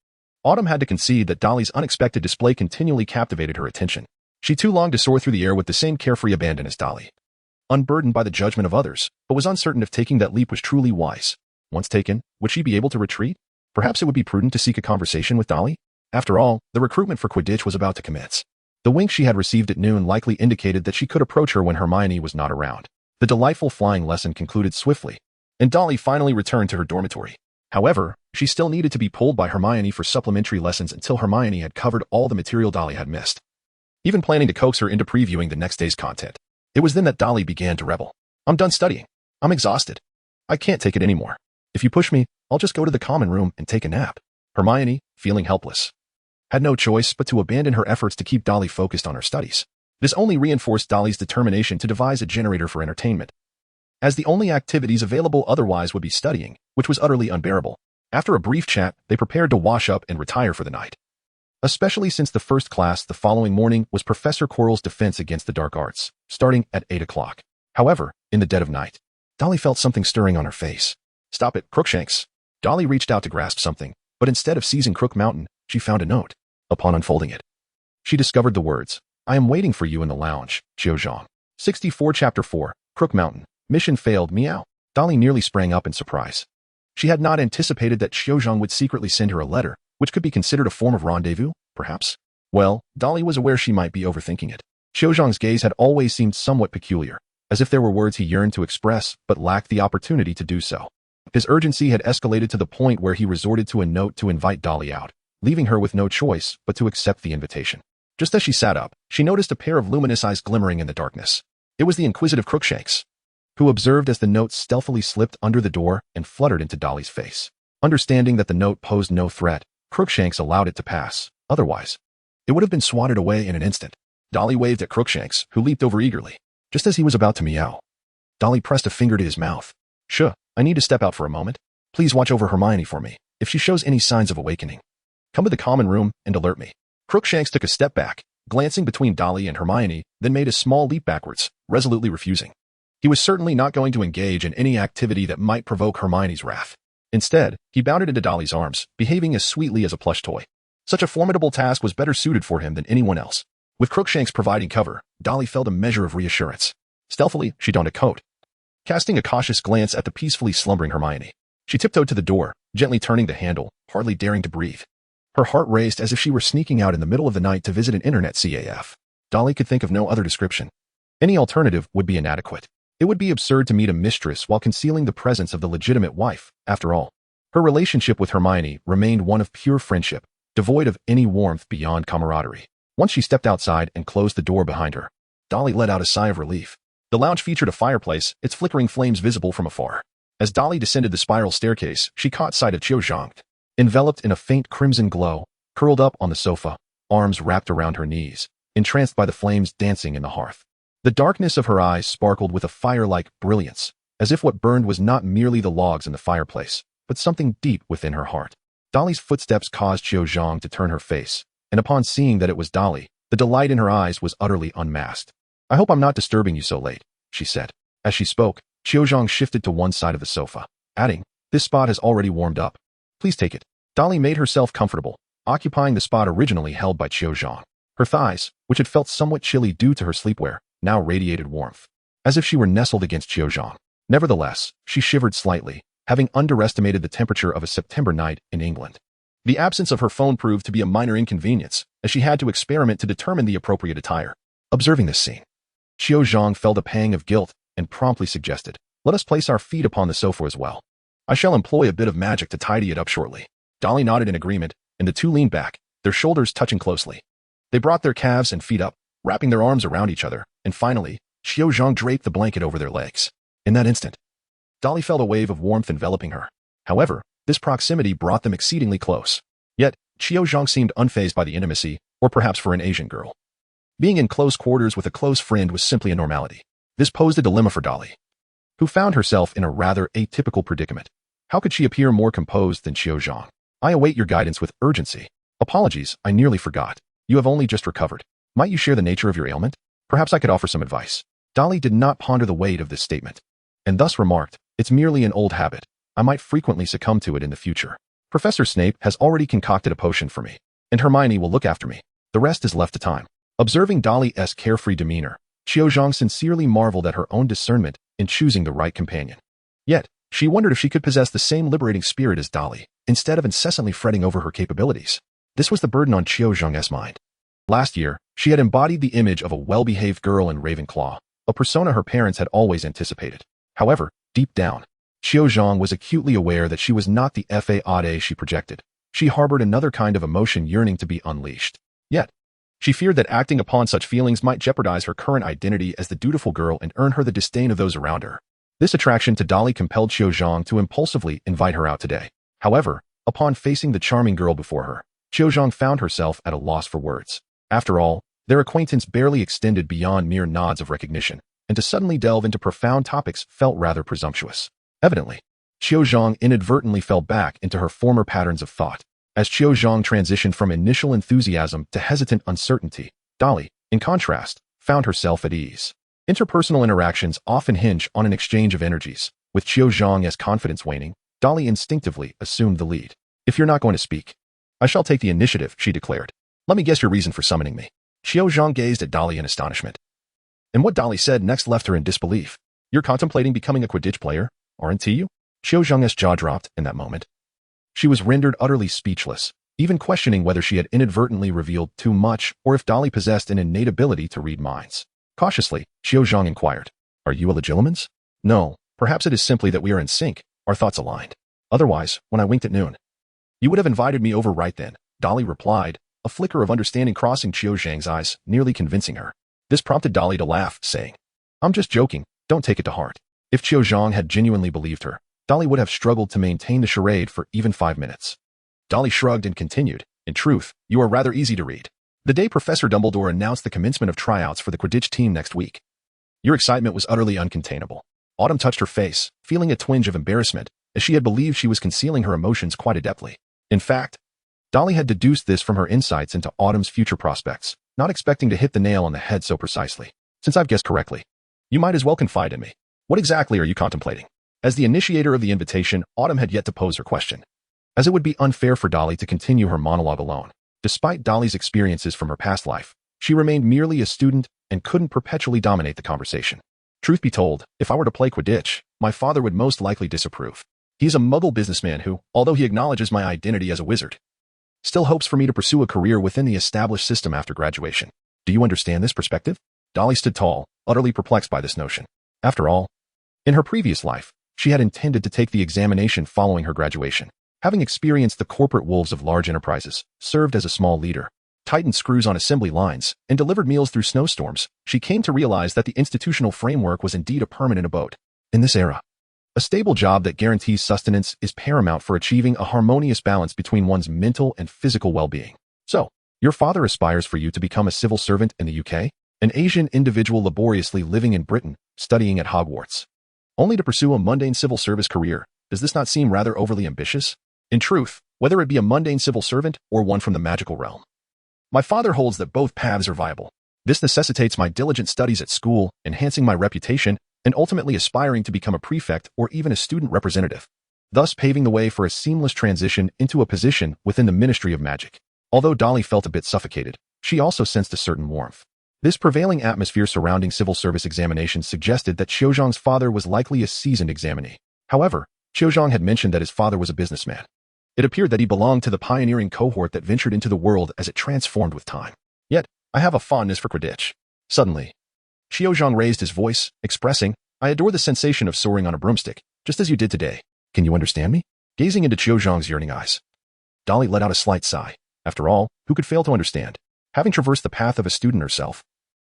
Autumn had to concede that Dolly's unexpected display continually captivated her attention. She too longed to soar through the air with the same carefree abandon as Dolly, unburdened by the judgment of others, but was uncertain if taking that leap was truly wise. Once taken, would she be able to retreat? Perhaps it would be prudent to seek a conversation with Dolly? After all, the recruitment for Quidditch was about to commence. The wink she had received at noon likely indicated that she could approach her when Hermione was not around. The delightful flying lesson concluded swiftly, and Dolly finally returned to her dormitory. However, she still needed to be pulled by Hermione for supplementary lessons until Hermione had covered all the material Dolly had missed, even planning to coax her into previewing the next day's content. It was then that Dolly began to rebel. "I'm done studying. I'm exhausted. I can't take it anymore. If you push me, I'll just go to the common room and take a nap." Hermione, feeling helpless, had no choice but to abandon her efforts to keep Dolly focused on her studies. This only reinforced Dolly's determination to devise a generator for entertainment, as the only activities available otherwise would be studying, which was utterly unbearable. After a brief chat, they prepared to wash up and retire for the night, especially since the first class the following morning was Professor Quirrell's defense against the dark arts, starting at 8 o'clock. However, in the dead of night, Dolly felt something stirring on her face. "Stop it, Crookshanks." Dolly reached out to grasp something, but instead of seizing Crook Mountain, she found a note. Upon unfolding it, she discovered the words, "I am waiting for you in the lounge, Xiaozhong. 64 Chapter 4, Crook Mountain. Mission failed, meow." Dolly nearly sprang up in surprise. She had not anticipated that Xiaozhong would secretly send her a letter, which could be considered a form of rendezvous, perhaps. Well, Dolly was aware she might be overthinking it. Xiaozhong's gaze had always seemed somewhat peculiar, as if there were words he yearned to express but lacked the opportunity to do so. His urgency had escalated to the point where he resorted to a note to invite Dolly out, leaving her with no choice but to accept the invitation. Just as she sat up, she noticed a pair of luminous eyes glimmering in the darkness. It was the inquisitive Crookshanks, who observed as the note stealthily slipped under the door and fluttered into Dolly's face. Understanding that the note posed no threat, Crookshanks allowed it to pass. Otherwise, it would have been swatted away in an instant. Dolly waved at Crookshanks, who leaped over eagerly. Just as he was about to meow, Dolly pressed a finger to his mouth. "Sure, I need to step out for a moment. Please watch over Hermione for me. If she shows any signs of awakening, come to the common room and alert me." Crookshanks took a step back, glancing between Dolly and Hermione, then made a small leap backwards, resolutely refusing. He was certainly not going to engage in any activity that might provoke Hermione's wrath. Instead, he bounded into Dolly's arms, behaving as sweetly as a plush toy. Such a formidable task was better suited for him than anyone else. With Crookshanks providing cover, Dolly felt a measure of reassurance. Stealthily, she donned a coat, casting a cautious glance at the peacefully slumbering Hermione. She tiptoed to the door, gently turning the handle, hardly daring to breathe. Her heart raced as if she were sneaking out in the middle of the night to visit an internet CAF. Dolly could think of no other description. Any alternative would be inadequate. It would be absurd to meet a mistress while concealing the presence of the legitimate wife, after all. Her relationship with Hermione remained one of pure friendship, devoid of any warmth beyond camaraderie. Once she stepped outside and closed the door behind her, Dolly let out a sigh of relief. The lounge featured a fireplace, its flickering flames visible from afar. As Dolly descended the spiral staircase, she caught sight of Zhang, enveloped in a faint crimson glow, curled up on the sofa, arms wrapped around her knees, entranced by the flames dancing in the hearth. The darkness of her eyes sparkled with a fire-like brilliance, as if what burned was not merely the logs in the fireplace, but something deep within her heart. Dolly's footsteps caused Zhang to turn her face, and upon seeing that it was Dolly, the delight in her eyes was utterly unmasked. "I hope I'm not disturbing you so late," she said. As she spoke, Zhang shifted to one side of the sofa, adding, "This spot has already warmed up. Please take it." Dolly made herself comfortable, occupying the spot originally held by Zhang. Her thighs, which had felt somewhat chilly due to her sleepwear, now radiated warmth, as if she were nestled against Zhang. Nevertheless, she shivered slightly, having underestimated the temperature of a September night in England. The absence of her phone proved to be a minor inconvenience, as she had to experiment to determine the appropriate attire. Observing this scene, Zhang felt a pang of guilt and promptly suggested, "Let us place our feet upon the sofa as well. I shall employ a bit of magic to tidy it up shortly." Dolly nodded in agreement, and the two leaned back, their shoulders touching closely. They brought their calves and feet up, wrapping their arms around each other, and finally, Zhang draped the blanket over their legs. In that instant, Dolly felt a wave of warmth enveloping her. However, this proximity brought them exceedingly close. Yet, Zhang seemed unfazed by the intimacy, or perhaps for an Asian girl. Being in close quarters with a close friend was simply a normality. This posed a dilemma for Dolly, who found herself in a rather atypical predicament. How could she appear more composed than Zhang? "I await your guidance with urgency. Apologies, I nearly forgot. You have only just recovered. Might you share the nature of your ailment? Perhaps I could offer some advice." Dolly did not ponder the weight of this statement, and thus remarked, "It's merely an old habit. I might frequently succumb to it in the future. Professor Snape has already concocted a potion for me, and Hermione will look after me. The rest is left to time." Observing Dolly's carefree demeanor, Zhang sincerely marveled at her own discernment in choosing the right companion. Yet, she wondered if she could possess the same liberating spirit as Dolly, instead of incessantly fretting over her capabilities. This was the burden on Zhang's mind. Last year, she had embodied the image of a well-behaved girl in Ravenclaw, a persona her parents had always anticipated. However, deep down, Zhang was acutely aware that she was not the faade she projected. She harbored another kind of emotion yearning to be unleashed. Yet, she feared that acting upon such feelings might jeopardize her current identity as the dutiful girl and earn her the disdain of those around her. This attraction to Dolly compelled Zhang to impulsively invite her out today. However, upon facing the charming girl before her, Zhang found herself at a loss for words. After all, their acquaintance barely extended beyond mere nods of recognition, and to suddenly delve into profound topics felt rather presumptuous. Evidently, Zhang inadvertently fell back into her former patterns of thought. As Zhang transitioned from initial enthusiasm to hesitant uncertainty, Dolly, in contrast, found herself at ease. Interpersonal interactions often hinge on an exchange of energies. With Zhang's confidence waning, Dolly instinctively assumed the lead. "If you're not going to speak, I shall take the initiative," she declared. "Let me guess your reason for summoning me." Zhang gazed at Dolly in astonishment. And what Dolly said next left her in disbelief. "You're contemplating becoming a Quidditch player, aren't you?" Zhang's jaw dropped in that moment. She was rendered utterly speechless, even questioning whether she had inadvertently revealed too much or if Dolly possessed an innate ability to read minds. Cautiously, Zhang inquired, "Are you a Legilimens?" "No, perhaps it is simply that we are in sync, our thoughts aligned. Otherwise, when I winked at noon, you would have invited me over right then," Dolly replied, a flicker of understanding crossing Zhang's eyes, nearly convincing her. This prompted Dolly to laugh, saying, "I'm just joking, don't take it to heart." If Zhang had genuinely believed her, Dolly would have struggled to maintain the charade for even 5 minutes. Dolly shrugged and continued, "In truth, you are rather easy to read. The day Professor Dumbledore announced the commencement of tryouts for the Quidditch team next week, your excitement was utterly uncontainable." Autumn touched her face, feeling a twinge of embarrassment, as she had believed she was concealing her emotions quite adeptly. In fact, Dolly had deduced this from her insights into Autumn's future prospects, not expecting to hit the nail on the head so precisely. "Since I've guessed correctly, you might as well confide in me. What exactly are you contemplating?" As the initiator of the invitation, Autumn had yet to pose her question, as it would be unfair for Dolly to continue her monologue alone. Despite Dolly's experiences from her past life, she remained merely a student and couldn't perpetually dominate the conversation. "Truth be told, if I were to play Quidditch, my father would most likely disapprove. He's a muggle businessman who, although he acknowledges my identity as a wizard, still hopes for me to pursue a career within the established system after graduation. Do you understand this perspective?" Dolly stood tall, utterly perplexed by this notion. After all, in her previous life, she had intended to take the examination following her graduation. Having experienced the corporate wolves of large enterprises, served as a small leader, tightened screws on assembly lines, and delivered meals through snowstorms, she came to realize that the institutional framework was indeed a permanent abode. In this era, a stable job that guarantees sustenance is paramount for achieving a harmonious balance between one's mental and physical well-being. So, your father aspires for you to become a civil servant in the UK? An Asian individual laboriously living in Britain, studying at Hogwarts, only to pursue a mundane civil service career. Does this not seem rather overly ambitious? In truth, whether it be a mundane civil servant or one from the magical realm, my father holds that both paths are viable. This necessitates my diligent studies at school, enhancing my reputation, and ultimately aspiring to become a prefect or even a student representative, thus paving the way for a seamless transition into a position within the Ministry of Magic. Although Dolly felt a bit suffocated, she also sensed a certain warmth. This prevailing atmosphere surrounding civil service examinations suggested that Qiuzhang's father was likely a seasoned examinee. However, Qiuzhang had mentioned that his father was a businessman. It appeared that he belonged to the pioneering cohort that ventured into the world as it transformed with time. Yet, I have a fondness for Quidditch. Suddenly, Qiuzhang raised his voice, expressing, I adore the sensation of soaring on a broomstick, just as you did today. Can you understand me? Gazing into Qiuzhang's yearning eyes, Dolly let out a slight sigh. After all, who could fail to understand? Having traversed the path of a student herself,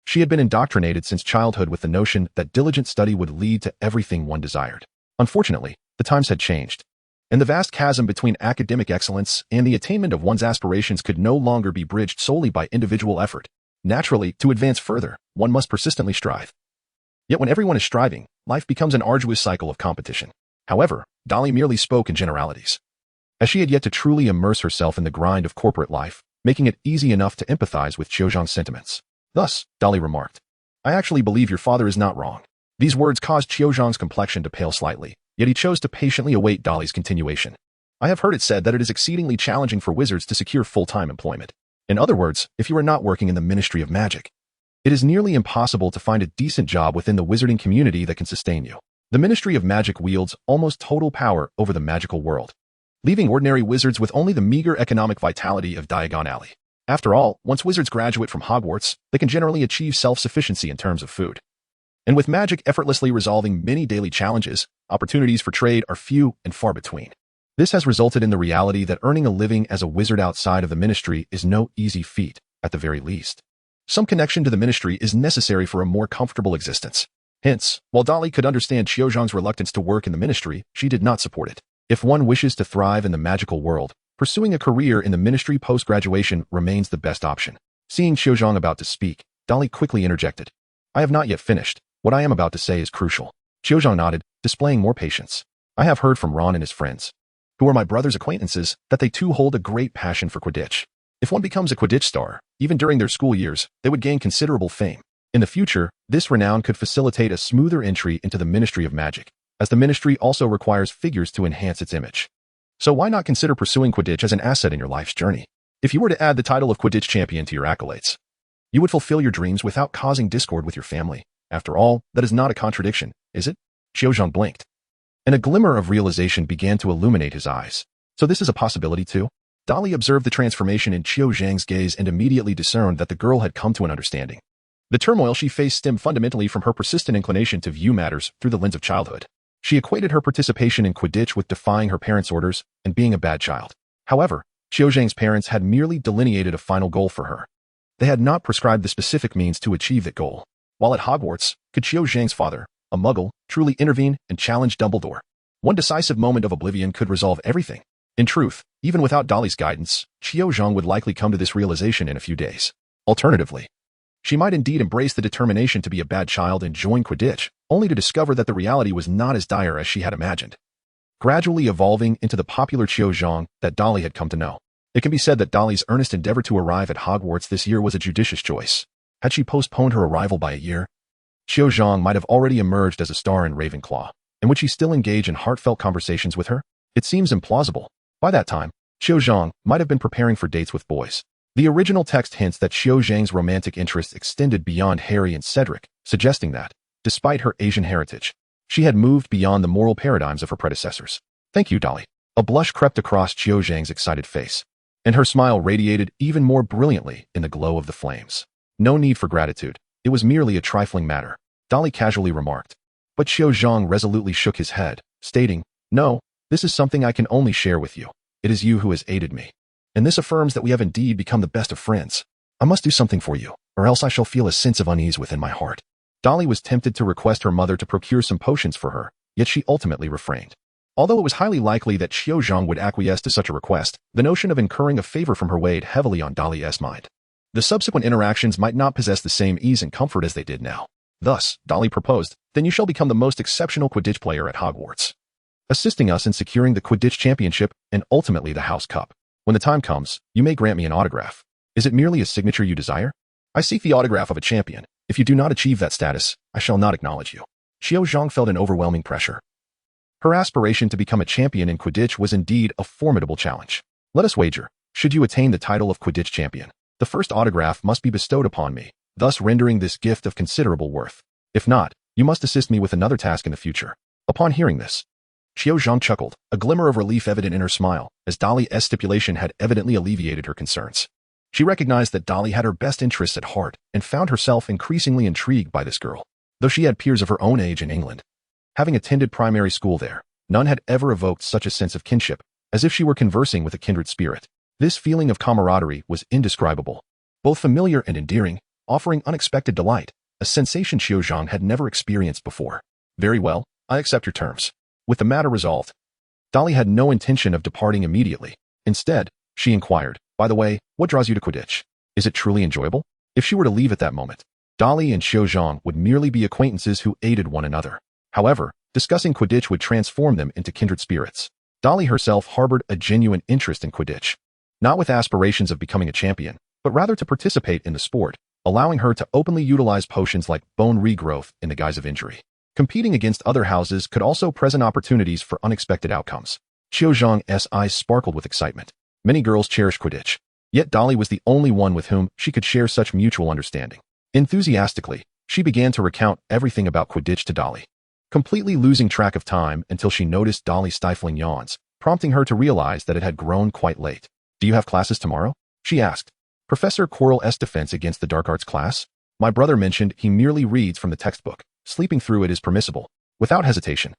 she had been indoctrinated since childhood with the notion that diligent study would lead to everything one desired. Unfortunately, the times had changed, and the vast chasm between academic excellence and the attainment of one's aspirations could no longer be bridged solely by individual effort. Naturally, to advance further, one must persistently strive. Yet when everyone is striving, life becomes an arduous cycle of competition. However, Dolly merely spoke in generalities, as she had yet to truly immerse herself in the grind of corporate life, making it easy enough to empathize with Qiuzhang's sentiments. Thus, Dolly remarked, I actually believe your father is not wrong. These words caused Qiuzhang's complexion to pale slightly, yet he chose to patiently await Dolly's continuation. I have heard it said that it is exceedingly challenging for wizards to secure full-time employment. In other words, if you are not working in the Ministry of Magic, it is nearly impossible to find a decent job within the wizarding community that can sustain you. The Ministry of Magic wields almost total power over the magical world, leaving ordinary wizards with only the meager economic vitality of Diagon Alley. After all, once wizards graduate from Hogwarts, they can generally achieve self-sufficiency in terms of food. And with magic effortlessly resolving many daily challenges, opportunities for trade are few and far between. This has resulted in the reality that earning a living as a wizard outside of the ministry is no easy feat, at the very least. Some connection to the ministry is necessary for a more comfortable existence. Hence, while Dolly could understand Qiuzhang's reluctance to work in the ministry, she did not support it. If one wishes to thrive in the magical world, pursuing a career in the ministry post-graduation remains the best option. Seeing Qiuzhang about to speak, Dolly quickly interjected. I have not yet finished. What I am about to say is crucial. Qiuzhang nodded, displaying more patience. I have heard from Ron and his friends, who are my brother's acquaintances, that they too hold a great passion for Quidditch. If one becomes a Quidditch star, even during their school years, they would gain considerable fame. In the future, this renown could facilitate a smoother entry into the Ministry of Magic, as the ministry also requires figures to enhance its image. So why not consider pursuing Quidditch as an asset in your life's journey? If you were to add the title of Quidditch champion to your accolades, you would fulfill your dreams without causing discord with your family. After all, that is not a contradiction, is it? Qiuzhang blinked, and a glimmer of realization began to illuminate his eyes. So this is a possibility too? Dolly observed the transformation in Qiuzhang's gaze and immediately discerned that the girl had come to an understanding. The turmoil she faced stemmed fundamentally from her persistent inclination to view matters through the lens of childhood. She equated her participation in Quidditch with defying her parents' orders and being a bad child. However, Qiuzhang's parents had merely delineated a final goal for her. They had not prescribed the specific means to achieve that goal. While at Hogwarts, could Qiuzhang's father, a muggle, truly intervene and challenge Dumbledore? One decisive moment of oblivion could resolve everything. In truth, even without Dolly's guidance, Qiuzhang would likely come to this realization in a few days. Alternatively, she might indeed embrace the determination to be a bad child and join Quidditch, only to discover that the reality was not as dire as she had imagined, gradually evolving into the popular Qiuzhang that Dolly had come to know. It can be said that Dolly's earnest endeavor to arrive at Hogwarts this year was a judicious choice. Had she postponed her arrival by a year, Qiuzhang might have already emerged as a star in Ravenclaw, and would she still engage in heartfelt conversations with her? It seems implausible. By that time, Qiuzhang might have been preparing for dates with boys. The original text hints that Qiuzhang's romantic interest extended beyond Harry and Cedric, suggesting that, despite her Asian heritage, she had moved beyond the moral paradigms of her predecessors. Thank you, Dolly. A blush crept across Qiuzhang's excited face, and her smile radiated even more brilliantly in the glow of the flames. No need for gratitude. It was merely a trifling matter, Dolly casually remarked. But Xiao Zhang resolutely shook his head, stating, "No, this is something I can only share with you. It is you who has aided me. And this affirms that we have indeed become the best of friends. I must do something for you, or else I shall feel a sense of unease within my heart." Dolly was tempted to request her mother to procure some potions for her, yet she ultimately refrained. Although it was highly likely that Xiao Zhang would acquiesce to such a request, the notion of incurring a favor from her weighed heavily on Dolly's mind. The subsequent interactions might not possess the same ease and comfort as they did now. Thus, Dolly proposed, "Then you shall become the most exceptional Quidditch player at Hogwarts, assisting us in securing the Quidditch championship and ultimately the House Cup. When the time comes, you may grant me an autograph. Is it merely a signature you desire? I seek the autograph of a champion. If you do not achieve that status, I shall not acknowledge you." Xiao Zhang felt an overwhelming pressure. Her aspiration to become a champion in Quidditch was indeed a formidable challenge. "Let us wager. Should you attain the title of Quidditch champion, the first autograph must be bestowed upon me, thus rendering this gift of considerable worth. If not, you must assist me with another task in the future." Upon hearing this, Xiao Zhang chuckled, a glimmer of relief evident in her smile, as Dolly's stipulation had evidently alleviated her concerns. She recognized that Dolly had her best interests at heart and found herself increasingly intrigued by this girl. Though she had peers of her own age in England, having attended primary school there, none had ever evoked such a sense of kinship, as if she were conversing with a kindred spirit. This feeling of camaraderie was indescribable, both familiar and endearing, offering unexpected delight, a sensation Xiao Zhang had never experienced before. "Very well, I accept your terms." With the matter resolved, Dolly had no intention of departing immediately. Instead, she inquired, "By the way, what draws you to Quidditch? Is it truly enjoyable?" If she were to leave at that moment, Dolly and Xiao Zhang would merely be acquaintances who aided one another. However, discussing Quidditch would transform them into kindred spirits. Dolly herself harbored a genuine interest in Quidditch, not with aspirations of becoming a champion, but rather to participate in the sport, allowing her to openly utilize potions like bone regrowth in the guise of injury. Competing against other houses could also present opportunities for unexpected outcomes. Xiao Zhang's eyes sparkled with excitement. Many girls cherish Quidditch, yet Dolly was the only one with whom she could share such mutual understanding. Enthusiastically, she began to recount everything about Quidditch to Dolly, completely losing track of time until she noticed Dolly's stifling yawns, prompting her to realize that it had grown quite late. "Do you have classes tomorrow?" she asked. "Professor Quirrell's defense against the dark arts class? My brother mentioned he merely reads from the textbook. Sleeping through it is permissible." Without hesitation,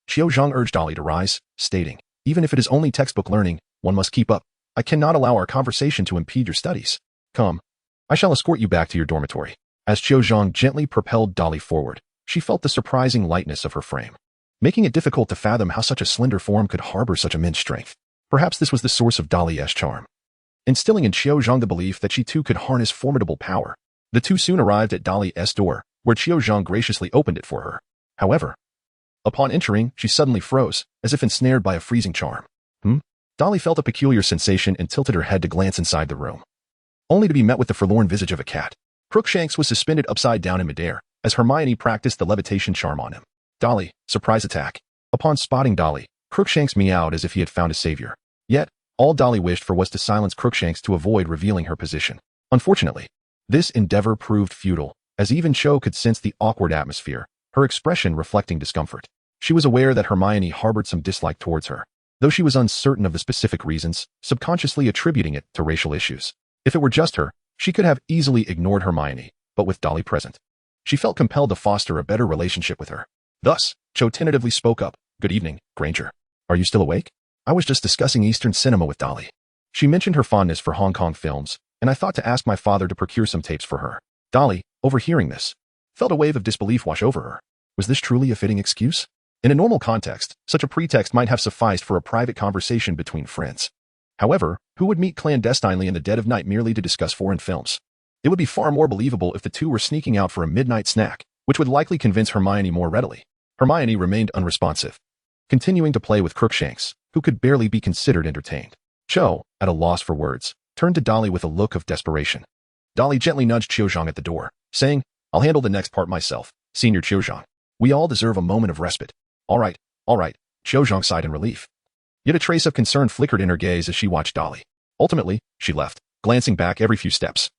Xiao Zhang urged Dolly to rise, stating, "Even if it is only textbook learning, one must keep up. I cannot allow our conversation to impede your studies. Come, I shall escort you back to your dormitory." As Xiao Zhang gently propelled Dolly forward, she felt the surprising lightness of her frame, making it difficult to fathom how such a slender form could harbor such immense strength. Perhaps this was the source of Dolly's charm, instilling in Xiao Zhang the belief that she too could harness formidable power. The two soon arrived at Dolly's door, where Xiao Zhang graciously opened it for her. However, upon entering, she suddenly froze, as if ensnared by a freezing charm. Dolly felt a peculiar sensation and tilted her head to glance inside the room, only to be met with the forlorn visage of a cat. Crookshanks was suspended upside down in midair, as Hermione practiced the levitation charm on him. "Dolly, surprise attack." Upon spotting Dolly, Crookshanks meowed as if he had found a savior. Yet, all Dolly wished for was to silence Crookshanks to avoid revealing her position. Unfortunately, this endeavor proved futile, as even Cho could sense the awkward atmosphere, her expression reflecting discomfort. She was aware that Hermione harbored some dislike towards her, though she was uncertain of the specific reasons, subconsciously attributing it to racial issues. If it were just her, she could have easily ignored Hermione, but with Dolly present, she felt compelled to foster a better relationship with her. Thus, Cho tentatively spoke up, "Good evening, Granger. Are you still awake? I was just discussing Eastern cinema with Dolly. She mentioned her fondness for Hong Kong films, and I thought to ask my father to procure some tapes for her." Dolly, overhearing this, felt a wave of disbelief wash over her. Was this truly a fitting excuse? In a normal context, such a pretext might have sufficed for a private conversation between friends. However, who would meet clandestinely in the dead of night merely to discuss foreign films? It would be far more believable if the two were sneaking out for a midnight snack, which would likely convince Hermione more readily. Hermione remained unresponsive, continuing to play with Crookshanks, who could barely be considered entertained. Cho, at a loss for words, turned to Dolly with a look of desperation. Dolly gently nudged Xiao Zhang at the door, saying, "I'll handle the next part myself, Senior Xiao Zhang. We all deserve a moment of respite." All right, Xiao Zhang sighed in relief. Yet a trace of concern flickered in her gaze as she watched Dolly. Ultimately, she left, glancing back every few steps,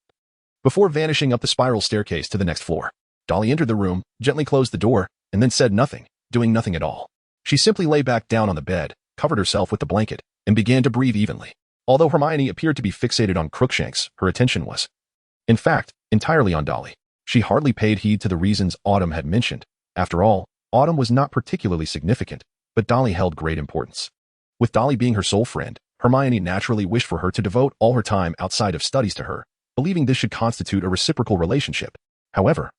before vanishing up the spiral staircase to the next floor. Dolly entered the room, gently closed the door, and then said nothing, doing nothing at all. She simply lay back down on the bed, covered herself with the blanket, and began to breathe evenly. Although Hermione appeared to be fixated on Crookshanks, her attention was, in fact, entirely on Dolly. She hardly paid heed to the reasons Autumn had mentioned. After all, Autumn was not particularly significant, but Dolly held great importance. With Dolly being her sole friend, Hermione naturally wished for her to devote all her time outside of studies to her, believing this should constitute a reciprocal relationship. However,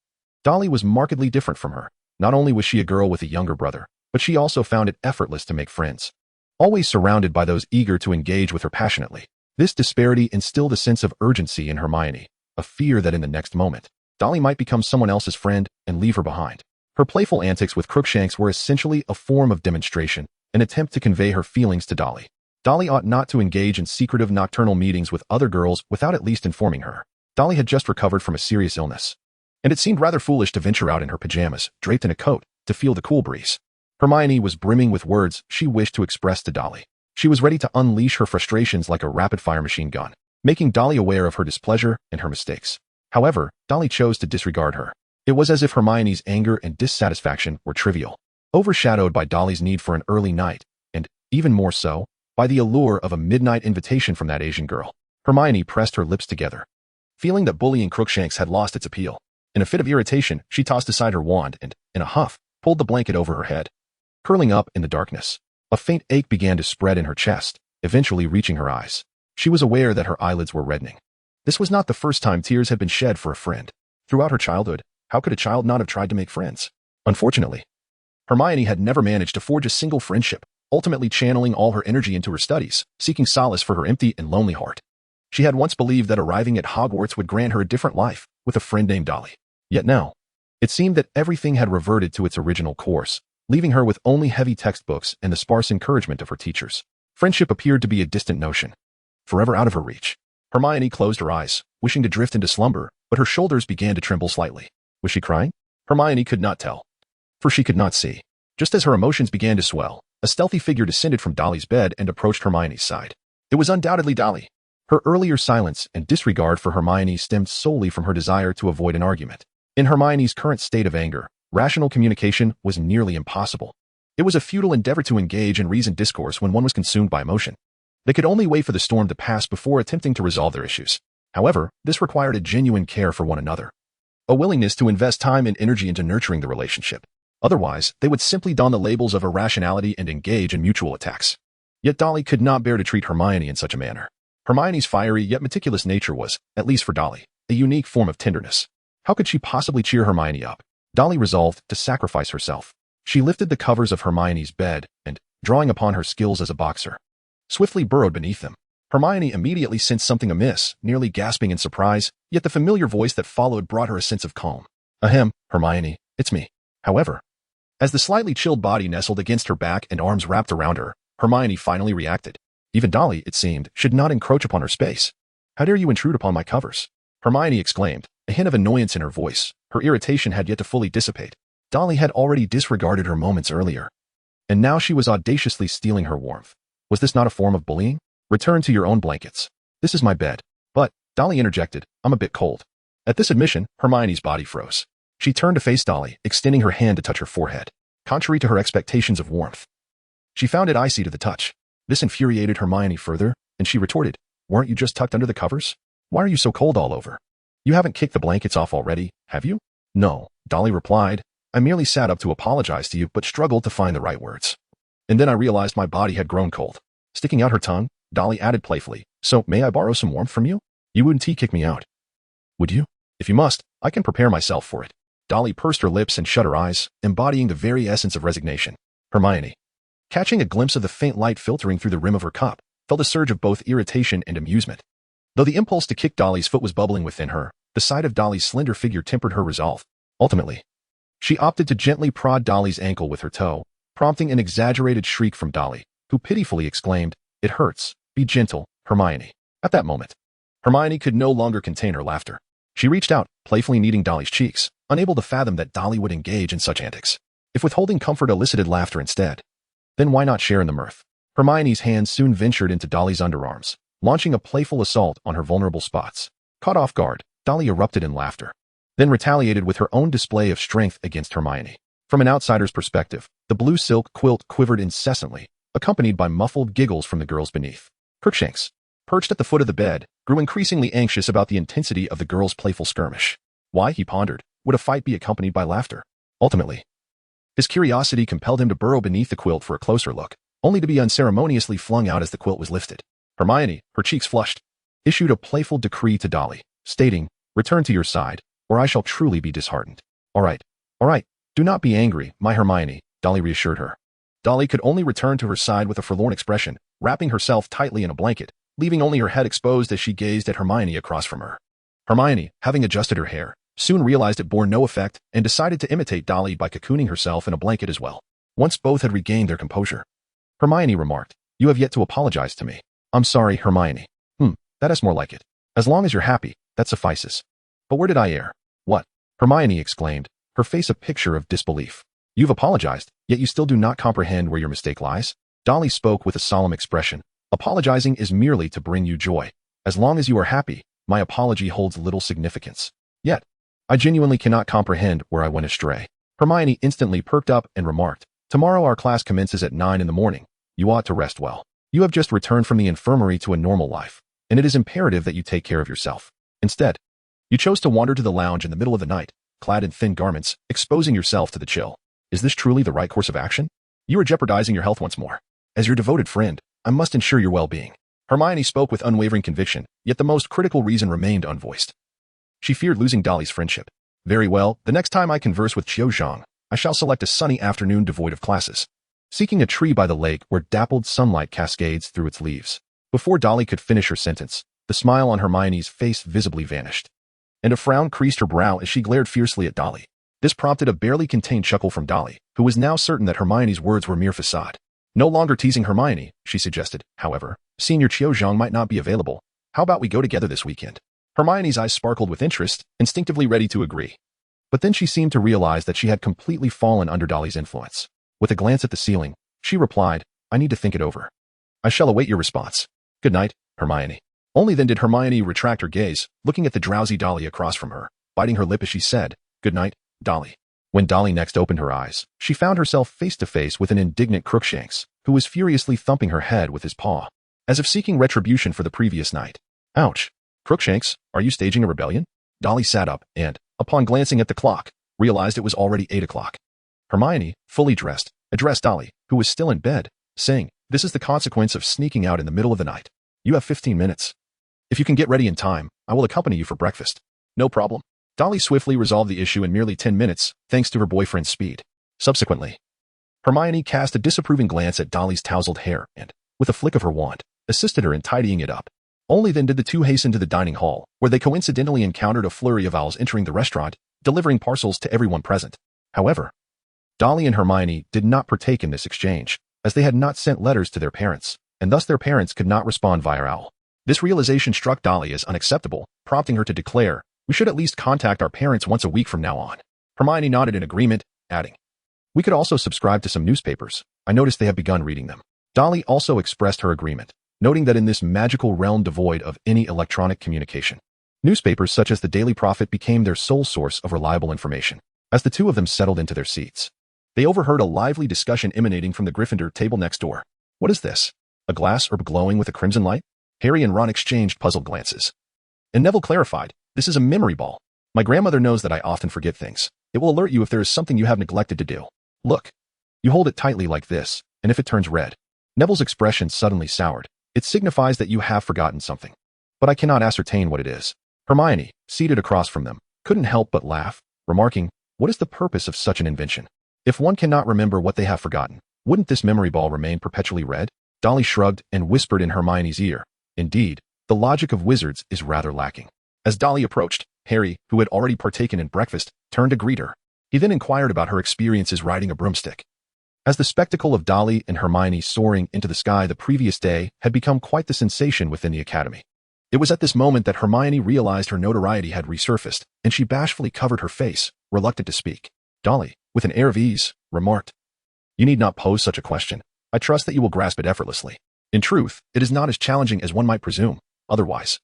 Dolly was markedly different from her. Not only was she a girl with a younger brother, but she also found it effortless to make friends. Always surrounded by those eager to engage with her passionately, this disparity instilled a sense of urgency in Hermione, a fear that in the next moment, Dolly might become someone else's friend and leave her behind. Her playful antics with Crookshanks were essentially a form of demonstration, an attempt to convey her feelings to Dolly. Dolly ought not to engage in secretive nocturnal meetings with other girls without at least informing her. Dolly had just recovered from a serious illness, and it seemed rather foolish to venture out in her pajamas, draped in a coat, to feel the cool breeze. Hermione was brimming with words she wished to express to Dolly. She was ready to unleash her frustrations like a rapid-fire machine gun, making Dolly aware of her displeasure and her mistakes. However, Dolly chose to disregard her. It was as if Hermione's anger and dissatisfaction were trivial, overshadowed by Dolly's need for an early night, and, even more so, by the allure of a midnight invitation from that Asian girl. Hermione pressed her lips together, feeling that bullying Crookshanks had lost its appeal. In a fit of irritation, she tossed aside her wand and, in a huff, pulled the blanket over her head. Curling up in the darkness, a faint ache began to spread in her chest, eventually reaching her eyes. She was aware that her eyelids were reddening. This was not the first time tears had been shed for a friend. Throughout her childhood, how could a child not have tried to make friends? Unfortunately, Hermione had never managed to forge a single friendship, ultimately channeling all her energy into her studies, seeking solace for her empty and lonely heart. She had once believed that arriving at Hogwarts would grant her a different life, with a friend named Dolly. Yet now, it seemed that everything had reverted to its original course, leaving her with only heavy textbooks and the sparse encouragement of her teachers. Friendship appeared to be a distant notion, forever out of her reach. Hermione closed her eyes, wishing to drift into slumber, but her shoulders began to tremble slightly. Was she crying? Hermione could not tell, for she could not see. Just as her emotions began to swell, a stealthy figure descended from Dolly's bed and approached Hermione's side. It was undoubtedly Dolly. Her earlier silence and disregard for Hermione stemmed solely from her desire to avoid an argument. In Hermione's current state of anger, rational communication was nearly impossible. It was a futile endeavor to engage in reasoned discourse when one was consumed by emotion. They could only wait for the storm to pass before attempting to resolve their issues. However, this required a genuine care for one another, a willingness to invest time and energy into nurturing the relationship. Otherwise, they would simply don the labels of irrationality and engage in mutual attacks. Yet Dolly could not bear to treat Hermione in such a manner. Hermione's fiery yet meticulous nature was, at least for Dolly, a unique form of tenderness. How could she possibly cheer Hermione up? Dolly resolved to sacrifice herself. She lifted the covers of Hermione's bed and, drawing upon her skills as a boxer, swiftly burrowed beneath them. Hermione immediately sensed something amiss, nearly gasping in surprise, yet the familiar voice that followed brought her a sense of calm. Ahem, Hermione, it's me. However, as the slightly chilled body nestled against her back and arms wrapped around her, Hermione finally reacted. Even Dolly, it seemed, should not encroach upon her space. How dare you intrude upon my covers? Hermione exclaimed, a hint of annoyance in her voice. Her irritation had yet to fully dissipate. Dolly had already disregarded her moments earlier, and now she was audaciously stealing her warmth. Was this not a form of bullying? Return to your own blankets. This is my bed. But, Dolly interjected, I'm a bit cold. At this admission, Hermione's body froze. She turned to face Dolly, extending her hand to touch her forehead. Contrary to her expectations of warmth, she found it icy to the touch. This infuriated Hermione further, and she retorted, weren't you just tucked under the covers? Why are you so cold all over? You haven't kicked the blankets off already, have you? No, Dolly replied. I merely sat up to apologize to you but struggled to find the right words. And then I realized my body had grown cold. Sticking out her tongue, Dolly added playfully, so may I borrow some warmth from you? You wouldn't kick me out, would you? If you must, I can prepare myself for it. Dolly pursed her lips and shut her eyes, embodying the very essence of resignation. Hermione, catching a glimpse of the faint light filtering through the rim of her cup, felt a surge of both irritation and amusement. Though the impulse to kick Dolly's foot was bubbling within her, the sight of Dolly's slender figure tempered her resolve. Ultimately, she opted to gently prod Dolly's ankle with her toe, prompting an exaggerated shriek from Dolly, who pitifully exclaimed, It hurts. Be gentle, Hermione. At that moment, Hermione could no longer contain her laughter. She reached out, playfully kneading Dolly's cheeks, unable to fathom that Dolly would engage in such antics. If withholding comfort elicited laughter instead, then why not share in the mirth? Hermione's hands soon ventured into Dolly's underarms, launching a playful assault on her vulnerable spots. Caught off guard, Dolly erupted in laughter, then retaliated with her own display of strength against Hermione. From an outsider's perspective, the blue silk quilt quivered incessantly, accompanied by muffled giggles from the girls beneath. Crookshanks, perched at the foot of the bed, grew increasingly anxious about the intensity of the girls' playful skirmish. Why, he pondered, would a fight be accompanied by laughter? Ultimately, His curiosity compelled him to burrow beneath the quilt for a closer look, only to be unceremoniously flung out as the quilt was lifted. Hermione, her cheeks flushed, issued a playful decree to Dolly, stating, "Return to your side, or I shall truly be disheartened." All right, do not be angry, my Hermione," Dolly reassured her. Dolly could only return to her side with a forlorn expression, wrapping herself tightly in a blanket, leaving only her head exposed as she gazed at Hermione across from her. Hermione, having adjusted her hair, soon realized it bore no effect and decided to imitate Dolly by cocooning herself in a blanket as well. Once both had regained their composure, Hermione remarked, "You have yet to apologize to me." "I'm sorry, Hermione." That is more like it. As long as you're happy, that suffices." "But where did I err?" "What?" Hermione exclaimed, her face a picture of disbelief. "You've apologized, yet you still do not comprehend where your mistake lies?" Dolly spoke with a solemn expression. "Apologizing is merely to bring you joy. As long as you are happy, my apology holds little significance. Yet, I genuinely cannot comprehend where I went astray." Hermione instantly perked up and remarked, "Tomorrow our class commences at 9 in the morning. You ought to rest well. You have just returned from the infirmary to a normal life, and it is imperative that you take care of yourself. Instead, you chose to wander to the lounge in the middle of the night, clad in thin garments, exposing yourself to the chill. Is this truly the right course of action? You are jeopardizing your health once more. As your devoted friend, I must ensure your well-being." Hermione spoke with unwavering conviction, yet the most critical reason remained unvoiced. She feared losing Dolly's friendship. "Very well, the next time I converse with Qiuzhang, I shall select a sunny afternoon devoid of classes, seeking a tree by the lake where dappled sunlight cascades through its leaves." Before Dolly could finish her sentence, the smile on Hermione's face visibly vanished, and a frown creased her brow as she glared fiercely at Dolly. This prompted a barely contained chuckle from Dolly, who was now certain that Hermione's words were mere facade. No longer teasing Hermione, she suggested, however, "Senior Qiuzhang might not be available. How about we go together this weekend?" Hermione's eyes sparkled with interest, instinctively ready to agree. But then she seemed to realize that she had completely fallen under Dolly's influence. With a glance at the ceiling, she replied, "I need to think it over. I shall await your response. Good night, Hermione." Only then did Hermione retract her gaze, looking at the drowsy Dolly across from her, biting her lip as she said, "Good night, Dolly." When Dolly next opened her eyes, she found herself face to face with an indignant Crookshanks, who was furiously thumping her head with his paw, as if seeking retribution for the previous night. "Ouch. Crookshanks, are you staging a rebellion?" Dolly sat up and, upon glancing at the clock, realized it was already 8 o'clock. Hermione, fully dressed, addressed Dolly, who was still in bed, saying, "This is the consequence of sneaking out in the middle of the night. You have 15 minutes. If you can get ready in time, I will accompany you for breakfast." "No problem." Dolly swiftly resolved the issue in merely 10 minutes, thanks to her boyfriend's speed. Subsequently, Hermione cast a disapproving glance at Dolly's tousled hair and, with a flick of her wand, assisted her in tidying it up. Only then did the two hasten to the dining hall, where they coincidentally encountered a flurry of owls entering the restaurant, delivering parcels to everyone present. However, Dolly and Hermione did not partake in this exchange, as they had not sent letters to their parents, and thus their parents could not respond via owl. This realization struck Dolly as unacceptable, prompting her to declare, "We should at least contact our parents once a week from now on." Hermione nodded in agreement, adding, "We could also subscribe to some newspapers. I noticed they have begun reading them." Dolly also expressed her agreement, noting that in this magical realm devoid of any electronic communication, newspapers such as the Daily Prophet became their sole source of reliable information. As the two of them settled into their seats, they overheard a lively discussion emanating from the Gryffindor table next door. "What is this? A glass orb glowing with a crimson light?" Harry and Ron exchanged puzzled glances. And Neville clarified, "This is a memory ball. My grandmother knows that I often forget things. It will alert you if there is something you have neglected to do. Look. You hold it tightly like this, and if it turns red." Neville's expression suddenly soured. "It signifies that you have forgotten something. But I cannot ascertain what it is." Hermione, seated across from them, couldn't help but laugh, remarking, "What is the purpose of such an invention? If one cannot remember what they have forgotten, wouldn't this memory ball remain perpetually red?" Dolly shrugged and whispered in Hermione's ear, "Indeed, the logic of wizards is rather lacking." As Dolly approached, Harry, who had already partaken in breakfast, turned to greet her. He then inquired about her experiences riding a broomstick, as the spectacle of Dolly and Hermione soaring into the sky the previous day had become quite the sensation within the academy. It was at this moment that Hermione realized her notoriety had resurfaced, and she bashfully covered her face, reluctant to speak. Dolly, with an air of ease, remarked, "You need not pose such a question. I trust that you will grasp it effortlessly. In truth, it is not as challenging as one might presume. Otherwise,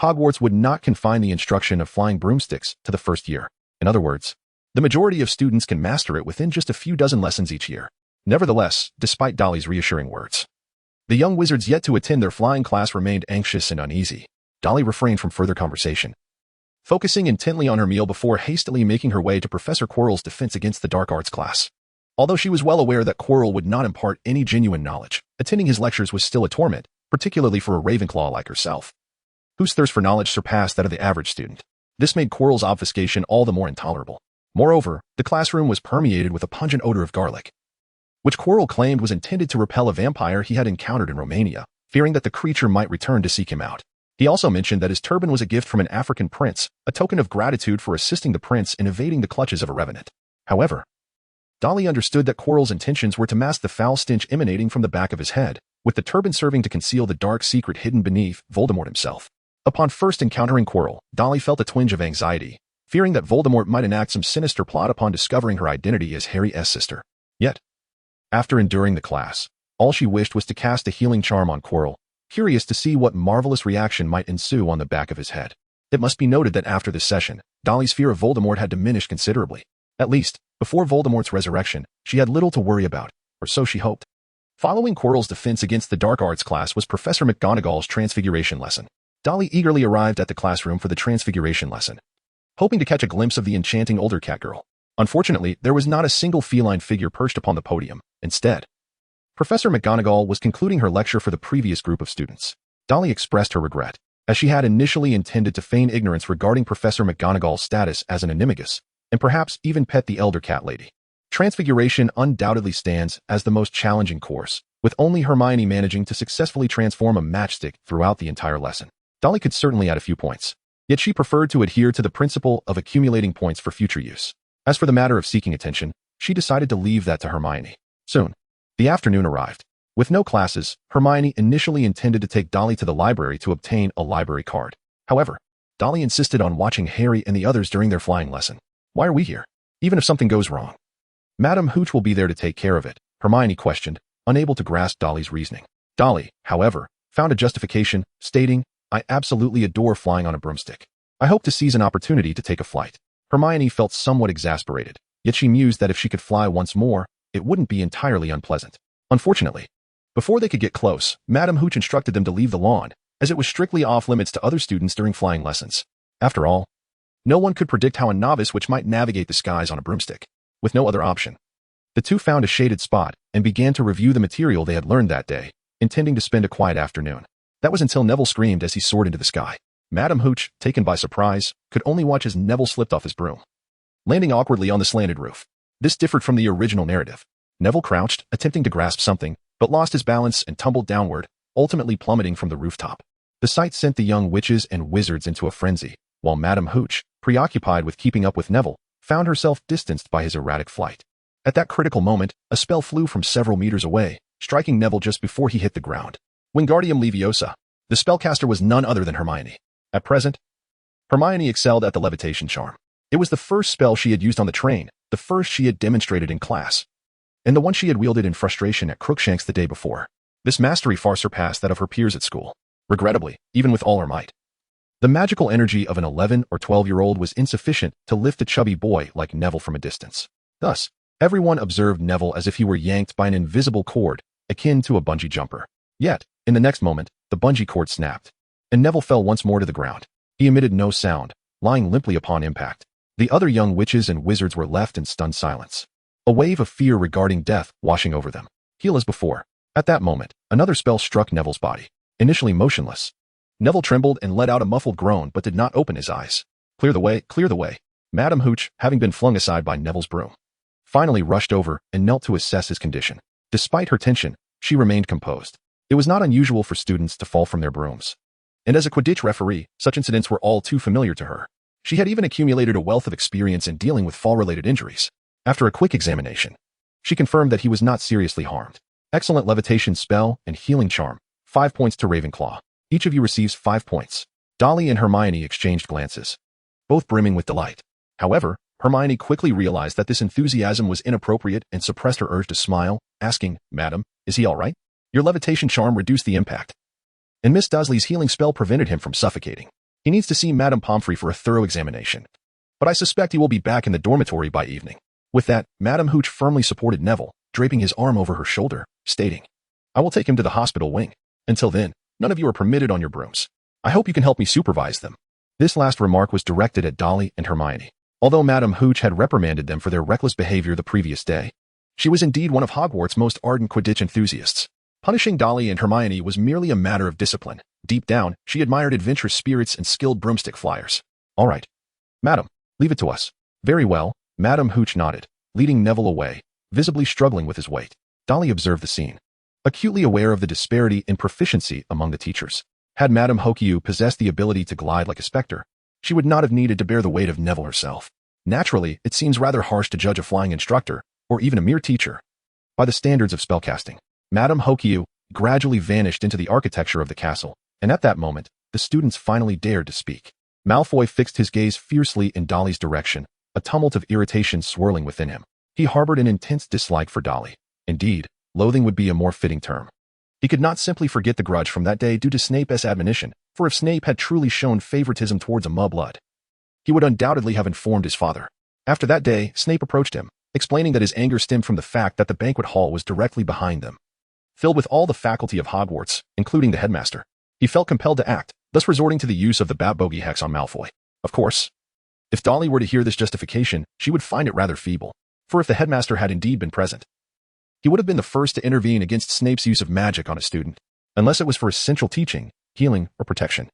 Hogwarts would not confine the instruction of flying broomsticks to the first year. In other words, the majority of students can master it within just a few dozen lessons each year." Nevertheless, despite Dolly's reassuring words, the young wizards yet to attend their flying class remained anxious and uneasy. Dolly refrained from further conversation, focusing intently on her meal before hastily making her way to Professor Quirrell's defense against the dark arts class. Although she was well aware that Quirrell would not impart any genuine knowledge, attending his lectures was still a torment, particularly for a Ravenclaw like herself, whose thirst for knowledge surpassed that of the average student. This made Quirrell's obfuscation all the more intolerable. Moreover, the classroom was permeated with a pungent odor of garlic, which Quirrell claimed was intended to repel a vampire he had encountered in Romania, fearing that the creature might return to seek him out. He also mentioned that his turban was a gift from an African prince, a token of gratitude for assisting the prince in evading the clutches of a revenant. However, Dolly understood that Quirrell's intentions were to mask the foul stench emanating from the back of his head, with the turban serving to conceal the dark secret hidden beneath Voldemort himself. Upon first encountering Quirrell, Dolly felt a twinge of anxiety, fearing that Voldemort might enact some sinister plot upon discovering her identity as Harry's sister. Yet, after enduring the class, all she wished was to cast a healing charm on Quirrell, curious to see what marvelous reaction might ensue on the back of his head. It must be noted that after this session, Dolly's fear of Voldemort had diminished considerably. At least, before Voldemort's resurrection, she had little to worry about, or so she hoped. Following Quirrell's defense against the dark arts class was Professor McGonagall's Transfiguration lesson. Dolly eagerly arrived at the classroom for the Transfiguration lesson, hoping to catch a glimpse of the enchanting older cat girl. Unfortunately, there was not a single feline figure perched upon the podium. Instead, Professor McGonagall was concluding her lecture for the previous group of students. Dolly expressed her regret, as she had initially intended to feign ignorance regarding Professor McGonagall's status as an animagus, and perhaps even pet the elder cat lady. Transfiguration undoubtedly stands as the most challenging course, with only Hermione managing to successfully transform a matchstick throughout the entire lesson. Dolly could certainly add a few points, yet she preferred to adhere to the principle of accumulating points for future use. As for the matter of seeking attention, she decided to leave that to Hermione. Soon, the afternoon arrived. With no classes, Hermione initially intended to take Dolly to the library to obtain a library card. However, Dolly insisted on watching Harry and the others during their flying lesson. Why are we here? Even if something goes wrong, Madam Hooch will be there to take care of it, Hermione questioned, unable to grasp Dolly's reasoning. Dolly, however, found a justification, stating, I absolutely adore flying on a broomstick. I hope to seize an opportunity to take a flight. Hermione felt somewhat exasperated, yet she mused that if she could fly once more, it wouldn't be entirely unpleasant. Unfortunately, before they could get close, Madam Hooch instructed them to leave the lawn, as it was strictly off-limits to other students during flying lessons. After all, no one could predict how a novice which might navigate the skies on a broomstick. With no other option, the two found a shaded spot and began to review the material they had learned that day, intending to spend a quiet afternoon. That was until Neville screamed as he soared into the sky. Madam Hooch, taken by surprise, could only watch as Neville slipped off his broom, landing awkwardly on the slanted roof. This differed from the original narrative. Neville crouched, attempting to grasp something, but lost his balance and tumbled downward, ultimately plummeting from the rooftop. The sight sent the young witches and wizards into a frenzy, while Madam Hooch, preoccupied with keeping up with Neville, found herself distanced by his erratic flight. At that critical moment, a spell flew from several meters away, striking Neville just before he hit the ground. Wingardium Leviosa. The spellcaster was none other than Hermione. At present, Hermione excelled at the levitation charm. It was the first spell she had used on the train, the first she had demonstrated in class, and the one she had wielded in frustration at Crookshanks the day before. This mastery far surpassed that of her peers at school. Regrettably, even with all her might, the magical energy of an 11 or 12-year-old was insufficient to lift a chubby boy like Neville from a distance. Thus, everyone observed Neville as if he were yanked by an invisible cord, akin to a bungee jumper. Yet, in the next moment, the bungee cord snapped, and Neville fell once more to the ground. He emitted no sound, lying limply upon impact. The other young witches and wizards were left in stunned silence, a wave of fear regarding death washing over them. Heal as before. At that moment, another spell struck Neville's body. Initially motionless, Neville trembled and let out a muffled groan but did not open his eyes. Clear the way, clear the way. Madam Hooch, having been flung aside by Neville's broom, finally rushed over and knelt to assess his condition. Despite her tension, she remained composed. It was not unusual for students to fall from their brooms, and as a Quidditch referee, such incidents were all too familiar to her. She had even accumulated a wealth of experience in dealing with fall-related injuries. After a quick examination, she confirmed that he was not seriously harmed. Excellent levitation spell and healing charm. 5 points to Ravenclaw. Each of you receives 5 points. Dolly and Hermione exchanged glances, both brimming with delight. However, Hermione quickly realized that this enthusiasm was inappropriate and suppressed her urge to smile, asking, Madam, is he all right? Your levitation charm reduced the impact, and Miss Dursley's healing spell prevented him from suffocating. He needs to see Madame Pomfrey for a thorough examination, but I suspect he will be back in the dormitory by evening. With that, Madam Hooch firmly supported Neville, draping his arm over her shoulder, stating, I will take him to the hospital wing. Until then, none of you are permitted on your brooms. I hope you can help me supervise them. This last remark was directed at Dolly and Hermione. Although Madam Hooch had reprimanded them for their reckless behavior the previous day, She was indeed one of Hogwarts' most ardent Quidditch enthusiasts. Punishing Dolly and Hermione was merely a matter of discipline. Deep down, she admired adventurous spirits and skilled broomstick flyers. "All right, madam, leave it to us." "Very well," Madam Hooch nodded, leading Neville away, visibly struggling with his weight. Dolly observed the scene, acutely aware of the disparity in proficiency among the teachers. Had Madame Hokiu possessed the ability to glide like a spectre, she would not have needed to bear the weight of Neville herself. Naturally, it seems rather harsh to judge a flying instructor, or even a mere teacher, by the standards of spellcasting. Madame Hokiu gradually vanished into the architecture of the castle, and at that moment, the students finally dared to speak. Malfoy fixed his gaze fiercely in Dolly's direction, a tumult of irritation swirling within him. He harbored an intense dislike for Dolly. Indeed, loathing would be a more fitting term. He could not simply forget the grudge from that day due to Snape's admonition, for if Snape had truly shown favoritism towards a mudblood, he would undoubtedly have informed his father. After that day, Snape approached him, explaining that his anger stemmed from the fact that the banquet hall was directly behind them. Filled with all the faculty of Hogwarts, including the headmaster, he felt compelled to act, thus resorting to the use of the Bat Bogey hex on Malfoy. Of course, if Dolly were to hear this justification, she would find it rather feeble, for if the headmaster had indeed been present, he would have been the first to intervene against Snape's use of magic on a student, unless it was for essential teaching, healing, or protection.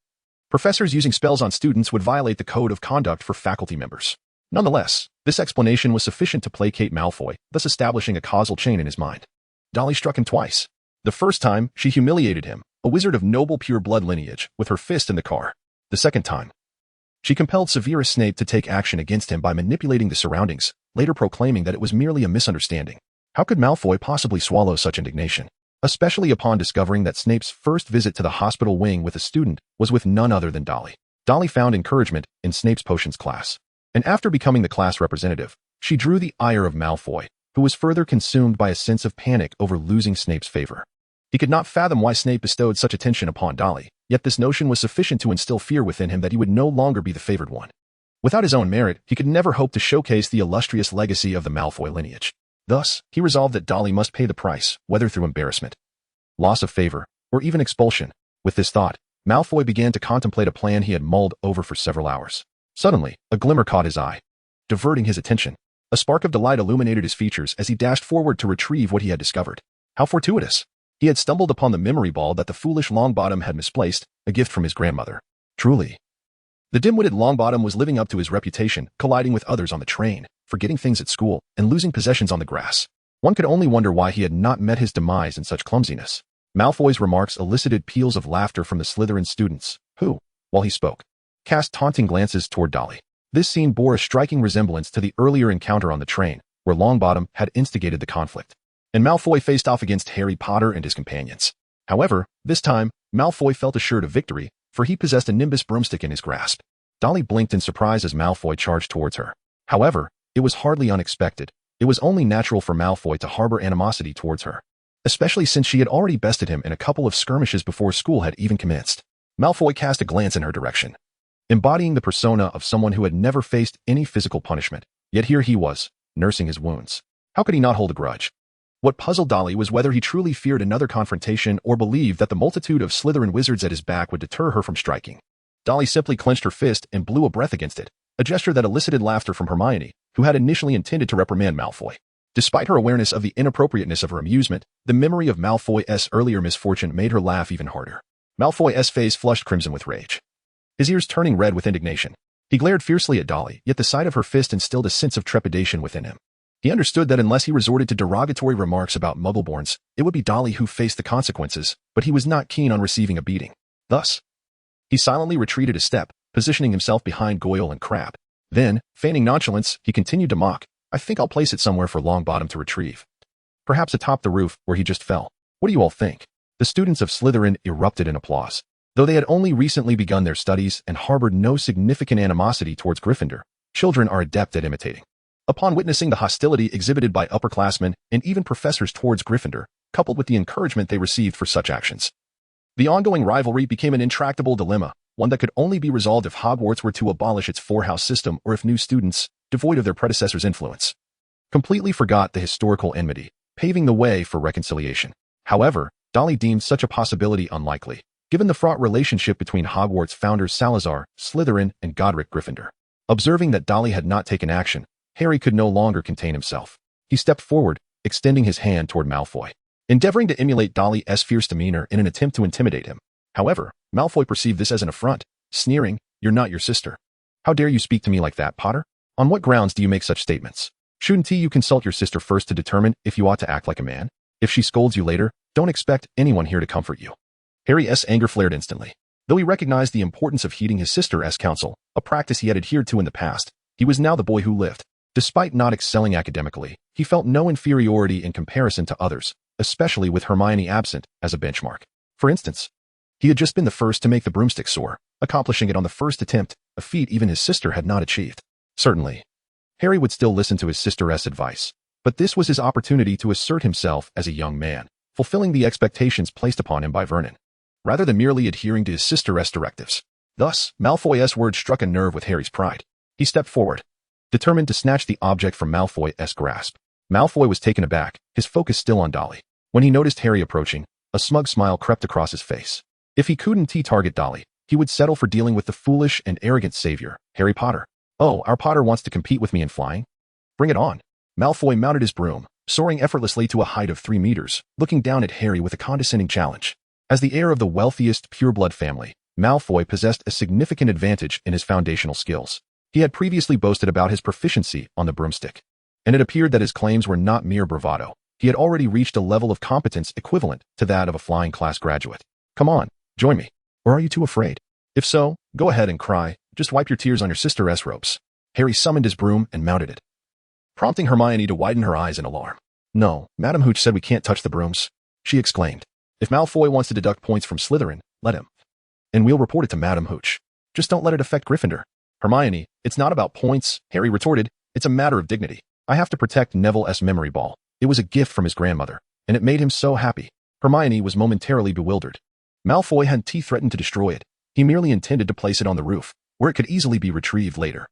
Professors using spells on students would violate the code of conduct for faculty members. Nonetheless, this explanation was sufficient to placate Malfoy, thus establishing a causal chain in his mind. Dolly struck him twice. The first time, she humiliated him, a wizard of noble pure blood lineage, with her fist in the car. The second time, she compelled Severus Snape to take action against him by manipulating the surroundings, later proclaiming that it was merely a misunderstanding. How could Malfoy possibly swallow such indignation? Especially upon discovering that Snape's first visit to the hospital wing with a student was with none other than Dolly. Dolly found encouragement in Snape's potions class, and after becoming the class representative, she drew the ire of Malfoy, who was further consumed by a sense of panic over losing Snape's favor. He could not fathom why Snape bestowed such attention upon Dolly, yet this notion was sufficient to instill fear within him that he would no longer be the favored one. Without his own merit, he could never hope to showcase the illustrious legacy of the Malfoy lineage. Thus, he resolved that Dolly must pay the price, whether through embarrassment, loss of favor, or even expulsion. With this thought, Malfoy began to contemplate a plan he had mulled over for several hours. Suddenly, a glimmer caught his eye, diverting his attention. A spark of delight illuminated his features as he dashed forward to retrieve what he had discovered. How fortuitous! He had stumbled upon the memory ball that the foolish Longbottom had misplaced, a gift from his grandmother. Truly, the dim-witted Longbottom was living up to his reputation, colliding with others on the train, forgetting things at school, and losing possessions on the grass. One could only wonder why he had not met his demise in such clumsiness. Malfoy's remarks elicited peals of laughter from the Slytherin students, who, while he spoke, cast taunting glances toward Dolly. This scene bore a striking resemblance to the earlier encounter on the train, where Longbottom had instigated the conflict, and Malfoy faced off against Harry Potter and his companions. However, this time, Malfoy felt assured of victory, for he possessed a Nimbus broomstick in his grasp. Dolly blinked in surprise as Malfoy charged towards her. However, it was hardly unexpected. It was only natural for Malfoy to harbor animosity towards her, especially since she had already bested him in a couple of skirmishes before school had even commenced. Malfoy cast a glance in her direction, embodying the persona of someone who had never faced any physical punishment, yet here he was, nursing his wounds. How could he not hold a grudge? What puzzled Dolly was whether he truly feared another confrontation or believed that the multitude of Slytherin wizards at his back would deter her from striking. Dolly simply clenched her fist and blew a breath against it, a gesture that elicited laughter from Hermione, who had initially intended to reprimand Malfoy. Despite her awareness of the inappropriateness of her amusement, the memory of Malfoy's earlier misfortune made her laugh even harder. Malfoy's face flushed crimson with rage, his ears turning red with indignation. He glared fiercely at Dolly, yet the sight of her fist instilled a sense of trepidation within him. He understood that unless he resorted to derogatory remarks about Muggleborns, it would be Dolly who faced the consequences, but he was not keen on receiving a beating. Thus, he silently retreated a step, positioning himself behind Goyle and Crabbe. Then, feigning nonchalance, he continued to mock, "I think I'll place it somewhere for Longbottom to retrieve. Perhaps atop the roof, where he just fell. What do you all think?" The students of Slytherin erupted in applause. Though they had only recently begun their studies and harbored no significant animosity towards Gryffindor, children are adept at imitating. Upon witnessing the hostility exhibited by upperclassmen and even professors towards Gryffindor, coupled with the encouragement they received for such actions, the ongoing rivalry became an intractable dilemma, one that could only be resolved if Hogwarts were to abolish its four-house system or if new students, devoid of their predecessors' influence, completely forgot the historical enmity, paving the way for reconciliation. However, Dolly deemed such a possibility unlikely, given the fraught relationship between Hogwarts founders Salazar, Slytherin, and Godric Gryffindor. Observing that Dolly had not taken action, Harry could no longer contain himself. He stepped forward, extending his hand toward Malfoy, endeavoring to emulate Dolly's fierce demeanor in an attempt to intimidate him. However, Malfoy perceived this as an affront, sneering, "You're not your sister. How dare you speak to me like that, Potter? On what grounds do you make such statements? Shouldn't you consult your sister first to determine if you ought to act like a man? If she scolds you later, don't expect anyone here to comfort you." Harry's anger flared instantly. Though he recognized the importance of heeding his sister's counsel, a practice he had adhered to in the past, he was now the boy who lived. Despite not excelling academically, he felt no inferiority in comparison to others, especially with Hermione absent as a benchmark. For instance, he had just been the first to make the broomstick soar, accomplishing it on the first attempt, a feat even his sister had not achieved. Certainly, Harry would still listen to his sister's advice, but this was his opportunity to assert himself as a young man, fulfilling the expectations placed upon him by Vernon, rather than merely adhering to his sister's directives. Thus, Malfoy's words struck a nerve with Harry's pride. He stepped forward, determined to snatch the object from Malfoy's grasp. Malfoy was taken aback, his focus still on Dolly. When he noticed Harry approaching, a smug smile crept across his face. If he couldn't target Dolly, he would settle for dealing with the foolish and arrogant savior, Harry Potter. "Oh, our Potter wants to compete with me in flying? Bring it on." Malfoy mounted his broom, soaring effortlessly to a height of 3 meters, looking down at Harry with a condescending challenge. As the heir of the wealthiest pureblood family, Malfoy possessed a significant advantage in his foundational skills. He had previously boasted about his proficiency on the broomstick, and it appeared that his claims were not mere bravado. He had already reached a level of competence equivalent to that of a flying class graduate. "Come on, join me. Or are you too afraid? If so, go ahead and cry. Just wipe your tears on your sister's ropes." Harry summoned his broom and mounted it, prompting Hermione to widen her eyes in alarm. "No, Madam Hooch said we can't touch the brooms," she exclaimed. "If Malfoy wants to deduct points from Slytherin, let him. And we'll report it to Madam Hooch. Just don't let it affect Gryffindor." "Hermione, it's not about points," Harry retorted. "It's a matter of dignity. I have to protect Neville's memory ball. It was a gift from his grandmother, and it made him so happy." Hermione was momentarily bewildered. Malfoy hadn't threatened to destroy it. He merely intended to place it on the roof, where it could easily be retrieved later.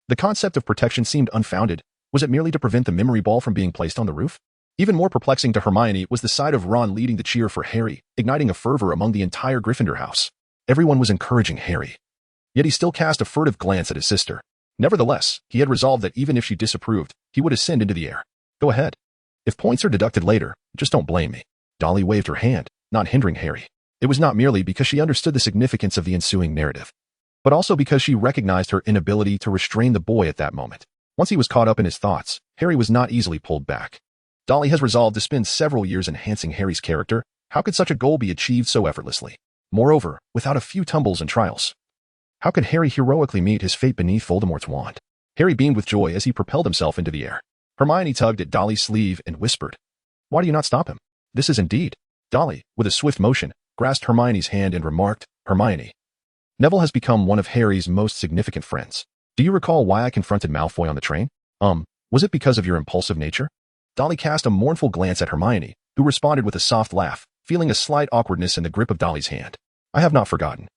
The concept of protection seemed unfounded. Was it merely to prevent the memory ball from being placed on the roof? Even more perplexing to Hermione was the sight of Ron leading the cheer for Harry, igniting a fervor among the entire Gryffindor house. Everyone was encouraging Harry. Yet he still cast a furtive glance at his sister. Nevertheless, he had resolved that even if she disapproved, he would ascend into the air. "Go ahead. If points are deducted later, just don't blame me." Dolly waved her hand, not hindering Harry. It was not merely because she understood the significance of the ensuing narrative, but also because she recognized her inability to restrain the boy at that moment. Once he was caught up in his thoughts, Harry was not easily pulled back. Dolly has resolved to spend several years enhancing Harry's character. How could such a goal be achieved so effortlessly? Moreover, without a few tumbles and trials. How could Harry heroically meet his fate beneath Voldemort's wand? Harry beamed with joy as he propelled himself into the air. Hermione tugged at Dolly's sleeve and whispered, "Why do you not stop him? This is indeed." Dolly, with a swift motion, grasped Hermione's hand and remarked, "Hermione, Neville has become one of Harry's most significant friends. Do you recall why I confronted Malfoy on the train? Was it because of your impulsive nature?" Dolly cast a mournful glance at Hermione, who responded with a soft laugh, feeling a slight awkwardness in the grip of Dolly's hand. "I have not forgotten.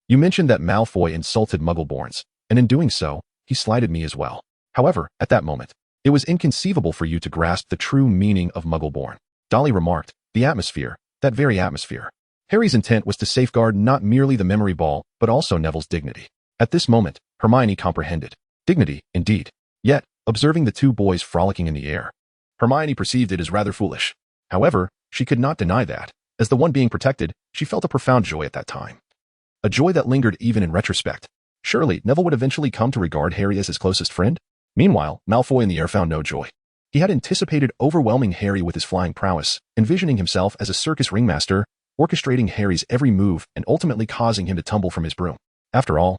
You mentioned that Malfoy insulted Muggleborns, and in doing so, he slighted me as well. However, at that moment, it was inconceivable for you to grasp the true meaning of Muggleborn." Dolly remarked, "The atmosphere, that very atmosphere." Harry's intent was to safeguard not merely the memory ball, but also Neville's dignity. At this moment, Hermione comprehended. Dignity, indeed. Yet, observing the two boys frolicking in the air, Hermione perceived it as rather foolish. However, she could not deny that, as the one being protected, she felt a profound joy at that time. A joy that lingered even in retrospect. Surely, Neville would eventually come to regard Harry as his closest friend? Meanwhile, Malfoy in the air found no joy. He had anticipated overwhelming Harry with his flying prowess, envisioning himself as a circus ringmaster, orchestrating Harry's every move and ultimately causing him to tumble from his broom. After all,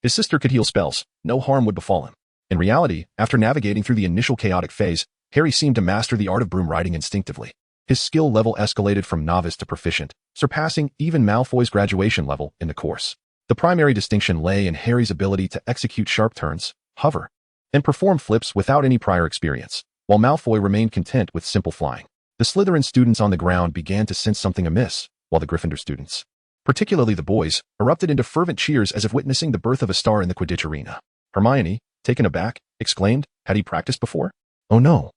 his sister could heal spells. No harm would befall him. In reality, after navigating through the initial chaotic phase, Harry seemed to master the art of broom riding instinctively. His skill level escalated from novice to proficient, surpassing even Malfoy's graduation level in the course. The primary distinction lay in Harry's ability to execute sharp turns, hover, and perform flips without any prior experience, while Malfoy remained content with simple flying. The Slytherin students on the ground began to sense something amiss, while the Gryffindor students, particularly the boys, erupted into fervent cheers as if witnessing the birth of a star in the Quidditch arena. Hermione, taken aback, exclaimed, "Had he practiced before?" "Oh no.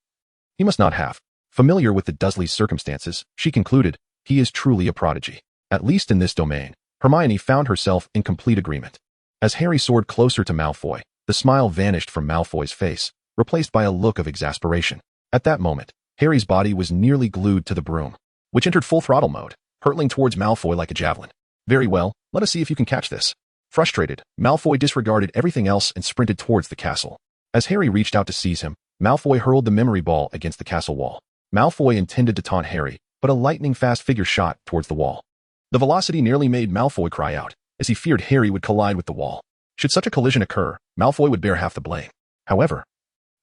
He must not have." Familiar with the Dursleys' circumstances, she concluded, "He is truly a prodigy." At least in this domain, Hermione found herself in complete agreement. As Harry soared closer to Malfoy, the smile vanished from Malfoy's face, replaced by a look of exasperation. At that moment, Harry's body was nearly glued to the broom, which entered full throttle mode, hurtling towards Malfoy like a javelin. Very well, let us see if you can catch this. Frustrated, Malfoy disregarded everything else and sprinted towards the castle. As Harry reached out to seize him, Malfoy hurled the memory ball against the castle wall. Malfoy intended to taunt Harry, but a lightning-fast figure shot towards the wall. The velocity nearly made Malfoy cry out, as he feared Harry would collide with the wall. Should such a collision occur, Malfoy would bear half the blame. However,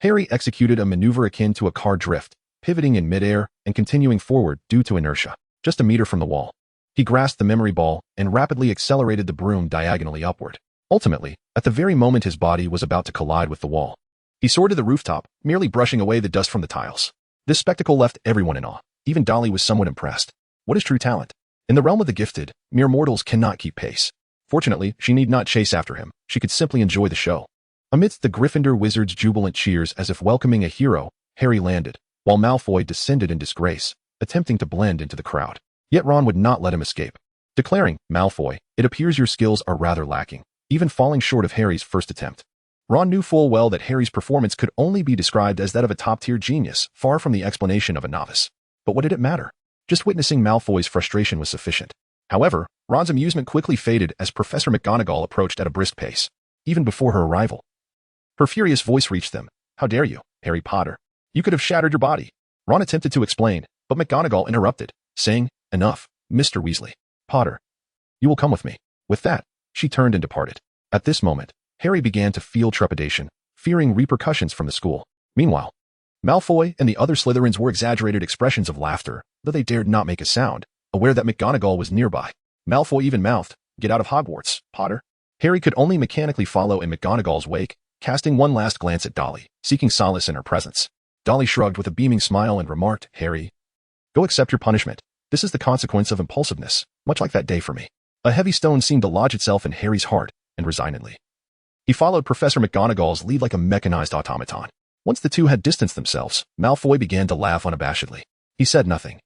Harry executed a maneuver akin to a car drift, pivoting in midair and continuing forward due to inertia, just a meter from the wall. He grasped the memory ball and rapidly accelerated the broom diagonally upward. Ultimately, at the very moment his body was about to collide with the wall, he soared to the rooftop, merely brushing away the dust from the tiles. This spectacle left everyone in awe. Even Dolly was somewhat impressed. What is true talent? In the realm of the gifted, mere mortals cannot keep pace. Fortunately, she need not chase after him. She could simply enjoy the show. Amidst the Gryffindor wizards' jubilant cheers as if welcoming a hero, Harry landed, while Malfoy descended in disgrace, attempting to blend into the crowd. Yet Ron would not let him escape, declaring, "Malfoy, it appears your skills are rather lacking," even falling short of Harry's first attempt. Ron knew full well that Harry's performance could only be described as that of a top-tier genius, far from the explanation of a novice. But what did it matter? Just witnessing Malfoy's frustration was sufficient. However, Ron's amusement quickly faded as Professor McGonagall approached at a brisk pace, even before her arrival. Her furious voice reached them. "How dare you, Harry Potter? You could have shattered your body." Ron attempted to explain, but McGonagall interrupted, saying, "Enough, Mr. Weasley. Potter, you will come with me." With that, she turned and departed. At this moment, Harry began to feel trepidation, fearing repercussions from the school. Meanwhile, Malfoy and the other Slytherins wore exaggerated expressions of laughter, though they dared not make a sound, aware that McGonagall was nearby. Malfoy even mouthed, "Get out of Hogwarts, Potter." Harry could only mechanically follow in McGonagall's wake, casting one last glance at Dolly, seeking solace in her presence. Dolly shrugged with a beaming smile and remarked, "Harry, go accept your punishment. This is the consequence of impulsiveness, much like that day for me." A heavy stone seemed to lodge itself in Harry's heart, and resignedly he followed Professor McGonagall's lead like a mechanized automaton. Once the two had distanced themselves, Malfoy began to laugh unabashedly. He said nothing,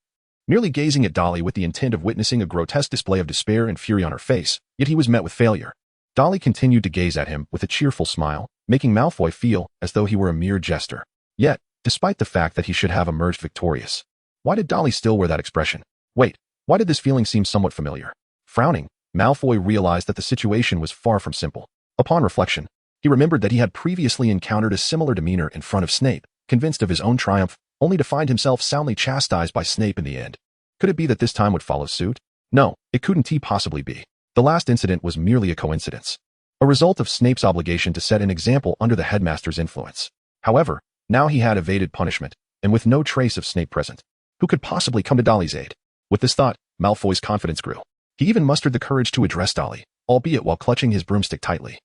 merely gazing at Dolly with the intent of witnessing a grotesque display of despair and fury on her face, yet he was met with failure. Dolly continued to gaze at him with a cheerful smile, making Malfoy feel as though he were a mere jester. Yet, despite the fact that he should have emerged victorious, why did Dolly still wear that expression? Wait, why did this feeling seem somewhat familiar? Frowning, Malfoy realized that the situation was far from simple. Upon reflection, he remembered that he had previously encountered a similar demeanor in front of Snape, convinced of his own triumph, only to find himself soundly chastised by Snape in the end. Could it be that this time would follow suit? No, it couldn't possibly be. The last incident was merely a coincidence, a result of Snape's obligation to set an example under the headmaster's influence. However, now he had evaded punishment, and with no trace of Snape present, who could possibly come to Dolly's aid? With this thought, Malfoy's confidence grew. He even mustered the courage to address Dolly, albeit while clutching his broomstick tightly,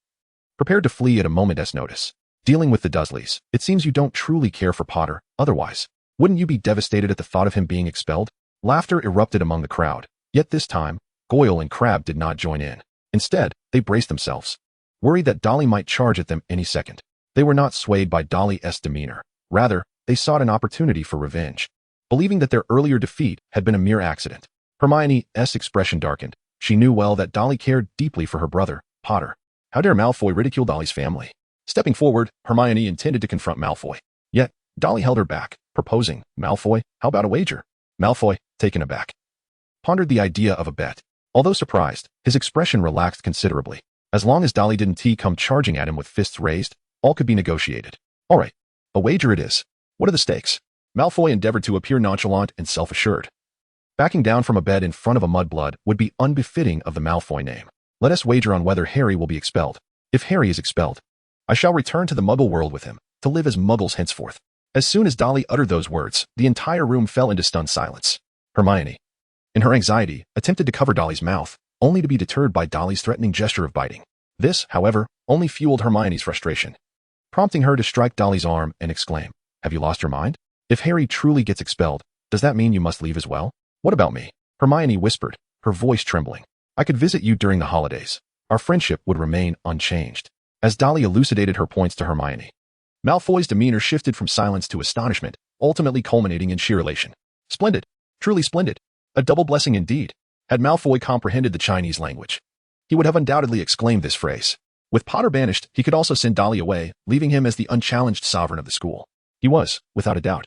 prepared to flee at a moment's notice. "Dealing with the Dursleys, it seems you don't truly care for Potter, otherwise, wouldn't you be devastated at the thought of him being expelled?" Laughter erupted among the crowd, yet this time, Goyle and Crabbe did not join in. Instead, they braced themselves, worried that Dolly might charge at them any second. They were not swayed by Dolly's demeanor. Rather, they sought an opportunity for revenge, believing that their earlier defeat had been a mere accident. Hermione's expression darkened. She knew well that Dolly cared deeply for her brother, Potter. How dare Malfoy ridicule Dolly's family? Stepping forward, Hermione intended to confront Malfoy. Yet, Dolly held her back, proposing, "Malfoy, how about a wager?" Malfoy, taken aback, pondered the idea of a bet. Although surprised, his expression relaxed considerably. As long as Dolly didn't come charging at him with fists raised, all could be negotiated. "All right, a wager it is. What are the stakes?" Malfoy endeavored to appear nonchalant and self-assured. Backing down from a bed in front of a mudblood would be unbefitting of the Malfoy name. "Let us wager on whether Harry will be expelled. If Harry is expelled, I shall return to the Muggle world with him, to live as Muggles henceforth." As soon as Dolly uttered those words, the entire room fell into stunned silence. Hermione, in her anxiety, attempted to cover Dolly's mouth, only to be deterred by Dolly's threatening gesture of biting. This, however, only fueled Hermione's frustration, prompting her to strike Dolly's arm and exclaim, "Have you lost your mind? If Harry truly gets expelled, does that mean you must leave as well?" "What about me?" Hermione whispered, her voice trembling. "I could visit you during the holidays. Our friendship would remain unchanged." As Dolly elucidated her points to Hermione, Malfoy's demeanor shifted from silence to astonishment, ultimately culminating in sheer elation. "Splendid. Truly splendid. A double blessing indeed." Had Malfoy comprehended the Chinese language, he would have undoubtedly exclaimed this phrase. With Potter banished, he could also send Dolly away, leaving him as the unchallenged sovereign of the school. He was, without a doubt,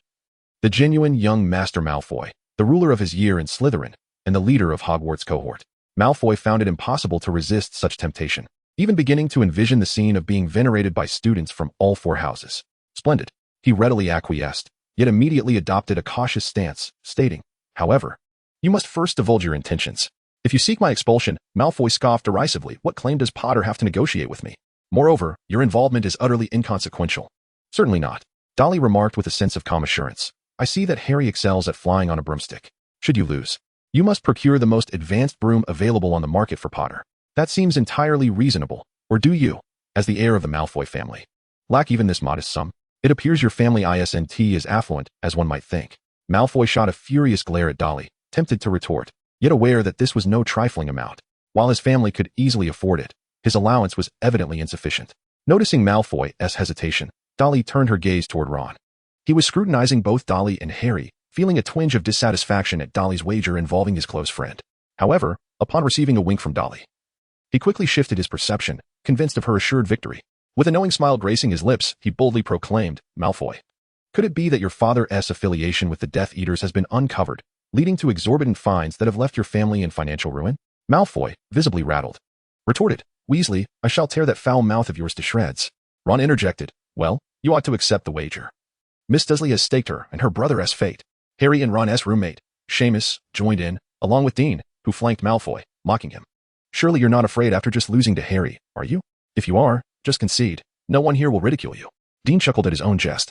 the genuine young Master Malfoy, the ruler of his year in Slytherin, and the leader of Hogwarts cohort. Malfoy found it impossible to resist such temptation, even beginning to envision the scene of being venerated by students from all four houses. Splendid. He readily acquiesced, yet immediately adopted a cautious stance, stating, "However, you must first divulge your intentions. If you seek my expulsion," Malfoy scoffed derisively, "what claim does Potter have to negotiate with me? Moreover, your involvement is utterly inconsequential." "Certainly not," Dolly remarked with a sense of calm assurance. "I see that Harry excels at flying on a broomstick. Should you lose, you must procure the most advanced broom available on the market for Potter. That seems entirely reasonable, or do you, as the heir of the Malfoy family, lack even this modest sum? It appears your family isn't as affluent as one might think." Malfoy shot a furious glare at Dolly, tempted to retort, yet aware that this was no trifling amount. While his family could easily afford it, his allowance was evidently insufficient. Noticing Malfoy's hesitation, Dolly turned her gaze toward Ron. He was scrutinizing both Dolly and Harry, feeling a twinge of dissatisfaction at Dolly's wager involving his close friend. However, upon receiving a wink from Dolly, he quickly shifted his perception, convinced of her assured victory. With a knowing smile gracing his lips, he boldly proclaimed, "Malfoy, could it be that your father's affiliation with the Death Eaters has been uncovered, leading to exorbitant fines that have left your family in financial ruin?" Malfoy, visibly rattled, retorted, "Weasley, I shall tear that foul mouth of yours to shreds." Ron interjected, "Well, you ought to accept the wager. Miss Dursley has staked her and her brother's fate." Harry and Ron's roommate, Seamus, joined in, along with Dean, who flanked Malfoy, mocking him. "Surely you're not afraid after just losing to Harry, are you? If you are, just concede. No one here will ridicule you." Dean chuckled at his own jest,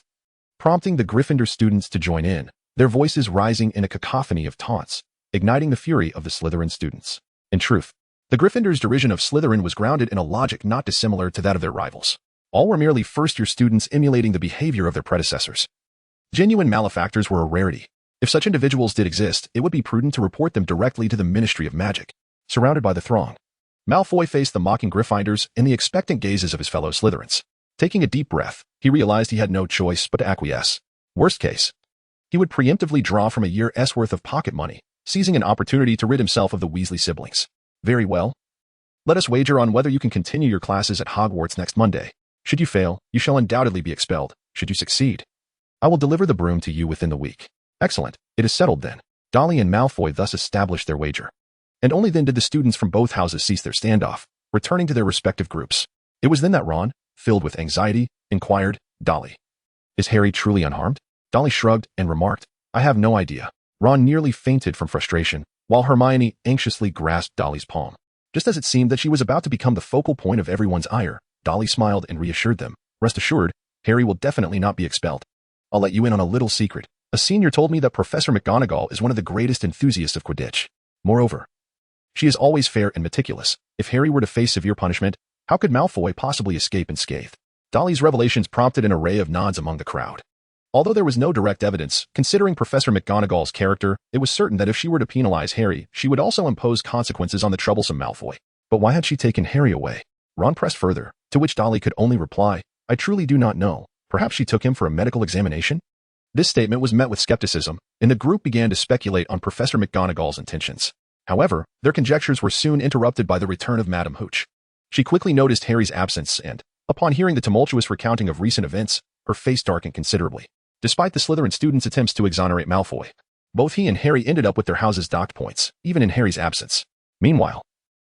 prompting the Gryffindor students to join in, their voices rising in a cacophony of taunts, igniting the fury of the Slytherin students. In truth, the Gryffindors' derision of Slytherin was grounded in a logic not dissimilar to that of their rivals. All were merely first-year students emulating the behavior of their predecessors. Genuine malefactors were a rarity. If such individuals did exist, it would be prudent to report them directly to the Ministry of Magic. Surrounded by the throng, Malfoy faced the mocking Gryffindors and the expectant gazes of his fellow Slytherins. Taking a deep breath, he realized he had no choice but to acquiesce. Worst case, he would preemptively draw from a year's worth of pocket money, seizing an opportunity to rid himself of the Weasley siblings. "Very well. Let us wager on whether you can continue your classes at Hogwarts next Monday. Should you fail, you shall undoubtedly be expelled. Should you succeed, I will deliver the broom to you within the week." "Excellent. It is settled then." Dolly and Malfoy thus established their wager. And only then did the students from both houses cease their standoff, returning to their respective groups. It was then that Ron, filled with anxiety, inquired, "Dolly, is Harry truly unharmed?" Dolly shrugged and remarked, "I have no idea." Ron nearly fainted from frustration, while Hermione anxiously grasped Dolly's palm. Just as it seemed that she was about to become the focal point of everyone's ire, Dolly smiled and reassured them, "Rest assured, Harry will definitely not be expelled. I'll let you in on a little secret. A senior told me that Professor McGonagall is one of the greatest enthusiasts of Quidditch. Moreover, she is always fair and meticulous. If Harry were to face severe punishment, how could Malfoy possibly escape unscathed?" Dolly's revelations prompted an array of nods among the crowd. Although there was no direct evidence, considering Professor McGonagall's character, it was certain that if she were to penalize Harry, she would also impose consequences on the troublesome Malfoy. But why had she taken Harry away? Ron pressed further, to which Dolly could only reply, "I truly do not know. Perhaps she took him for a medical examination?" This statement was met with skepticism, and the group began to speculate on Professor McGonagall's intentions. However, their conjectures were soon interrupted by the return of Madame Hooch. She quickly noticed Harry's absence and, upon hearing the tumultuous recounting of recent events, her face darkened considerably. Despite the Slytherin students' attempts to exonerate Malfoy, both he and Harry ended up with their houses docked points, even in Harry's absence. Meanwhile,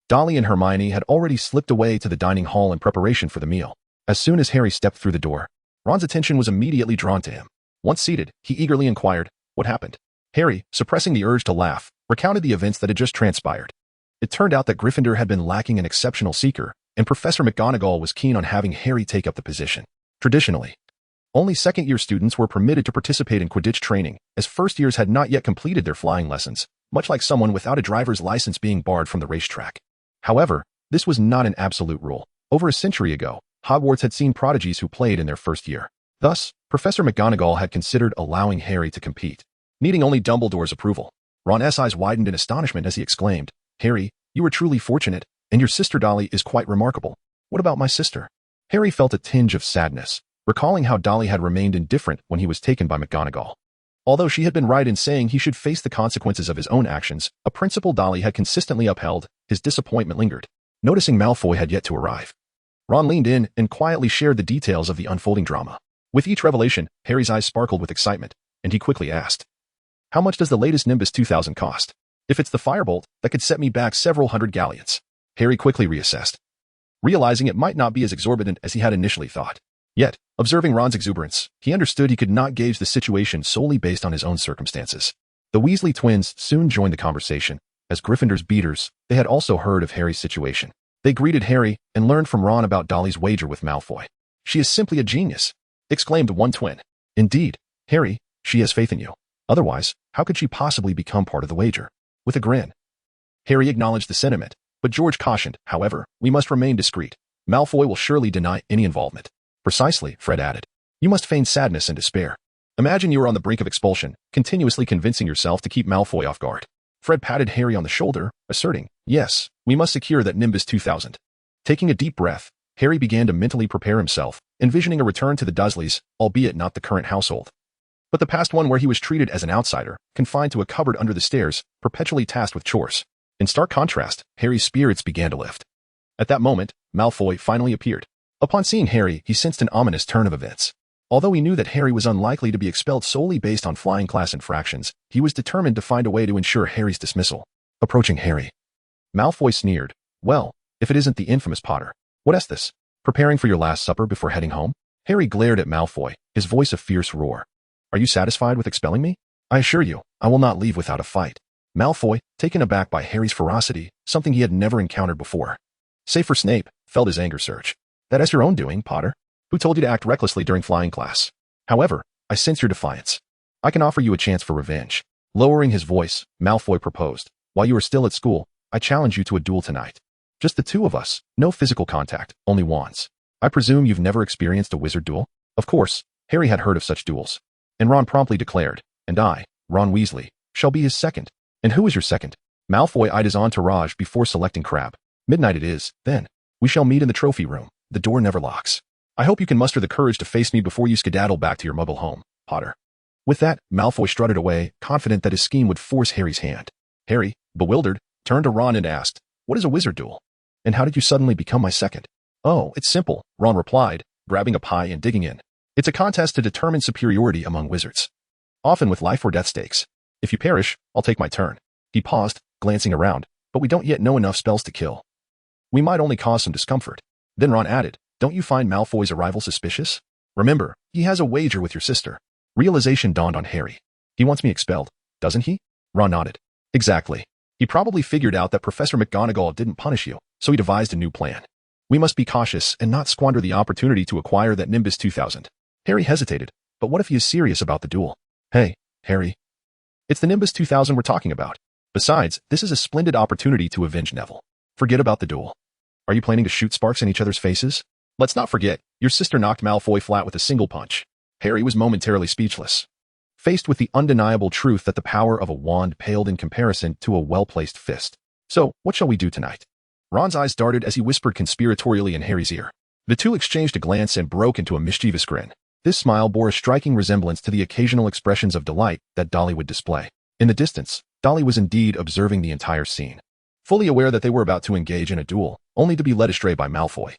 Dolly and Hermione had already slipped away to the dining hall in preparation for the meal. As soon as Harry stepped through the door, Ron's attention was immediately drawn to him. Once seated, he eagerly inquired, "What happened?" Harry, suppressing the urge to laugh, recounted the events that had just transpired. It turned out that Gryffindor had been lacking an exceptional seeker, and Professor McGonagall was keen on having Harry take up the position. Traditionally, only second-year students were permitted to participate in Quidditch training, as first-years had not yet completed their flying lessons, much like someone without a driver's license being barred from the racetrack. However, this was not an absolute rule. Over a century ago, Hogwarts had seen prodigies who played in their first year. Thus, Professor McGonagall had considered allowing Harry to compete, needing only Dumbledore's approval. Ron's eyes widened in astonishment as he exclaimed, "Harry, you are truly fortunate, and your sister Dolly is quite remarkable. What about my sister?" Harry felt a tinge of sadness, recalling how Dolly had remained indifferent when he was taken by McGonagall. Although she had been right in saying he should face the consequences of his own actions, a principle Dolly had consistently upheld, his disappointment lingered. Noticing Malfoy had yet to arrive, Ron leaned in and quietly shared the details of the unfolding drama. With each revelation, Harry's eyes sparkled with excitement, and he quickly asked, "How much does the latest Nimbus 2000 cost? If it's the firebolt, that could set me back several hundred galleons." Harry quickly reassessed, realizing it might not be as exorbitant as he had initially thought. Yet, observing Ron's exuberance, he understood he could not gauge the situation solely based on his own circumstances. The Weasley twins soon joined the conversation. As Gryffindor's beaters, they had also heard of Harry's situation. They greeted Harry and learned from Ron about Dolly's wager with Malfoy. "She is simply a genius," exclaimed one twin. "Indeed, Harry, she has faith in you. Otherwise, how could she possibly become part of the wager?" With a grin, Harry acknowledged the sentiment, but George cautioned, "However, we must remain discreet. Malfoy will surely deny any involvement." "Precisely," Fred added. "You must feign sadness and despair. Imagine you are on the brink of expulsion, continuously convincing yourself to keep Malfoy off guard." Fred patted Harry on the shoulder, asserting, "Yes, we must secure that Nimbus 2000. Taking a deep breath, Harry began to mentally prepare himself, envisioning a return to the Dursleys, albeit not the current household, but the past one where he was treated as an outsider, confined to a cupboard under the stairs, perpetually tasked with chores. In stark contrast, Harry's spirits began to lift. At that moment, Malfoy finally appeared. Upon seeing Harry, he sensed an ominous turn of events. Although he knew that Harry was unlikely to be expelled solely based on flying class infractions, he was determined to find a way to ensure Harry's dismissal. Approaching Harry, Malfoy sneered, "Well, if it isn't the infamous Potter. What's this? Preparing for your last supper before heading home?" Harry glared at Malfoy, his voice a fierce roar. "Are you satisfied with expelling me? I assure you, I will not leave without a fight." Malfoy, taken aback by Harry's ferocity, something he had never encountered before, save for Snape, felt his anger surge. "That is your own doing, Potter. Who told you to act recklessly during flying class? However, I sense your defiance. I can offer you a chance for revenge." Lowering his voice, Malfoy proposed, "While you are still at school, I challenge you to a duel tonight. Just the two of us, no physical contact, only wands. I presume you've never experienced a wizard duel?" Of course, Harry had heard of such duels. And Ron promptly declared, "And I, Ron Weasley, shall be his second." "And who is your second?" Malfoy eyed his entourage before selecting Crabbe. "Midnight it is, then. We shall meet in the trophy room. The door never locks. I hope you can muster the courage to face me before you skedaddle back to your muggle home, Potter." With that, Malfoy strutted away, confident that his scheme would force Harry's hand. Harry, bewildered, turned to Ron and asked, "What is a wizard duel? And how did you suddenly become my second?" "Oh, it's simple," Ron replied, grabbing a pie and digging in. "It's a contest to determine superiority among wizards, often with life or death stakes. If you perish, I'll take my turn." He paused, glancing around, "But we don't yet know enough spells to kill. We might only cause some discomfort." Then Ron added, "Don't you find Malfoy's arrival suspicious? Remember, he has a wager with your sister." Realization dawned on Harry. "He wants me expelled, doesn't he?" Ron nodded. "Exactly. He probably figured out that Professor McGonagall didn't punish you, so he devised a new plan. We must be cautious and not squander the opportunity to acquire that Nimbus 2000. Harry hesitated, but what if he is serious about the duel? "Hey, Harry. It's the Nimbus 2000 we're talking about. Besides, this is a splendid opportunity to avenge Neville. Forget about the duel. Are you planning to shoot sparks in each other's faces? Let's not forget, your sister knocked Malfoy flat with a single punch." Harry was momentarily speechless, faced with the undeniable truth that the power of a wand paled in comparison to a well-placed fist. "So, what shall we do tonight?" Ron's eyes darted as he whispered conspiratorially in Harry's ear. The two exchanged a glance and broke into a mischievous grin. This smile bore a striking resemblance to the occasional expressions of delight that Dolly would display. In the distance, Dolly was indeed observing the entire scene, fully aware that they were about to engage in a duel, only to be led astray by Malfoy,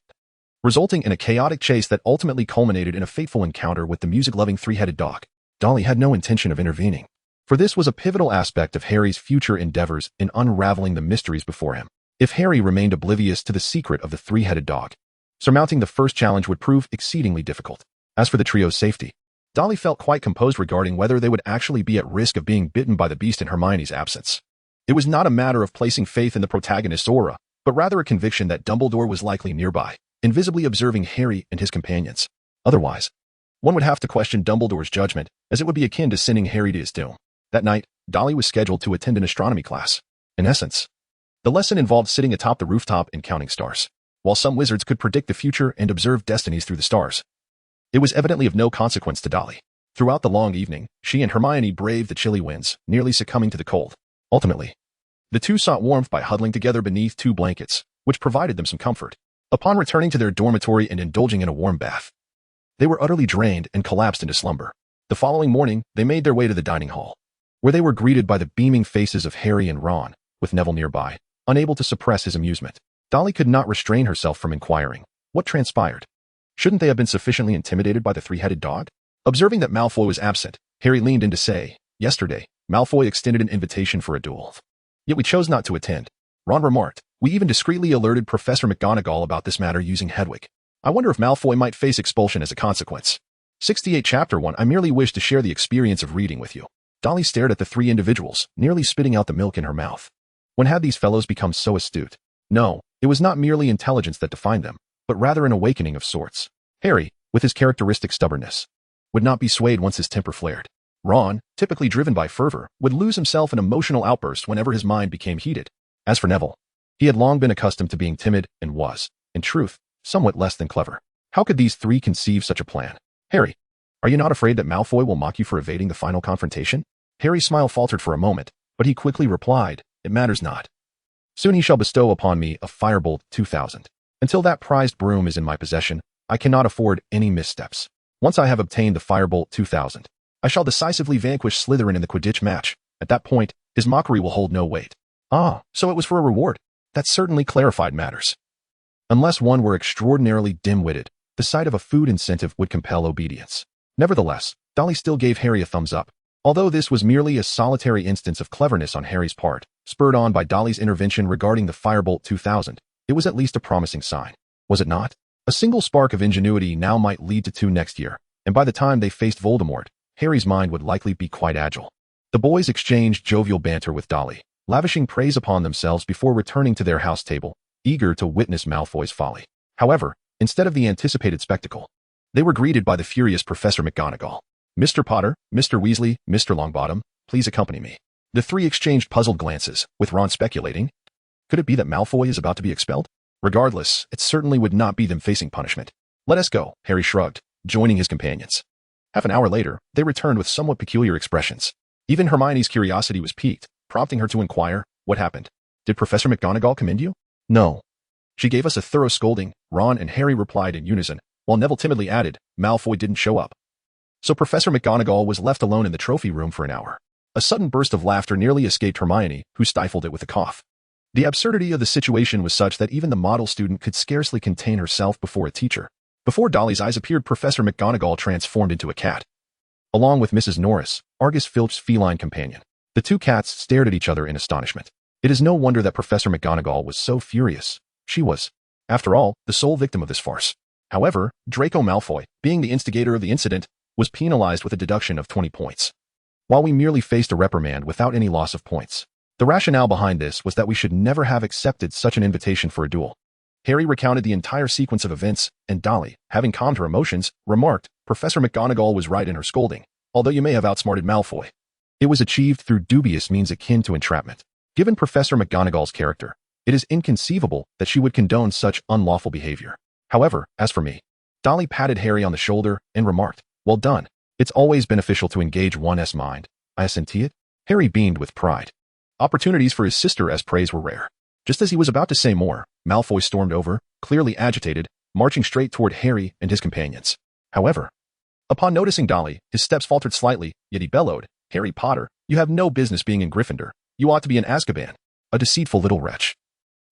resulting in a chaotic chase that ultimately culminated in a fateful encounter with the music-loving three-headed dog. Dolly had no intention of intervening, for this was a pivotal aspect of Harry's future endeavors in unraveling the mysteries before him. If Harry remained oblivious to the secret of the three-headed dog, surmounting the first challenge would prove exceedingly difficult. As for the trio's safety, Dolly felt quite composed regarding whether they would actually be at risk of being bitten by the beast in Hermione's absence. It was not a matter of placing faith in the protagonist's aura, but rather a conviction that Dumbledore was likely nearby, invisibly observing Harry and his companions. Otherwise, one would have to question Dumbledore's judgment, as it would be akin to sending Harry to his doom. That night, Dolly was scheduled to attend an astronomy class. In essence, the lesson involved sitting atop the rooftop and counting stars. While some wizards could predict the future and observe destinies through the stars, it was evidently of no consequence to Dolly. Throughout the long evening, she and Hermione braved the chilly winds, nearly succumbing to the cold. Ultimately, the two sought warmth by huddling together beneath two blankets, which provided them some comfort. Upon returning to their dormitory and indulging in a warm bath, they were utterly drained and collapsed into slumber. The following morning, they made their way to the dining hall, where they were greeted by the beaming faces of Harry and Ron, with Neville nearby, unable to suppress his amusement. Dolly could not restrain herself from inquiring, what transpired? Shouldn't they have been sufficiently intimidated by the three-headed dog? Observing that Malfoy was absent, Harry leaned in to say, "Yesterday, Malfoy extended an invitation for a duel. Yet we chose not to attend." Ron remarked, "We even discreetly alerted Professor McGonagall about this matter using Hedwig. I wonder if Malfoy might face expulsion as a consequence." 68 Chapter 1 I merely wish to share the experience of reading with you. Dolly stared at the three individuals, nearly spitting out the milk in her mouth. When had these fellows become so astute? No, it was not merely intelligence that defined them, but rather an awakening of sorts. Harry, with his characteristic stubbornness, would not be swayed once his temper flared. Ron, typically driven by fervor, would lose himself in emotional outbursts whenever his mind became heated. As for Neville, he had long been accustomed to being timid and was, in truth, somewhat less than clever. How could these three conceive such a plan? "Harry, are you not afraid that Malfoy will mock you for evading the final confrontation?" Harry's smile faltered for a moment, but he quickly replied, "It matters not. Soon he shall bestow upon me a firebolt 2000. Until that prized broom is in my possession, I cannot afford any missteps. Once I have obtained the firebolt 2000, I shall decisively vanquish Slytherin in the Quidditch match. At that point, his mockery will hold no weight." Ah, so it was for a reward. That certainly clarified matters. Unless one were extraordinarily dim-witted, the sight of a food incentive would compel obedience. Nevertheless, Dolly still gave Harry a thumbs up. Although this was merely a solitary instance of cleverness on Harry's part, spurred on by Dolly's intervention regarding the firebolt 2000, it was at least a promising sign. Was it not? A single spark of ingenuity now might lead to two next year, and by the time they faced Voldemort, Harry's mind would likely be quite agile. The boys exchanged jovial banter with Dolly, lavishing praise upon themselves before returning to their house table, eager to witness Malfoy's folly. However, instead of the anticipated spectacle, they were greeted by the furious Professor McGonagall. "Mr. Potter, Mr. Weasley, Mr. Longbottom, please accompany me." The three exchanged puzzled glances, with Ron speculating, could it be that Malfoy is about to be expelled? Regardless, it certainly would not be them facing punishment. "Let us go," Harry shrugged, joining his companions. Half an hour later, they returned with somewhat peculiar expressions. Even Hermione's curiosity was piqued, prompting her to inquire, "What happened? Did Professor McGonagall commend you?" "No. She gave us a thorough scolding," Ron and Harry replied in unison, while Neville timidly added, "Malfoy didn't show up." So Professor McGonagall was left alone in the trophy room for an hour. A sudden burst of laughter nearly escaped Hermione, who stifled it with a cough. The absurdity of the situation was such that even the model student could scarcely contain herself before a teacher. Before Dolly's eyes appeared Professor McGonagall transformed into a cat. Along with Mrs. Norris, Argus Filch's feline companion. The two cats stared at each other in astonishment. It is no wonder that Professor McGonagall was so furious. She was, after all, the sole victim of this farce. However, Draco Malfoy, being the instigator of the incident, was penalized with a deduction of 20 points. While we merely faced a reprimand without any loss of points. The rationale behind this was that we should never have accepted such an invitation for a duel. Harry recounted the entire sequence of events, and Dolly, having calmed her emotions, remarked, "Professor McGonagall was right in her scolding, although you may have outsmarted Malfoy. It was achieved through dubious means akin to entrapment. Given Professor McGonagall's character, it is inconceivable that she would condone such unlawful behavior. However, as for me," Dolly patted Harry on the shoulder and remarked, "Well done. It's always beneficial to engage one's mind. I assentiate." Harry beamed with pride. Opportunities for his sister as praise were rare. Just as he was about to say more, Malfoy stormed over, clearly agitated, marching straight toward Harry and his companions. However, upon noticing Dolly, his steps faltered slightly, yet he bellowed, "Harry Potter, you have no business being in Gryffindor. You ought to be in Azkaban. A deceitful little wretch.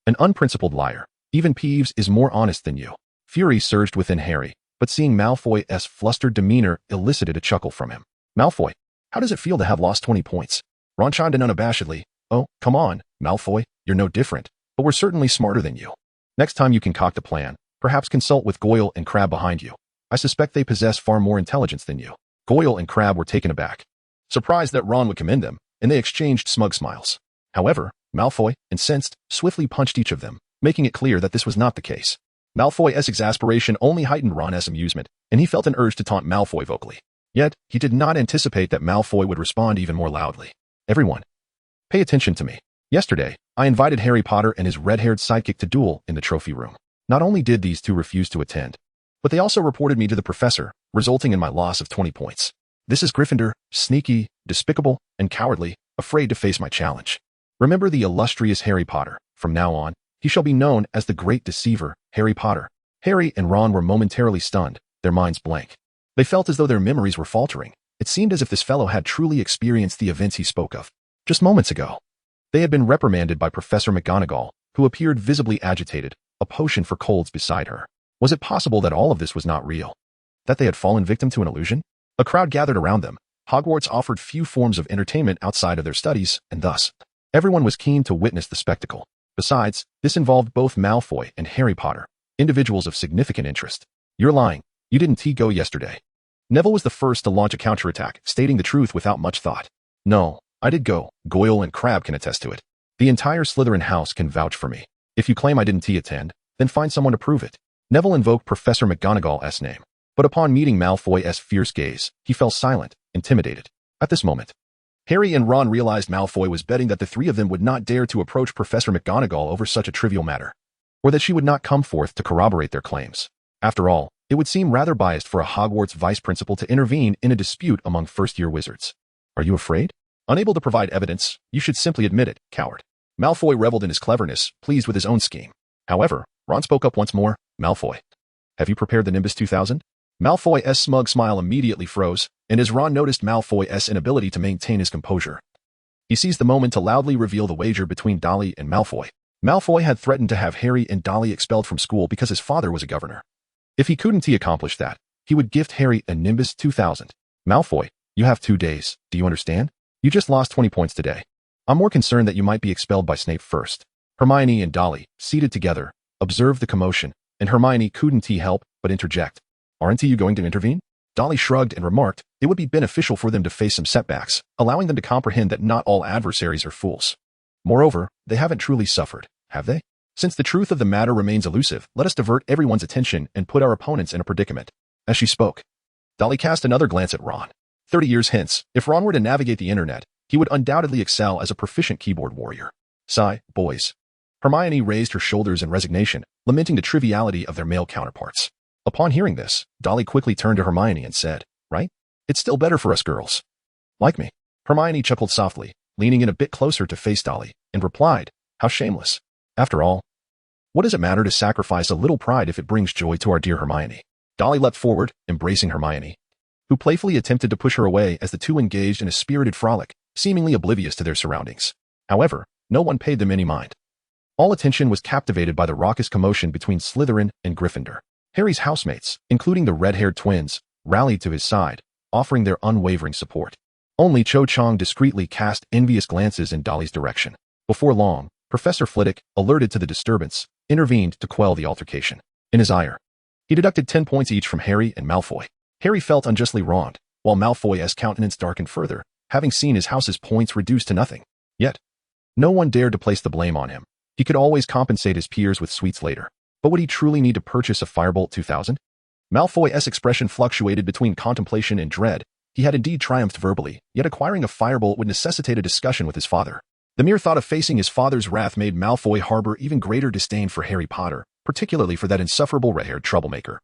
An unprincipled liar. Even Peeves is more honest than you." Fury surged within Harry, but seeing Malfoy's flustered demeanor elicited a chuckle from him. "Malfoy, how does it feel to have lost 20 points? Ron chimed in unabashedly, "Oh, come on, Malfoy, you're no different, but we're certainly smarter than you. Next time you concoct a plan, perhaps consult with Goyle and Crabbe behind you. I suspect they possess far more intelligence than you." Goyle and Crabbe were taken aback, surprised that Ron would commend them, and they exchanged smug smiles. However, Malfoy, incensed, swiftly punched each of them, making it clear that this was not the case. Malfoy's exasperation only heightened Ron's amusement, and he felt an urge to taunt Malfoy vocally. Yet, he did not anticipate that Malfoy would respond even more loudly. "Everyone, pay attention to me. Yesterday, I invited Harry Potter and his red-haired sidekick to duel in the trophy room. Not only did these two refuse to attend, but they also reported me to the professor, resulting in my loss of 20 points. This is Gryffindor, sneaky, despicable, and cowardly, afraid to face my challenge. Remember the illustrious Harry Potter. From now on, he shall be known as the great deceiver, Harry Potter." Harry and Ron were momentarily stunned, their minds blank. They felt as though their memories were faltering. It seemed as if this fellow had truly experienced the events he spoke of just moments ago. They had been reprimanded by Professor McGonagall, who appeared visibly agitated, a potion for colds beside her. Was it possible that all of this was not real? That they had fallen victim to an illusion? A crowd gathered around them, Hogwarts offered few forms of entertainment outside of their studies, and thus, everyone was keen to witness the spectacle. Besides, this involved both Malfoy and Harry Potter, individuals of significant interest. You're lying. You didn't go yesterday. Neville was the first to launch a counterattack, stating the truth without much thought. No, I did go. Goyle and Crabbe can attest to it. The entire Slytherin house can vouch for me. If you claim I didn't attend, then find someone to prove it. Neville invoked Professor McGonagall's name, but upon meeting Malfoy's fierce gaze, he fell silent, intimidated. At this moment, Harry and Ron realized Malfoy was betting that the three of them would not dare to approach Professor McGonagall over such a trivial matter, or that she would not come forth to corroborate their claims. After all, it would seem rather biased for a Hogwarts vice principal to intervene in a dispute among first-year wizards. Are you afraid? Unable to provide evidence, you should simply admit it, coward. Malfoy reveled in his cleverness, pleased with his own scheme. However, Ron spoke up once more. Malfoy, have you prepared the Nimbus 2000? Malfoy's smug smile immediately froze, and as Ron noticed Malfoy's inability to maintain his composure, he seized the moment to loudly reveal the wager between Dolly and Malfoy. Malfoy had threatened to have Harry and Dolly expelled from school because his father was a governor. If he couldn't accomplish that, he would gift Harry a Nimbus 2000. Malfoy, you have 2 days, do you understand? You just lost 20 points today. I'm more concerned that you might be expelled by Snape first. Hermione and Dolly, seated together, observed the commotion, and Hermione couldn't help but interject. Aren't you going to intervene? Dolly shrugged and remarked, it would be beneficial for them to face some setbacks, allowing them to comprehend that not all adversaries are fools. Moreover, they haven't truly suffered, have they? Since the truth of the matter remains elusive, let us divert everyone's attention and put our opponents in a predicament. As she spoke, Dolly cast another glance at Ron. 30 years hence, if Ron were to navigate the internet, he would undoubtedly excel as a proficient keyboard warrior. Sigh, boys. Hermione raised her shoulders in resignation, lamenting the triviality of their male counterparts. Upon hearing this, Dolly quickly turned to Hermione and said, right? It's still better for us girls. Like me. Hermione chuckled softly, leaning in a bit closer to face Dolly, and replied, how shameless. After all, what does it matter to sacrifice a little pride if it brings joy to our dear Hermione? Dolly leapt forward, embracing Hermione, who playfully attempted to push her away as the two engaged in a spirited frolic, seemingly oblivious to their surroundings. However, no one paid them any mind. All attention was captivated by the raucous commotion between Slytherin and Gryffindor. Harry's housemates, including the red-haired twins, rallied to his side, offering their unwavering support. Only Cho Chang discreetly cast envious glances in Dolly's direction. Before long, Professor Flitwick, alerted to the disturbance, intervened to quell the altercation. In his ire, he deducted 10 points each from Harry and Malfoy. Harry felt unjustly wronged, while Malfoy's countenance darkened further, having seen his house's points reduced to nothing. Yet, no one dared to place the blame on him. He could always compensate his peers with sweets later. But would he truly need to purchase a Firebolt 2000? Malfoy's expression fluctuated between contemplation and dread. He had indeed triumphed verbally, yet acquiring a Firebolt would necessitate a discussion with his father. The mere thought of facing his father's wrath made Malfoy harbor even greater disdain for Harry Potter, particularly for that insufferable red-haired troublemaker,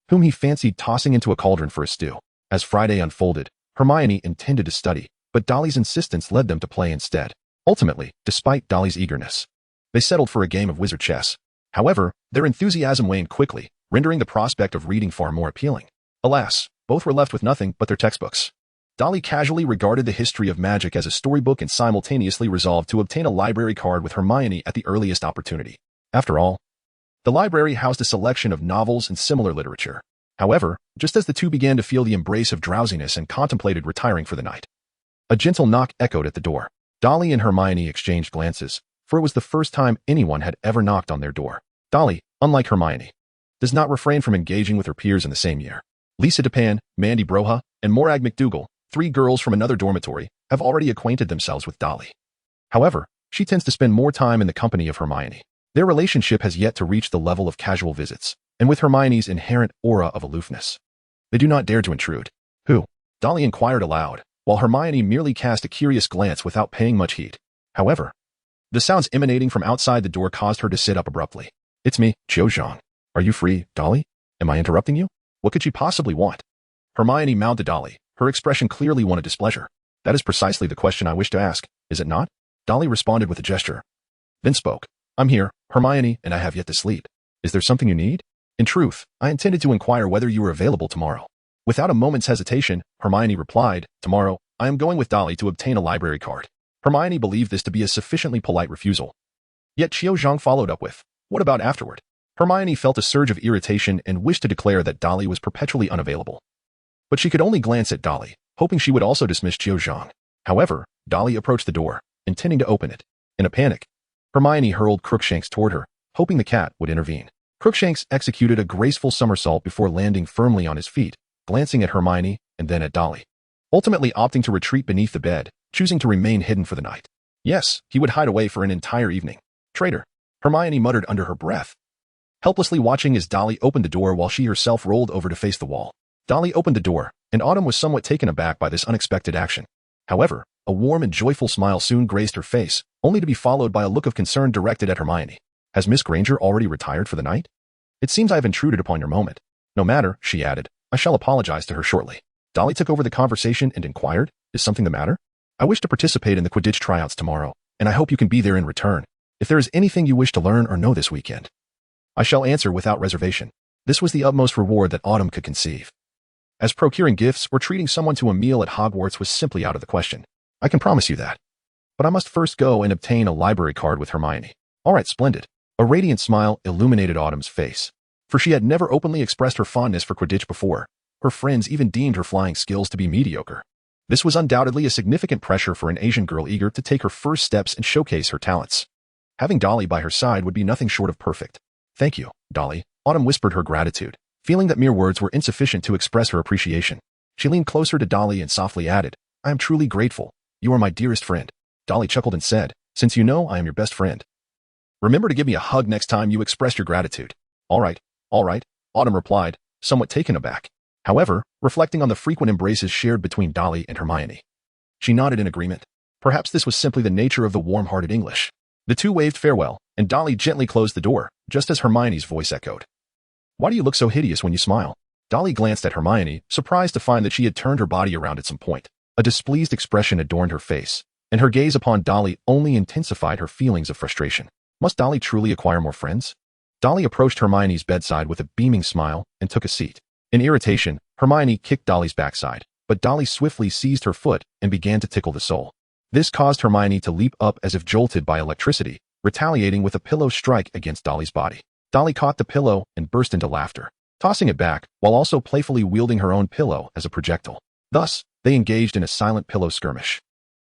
whom he fancied tossing into a cauldron for a stew. As Friday unfolded, Hermione intended to study, but Dolly's insistence led them to play instead. Ultimately, despite Dolly's eagerness, they settled for a game of wizard chess. However, their enthusiasm waned quickly, rendering the prospect of reading far more appealing. Alas, both were left with nothing but their textbooks. Dolly casually regarded the history of magic as a storybook and simultaneously resolved to obtain a library card with Hermione at the earliest opportunity. After all, the library housed a selection of novels and similar literature. However, just as the two began to feel the embrace of drowsiness and contemplated retiring for the night, a gentle knock echoed at the door. Dolly and Hermione exchanged glances, for it was the first time anyone had ever knocked on their door. Dolly, unlike Hermione, does not refrain from engaging with her peers in the same year. Lisa DePan, Mandy Broha, and Morag McDougal, 3 girls from another dormitory, have already acquainted themselves with Dolly. However, she tends to spend more time in the company of Hermione. Their relationship has yet to reach the level of casual visits, and with Hermione's inherent aura of aloofness, they do not dare to intrude. Who? Dolly inquired aloud, while Hermione merely cast a curious glance without paying much heed. However, the sounds emanating from outside the door caused her to sit up abruptly. It's me, Cho Chang. Are you free, Dolly? Am I interrupting you? What could she possibly want? Hermione mouthed to Dolly, her expression clearly one of displeasure. That is precisely the question I wish to ask, is it not? Dolly responded with a gesture. Then spoke. I'm here, Hermione, and I have yet to sleep. Is there something you need? In truth, I intended to inquire whether you were available tomorrow. Without a moment's hesitation, Hermione replied, tomorrow, I am going with Dolly to obtain a library card. Hermione believed this to be a sufficiently polite refusal. Yet Qiu Zhang followed up with, what about afterward? Hermione felt a surge of irritation and wished to declare that Dolly was perpetually unavailable. But she could only glance at Dolly, hoping she would also dismiss Zhang. However, Dolly approached the door, intending to open it. In a panic, Hermione hurled Crookshanks toward her, hoping the cat would intervene. Crookshanks executed a graceful somersault before landing firmly on his feet, glancing at Hermione and then at Dolly, ultimately opting to retreat beneath the bed, choosing to remain hidden for the night. Yes, he would hide away for an entire evening. Traitor, Hermione muttered under her breath, helplessly watching as Dolly opened the door while she herself rolled over to face the wall. Dolly opened the door, and Autumn was somewhat taken aback by this unexpected action. However, a warm and joyful smile soon graced her face, only to be followed by a look of concern directed at Hermione. Has Miss Granger already retired for the night? It seems I have intruded upon your moment. No matter, she added, I shall apologize to her shortly. Dolly took over the conversation and inquired, is something the matter? I wish to participate in the Quidditch tryouts tomorrow, and I hope you can be there in return. If there is anything you wish to learn or know this weekend, I shall answer without reservation. This was the utmost reward that Autumn could conceive, as procuring gifts or treating someone to a meal at Hogwarts was simply out of the question. I can promise you that. But I must first go and obtain a library card with Hermione. All right, splendid. A radiant smile illuminated Autumn's face, for she had never openly expressed her fondness for Quidditch before. Her friends even deemed her flying skills to be mediocre. This was undoubtedly a significant pressure for an Asian girl eager to take her first steps and showcase her talents. Having Dolly by her side would be nothing short of perfect. Thank you, Dolly. Autumn whispered her gratitude, feeling that mere words were insufficient to express her appreciation. She leaned closer to Dolly and softly added, I am truly grateful. You are my dearest friend. Dolly chuckled and said, since you know I am your best friend, remember to give me a hug next time you express your gratitude. All right, Autumn replied, somewhat taken aback. However, reflecting on the frequent embraces shared between Dolly and Hermione, she nodded in agreement. Perhaps this was simply the nature of the warm-hearted English. The two waved farewell, and Dolly gently closed the door, just as Hermione's voice echoed. Why do you look so hideous when you smile? Dolly glanced at Hermione, surprised to find that she had turned her body around at some point. A displeased expression adorned her face, and her gaze upon Dolly only intensified her feelings of frustration. Must Dolly truly acquire more friends? Dolly approached Hermione's bedside with a beaming smile and took a seat. In irritation, Hermione kicked Dolly's backside, but Dolly swiftly seized her foot and began to tickle the sole. This caused Hermione to leap up as if jolted by electricity, retaliating with a pillow strike against Dolly's body. Dolly caught the pillow and burst into laughter, tossing it back while also playfully wielding her own pillow as a projectile. Thus, they engaged in a silent pillow skirmish,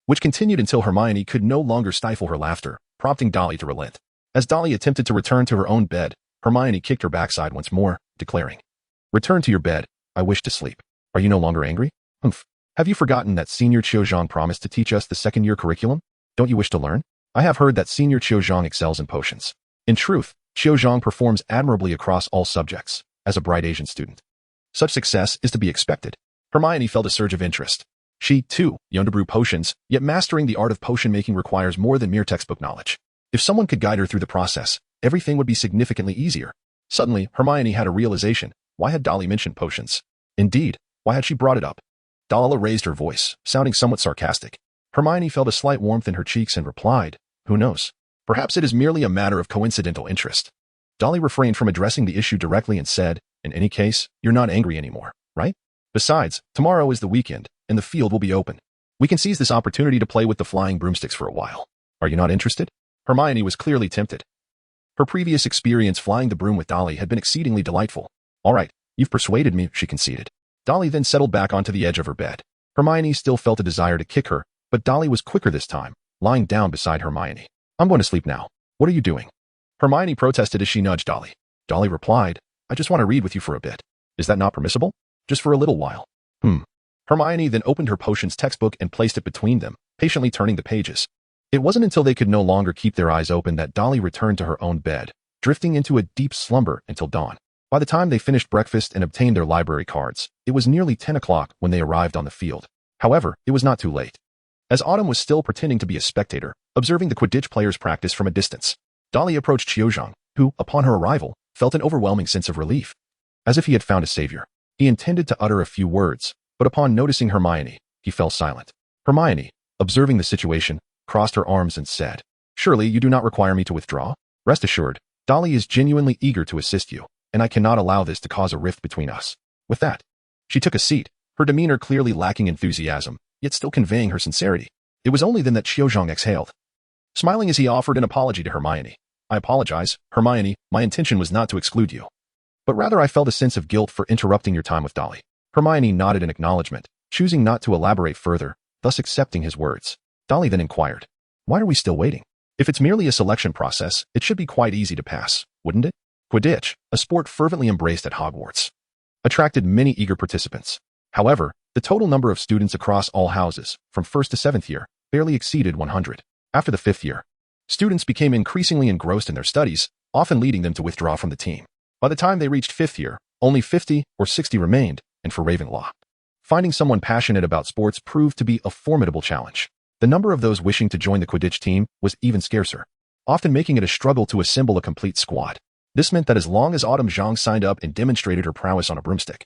which continued until Hermione could no longer stifle her laughter, prompting Dolly to relent. As Dolly attempted to return to her own bed, Hermione kicked her backside once more, declaring, Return to your bed. I wish to sleep. Are you no longer angry? Humph. Have you forgotten that Senior Zhang promised to teach us the second-year curriculum? Don't you wish to learn? I have heard that Senior Zhang excels in potions. In truth, Zhang performs admirably across all subjects, as a bright Asian student. Such success is to be expected. Hermione felt a surge of interest. She, too, yearned to brew potions, yet mastering the art of potion-making requires more than mere textbook knowledge. If someone could guide her through the process, everything would be significantly easier. Suddenly, Hermione had a realization. Why had Dolly mentioned potions? Indeed, why had she brought it up? Dolly raised her voice, sounding somewhat sarcastic. Hermione felt a slight warmth in her cheeks and replied, Who knows? Perhaps it is merely a matter of coincidental interest. Dolly refrained from addressing the issue directly and said, In any case, you're not angry anymore, right? Besides, tomorrow is the weekend, and the field will be open. We can seize this opportunity to play with the flying broomsticks for a while. Are you not interested? Hermione was clearly tempted. Her previous experience flying the broom with Dolly had been exceedingly delightful. All right, you've persuaded me, she conceded. Dolly then settled back onto the edge of her bed. Hermione still felt a desire to kick her, but Dolly was quicker this time, lying down beside Hermione. I'm going to sleep now. What are you doing? Hermione protested as she nudged Dolly. Dolly replied, I just want to read with you for a bit. Is that not permissible? Just for a little while. Hermione then opened her potions textbook and placed it between them, patiently turning the pages. It wasn't until they could no longer keep their eyes open that Dolly returned to her own bed, drifting into a deep slumber until dawn. By the time they finished breakfast and obtained their library cards, it was nearly 10 o'clock when they arrived on the field. However, it was not too late, as Autumn was still pretending to be a spectator, observing the Quidditch players practice from a distance. Dolly approached Zhang, who, upon her arrival, felt an overwhelming sense of relief. As if he had found a savior. He intended to utter a few words, but upon noticing Hermione, he fell silent. Hermione, observing the situation, crossed her arms and said, Surely you do not require me to withdraw? Rest assured, Dolly is genuinely eager to assist you, and I cannot allow this to cause a rift between us. With that, she took a seat, her demeanor clearly lacking enthusiasm, yet still conveying her sincerity. It was only then that Zhang exhaled, smiling as he offered an apology to Hermione. I apologize, Hermione, my intention was not to exclude you, but rather I felt a sense of guilt for interrupting your time with Dolly. Hermione nodded in acknowledgement, Choosing not to elaborate further, thus accepting his words, Dolly then inquired, "Why are we still waiting? If it's merely a selection process, it should be quite easy to pass, wouldn't it?" Quidditch, a sport fervently embraced at Hogwarts, attracted many eager participants. However, the total number of students across all houses, from 1st to 7th year, barely exceeded 100. After the 5th year, students became increasingly engrossed in their studies, often leading them to withdraw from the team. By the time they reached 5th year, only 50 or 60 remained, and for Ravenclaw, finding someone passionate about sports proved to be a formidable challenge. The number of those wishing to join the Quidditch team was even scarcer, often making it a struggle to assemble a complete squad. This meant that as long as Autumn Zhang signed up and demonstrated her prowess on a broomstick,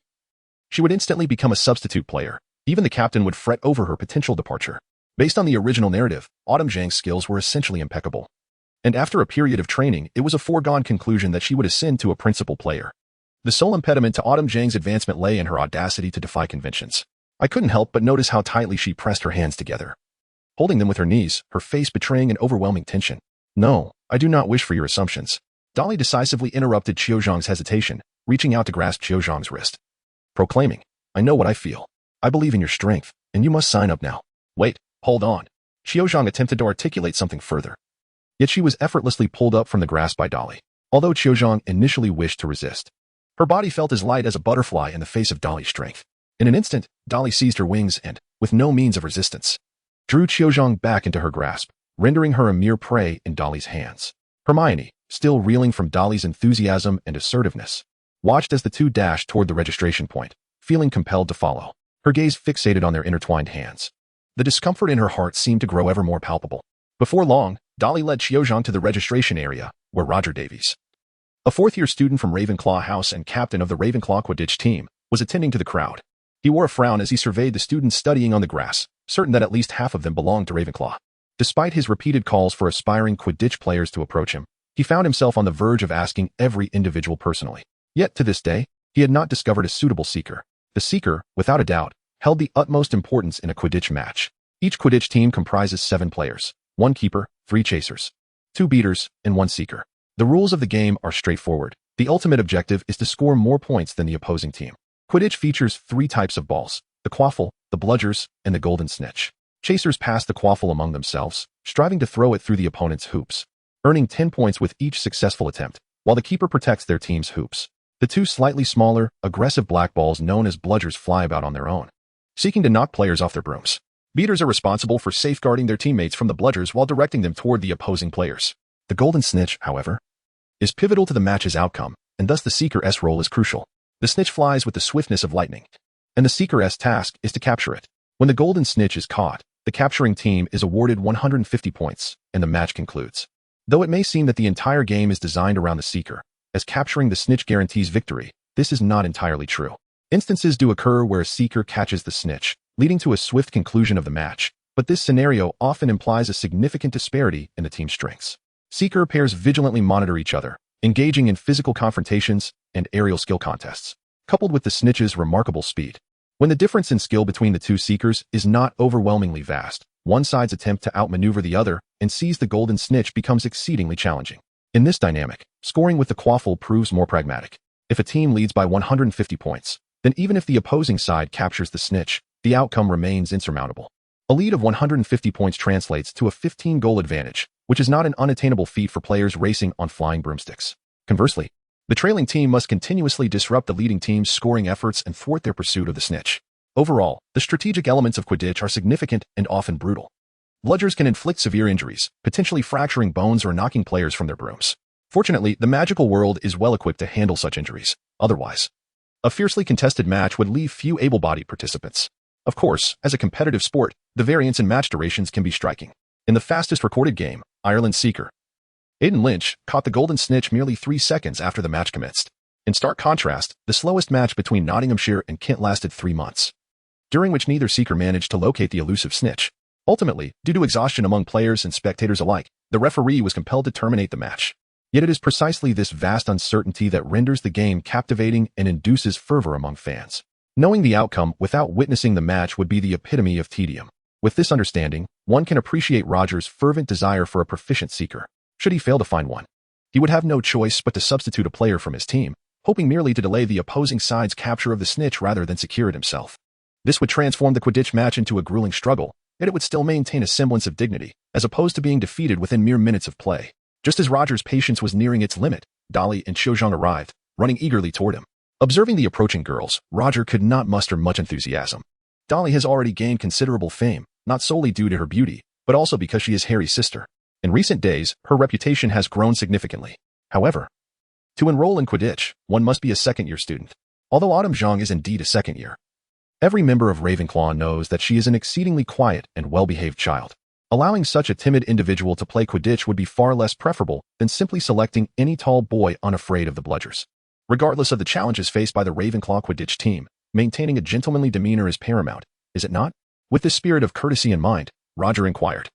she would instantly become a substitute player. Even the captain would fret over her potential departure. Based on the original narrative, Autumn Zhang's skills were essentially impeccable. And after a period of training, it was a foregone conclusion that she would ascend to a principal player. The sole impediment to Autumn Zhang's advancement lay in her audacity to defy conventions. I couldn't help but notice how tightly she pressed her hands together, holding them with her knees, her face betraying an overwhelming tension. "No, I do not wish for your assumptions." Dolly decisively interrupted Qiu Zhang's hesitation, reaching out to grasp Qiu Zhang's wrist, proclaiming, "I know what I feel. I believe in your strength, and you must sign up now." "Wait, hold on." Qiu Zhang attempted to articulate something further, yet she was effortlessly pulled up from the grasp by Dolly. Although Qiu Zhang initially wished to resist, her body felt as light as a butterfly in the face of Dolly's strength. In an instant, Dolly seized her wings and, with no means of resistance, drew Qiu Zhang back into her grasp, rendering her a mere prey in Dolly's hands. Hermione, still reeling from Dolly's enthusiasm and assertiveness, watched as the two dashed toward the registration point, feeling compelled to follow, her gaze fixated on their intertwined hands. The discomfort in her heart seemed to grow ever more palpable. Before long, Dolly led Qiu Zhang to the registration area, where Roger Davies, a 4th-year student from Ravenclaw House and captain of the Ravenclaw Quidditch team, was attending to the crowd. He wore a frown as he surveyed the students studying on the grass, certain that at least half of them belonged to Ravenclaw. Despite his repeated calls for aspiring Quidditch players to approach him, he found himself on the verge of asking every individual personally. Yet, to this day, he had not discovered a suitable seeker. The seeker, without a doubt, held the utmost importance in a Quidditch match. Each Quidditch team comprises 7 players, 1 keeper, 3 chasers, 2 beaters, and 1 seeker. The rules of the game are straightforward. The ultimate objective is to score more points than the opposing team. Quidditch features 3 types of balls: the quaffle, the bludgers, and the golden snitch. Chasers pass the quaffle among themselves, striving to throw it through the opponent's hoops, earning 10 points with each successful attempt, while the keeper protects their team's hoops. The 2 slightly smaller, aggressive black balls known as bludgers fly about on their own, seeking to knock players off their brooms. Beaters are responsible for safeguarding their teammates from the bludgers while directing them toward the opposing players. The golden snitch, however, is pivotal to the match's outcome, and thus the seeker's role is crucial. The snitch flies with the swiftness of lightning, and the seeker's task is to capture it. When the golden snitch is caught, the capturing team is awarded 150 points, and the match concludes. Though it may seem that the entire game is designed around the seeker, as capturing the snitch guarantees victory, this is not entirely true. Instances do occur where a seeker catches the snitch, leading to a swift conclusion of the match, but this scenario often implies a significant disparity in the team's strengths. Seeker pairs vigilantly monitor each other, engaging in physical confrontations and aerial skill contests, coupled with the snitch's remarkable speed. When the difference in skill between the 2 seekers is not overwhelmingly vast, one side's attempt to outmaneuver the other and seize the golden snitch becomes exceedingly challenging. In this dynamic, scoring with the quaffle proves more pragmatic. If a team leads by 150 points, then even if the opposing side captures the snitch, the outcome remains insurmountable. A lead of 150 points translates to a 15-goal advantage, which is not an unattainable feat for players racing on flying broomsticks. Conversely, the trailing team must continuously disrupt the leading team's scoring efforts and thwart their pursuit of the snitch. Overall, the strategic elements of Quidditch are significant and often brutal. Bludgers can inflict severe injuries, potentially fracturing bones or knocking players from their brooms. Fortunately, the magical world is well equipped to handle such injuries. Otherwise, a fiercely contested match would leave few able-bodied participants. Of course, as a competitive sport, the variance in match durations can be striking. In the fastest recorded game, Ireland's seeker, Aidan Lynch, caught the golden snitch merely 3 seconds after the match commenced. In stark contrast, the slowest match between Nottinghamshire and Kent lasted 3 months, during which neither seeker managed to locate the elusive snitch. Ultimately, due to exhaustion among players and spectators alike, the referee was compelled to terminate the match. Yet it is precisely this vast uncertainty that renders the game captivating and induces fervor among fans. Knowing the outcome without witnessing the match would be the epitome of tedium. With this understanding, one can appreciate Roger's fervent desire for a proficient seeker. Should he fail to find one, he would have no choice but to substitute a player from his team, hoping merely to delay the opposing side's capture of the snitch rather than secure it himself. This would transform the Quidditch match into a grueling struggle, yet it would still maintain a semblance of dignity, as opposed to being defeated within mere minutes of play. Just as Roger's patience was nearing its limit, Dolly and Cho-Jong arrived, running eagerly toward him. Observing the approaching girls, Roger could not muster much enthusiasm. Dolly has already gained considerable fame, not solely due to her beauty, but also because she is Harry's sister. In recent days, her reputation has grown significantly. However, to enroll in Quidditch, one must be a second-year student. Although Autumn Zhang is indeed a second year, every member of Ravenclaw knows that she is an exceedingly quiet and well-behaved child. Allowing such a timid individual to play Quidditch would be far less preferable than simply selecting any tall boy unafraid of the bludgers. Regardless of the challenges faced by the Ravenclaw Quidditch team, maintaining a gentlemanly demeanor is paramount, is it not? With this spirit of courtesy in mind, Roger inquired,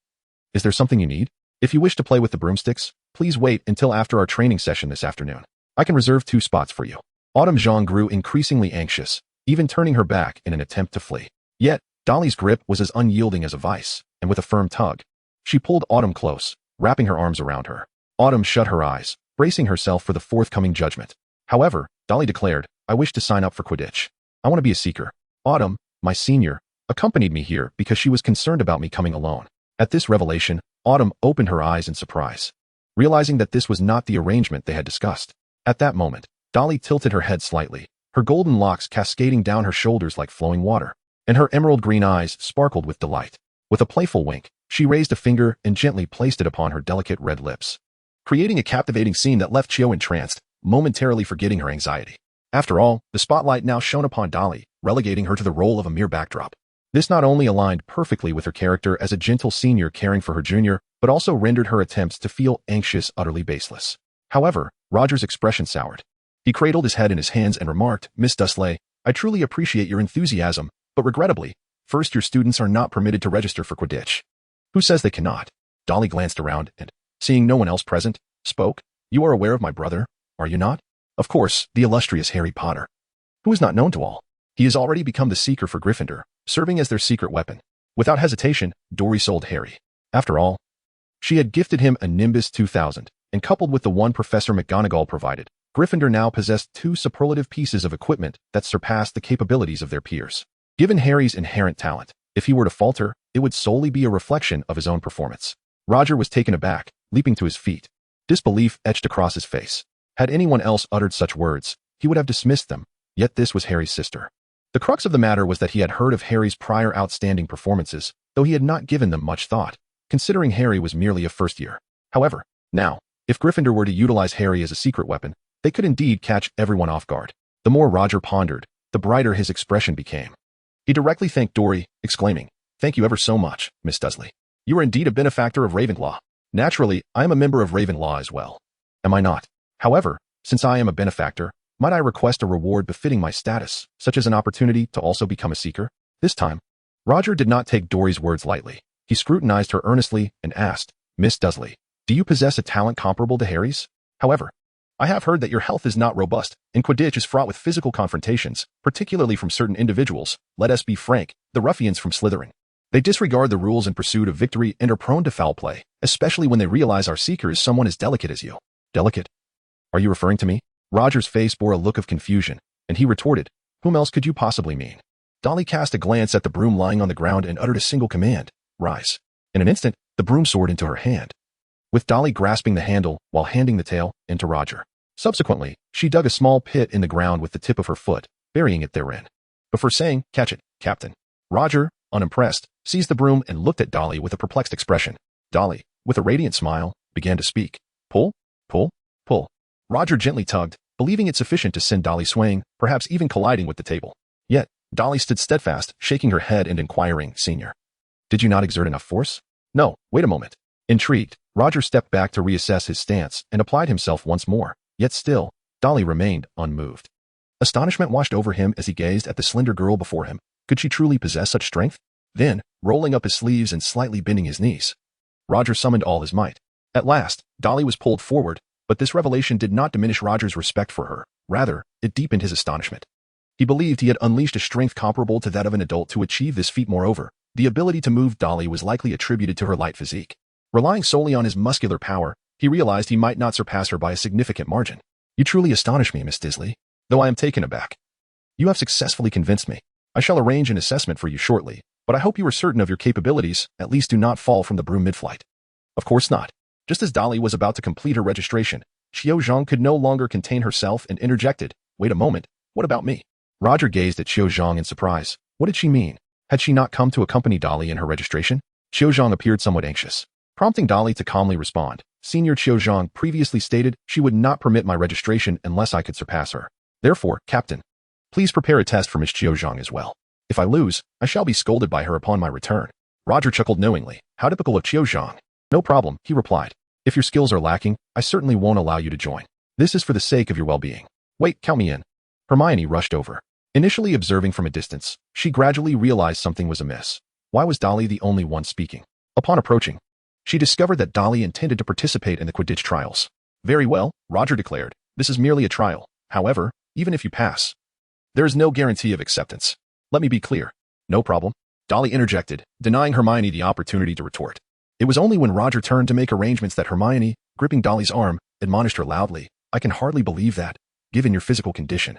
"Is there something you need? If you wish to play with the broomsticks, please wait until after our training session this afternoon. I can reserve 2 spots for you." Autumn Zhang grew increasingly anxious, even turning her back in an attempt to flee. Yet, Dolly's grip was as unyielding as a vice, and with a firm tug, she pulled Autumn close, wrapping her arms around her. Autumn shut her eyes, bracing herself for the forthcoming judgment. However, Dolly declared, "I wish to sign up for Quidditch. I want to be a seeker." Autumn, my senior, accompanied me here because she was concerned about me coming alone. At this revelation, Autumn opened her eyes in surprise, realizing that this was not the arrangement they had discussed. At that moment, Dolly tilted her head slightly, her golden locks cascading down her shoulders like flowing water, and her emerald green eyes sparkled with delight. With a playful wink, she raised a finger and gently placed it upon her delicate red lips, creating a captivating scene that left Chio entranced, momentarily forgetting her anxiety. After all, the spotlight now shone upon Dolly, relegating her to the role of a mere backdrop. This not only aligned perfectly with her character as a gentle senior caring for her junior, but also rendered her attempts to feel anxious utterly baseless. However, Roger's expression soured. He cradled his head in his hands and remarked, "Miss Dursley, I truly appreciate your enthusiasm, but regrettably, first-year students are not permitted to register for Quidditch." "Who says they cannot?" Dolly glanced around and, seeing no one else present, spoke. "You are aware of my brother, are you not? Of course, the illustrious Harry Potter. Who is not known to all? He has already become the Seeker for Gryffindor, serving as their secret weapon." Without hesitation, Dory sold Harry. After all, she had gifted him a Nimbus 2000, and coupled with the one Professor McGonagall provided, Gryffindor now possessed 2 superlative pieces of equipment that surpassed the capabilities of their peers. Given Harry's inherent talent, if he were to falter, it would solely be a reflection of his own performance. Roger was taken aback, leaping to his feet. Disbelief etched across his face. Had anyone else uttered such words, he would have dismissed them, yet this was Harry's sister. The crux of the matter was that he had heard of Harry's prior outstanding performances, though he had not given them much thought, considering Harry was merely a first year. However, now, if Gryffindor were to utilize Harry as a secret weapon, they could indeed catch everyone off guard. The more Roger pondered, the brighter his expression became. He directly thanked Dory, exclaiming, "Thank you ever so much, Miss Dursley. You are indeed a benefactor of Ravenclaw. Naturally, I am a member of Ravenclaw as well. Am I not? However, since I am a benefactor, might I request a reward befitting my status, such as an opportunity to also become a seeker?" This time, Roger did not take Dory's words lightly. He scrutinized her earnestly and asked, "Miss Dursley, do you possess a talent comparable to Harry's? However, I have heard that your health is not robust, and Quidditch is fraught with physical confrontations, particularly from certain individuals. Let us be frank, the ruffians from Slytherin. They disregard the rules in pursuit of victory and are prone to foul play, especially when they realize our seeker is someone as delicate as you." "Delicate? Are you referring to me?" Roger's face bore a look of confusion, and he retorted, "Whom else could you possibly mean?" Dolly cast a glance at the broom lying on the ground and uttered a single command, "Rise." In an instant, the broom soared into her hand, with Dolly grasping the handle while handing the tail into Roger. Subsequently, she dug a small pit in the ground with the tip of her foot, burying it therein. Before saying, "Catch it, Captain," Roger, unimpressed, seized the broom and looked at Dolly with a perplexed expression. Dolly, with a radiant smile, began to speak. "Pull, pull, pull." Roger gently tugged, believing it sufficient to send Dolly swaying, perhaps even colliding with the table. Yet, Dolly stood steadfast, shaking her head and inquiring, "Senior, did you not exert enough force?" "No, wait a moment." Intrigued, Roger stepped back to reassess his stance and applied himself once more. Yet still, Dolly remained unmoved. Astonishment washed over him as he gazed at the slender girl before him. Could she truly possess such strength? Then, rolling up his sleeves and slightly bending his knees, Roger summoned all his might. At last, Dolly was pulled forward, but this revelation did not diminish Roger's respect for her. Rather, it deepened his astonishment. He believed he had unleashed a strength comparable to that of an adult to achieve this feat. Moreover, the ability to move Dolly was likely attributed to her light physique. Relying solely on his muscular power, he realized he might not surpass her by a significant margin. "You truly astonish me, Miss Dursley, though I am taken aback. You have successfully convinced me." I shall arrange an assessment for you shortly, but I hope you are certain of your capabilities, at least do not fall from the broom mid-flight. Of course not. Just as Dolly was about to complete her registration, Qiu Zhang could no longer contain herself and interjected, "Wait a moment, what about me?" Roger gazed at Qiu Zhang in surprise. What did she mean? Had she not come to accompany Dolly in her registration? Qiu Zhang appeared somewhat anxious, prompting Dolly to calmly respond. Senior Qiu Zhang previously stated she would not permit my registration unless I could surpass her. Therefore, Captain, please prepare a test for Miss Qiu Zhang as well. If I lose, I shall be scolded by her upon my return. Roger chuckled knowingly. How typical of Qiu Zhang. No problem, he replied. If your skills are lacking, I certainly won't allow you to join. This is for the sake of your well-being. Wait, count me in. Hermione rushed over. Initially observing from a distance, she gradually realized something was amiss. Why was Dolly the only one speaking? Upon approaching, she discovered that Dolly intended to participate in the Quidditch trials. Very well, Roger declared. This is merely a trial. However, even if you pass, there is no guarantee of acceptance. Let me be clear. No problem. Dolly interjected, denying Hermione the opportunity to retort. It was only when Roger turned to make arrangements that Hermione, gripping Dolly's arm, admonished her loudly. I can hardly believe that, given your physical condition,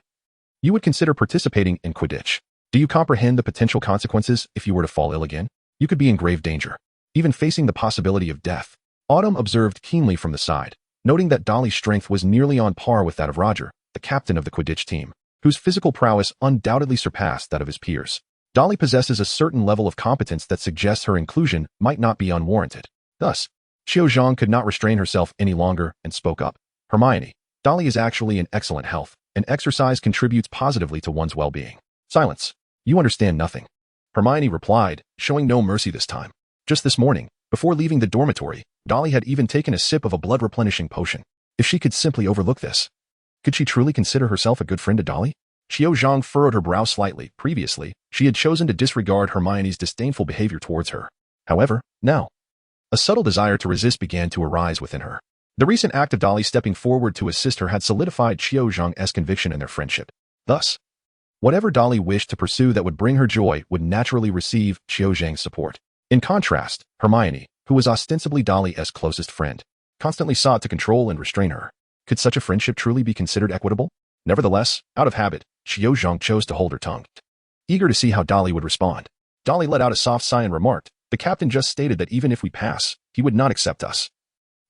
you would consider participating in Quidditch. Do you comprehend the potential consequences if you were to fall ill again? You could be in grave danger, even facing the possibility of death. Autumn observed keenly from the side, noting that Dolly's strength was nearly on par with that of Roger, the captain of the Quidditch team, whose physical prowess undoubtedly surpassed that of his peers. Dolly possesses a certain level of competence that suggests her inclusion might not be unwarranted. Thus, Qiu Zhang could not restrain herself any longer and spoke up. Hermione, Dolly is actually in excellent health, and exercise contributes positively to one's well-being. Silence. You understand nothing. Hermione replied, showing no mercy this time. Just this morning, before leaving the dormitory, Dolly had even taken a sip of a blood-replenishing potion. If she could simply overlook this, could she truly consider herself a good friend to Dolly? Qiu Zhang furrowed her brow slightly. Previously, she had chosen to disregard Hermione's disdainful behavior towards her. However, now, a subtle desire to resist began to arise within her. The recent act of Dolly stepping forward to assist her had solidified Qiu Zhang's conviction in their friendship. Thus, whatever Dolly wished to pursue that would bring her joy would naturally receive Qiu Zhang's support. In contrast, Hermione, who was ostensibly Dolly's closest friend, constantly sought to control and restrain her. Could such a friendship truly be considered equitable? Nevertheless, out of habit, Qiu Zhang chose to hold her tongue, eager to see how Dolly would respond. Dolly let out a soft sigh and remarked, the captain just stated that even if we pass, he would not accept us.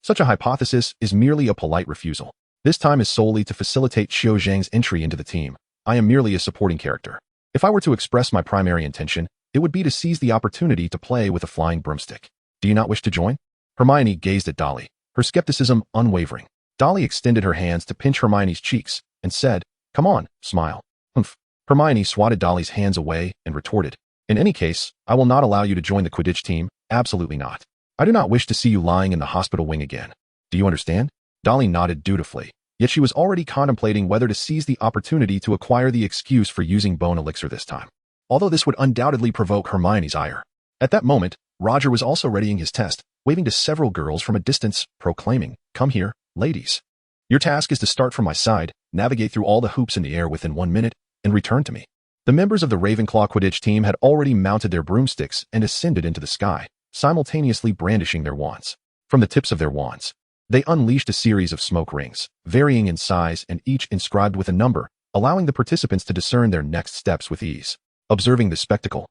Such a hypothesis is merely a polite refusal. This time is solely to facilitate Qiu Zhang's entry into the team. I am merely a supporting character. If I were to express my primary intention, it would be to seize the opportunity to play with a flying broomstick. Do you not wish to join? Hermione gazed at Dolly, her skepticism unwavering. Dolly extended her hands to pinch Hermione's cheeks and said, come on, smile. Humph. Hermione swatted Dolly's hands away and retorted, in any case, I will not allow you to join the Quidditch team, absolutely not. I do not wish to see you lying in the hospital wing again. Do you understand? Dolly nodded dutifully, yet she was already contemplating whether to seize the opportunity to acquire the excuse for using bone elixir this time, although this would undoubtedly provoke Hermione's ire. At that moment, Roger was also readying his test, waving to several girls from a distance, proclaiming, come here, ladies. Your task is to start from my side, navigate through all the hoops in the air within 1 minute, and return to me. The members of the Ravenclaw Quidditch team had already mounted their broomsticks and ascended into the sky, simultaneously brandishing their wands. From the tips of their wands, they unleashed a series of smoke rings, varying in size and each inscribed with a number, allowing the participants to discern their next steps with ease. Observing the spectacle,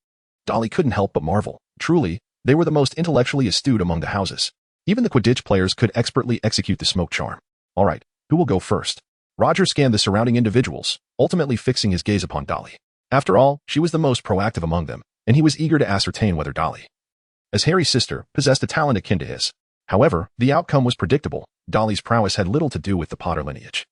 Dolly couldn't help but marvel. Truly, they were the most intellectually astute among the houses. Even the Quidditch players could expertly execute the smoke charm. All right, who will go first? Roger scanned the surrounding individuals, ultimately fixing his gaze upon Dolly. After all, she was the most proactive among them, and he was eager to ascertain whether Dolly, as Harry's sister, possessed a talent akin to his. However, the outcome was predictable. Dolly's prowess had little to do with the Potter lineage,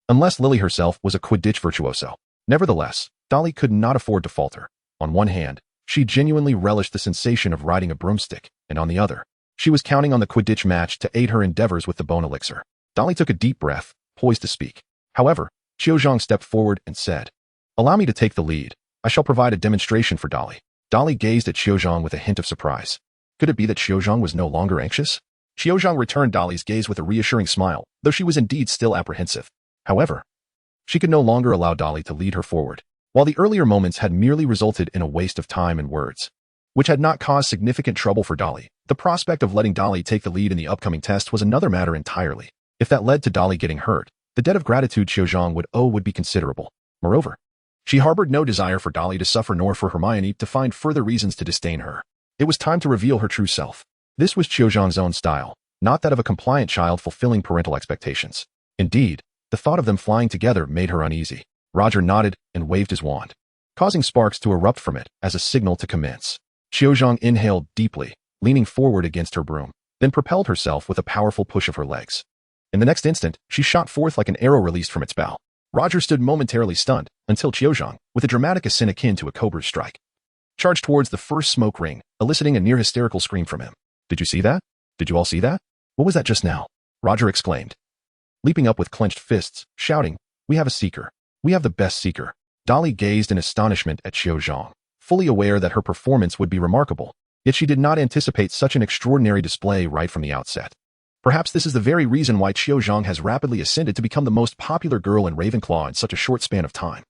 unless Lily herself was a Quidditch virtuoso. Nevertheless, Dolly could not afford to falter. On one hand, she genuinely relished the sensation of riding a broomstick, and on the other, she was counting on the Quidditch match to aid her endeavors with the bone elixir. Dolly took a deep breath, poised to speak. However, Qiu Zhang stepped forward and said, allow me to take the lead. I shall provide a demonstration for Dolly. Dolly gazed at Qiu Zhang with a hint of surprise. Could it be that Qiu Zhang was no longer anxious? Qiu Zhang returned Dolly's gaze with a reassuring smile, though she was indeed still apprehensive. However, she could no longer allow Dolly to lead her forward. While the earlier moments had merely resulted in a waste of time and words, which had not caused significant trouble for Dolly, the prospect of letting Dolly take the lead in the upcoming test was another matter entirely. If that led to Dolly getting hurt, the debt of gratitude Qiu Zhang would owe would be considerable. Moreover, She harbored no desire for Dolly to suffer nor for Hermione to find further reasons to disdain her. It was time to reveal her true self. This was Chiozhang's own style, not that of a compliant child fulfilling parental expectations. Indeed, the thought of them flying together made her uneasy. Roger nodded and waved his wand, causing sparks to erupt from it as a signal to commence. Chiozhang inhaled deeply, leaning forward against her broom, then propelled herself with a powerful push of her legs. In the next instant, she shot forth like an arrow released from its bow. Roger stood momentarily stunned, until Chiozhang, with a dramatic ascent akin to a cobra's strike, charged towards the first smoke ring, eliciting a near-hysterical scream from him. "Did you see that? Did you all see that? What was that just now?" Roger exclaimed, leaping up with clenched fists, shouting, "We have a seeker. We have the best seeker." Dolly gazed in astonishment at Chiozhang, fully aware that her performance would be remarkable, yet she did not anticipate such an extraordinary display right from the outset. Perhaps this is the very reason why Chiozhang has rapidly ascended to become the most popular girl in Ravenclaw in such a short span of time.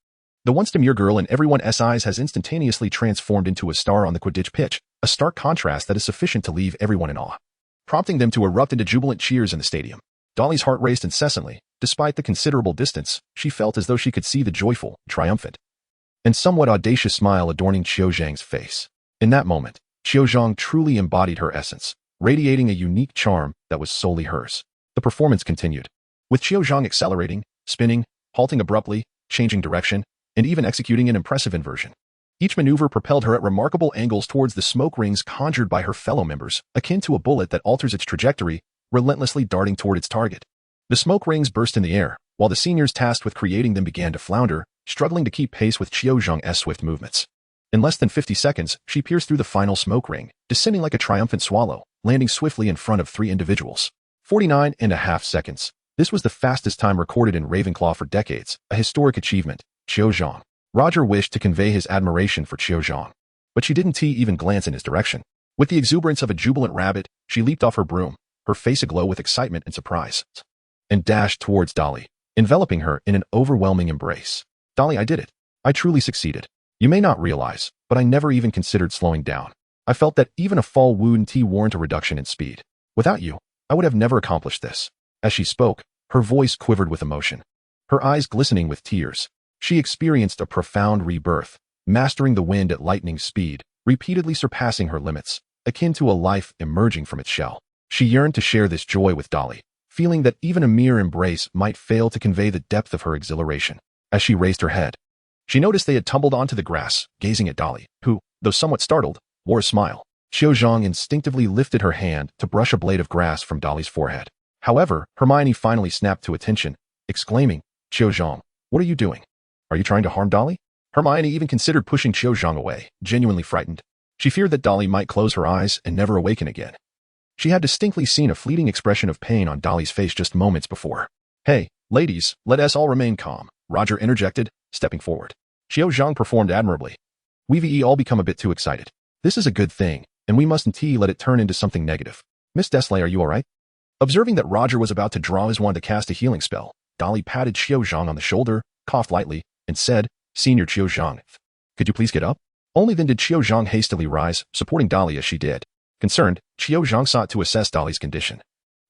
The once demure girl in everyone's eyes has instantaneously transformed into a star on the Quidditch pitch, a stark contrast that is sufficient to leave everyone in awe, prompting them to erupt into jubilant cheers in the stadium. Dolly's heart raced incessantly. Despite the considerable distance, she felt as though she could see the joyful, triumphant, and somewhat audacious smile adorning Chiozhang's face. In that moment, Chiozhang truly embodied her essence, radiating a unique charm that was solely hers. The performance continued, with Chiozhang accelerating, spinning, halting abruptly, changing direction, and even executing an impressive inversion. Each maneuver propelled her at remarkable angles towards the smoke rings conjured by her fellow members, akin to a bullet that alters its trajectory, relentlessly darting toward its target. The smoke rings burst in the air, while the seniors tasked with creating them began to flounder, struggling to keep pace with Chiozhang's swift movements. In less than 50 seconds, she pierced through the final smoke ring, descending like a triumphant swallow, landing swiftly in front of 3 individuals. 49.5 seconds. This was the fastest time recorded in Ravenclaw for decades, a historic achievement. Chiozhang. Roger wished to convey his admiration for Chiozhang, but she didn't even glance in his direction. With the exuberance of a jubilant rabbit, she leaped off her broom, her face aglow with excitement and surprise, and dashed towards Dolly, enveloping her in an overwhelming embrace. "Dolly, I did it. I truly succeeded. You may not realize, but I never even considered slowing down. I felt that even a fall wouldn't warrant a reduction in speed. Without you, I would have never accomplished this." As she spoke, her voice quivered with emotion, her eyes glistening with tears. She experienced a profound rebirth, mastering the wind at lightning speed, repeatedly surpassing her limits, akin to a life emerging from its shell. She yearned to share this joy with Dolly, feeling that even a mere embrace might fail to convey the depth of her exhilaration. As she raised her head, she noticed they had tumbled onto the grass, gazing at Dolly, who, though somewhat startled, wore a smile. Chiozhang instinctively lifted her hand to brush a blade of grass from Dolly's forehead. However, Hermione finally snapped to attention, exclaiming, "Chiozhang, what are you doing? Are you trying to harm Dolly?" Hermione even considered pushing Chiozhang away, genuinely frightened. She feared that Dolly might close her eyes and never awaken again. She had distinctly seen a fleeting expression of pain on Dolly's face just moments before. "Hey, ladies, let us all remain calm," Roger interjected, stepping forward. Chiozhang performed admirably. "We've all become a bit too excited. This is a good thing, and we mustn't let it turn into something negative. Miss Desley, are you all right?" Observing that Roger was about to draw his wand to cast a healing spell, Dolly patted Chiozhang on the shoulder, coughed lightly, and said, "Senior Chiozhang, could you please get up?" Only then did Chiozhang hastily rise, supporting Dolly as she did. Concerned, Chiozhang sought to assess Dolly's condition.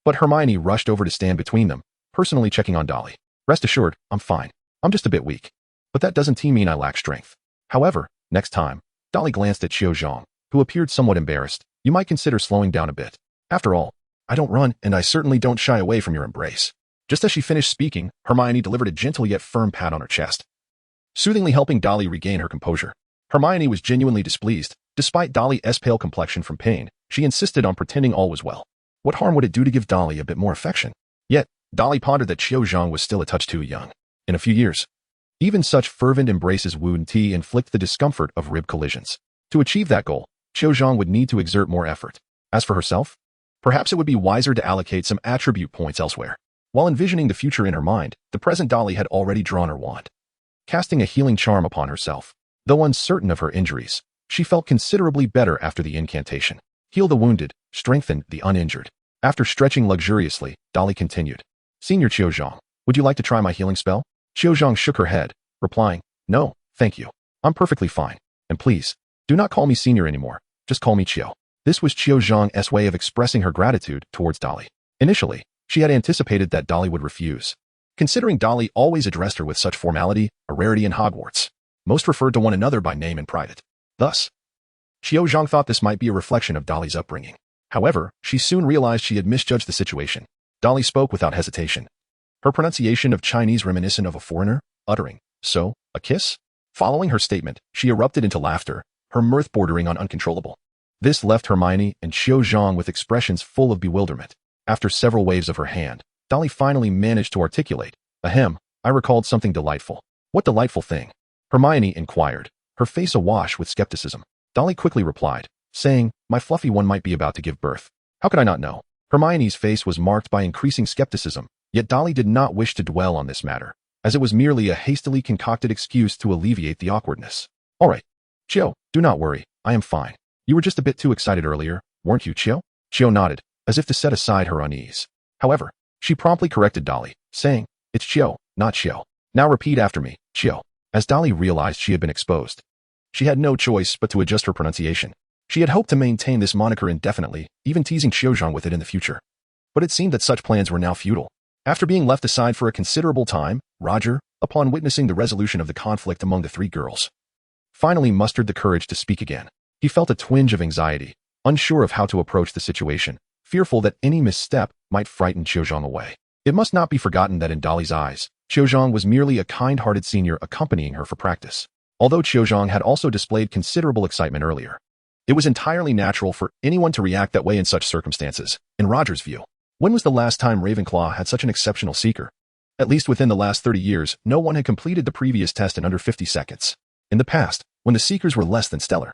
But Hermione rushed over to stand between them, personally checking on Dolly. "Rest assured, I'm fine. I'm just a bit weak. But that doesn't mean I lack strength. However, next time," Dolly glanced at Chiozhang, who appeared somewhat embarrassed, "you might consider slowing down a bit. After all, I don't run, and I certainly don't shy away from your embrace." Just as she finished speaking, Hermione delivered a gentle yet firm pat on her chest, soothingly helping Dolly regain her composure. Hermione was genuinely displeased. Despite Dolly's pale complexion from pain, she insisted on pretending all was well. What harm would it do to give Dolly a bit more affection? Yet, Dolly pondered that Chiozhang was still a touch too young. In a few years, even such fervent embraces wouldn't inflict the discomfort of rib collisions. To achieve that goal, Chiozhang would need to exert more effort. As for herself, perhaps it would be wiser to allocate some attribute points elsewhere. While envisioning the future in her mind, the present Dolly had already drawn her wand, casting a healing charm upon herself. Though uncertain of her injuries, she felt considerably better after the incantation. Heal the wounded, strengthen the uninjured. After stretching luxuriously, Dolly continued, "Senior Chiozhang, would you like to try my healing spell?" Chiozhang shook her head, replying, "No, thank you. I'm perfectly fine. And please, do not call me senior anymore. Just call me Chio." This was Chiozhang's way of expressing her gratitude towards Dolly. Initially, she had anticipated that Dolly would refuse, considering Dolly always addressed her with such formality, a rarity in Hogwarts. Most referred to one another by name in private. Thus, Xiao thought this might be a reflection of Dolly's upbringing. However, she soon realized she had misjudged the situation. Dolly spoke without hesitation. Her pronunciation of Chinese reminiscent of a foreigner, uttering, "So, a kiss?" Following her statement, she erupted into laughter, her mirth bordering on uncontrollable. This left Hermione and Xiao with expressions full of bewilderment. After several waves of her hand, Dolly finally managed to articulate, "Ahem, I recalled something delightful." "What delightful thing?" Hermione inquired, her face awash with skepticism. Dolly quickly replied, saying, "My fluffy one might be about to give birth." "How could I not know?" Hermione's face was marked by increasing skepticism, yet Dolly did not wish to dwell on this matter, as it was merely a hastily concocted excuse to alleviate the awkwardness. "All right, Xiao, do not worry, I am fine. You were just a bit too excited earlier, weren't you, Xiao?" Xiao nodded, as if to set aside her unease. However, she promptly corrected Dolly, saying, "It's Xiao, not Xiao. Now repeat after me, Xiao." As Dolly realized she had been exposed, she had no choice but to adjust her pronunciation. She had hoped to maintain this moniker indefinitely, even teasing Xiao with it in the future. But it seemed that such plans were now futile. After being left aside for a considerable time, Roger, upon witnessing the resolution of the conflict among the three girls, finally mustered the courage to speak again. He felt a twinge of anxiety, unsure of how to approach the situation, fearful that any misstep might frighten Xiao away. It must not be forgotten that in Dolly's eyes, Xiao was merely a kind-hearted senior accompanying her for practice. Although Xiao had also displayed considerable excitement earlier, it was entirely natural for anyone to react that way in such circumstances. In Roger's view, when was the last time Ravenclaw had such an exceptional seeker? At least within the last 30 years, no one had completed the previous test in under 50 seconds. In the past, when the seekers were less than stellar,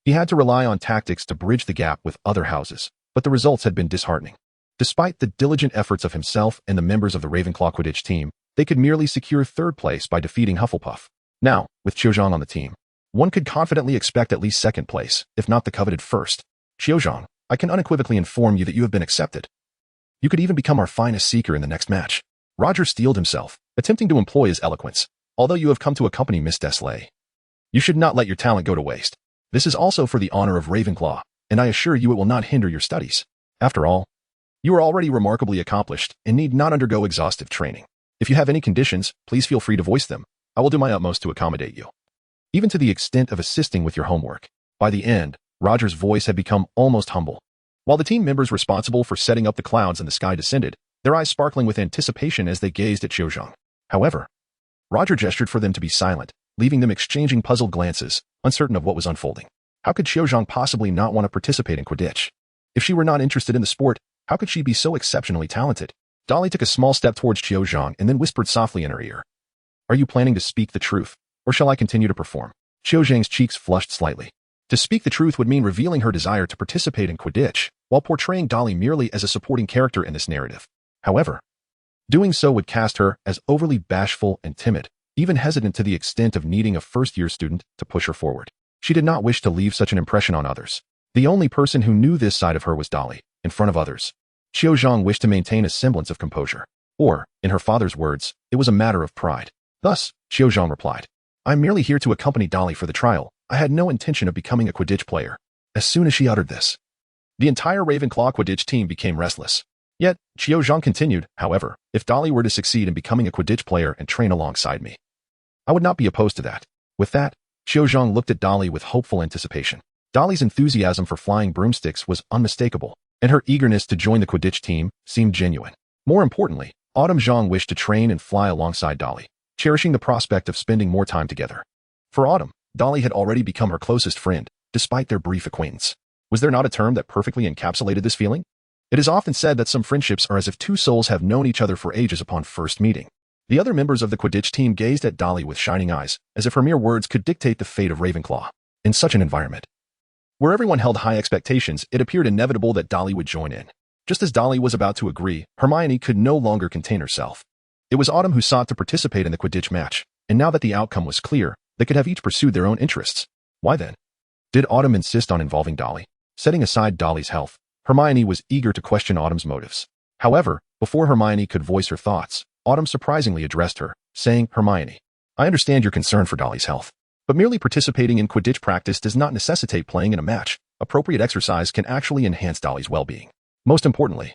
he had to rely on tactics to bridge the gap with other houses, but the results had been disheartening. Despite the diligent efforts of himself and the members of the Ravenclaw Quidditch team, they could merely secure third place by defeating Hufflepuff. Now, with Xiao on the team, one could confidently expect at least second place, if not the coveted first. "Xiao, I can unequivocally inform you that you have been accepted. You could even become our finest seeker in the next match." Roger steeled himself, attempting to employ his eloquence. "Although you have come to accompany Miss Desley, you should not let your talent go to waste. This is also for the honor of Ravenclaw, and I assure you it will not hinder your studies. After all, you are already remarkably accomplished and need not undergo exhaustive training. If you have any conditions, please feel free to voice them. I will do my utmost to accommodate you, even to the extent of assisting with your homework." By the end, Roger's voice had become almost humble. While the team members responsible for setting up the clouds in the sky descended, their eyes sparkling with anticipation as they gazed at Xiao. However, Roger gestured for them to be silent, leaving them exchanging puzzled glances, uncertain of what was unfolding. How could Xiao possibly not want to participate in Quidditch? If she were not interested in the sport, how could she be so exceptionally talented? Dolly took a small step towards Xiao and then whispered softly in her ear, "Are you planning to speak the truth, or shall I continue to perform?" Xiao cheeks flushed slightly. To speak the truth would mean revealing her desire to participate in Quidditch, while portraying Dolly merely as a supporting character in this narrative. However, doing so would cast her as overly bashful and timid, even hesitant to the extent of needing a first-year student to push her forward. She did not wish to leave such an impression on others. The only person who knew this side of her was Dolly, in front of others. Xiao wished to maintain a semblance of composure. Or, in her father's words, it was a matter of pride. Thus, Xiao replied, "I'm merely here to accompany Dolly for the trial. I had no intention of becoming a Quidditch player." As soon as she uttered this, the entire Ravenclaw Quidditch team became restless. Yet, Xiao continued, "However, if Dolly were to succeed in becoming a Quidditch player and train alongside me, I would not be opposed to that." With that, Xiao looked at Dolly with hopeful anticipation. Dolly's enthusiasm for flying broomsticks was unmistakable, and her eagerness to join the Quidditch team seemed genuine. More importantly, Autumn Zhang wished to train and fly alongside Dolly, cherishing the prospect of spending more time together. For Autumn, Dolly had already become her closest friend, despite their brief acquaintance. Was there not a term that perfectly encapsulated this feeling? It is often said that some friendships are as if two souls have known each other for ages upon first meeting. The other members of the Quidditch team gazed at Dolly with shining eyes, as if her mere words could dictate the fate of Ravenclaw. In such an environment, where everyone held high expectations, it appeared inevitable that Dolly would join in. Just as Dolly was about to agree, Hermione could no longer contain herself. It was Autumn who sought to participate in the Quidditch match, and now that the outcome was clear, they could have each pursued their own interests. Why then did Autumn insist on involving Dolly? Setting aside Dolly's health, Hermione was eager to question Autumn's motives. However, before Hermione could voice her thoughts, Autumn surprisingly addressed her, saying, "Hermione, I understand your concern for Dolly's health, but merely participating in Quidditch practice does not necessitate playing in a match. Appropriate exercise can actually enhance Dolly's well-being. Most importantly,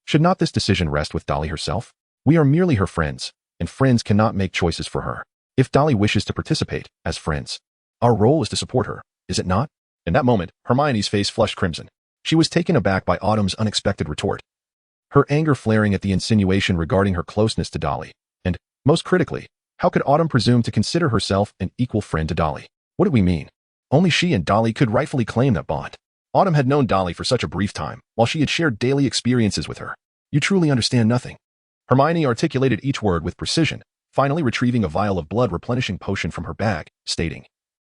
should not this decision rest with Dolly herself? We are merely her friends, and friends cannot make choices for her." If Dolly wishes to participate, as friends, our role is to support her, is it not? In that moment, Hermione's face flushed crimson. She was taken aback by Autumn's unexpected retort, her anger flaring at the insinuation regarding her closeness to Dolly. And, most critically, how could Autumn presume to consider herself an equal friend to Dolly? What did we mean? Only she and Dolly could rightfully claim that bond. Autumn had known Dolly for such a brief time, while she had shared daily experiences with her. You truly understand nothing. Hermione articulated each word with precision, finally retrieving a vial of blood-replenishing potion from her bag, stating,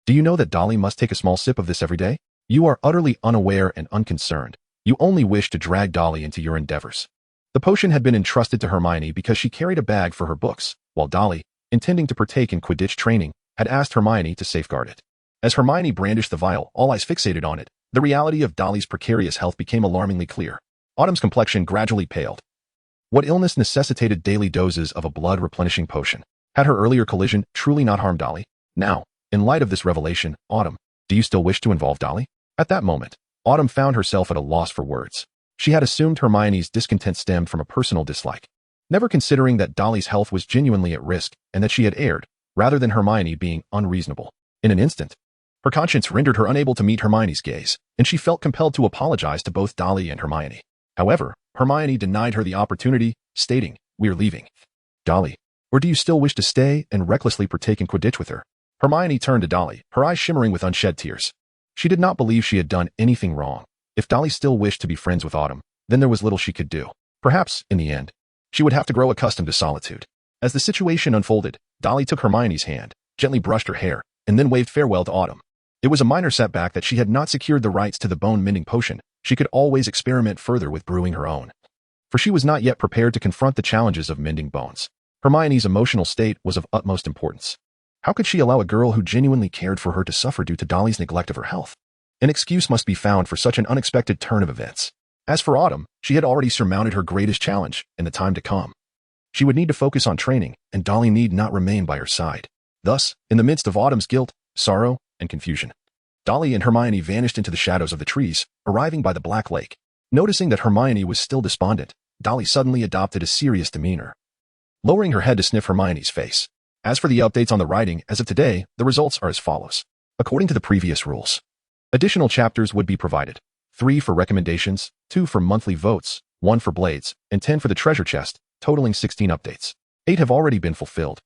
Do you know that Dolly must take a small sip of this every day? You are utterly unaware and unconcerned. You only wish to drag Dolly into your endeavors. The potion had been entrusted to Hermione because she carried a bag for her books, while Dolly, intending to partake in Quidditch training, had asked Hermione to safeguard it. As Hermione brandished the vial, all eyes fixated on it, the reality of Dolly's precarious health became alarmingly clear. Autumn's complexion gradually paled. What illness necessitated daily doses of a blood-replenishing potion? Had her earlier collision truly not harmed Dolly? Now, in light of this revelation, Autumn, do you still wish to involve Dolly? At that moment, Autumn found herself at a loss for words. She had assumed Hermione's discontent stemmed from a personal dislike, never considering that Dolly's health was genuinely at risk and that she had erred, rather than Hermione being unreasonable. In an instant, her conscience rendered her unable to meet Hermione's gaze, and she felt compelled to apologize to both Dolly and Hermione. However, Hermione denied her the opportunity, stating, We're leaving. Dolly, or do you still wish to stay and recklessly partake in Quidditch with her? Hermione turned to Dolly, her eyes shimmering with unshed tears. She did not believe she had done anything wrong. If Dolly still wished to be friends with Autumn, then there was little she could do. Perhaps, in the end, she would have to grow accustomed to solitude. As the situation unfolded, Dolly took Hermione's hand, gently brushed her hair, and then waved farewell to Autumn. It was a minor setback that she had not secured the rights to the bone-mending potion. She could always experiment further with brewing her own. For she was not yet prepared to confront the challenges of mending bones. Hermione's emotional state was of utmost importance. How could she allow a girl who genuinely cared for her to suffer due to Dolly's neglect of her health? An excuse must be found for such an unexpected turn of events. As for Autumn, she had already surmounted her greatest challenge in the time to come. She would need to focus on training, and Dolly need not remain by her side. Thus, in the midst of Autumn's guilt, sorrow, and confusion, Dolly and Hermione vanished into the shadows of the trees, arriving by the Black Lake. Noticing that Hermione was still despondent, Dolly suddenly adopted a serious demeanor, lowering her head to sniff Hermione's face. As for the updates on the writing, as of today, the results are as follows. According to the previous rules, additional chapters would be provided. 3 for recommendations, 2 for monthly votes, 1 for blades, and 10 for the treasure chest, totaling 16 updates. 8 have already been fulfilled,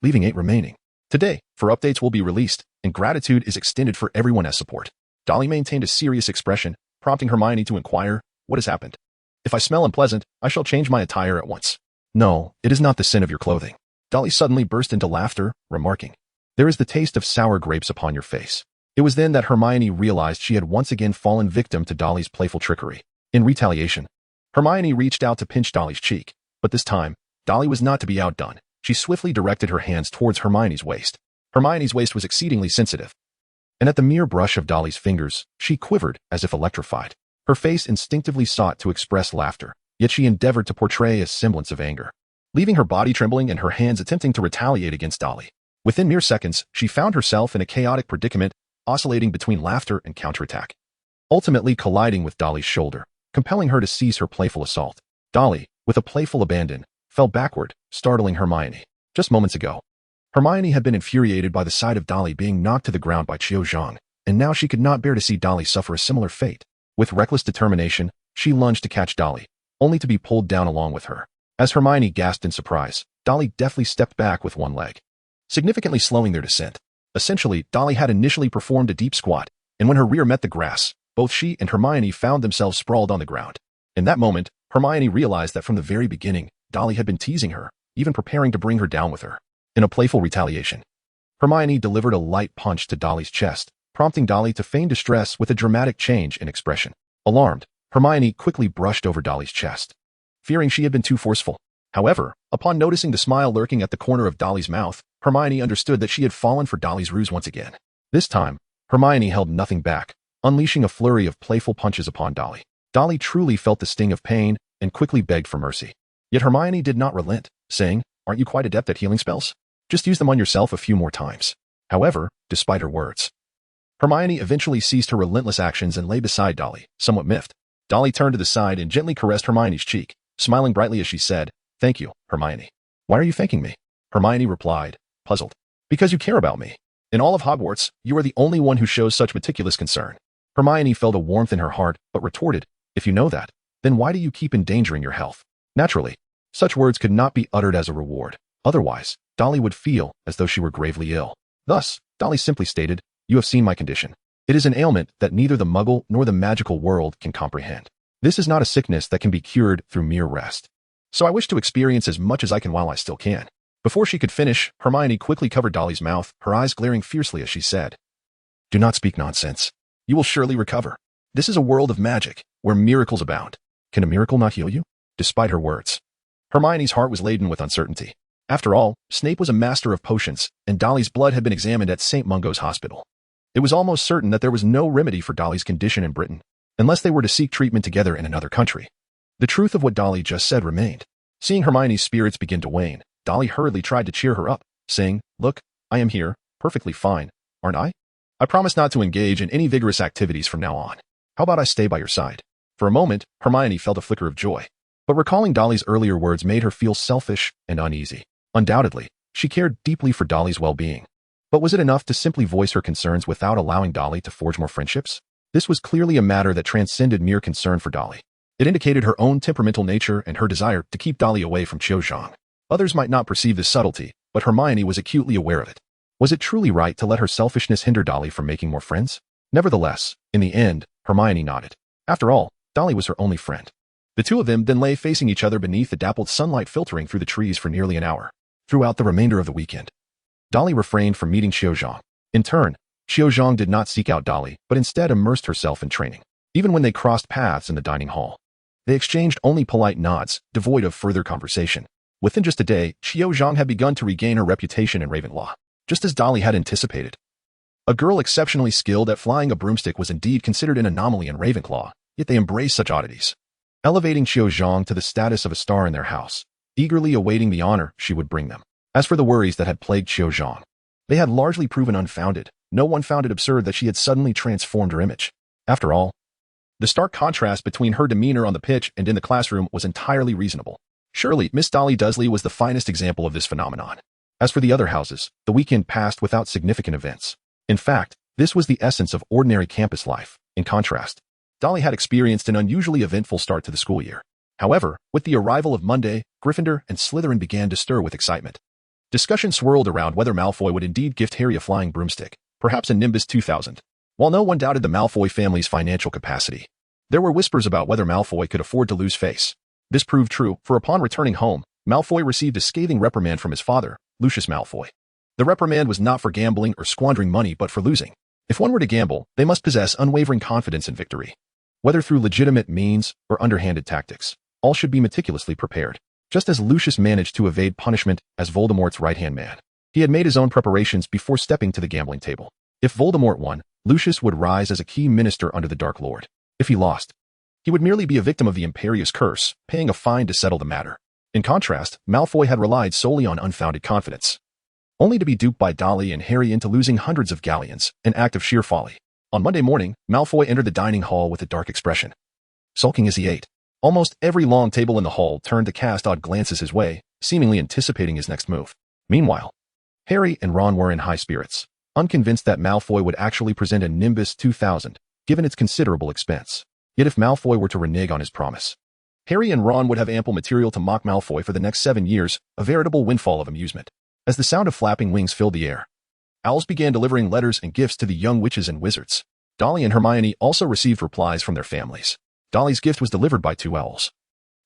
leaving 8 remaining. Today, 4 updates will be released, and gratitude is extended for everyone as support. Dolly maintained a serious expression, prompting Hermione to inquire, What has happened? If I smell unpleasant, I shall change my attire at once. No, it is not the sin of your clothing. Dolly suddenly burst into laughter, remarking, There is the taste of sour grapes upon your face. It was then that Hermione realized she had once again fallen victim to Dolly's playful trickery. In retaliation, Hermione reached out to pinch Dolly's cheek, but this time, Dolly was not to be outdone. She swiftly directed her hands towards Hermione's waist. Hermione's waist was exceedingly sensitive, and at the mere brush of Dolly's fingers, she quivered as if electrified. Her face instinctively sought to express laughter, yet she endeavored to portray a semblance of anger, leaving her body trembling and her hands attempting to retaliate against Dolly. Within mere seconds, she found herself in a chaotic predicament, oscillating between laughter and counterattack, ultimately colliding with Dolly's shoulder, compelling her to cease her playful assault. Dolly, with a playful abandon, fell backward, startling Hermione. Just moments ago, Hermione had been infuriated by the sight of Dolly being knocked to the ground by Qiu Zhang, and now she could not bear to see Dolly suffer a similar fate. With reckless determination, she lunged to catch Dolly, only to be pulled down along with her. As Hermione gasped in surprise, Dolly deftly stepped back with one leg, significantly slowing their descent. Essentially, Dolly had initially performed a deep squat, and when her rear met the grass, both she and Hermione found themselves sprawled on the ground. In that moment, Hermione realized that from the very beginning, Dolly had been teasing her, even preparing to bring her down with her. In a playful retaliation, Hermione delivered a light punch to Dolly's chest, prompting Dolly to feign distress with a dramatic change in expression. Alarmed, Hermione quickly brushed over Dolly's chest, fearing she had been too forceful. However, upon noticing the smile lurking at the corner of Dolly's mouth, Hermione understood that she had fallen for Dolly's ruse once again. This time, Hermione held nothing back, unleashing a flurry of playful punches upon Dolly. Dolly truly felt the sting of pain and quickly begged for mercy. Yet Hermione did not relent, saying, Aren't you quite adept at healing spells? Just use them on yourself a few more times. However, despite her words, Hermione eventually ceased her relentless actions and lay beside Dolly, somewhat miffed. Dolly turned to the side and gently caressed Hermione's cheek, smiling brightly as she said, Thank you, Hermione. Why are you thanking me? Hermione replied, puzzled. Because you care about me. In all of Hogwarts, you are the only one who shows such meticulous concern. Hermione felt a warmth in her heart, but retorted, if you know that, then why do you keep endangering your health? Naturally, such words could not be uttered as a reward. Otherwise, Dolly would feel as though she were gravely ill. Thus, Dolly simply stated, you have seen my condition. It is an ailment that neither the Muggle nor the magical world can comprehend. This is not a sickness that can be cured through mere rest. So I wish to experience as much as I can while I still can. Before she could finish, Hermione quickly covered Dolly's mouth, her eyes glaring fiercely as she said, do not speak nonsense. You will surely recover. This is a world of magic, where miracles abound. Can a miracle not heal you? Despite her words, Hermione's heart was laden with uncertainty. After all, Snape was a master of potions, and Dolly's blood had been examined at St. Mungo's Hospital. It was almost certain that there was no remedy for Dolly's condition in Britain, unless they were to seek treatment together in another country. The truth of what Dolly just said remained. Seeing Hermione's spirits begin to wane, Dolly hurriedly tried to cheer her up, saying, look, I am here, perfectly fine, aren't I? I promise not to engage in any vigorous activities from now on. How about I stay by your side? For a moment, Hermione felt a flicker of joy. But recalling Dolly's earlier words made her feel selfish and uneasy. Undoubtedly, she cared deeply for Dolly's well-being. But was it enough to simply voice her concerns without allowing Dolly to forge more friendships? This was clearly a matter that transcended mere concern for Dolly. It indicated her own temperamental nature and her desire to keep Dolly away from Qiuzhang. Others might not perceive this subtlety, but Hermione was acutely aware of it. Was it truly right to let her selfishness hinder Dolly from making more friends? Nevertheless, in the end, Hermione nodded. After all, Dolly was her only friend. The two of them then lay facing each other beneath the dappled sunlight filtering through the trees for nearly an hour. Throughout the remainder of the weekend, Dolly refrained from meeting Qiuzhang. In turn, Qiuzhang did not seek out Dolly, but instead immersed herself in training. Even when they crossed paths in the dining hall, they exchanged only polite nods, devoid of further conversation. Within just a day, Qiuzhang had begun to regain her reputation in Ravenclaw, just as Dolly had anticipated. A girl exceptionally skilled at flying a broomstick was indeed considered an anomaly in Ravenclaw, yet they embraced such oddities, elevating Qiuzhang to the status of a star in their house, eagerly awaiting the honor she would bring them. As for the worries that had plagued Qiuzhang, they had largely proven unfounded. No one found it absurd that she had suddenly transformed her image. After all, the stark contrast between her demeanor on the pitch and in the classroom was entirely reasonable. Surely, Miss Dolly Dursley was the finest example of this phenomenon. As for the other houses, the weekend passed without significant events. In fact, this was the essence of ordinary campus life. In contrast, Dolly had experienced an unusually eventful start to the school year. However, with the arrival of Monday, Gryffindor and Slytherin began to stir with excitement. Discussion swirled around whether Malfoy would indeed gift Harry a flying broomstick, perhaps a Nimbus 2000. While no one doubted the Malfoy family's financial capacity, there were whispers about whether Malfoy could afford to lose face. This proved true, for upon returning home, Malfoy received a scathing reprimand from his father, Lucius Malfoy. The reprimand was not for gambling or squandering money but for losing. If one were to gamble, they must possess unwavering confidence in victory. Whether through legitimate means or underhanded tactics, all should be meticulously prepared. Just as Lucius managed to evade punishment as Voldemort's right-hand man, he had made his own preparations before stepping to the gambling table. If Voldemort won, Lucius would rise as a key minister under the Dark Lord. If he lost, he would merely be a victim of the Imperious Curse, paying a fine to settle the matter. In contrast, Malfoy had relied solely on unfounded confidence, only to be duped by Dolly and Harry into losing hundreds of galleons, an act of sheer folly. On Monday morning, Malfoy entered the dining hall with a dark expression, sulking as he ate. Almost every long table in the hall turned to cast odd glances his way, seemingly anticipating his next move. Meanwhile, Harry and Ron were in high spirits, unconvinced that Malfoy would actually present a Nimbus 2000, given its considerable expense. Yet if Malfoy were to renege on his promise, Harry and Ron would have ample material to mock Malfoy for the next 7 years, a veritable windfall of amusement. As the sound of flapping wings filled the air, owls began delivering letters and gifts to the young witches and wizards. Dolly and Hermione also received replies from their families. Dolly's gift was delivered by 2 owls,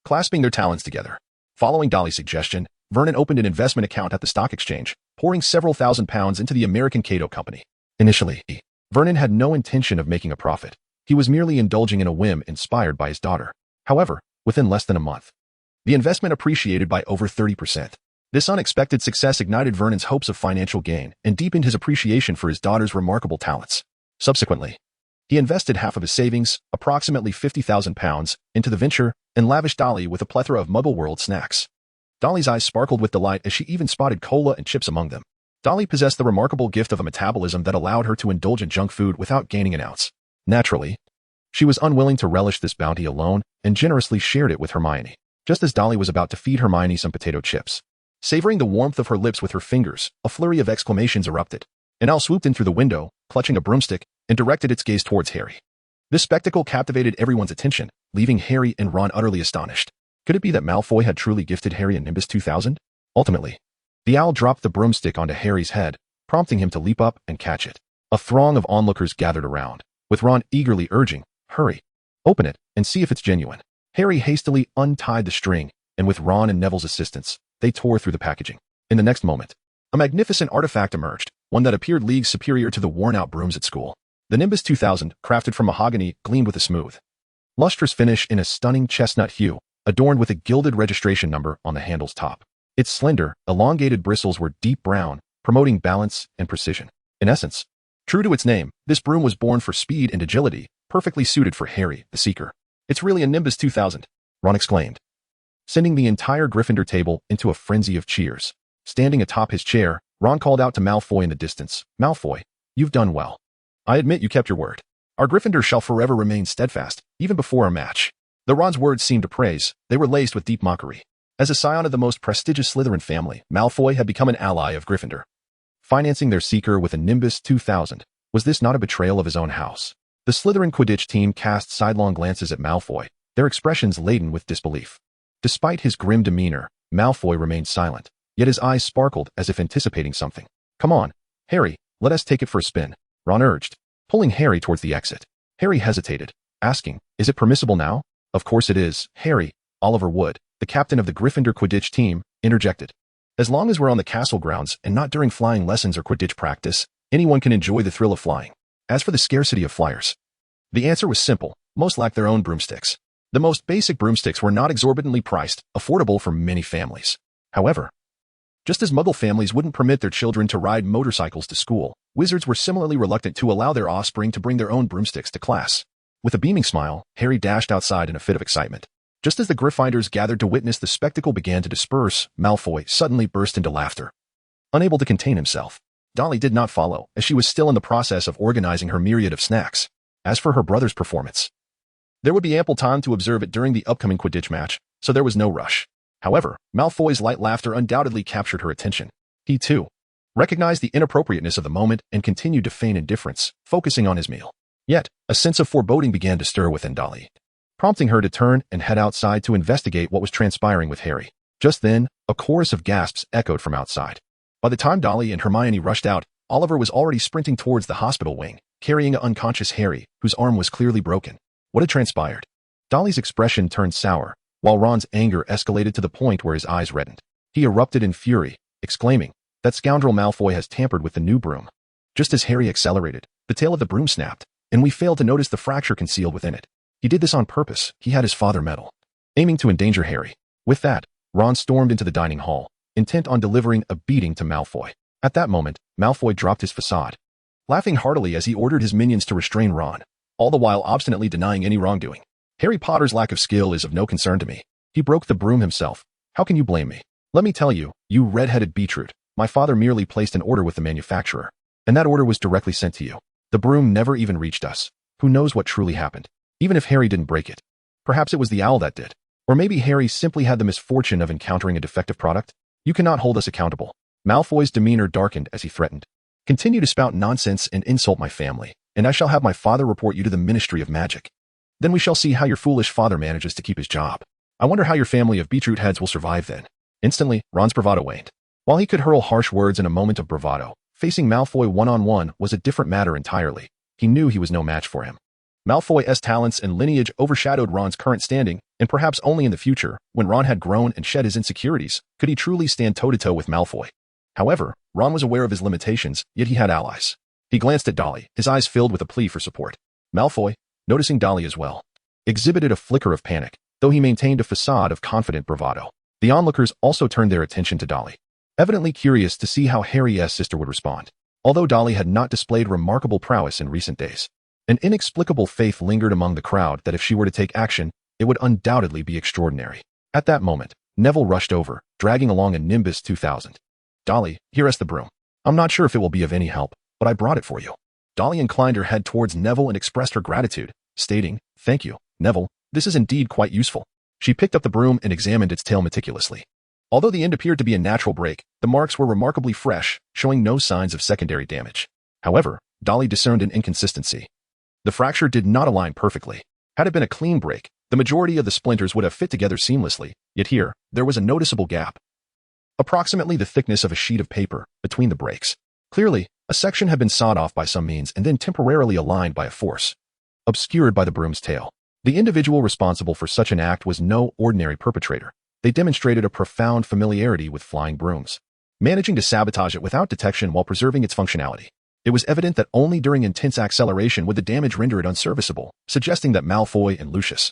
clasping their talons together. Following Dolly's suggestion, Vernon opened an investment account at the stock exchange, pouring several £1,000s into the American Cato Company. Initially, Vernon had no intention of making a profit. He was merely indulging in a whim inspired by his daughter. However, within less than a month, the investment appreciated by over 30%. This unexpected success ignited Vernon's hopes of financial gain and deepened his appreciation for his daughter's remarkable talents. Subsequently, he invested half of his savings, approximately £50,000, into the venture and lavished Dolly with a plethora of Muggle World snacks. Dolly's eyes sparkled with delight as she even spotted cola and chips among them. Dolly possessed the remarkable gift of a metabolism that allowed her to indulge in junk food without gaining an ounce. Naturally, she was unwilling to relish this bounty alone and generously shared it with Hermione. Just as Dolly was about to feed Hermione some potato chips, Savoring the warmth of her lips with her fingers, a flurry of exclamations erupted. An owl swooped in through the window, clutching a broomstick, and directed its gaze towards Harry. This spectacle captivated everyone's attention, leaving Harry and Ron utterly astonished. Could it be that Malfoy had truly gifted Harry a Nimbus 2000? Ultimately, the owl dropped the broomstick onto Harry's head, prompting him to leap up and catch it. A throng of onlookers gathered around, with Ron eagerly urging, "Hurry, open it, and see if it's genuine." Harry hastily untied the string, and with Ron and Neville's assistance, they tore through the packaging. In the next moment, a magnificent artifact emerged, one that appeared leagues superior to the worn-out brooms at school. The Nimbus 2000, crafted from mahogany, gleamed with a smooth, lustrous finish in a stunning chestnut hue, adorned with a gilded registration number on the handle's top. Its slender, elongated bristles were deep brown, promoting balance and precision. In essence, true to its name, this broom was born for speed and agility, perfectly suited for Harry, the Seeker. "It's really a Nimbus 2000, Ron exclaimed, sending the entire Gryffindor table into a frenzy of cheers. Standing atop his chair, Ron called out to Malfoy in the distance, "Malfoy, you've done well. I admit you kept your word. Our Gryffindor shall forever remain steadfast, even before our match." Though Ron's words seemed to praise, they were laced with deep mockery. As a scion of the most prestigious Slytherin family, Malfoy had become an ally of Gryffindor. Financing their Seeker with a Nimbus 2000, was this not a betrayal of his own house? The Slytherin Quidditch team cast sidelong glances at Malfoy, their expressions laden with disbelief. Despite his grim demeanor, Malfoy remained silent, yet his eyes sparkled as if anticipating something. "Come on, Harry, let us take it for a spin," Ron urged, pulling Harry towards the exit. Harry hesitated, asking, "Is it permissible now?" "Of course it is, Harry," Oliver Wood, the captain of the Gryffindor Quidditch team, interjected. "As long as we're on the castle grounds and not during flying lessons or Quidditch practice, anyone can enjoy the thrill of flying." As for the scarcity of flyers, the answer was simple: most lacked their own broomsticks. The most basic broomsticks were not exorbitantly priced, affordable for many families. However, just as Muggle families wouldn't permit their children to ride motorcycles to school, wizards were similarly reluctant to allow their offspring to bring their own broomsticks to class. With a beaming smile, Harry dashed outside in a fit of excitement. Just as the Gryffindors gathered to witness the spectacle began to disperse, Malfoy suddenly burst into laughter. Unable to contain himself, Dolly did not follow, as she was still in the process of organizing her myriad of snacks. As for her brother's performance, there would be ample time to observe it during the upcoming Quidditch match, so there was no rush. However, Malfoy's light laughter undoubtedly captured her attention. He, too, recognized the inappropriateness of the moment and continued to feign indifference, focusing on his meal. Yet, a sense of foreboding began to stir within Dolly, prompting her to turn and head outside to investigate what was transpiring with Harry. Just then, a chorus of gasps echoed from outside. By the time Dolly and Hermione rushed out, Oliver was already sprinting towards the hospital wing, carrying an unconscious Harry, whose arm was clearly broken. What had transpired? Dolly's expression turned sour, while Ron's anger escalated to the point where his eyes reddened. He erupted in fury, exclaiming, "That scoundrel Malfoy has tampered with the new broom." Just as Harry accelerated, the tail of the broom snapped, and we failed to notice the fracture concealed within it. He did this on purpose. He had his father meddle, aiming to endanger Harry. With that, Ron stormed into the dining hall, intent on delivering a beating to Malfoy. At that moment, Malfoy dropped his facade, laughing heartily as he ordered his minions to restrain Ron, all the while obstinately denying any wrongdoing. "Harry Potter's lack of skill is of no concern to me. He broke the broom himself. How can you blame me? Let me tell you, you red-headed beetroot, my father merely placed an order with the manufacturer, and that order was directly sent to you. The broom never even reached us. Who knows what truly happened? Even if Harry didn't break it. Perhaps it was the owl that did. Or maybe Harry simply had the misfortune of encountering a defective product. You cannot hold us accountable." Malfoy's demeanor darkened as he threatened, "Continue to spout nonsense and insult my family, and I shall have my father report you to the Ministry of Magic. Then we shall see how your foolish father manages to keep his job. I wonder how your family of beetroot heads will survive then." Instantly, Ron's bravado waned. While he could hurl harsh words in a moment of bravado, facing Malfoy one-on-one was a different matter entirely. He knew he was no match for him. Malfoy's talents and lineage overshadowed Ron's current standing, and perhaps only in the future, when Ron had grown and shed his insecurities, could he truly stand toe-to-toe with Malfoy. However, Ron was aware of his limitations, yet he had allies. He glanced at Dolly, his eyes filled with a plea for support. Malfoy, noticing Dolly as well, exhibited a flicker of panic, though he maintained a facade of confident bravado. The onlookers also turned their attention to Dolly, evidently curious to see how Harry's sister would respond. Although Dolly had not displayed remarkable prowess in recent days, an inexplicable faith lingered among the crowd that if she were to take action, it would undoubtedly be extraordinary. At that moment, Neville rushed over, dragging along a Nimbus 2000. "Dolly, here is the broom. I'm not sure if it will be of any help, but I brought it for you." Dolly inclined her head towards Neville and expressed her gratitude, stating, "Thank you, Neville, this is indeed quite useful." She picked up the broom and examined its tail meticulously. Although the end appeared to be a natural break, the marks were remarkably fresh, showing no signs of secondary damage. However, Dolly discerned an inconsistency. The fracture did not align perfectly. Had it been a clean break, the majority of the splinters would have fit together seamlessly, yet here, there was a noticeable gap. Approximately the thickness of a sheet of paper between the breaks. Clearly, a section had been sawed off by some means and then temporarily aligned by a force, obscured by the broom's tail. The individual responsible for such an act was no ordinary perpetrator. They demonstrated a profound familiarity with flying brooms, managing to sabotage it without detection while preserving its functionality. It was evident that only during intense acceleration would the damage render it unserviceable, suggesting that Malfoy and Lucius,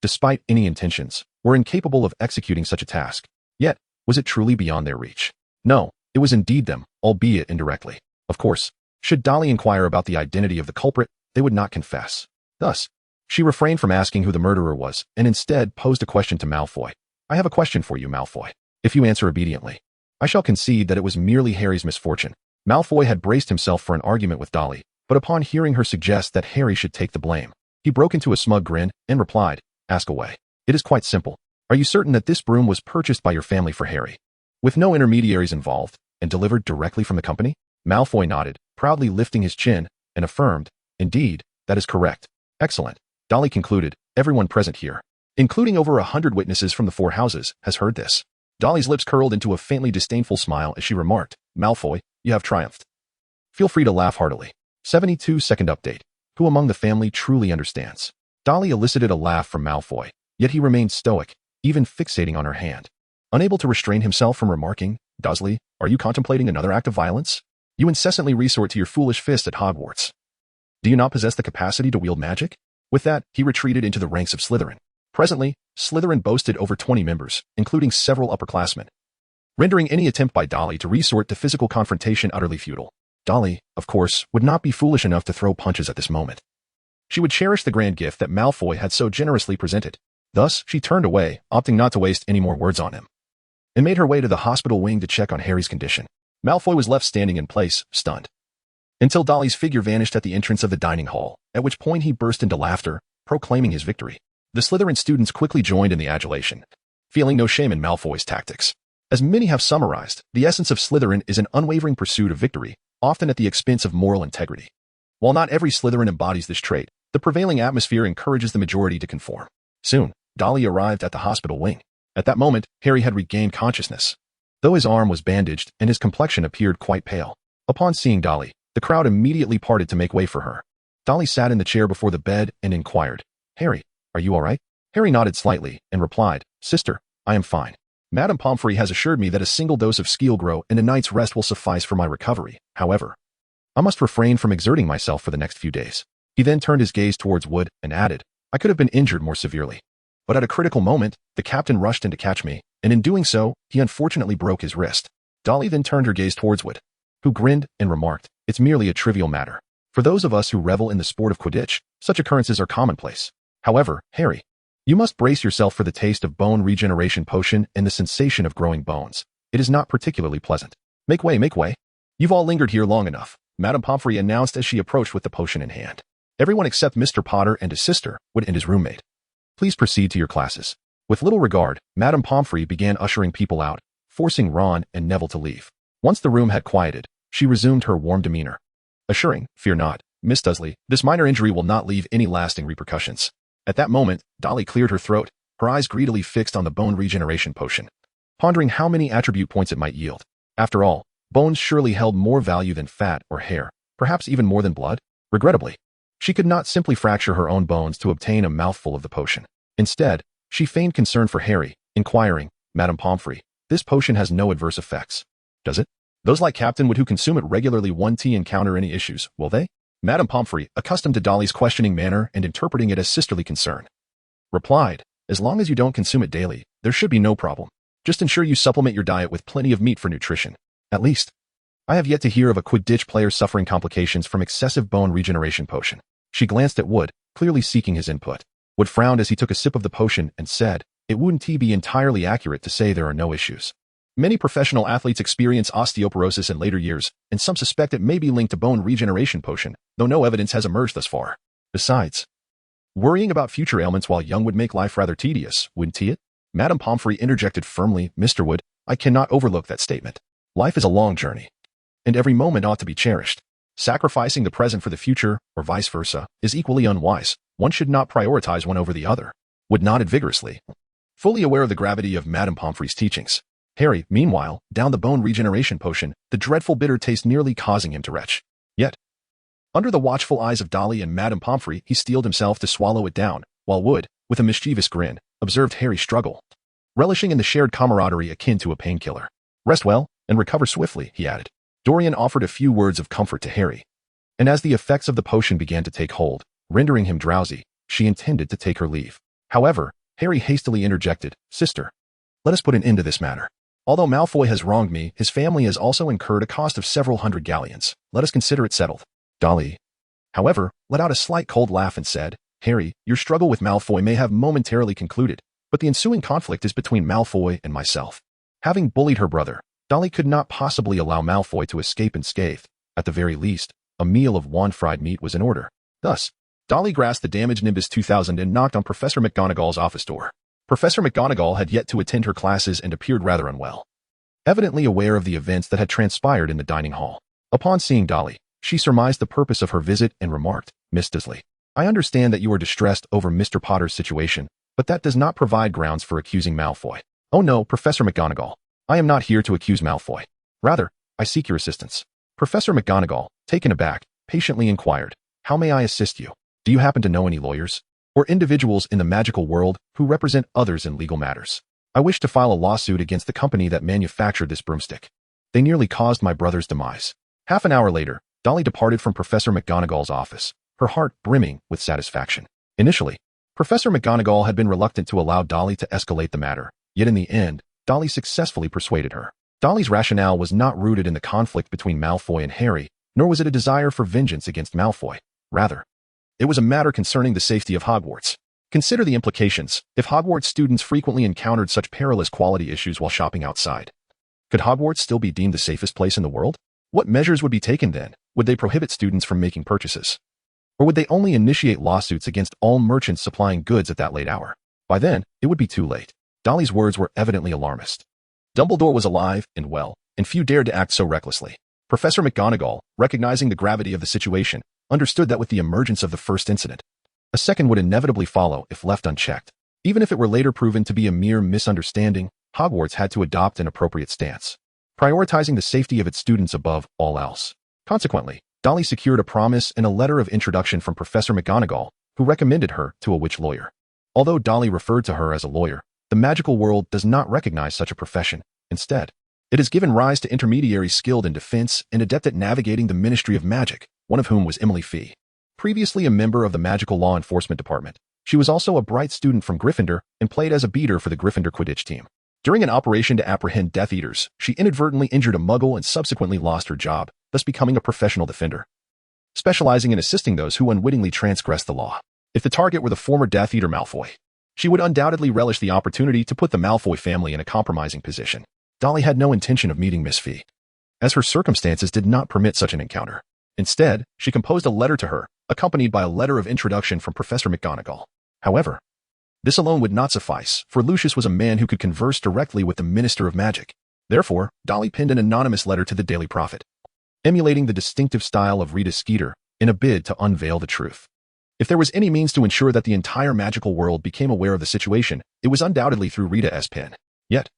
despite any intentions, were incapable of executing such a task. Yet, was it truly beyond their reach? No, it was indeed them, albeit indirectly. Of course, should Dolly inquire about the identity of the culprit, they would not confess. Thus, she refrained from asking who the murderer was, and instead posed a question to Malfoy. I have a question for you, Malfoy. If you answer obediently, I shall concede that it was merely Harry's misfortune. Malfoy had braced himself for an argument with Dolly, but upon hearing her suggest that Harry should take the blame, he broke into a smug grin and replied, ask away. It is quite simple. Are you certain that this broom was purchased by your family for Harry, with no intermediaries involved, and delivered directly from the company? Malfoy nodded, proudly lifting his chin, and affirmed, indeed, that is correct. Excellent. Dolly concluded, everyone present here, including over 100 witnesses from the 4 houses, has heard this. Dolly's lips curled into a faintly disdainful smile as she remarked, Malfoy, you have triumphed. Feel free to laugh heartily. 72-second update. Who among the family truly understands? Dolly elicited a laugh from Malfoy, yet he remained stoic, even fixating on her hand. Unable to restrain himself from remarking, Dursley, are you contemplating another act of violence? You incessantly resort to your foolish fist at Hogwarts. Do you not possess the capacity to wield magic? With that, he retreated into the ranks of Slytherin. Presently, Slytherin boasted over 20 members, including several upperclassmen, rendering any attempt by Dolly to resort to physical confrontation utterly futile. Dolly, of course, would not be foolish enough to throw punches at this moment. She would cherish the grand gift that Malfoy had so generously presented. Thus, she turned away, opting not to waste any more words on him, and made her way to the hospital wing to check on Harry's condition. Malfoy was left standing in place, stunned, until Dolly's figure vanished at the entrance of the dining hall, at which point he burst into laughter, proclaiming his victory. The Slytherin students quickly joined in the adulation, feeling no shame in Malfoy's tactics. As many have summarized, the essence of Slytherin is an unwavering pursuit of victory, often at the expense of moral integrity. While not every Slytherin embodies this trait, the prevailing atmosphere encourages the majority to conform. Soon, Dolly arrived at the hospital wing. At that moment, Harry had regained consciousness, though his arm was bandaged and his complexion appeared quite pale. Upon seeing Dolly, the crowd immediately parted to make way for her. Dolly sat in the chair before the bed and inquired, Harry, are you all right? Harry nodded slightly and replied, Sister, I am fine. Madame Pomfrey has assured me that a single dose of Skeelgrow and a night's rest will suffice for my recovery. However, I must refrain from exerting myself for the next few days. He then turned his gaze towards Wood and added, I could have been injured more severely. But at a critical moment, the captain rushed in to catch me, and in doing so, he unfortunately broke his wrist. Dolly then turned her gaze towards Wood, who grinned and remarked, it's merely a trivial matter. For those of us who revel in the sport of Quidditch, such occurrences are commonplace. However, Harry, you must brace yourself for the taste of bone regeneration potion and the sensation of growing bones. It is not particularly pleasant. Make way, make way. You've all lingered here long enough, Madame Pomfrey announced as she approached with the potion in hand. Everyone except Mr. Potter and his sister, Wood and his roommate. Please proceed to your classes. With little regard, Madame Pomfrey began ushering people out, forcing Ron and Neville to leave. Once the room had quieted, she resumed her warm demeanor, assuring, fear not, Miss Dursley, this minor injury will not leave any lasting repercussions. At that moment, Dolly cleared her throat, her eyes greedily fixed on the bone regeneration potion, pondering how many attribute points it might yield. After all, bones surely held more value than fat or hair, perhaps even more than blood. Regrettably, she could not simply fracture her own bones to obtain a mouthful of the potion. Instead, she feigned concern for Harry, inquiring, Madame Pomfrey, this potion has no adverse effects, does it? Those like Captain Wood who consume it regularly won't encounter any issues, will they? Madame Pomfrey, accustomed to Dolly's questioning manner and interpreting it as sisterly concern, replied, as long as you don't consume it daily, there should be no problem. Just ensure you supplement your diet with plenty of meat for nutrition. At least, I have yet to hear of a Quidditch player suffering complications from excessive bone regeneration potion. She glanced at Wood, clearly seeking his input. Wood frowned as he took a sip of the potion and said, it wouldn't be entirely accurate to say there are no issues. Many professional athletes experience osteoporosis in later years, and some suspect it may be linked to bone regeneration potion, though no evidence has emerged thus far. Besides, worrying about future ailments while young would make life rather tedious, wouldn't it? Madame Pomfrey interjected firmly. Mr. Wood, I cannot overlook that statement. Life is a long journey, and every moment ought to be cherished. Sacrificing the present for the future, or vice versa, is equally unwise. One should not prioritize one over the other. Wood nodded vigorously, fully aware of the gravity of Madame Pomfrey's teachings. Harry, meanwhile, downed the bone regeneration potion, the dreadful bitter taste nearly causing him to retch. Yet, under the watchful eyes of Dolly and Madame Pomfrey, he steeled himself to swallow it down, while Wood, with a mischievous grin, observed Harry struggle, relishing in the shared camaraderie akin to a painkiller. Rest well, and recover swiftly, he added. Dorian offered a few words of comfort to Harry, and as the effects of the potion began to take hold, rendering him drowsy, she intended to take her leave. However, Harry hastily interjected, Sister, let us put an end to this matter. Although Malfoy has wronged me, his family has also incurred a cost of several hundred galleons. Let us consider it settled. Dolly, however, let out a slight cold laugh and said, Harry, your struggle with Malfoy may have momentarily concluded, but the ensuing conflict is between Malfoy and myself. Having bullied her brother, Dolly could not possibly allow Malfoy to escape unscathed. At the very least, a meal of wand-fried meat was in order. Thus, Dolly grasped the damaged Nimbus 2000 and knocked on Professor McGonagall's office door. Professor McGonagall had yet to attend her classes and appeared rather unwell, evidently aware of the events that had transpired in the dining hall. Upon seeing Dolly, she surmised the purpose of her visit and remarked, Miss Dursley, I understand that you are distressed over Mr. Potter's situation, but that does not provide grounds for accusing Malfoy. Oh no, Professor McGonagall, I am not here to accuse Malfoy. Rather, I seek your assistance. Professor McGonagall, taken aback, patiently inquired, How may I assist you? Do you happen to know any lawyers or individuals in the magical world who represent others in legal matters? I wish to file a lawsuit against the company that manufactured this broomstick. They nearly caused my brother's demise. Half an hour later, Dolly departed from Professor McGonagall's office, her heart brimming with satisfaction. Initially, Professor McGonagall had been reluctant to allow Dolly to escalate the matter, yet in the end, Dolly successfully persuaded her. Dolly's rationale was not rooted in the conflict between Malfoy and Harry, nor was it a desire for vengeance against Malfoy. Rather, it was a matter concerning the safety of Hogwarts. Consider the implications. If Hogwarts students frequently encountered such perilous quality issues while shopping outside, could Hogwarts still be deemed the safest place in the world? What measures would be taken then? Would they prohibit students from making purchases? Or would they only initiate lawsuits against all merchants supplying goods at that late hour? By then, it would be too late. Dolly's words were evidently alarmist. Dumbledore was alive and well, and few dared to act so recklessly. Professor McGonagall, recognizing the gravity of the situation, understood that with the emergence of the first incident, a second would inevitably follow if left unchecked. Even if it were later proven to be a mere misunderstanding, Hogwarts had to adopt an appropriate stance, prioritizing the safety of its students above all else. Consequently, Dolly secured a promise and a letter of introduction from Professor McGonagall, who recommended her to a witch lawyer. Although Dolly referred to her as a lawyer, the magical world does not recognize such a profession. Instead, it has given rise to intermediaries skilled in defense and adept at navigating the Ministry of Magic, one of whom was Emily Fee. Previously a member of the Magical Law Enforcement Department, she was also a bright student from Gryffindor and played as a beater for the Gryffindor Quidditch team. During an operation to apprehend Death Eaters, she inadvertently injured a Muggle and subsequently lost her job, thus becoming a professional defender, specializing in assisting those who unwittingly transgress the law. If the target were the former Death Eater Malfoy, she would undoubtedly relish the opportunity to put the Malfoy family in a compromising position. Dolly had no intention of meeting Miss Fee, as her circumstances did not permit such an encounter. Instead, she composed a letter to her, accompanied by a letter of introduction from Professor McGonagall. However, this alone would not suffice, for Lucius was a man who could converse directly with the Minister of Magic. Therefore, Dolly penned an anonymous letter to the Daily Prophet, emulating the distinctive style of Rita Skeeter, in a bid to unveil the truth. If there was any means to ensure that the entire magical world became aware of the situation, it was undoubtedly through Rita's pen. Yet,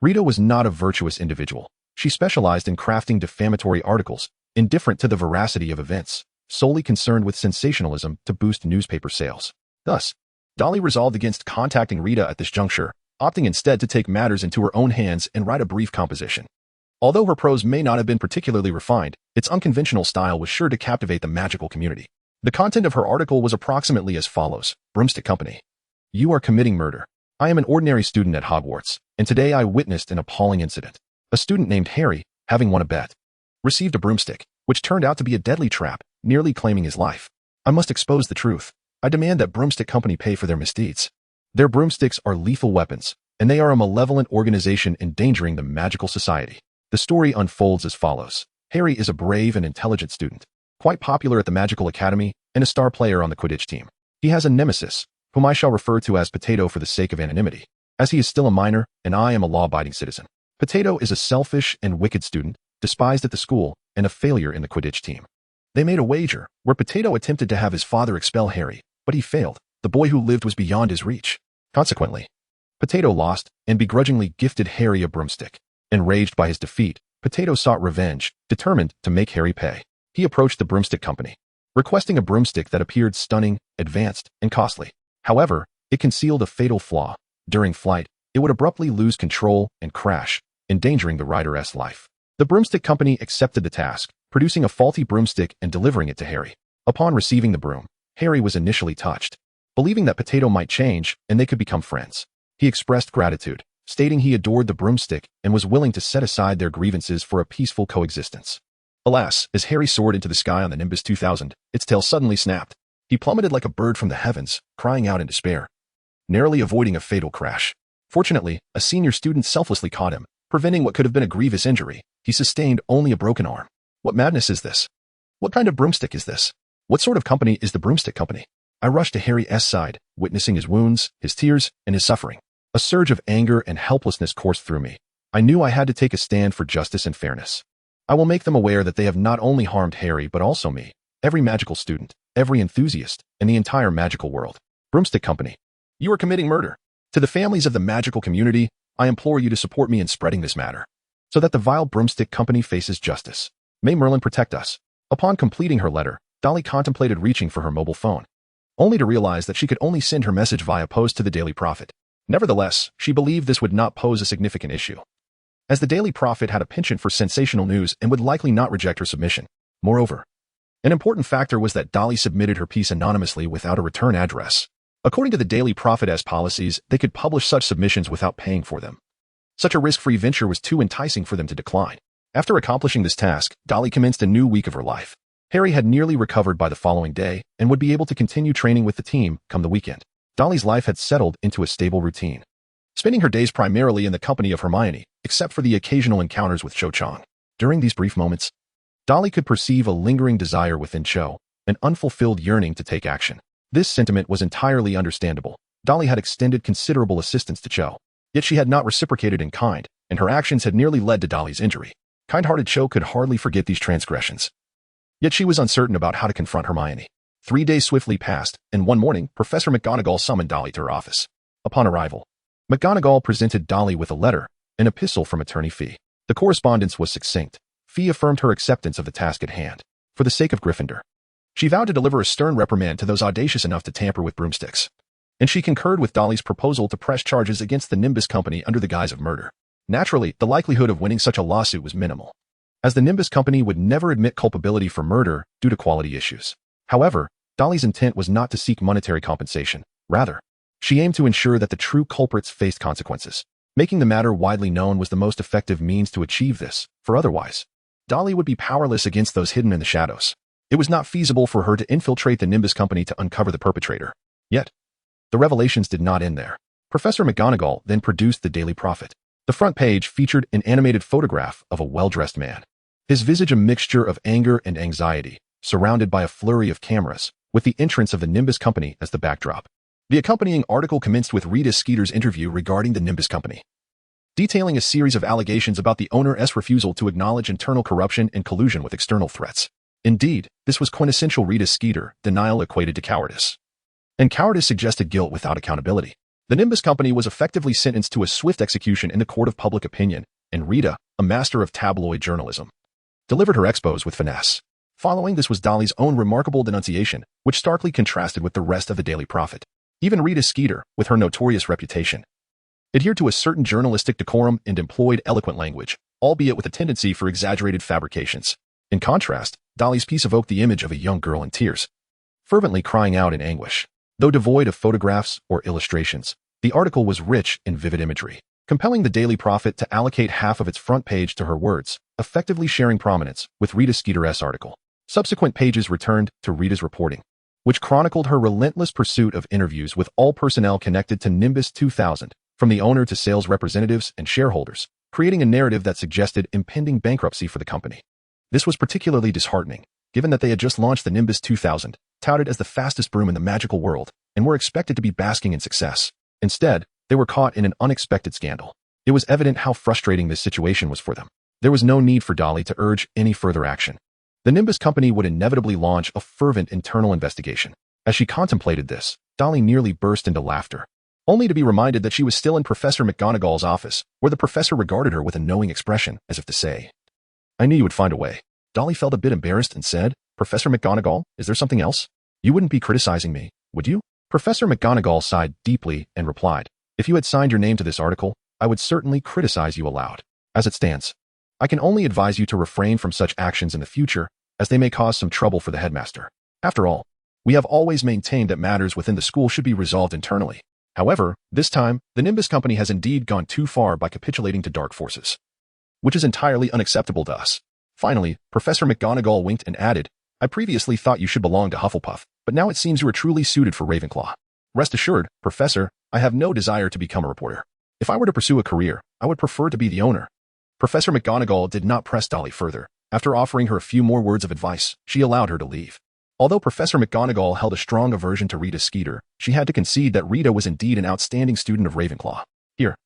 Rita was not a virtuous individual. She specialized in crafting defamatory articles, indifferent to the veracity of events, solely concerned with sensationalism to boost newspaper sales. Thus, Dolly resolved against contacting Rita at this juncture, opting instead to take matters into her own hands and write a brief composition. Although her prose may not have been particularly refined, its unconventional style was sure to captivate the magical community. The content of her article was approximately as follows. Broomstick Company. You are committing murder. I am an ordinary student at Hogwarts, and today I witnessed an appalling incident. A student named Harry, having won a bet, received a broomstick, which turned out to be a deadly trap, nearly claiming his life. I must expose the truth. I demand that Broomstick Company pay for their misdeeds. Their broomsticks are lethal weapons, and they are a malevolent organization endangering the magical society. The story unfolds as follows. Harry is a brave and intelligent student, quite popular at the Magical Academy, and a star player on the Quidditch team. He has a nemesis, whom I shall refer to as Potato for the sake of anonymity. as he is still a minor and I am a law-abiding citizen. Potato is a selfish and wicked student, despised at the school, and a failure in the Quidditch team. They made a wager, where Potato attempted to have his father expel Harry, but he failed. The boy who lived was beyond his reach. Consequently, Potato lost and begrudgingly gifted Harry a broomstick. Enraged by his defeat, Potato sought revenge, determined to make Harry pay. He approached the broomstick company, requesting a broomstick that appeared stunning, advanced, and costly. However, it concealed a fatal flaw. During flight, it would abruptly lose control and crash, endangering the rider's life. The broomstick company accepted the task, producing a faulty broomstick and delivering it to Harry. Upon receiving the broom, Harry was initially touched, believing that Potato might change and they could become friends. He expressed gratitude, stating he adored the broomstick and was willing to set aside their grievances for a peaceful coexistence. Alas, as Harry soared into the sky on the Nimbus 2000, its tail suddenly snapped. He plummeted like a bird from the heavens, crying out in despair, narrowly avoiding a fatal crash. Fortunately, a senior student selflessly caught him, preventing what could have been a grievous injury. He sustained only a broken arm. What madness is this? What kind of broomstick is this? What sort of company is the broomstick company? I rushed to Harry's side, witnessing his wounds, his tears, and his suffering. A surge of anger and helplessness coursed through me. I knew I had to take a stand for justice and fairness. I will make them aware that they have not only harmed Harry but also me, every magical student, every enthusiast, and the entire magical world. Broomstick Company, you are committing murder. To the families of the magical community, I implore you to support me in spreading this matter, so that the vile Broomstick Company faces justice. May Merlin protect us. Upon completing her letter, Dolly contemplated reaching for her mobile phone, only to realize that she could only send her message via post to the Daily Prophet. Nevertheless, she believed this would not pose a significant issue, as the Daily Prophet had a penchant for sensational news and would likely not reject her submission. Moreover, an important factor was that Dolly submitted her piece anonymously without a return address. According to the Daily Prophet's policies, they could publish such submissions without paying for them. Such a risk-free venture was too enticing for them to decline. After accomplishing this task, Dolly commenced a new week of her life. Harry had nearly recovered by the following day and would be able to continue training with the team come the weekend. Dolly's life had settled into a stable routine, spending her days primarily in the company of Hermione, except for the occasional encounters with Cho Chang. During these brief moments, Dolly could perceive a lingering desire within Cho, an unfulfilled yearning to take action. This sentiment was entirely understandable. Dolly had extended considerable assistance to Cho, yet she had not reciprocated in kind, and her actions had nearly led to Dolly's injury. Kind-hearted Cho could hardly forget these transgressions. Yet she was uncertain about how to confront Hermione. 3 days swiftly passed, and one morning, Professor McGonagall summoned Dolly to her office. Upon arrival, McGonagall presented Dolly with a letter, an epistle from Attorney Fee. The correspondence was succinct. Fee affirmed her acceptance of the task at hand, for the sake of Gryffindor. She vowed to deliver a stern reprimand to those audacious enough to tamper with broomsticks, and she concurred with Dolly's proposal to press charges against the Nimbus Company under the guise of murder. Naturally, the likelihood of winning such a lawsuit was minimal, as the Nimbus Company would never admit culpability for murder due to quality issues. However, Dolly's intent was not to seek monetary compensation. Rather, she aimed to ensure that the true culprits faced consequences. Making the matter widely known was the most effective means to achieve this, for otherwise, Dolly would be powerless against those hidden in the shadows. It was not feasible for her to infiltrate the Nimbus Company to uncover the perpetrator. Yet, the revelations did not end there. Professor McGonagall then produced the Daily Prophet. The front page featured an animated photograph of a well-dressed man, his visage a mixture of anger and anxiety, surrounded by a flurry of cameras, with the entrance of the Nimbus Company as the backdrop. The accompanying article commenced with Rita Skeeter's interview regarding the Nimbus Company, detailing a series of allegations about the owner's refusal to acknowledge internal corruption and collusion with external threats. Indeed, this was quintessential Rita Skeeter, denial equated to cowardice, and cowardice suggested guilt without accountability. The Nimbus Company was effectively sentenced to a swift execution in the court of public opinion, and Rita, a master of tabloid journalism, delivered her expose with finesse. Following this was Dolly's own remarkable denunciation, which starkly contrasted with the rest of the Daily Prophet. Even Rita Skeeter, with her notorious reputation, adhered to a certain journalistic decorum and employed eloquent language, albeit with a tendency for exaggerated fabrications. In contrast, Dolly's piece evoked the image of a young girl in tears, fervently crying out in anguish. Though devoid of photographs or illustrations, the article was rich in vivid imagery, compelling the Daily Prophet to allocate half of its front page to her words, effectively sharing prominence with Rita Skeeter's article. Subsequent pages returned to Rita's reporting, which chronicled her relentless pursuit of interviews with all personnel connected to Nimbus 2000, from the owner to sales representatives and shareholders, creating a narrative that suggested impending bankruptcy for the company. This was particularly disheartening, given that they had just launched the Nimbus 2000, touted as the fastest broom in the magical world, and were expected to be basking in success. Instead, They were caught in an unexpected scandal. It was evident how frustrating this situation was for them. There was no need for Dolly to urge any further action. The Nimbus Company would inevitably launch a fervent internal investigation. As she contemplated this, Dolly nearly burst into laughter, only to be reminded that she was still in Professor McGonagall's office, where the professor regarded her with a knowing expression, as if to say, "I knew you would find a way." Dolly felt a bit embarrassed and said, "Professor McGonagall, is there something else? You wouldn't be criticizing me, would you?" Professor McGonagall sighed deeply and replied, "If you had signed your name to this article, I would certainly criticize you aloud. As it stands, I can only advise you to refrain from such actions in the future, as they may cause some trouble for the headmaster. After all, we have always maintained that matters within the school should be resolved internally. However, this time, the Nimbus Company has indeed gone too far by capitulating to dark forces, which is entirely unacceptable to us." Finally, Professor McGonagall winked and added, "I previously thought you should belong to Hufflepuff, but now it seems you are truly suited for Ravenclaw. Rest assured, Professor, I have no desire to become a reporter. If I were to pursue a career, I would prefer to be the owner." Professor McGonagall did not press Dolly further. After offering her a few more words of advice, she allowed her to leave. Although Professor McGonagall held a strong aversion to Rita Skeeter, she had to concede that Rita was indeed an outstanding student of Ravenclaw. Here,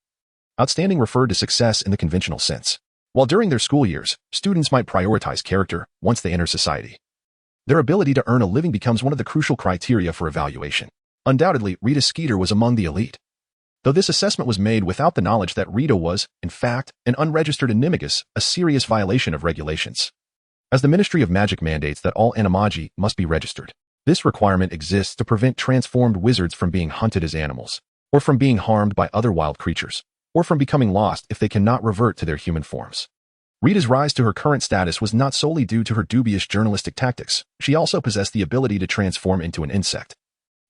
outstanding referred to success in the conventional sense. While during their school years, students might prioritize character, once they enter society, their ability to earn a living becomes one of the crucial criteria for evaluation. Undoubtedly, Rita Skeeter was among the elite, though this assessment was made without the knowledge that Rita was, in fact, an unregistered animagus, a serious violation of regulations, as the Ministry of Magic mandates that all animagi must be registered. This requirement exists to prevent transformed wizards from being hunted as animals, or from being harmed by other wild creatures, or from becoming lost if they cannot revert to their human forms. Rita's rise to her current status was not solely due to her dubious journalistic tactics. She also possessed the ability to transform into an insect,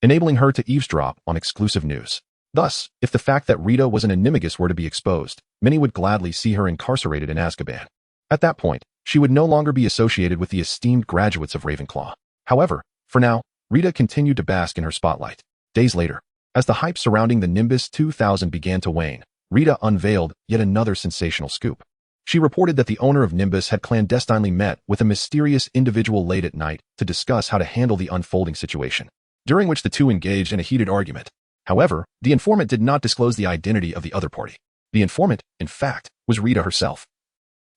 enabling her to eavesdrop on exclusive news. Thus, if the fact that Rita was an animagus were to be exposed, many would gladly see her incarcerated in Azkaban. At that point, she would no longer be associated with the esteemed graduates of Ravenclaw. However, for now, Rita continued to bask in her spotlight. Days later, as the hype surrounding the Nimbus 2000 began to wane, Rita unveiled yet another sensational scoop. She reported that the owner of Nimbus had clandestinely met with a mysterious individual late at night to discuss how to handle the unfolding situation, during which the two engaged in a heated argument. However, the informant did not disclose the identity of the other party. The informant, in fact, was Rita herself,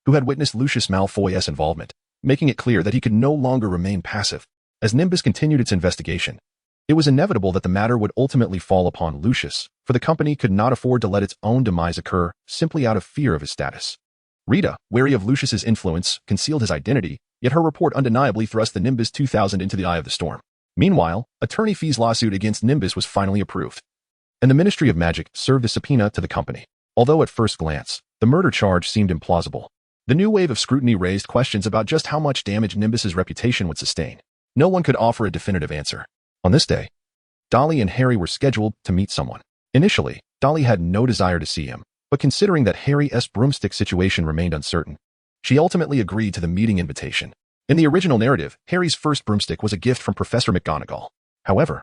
who had witnessed Lucius Malfoy's involvement, making it clear that he could no longer remain passive. As Nimbus continued its investigation, it was inevitable that the matter would ultimately fall upon Lucius, for the company could not afford to let its own demise occur simply out of fear of his status. Rita, wary of Lucius's influence, concealed his identity, yet her report undeniably thrust the Nimbus 2000 into the eye of the storm. Meanwhile, attorney fees lawsuit against Nimbus was finally approved, and the Ministry of Magic served a subpoena to the company. Although at first glance, the murder charge seemed implausible, the new wave of scrutiny raised questions about just how much damage Nimbus's reputation would sustain. No one could offer a definitive answer. On this day, Dolly and Harry were scheduled to meet someone. Initially, Dolly had no desire to see him, but considering that Harry's broomstick situation remained uncertain, she ultimately agreed to the meeting invitation. In the original narrative, Harry's first broomstick was a gift from Professor McGonagall. However,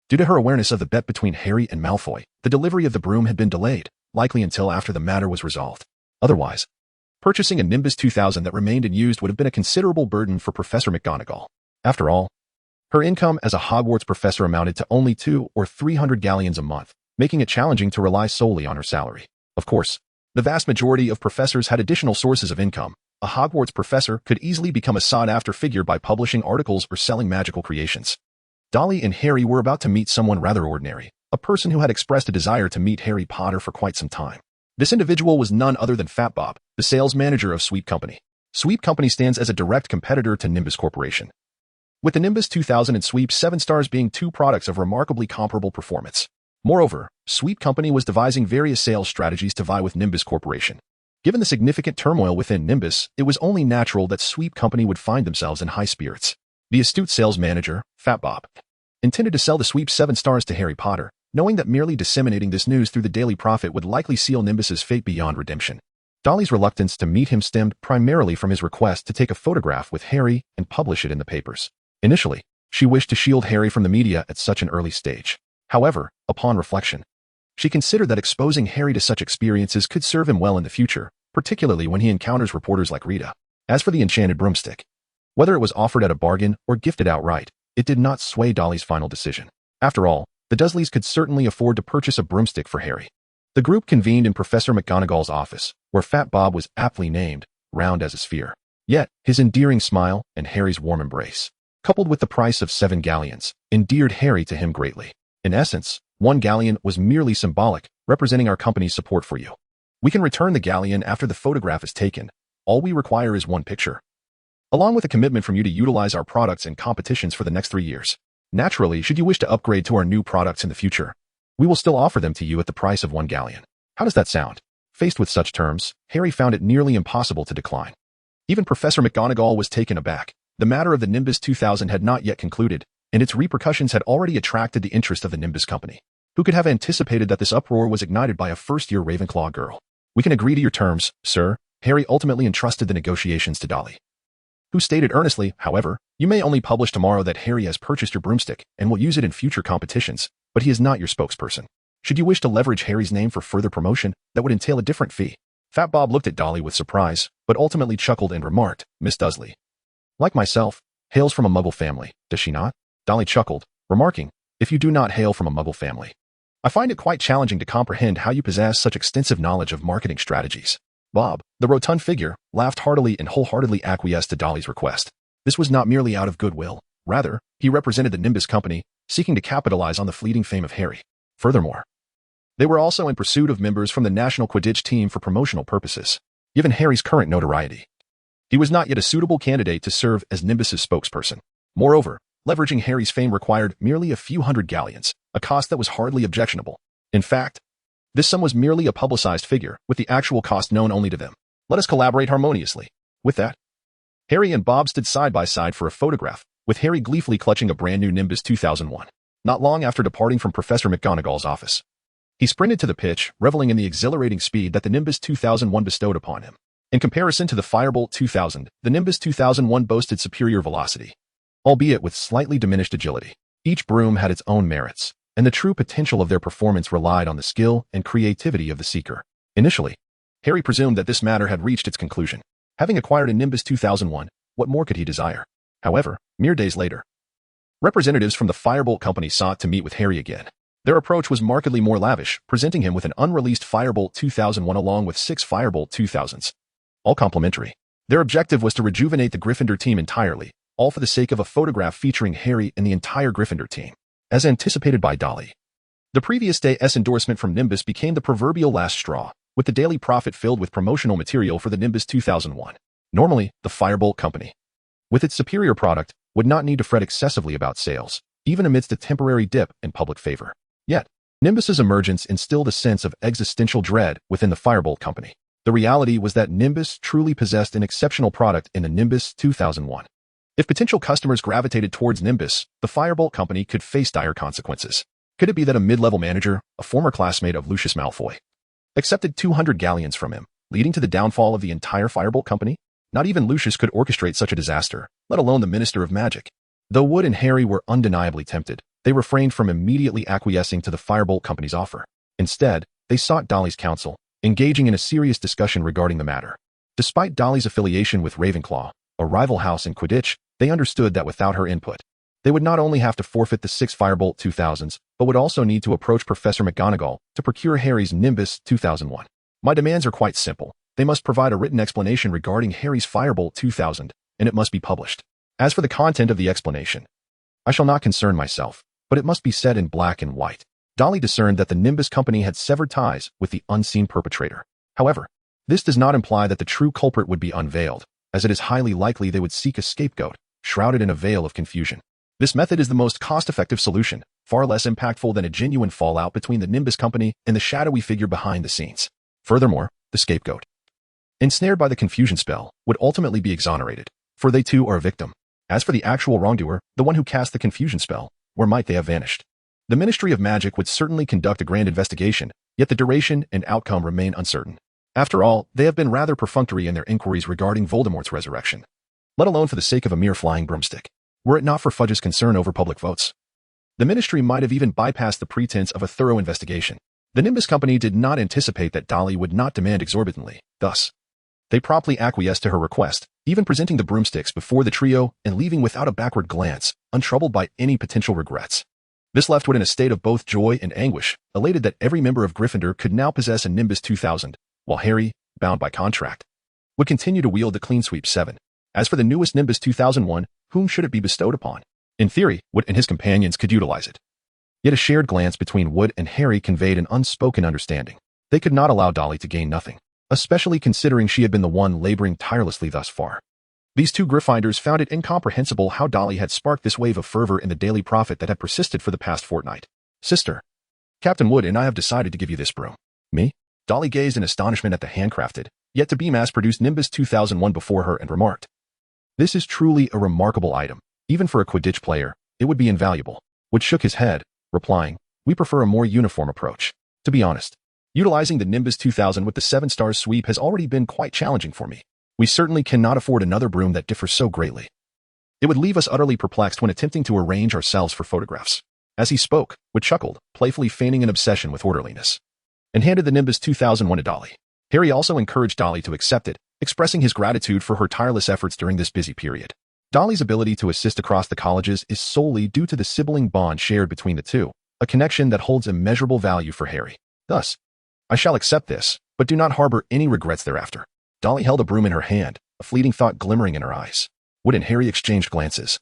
due to her awareness of the bet between Harry and Malfoy, the delivery of the broom had been delayed, likely until after the matter was resolved. Otherwise, purchasing a Nimbus 2000 that remained unused would have been a considerable burden for Professor McGonagall. After all, her income as a Hogwarts professor amounted to only 200 or 300 galleons a month, making it challenging to rely solely on her salary. Of course, the vast majority of professors had additional sources of income. A Hogwarts professor could easily become a sought-after figure by publishing articles or selling magical creations. Dolly and Harry were about to meet someone rather ordinary, a person who had expressed a desire to meet Harry Potter for quite some time. This individual was none other than Fat Bob, the sales manager of Sweep Company. Sweep Company stands as a direct competitor to Nimbus Corporation, with the Nimbus 2000 and Sweep 7 Stars being two products of remarkably comparable performance. Moreover, Sweep Company was devising various sales strategies to vie with Nimbus Corporation. Given the significant turmoil within Nimbus, it was only natural that Sweep Company would find themselves in high spirits. The astute sales manager, Fat Bob, intended to sell the Sweep 7 Stars to Harry Potter, knowing that merely disseminating this news through the Daily Prophet would likely seal Nimbus's fate beyond redemption. Dolly's reluctance to meet him stemmed primarily from his request to take a photograph with Harry and publish it in the papers. Initially, she wished to shield Harry from the media at such an early stage. However, upon reflection, she considered that exposing Harry to such experiences could serve him well in the future, particularly when he encounters reporters like Rita. As for the enchanted broomstick, whether it was offered at a bargain or gifted outright, it did not sway Dolly's final decision. After all, The Dursleys could certainly afford to purchase a broomstick for Harry. The group convened in Professor McGonagall's office, where Fat Bob was aptly named, round as a sphere. Yet, his endearing smile and Harry's warm embrace, coupled with the price of 7 galleons, endeared Harry to him greatly. In essence, 1 galleon was merely symbolic, representing our company's support for you. We can return the galleon after the photograph is taken. All we require is 1 picture, along with a commitment from you to utilize our products in competitions for the next 3 years. Naturally, should you wish to upgrade to our new products in the future, we will still offer them to you at the price of 1 galleon. How does that sound? Faced with such terms, Harry found it nearly impossible to decline. Even Professor McGonagall was taken aback. The matter of the Nimbus 2000 had not yet concluded, and its repercussions had already attracted the interest of the Nimbus Company. Who could have anticipated that this uproar was ignited by a first-year Ravenclaw girl? We can agree to your terms, sir. Harry ultimately entrusted the negotiations to Dolly, who stated earnestly, however, you may only publish tomorrow that Harry has purchased your broomstick and will use it in future competitions, but he is not your spokesperson. Should you wish to leverage Harry's name for further promotion, that would entail a different fee. Fat Bob looked at Dolly with surprise, but ultimately chuckled and remarked, Miss Dursley, like myself, hails from a Muggle family, does she not? Dolly chuckled, remarking, if you do not hail from a Muggle family, I find it quite challenging to comprehend how you possess such extensive knowledge of marketing strategies. Bob, the rotund figure, laughed heartily and wholeheartedly acquiesced to Dolly's request. This was not merely out of goodwill. Rather, he represented the Nimbus Company, seeking to capitalize on the fleeting fame of Harry. Furthermore, they were also in pursuit of members from the national Quidditch team for promotional purposes. Given Harry's current notoriety, he was not yet a suitable candidate to serve as Nimbus's spokesperson. Moreover, leveraging Harry's fame required merely a few hundred galleons, a cost that was hardly objectionable. In fact, this sum was merely a publicized figure, with the actual cost known only to them. Let us collaborate harmoniously. With that, Harry and Bob stood side by side for a photograph, with Harry gleefully clutching a brand new Nimbus 2001. Not long after departing from Professor McGonagall's office, he sprinted to the pitch, reveling in the exhilarating speed that the Nimbus 2001 bestowed upon him. In comparison to the Firebolt 2000, the Nimbus 2001 boasted superior velocity, albeit with slightly diminished agility. Each broom had its own merits, and the true potential of their performance relied on the skill and creativity of the seeker. Initially, Harry presumed that this matter had reached its conclusion. Having acquired a Nimbus 2001, what more could he desire? However, mere days later, representatives from the Firebolt Company sought to meet with Harry again. Their approach was markedly more lavish, presenting him with an unreleased Firebolt 2001 along with 6 Firebolt 2000s, all complimentary. Their objective was to rejuvenate the Gryffindor team entirely, all for the sake of a photograph featuring Harry and the entire Gryffindor team. As anticipated by Dolly, the previous day's endorsement from Nimbus became the proverbial last straw, with the Daily Prophet filled with promotional material for the Nimbus 2001. Normally, the Firebolt Company, with its superior product, would not need to fret excessively about sales, even amidst a temporary dip in public favor. Yet, Nimbus's emergence instilled a sense of existential dread within the Firebolt Company. The reality was that Nimbus truly possessed an exceptional product in the Nimbus 2001. If potential customers gravitated towards Nimbus, the Firebolt Company could face dire consequences. Could it be that a mid-level manager, a former classmate of Lucius Malfoy, accepted 200 galleons from him, leading to the downfall of the entire Firebolt Company? Not even Lucius could orchestrate such a disaster, let alone the Minister of Magic. Though Wood and Harry were undeniably tempted, they refrained from immediately acquiescing to the Firebolt Company's offer. Instead, they sought Dolly's counsel, engaging in a serious discussion regarding the matter. Despite Dolly's affiliation with Ravenclaw, a rival house in Quidditch, they understood that without her input, they would not only have to forfeit the 6 Firebolt 2000s, but would also need to approach Professor McGonagall to procure Harry's Nimbus 2001. My demands are quite simple. They must provide a written explanation regarding Harry's Firebolt 2000, and it must be published. As for the content of the explanation, I shall not concern myself, but it must be said in black and white. Dolly discerned that the Nimbus Company had severed ties with the unseen perpetrator. However, this does not imply that the true culprit would be unveiled, as it is highly likely they would seek a scapegoat, shrouded in a veil of confusion. This method is the most cost-effective solution, far less impactful than a genuine fallout between the Nimbus Company and the shadowy figure behind the scenes. Furthermore, the scapegoat, ensnared by the confusion spell, would ultimately be exonerated, for they too are a victim. As for the actual wrongdoer, the one who cast the confusion spell, where might they have vanished? The Ministry of Magic would certainly conduct a grand investigation, yet the duration and outcome remain uncertain. After all, they have been rather perfunctory in their inquiries regarding Voldemort's resurrection, let alone for the sake of a mere flying broomstick. Were it not for Fudge's concern over public votes, the Ministry might have even bypassed the pretense of a thorough investigation. The Nimbus Company did not anticipate that Dolly would not demand exorbitantly, thus, they promptly acquiesced to her request, even presenting the broomsticks before the trio and leaving without a backward glance, untroubled by any potential regrets. This left Wood in a state of both joy and anguish, elated that every member of Gryffindor could now possess a Nimbus 2000, while Harry, bound by contract, would continue to wield the Clean Sweep 7. As for the newest Nimbus 2001, whom should it be bestowed upon? In theory, Wood and his companions could utilize it. Yet a shared glance between Wood and Harry conveyed an unspoken understanding. They could not allow Dolly to gain nothing, especially considering she had been the one laboring tirelessly thus far. These two Gryffindors found it incomprehensible how Dolly had sparked this wave of fervor in the Daily Prophet that had persisted for the past fortnight. Sister, Captain Wood and I have decided to give you this broom. Me? Dolly gazed in astonishment at the handcrafted, yet to be mass-produced Nimbus 2001 before her and remarked, "This is truly a remarkable item. Even for a Quidditch player, it would be invaluable." Wood shook his head, replying, "We prefer a more uniform approach. To be honest, utilizing the Nimbus 2000 with the 7-star sweep has already been quite challenging for me. We certainly cannot afford another broom that differs so greatly. It would leave us utterly perplexed when attempting to arrange ourselves for photographs." As he spoke, Wood chuckled, playfully feigning an obsession with orderliness, and handed the Nimbus 2001 to Dolly. Harry also encouraged Dolly to accept it, expressing his gratitude for her tireless efforts during this busy period. Dolly's ability to assist across the colleges is solely due to the sibling bond shared between the two, a connection that holds immeasurable value for Harry. Thus, I shall accept this, but do not harbor any regrets thereafter. Dolly held a broom in her hand, a fleeting thought glimmering in her eyes. Wood and Harry exchanged glances,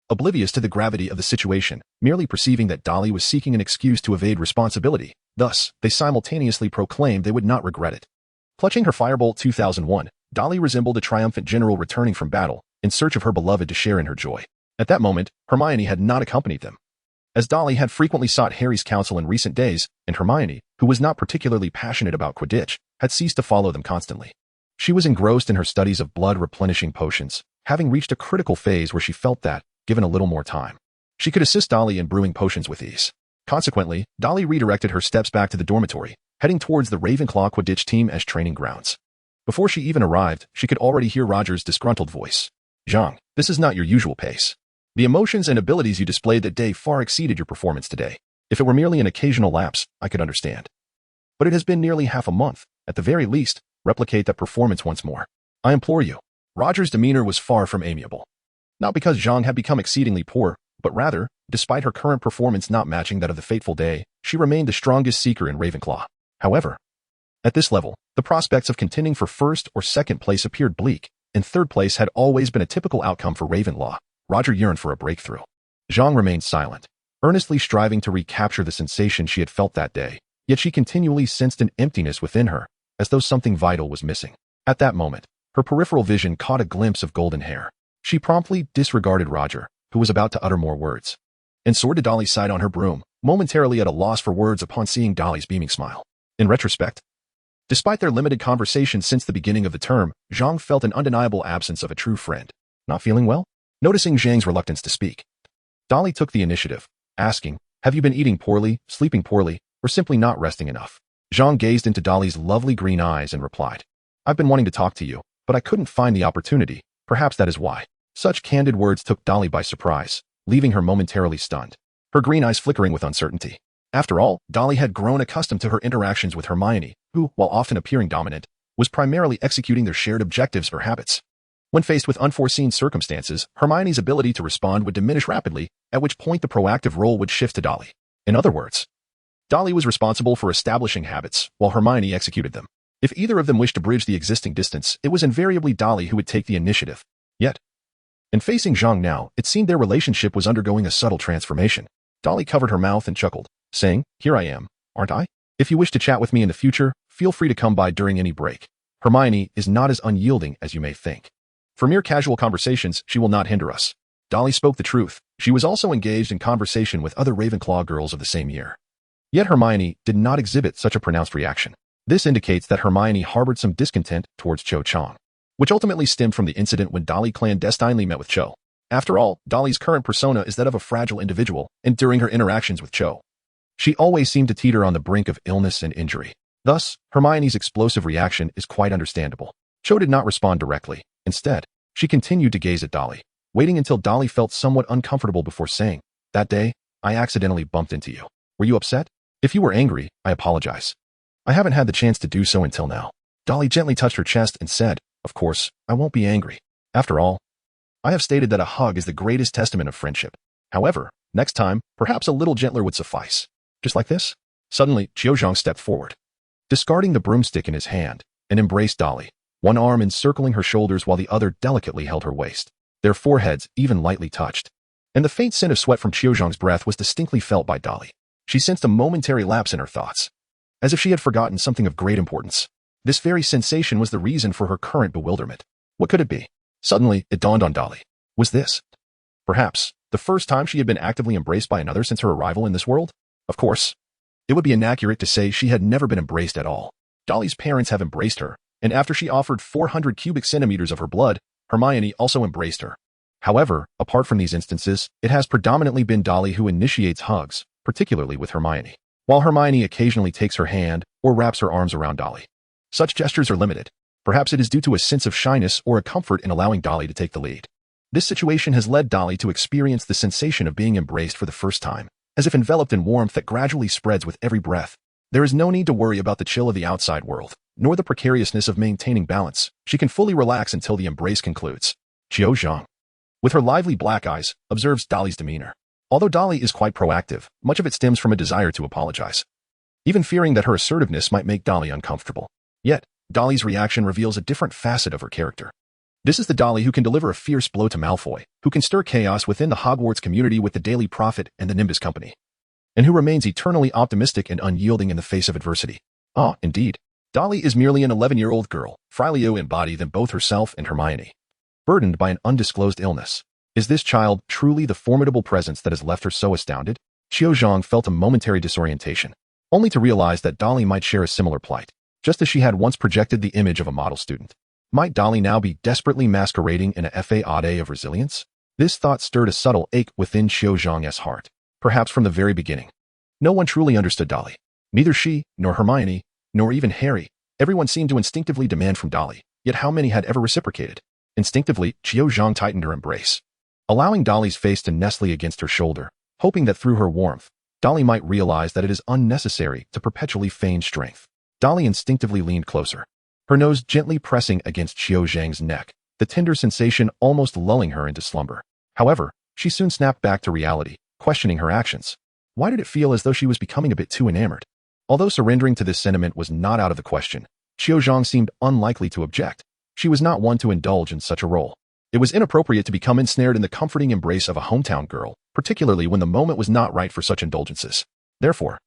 oblivious to the gravity of the situation, merely perceiving that Dolly was seeking an excuse to evade responsibility. Thus, they simultaneously proclaimed they would not regret it. Clutching her Firebolt 2001, Dolly resembled a triumphant general returning from battle, in search of her beloved to share in her joy. At that moment, Hermione had not accompanied them. As Dolly had frequently sought Harry's counsel in recent days, and Hermione, who was not particularly passionate about Quidditch, had ceased to follow them constantly. She was engrossed in her studies of blood-replenishing potions, having reached a critical phase where she felt that, given a little more time, she could assist Dolly in brewing potions with ease. Consequently, Dolly redirected her steps back to the dormitory, heading towards the Ravenclaw Quidditch team as training grounds. Before she even arrived, she could already hear Roger's disgruntled voice. "Zhang, this is not your usual pace. The emotions and abilities you displayed that day far exceeded your performance today. If it were merely an occasional lapse, I could understand. But it has been nearly half a month. At the very least, replicate that performance once more. I implore you." Roger's demeanor was far from amiable. Not because Zhang had become exceedingly poor, but rather, despite her current performance not matching that of the fateful day, she remained the strongest seeker in Ravenclaw. However, at this level, the prospects of contending for first or second place appeared bleak, and third place had always been a typical outcome for Ravenclaw. Roger yearned for a breakthrough. Zhang remained silent, earnestly striving to recapture the sensation she had felt that day, yet she continually sensed an emptiness within her, as though something vital was missing. At that moment, her peripheral vision caught a glimpse of golden hair. She promptly disregarded Roger, who was about to utter more words, and soared to Dolly's side on her broom, momentarily at a loss for words upon seeing Dolly's beaming smile. In retrospect, despite their limited conversation since the beginning of the term, Zhang felt an undeniable absence of a true friend. Not feeling well? Noticing Zhang's reluctance to speak, Dolly took the initiative, asking, "Have you been eating poorly, sleeping poorly, or simply not resting enough?" Zhang gazed into Dolly's lovely green eyes and replied, "I've been wanting to talk to you, but I couldn't find the opportunity. Perhaps that is why." Such candid words took Dolly by surprise, leaving her momentarily stunned, her green eyes flickering with uncertainty. After all, Dolly had grown accustomed to her interactions with Hermione, who, while often appearing dominant, was primarily executing their shared objectives or habits. When faced with unforeseen circumstances, Hermione's ability to respond would diminish rapidly, at which point the proactive role would shift to Dolly. In other words, Dolly was responsible for establishing habits, while Hermione executed them. If either of them wished to bridge the existing distance, it was invariably Dolly who would take the initiative. Yet, in facing Zhang now, it seemed their relationship was undergoing a subtle transformation. Dolly covered her mouth and chuckled, saying, "Here I am, aren't I? If you wish to chat with me in the future, feel free to come by during any break. Hermione is not as unyielding as you may think. For mere casual conversations, she will not hinder us." Dolly spoke the truth. She was also engaged in conversation with other Ravenclaw girls of the same year. Yet Hermione did not exhibit such a pronounced reaction. This indicates that Hermione harbored some discontent towards Cho Chang, which ultimately stemmed from the incident when Dolly clandestinely met with Cho. After all, Dolly's current persona is that of a fragile individual, and during her interactions with Cho, she always seemed to teeter on the brink of illness and injury. Thus, Hermione's explosive reaction is quite understandable. Cho did not respond directly. Instead, she continued to gaze at Dolly, waiting until Dolly felt somewhat uncomfortable before saying, "That day, I accidentally bumped into you. Were you upset? If you were angry, I apologize. I haven't had the chance to do so until now." Dolly gently touched her chest and said, "Of course, I won't be angry. After all, I have stated that a hug is the greatest testament of friendship. However, Next time, perhaps a little gentler would suffice. Just like this? Suddenly, Qiuzhang stepped forward, discarding the broomstick in his hand, and embraced Dolly, one arm encircling her shoulders while the other delicately held her waist. Their foreheads even lightly touched, and the faint scent of sweat from Qiuzhang's breath was distinctly felt by Dolly. She sensed a momentary lapse in her thoughts, as if she had forgotten something of great importance. This very sensation was the reason for her current bewilderment. What could it be? Suddenly, it dawned on Dolly. Was this, perhaps, the first time she had been actively embraced by another since her arrival in this world? Of course, it would be inaccurate to say she had never been embraced at all. Dolly's parents have embraced her, and after she offered 400 cubic centimeters of her blood, Hermione also embraced her. However, apart from these instances, it has predominantly been Dolly who initiates hugs, particularly with Hermione, while Hermione occasionally takes her hand or wraps her arms around Dolly. Such gestures are limited. Perhaps it is due to a sense of shyness or a comfort in allowing Dolly to take the lead. This situation has led Dolly to experience the sensation of being embraced for the first time, as if enveloped in warmth that gradually spreads with every breath. There is no need to worry about the chill of the outside world, nor the precariousness of maintaining balance. She can fully relax until the embrace concludes. Qiuzhang, with her lively black eyes, observes Dolly's demeanor. Although Dolly is quite proactive, much of it stems from a desire to apologize, even fearing that her assertiveness might make Dolly uncomfortable. Yet, Dolly's reaction reveals a different facet of her character. This is the Dolly who can deliver a fierce blow to Malfoy, who can stir chaos within the Hogwarts community with the Daily Prophet and the Nimbus Company, and who remains eternally optimistic and unyielding in the face of adversity. Ah, indeed. Dolly is merely an 11-year-old girl, frail in body than both herself and Hermione, burdened by an undisclosed illness. Is this child truly the formidable presence that has left her so astounded? Qiuzhang felt a momentary disorientation, only to realize that Dolly might share a similar plight, just as she had once projected the image of a model student. Might Dolly now be desperately masquerading in a fade of resilience? This thought stirred a subtle ache within Qiuzhang's heart. Perhaps from the very beginning, no one truly understood Dolly. Neither she, nor Hermione, nor even Harry. Everyone seemed to instinctively demand from Dolly, yet how many had ever reciprocated? Instinctively, Qiuzhang tightened her embrace, allowing Dolly's face to nestle against her shoulder, hoping that through her warmth, Dolly might realize that it is unnecessary to perpetually feign strength. Dolly instinctively leaned closer, her nose gently pressing against Qiuzhang's neck, the tender sensation almost lulling her into slumber. However, she soon snapped back to reality, questioning her actions. Why did it feel as though she was becoming a bit too enamored? Although surrendering to this sentiment was not out of the question, Qiuzhang seemed unlikely to object. She was not one to indulge in such a role. It was inappropriate to become ensnared in the comforting embrace of a hometown girl, particularly when the moment was not right for such indulgences. Therefore,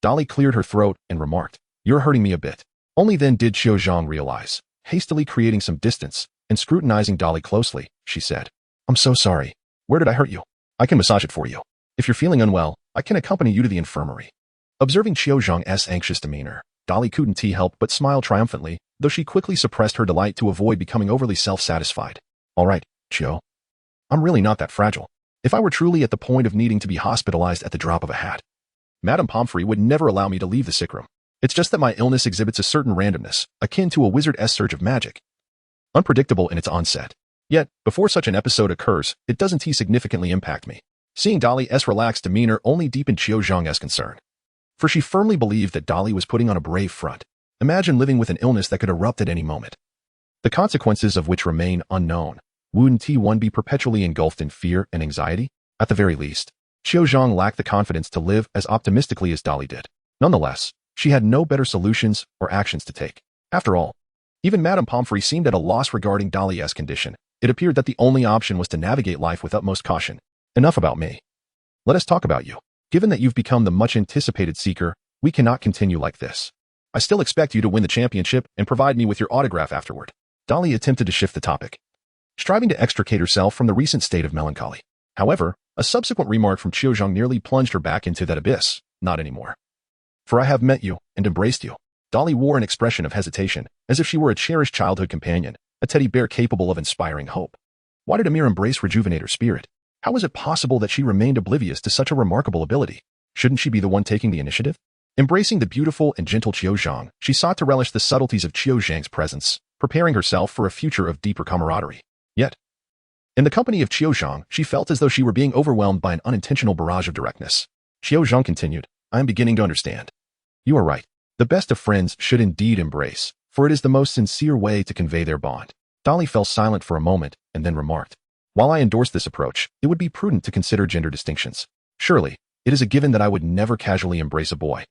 Dolly cleared her throat and remarked, "You're hurting me a bit." Only then did Qiuzhang realize, hastily creating some distance and scrutinizing Dolly closely, she said, "I'm so sorry. Where did I hurt you? I can massage it for you. If you're feeling unwell, I can accompany you to the infirmary." Observing Qiuzhang's anxious demeanor, Dolly couldn't help but smile triumphantly, though she quickly suppressed her delight to avoid becoming overly self-satisfied. "All right, Qio. I'm really not that fragile. If I were truly at the point of needing to be hospitalized at the drop of a hat, Madame Pomfrey would never allow me to leave the sick room. It's just that my illness exhibits a certain randomness, akin to a wizard's surge of magic, unpredictable in its onset. Yet, before such an episode occurs, it doesn't significantly impact me." Seeing Dolly's relaxed demeanor only deepened Qiuzhang's concern, for she firmly believed that Dolly was putting on a brave front. Imagine living with an illness that could erupt at any moment, the consequences of which remain unknown. Wouldn't one be perpetually engulfed in fear and anxiety? At the very least, Qiuzhang lacked the confidence to live as optimistically as Dolly did. Nonetheless, she had no better solutions or actions to take. After all, even Madame Pomfrey seemed at a loss regarding Dolly's condition. It appeared that the only option was to navigate life with utmost caution. Enough about me. Let us talk about you. Given that you've become the much-anticipated seeker, we cannot continue like this. I still expect you to win the championship and provide me with your autograph afterward. Dolly attempted to shift the topic, striving to extricate herself from the recent state of melancholy. However, a subsequent remark from Qiuzhang nearly plunged her back into that abyss. Not anymore. For I have met you and embraced you. Dolly wore an expression of hesitation, as if she were a cherished childhood companion, a teddy bear capable of inspiring hope. Why did a mere embrace rejuvenate her spirit? How was it possible that she remained oblivious to such a remarkable ability? Shouldn't she be the one taking the initiative? Embracing the beautiful and gentle Qiuzhang, she sought to relish the subtleties of Qiuzhang's presence, preparing herself for a future of deeper camaraderie. Yet, in the company of Qiuzhang, she felt as though she were being overwhelmed by an unintentional barrage of directness. Qiuzhang continued, "I am beginning to understand. You are right. The best of friends should indeed embrace, for it is the most sincere way to convey their bond." Dolly fell silent for a moment and then remarked, "While I endorse this approach, it would be prudent to consider gender distinctions. Surely, it is a given that I would never casually embrace a boy.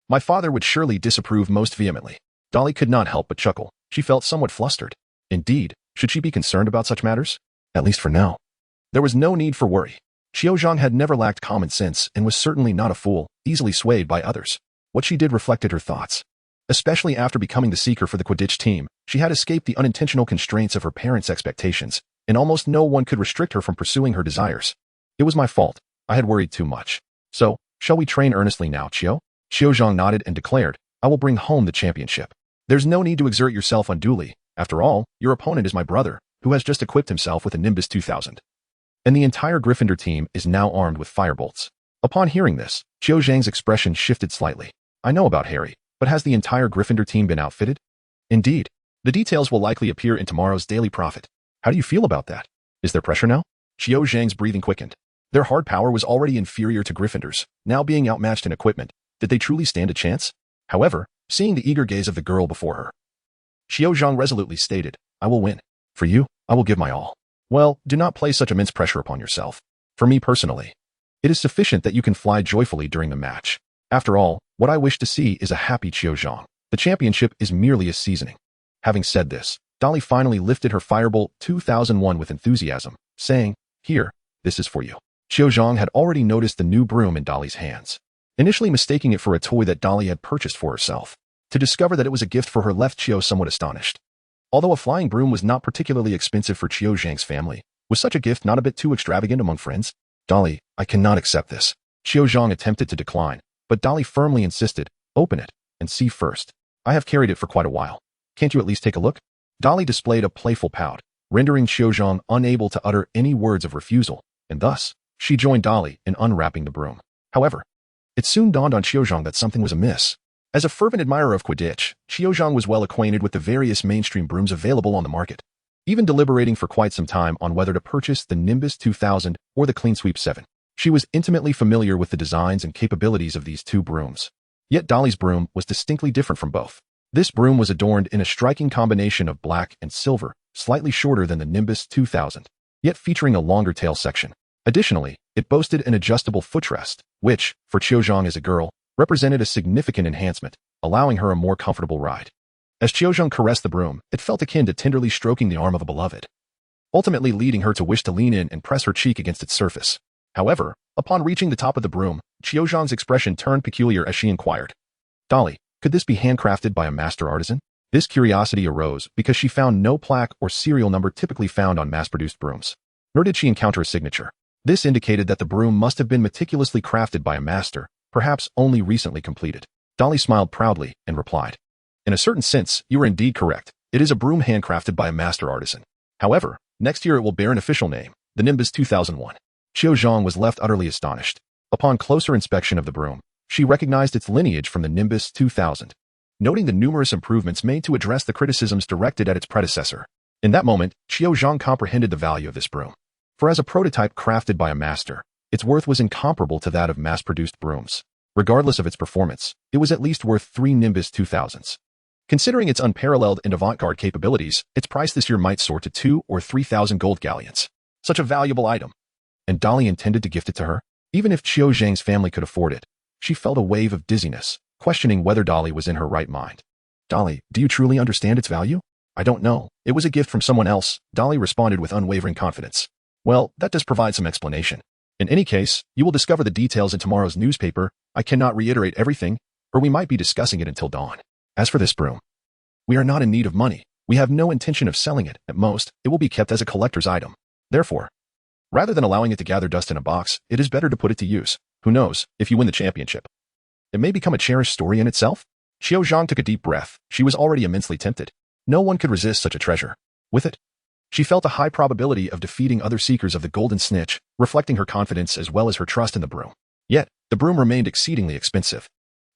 My father would surely disapprove most vehemently. Dolly could not help but chuckle. She felt somewhat flustered. Indeed, should she be concerned about such matters? At least for now. There was no need for worry. Qiuzhang had never lacked common sense and was certainly not a fool, easily swayed by others. What she did reflected her thoughts. Especially after becoming the seeker for the Quidditch team, she had escaped the unintentional constraints of her parents' expectations, and almost no one could restrict her from pursuing her desires. It was my fault. I had worried too much. So, shall we train earnestly now, Qiu? Qiuzhang nodded and declared, I will bring home the championship. There's no need to exert yourself unduly. After all, your opponent is my brother, who has just equipped himself with a Nimbus 2000. And the entire Gryffindor team is now armed with firebolts. Upon hearing this, Qiuzhang's expression shifted slightly. I know about Harry, but has the entire Gryffindor team been outfitted? Indeed. The details will likely appear in tomorrow's Daily Prophet. How do you feel about that? Is there pressure now? Qiuzhang's breathing quickened. Their hard power was already inferior to Gryffindor's, now being outmatched in equipment. Did they truly stand a chance? However, seeing the eager gaze of the girl before her, Qiuzhang resolutely stated, I will win. For you, I will give my all. Well, do not place such immense pressure upon yourself. For me personally, it is sufficient that you can fly joyfully during the match. After all, what I wish to see is a happy Qiuzhang. The championship is merely a seasoning. Having said this, Dolly finally lifted her Firebolt 2001 with enthusiasm, saying, Here, this is for you. Qiuzhang had already noticed the new broom in Dolly's hands, initially mistaking it for a toy that Dolly had purchased for herself. To discover that it was a gift for her left Qiu somewhat astonished. Although a flying broom was not particularly expensive for Qiuzhang's family, was such a gift not a bit too extravagant among friends? Dolly, I cannot accept this. Qiuzhang attempted to decline, but Dolly firmly insisted, Open it, and see first. I have carried it for quite a while. Can't you at least take a look? Dolly displayed a playful pout, rendering Qiuzhang unable to utter any words of refusal, and thus, she joined Dolly in unwrapping the broom. However, it soon dawned on Qiuzhang that something was amiss. As a fervent admirer of Quidditch, Qiuzhang was well acquainted with the various mainstream brooms available on the market, even deliberating for quite some time on whether to purchase the Nimbus 2000 or the Clean Sweep 7. She was intimately familiar with the designs and capabilities of these two brooms. Yet Dolly's broom was distinctly different from both. This broom was adorned in a striking combination of black and silver, slightly shorter than the Nimbus 2000, yet featuring a longer tail section. Additionally, it boasted an adjustable footrest, which, for Qiuzhang as a girl, represented a significant enhancement, allowing her a more comfortable ride. As Qiuzhang caressed the broom, it felt akin to tenderly stroking the arm of a beloved, ultimately leading her to wish to lean in and press her cheek against its surface. However, upon reaching the top of the broom, Qiuzhang's expression turned peculiar as she inquired, Dolly, could this be handcrafted by a master artisan? This curiosity arose because she found no plaque or serial number typically found on mass-produced brooms. Nor did she encounter a signature. This indicated that the broom must have been meticulously crafted by a master, perhaps only recently completed. Dolly smiled proudly and replied, In a certain sense, you are indeed correct. It is a broom handcrafted by a master artisan. However, next year it will bear an official name, the Nimbus 2001. Qiuzhang was left utterly astonished. Upon closer inspection of the broom, she recognized its lineage from the Nimbus 2000, noting the numerous improvements made to address the criticisms directed at its predecessor. In that moment, Qiuzhang comprehended the value of this broom. For as a prototype crafted by a master, its worth was incomparable to that of mass-produced brooms. Regardless of its performance, it was at least worth 3 Nimbus 2000s. Considering its unparalleled and avant-garde capabilities, its price this year might soar to 2,000 or 3,000 gold galleons. Such a valuable item. And Dolly intended to gift it to her? Even if Qiuzhang's family could afford it, she felt a wave of dizziness, questioning whether Dolly was in her right mind. Dolly, do you truly understand its value? I don't know. It was a gift from someone else, Dolly responded with unwavering confidence. Well, that does provide some explanation. In any case, you will discover the details in tomorrow's newspaper. I cannot reiterate everything, or we might be discussing it until dawn. As for this broom, we are not in need of money. We have no intention of selling it. At most, it will be kept as a collector's item. Therefore, rather than allowing it to gather dust in a box, it is better to put it to use. Who knows, if you win the championship, it may become a cherished story in itself? Qiuzhang took a deep breath. She was already immensely tempted. No one could resist such a treasure. With it, she felt a high probability of defeating other seekers of the golden snitch, reflecting her confidence as well as her trust in the broom. Yet, the broom remained exceedingly expensive.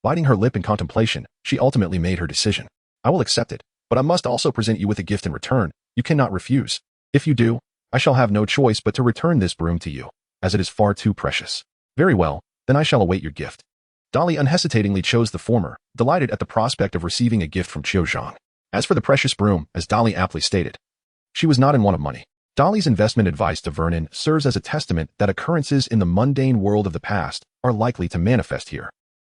Biting her lip in contemplation, she ultimately made her decision. I will accept it, but I must also present you with a gift in return. You cannot refuse. If you do, I shall have no choice but to return this broom to you, as it is far too precious. Very well, then I shall await your gift. Dolly unhesitatingly chose the former, delighted at the prospect of receiving a gift from Qiuzhang. As for the precious broom, as Dolly aptly stated, she was not in want of money. Dolly's investment advice to Vernon serves as a testament that occurrences in the mundane world of the past are likely to manifest here,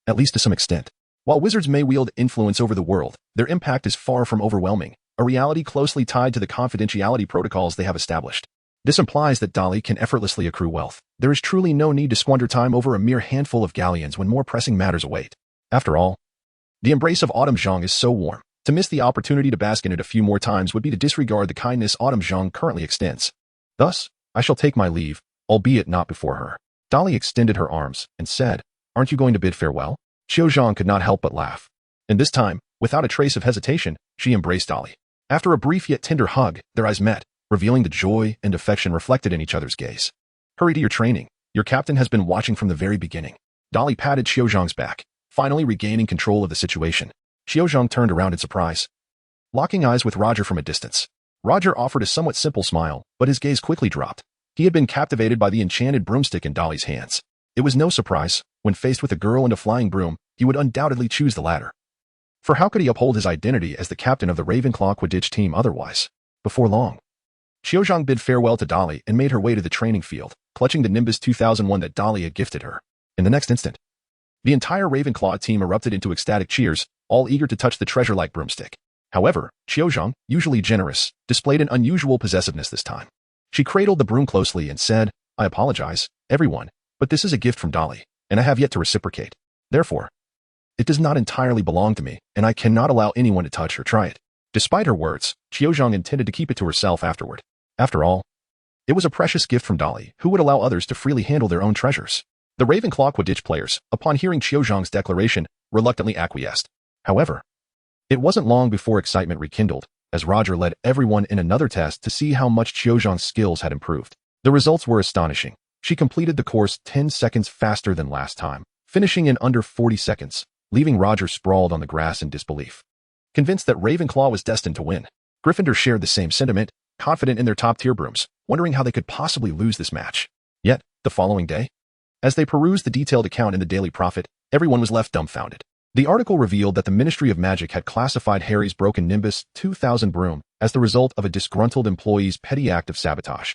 at least to some extent. While wizards may wield influence over the world, their impact is far from overwhelming, a reality closely tied to the confidentiality protocols they have established. This implies that Dolly can effortlessly accrue wealth. There is truly no need to squander time over a mere handful of galleons when more pressing matters await. After all, the embrace of Autumn Zhang is so warm. To miss the opportunity to bask in it a few more times would be to disregard the kindness Autumn Zhang currently extends. Thus, I shall take my leave, albeit not before her. Dolly extended her arms and said, "Aren't you going to bid farewell?" Xiao Zhang could not help but laugh. And this time, without a trace of hesitation, she embraced Dolly. After a brief yet tender hug, their eyes met, revealing the joy and affection reflected in each other's gaze. "Hurry to your training. Your captain has been watching from the very beginning." Dolly patted Xiao Zhang's back, finally regaining control of the situation. Xiao Zhang turned around in surprise, locking eyes with Roger from a distance. Roger offered a somewhat simple smile, but his gaze quickly dropped. He had been captivated by the enchanted broomstick in Dolly's hands. It was no surprise, when faced with a girl and a flying broom, he would undoubtedly choose the latter. For how could he uphold his identity as the captain of the Ravenclaw Quidditch team otherwise? Before long, Xiao Zhang bid farewell to Dolly and made her way to the training field, clutching the Nimbus 2001 that Dolly had gifted her. In the next instant, the entire Ravenclaw team erupted into ecstatic cheers, all eager to touch the treasure-like broomstick. However, Xiao Zhang, usually generous, displayed an unusual possessiveness this time. She cradled the broom closely and said, "I apologize, everyone, but this is a gift from Dolly, and I have yet to reciprocate. Therefore, it does not entirely belong to me, and I cannot allow anyone to touch or try it." Despite her words, Xiao Zhang intended to keep it to herself afterward. After all, it was a precious gift from Dolly, who would allow others to freely handle their own treasures. The Ravenclaw Quidditch players, upon hearing Xiao Zhang's declaration, reluctantly acquiesced. However, it wasn't long before excitement rekindled, as Roger led everyone in another test to see how much Xiao Zhang's skills had improved. The results were astonishing. She completed the course 10 seconds faster than last time, finishing in under 40 seconds, leaving Roger sprawled on the grass in disbelief. Convinced that Ravenclaw was destined to win, Gryffindor shared the same sentiment, confident in their top-tier brooms, wondering how they could possibly lose this match. Yet, the following day, as they perused the detailed account in the Daily Prophet, everyone was left dumbfounded. The article revealed that the Ministry of Magic had classified Harry's broken Nimbus 2000 broom as the result of a disgruntled employee's petty act of sabotage,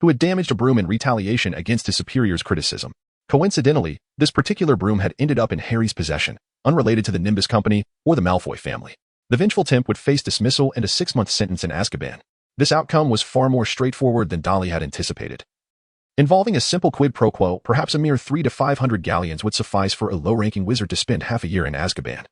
who had damaged a broom in retaliation against his superior's criticism. Coincidentally, this particular broom had ended up in Harry's possession, unrelated to the Nimbus Company or the Malfoy family. The vengeful temp would face dismissal and a 6-month sentence in Azkaban. This outcome was far more straightforward than Dolly had anticipated. Involving a simple quid pro quo, perhaps a mere 300 to 500 galleons would suffice for a low-ranking wizard to spend half a year in Azkaban.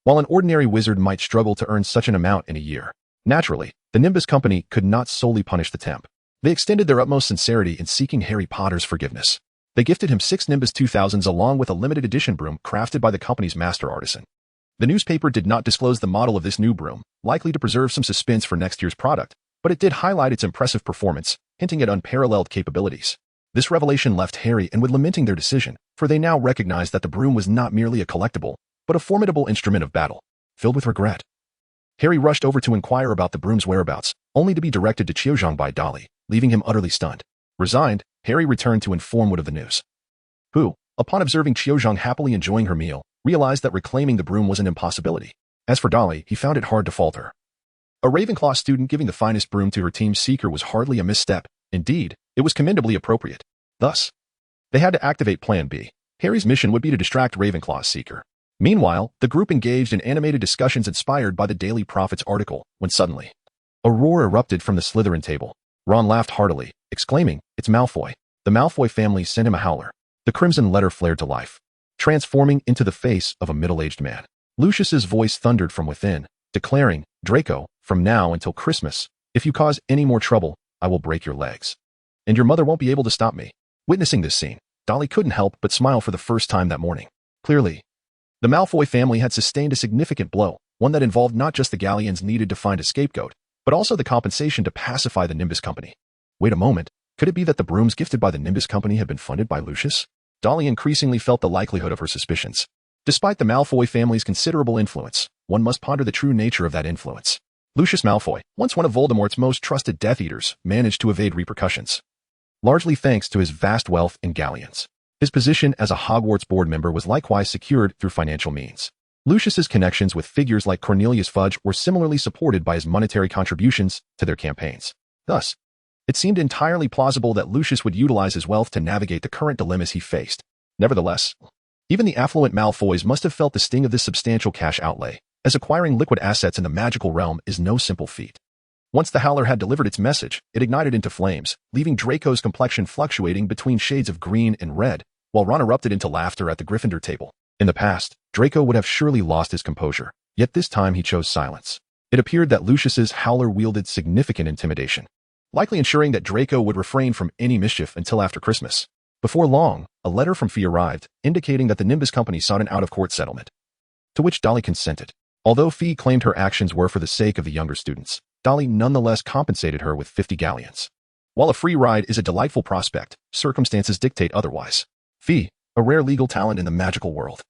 While an ordinary wizard might struggle to earn such an amount in a year, naturally, the Nimbus Company could not solely punish the temp. They extended their utmost sincerity in seeking Harry Potter's forgiveness. They gifted him 6 Nimbus 2000s along with a limited edition broom crafted by the company's master artisan. The newspaper did not disclose the model of this new broom, likely to preserve some suspense for next year's product, but it did highlight its impressive performance, hinting at unparalleled capabilities. This revelation left Harry and Wood lamenting their decision, for they now recognized that the broom was not merely a collectible, but a formidable instrument of battle. Filled with regret, Harry rushed over to inquire about the broom's whereabouts, only to be directed to Xiao Zhang by Dolly, leaving him utterly stunned. Resigned, Harry returned to inform Wood of the news, who, upon observing Xiao Zhang happily enjoying her meal, realized that reclaiming the broom was an impossibility. As for Dolly, he found it hard to fault her. A Ravenclaw student giving the finest broom to her team's seeker was hardly a misstep. Indeed, it was commendably appropriate. Thus, they had to activate Plan B. Harry's mission would be to distract Ravenclaw's seeker. Meanwhile, the group engaged in animated discussions inspired by the Daily Prophet's article, when suddenly, a roar erupted from the Slytherin table. Ron laughed heartily, exclaiming, "It's Malfoy." The Malfoy family sent him a howler. The crimson letter flared to life, transforming into the face of a middle-aged man. Lucius's voice thundered from within, declaring, "Draco, from now until Christmas, if you cause any more trouble, I will break your legs. And your mother won't be able to stop me." Witnessing this scene, Dolly couldn't help but smile for the first time that morning. Clearly, the Malfoy family had sustained a significant blow, one that involved not just the Galleons needed to find a scapegoat, but also the compensation to pacify the Nimbus Company. Wait a moment, could it be that the brooms gifted by the Nimbus Company had been funded by Lucius? Dolly increasingly felt the likelihood of her suspicions. Despite the Malfoy family's considerable influence, one must ponder the true nature of that influence. Lucius Malfoy, once one of Voldemort's most trusted Death Eaters, managed to evade repercussions, largely thanks to his vast wealth in Galleons. His position as a Hogwarts board member was likewise secured through financial means. Lucius's connections with figures like Cornelius Fudge were similarly supported by his monetary contributions to their campaigns. Thus, It seemed entirely plausible that Lucius would utilize his wealth to navigate the current dilemmas he faced. Nevertheless, even the affluent Malfoys must have felt the sting of this substantial cash outlay, as acquiring liquid assets in the magical realm is no simple feat. Once the Howler had delivered its message, it ignited into flames, leaving Draco's complexion fluctuating between shades of green and red, while Ron erupted into laughter at the Gryffindor table. In the past, Draco would have surely lost his composure, yet this time he chose silence. It appeared that Lucius's Howler wielded significant intimidation, likely ensuring that Draco would refrain from any mischief until after Christmas. Before long, a letter from Fee arrived, indicating that the Nimbus Company sought an out-of-court settlement, to which Dolly consented. Although Fee claimed her actions were for the sake of the younger students, Dolly nonetheless compensated her with 50 galleons. While a free ride is a delightful prospect, circumstances dictate otherwise. Fee, a rare legal talent in the magical world,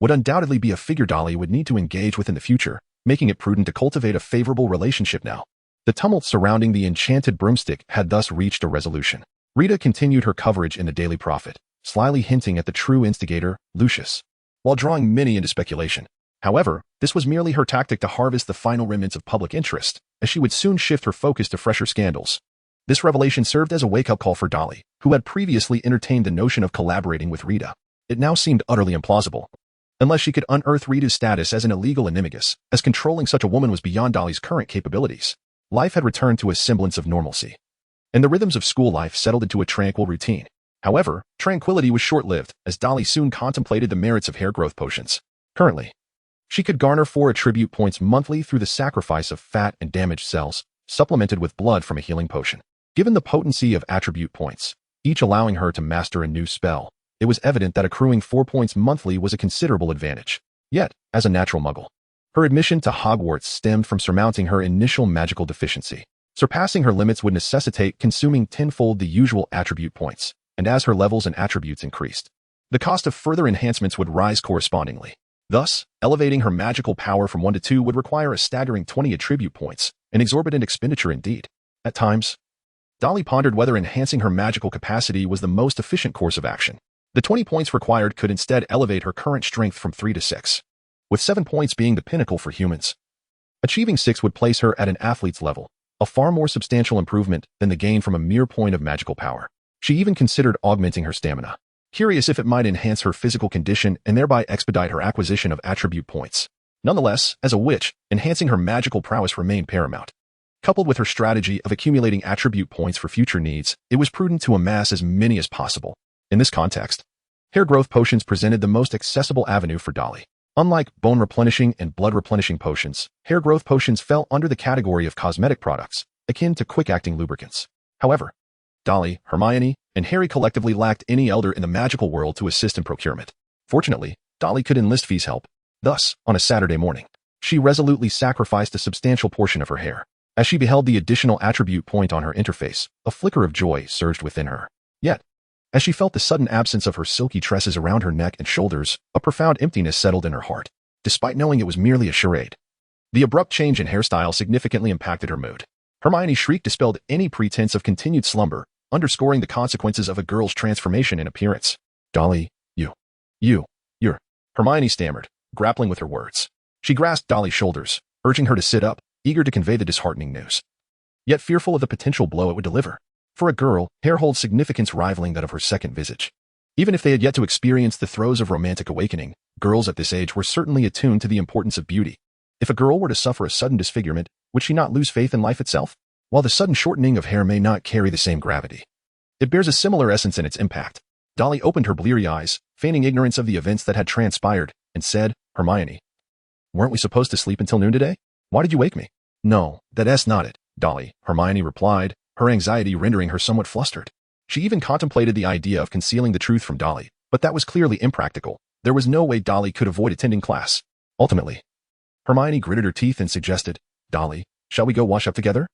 would undoubtedly be a figure Dolly would need to engage with in the future, making it prudent to cultivate a favorable relationship now. The tumult surrounding the enchanted broomstick had thus reached a resolution. Rita continued her coverage in the Daily Prophet, slyly hinting at the true instigator, Lucius, while drawing many into speculation. However, this was merely her tactic to harvest the final remnants of public interest, as she would soon shift her focus to fresher scandals. This revelation served as a wake-up call for Dolly, who had previously entertained the notion of collaborating with Rita. It now seemed utterly implausible, unless she could unearth Rita's status as an illegal animagus, as controlling such a woman was beyond Dolly's current capabilities. Life had returned to a semblance of normalcy, and the rhythms of school life settled into a tranquil routine. However, tranquility was short-lived, as Dolly soon contemplated the merits of hair growth potions. Currently, she could garner 4 attribute points monthly through the sacrifice of fat and damaged cells, supplemented with blood from a healing potion. Given the potency of attribute points, each allowing her to master a new spell, it was evident that accruing 4 points monthly was a considerable advantage. Yet, as a natural muggle, her admission to Hogwarts stemmed from surmounting her initial magical deficiency. Surpassing her limits would necessitate consuming tenfold the usual attribute points, and as her levels and attributes increased, the cost of further enhancements would rise correspondingly. Thus, elevating her magical power from 1 to 2 would require a staggering 20 attribute points, an exorbitant expenditure indeed. At times, Dolly pondered whether enhancing her magical capacity was the most efficient course of action. The 20 points required could instead elevate her current strength from 3 to 6, with 7 points being the pinnacle for humans. Achieving 6 would place her at an athlete's level, a far more substantial improvement than the gain from a mere point of magical power. She even considered augmenting her stamina, curious if it might enhance her physical condition and thereby expedite her acquisition of attribute points. Nonetheless, as a witch, enhancing her magical prowess remained paramount. Coupled with her strategy of accumulating attribute points for future needs, it was prudent to amass as many as possible. In this context, hair growth potions presented the most accessible avenue for Dolly. Unlike bone replenishing and blood replenishing potions, hair growth potions fell under the category of cosmetic products, akin to quick-acting lubricants. However, Dolly, Hermione, and Harry collectively lacked any elder in the magical world to assist in procurement. Fortunately, Dolly could enlist Fee's help. Thus, on a Saturday morning, she resolutely sacrificed a substantial portion of her hair. As she beheld the additional attribute point on her interface, a flicker of joy surged within her. Yet, as she felt the sudden absence of her silky tresses around her neck and shoulders, a profound emptiness settled in her heart, despite knowing it was merely a charade. The abrupt change in hairstyle significantly impacted her mood. Hermione's shriek dispelled any pretense of continued slumber, underscoring the consequences of a girl's transformation in appearance. Dolly, you're... Hermione stammered, grappling with her words. She grasped Dolly's shoulders, urging her to sit up, eager to convey the disheartening news, yet fearful of the potential blow it would deliver. For a girl, hair holds significance rivaling that of her second visage. Even if they had yet to experience the throes of romantic awakening, girls at this age were certainly attuned to the importance of beauty. If a girl were to suffer a sudden disfigurement, would she not lose faith in life itself? While the sudden shortening of hair may not carry the same gravity, it bears a similar essence in its impact. Dolly opened her bleary eyes, feigning ignorance of the events that had transpired, and said, Hermione, weren't we supposed to sleep until noon today? Why did you wake me? No, that's not it, Dolly, Hermione replied, her anxiety rendering her somewhat flustered. She even contemplated the idea of concealing the truth from Dolly, but that was clearly impractical. There was no way Dolly could avoid attending class. Ultimately, Hermione gritted her teeth and suggested, Dolly, shall we go wash up together?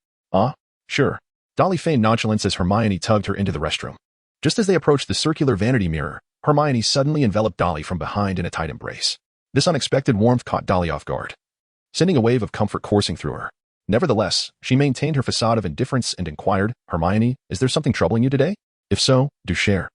Sure. Dolly feigned nonchalance as Hermione tugged her into the restroom. Just as they approached the circular vanity mirror, Hermione suddenly enveloped Dolly from behind in a tight embrace. This unexpected warmth caught Dolly off guard, sending a wave of comfort coursing through her. Nevertheless, she maintained her facade of indifference and inquired, Hermione, is there something troubling you today? If so, do share.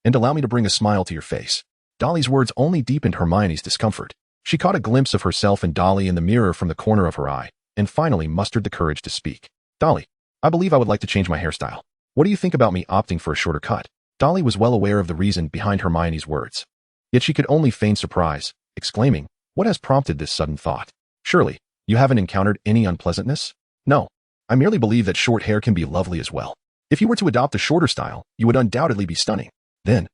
And allow me to bring a smile to your face. Dolly's words only deepened Hermione's discomfort. She caught a glimpse of herself and Dolly in the mirror from the corner of her eye, and finally mustered the courage to speak. Dolly, I believe I would like to change my hairstyle. What do you think about me opting for a shorter cut? Dolly was well aware of the reason behind Hermione's words. Yet she could only feign surprise, exclaiming, "What has prompted this sudden thought? Surely, you haven't encountered any unpleasantness?" "No. I merely believe that short hair can be lovely as well. If you were to adopt a shorter style, you would undoubtedly be stunning. Then,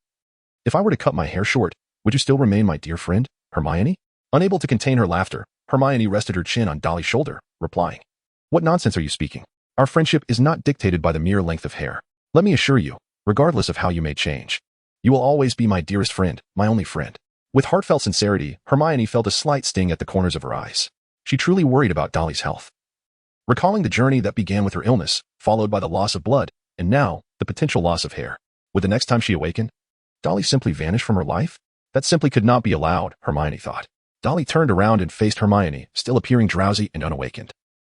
if I were to cut my hair short, would you still remain my dear friend, Hermione?" Unable to contain her laughter, Hermione rested her chin on Dolly's shoulder, replying, "What nonsense are you speaking? Our friendship is not dictated by the mere length of hair. Let me assure you, regardless of how you may change, you will always be my dearest friend, my only friend." With heartfelt sincerity, Hermione felt a slight sting at the corners of her eyes. She truly worried about Dolly's health. Recalling the journey that began with her illness, followed by the loss of blood, and now, the potential loss of hair. Would the next time she awakened, Dolly simply vanish from her life? That simply could not be allowed, Hermione thought. Dolly turned around and faced Hermione, still appearing drowsy and unawakened.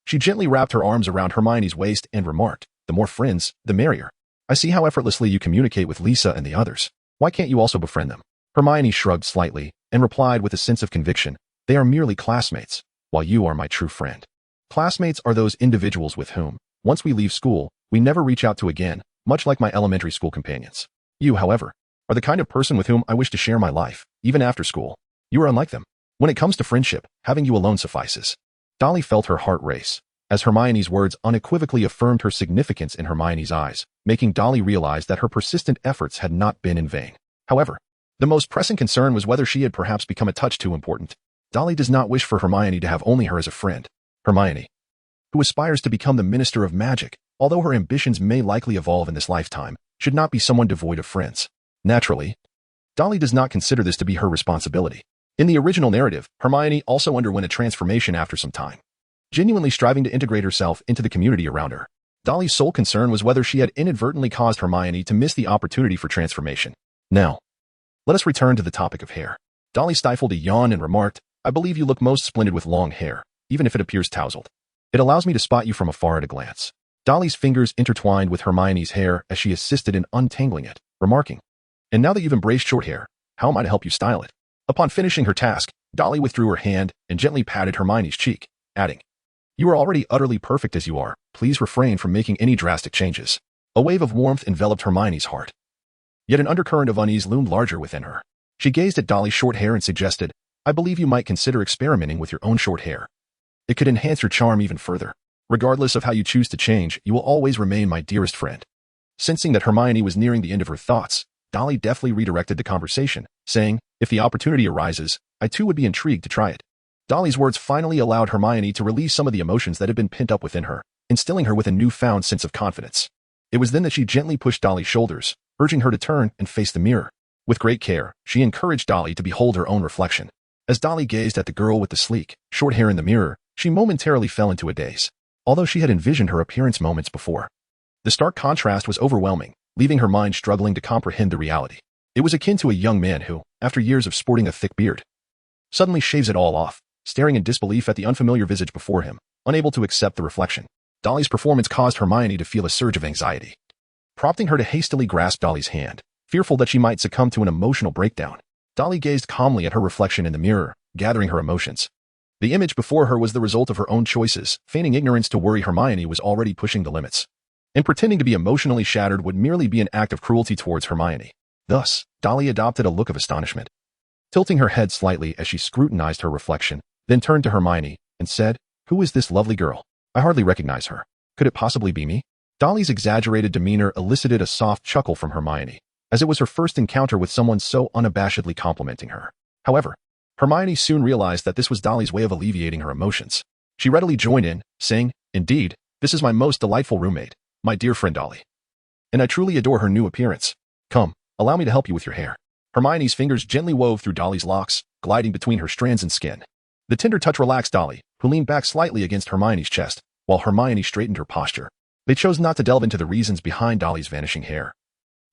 She gently wrapped her arms around Hermione's waist and remarked, "The more friends, the merrier. I see how effortlessly you communicate with Lisa and the others. Why can't you also befriend them?" Hermione shrugged slightly and replied with a sense of conviction, "They are merely classmates, while you are my true friend. Classmates are those individuals with whom, once we leave school, we never reach out to again, much like my elementary school companions. You, however, are the kind of person with whom I wish to share my life, even after school. You are unlike them. When it comes to friendship, having you alone suffices." Dolly felt her heart race, as Hermione's words unequivocally affirmed her significance in Hermione's eyes, making Dolly realize that her persistent efforts had not been in vain. However, the most pressing concern was whether she had perhaps become a touch too important. Dolly does not wish for Hermione to have only her as a friend. Hermione, who aspires to become the Minister of Magic, although her ambitions may likely evolve in this lifetime, should not be someone devoid of friends. Naturally, Dolly does not consider this to be her responsibility. In the original narrative, Hermione also underwent a transformation after some time, genuinely striving to integrate herself into the community around her. Dolly's sole concern was whether she had inadvertently caused Hermione to miss the opportunity for transformation. Now, let us return to the topic of hair. Dolly stifled a yawn and remarked, "I believe you look most splendid with long hair, even if it appears tousled. It allows me to spot you from afar at a glance." Dolly's fingers intertwined with Hermione's hair as she assisted in untangling it, remarking, "And now that you've embraced short hair, how am I to help you style it?" Upon finishing her task, Dolly withdrew her hand and gently patted Hermione's cheek, adding, "You are already utterly perfect as you are. Please refrain from making any drastic changes." A wave of warmth enveloped Hermione's heart. Yet an undercurrent of unease loomed larger within her. She gazed at Dolly's short hair and suggested, "I believe you might consider experimenting with your own short hair. It could enhance your charm even further. Regardless of how you choose to change, you will always remain my dearest friend." Sensing that Hermione was nearing the end of her thoughts, Dolly deftly redirected the conversation, saying, "If the opportunity arises, I too would be intrigued to try it." Dolly's words finally allowed Hermione to release some of the emotions that had been pent up within her, instilling her with a newfound sense of confidence. It was then that she gently pushed Dolly's shoulders, urging her to turn and face the mirror. With great care, she encouraged Dolly to behold her own reflection. As Dolly gazed at the girl with the sleek, short hair in the mirror, she momentarily fell into a daze. Although she had envisioned her appearance moments before, the stark contrast was overwhelming, leaving her mind struggling to comprehend the reality. It was akin to a young man who, after years of sporting a thick beard, suddenly shaves it all off, staring in disbelief at the unfamiliar visage before him, unable to accept the reflection. Dolly's performance caused Hermione to feel a surge of anxiety, prompting her to hastily grasp Dolly's hand, fearful that she might succumb to an emotional breakdown. Dolly gazed calmly at her reflection in the mirror, gathering her emotions. The image before her was the result of her own choices, feigning ignorance to worry Hermione was already pushing the limits. And pretending to be emotionally shattered would merely be an act of cruelty towards Hermione. Thus, Dolly adopted a look of astonishment, tilting her head slightly as she scrutinized her reflection, then turned to Hermione and said, "Who is this lovely girl? I hardly recognize her. Could it possibly be me?" Dolly's exaggerated demeanor elicited a soft chuckle from Hermione, as it was her first encounter with someone so unabashedly complimenting her. However, Hermione soon realized that this was Dolly's way of alleviating her emotions. She readily joined in, saying, "Indeed, this is my most delightful roommate, my dear friend Dolly. And I truly adore her new appearance. Come, allow me to help you with your hair." Hermione's fingers gently wove through Dolly's locks, gliding between her strands and skin. The tender touch relaxed Dolly, who leaned back slightly against Hermione's chest, while Hermione straightened her posture. They chose not to delve into the reasons behind Dolly's vanishing hair,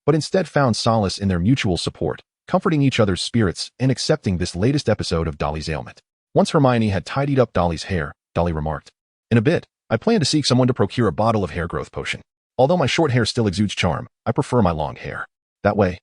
but instead found solace in their mutual support, comforting each other's spirits and accepting this latest episode of Dolly's ailment. Once Hermione had tidied up Dolly's hair, Dolly remarked, "In a bit, I plan to seek someone to procure a bottle of hair growth potion. Although my short hair still exudes charm, I prefer my long hair. That way,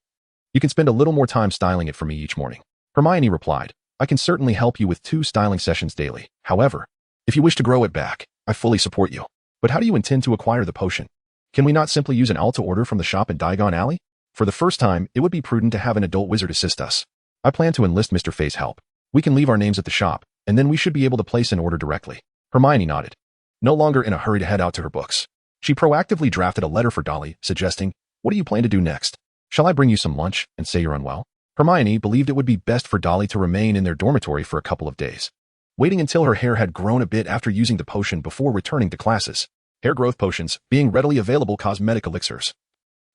you can spend a little more time styling it for me each morning." Hermione replied, "I can certainly help you with 2 styling sessions daily. However, if you wish to grow it back, I fully support you." But how do you intend to acquire the potion? Can we not simply use an Alta order from the shop in Diagon Alley? For the first time, it would be prudent to have an adult wizard assist us. I plan to enlist Mr. Fay's help. We can leave our names at the shop, and then we should be able to place an order directly. Hermione nodded, no longer in a hurry to head out to her books. She proactively drafted a letter for Dolly, suggesting, "What do you plan to do next? Shall I bring you some lunch and say you're unwell?" Hermione believed it would be best for Dolly to remain in their dormitory for a couple of days, waiting until her hair had grown a bit after using the potion before returning to classes. Hair growth potions, being readily available cosmetic elixirs,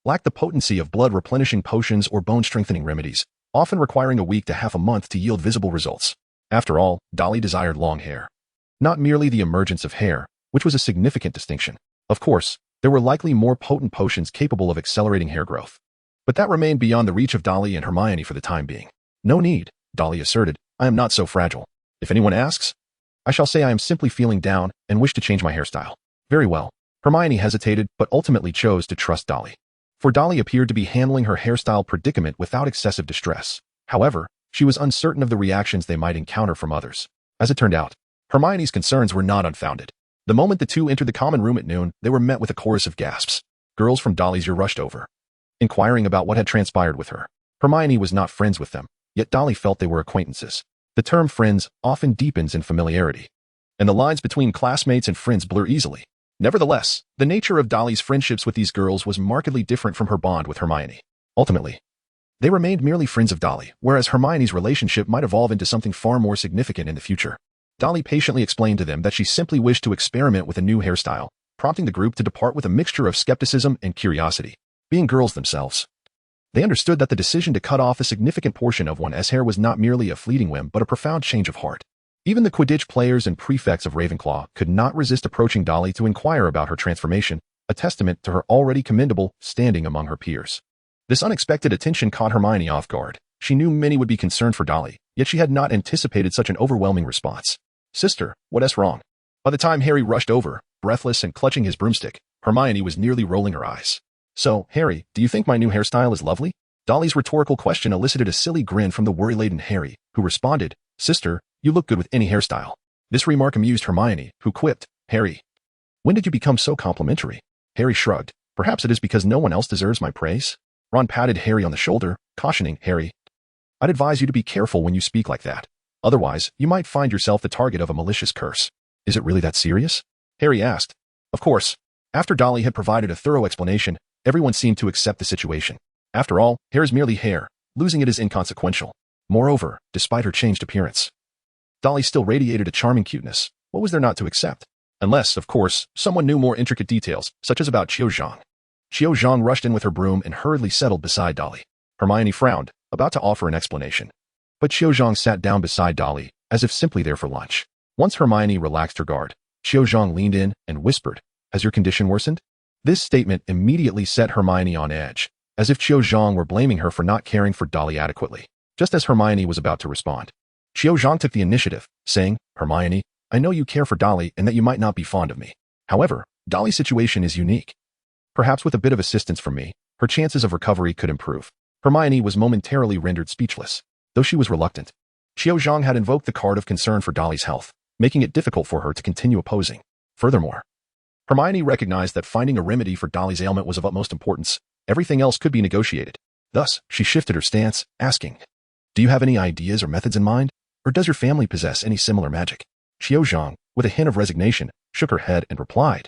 lack the potency of blood-replenishing potions or bone-strengthening remedies, often requiring a week to half a month to yield visible results. After all, Dolly desired long hair. Not merely the emergence of hair, which was a significant distinction. Of course, there were likely more potent potions capable of accelerating hair growth. But that remained beyond the reach of Dolly and Hermione for the time being. "No need," Dolly asserted. "I am not so fragile. If anyone asks, I shall say I am simply feeling down and wish to change my hairstyle." "Very well." Hermione hesitated but ultimately chose to trust Dolly. For Dolly appeared to be handling her hairstyle predicament without excessive distress. However, she was uncertain of the reactions they might encounter from others. As it turned out, Hermione's concerns were not unfounded. The moment the two entered the common room at noon, they were met with a chorus of gasps. Girls from Dolly's year rushed over, inquiring about what had transpired with her. Hermione was not friends with them, yet Dolly felt they were acquaintances. The term friends often deepens in familiarity, and the lines between classmates and friends blur easily. Nevertheless, the nature of Dolly's friendships with these girls was markedly different from her bond with Hermione. Ultimately, they remained merely friends of Dolly, whereas Hermione's relationship might evolve into something far more significant in the future. Dolly patiently explained to them that she simply wished to experiment with a new hairstyle, prompting the group to depart with a mixture of skepticism and curiosity. Being girls themselves, they understood that the decision to cut off a significant portion of one's hair was not merely a fleeting whim but a profound change of heart. Even the Quidditch players and prefects of Ravenclaw could not resist approaching Dolly to inquire about her transformation, a testament to her already commendable standing among her peers. This unexpected attention caught Hermione off guard. She knew many would be concerned for Dolly, yet she had not anticipated such an overwhelming response. "Sister, what's wrong?" By the time Harry rushed over, breathless and clutching his broomstick, Hermione was nearly rolling her eyes. "So, Harry, do you think my new hairstyle is lovely?" Dolly's rhetorical question elicited a silly grin from the worry-laden Harry, who responded, "Sister, you look good with any hairstyle." This remark amused Hermione, who quipped, "Harry, when did you become so complimentary?" Harry shrugged. "Perhaps it is because no one else deserves my praise." Ron patted Harry on the shoulder, cautioning, "Harry, I'd advise you to be careful when you speak like that. Otherwise, you might find yourself the target of a malicious curse." "Is it really that serious?" Harry asked. Of course, after Dolly had provided a thorough explanation, everyone seemed to accept the situation. After all, hair is merely hair. Losing it is inconsequential. Moreover, despite her changed appearance, Dolly still radiated a charming cuteness. What was there not to accept? Unless, of course, someone knew more intricate details, such as about Qiu Zhang. Qiu Zhang rushed in with her broom and hurriedly settled beside Dolly. Hermione frowned, about to offer an explanation. But Qiu Zhang sat down beside Dolly, as if simply there for lunch. Once Hermione relaxed her guard, Qiu Zhang leaned in and whispered, "Has your condition worsened?" This statement immediately set Hermione on edge, as if Qiu Zhang were blaming her for not caring for Dolly adequately. Just as Hermione was about to respond, Qiu Zhang took the initiative, saying, "Hermione, I know you care for Dolly and that you might not be fond of me. However, Dolly's situation is unique. Perhaps with a bit of assistance from me, her chances of recovery could improve." Hermione was momentarily rendered speechless, though she was reluctant. Qiu Zhang had invoked the card of concern for Dolly's health, making it difficult for her to continue opposing. Furthermore, Hermione recognized that finding a remedy for Dolly's ailment was of utmost importance. Everything else could be negotiated. Thus, she shifted her stance, asking, "Do you have any ideas or methods in mind? Or does your family possess any similar magic?" Qiu Zhang, with a hint of resignation, shook her head and replied,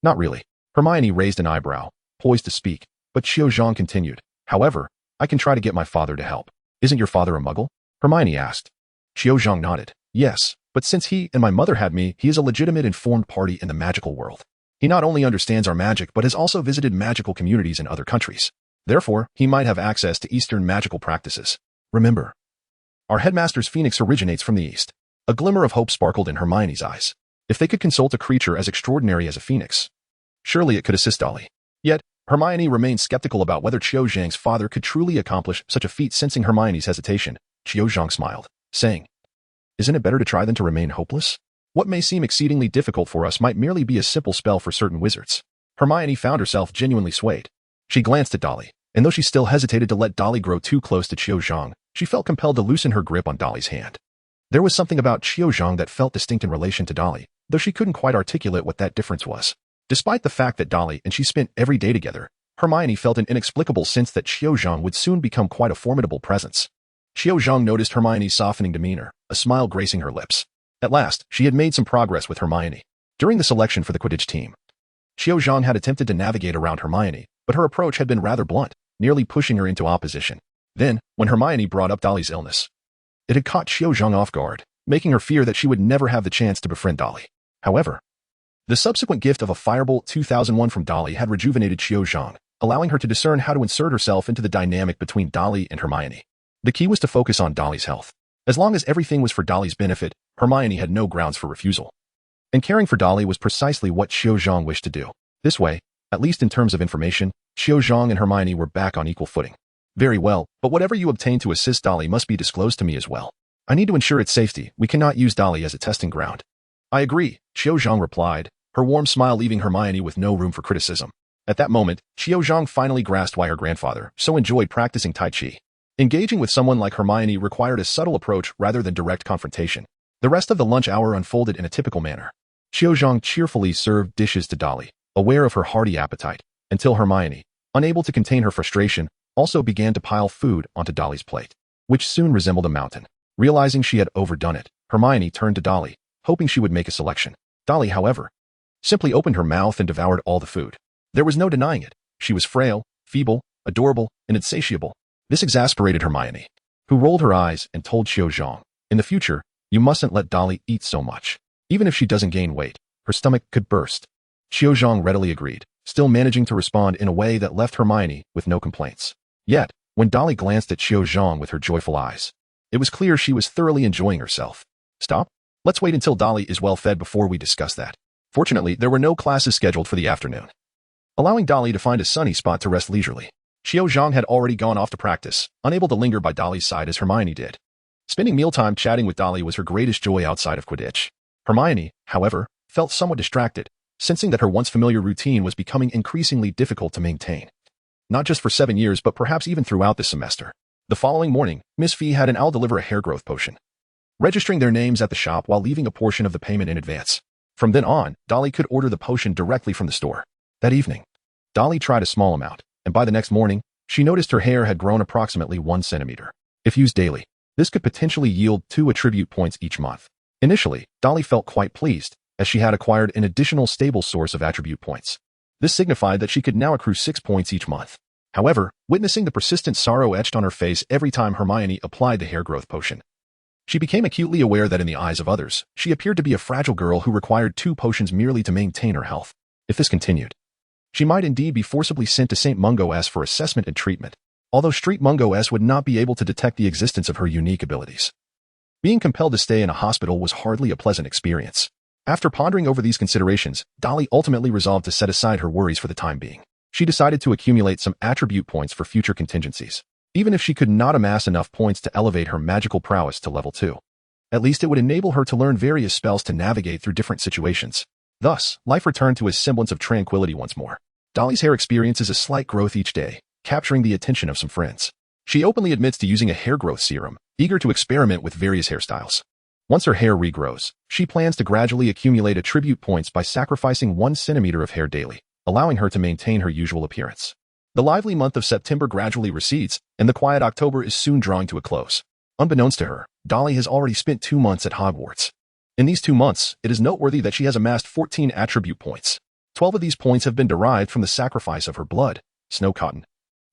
"Not really." Hermione raised an eyebrow, poised to speak, but Qiu Zhang continued, "However, I can try to get my father to help." "Isn't your father a muggle?" Hermione asked. Qiu Zhang nodded. "Yes, but since he and my mother had me, he is a legitimate informed party in the magical world. He not only understands our magic but has also visited magical communities in other countries. Therefore, he might have access to Eastern magical practices. Remember, our headmaster's phoenix originates from the East." A glimmer of hope sparkled in Hermione's eyes. If they could consult a creature as extraordinary as a phoenix, surely it could assist Dolly. Yet, Hermione remained skeptical about whether Qiu Zhang's father could truly accomplish such a feat. Sensing Hermione's hesitation, Qiu Zhang smiled, saying, "Isn't it better to try than to remain hopeless? What may seem exceedingly difficult for us might merely be a simple spell for certain wizards." Hermione found herself genuinely swayed. She glanced at Dolly, and though she still hesitated to let Dolly grow too close to Qiu Zhang, she felt compelled to loosen her grip on Dolly's hand. There was something about Qiu Zhang that felt distinct in relation to Dolly, though she couldn't quite articulate what that difference was. Despite the fact that Dolly and she spent every day together, Hermione felt an inexplicable sense that Qiuzhang would soon become quite a formidable presence. Qiuzhang noticed Hermione's softening demeanor, a smile gracing her lips. At last, she had made some progress with Hermione. During the selection for the Quidditch team, Qiuzhang had attempted to navigate around Hermione, but her approach had been rather blunt, nearly pushing her into opposition. Then, when Hermione brought up Dolly's illness, it had caught Qiuzhang off guard, making her fear that she would never have the chance to befriend Dolly. However, the subsequent gift of a Firebolt 2001 from Dolly had rejuvenated Qiuzhang, allowing her to discern how to insert herself into the dynamic between Dolly and Hermione. The key was to focus on Dolly's health. As long as everything was for Dolly's benefit, Hermione had no grounds for refusal. And caring for Dolly was precisely what Qiuzhang wished to do. This way, at least in terms of information, Qiuzhang and Hermione were back on equal footing. Very well, but whatever you obtain to assist Dolly must be disclosed to me as well. I need to ensure its safety. We cannot use Dolly as a testing ground. I agree, Qiuzhang replied, her warm smile leaving Hermione with no room for criticism. At that moment, Qiuzhang finally grasped why her grandfather so enjoyed practicing Tai Chi. Engaging with someone like Hermione required a subtle approach rather than direct confrontation. The rest of the lunch hour unfolded in a typical manner. Qiuzhang cheerfully served dishes to Dolly, aware of her hearty appetite, until Hermione, unable to contain her frustration, also began to pile food onto Dolly's plate, which soon resembled a mountain. Realizing she had overdone it, Hermione turned to Dolly, hoping she would make a selection. Dolly, however, simply opened her mouth and devoured all the food. There was no denying it. She was frail, feeble, adorable, and insatiable. This exasperated Hermione, who rolled her eyes and told Qiuzhang, in the future, you mustn't let Dolly eat so much. Even if she doesn't gain weight, her stomach could burst. Qiuzhang readily agreed, still managing to respond in a way that left Hermione with no complaints. Yet, when Dolly glanced at Qiuzhang with her joyful eyes, it was clear she was thoroughly enjoying herself. Stop. Let's wait until Dolly is well fed before we discuss that. Fortunately, there were no classes scheduled for the afternoon, allowing Dolly to find a sunny spot to rest leisurely. Qiuzhang had already gone off to practice, unable to linger by Dolly's side as Hermione did. Spending mealtime chatting with Dolly was her greatest joy outside of Quidditch. Hermione, however, felt somewhat distracted, sensing that her once familiar routine was becoming increasingly difficult to maintain. Not just for 7 years but perhaps even throughout this semester. The following morning, Miss Fee had an owl deliver a hair growth potion, registering their names at the shop while leaving a portion of the payment in advance. From then on, Dolly could order the potion directly from the store. That evening, Dolly tried a small amount, and by the next morning, she noticed her hair had grown approximately 1 centimeter. If used daily, this could potentially yield 2 attribute points each month. Initially, Dolly felt quite pleased, as she had acquired an additional stable source of attribute points. This signified that she could now accrue 6 points each month. However, witnessing the persistent sorrow etched on her face every time Hermione applied the hair growth potion, she became acutely aware that in the eyes of others, she appeared to be a fragile girl who required 2 potions merely to maintain her health. If this continued, she might indeed be forcibly sent to St. Mungo S for assessment and treatment, although Street Mungo S would not be able to detect the existence of her unique abilities. Being compelled to stay in a hospital was hardly a pleasant experience. After pondering over these considerations, Dolly ultimately resolved to set aside her worries for the time being. She decided to accumulate some attribute points for future contingencies. Even if she could not amass enough points to elevate her magical prowess to level 2. At least it would enable her to learn various spells to navigate through different situations. Thus, life returned to a semblance of tranquility once more. Dolly's hair experiences a slight growth each day, capturing the attention of some friends. She openly admits to using a hair growth serum, eager to experiment with various hairstyles. Once her hair regrows, she plans to gradually accumulate attribute points by sacrificing 1 centimeter of hair daily, allowing her to maintain her usual appearance. The lively month of September gradually recedes, and the quiet October is soon drawing to a close. Unbeknownst to her, Dolly has already spent 2 months at Hogwarts. In these 2 months, it is noteworthy that she has amassed 14 attribute points. 12 of these points have been derived from the sacrifice of her blood, snow cotton,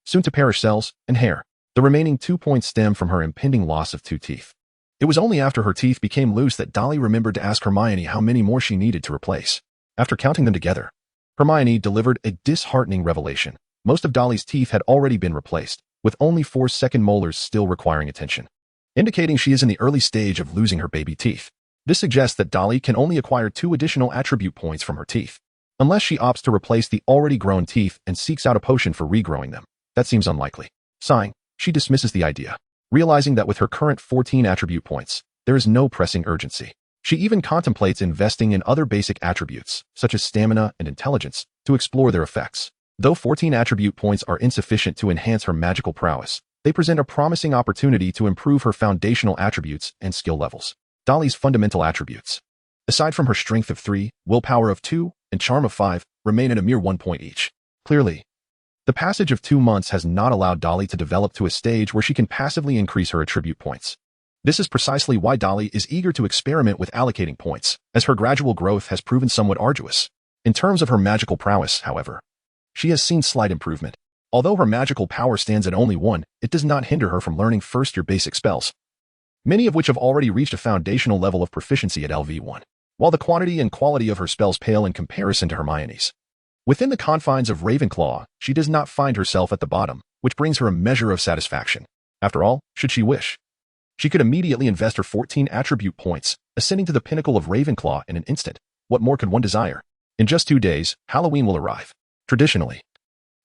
soon-to-perish cells, and hair. The remaining 2 points stem from her impending loss of 2 teeth. It was only after her teeth became loose that Dolly remembered to ask Hermione how many more she needed to replace. After counting them together, Hermione delivered a disheartening revelation. Most of Dolly's teeth had already been replaced, with only 4 second molars still requiring attention, indicating she is in the early stage of losing her baby teeth. This suggests that Dolly can only acquire 2 additional attribute points from her teeth, unless she opts to replace the already grown teeth and seeks out a potion for regrowing them. That seems unlikely. Sighing, she dismisses the idea, realizing that with her current 14 attribute points, there is no pressing urgency. She even contemplates investing in other basic attributes, such as stamina and intelligence, to explore their effects. Though 14 attribute points are insufficient to enhance her magical prowess, they present a promising opportunity to improve her foundational attributes and skill levels. Dolly's fundamental attributes. Aside from her strength of 3, willpower of 2, and charm of 5, remain at a mere 1 point each. Clearly, the passage of 2 months has not allowed Dolly to develop to a stage where she can passively increase her attribute points. This is precisely why Dolly is eager to experiment with allocating points, as her gradual growth has proven somewhat arduous. In terms of her magical prowess, however, she has seen slight improvement. Although her magical power stands at only 1, it does not hinder her from learning first your basic spells, many of which have already reached a foundational level of proficiency at LV1, while the quantity and quality of her spells pale in comparison to Hermione's. Within the confines of Ravenclaw, she does not find herself at the bottom, which brings her a measure of satisfaction. After all, should she wish, she could immediately invest her 14 attribute points, ascending to the pinnacle of Ravenclaw in an instant. What more could one desire? In just 2 days, Halloween will arrive. Traditionally,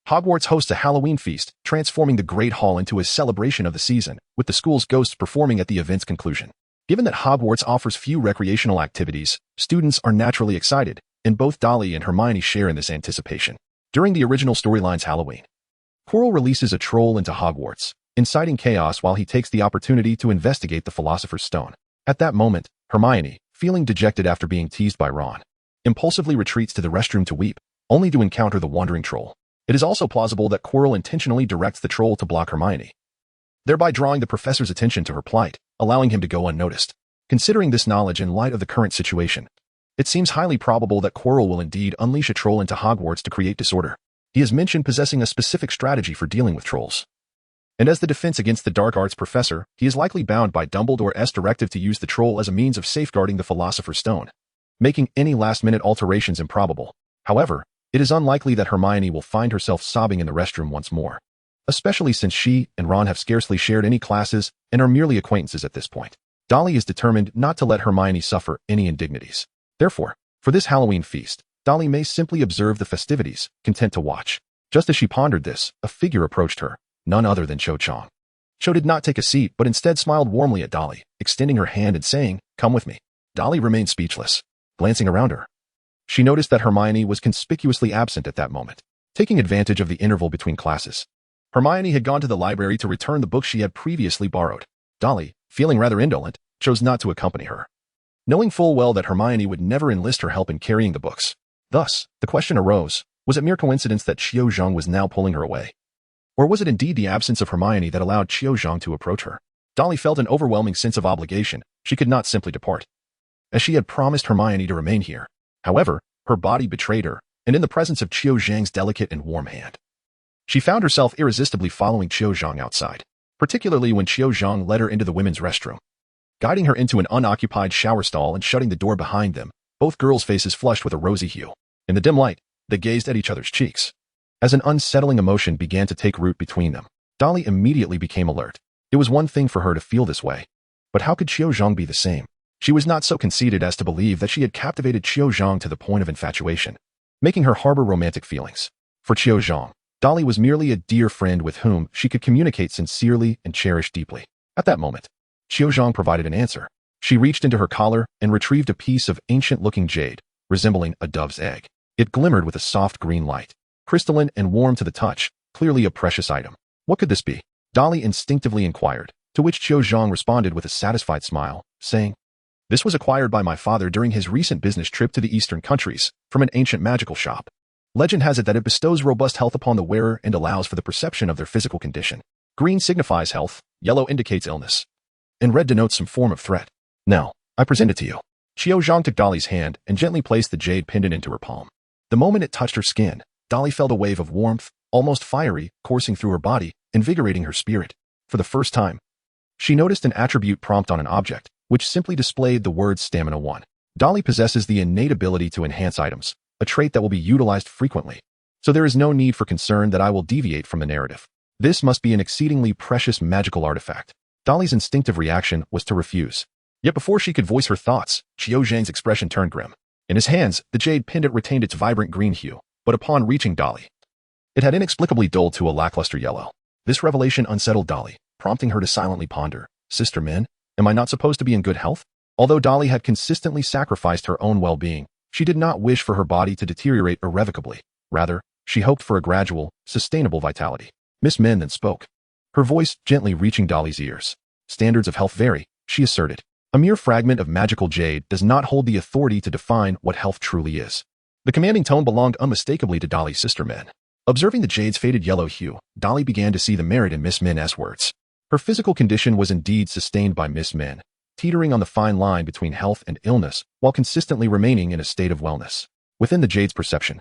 Hogwarts hosts a Halloween feast, transforming the Great Hall into a celebration of the season, with the school's ghosts performing at the event's conclusion. Given that Hogwarts offers few recreational activities, students are naturally excited, and both Dolly and Hermione share in this anticipation. During the original storyline's Halloween, Quirrell releases a troll into Hogwarts, inciting chaos while he takes the opportunity to investigate the Philosopher's Stone. At that moment, Hermione, feeling dejected after being teased by Ron, impulsively retreats to the restroom to weep, only to encounter the wandering troll. It is also plausible that Quirrell intentionally directs the troll to block Hermione, thereby drawing the professor's attention to her plight, allowing him to go unnoticed. Considering this knowledge in light of the current situation, it seems highly probable that Quirrell will indeed unleash a troll into Hogwarts to create disorder. He has mentioned possessing a specific strategy for dealing with trolls. And as the defense against the dark arts professor, he is likely bound by Dumbledore's directive to use the troll as a means of safeguarding the Philosopher's Stone, making any last-minute alterations improbable. However, it is unlikely that Hermione will find herself sobbing in the restroom once more, especially since she and Ron have scarcely shared any classes and are merely acquaintances at this point. Dolly is determined not to let Hermione suffer any indignities. Therefore, for this Halloween feast, Dolly may simply observe the festivities, content to watch. Just as she pondered this, a figure approached her, none other than Cho Chang. Cho did not take a seat but instead smiled warmly at Dolly, extending her hand and saying, "Come with me." Dolly remained speechless, glancing around her. She noticed that Hermione was conspicuously absent at that moment. Taking advantage of the interval between classes, Hermione had gone to the library to return the books she had previously borrowed. Dolly, feeling rather indolent, chose not to accompany her, knowing full well that Hermione would never enlist her help in carrying the books. Thus, the question arose, was it mere coincidence that Qiu Zhang was now pulling her away? Or was it indeed the absence of Hermione that allowed Qiu Zhang to approach her? Dolly felt an overwhelming sense of obligation. She could not simply depart, as she had promised Hermione to remain here. However, her body betrayed her, and in the presence of Qiu Zhang's delicate and warm hand, she found herself irresistibly following Qiu Zhang outside, particularly when Qiu Zhang led her into the women's restroom, guiding her into an unoccupied shower stall and shutting the door behind them, both girls' faces flushed with a rosy hue. In the dim light, they gazed at each other's cheeks. As an unsettling emotion began to take root between them, Dolly immediately became alert. It was one thing for her to feel this way, but how could Qiu Zhang be the same? She was not so conceited as to believe that she had captivated Qiu Zhang to the point of infatuation, making her harbor romantic feelings. For Qiu Zhang, Dolly was merely a dear friend with whom she could communicate sincerely and cherish deeply. At that moment, Qiu Zhang provided an answer. She reached into her collar and retrieved a piece of ancient-looking jade, resembling a dove's egg. It glimmered with a soft green light, crystalline and warm to the touch, clearly a precious item. What could this be? Dolly instinctively inquired, to which Qiu Zhang responded with a satisfied smile, saying, "This was acquired by my father during his recent business trip to the eastern countries, from an ancient magical shop. Legend has it that it bestows robust health upon the wearer and allows for the perception of their physical condition. Green signifies health, yellow indicates illness, and red denotes some form of threat. Now, I present it to you." Qiu Zhang took Dolly's hand and gently placed the jade pendant into her palm. The moment it touched her skin, Dolly felt a wave of warmth, almost fiery, coursing through her body, invigorating her spirit. For the first time, she noticed an attribute prompt on an object, which simply displayed the word Stamina 1. Dolly possesses the innate ability to enhance items, a trait that will be utilized frequently, so there is no need for concern that I will deviate from the narrative. This must be an exceedingly precious magical artifact. Dolly's instinctive reaction was to refuse. Yet before she could voice her thoughts, Qiu Zhang's expression turned grim. In his hands, the jade pendant retained its vibrant green hue, but upon reaching Dolly, it had inexplicably dulled to a lackluster yellow. This revelation unsettled Dolly, prompting her to silently ponder, "Sister Min, am I not supposed to be in good health?" Although Dolly had consistently sacrificed her own well-being, she did not wish for her body to deteriorate irrevocably. Rather, she hoped for a gradual, sustainable vitality. Miss Min then spoke, her voice gently reaching Dolly's ears. "Standards of health vary," she asserted. "A mere fragment of magical jade does not hold the authority to define what health truly is. The commanding tone belonged unmistakably to Dolly's sister Min. Observing the jade's faded yellow hue, Dolly began to see the merit in Miss Min's words. Her physical condition was indeed sustained by Miss Min, teetering on the fine line between health and illness while consistently remaining in a state of wellness. Within the jade's perception,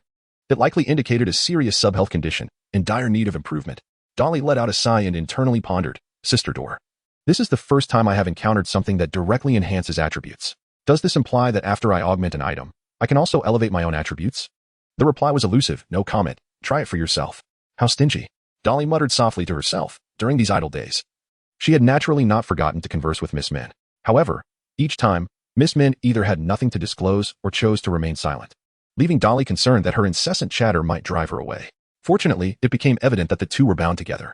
it likely indicated a serious sub-health condition in dire need of improvement. Dolly let out a sigh and internally pondered, Sister Door. This is the first time I have encountered something that directly enhances attributes. Does this imply that after I augment an item, I can also elevate my own attributes? The reply was elusive, no comment. Try it for yourself. How stingy. Dolly muttered softly to herself during these idle days. She had naturally not forgotten to converse with Miss Min. However, each time, Miss Min either had nothing to disclose or chose to remain silent, leaving Dolly concerned that her incessant chatter might drive her away. Fortunately, it became evident that the two were bound together.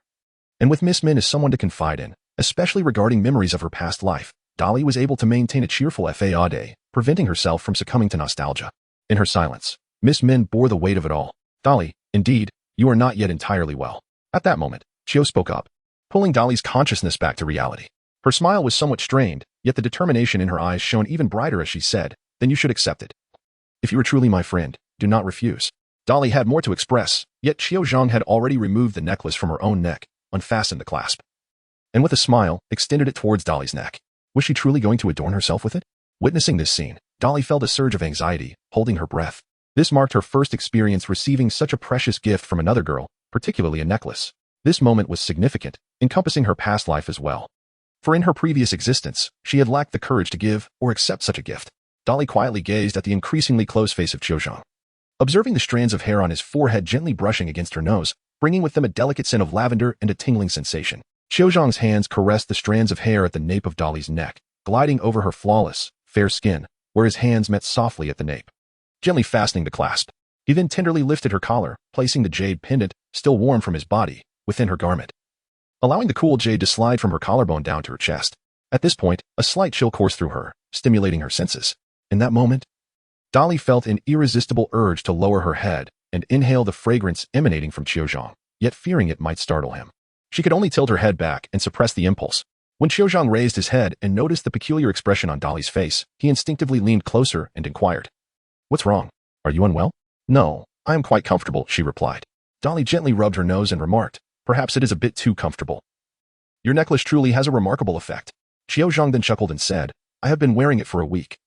And with Miss Min as someone to confide in, especially regarding memories of her past life, Dolly was able to maintain a cheerful day, preventing herself from succumbing to nostalgia. In her silence, Miss Min bore the weight of it all. Dolly, indeed, you are not yet entirely well. At that moment, Chio spoke up, pulling Dolly's consciousness back to reality. Her smile was somewhat strained, yet the determination in her eyes shone even brighter as she said, then you should accept it. If you are truly my friend, do not refuse. Dolly had more to express, yet Qiao Zhang had already removed the necklace from her own neck, unfastened the clasp, and with a smile, extended it towards Dolly's neck. Was she truly going to adorn herself with it? Witnessing this scene, Dolly felt a surge of anxiety, holding her breath. This marked her first experience receiving such a precious gift from another girl, particularly a necklace. This moment was significant, encompassing her past life as well. For in her previous existence, she had lacked the courage to give or accept such a gift. Dolly quietly gazed at the increasingly close face of Qiao, observing the strands of hair on his forehead gently brushing against her nose, bringing with them a delicate scent of lavender and a tingling sensation. Qiao hands caressed the strands of hair at the nape of Dolly's neck, gliding over her flawless, fair skin, where his hands met softly at the nape, gently fastening the clasp. He then tenderly lifted her collar, placing the jade pendant, still warm from his body, within her garment, allowing the cool jade to slide from her collarbone down to her chest. At this point, a slight chill coursed through her, stimulating her senses. In that moment, Dolly felt an irresistible urge to lower her head and inhale the fragrance emanating from Qiao, yet fearing it might startle him. She could only tilt her head back and suppress the impulse. When Qiao raised his head and noticed the peculiar expression on Dolly's face, he instinctively leaned closer and inquired, "What's wrong? Are you unwell?" "No, I am quite comfortable," she replied. Dolly gently rubbed her nose and remarked, "Perhaps it is a bit too comfortable. Your necklace truly has a remarkable effect." Qiao then chuckled and said, "I have been wearing it for a week,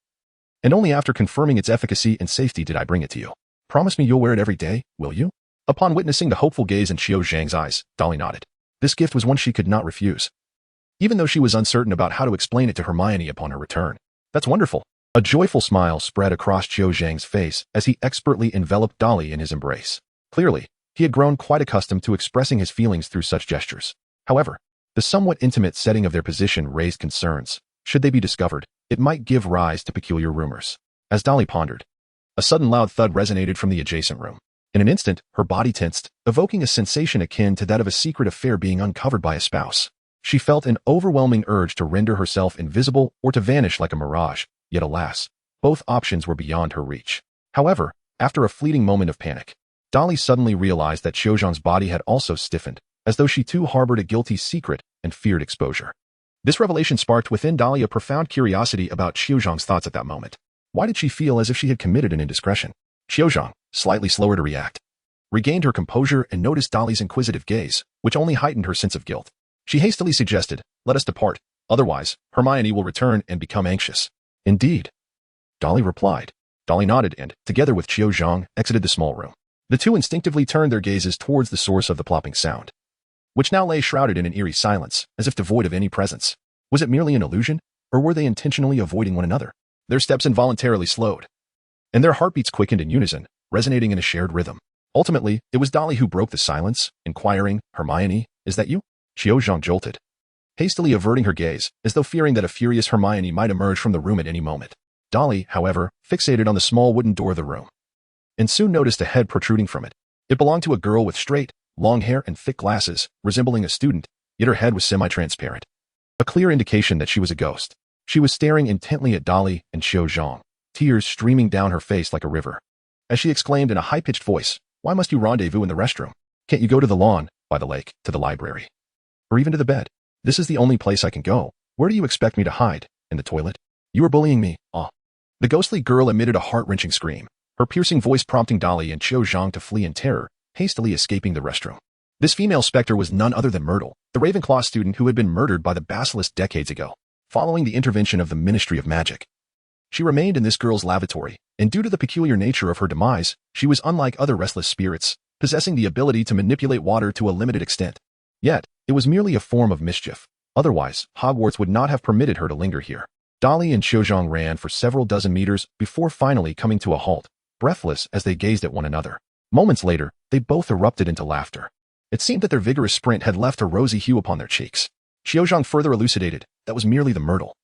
and only after confirming its efficacy and safety did I bring it to you. Promise me you'll wear it every day, will you?" Upon witnessing the hopeful gaze in Qiao Zhang's eyes, Dolly nodded. This gift was one she could not refuse, even though she was uncertain about how to explain it to Hermione upon her return. "That's wonderful." A joyful smile spread across Qiao Zhang's face as he expertly enveloped Dolly in his embrace. Clearly, he had grown quite accustomed to expressing his feelings through such gestures. However, the somewhat intimate setting of their position raised concerns. Should they be discovered, it might give rise to peculiar rumors. As Dolly pondered, a sudden loud thud resonated from the adjacent room. In an instant, her body tensed, evoking a sensation akin to that of a secret affair being uncovered by a spouse. She felt an overwhelming urge to render herself invisible or to vanish like a mirage, yet alas, both options were beyond her reach. However, after a fleeting moment of panic, Dolly suddenly realized that Qiao Zhang's body had also stiffened, as though she too harbored a guilty secret and feared exposure. This revelation sparked within Dolly a profound curiosity about Qiao Zhang's thoughts at that moment. Why did she feel as if she had committed an indiscretion? Qiao Zhang, slightly slower to react, regained her composure and noticed Dolly's inquisitive gaze, which only heightened her sense of guilt. She hastily suggested, "Let us depart, otherwise, Hermione will return and become anxious." "Indeed," Dolly replied. Dolly nodded and, together with Qiao Zhang, exited the small room. The two instinctively turned their gazes towards the source of the plopping sound, which now lay shrouded in an eerie silence, as if devoid of any presence. Was it merely an illusion, or were they intentionally avoiding one another? Their steps involuntarily slowed, and their heartbeats quickened in unison, resonating in a shared rhythm. Ultimately, it was Dolly who broke the silence, inquiring, "Hermione, is that you?" Qiao Zhang jolted, hastily averting her gaze, as though fearing that a furious Hermione might emerge from the room at any moment. Dolly, however, fixated on the small wooden door of the room, and soon noticed a head protruding from it. It belonged to a girl with straight, long hair and thick glasses, resembling a student, yet her head was semi-transparent, a clear indication that she was a ghost. She was staring intently at Dolly and Qiao Zhang, tears streaming down her face like a river, as she exclaimed in a high-pitched voice, "Why must you rendezvous in the restroom? Can't you go to the lawn, by the lake, to the library, or even to the bed? This is the only place I can go. Where do you expect me to hide? In the toilet? You are bullying me." "Ah." The ghostly girl emitted a heart-wrenching scream, her piercing voice prompting Dolly and Zhang to flee in terror, hastily escaping the restroom. This female specter was none other than Myrtle, the Ravenclaw student who had been murdered by the basilisk decades ago, following the intervention of the Ministry of Magic. She remained in this girl's lavatory, and due to the peculiar nature of her demise, she was unlike other restless spirits, possessing the ability to manipulate water to a limited extent. Yet, it was merely a form of mischief. Otherwise, Hogwarts would not have permitted her to linger here. Dolly and Zhang ran for several dozen meters before finally coming to a halt, breathless as they gazed at one another. Moments later, they both erupted into laughter. It seemed that their vigorous sprint had left a rosy hue upon their cheeks. Zhang further elucidated, that was merely the Myrtle.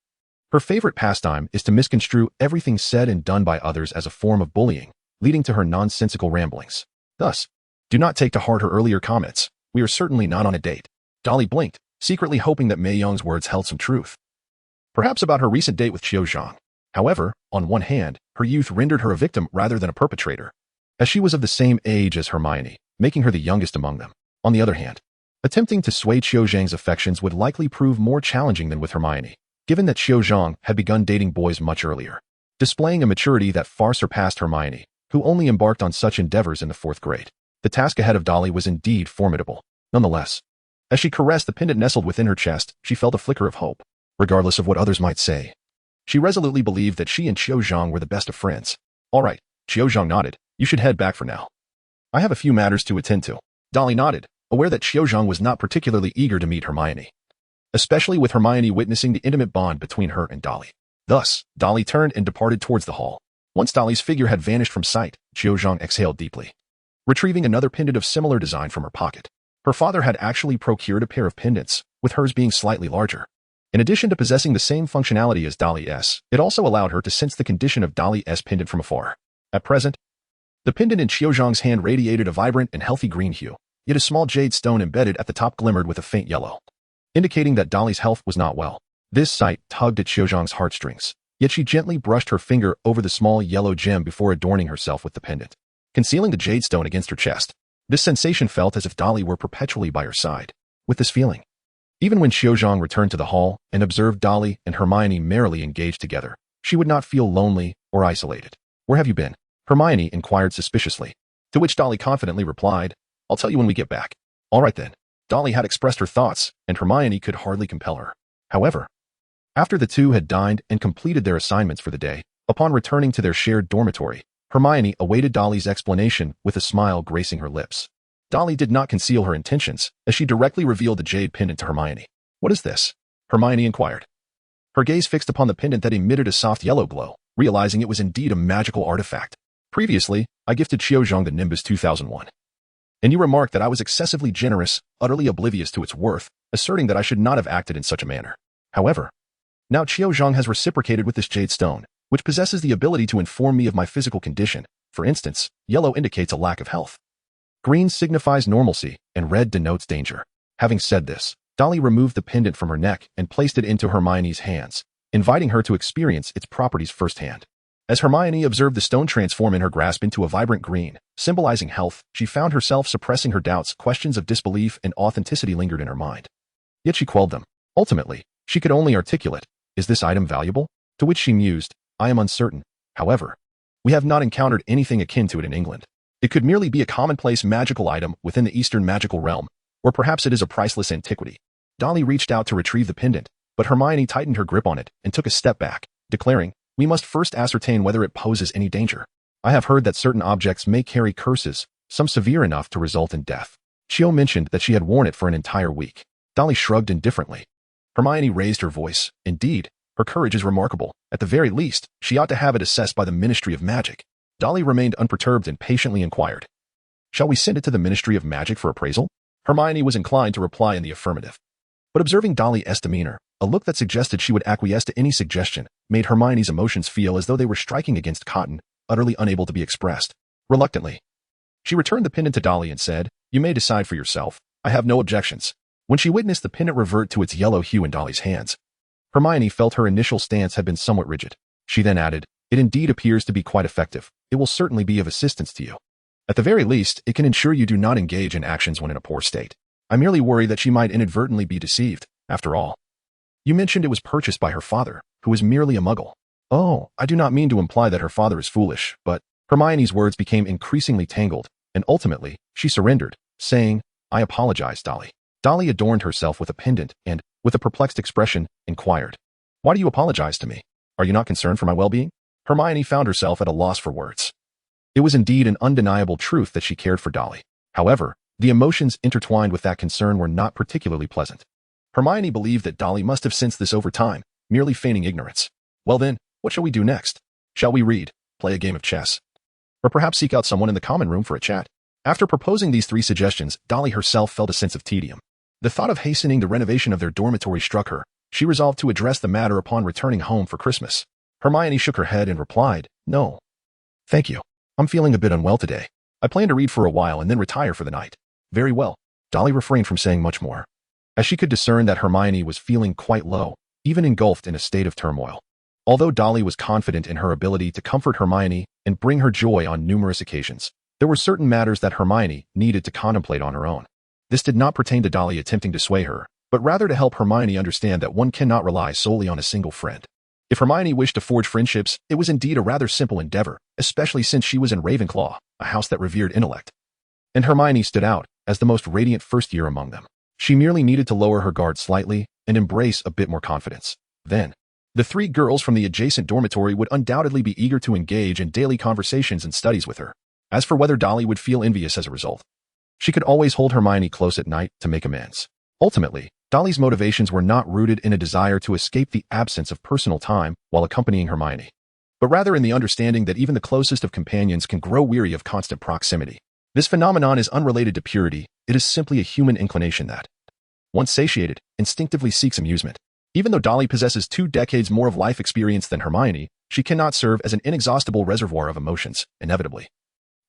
Her favorite pastime is to misconstrue everything said and done by others as a form of bullying, leading to her nonsensical ramblings. Thus, do not take to heart her earlier comments. We are certainly not on a date. Dolly blinked, secretly hoping that Mei Yong's words held some truth. Perhaps about her recent date with Zhang. However, on one hand, her youth rendered her a victim rather than a perpetrator, as she was of the same age as Hermione, making her the youngest among them. On the other hand, attempting to sway Zhang's affections would likely prove more challenging than with Hermione, given that Zhang had begun dating boys much earlier, displaying a maturity that far surpassed Hermione, who only embarked on such endeavors in the 4th grade. The task ahead of Dolly was indeed formidable. Nonetheless, as she caressed the pendant nestled within her chest, she felt a flicker of hope. Regardless of what others might say, she resolutely believed that she and Zhang were the best of friends. All right, Zhang nodded. You should head back for now. I have a few matters to attend to. Dolly nodded, aware that Zhang was not particularly eager to meet Hermione, especially with Hermione witnessing the intimate bond between her and Dolly. Thus, Dolly turned and departed towards the hall. Once Dolly's figure had vanished from sight, Zhang exhaled deeply, retrieving another pendant of similar design from her pocket. Her father had actually procured a pair of pendants, with hers being slightly larger. In addition to possessing the same functionality as Dolly's, it also allowed her to sense the condition of Dolly's pendant from afar. At present, the pendant in Zhang's hand radiated a vibrant and healthy green hue, yet a small jade stone embedded at the top glimmered with a faint yellow, indicating that Dolly's health was not well. This sight tugged at Zhang's heartstrings, yet she gently brushed her finger over the small yellow gem before adorning herself with the pendant, concealing the jade stone against her chest. This sensation felt as if Dolly were perpetually by her side. With this feeling, even when Zhang returned to the hall and observed Dolly and Hermione merrily engaged together, she would not feel lonely or isolated. Where have you been? Hermione inquired suspiciously, to which Dolly confidently replied, I'll tell you when we get back. All right then. Dolly had expressed her thoughts, and Hermione could hardly compel her. However, after the two had dined and completed their assignments for the day, upon returning to their shared dormitory, Hermione awaited Dolly's explanation with a smile gracing her lips. Dolly did not conceal her intentions, as she directly revealed the jade pendant to Hermione. What is this? Hermione inquired, her gaze fixed upon the pendant that emitted a soft yellow glow, realizing it was indeed a magical artifact. Previously, I gifted Zhang the Nimbus 2001. And you remarked that I was excessively generous, utterly oblivious to its worth, asserting that I should not have acted in such a manner. However, now Zhang has reciprocated with this jade stone, which possesses the ability to inform me of my physical condition. For instance, yellow indicates a lack of health, green signifies normalcy, and red denotes danger. Having said this, Dolly removed the pendant from her neck and placed it into Hermione's hands, inviting her to experience its properties firsthand. As Hermione observed the stone transform in her grasp into a vibrant green, symbolizing health, she found herself suppressing her doubts. Questions of disbelief and authenticity lingered in her mind. Yet she quelled them. Ultimately, she could only articulate, is this item valuable? To which she mused, I am uncertain. However, we have not encountered anything akin to it in England. It could merely be a commonplace magical item within the Eastern magical realm, or perhaps it is a priceless antiquity. Dolly reached out to retrieve the pendant, but Hermione tightened her grip on it and took a step back, declaring, we must first ascertain whether it poses any danger. I have heard that certain objects may carry curses, some severe enough to result in death. Chio mentioned that she had worn it for an entire week. Dolly shrugged indifferently. Hermione raised her voice. Indeed, her courage is remarkable. At the very least, she ought to have it assessed by the Ministry of Magic. Dolly remained unperturbed and patiently inquired, shall we send it to the Ministry of Magic for appraisal? Hermione was inclined to reply in the affirmative. But observing Dolly's demeanor, a look that suggested she would acquiesce to any suggestion, made Hermione's emotions feel as though they were striking against cotton, utterly unable to be expressed. Reluctantly, she returned the pendant to Dolly and said, you may decide for yourself. I have no objections. When she witnessed the pendant revert to its yellow hue in Dolly's hands, Hermione felt her initial stance had been somewhat rigid. She then added, it indeed appears to be quite effective. It will certainly be of assistance to you. At the very least, it can ensure you do not engage in actions when in a poor state. I merely worry that she might inadvertently be deceived. After all, you mentioned it was purchased by her father, who is merely a muggle. Oh, I do not mean to imply that her father is foolish, but Hermione's words became increasingly tangled, and ultimately, she surrendered, saying, "I apologize, Dolly." Dolly adorned herself with a pendant and, with a perplexed expression, inquired, "Why do you apologize to me? Are you not concerned for my well-being?" Hermione found herself at a loss for words. It was indeed an undeniable truth that she cared for Dolly. However, the emotions intertwined with that concern were not particularly pleasant. Hermione believed that Dolly must have sensed this over time, merely feigning ignorance. Well then, what shall we do next? Shall we read, play a game of chess, or perhaps seek out someone in the common room for a chat? After proposing these three suggestions, Dolly herself felt a sense of tedium. The thought of hastening the renovation of their dormitory struck her. She resolved to address the matter upon returning home for Christmas. Hermione shook her head and replied, "No. Thank you. I'm feeling a bit unwell today. I plan to read for a while and then retire for the night." "Very well." Dolly refrained from saying much more, as she could discern that Hermione was feeling quite low, even engulfed in a state of turmoil. Although Dolly was confident in her ability to comfort Hermione and bring her joy on numerous occasions, there were certain matters that Hermione needed to contemplate on her own. This did not pertain to Dolly attempting to sway her, but rather to help Hermione understand that one cannot rely solely on a single friend. If Hermione wished to forge friendships, it was indeed a rather simple endeavor, especially since she was in Ravenclaw, a house that revered intellect. And Hermione stood out as the most radiant first year among them. She merely needed to lower her guard slightly and embrace a bit more confidence. Then, the three girls from the adjacent dormitory would undoubtedly be eager to engage in daily conversations and studies with her. As for whether Dolly would feel envious as a result, she could always hold Hermione close at night to make amends. Ultimately, Dolly's motivations were not rooted in a desire to escape the absence of personal time while accompanying Hermione, but rather in the understanding that even the closest of companions can grow weary of constant proximity. This phenomenon is unrelated to purity. It is simply a human inclination that, once satiated, instinctively seeks amusement. Even though Dolly possesses 2 decades more of life experience than Hermione, she cannot serve as an inexhaustible reservoir of emotions, inevitably.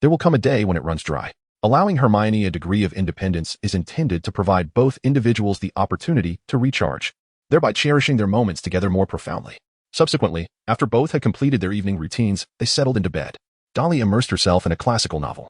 There will come a day when it runs dry. Allowing Hermione a degree of independence is intended to provide both individuals the opportunity to recharge, thereby cherishing their moments together more profoundly. Subsequently, after both had completed their evening routines, they settled into bed. Dolly immersed herself in a classical novel,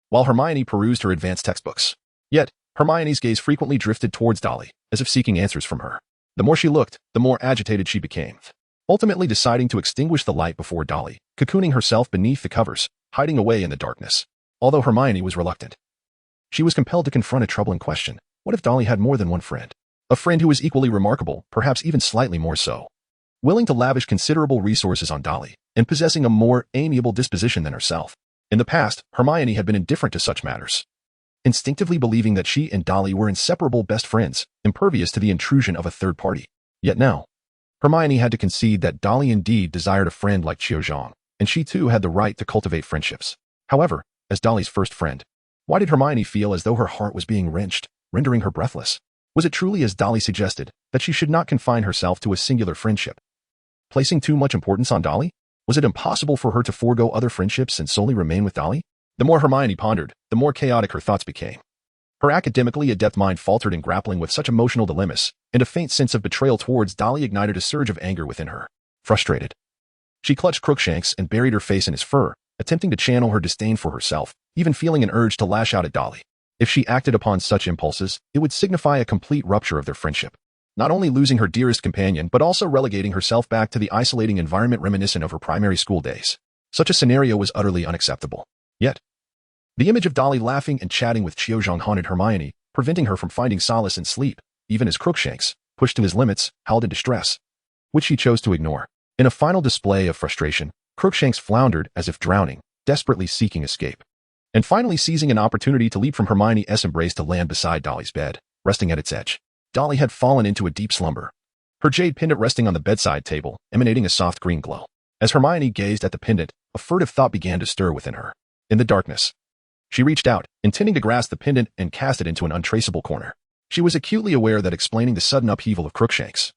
while Hermione perused her advanced textbooks. Yet, Hermione's gaze frequently drifted towards Dolly, as if seeking answers from her. The more she looked, the more agitated she became, ultimately deciding to extinguish the light before Dolly, cocooning herself beneath the covers, hiding away in the darkness. Although Hermione was reluctant, she was compelled to confront a troubling question. What if Dolly had more than one friend? A friend who was equally remarkable, perhaps even slightly more so, willing to lavish considerable resources on Dolly, and possessing a more amiable disposition than herself. In the past, Hermione had been indifferent to such matters, instinctively believing that she and Dolly were inseparable best friends, impervious to the intrusion of a third party. Yet now, Hermione had to concede that Dolly indeed desired a friend like Qiuzhang, and she too had the right to cultivate friendships. However, as Dolly's first friend, why did Hermione feel as though her heart was being wrenched, rendering her breathless? Was it truly, as Dolly suggested, that she should not confine herself to a singular friendship, placing too much importance on Dolly? Was it impossible for her to forego other friendships and solely remain with Dolly? The more Hermione pondered, the more chaotic her thoughts became. Her academically adept mind faltered in grappling with such emotional dilemmas, and a faint sense of betrayal towards Dolly ignited a surge of anger within her. Frustrated, she clutched Crookshanks and buried her face in his fur, attempting to channel her disdain for herself, even feeling an urge to lash out at Dolly. If she acted upon such impulses, it would signify a complete rupture of their friendship, not only losing her dearest companion but also relegating herself back to the isolating environment reminiscent of her primary school days. Such a scenario was utterly unacceptable. Yet, the image of Dolly laughing and chatting with Qiuzhang haunted Hermione, preventing her from finding solace in sleep, even as Crookshanks, pushed to his limits, howled in distress, which she chose to ignore. In a final display of frustration, Crookshanks floundered as if drowning, desperately seeking escape, and finally seizing an opportunity to leap from Hermione's embrace to land beside Dolly's bed, resting at its edge. Dolly had fallen into a deep slumber, her jade pendant resting on the bedside table, emanating a soft green glow. As Hermione gazed at the pendant, a furtive thought began to stir within her. In the darkness, she reached out, intending to grasp the pendant and cast it into an untraceable corner. She was acutely aware that explaining the sudden upheaval of Crookshanks,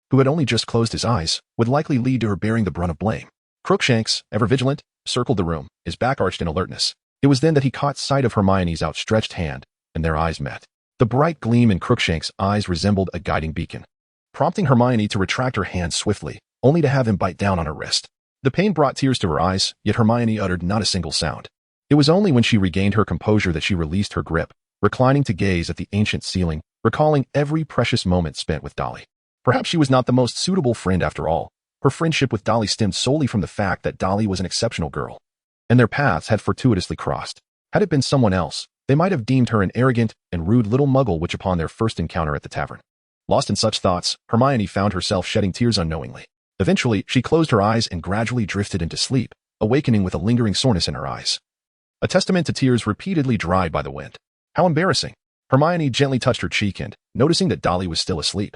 who had only just closed his eyes, would likely lead to her bearing the brunt of blame. Crookshanks, ever vigilant, circled the room, his back arched in alertness. It was then that he caught sight of Hermione's outstretched hand, and their eyes met. The bright gleam in Crookshanks' eyes resembled a guiding beacon, prompting Hermione to retract her hand swiftly, only to have him bite down on her wrist. The pain brought tears to her eyes, yet Hermione uttered not a single sound. It was only when she regained her composure that she released her grip, reclining to gaze at the ancient ceiling, recalling every precious moment spent with Dolly. Perhaps she was not the most suitable friend after all. Her friendship with Dolly stemmed solely from the fact that Dolly was an exceptional girl, and their paths had fortuitously crossed. Had it been someone else, they might have deemed her an arrogant and rude little muggle witch upon their first encounter at the tavern. Lost in such thoughts, Hermione found herself shedding tears unknowingly. Eventually, she closed her eyes and gradually drifted into sleep, awakening with a lingering soreness in her eyes. A testament to tears repeatedly dried by the wind. How embarrassing. Hermione gently touched her cheek and, noticing that Dolly was still asleep,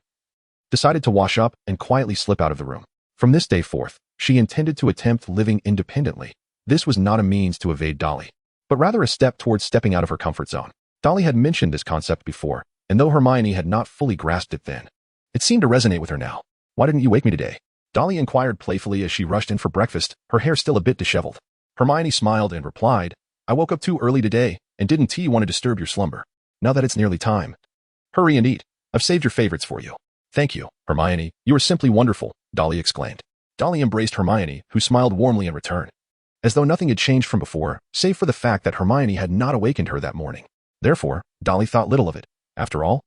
decided to wash up and quietly slip out of the room. From this day forth, she intended to attempt living independently. This was not a means to evade Dolly, but rather a step towards stepping out of her comfort zone. Dolly had mentioned this concept before, and though Hermione had not fully grasped it then, it seemed to resonate with her now. "Why didn't you wake me today?" Dolly inquired playfully as she rushed in for breakfast, her hair still a bit disheveled. Hermione smiled and replied, "I woke up too early today and didn't want to disturb your slumber. Now that it's nearly time, hurry and eat. I've saved your favorites for you." "Thank you, Hermione. You are simply wonderful," Dolly exclaimed. Dolly embraced Hermione, who smiled warmly in return, as though nothing had changed from before, save for the fact that Hermione had not awakened her that morning. Therefore, Dolly thought little of it. After all,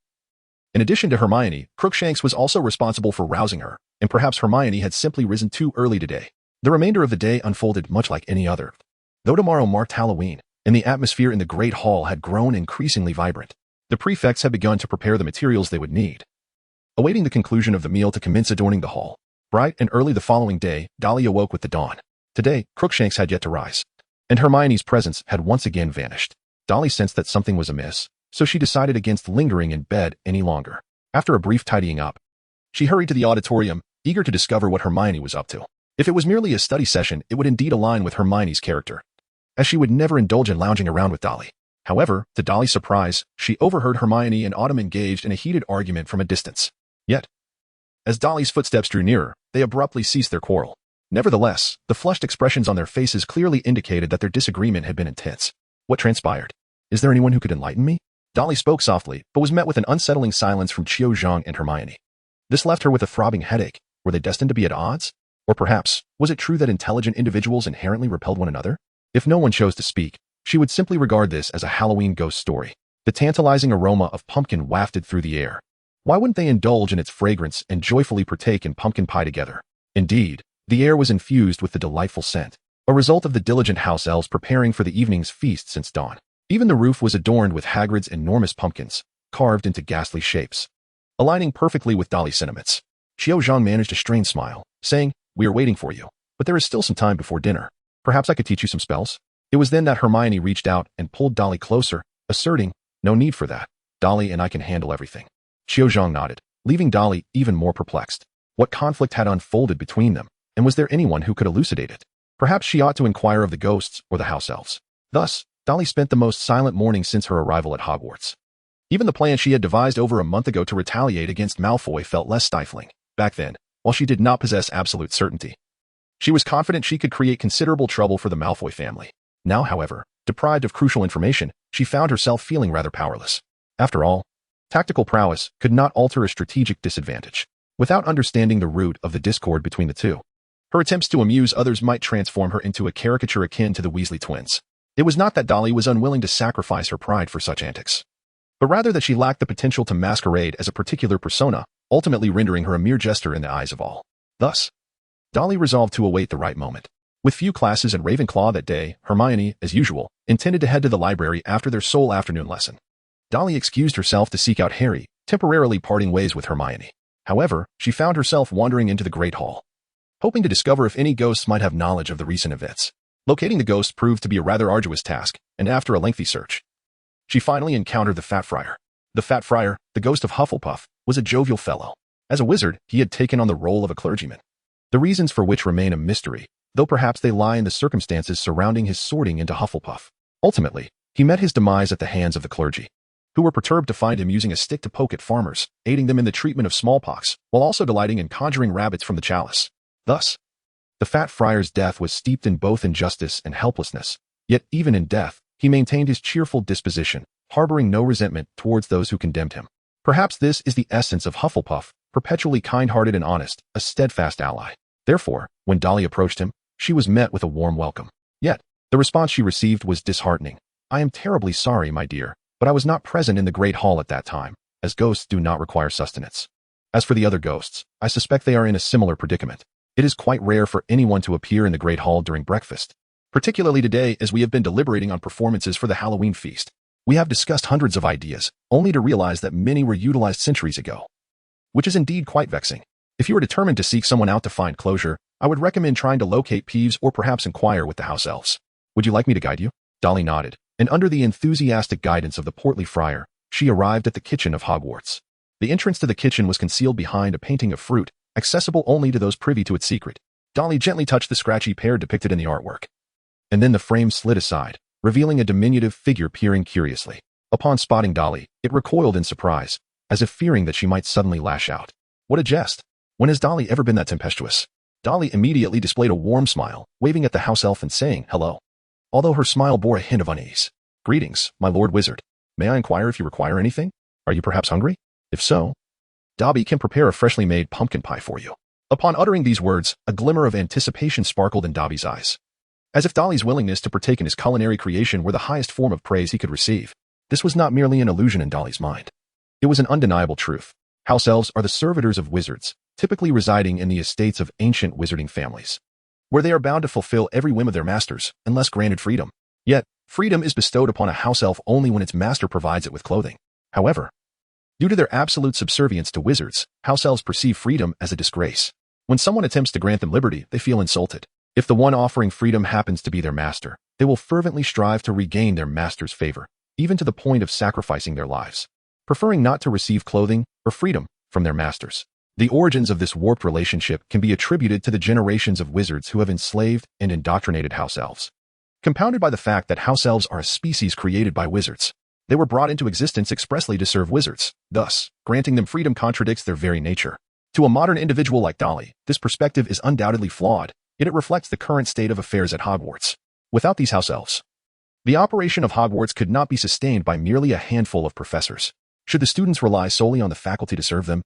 in addition to Hermione, Crookshanks was also responsible for rousing her, and perhaps Hermione had simply risen too early today. The remainder of the day unfolded much like any other. Though tomorrow marked Halloween, and the atmosphere in the Great Hall had grown increasingly vibrant, the prefects had begun to prepare the materials they would need. Awaiting the conclusion of the meal to commence adorning the hall. Bright and early the following day, Dolly awoke with the dawn. Today, Crookshanks had yet to rise, and Hermione's presence had once again vanished. Dolly sensed that something was amiss, so she decided against lingering in bed any longer. After a brief tidying up, she hurried to the auditorium, eager to discover what Hermione was up to. If it was merely a study session, it would indeed align with Hermione's character, as she would never indulge in lounging around with Dolly. However, to Dolly's surprise, she overheard Hermione and Autumn engaged in a heated argument from a distance. Yet, as Dolly's footsteps drew nearer, they abruptly ceased their quarrel. Nevertheless, the flushed expressions on their faces clearly indicated that their disagreement had been intense. What transpired? "Is there anyone who could enlighten me?" Dolly spoke softly, but was met with an unsettling silence from Chio Zhang and Hermione. This left her with a throbbing headache. Were they destined to be at odds? Or perhaps, was it true that intelligent individuals inherently repelled one another? If no one chose to speak, she would simply regard this as a Halloween ghost story. The tantalizing aroma of pumpkin wafted through the air. Why wouldn't they indulge in its fragrance and joyfully partake in pumpkin pie together? Indeed, the air was infused with the delightful scent, a result of the diligent house elves preparing for the evening's feast since dawn. Even the roof was adorned with Hagrid's enormous pumpkins, carved into ghastly shapes, aligning perfectly with Dolly's sentiments. Chio Zhang managed a strained smile, saying, "We are waiting for you, but there is still some time before dinner. Perhaps I could teach you some spells?" It was then that Hermione reached out and pulled Dolly closer, asserting, "No need for that. Dolly and I can handle everything." Chio Zhang nodded, leaving Dolly even more perplexed. What conflict had unfolded between them, and was there anyone who could elucidate it? Perhaps she ought to inquire of the ghosts or the house elves. Thus, Dolly spent the most silent morning since her arrival at Hogwarts. Even the plan she had devised over a month ago to retaliate against Malfoy felt less stifling. Back then, while she did not possess absolute certainty, she was confident she could create considerable trouble for the Malfoy family. Now, however, deprived of crucial information, she found herself feeling rather powerless. After all, tactical prowess could not alter a strategic disadvantage. Without understanding the root of the discord between the two, her attempts to amuse others might transform her into a caricature akin to the Weasley twins. It was not that Dolly was unwilling to sacrifice her pride for such antics, but rather that she lacked the potential to masquerade as a particular persona, ultimately rendering her a mere jester in the eyes of all. Thus, Dolly resolved to await the right moment. With few classes at Ravenclaw that day, Hermione, as usual, intended to head to the library after their sole afternoon lesson. Dolly excused herself to seek out Harry, temporarily parting ways with Hermione. However, she found herself wandering into the Great Hall, hoping to discover if any ghosts might have knowledge of the recent events. Locating the ghosts proved to be a rather arduous task, and after a lengthy search, she finally encountered the Fat Friar. The Fat Friar, the ghost of Hufflepuff, was a jovial fellow. As a wizard, he had taken on the role of a clergyman, the reasons for which remain a mystery, though perhaps they lie in the circumstances surrounding his sorting into Hufflepuff. Ultimately, he met his demise at the hands of the clergy, who were perturbed to find him using a stick to poke at farmers, aiding them in the treatment of smallpox, while also delighting in conjuring rabbits from the chalice. Thus, the Fat Friar's death was steeped in both injustice and helplessness, yet even in death, he maintained his cheerful disposition, harboring no resentment towards those who condemned him. Perhaps this is the essence of Hufflepuff, perpetually kind-hearted and honest, a steadfast ally. Therefore, when Dolly approached him, she was met with a warm welcome. Yet, the response she received was disheartening. "I am terribly sorry, my dear, but I was not present in the Great Hall at that time, as ghosts do not require sustenance. As for the other ghosts, I suspect they are in a similar predicament. It is quite rare for anyone to appear in the Great Hall during breakfast, particularly today as we have been deliberating on performances for the Halloween feast. We have discussed hundreds of ideas, only to realize that many were utilized centuries ago, which is indeed quite vexing. If you are determined to seek someone out to find closure, I would recommend trying to locate Peeves or perhaps inquire with the house elves. Would you like me to guide you? Dolly nodded, and under the enthusiastic guidance of the portly friar, she arrived at the kitchen of Hogwarts. The entrance to the kitchen was concealed behind a painting of fruit, accessible only to those privy to its secret. Dolly gently touched the scratchy pear depicted in the artwork. And then the frame slid aside, revealing a diminutive figure peering curiously. Upon spotting Dolly, it recoiled in surprise, as if fearing that she might suddenly lash out. What a jest! When has Dolly ever been that tempestuous? Dolly immediately displayed a warm smile, waving at the house elf and saying, "Hello." Although her smile bore a hint of unease. "Greetings, my lord wizard. May I inquire if you require anything? Are you perhaps hungry? If so, Dobby can prepare a freshly made pumpkin pie for you." Upon uttering these words, a glimmer of anticipation sparkled in Dobby's eyes, as if Dolly's willingness to partake in his culinary creation were the highest form of praise he could receive. This was not merely an illusion in Dolly's mind. It was an undeniable truth. House elves are the servitors of wizards, typically residing in the estates of ancient wizarding families, where they are bound to fulfill every whim of their masters, unless granted freedom. Yet, freedom is bestowed upon a house elf only when its master provides it with clothing. However, due to their absolute subservience to wizards, house elves perceive freedom as a disgrace. When someone attempts to grant them liberty, they feel insulted. If the one offering freedom happens to be their master, they will fervently strive to regain their master's favor, even to the point of sacrificing their lives, preferring not to receive clothing or freedom from their masters. The origins of this warped relationship can be attributed to the generations of wizards who have enslaved and indoctrinated house elves, compounded by the fact that house elves are a species created by wizards. They were brought into existence expressly to serve wizards. Thus, granting them freedom contradicts their very nature. To a modern individual like Dolly, this perspective is undoubtedly flawed, yet it reflects the current state of affairs at Hogwarts. Without these house elves, the operation of Hogwarts could not be sustained by merely a handful of professors. Should the students rely solely on the faculty to serve them,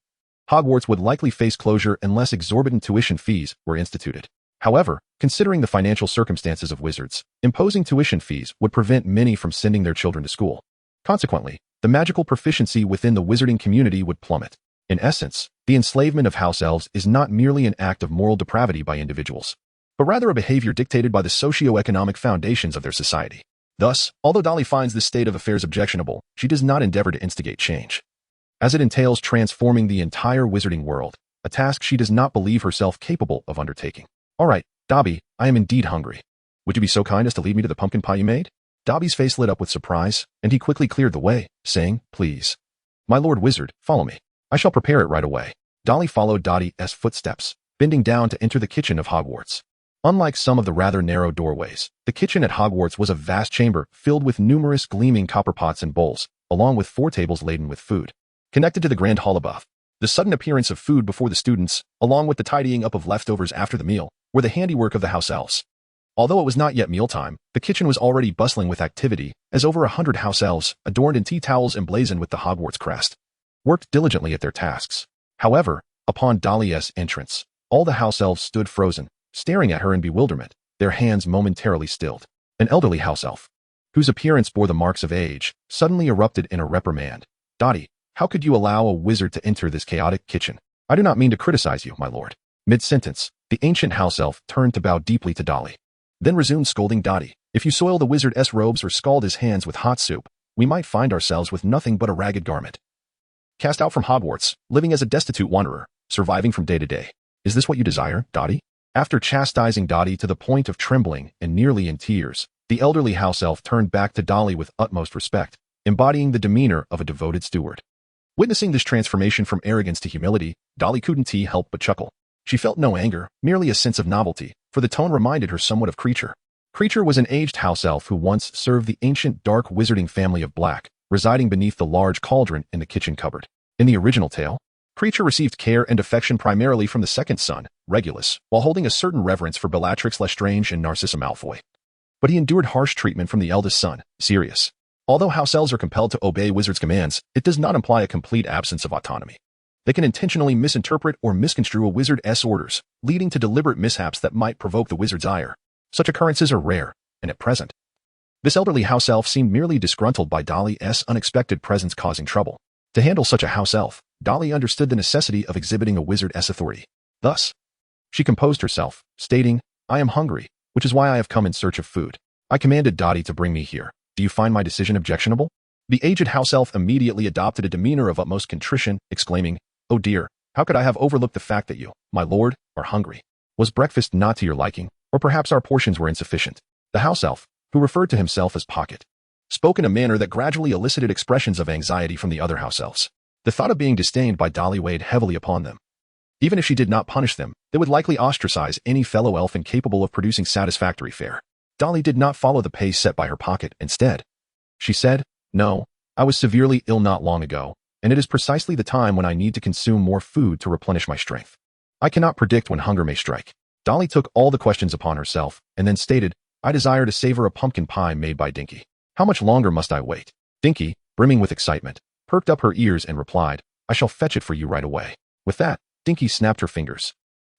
Hogwarts would likely face closure unless exorbitant tuition fees were instituted. However, considering the financial circumstances of wizards, imposing tuition fees would prevent many from sending their children to school. Consequently, the magical proficiency within the wizarding community would plummet. In essence, the enslavement of house elves is not merely an act of moral depravity by individuals, but rather a behavior dictated by the socio-economic foundations of their society. Thus, although Dolly finds this state of affairs objectionable, she does not endeavor to instigate change, as it entails transforming the entire wizarding world, a task she does not believe herself capable of undertaking. "All right, Dobby, I am indeed hungry. Would you be so kind as to lead me to the pumpkin pie you made?" Dobby's face lit up with surprise, and he quickly cleared the way, saying, "Please, my lord wizard, follow me. I shall prepare it right away." Dolly followed Dotty's footsteps, bending down to enter the kitchen of Hogwarts. Unlike some of the rather narrow doorways, the kitchen at Hogwarts was a vast chamber filled with numerous gleaming copper pots and bowls, along with 4 tables laden with food. Connected to the grand hall above, the sudden appearance of food before the students, along with the tidying up of leftovers after the meal, were the handiwork of the house elves. Although it was not yet mealtime, the kitchen was already bustling with activity, as over 100 house elves, adorned in tea towels emblazoned with the Hogwarts crest, worked diligently at their tasks. However, upon Dolly's entrance, all the house elves stood frozen, staring at her in bewilderment, their hands momentarily stilled. An elderly house elf, whose appearance bore the marks of age, suddenly erupted in a reprimand. "Dotty, how could you allow a wizard to enter this chaotic kitchen? I do not mean to criticize you, my lord." Mid-sentence, the ancient house elf turned to bow deeply to Dolly, then resumed scolding Dotty. "If you soil the wizard's robes or scald his hands with hot soup, we might find ourselves with nothing but a ragged garment. Cast out from Hogwarts, living as a destitute wanderer, surviving from day to day. Is this what you desire, Dotty?" After chastising Dotty to the point of trembling and nearly in tears, the elderly house elf turned back to Dolly with utmost respect, embodying the demeanor of a devoted steward. Witnessing this transformation from arrogance to humility, Dolly couldn't help but chuckle. She felt no anger, merely a sense of novelty, for the tone reminded her somewhat of Creature. Creature was an aged house elf who once served the ancient dark wizarding family of Black, residing beneath the large cauldron in the kitchen cupboard. In the original tale, Creature received care and affection primarily from the second son, Regulus, while holding a certain reverence for Bellatrix Lestrange and Narcissa Malfoy. But he endured harsh treatment from the eldest son, Sirius. Although house elves are compelled to obey wizards' commands, it does not imply a complete absence of autonomy. They can intentionally misinterpret or misconstrue a wizard's orders, leading to deliberate mishaps that might provoke the wizard's ire. Such occurrences are rare, and at present, this elderly house elf seemed merely disgruntled by Dolly's unexpected presence causing trouble. To handle such a house elf, Dolly understood the necessity of exhibiting a wizard's authority. Thus, she composed herself, stating, "I am hungry. which is why I have come in search of food. I commanded Dotty to bring me here. Do you find my decision objectionable?" The aged house elf immediately adopted a demeanor of utmost contrition, exclaiming, "Oh dear, how could I have overlooked the fact that you, my lord, are hungry? Was breakfast not to your liking, or perhaps our portions were insufficient?" The house elf, who referred to himself as Pocket, spoke in a manner that gradually elicited expressions of anxiety from the other house elves. The thought of being disdained by Dolly weighed heavily upon them. Even if she did not punish them, they would likely ostracize any fellow elf incapable of producing satisfactory fare. Dolly did not follow the pace set by her Pocket. Instead, she said, "No, I was severely ill not long ago, and it is precisely the time when I need to consume more food to replenish my strength. I cannot predict when hunger may strike." Dolly took all the questions upon herself, and then stated, "I desire to savor a pumpkin pie made by Dinky. How much longer must I wait?" Dinky, brimming with excitement, perked up her ears and replied, "I shall fetch it for you right away." With that, Dinky snapped her fingers.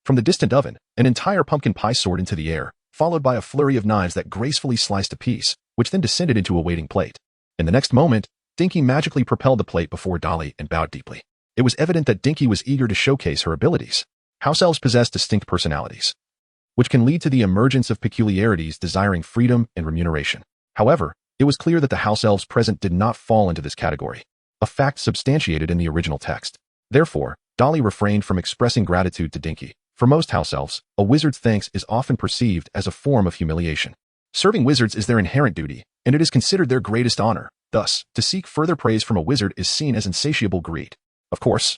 From the distant oven, an entire pumpkin pie soared into the air, followed by a flurry of knives that gracefully sliced a piece, which then descended into a waiting plate. In the next moment, Dinky magically propelled the plate before Dolly and bowed deeply. It was evident that Dinky was eager to showcase her abilities. House elves possess distinct personalities, which can lead to the emergence of peculiarities desiring freedom and remuneration. However, it was clear that the house elves present did not fall into this category, a fact substantiated in the original text. Therefore, Dolly refrained from expressing gratitude to Dinky. For most house elves, a wizard's thanks is often perceived as a form of humiliation. Serving wizards is their inherent duty, and it is considered their greatest honor. Thus, to seek further praise from a wizard is seen as insatiable greed. Of course,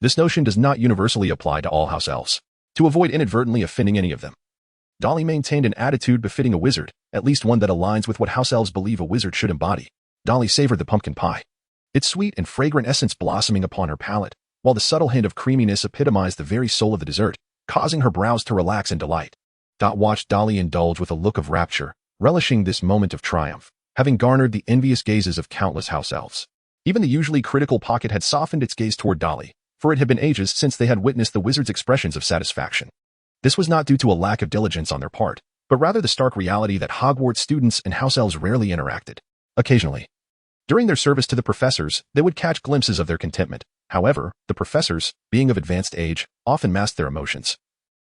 this notion does not universally apply to all house elves. To avoid inadvertently offending any of them, Dolly maintained an attitude befitting a wizard, at least one that aligns with what house elves believe a wizard should embody. Dolly savored the pumpkin pie, its sweet and fragrant essence blossoming upon her palate, while the subtle hint of creaminess epitomized the very soul of the dessert, causing her brows to relax in delight. Dot watched Dolly indulge with a look of rapture, relishing this moment of triumph, having garnered the envious gazes of countless house elves. Even the usually critical Pocket had softened its gaze toward Dolly, for it had been ages since they had witnessed the wizard's expressions of satisfaction. This was not due to a lack of diligence on their part, but rather the stark reality that Hogwarts students and house elves rarely interacted. Occasionally, during their service to the professors, they would catch glimpses of their contentment. However, the professors, being of advanced age, often masked their emotions.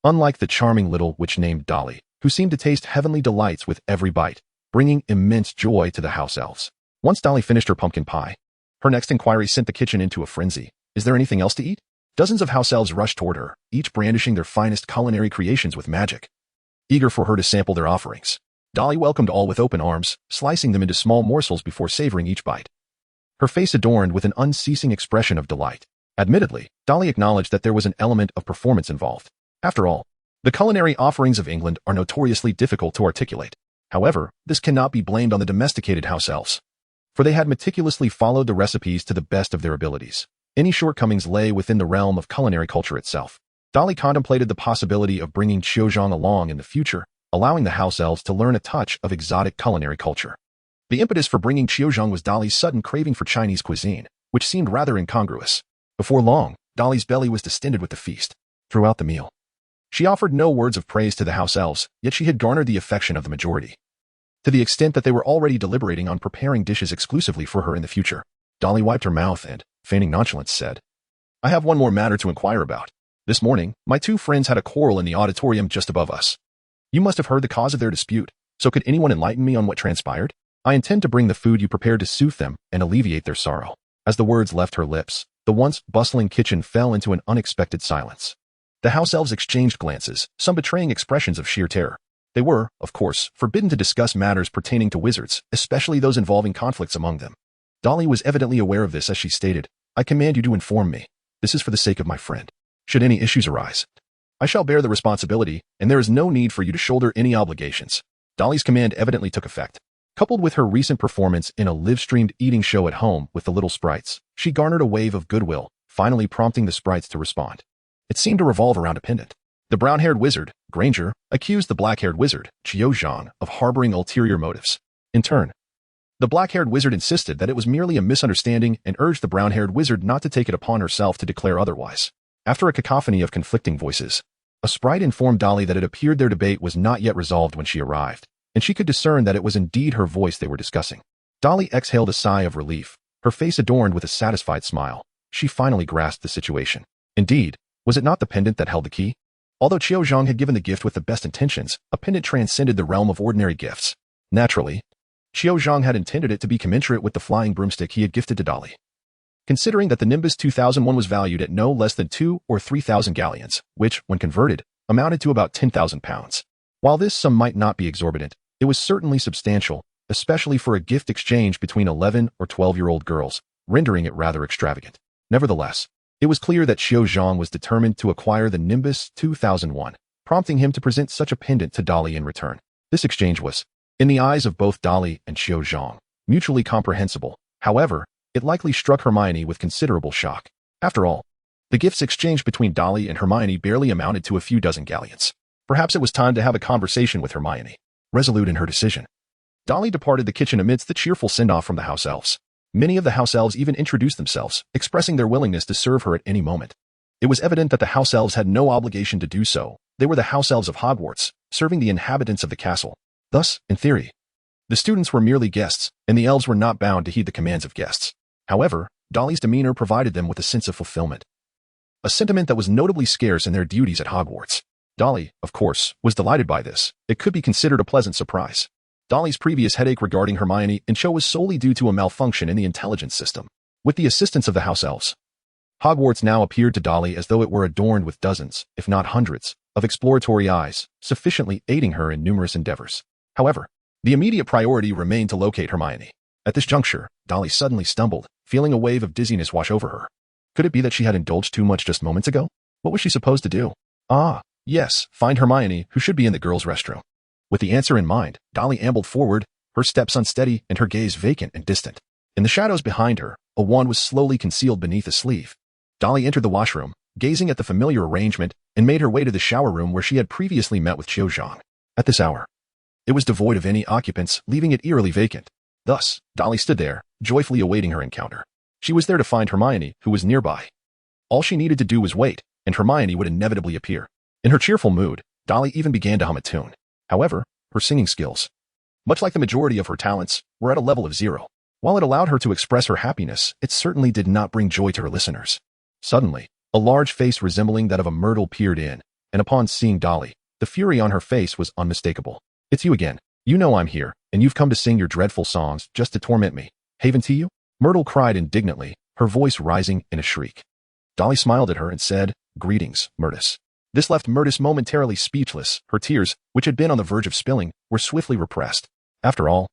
Unlike the charming little witch named Dolly, who seemed to taste heavenly delights with every bite, bringing immense joy to the house elves. Once Dolly finished her pumpkin pie, her next inquiry sent the kitchen into a frenzy. "Is there anything else to eat?" Dozens of house elves rushed toward her, each brandishing their finest culinary creations with magic, eager for her to sample their offerings. Dolly welcomed all with open arms, slicing them into small morsels before savoring each bite, her face adorned with an unceasing expression of delight. Admittedly, Dolly acknowledged that there was an element of performance involved. After all, the culinary offerings of England are notoriously difficult to articulate. However, this cannot be blamed on the domesticated house elves, for they had meticulously followed the recipes to the best of their abilities. Any shortcomings lay within the realm of culinary culture itself. Dolly contemplated the possibility of bringing Qiuzhong along in the future, allowing the house elves to learn a touch of exotic culinary culture. The impetus for bringing Qiuzhong was Dolly's sudden craving for Chinese cuisine, which seemed rather incongruous. Before long, Dolly's belly was distended with the feast. Throughout the meal, she offered no words of praise to the house elves, yet she had garnered the affection of the majority, to the extent that they were already deliberating on preparing dishes exclusively for her in the future. Dolly wiped her mouth and, feigning nonchalance, said, "I have one more matter to inquire about. This morning, my two friends had a quarrel in the auditorium just above us. You must have heard the cause of their dispute, so could anyone enlighten me on what transpired? I intend to bring the food you prepared to soothe them and alleviate their sorrow." As the words left her lips, the once bustling kitchen fell into an unexpected silence. The house elves exchanged glances, some betraying expressions of sheer terror. They were, of course, forbidden to discuss matters pertaining to wizards, especially those involving conflicts among them. Dolly was evidently aware of this as she stated, "I command you to inform me. This is for the sake of my friend. Should any issues arise, I shall bear the responsibility, and there is no need for you to shoulder any obligations." Dolly's command evidently took effect. Coupled with her recent performance in a live-streamed eating show at home with the little sprites, she garnered a wave of goodwill, finally prompting the sprites to respond. It seemed to revolve around a pendant. The brown-haired wizard, Granger, accused the black-haired wizard, Qiuzhong, of harboring ulterior motives. In turn, the black-haired wizard insisted that it was merely a misunderstanding and urged the brown-haired wizard not to take it upon herself to declare otherwise. After a cacophony of conflicting voices, a sprite informed Dolly that it appeared their debate was not yet resolved when she arrived, and she could discern that it was indeed her voice they were discussing. Dolly exhaled a sigh of relief, her face adorned with a satisfied smile. She finally grasped the situation. Indeed, was it not the pendant that held the key? Although Qiu Zhang had given the gift with the best intentions, a pendant transcended the realm of ordinary gifts. Naturally, Qiu Zhang had intended it to be commensurate with the flying broomstick he had gifted to Dolly. Considering that the Nimbus 2001 was valued at no less than 2 or 3,000 galleons, which, when converted, amounted to about 10,000 pounds. While this sum might not be exorbitant, it was certainly substantial, especially for a gift exchange between 11 or 12-year-old girls, rendering it rather extravagant. Nevertheless, it was clear that Qiu Zhang was determined to acquire the Nimbus 2001, prompting him to present such a pendant to Dolly in return. This exchange was, in the eyes of both Dolly and Qiu Zhang, mutually comprehensible. However, it likely struck Hermione with considerable shock. After all, the gifts exchanged between Dolly and Hermione barely amounted to a few dozen galleons. Perhaps it was time to have a conversation with Hermione. Resolute in her decision, Dolly departed the kitchen amidst the cheerful send-off from the house elves. Many of the house elves even introduced themselves, expressing their willingness to serve her at any moment. It was evident that the house elves had no obligation to do so. They were the house elves of Hogwarts, serving the inhabitants of the castle. Thus, in theory, the students were merely guests, and the elves were not bound to heed the commands of guests. However, Dolly's demeanor provided them with a sense of fulfillment, a sentiment that was notably scarce in their duties at Hogwarts. Dolly, of course, was delighted by this. It could be considered a pleasant surprise. Dolly's previous headache regarding Hermione and Cho was solely due to a malfunction in the intelligence system. With the assistance of the house elves, Hogwarts now appeared to Dolly as though it were adorned with dozens, if not hundreds, of exploratory eyes, sufficiently aiding her in numerous endeavors. However, the immediate priority remained to locate Hermione. At this juncture, Dolly suddenly stumbled, feeling a wave of dizziness wash over her. Could it be that she had indulged too much just moments ago? What was she supposed to do? Yes, find Hermione, who should be in the girls' restroom. With the answer in mind, Dolly ambled forward, her steps unsteady and her gaze vacant and distant. In the shadows behind her, a wand was slowly concealed beneath a sleeve. Dolly entered the washroom, gazing at the familiar arrangement, and made her way to the shower room where she had previously met with Qiu Zhang. At this hour, it was devoid of any occupants, leaving it eerily vacant. Thus, Dolly stood there, joyfully awaiting her encounter. She was there to find Hermione, who was nearby. All she needed to do was wait, and Hermione would inevitably appear. In her cheerful mood, Dolly even began to hum a tune. However, her singing skills, much like the majority of her talents, were at a level of 0. While it allowed her to express her happiness, it certainly did not bring joy to her listeners. Suddenly, a large face resembling that of a myrtle peered in, and upon seeing Dolly, the fury on her face was unmistakable. "It's you again. You know I'm here, and you've come to sing your dreadful songs just to torment me. Haven to you?" Myrtle cried indignantly, her voice rising in a shriek. Dolly smiled at her and said, "Greetings, Myrtis." This left Myrtis momentarily speechless. Her tears, which had been on the verge of spilling, were swiftly repressed. After all,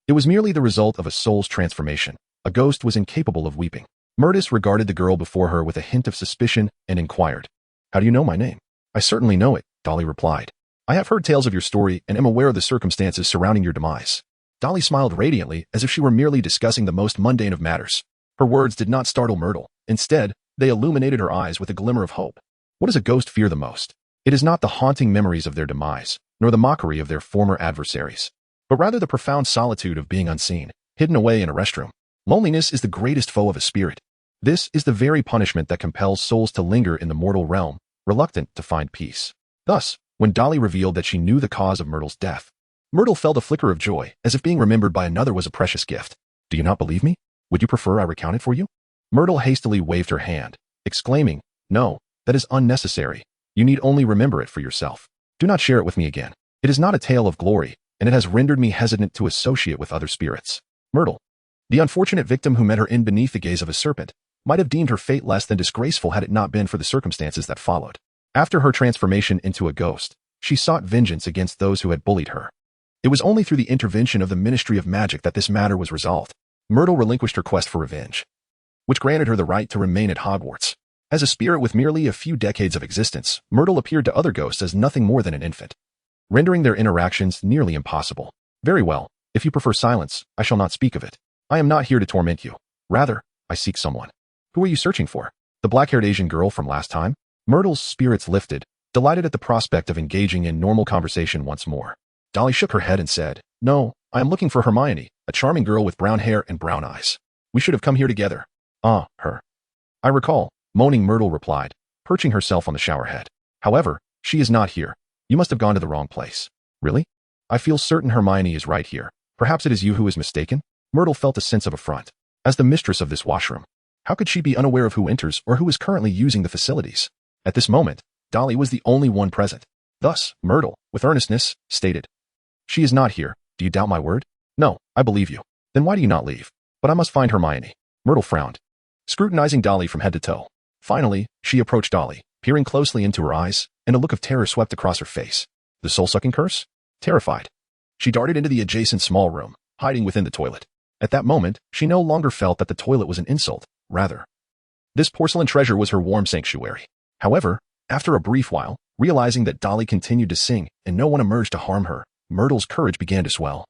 it was merely the result of a soul's transformation. A ghost was incapable of weeping. Myrtis regarded the girl before her with a hint of suspicion and inquired, "How do you know my name?" "I certainly know it," Dolly replied. "I have heard tales of your story and am aware of the circumstances surrounding your demise." Dolly smiled radiantly as if she were merely discussing the most mundane of matters. Her words did not startle Myrtle. Instead, they illuminated her eyes with a glimmer of hope. What does a ghost fear the most? It is not the haunting memories of their demise, nor the mockery of their former adversaries, but rather the profound solitude of being unseen, hidden away in a restroom. Loneliness is the greatest foe of a spirit. This is the very punishment that compels souls to linger in the mortal realm, reluctant to find peace. Thus, when Dolly revealed that she knew the cause of Myrtle's death, Myrtle felt a flicker of joy, as if being remembered by another was a precious gift. "Do you not believe me? Would you prefer I recount it for you?" Myrtle hastily waved her hand, exclaiming, "No, that is unnecessary. You need only remember it for yourself. Do not share it with me again. It is not a tale of glory, and it has rendered me hesitant to associate with other spirits." Myrtle, the unfortunate victim who met her in beneath the gaze of a serpent, might have deemed her fate less than disgraceful had it not been for the circumstances that followed. After her transformation into a ghost, she sought vengeance against those who had bullied her. It was only through the intervention of the Ministry of Magic that this matter was resolved. Myrtle relinquished her quest for revenge, which granted her the right to remain at Hogwarts. As a spirit with merely a few decades of existence, Myrtle appeared to other ghosts as nothing more than an infant, rendering their interactions nearly impossible. "Very well, if you prefer silence, I shall not speak of it. I am not here to torment you. Rather, I seek someone." "Who are you searching for? The black-haired Asian girl from last time?" Myrtle's spirits lifted, delighted at the prospect of engaging in normal conversation once more. Dolly shook her head and said, "No, I am looking for Hermione, a charming girl with brown hair and brown eyes. We should have come here together." "Ah, her. I recall," moaning Myrtle replied, perching herself on the shower head. "However, she is not here. You must have gone to the wrong place." "Really? I feel certain Hermione is right here. Perhaps it is you who is mistaken?" Myrtle felt a sense of affront. As the mistress of this washroom, how could she be unaware of who enters or who is currently using the facilities? At this moment, Dolly was the only one present. Thus, Myrtle, with earnestness, stated, "She is not here. Do you doubt my word?" "No, I believe you." "Then why do you not leave?" "But I must find Hermione." Myrtle frowned, scrutinizing Dolly from head to toe. Finally, she approached Dolly, peering closely into her eyes, and a look of terror swept across her face. The soul-sucking curse? Terrified, she darted into the adjacent small room, hiding within the toilet. At that moment, she no longer felt that the toilet was an insult. Rather, this porcelain treasure was her warm sanctuary. However, after a brief while, realizing that Dolly continued to sing and no one emerged to harm her, Myrtle's courage began to swell.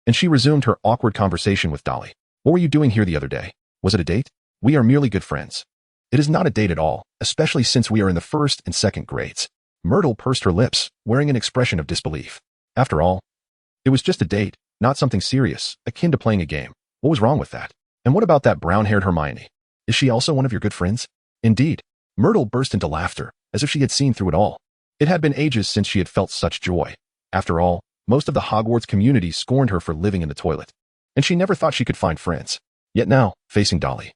And she resumed her awkward conversation with Dolly. "What were you doing here the other day? Was it a date?" "We are merely good friends." "It is not a date at all, especially since we are in the first and second grades." Myrtle pursed her lips, wearing an expression of disbelief. After all, it was just a date, not something serious, akin to playing a game. What was wrong with that? "And what about that brown-haired Hermione? Is she also one of your good friends?" "Indeed." Myrtle burst into laughter, as if she had seen through it all. It had been ages since she had felt such joy. After all, most of the Hogwarts community scorned her for living in the toilet, and she never thought she could find friends. Yet now, facing Dolly,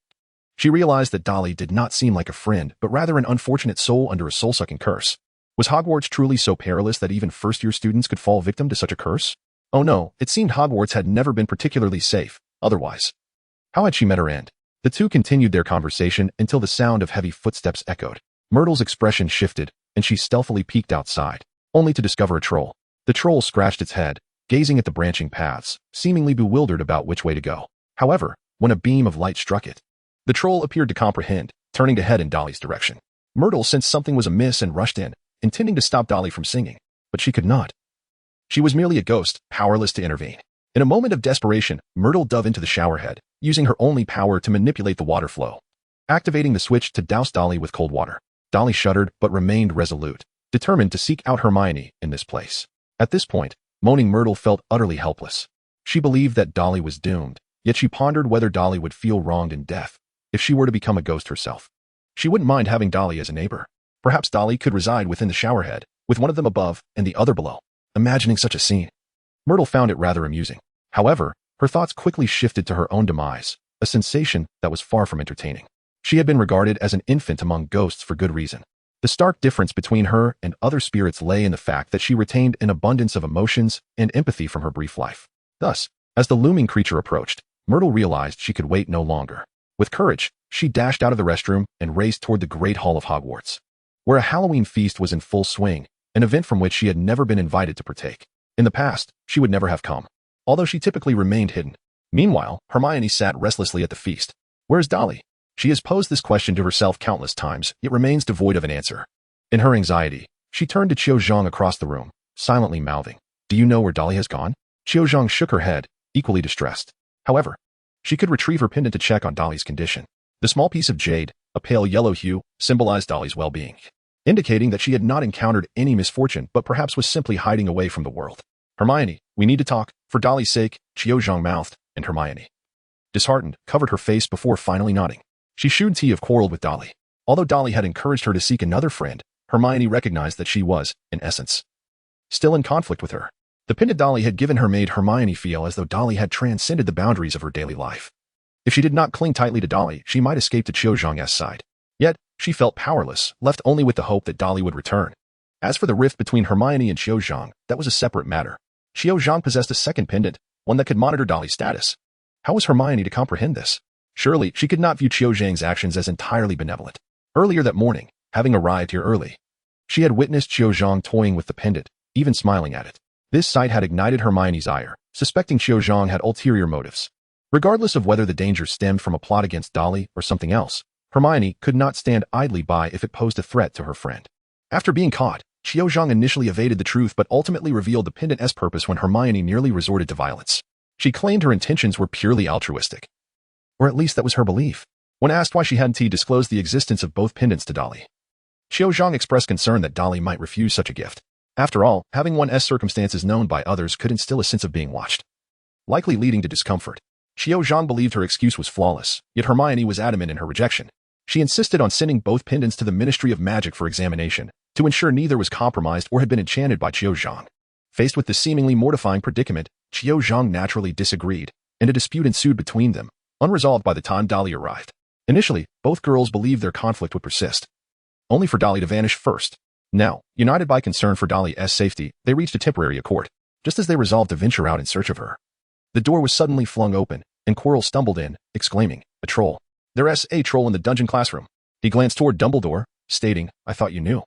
she realized that Dolly did not seem like a friend, but rather an unfortunate soul under a soul-sucking curse. Was Hogwarts truly so perilous that even first-year students could fall victim to such a curse? Oh no, it seemed Hogwarts had never been particularly safe, otherwise. How had she met her end? The two continued their conversation until the sound of heavy footsteps echoed. Myrtle's expression shifted, and she stealthily peeked outside, only to discover a troll. The troll scratched its head, gazing at the branching paths, seemingly bewildered about which way to go. However, when a beam of light struck it, the troll appeared to comprehend, turning to head in Dolly's direction. Myrtle sensed something was amiss and rushed in, intending to stop Dolly from singing, but she could not. She was merely a ghost, powerless to intervene. In a moment of desperation, Myrtle dove into the showerhead, using her only power to manipulate the water flow, activating the switch to douse Dolly with cold water. Dolly shuddered but remained resolute, determined to seek out Hermione in this place. At this point, moaning Myrtle felt utterly helpless. She believed that Dolly was doomed, yet she pondered whether Dolly would feel wronged in death if she were to become a ghost herself. She wouldn't mind having Dolly as a neighbor. Perhaps Dolly could reside within the showerhead, with one of them above and the other below. Imagining such a scene, Myrtle found it rather amusing. However, her thoughts quickly shifted to her own demise, a sensation that was far from entertaining. She had been regarded as an infant among ghosts for good reason. The stark difference between her and other spirits lay in the fact that she retained an abundance of emotions and empathy from her brief life. Thus, as the looming creature approached, Myrtle realized she could wait no longer. With courage, she dashed out of the restroom and raced toward the Great Hall of Hogwarts, where a Halloween feast was in full swing, an event from which she had never been invited to partake. In the past, she would never have come, although she typically remained hidden. Meanwhile, Hermione sat restlessly at the feast. Where is Dolly? She has posed this question to herself countless times, yet remains devoid of an answer. In her anxiety, she turned to Qiu Zhang across the room, silently mouthing, "Do you know where Dolly has gone?" Qiu Zhang shook her head, equally distressed. However, she could retrieve her pendant to check on Dolly's condition. The small piece of jade, a pale yellow hue, symbolized Dolly's well-being, indicating that she had not encountered any misfortune but perhaps was simply hiding away from the world. "Hermione, we need to talk, for Dolly's sake," Qiu Zhang mouthed, and Hermione, disheartened, covered her face before finally nodding. She shouldn't have quarreled with Dolly. Although Dolly had encouraged her to seek another friend, Hermione recognized that she was, in essence, still in conflict with her. The pendant Dolly had given her made Hermione feel as though Dolly had transcended the boundaries of her daily life. If she did not cling tightly to Dolly, she might escape to Qiu Zhang's side. Yet, she felt powerless, left only with the hope that Dolly would return. As for the rift between Hermione and Qiu Zhang, that was a separate matter. Qiu Zhang possessed a second pendant, one that could monitor Dolly's status. How was Hermione to comprehend this? Surely, she could not view Qiu Zhang's actions as entirely benevolent. Earlier that morning, having arrived here early, she had witnessed Qiu Zhang toying with the pendant, even smiling at it. This sight had ignited Hermione's ire, suspecting Qiu Zhang had ulterior motives. Regardless of whether the danger stemmed from a plot against Dolly or something else, Hermione could not stand idly by if it posed a threat to her friend. After being caught, Qiu Zhang initially evaded the truth but ultimately revealed the pendant's purpose when Hermione nearly resorted to violence. She claimed her intentions were purely altruistic. Or at least that was her belief. When asked why she hadn't disclosed the existence of both pendants to Dolly, Qiu Zhang expressed concern that Dolly might refuse such a gift. After all, having one's circumstances known by others could instill a sense of being watched, likely leading to discomfort. Qiu Zhang believed her excuse was flawless, yet Hermione was adamant in her rejection. She insisted on sending both pendants to the Ministry of Magic for examination, to ensure neither was compromised or had been enchanted by Qiu Zhang. Faced with the seemingly mortifying predicament, Qiu Zhang naturally disagreed, and a dispute ensued between them, unresolved by the time Dolly arrived. Initially, both girls believed their conflict would persist, only for Dolly to vanish first. Now, united by concern for Dolly's safety, they reached a temporary accord, just as they resolved to venture out in search of her. The door was suddenly flung open, and Quirrell stumbled in, exclaiming, "A troll. There's a troll in the dungeon classroom." He glanced toward Dumbledore, stating, "I thought you knew,"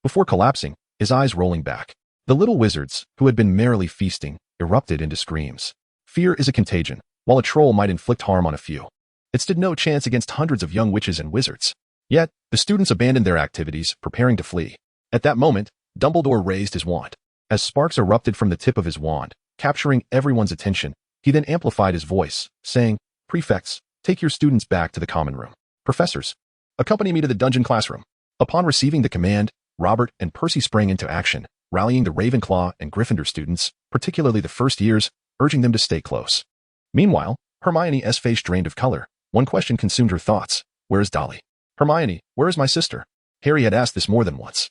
before collapsing, his eyes rolling back. The little wizards, who had been merrily feasting, erupted into screams. Fear is a contagion. While a troll might inflict harm on a few, it stood no chance against hundreds of young witches and wizards. Yet, the students abandoned their activities, preparing to flee. At that moment, Dumbledore raised his wand. As sparks erupted from the tip of his wand, capturing everyone's attention, he then amplified his voice, saying, "Prefects, take your students back to the common room. Professors, accompany me to the dungeon classroom." Upon receiving the command, Robert and Percy sprang into action, rallying the Ravenclaw and Gryffindor students, particularly the first years, urging them to stay close. Meanwhile, Hermione's face drained of color. One question consumed her thoughts. Where is Dolly? "Hermione, where is my sister?" Harry had asked this more than once.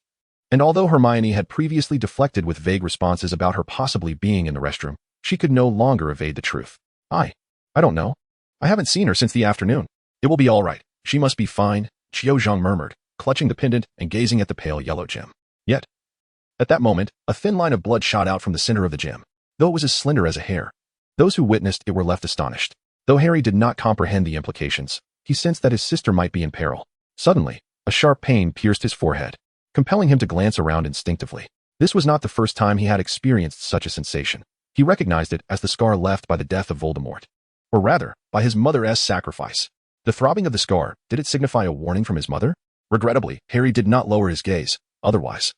And although Hermione had previously deflected with vague responses about her possibly being in the restroom, she could no longer evade the truth. I don't know. I haven't seen her since the afternoon." "It will be all right. She must be fine," Zhang murmured, clutching the pendant and gazing at the pale yellow gem. Yet, at that moment, a thin line of blood shot out from the center of the gem, though it was as slender as a hair. Those who witnessed it were left astonished. Though Harry did not comprehend the implications, he sensed that his sister might be in peril. Suddenly, a sharp pain pierced his forehead, compelling him to glance around instinctively. This was not the first time he had experienced such a sensation. He recognized it as the scar left by the death of Voldemort. Or rather, by his mother's sacrifice. The throbbing of the scar, did it signify a warning from his mother? Regrettably, Harry did not lower his gaze, otherwise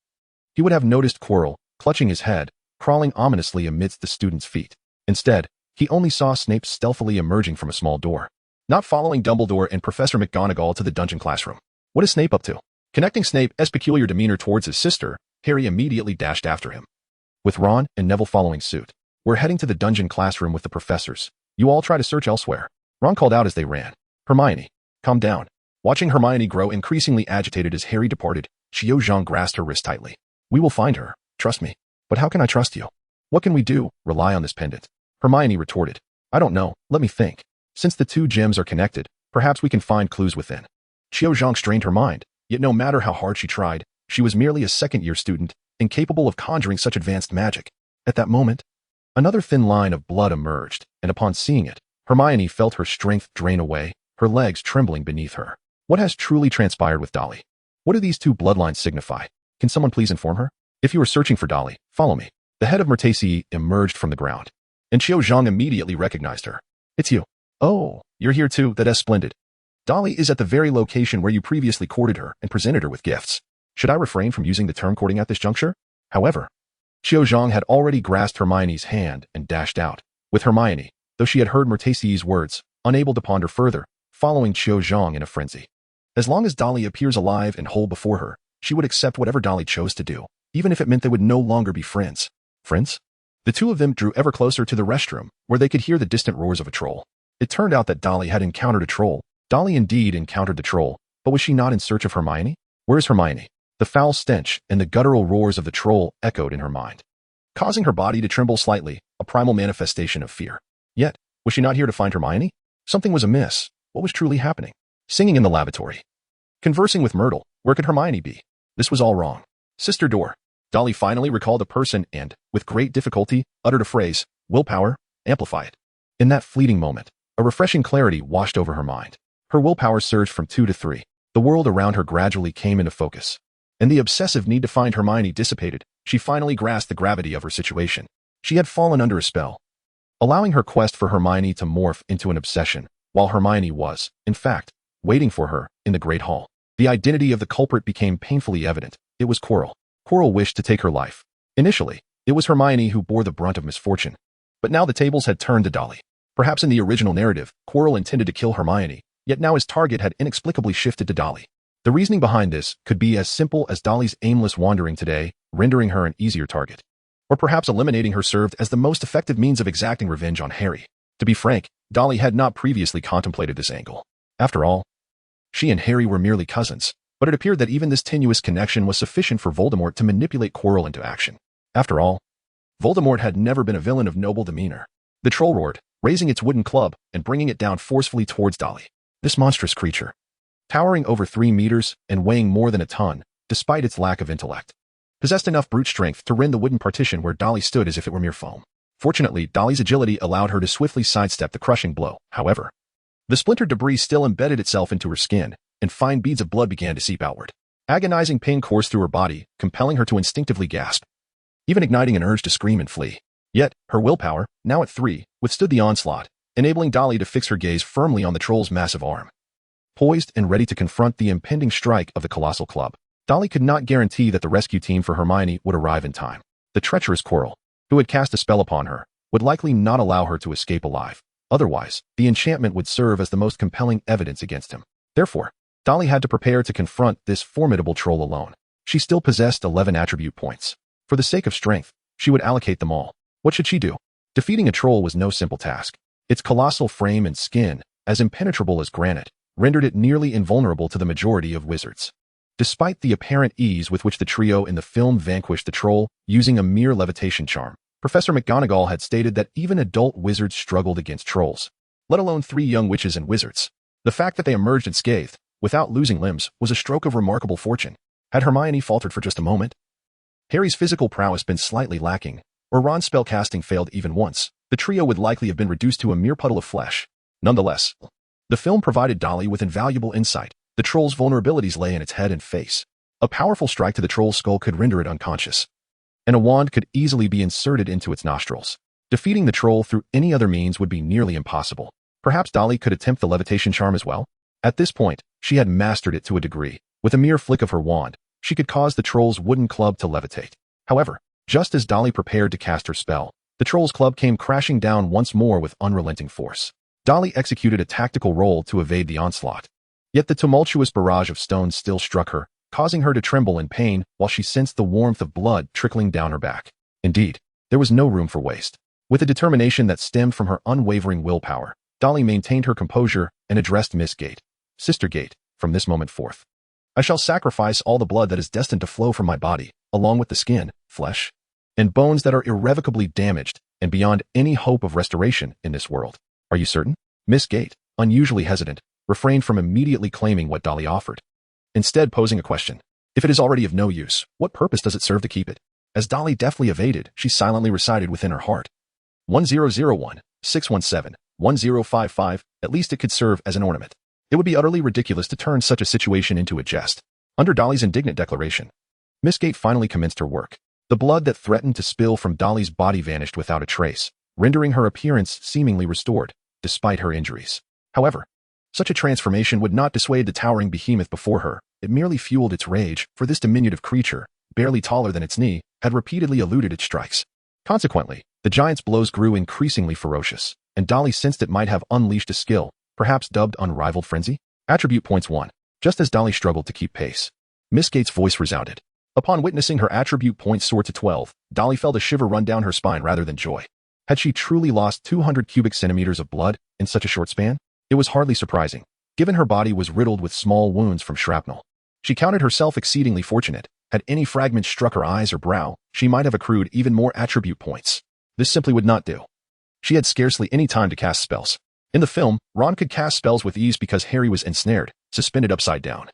he would have noticed Quirrell, clutching his head, crawling ominously amidst the students' feet. Instead, he only saw Snape stealthily emerging from a small door, not following Dumbledore and Professor McGonagall to the dungeon classroom. What is Snape up to? Connecting Snape's peculiar demeanor towards his sister, Harry immediately dashed after him, with Ron and Neville following suit. "We're heading to the dungeon classroom with the professors. You all try to search elsewhere," Ron called out as they ran. "Hermione, calm down." Watching Hermione grow increasingly agitated as Harry departed, Zhang grasped her wrist tightly. "We will find her. Trust me." "But how can I trust you? What can we do?" "Rely on this pendant," Hermione retorted. "I don't know. Let me think. Since the two gems are connected, perhaps we can find clues within." Zhang strained her mind, yet no matter how hard she tried, she was merely a second-year student, incapable of conjuring such advanced magic. At that moment, another thin line of blood emerged, and upon seeing it, Hermione felt her strength drain away, her legs trembling beneath her. What has truly transpired with Dolly? What do these two bloodlines signify? Can someone please inform her? If you are searching for Dolly, follow me. The head of Murtaci emerged from the ground, and Zhang immediately recognized her. "It's you. Oh, you're here too. That's splendid. Dolly is at the very location where you previously courted her and presented her with gifts." Should I refrain from using the term courting at this juncture? However, Zhang had already grasped Hermione's hand and dashed out, with Hermione, though she had heard Murtaci's words, unable to ponder further, following Zhang in a frenzy. As long as Dolly appears alive and whole before her, she would accept whatever Dolly chose to do, even if it meant they would no longer be friends. Friends? The two of them drew ever closer to the restroom, where they could hear the distant roars of a troll. It turned out that Dolly had encountered a troll. Dolly indeed encountered the troll, but was she not in search of Hermione? Where is Hermione? The foul stench and the guttural roars of the troll echoed in her mind, causing her body to tremble slightly, a primal manifestation of fear. Yet, was she not here to find Hermione? Something was amiss. What was truly happening? Singing in the lavatory, conversing with Myrtle, where could Hermione be? This was all wrong. Sister door. Dolly finally recalled a person and, with great difficulty, uttered a phrase, willpower, amplify it. In that fleeting moment, a refreshing clarity washed over her mind. Her willpower surged from 2 to 3. The world around her gradually came into focus, and the obsessive need to find Hermione dissipated. She finally grasped the gravity of her situation. She had fallen under a spell, allowing her quest for Hermione to morph into an obsession, while Hermione was, in fact, waiting for her in the Great Hall. The identity of the culprit became painfully evident. It was Quirrell. Quirrell wished to take her life. Initially, it was Hermione who bore the brunt of misfortune, but now the tables had turned to Dolly. Perhaps in the original narrative, Quirrell intended to kill Hermione, yet now his target had inexplicably shifted to Dolly. The reasoning behind this could be as simple as Dolly's aimless wandering today, rendering her an easier target. Or perhaps eliminating her served as the most effective means of exacting revenge on Harry. To be frank, Dolly had not previously contemplated this angle. After all, she and Harry were merely cousins, but it appeared that even this tenuous connection was sufficient for Voldemort to manipulate Quirrell into action. After all, Voldemort had never been a villain of noble demeanor. The troll roared, raising its wooden club and bringing it down forcefully towards Dolly. This monstrous creature, towering over 3 meters and weighing more than a ton, despite its lack of intellect. Possessed enough brute strength to rend the wooden partition where Dolly stood as if it were mere foam. Fortunately, Dolly's agility allowed her to swiftly sidestep the crushing blow. However, the splintered debris still embedded itself into her skin, and fine beads of blood began to seep outward. Agonizing pain coursed through her body, compelling her to instinctively gasp, even igniting an urge to scream and flee. Yet, her willpower, now at 3, withstood the onslaught, enabling Dolly to fix her gaze firmly on the troll's massive arm. Poised and ready to confront the impending strike of the colossal club, Dolly could not guarantee that the rescue team for Hermione would arrive in time. The treacherous Quirrell, who had cast a spell upon her, would likely not allow her to escape alive. Otherwise, the enchantment would serve as the most compelling evidence against him. Therefore, Dolly had to prepare to confront this formidable troll alone. She still possessed 11 attribute points. For the sake of strength, she would allocate them all. What should she do? Defeating a troll was no simple task. Its colossal frame and skin, as impenetrable as granite, rendered it nearly invulnerable to the majority of wizards. Despite the apparent ease with which the trio in the film vanquished the troll using a mere levitation charm, Professor McGonagall had stated that even adult wizards struggled against trolls, let alone 3 young witches and wizards. The fact that they emerged unscathed, without losing limbs, was a stroke of remarkable fortune. Had Hermione faltered for just a moment? Harry's physical prowess been slightly lacking, or Ron's spellcasting failed even once, the trio would likely have been reduced to a mere puddle of flesh. Nonetheless, the film provided Dolly with invaluable insight. The troll's vulnerabilities lay in its head and face. A powerful strike to the troll's skull could render it unconscious, and a wand could easily be inserted into its nostrils. Defeating the troll through any other means would be nearly impossible. Perhaps Dolly could attempt the levitation charm as well? At this point, she had mastered it to a degree. With a mere flick of her wand, she could cause the troll's wooden club to levitate. However, just as Dolly prepared to cast her spell, the troll's club came crashing down once more with unrelenting force. Dolly executed a tactical roll to evade the onslaught. Yet the tumultuous barrage of stones still struck her, causing her to tremble in pain while she sensed the warmth of blood trickling down her back. Indeed, there was no room for waste. With a determination that stemmed from her unwavering willpower, Dolly maintained her composure and addressed Miss Gate. Sister Gate, from this moment forth, I shall sacrifice all the blood that is destined to flow from my body, along with the skin, flesh, and bones that are irrevocably damaged and beyond any hope of restoration in this world. Are you certain? Miss Gate, unusually hesitant, refrained from immediately claiming what Dolly offered, instead posing a question. If it is already of no use, what purpose does it serve to keep it? As Dolly deftly evaded, she silently recited within her heart, 1001, 617, 1055, at least it could serve as an ornament. It would be utterly ridiculous to turn such a situation into a jest. Under Dolly's indignant declaration, Miss Gate finally commenced her work. The blood that threatened to spill from Dolly's body vanished without a trace, rendering her appearance seemingly restored, despite her injuries. However, such a transformation would not dissuade the towering behemoth before her. It merely fueled its rage, for this diminutive creature, barely taller than its knee, had repeatedly eluded its strikes. Consequently, the giant's blows grew increasingly ferocious, and Dolly sensed it might have unleashed a skill, perhaps dubbed unrivaled frenzy? Attribute points 1. Just as Dolly struggled to keep pace, Miss Gate's voice resounded. Upon witnessing her attribute points soar to 12, Dolly felt a shiver run down her spine rather than joy. Had she truly lost 200 cubic centimeters of blood in such a short span? It was hardly surprising, given her body was riddled with small wounds from shrapnel. She counted herself exceedingly fortunate. Had any fragment struck her eyes or brow, she might have accrued even more attribute points. This simply would not do. She had scarcely any time to cast spells. In the film, Ron could cast spells with ease because Harry was ensnared, suspended upside down,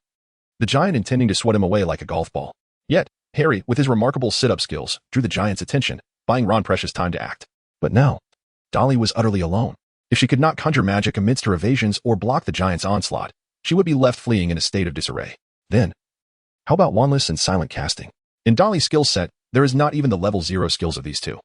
the giant intending to swat him away like a golf ball. Yet, Harry, with his remarkable sit-up skills, drew the giant's attention, buying Ron precious time to act. But now, Dolly was utterly alone. If she could not conjure magic amidst her evasions or block the giant's onslaught, she would be left fleeing in a state of disarray. Then, how about wandless and silent casting? In Dolly's skill set, there is not even the level 0 skills of these two,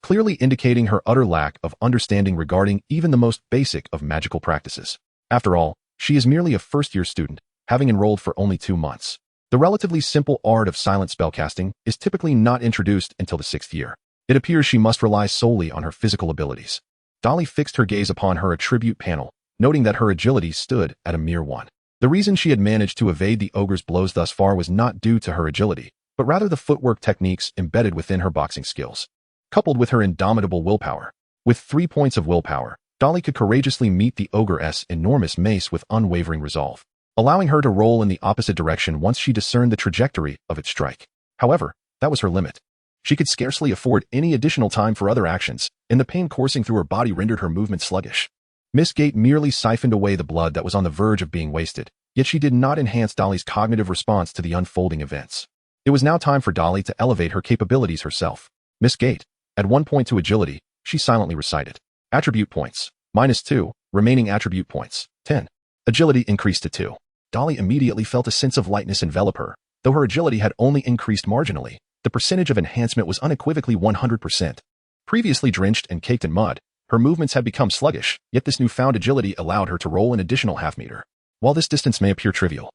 clearly indicating her utter lack of understanding regarding even the most basic of magical practices. After all, she is merely a first-year student, having enrolled for only 2 months. The relatively simple art of silent spellcasting is typically not introduced until the 6th year. It appears she must rely solely on her physical abilities. Dolly fixed her gaze upon her attribute panel, noting that her agility stood at a mere 1. The reason she had managed to evade the ogre's blows thus far was not due to her agility, but rather the footwork techniques embedded within her boxing skills, coupled with her indomitable willpower. With 3 points of willpower, Dolly could courageously meet the ogre's enormous mace with unwavering resolve, allowing her to roll in the opposite direction once she discerned the trajectory of its strike. However, that was her limit. She could scarcely afford any additional time for other actions, and the pain coursing through her body rendered her movement sluggish. Miss Gate merely siphoned away the blood that was on the verge of being wasted, yet she did not enhance Dolly's cognitive response to the unfolding events. It was now time for Dolly to elevate her capabilities herself. Miss Gate. At 1 point to agility, she silently recited. Attribute points. -2, remaining attribute points. 10. Agility increased to 2. Dolly immediately felt a sense of lightness envelop her. Though her agility had only increased marginally, the percentage of enhancement was unequivocally 100%. Previously drenched and caked in mud, her movements had become sluggish, yet this newfound agility allowed her to roll an additional half-meter. While this distance may appear trivial,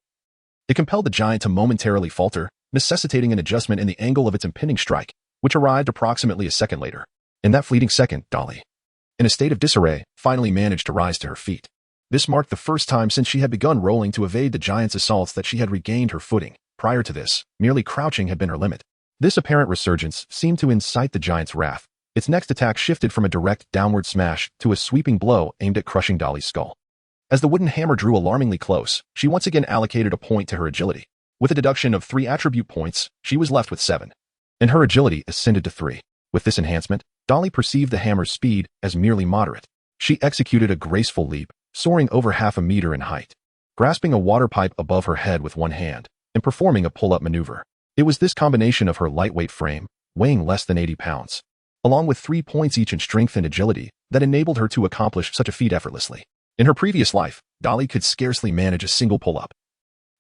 it compelled the giant to momentarily falter, necessitating an adjustment in the angle of its impending strike, which arrived approximately a second later. In that fleeting second, Dolly, in a state of disarray, finally managed to rise to her feet. This marked the first time since she had begun rolling to evade the giant's assaults that she had regained her footing. Prior to this, merely crouching had been her limit. This apparent resurgence seemed to incite the giant's wrath. Its next attack shifted from a direct downward smash to a sweeping blow aimed at crushing Dolly's skull. As the wooden hammer drew alarmingly close, she once again allocated a point to her agility. With a deduction of 3 attribute points, she was left with 7. And her agility ascended to 3. With this enhancement, Dolly perceived the hammer's speed as merely moderate. She executed a graceful leap, soaring over half a meter in height, grasping a water pipe above her head with one hand, and performing a pull-up maneuver. It was this combination of her lightweight frame, weighing less than 80 pounds, along with 3 points each in strength and agility, that enabled her to accomplish such a feat effortlessly. In her previous life, Dolly could scarcely manage a single pull-up,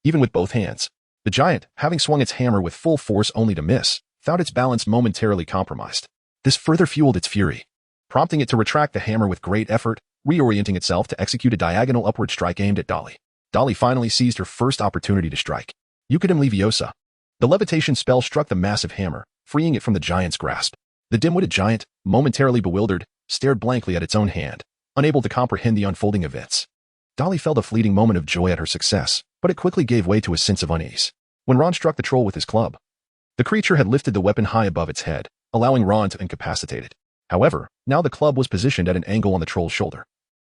even with both hands. The giant, having swung its hammer with full force only to miss, found its balance momentarily compromised. This further fueled its fury, prompting it to retract the hammer with great effort, reorienting itself to execute a diagonal upward strike aimed at Dolly. Dolly finally seized her first opportunity to strike. Eucadem Leviosa. The levitation spell struck the massive hammer, freeing it from the giant's grasp. The dim-witted giant, momentarily bewildered, stared blankly at its own hand, unable to comprehend the unfolding events. Dolly felt a fleeting moment of joy at her success, but it quickly gave way to a sense of unease. When Ron struck the troll with his club, the creature had lifted the weapon high above its head, allowing Ron to incapacitate it. However, now the club was positioned at an angle on the troll's shoulder,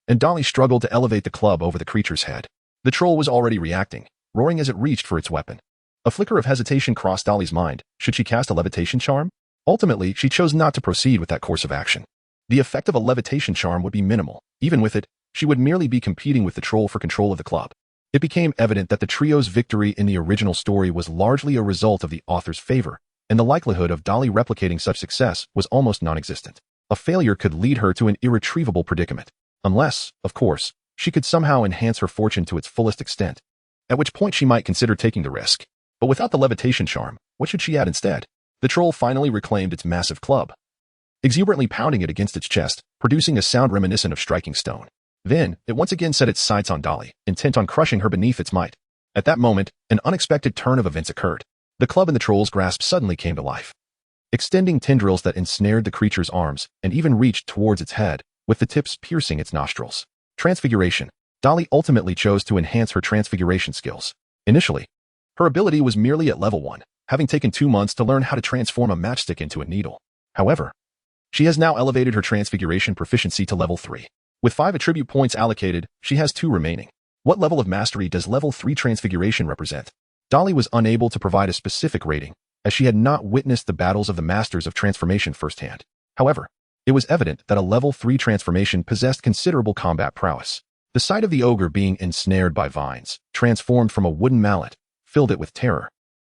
and Dolly struggled to elevate the club over the creature's head. The troll was already reacting, roaring as it reached for its weapon. A flicker of hesitation crossed Dolly's mind. Should she cast a levitation charm? Ultimately, she chose not to proceed with that course of action. The effect of a levitation charm would be minimal. Even with it, she would merely be competing with the troll for control of the club. It became evident that the trio's victory in the original story was largely a result of the author's favor, and the likelihood of Dolly replicating such success was almost non-existent. A failure could lead her to an irretrievable predicament, unless, of course, she could somehow enhance her fortune to its fullest extent, at which point she might consider taking the risk. But without the levitation charm, what should she add instead? The troll finally reclaimed its massive club, exuberantly pounding it against its chest, producing a sound reminiscent of striking stone. Then, it once again set its sights on Dolly, intent on crushing her beneath its might. At that moment, an unexpected turn of events occurred. The club in the troll's grasp suddenly came to life, extending tendrils that ensnared the creature's arms and even reached towards its head, with the tips piercing its nostrils. Transfiguration. Dolly ultimately chose to enhance her transfiguration skills. Initially, her ability was merely at level 1, having taken 2 months to learn how to transform a matchstick into a needle. However, she has now elevated her transfiguration proficiency to level 3. With 5 attribute points allocated, she has 2 remaining. What level of mastery does level 3 transfiguration represent? Dolly was unable to provide a specific rating, as she had not witnessed the battles of the masters of transformation firsthand. However, it was evident that a level 3 transformation possessed considerable combat prowess. The sight of the ogre being ensnared by vines, transformed from a wooden mallet, filled it with terror,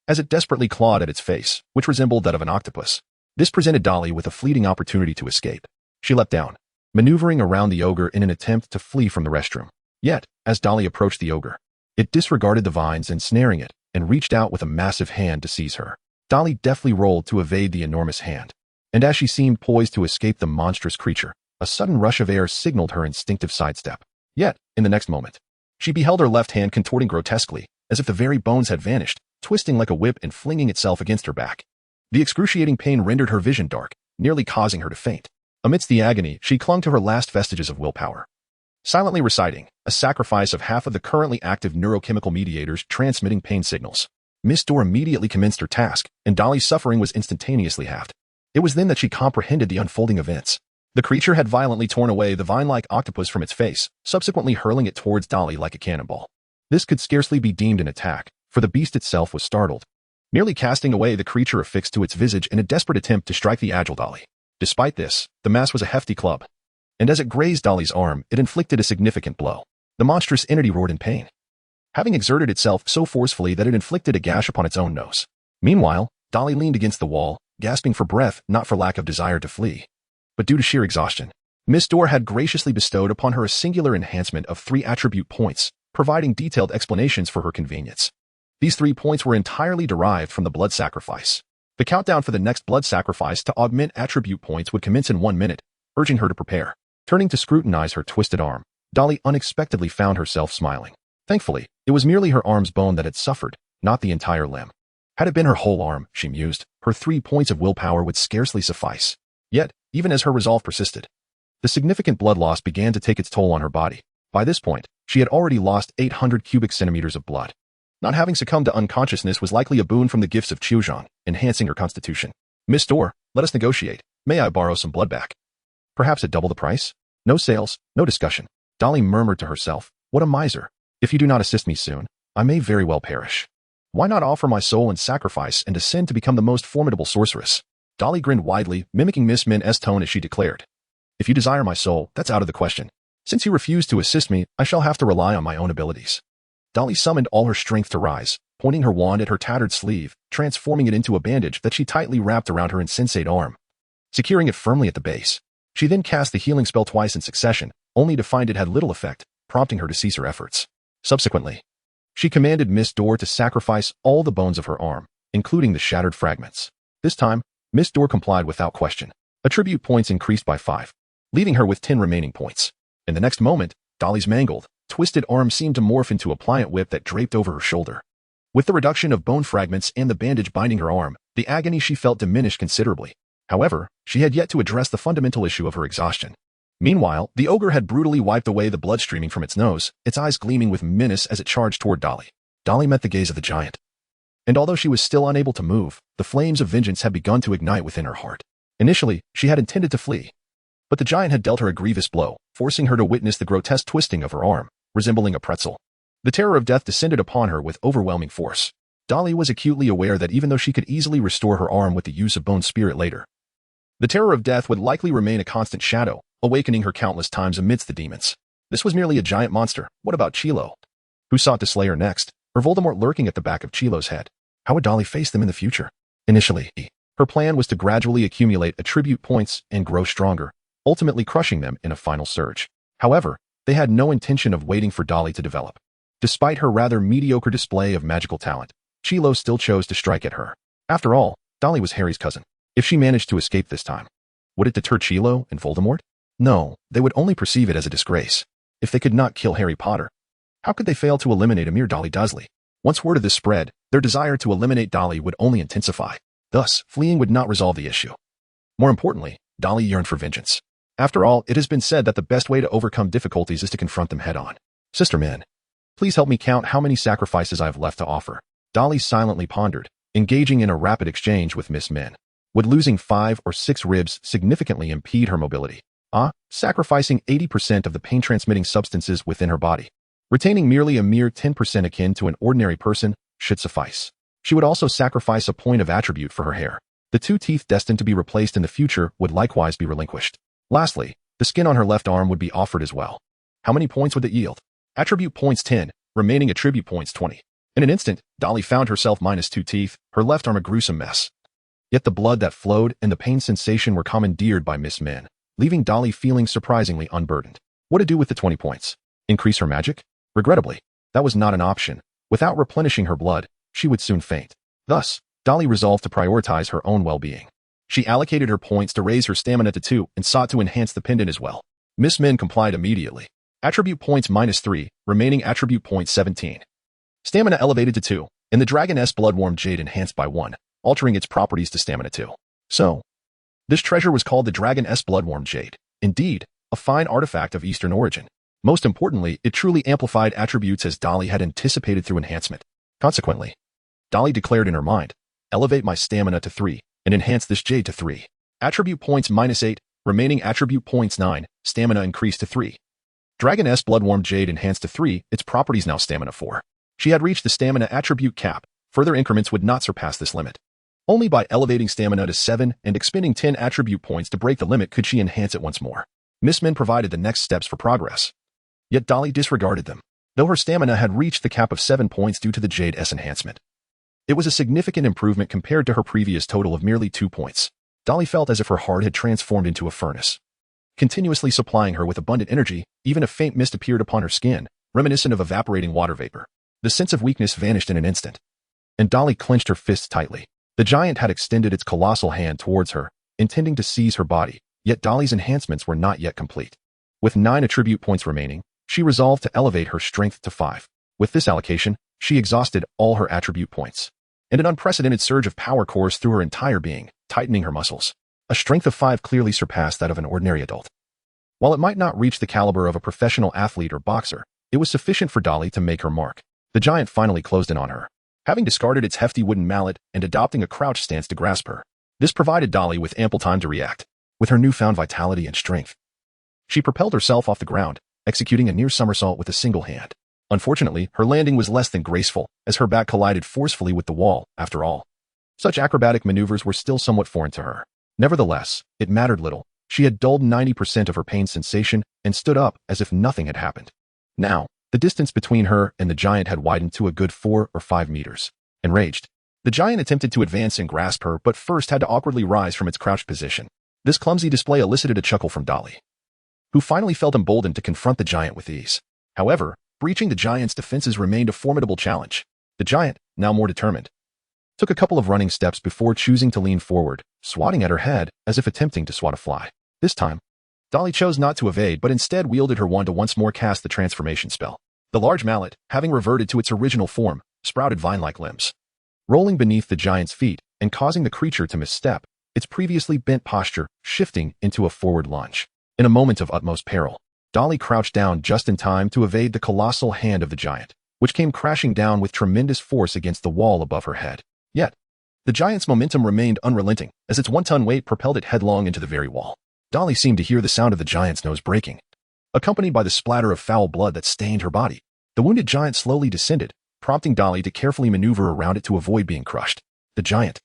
as it desperately clawed at its face, which resembled that of an octopus. This presented Dolly with a fleeting opportunity to escape. She leapt down, maneuvering around the ogre in an attempt to flee from the restroom. Yet, as Dolly approached the ogre, it disregarded the vines ensnaring it and reached out with a massive hand to seize her. Dolly deftly rolled to evade the enormous hand, and as she seemed poised to escape the monstrous creature, a sudden rush of air signaled her instinctive sidestep. Yet, in the next moment, she beheld her left hand contorting grotesquely, as if the very bones had vanished, twisting like a whip and flinging itself against her back. The excruciating pain rendered her vision dark, nearly causing her to faint. Amidst the agony, she clung to her last vestiges of willpower, silently reciting a sacrifice of half of the currently active neurochemical mediators transmitting pain signals. Miss Dorr immediately commenced her task, and Dolly's suffering was instantaneously halved. It was then that she comprehended the unfolding events. The creature had violently torn away the vine-like octopus from its face, subsequently hurling it towards Dolly like a cannonball. This could scarcely be deemed an attack, for the beast itself was startled, merely casting away the creature affixed to its visage in a desperate attempt to strike the agile Dolly. Despite this, the mass was a hefty club, and as it grazed Dolly's arm, it inflicted a significant blow. The monstrous entity roared in pain, having exerted itself so forcefully that it inflicted a gash upon its own nose. Meanwhile, Dolly leaned against the wall, gasping for breath, not for lack of desire to flee, but due to sheer exhaustion. Miss Dorr had graciously bestowed upon her a singular enhancement of 3 attribute points, providing detailed explanations for her convenience. These 3 points were entirely derived from the blood sacrifice. The countdown for the next blood sacrifice to augment attribute points would commence in 1 minute, urging her to prepare. Turning to scrutinize her twisted arm, Dolly unexpectedly found herself smiling. Thankfully, it was merely her arm's bone that had suffered, not the entire limb. Had it been her whole arm, she mused, her 3 points of willpower would scarcely suffice. Yet, even as her resolve persisted, the significant blood loss began to take its toll on her body. By this point, she had already lost 800 cubic centimeters of blood. Not having succumbed to unconsciousness was likely a boon from the gifts of Chujon, enhancing her constitution. Miss Dorr, let us negotiate. May I borrow some blood back? Perhaps at double the price? No sales, no discussion. Dolly murmured to herself, what a miser. If you do not assist me soon, I may very well perish. Why not offer my soul in sacrifice and ascend to become the most formidable sorceress? Dolly grinned widely, mimicking Miss Min's tone as she declared. If you desire my soul, that's out of the question. Since you refuse to assist me, I shall have to rely on my own abilities. Dolly summoned all her strength to rise, pointing her wand at her tattered sleeve, transforming it into a bandage that she tightly wrapped around her insensate arm, securing it firmly at the base. She then cast the healing spell twice in succession, only to find it had little effect, prompting her to cease her efforts. Subsequently, she commanded Miss Dorr to sacrifice all the bones of her arm, including the shattered fragments. This time, Miss Dorr complied without question. Attribute points increased by 5, leaving her with 10 remaining points. In the next moment, Dolly's mangled, twisted arm seemed to morph into a pliant whip that draped over her shoulder. With the reduction of bone fragments and the bandage binding her arm, the agony she felt diminished considerably. However, she had yet to address the fundamental issue of her exhaustion. Meanwhile, the ogre had brutally wiped away the blood streaming from its nose, its eyes gleaming with menace as it charged toward Dolly. Dolly met the gaze of the giant. And although she was still unable to move, the flames of vengeance had begun to ignite within her heart. Initially, she had intended to flee, but the giant had dealt her a grievous blow, forcing her to witness the grotesque twisting of her arm, resembling a pretzel. The terror of death descended upon her with overwhelming force. Dolly was acutely aware that even though she could easily restore her arm with the use of bone spirit later, the terror of death would likely remain a constant shadow, awakening her countless times amidst the demons. This was merely a giant monster. What about Chilo? Who sought to slay her next? Or Voldemort lurking at the back of Chilo's head? How would Dolly face them in the future? Initially, her plan was to gradually accumulate attribute points and grow stronger, ultimately crushing them in a final surge. However, they had no intention of waiting for Dolly to develop. Despite her rather mediocre display of magical talent, Chilo still chose to strike at her. After all, Dolly was Harry's cousin. If she managed to escape this time, would it deter Chilo and Voldemort? No, they would only perceive it as a disgrace. If they could not kill Harry Potter, how could they fail to eliminate a mere Dolly Dursley? Once word of this spread, their desire to eliminate Dolly would only intensify. Thus, fleeing would not resolve the issue. More importantly, Dolly yearned for vengeance. After all, it has been said that the best way to overcome difficulties is to confront them head-on. Sister Min, please help me count how many sacrifices I have left to offer. Dolly silently pondered, engaging in a rapid exchange with Miss Min. Would losing 5 or 6 ribs significantly impede her mobility? Sacrificing 80% of the pain-transmitting substances within her body. Retaining merely a mere 10% akin to an ordinary person should suffice. She would also sacrifice a point of attribute for her hair. The 2 teeth destined to be replaced in the future would likewise be relinquished. Lastly, the skin on her left arm would be offered as well. How many points would it yield? Attribute points 10, remaining attribute points 20. In an instant, Dolly found herself minus 2 teeth, her left arm a gruesome mess. Yet the blood that flowed and the pain sensation were commandeered by Miss Min, leaving Dolly feeling surprisingly unburdened. What to do with the 20 points? Increase her magic? Regrettably, that was not an option. Without replenishing her blood, she would soon faint. Thus, Dolly resolved to prioritize her own well-being. She allocated her points to raise her stamina to 2 and sought to enhance the pendant as well. Miss Min complied immediately. Attribute points minus 3, remaining attribute points 17. Stamina elevated to 2, and the Dragoness Bloodworm Jade enhanced by 1, altering its properties to stamina 2. So, this treasure was called the Dragoness Bloodworm Jade. Indeed, a fine artifact of Eastern origin. Most importantly, it truly amplified attributes as Dolly had anticipated through enhancement. Consequently, Dolly declared in her mind, elevate my stamina to 3, and enhance this jade to 3. Attribute points minus 8, remaining attribute points 9, stamina increased to 3. Dragoness Bloodworm Jade enhanced to 3, its properties now stamina 4. She had reached the stamina attribute cap. Further increments would not surpass this limit. Only by elevating stamina to 7 and expending 10 attribute points to break the limit could she enhance it once more. Miss Min provided the next steps for progress. Yet Dolly disregarded them. though her stamina had reached the cap of 7 points due to the Jade S enhancement. It was a significant improvement compared to her previous total of merely 2 points. Dolly felt as if her heart had transformed into a furnace, continuously supplying her with abundant energy. Even a faint mist appeared upon her skin, reminiscent of evaporating water vapor. The sense of weakness vanished in an instant, and Dolly clenched her fists tightly. The giant had extended its colossal hand towards her, intending to seize her body, yet Dolly's enhancements were not yet complete. With 9 attribute points remaining, she resolved to elevate her strength to 5. With this allocation, she exhausted all her attribute points, and an unprecedented surge of power coursed through her entire being, tightening her muscles. A strength of 5 clearly surpassed that of an ordinary adult. While it might not reach the caliber of a professional athlete or boxer, it was sufficient for Dolly to make her mark. The giant finally closed in on her, having discarded its hefty wooden mallet and adopting a crouch stance to grasp her. This provided Dolly with ample time to react. With her newfound vitality and strength, she propelled herself off the ground, executing a near somersault with a single hand. Unfortunately, her landing was less than graceful, as her back collided forcefully with the wall. After all, such acrobatic maneuvers were still somewhat foreign to her. Nevertheless, it mattered little. She had dulled 90% of her pain sensation and stood up as if nothing had happened. Now, the distance between her and the giant had widened to a good 4 or 5 meters. Enraged, the giant attempted to advance and grasp her, but first had to awkwardly rise from its crouched position. This clumsy display elicited a chuckle from Dolly, who finally felt emboldened to confront the giant with ease. However, breaching the giant's defenses remained a formidable challenge. The giant, now more determined, took a couple of running steps before choosing to lean forward, swatting at her head as if attempting to swat a fly. This time, Dolly chose not to evade but instead wielded her wand to once more cast the transformation spell. The large mallet, having reverted to its original form, sprouted vine-like limbs, rolling beneath the giant's feet and causing the creature to misstep, its previously bent posture shifting into a forward lunge. In a moment of utmost peril, Dolly crouched down just in time to evade the colossal hand of the giant, which came crashing down with tremendous force against the wall above her head. Yet, the giant's momentum remained unrelenting, as its 1-ton weight propelled it headlong into the very wall. Dolly seemed to hear the sound of the giant's nose breaking, accompanied by the splatter of foul blood that stained her body. The wounded giant slowly descended, prompting Dolly to carefully maneuver around it to avoid being crushed. The giant,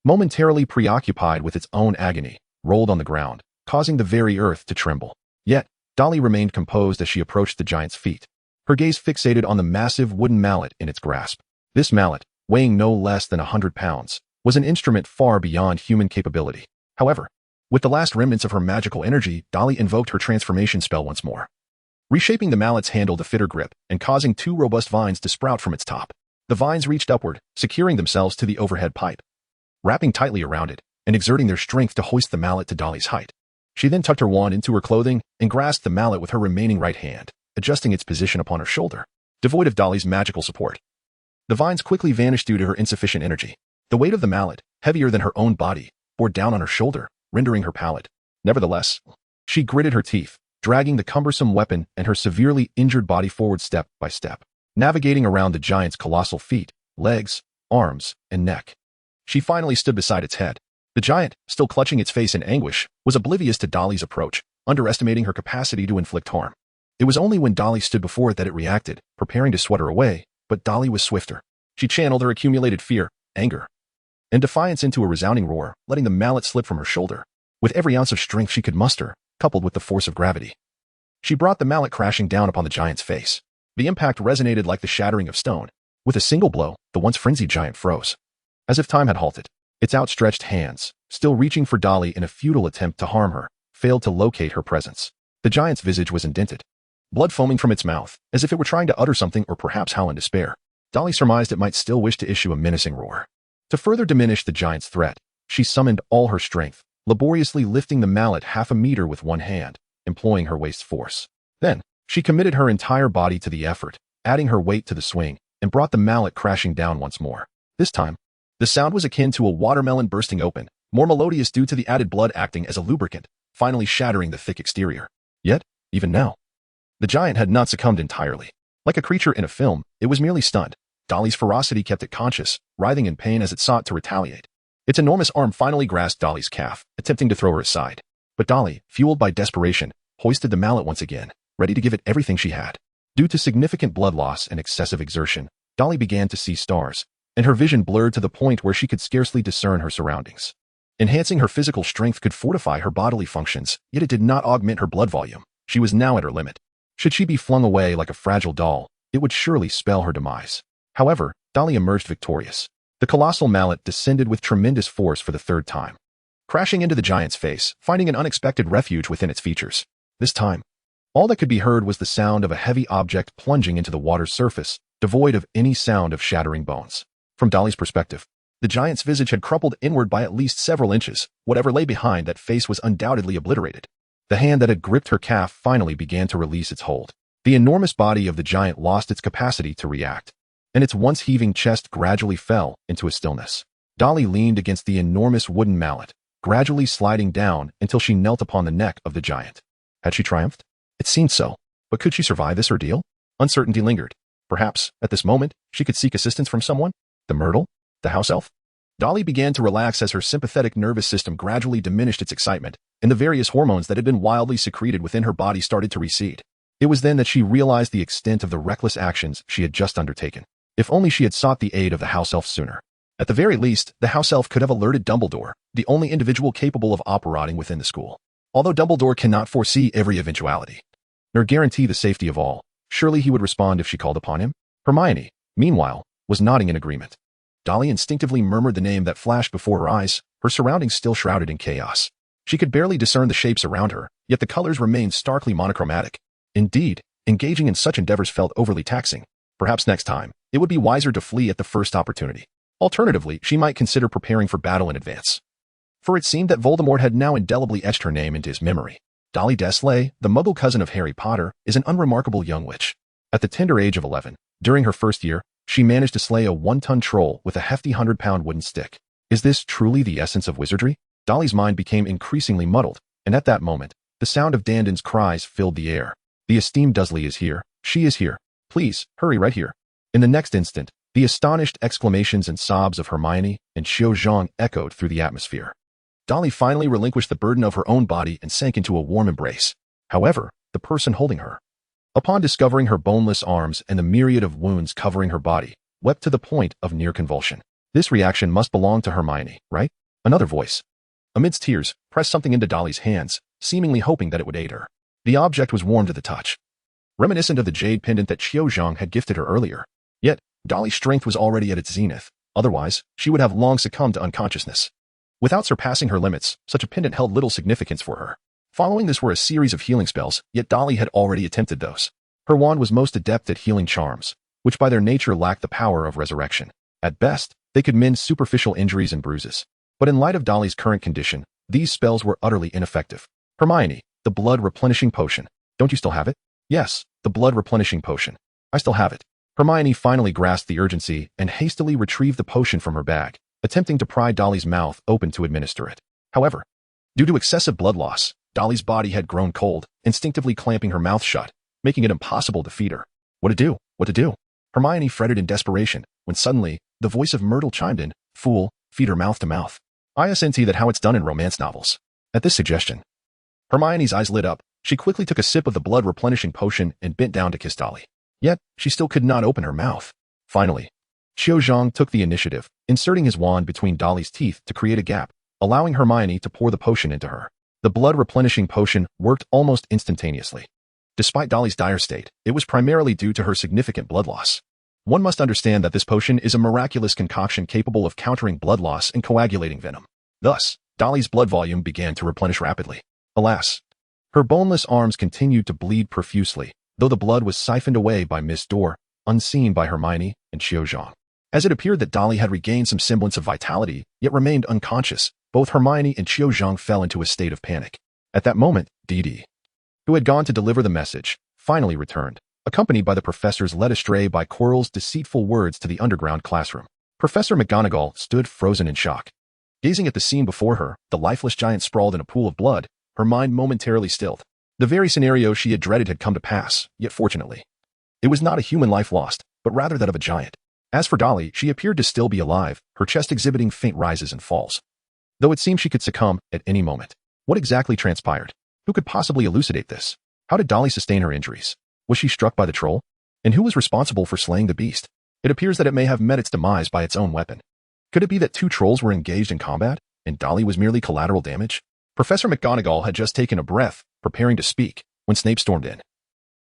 momentarily preoccupied with its own agony, rolled on the ground, causing the very earth to tremble. Yet, Dolly remained composed as she approached the giant's feet, her gaze fixated on the massive wooden mallet in its grasp. This mallet, weighing no less than 100 pounds, was an instrument far beyond human capability. However, with the last remnants of her magical energy, Dolly invoked her transformation spell once more, reshaping the mallet's handle to fit her grip and causing 2 robust vines to sprout from its top. The vines reached upward, securing themselves to the overhead pipe, wrapping tightly around it and exerting their strength to hoist the mallet to Dolly's height. She then tucked her wand into her clothing and grasped the mallet with her remaining right hand, adjusting its position upon her shoulder. Devoid of Dolly's magical support, the vines quickly vanished due to her insufficient energy. The weight of the mallet, heavier than her own body, bore down on her shoulder, rendering her pallid. Nevertheless, she gritted her teeth, dragging the cumbersome weapon and her severely injured body forward step by step, navigating around the giant's colossal feet, legs, arms, and neck. She finally stood beside its head. The giant, still clutching its face in anguish, was oblivious to Dolly's approach, underestimating her capacity to inflict harm. It was only when Dolly stood before it that it reacted, preparing to swat her away, but Dolly was swifter. She channeled her accumulated fear, anger, and defiance into a resounding roar, letting the mallet slip from her shoulder. With every ounce of strength she could muster, coupled with the force of gravity, she brought the mallet crashing down upon the giant's face. The impact resonated like the shattering of stone. With a single blow, the once frenzied giant froze, as if time had halted. Its outstretched hands, still reaching for Dolly in a futile attempt to harm her, failed to locate her presence. The giant's visage was indented, blood foaming from its mouth, as if it were trying to utter something or perhaps howl in despair. Dolly surmised it might still wish to issue a menacing roar. To further diminish the giant's threat, she summoned all her strength, laboriously lifting the mallet 1/2 meter with one hand, employing her waist force. Then, she committed her entire body to the effort, adding her weight to the swing, and brought the mallet crashing down once more. This time, the sound was akin to a watermelon bursting open, more melodious due to the added blood acting as a lubricant, finally shattering the thick exterior. Yet, even now, the giant had not succumbed entirely. Like a creature in a film, it was merely stunned. Dolly's ferocity kept it conscious, writhing in pain as it sought to retaliate. Its enormous arm finally grasped Dolly's calf, attempting to throw her aside. But Dolly, fueled by desperation, hoisted the mallet once again, ready to give it everything she had. Due to significant blood loss and excessive exertion, Dolly began to see stars, and her vision blurred to the point where she could scarcely discern her surroundings. Enhancing her physical strength could fortify her bodily functions, yet it did not augment her blood volume. She was now at her limit. Should she be flung away like a fragile doll, it would surely spell her demise. However, Dolly emerged victorious. The colossal mallet descended with tremendous force for the third time, crashing into the giant's face, finding an unexpected refuge within its features. This time, all that could be heard was the sound of a heavy object plunging into the water's surface, devoid of any sound of shattering bones. From Dolly's perspective, the giant's visage had crumpled inward by at least several inches. Whatever lay behind that face was undoubtedly obliterated. The hand that had gripped her calf finally began to release its hold. The enormous body of the giant lost its capacity to react, and its once heaving chest gradually fell into a stillness. Dolly leaned against the enormous wooden mallet, gradually sliding down until she knelt upon the neck of the giant. Had she triumphed? It seemed so. But could she survive this ordeal? Uncertainty lingered. Perhaps, at this moment, she could seek assistance from someone? The Myrtle? The house elf? Dolly began to relax as her sympathetic nervous system gradually diminished its excitement, and the various hormones that had been wildly secreted within her body started to recede. It was then that she realized the extent of the reckless actions she had just undertaken. If only she had sought the aid of the house elf sooner. At the very least, the house elf could have alerted Dumbledore, the only individual capable of operating within the school. Although Dumbledore cannot foresee every eventuality, nor guarantee the safety of all, surely he would respond if she called upon him. Hermione, meanwhile, was nodding in agreement. Dolly instinctively murmured the name that flashed before her eyes, her surroundings still shrouded in chaos. She could barely discern the shapes around her, yet the colors remained starkly monochromatic. Indeed, engaging in such endeavors felt overly taxing. Perhaps next time, it would be wiser to flee at the first opportunity. Alternatively, she might consider preparing for battle in advance. For it seemed that Voldemort had now indelibly etched her name into his memory. Dolly Dursley, the Muggle cousin of Harry Potter, is an unremarkable young witch. At the tender age of 11, during her first year, she managed to slay a 1-ton troll with a hefty 100-pound wooden stick. Is this truly the essence of wizardry? Dolly's mind became increasingly muddled, and at that moment, the sound of Dandon's cries filled the air. The esteemed Dursley is here. She is here. Please, hurry right here. In the next instant, the astonished exclamations and sobs of Hermione and Xiao Zhang echoed through the atmosphere. Dolly finally relinquished the burden of her own body and sank into a warm embrace. However, the person holding her, upon discovering her boneless arms and the myriad of wounds covering her body, wept to the point of near convulsion. This reaction must belong to Hermione, right? Another voice, amidst tears, pressed something into Dolly's hands, seemingly hoping that it would aid her. The object was warm to the touch, reminiscent of the jade pendant that Xiao Zhang had gifted her earlier. Yet, Dolly's strength was already at its zenith. Otherwise, she would have long succumbed to unconsciousness. Without surpassing her limits, such a pendant held little significance for her. Following this were a series of healing spells, yet Dolly had already attempted those. Her wand was most adept at healing charms, which by their nature lacked the power of resurrection. At best, they could mend superficial injuries and bruises. But in light of Dolly's current condition, these spells were utterly ineffective. Hermione, the blood replenishing potion. Don't you still have it? Yes, the blood replenishing potion. I still have it. Hermione finally grasped the urgency and hastily retrieved the potion from her bag, attempting to pry Dolly's mouth open to administer it. However, due to excessive blood loss, Dolly's body had grown cold, instinctively clamping her mouth shut, making it impossible to feed her. What to do? What to do? Hermione fretted in desperation, when suddenly, the voice of Myrtle chimed in, "Fool, feed her mouth to mouth. ISNT that how it's done in romance novels." At this suggestion, Hermione's eyes lit up. She quickly took a sip of the blood-replenishing potion and bent down to kiss Dolly. Yet, she still could not open her mouth. Finally, Xiao Zhang took the initiative, inserting his wand between Dolly's teeth to create a gap, allowing Hermione to pour the potion into her. The blood-replenishing potion worked almost instantaneously. Despite Dolly's dire state, it was primarily due to her significant blood loss. One must understand that this potion is a miraculous concoction capable of countering blood loss and coagulating venom. Thus, Dolly's blood volume began to replenish rapidly. Alas, her boneless arms continued to bleed profusely, though the blood was siphoned away by Miss Dorr, unseen by Hermione and Xiao Zhang. As it appeared that Dolly had regained some semblance of vitality, yet remained unconscious, both Hermione and Xiao Zhang fell into a state of panic. At that moment, Dee, who had gone to deliver the message, finally returned, accompanied by the professors led astray by Quirrell's deceitful words to the underground classroom. Professor McGonagall stood frozen in shock. Gazing at the scene before her, the lifeless giant sprawled in a pool of blood, her mind momentarily stilled. The very scenario she had dreaded had come to pass, yet fortunately, it was not a human life lost, but rather that of a giant. As for Dolly, she appeared to still be alive, her chest exhibiting faint rises and falls, though it seemed she could succumb at any moment. What exactly transpired? Who could possibly elucidate this? How did Dolly sustain her injuries? Was she struck by the troll? And who was responsible for slaying the beast? It appears that it may have met its demise by its own weapon. Could it be that two trolls were engaged in combat, and Dolly was merely collateral damage? Professor McGonagall had just taken a breath, preparing to speak, when Snape stormed in.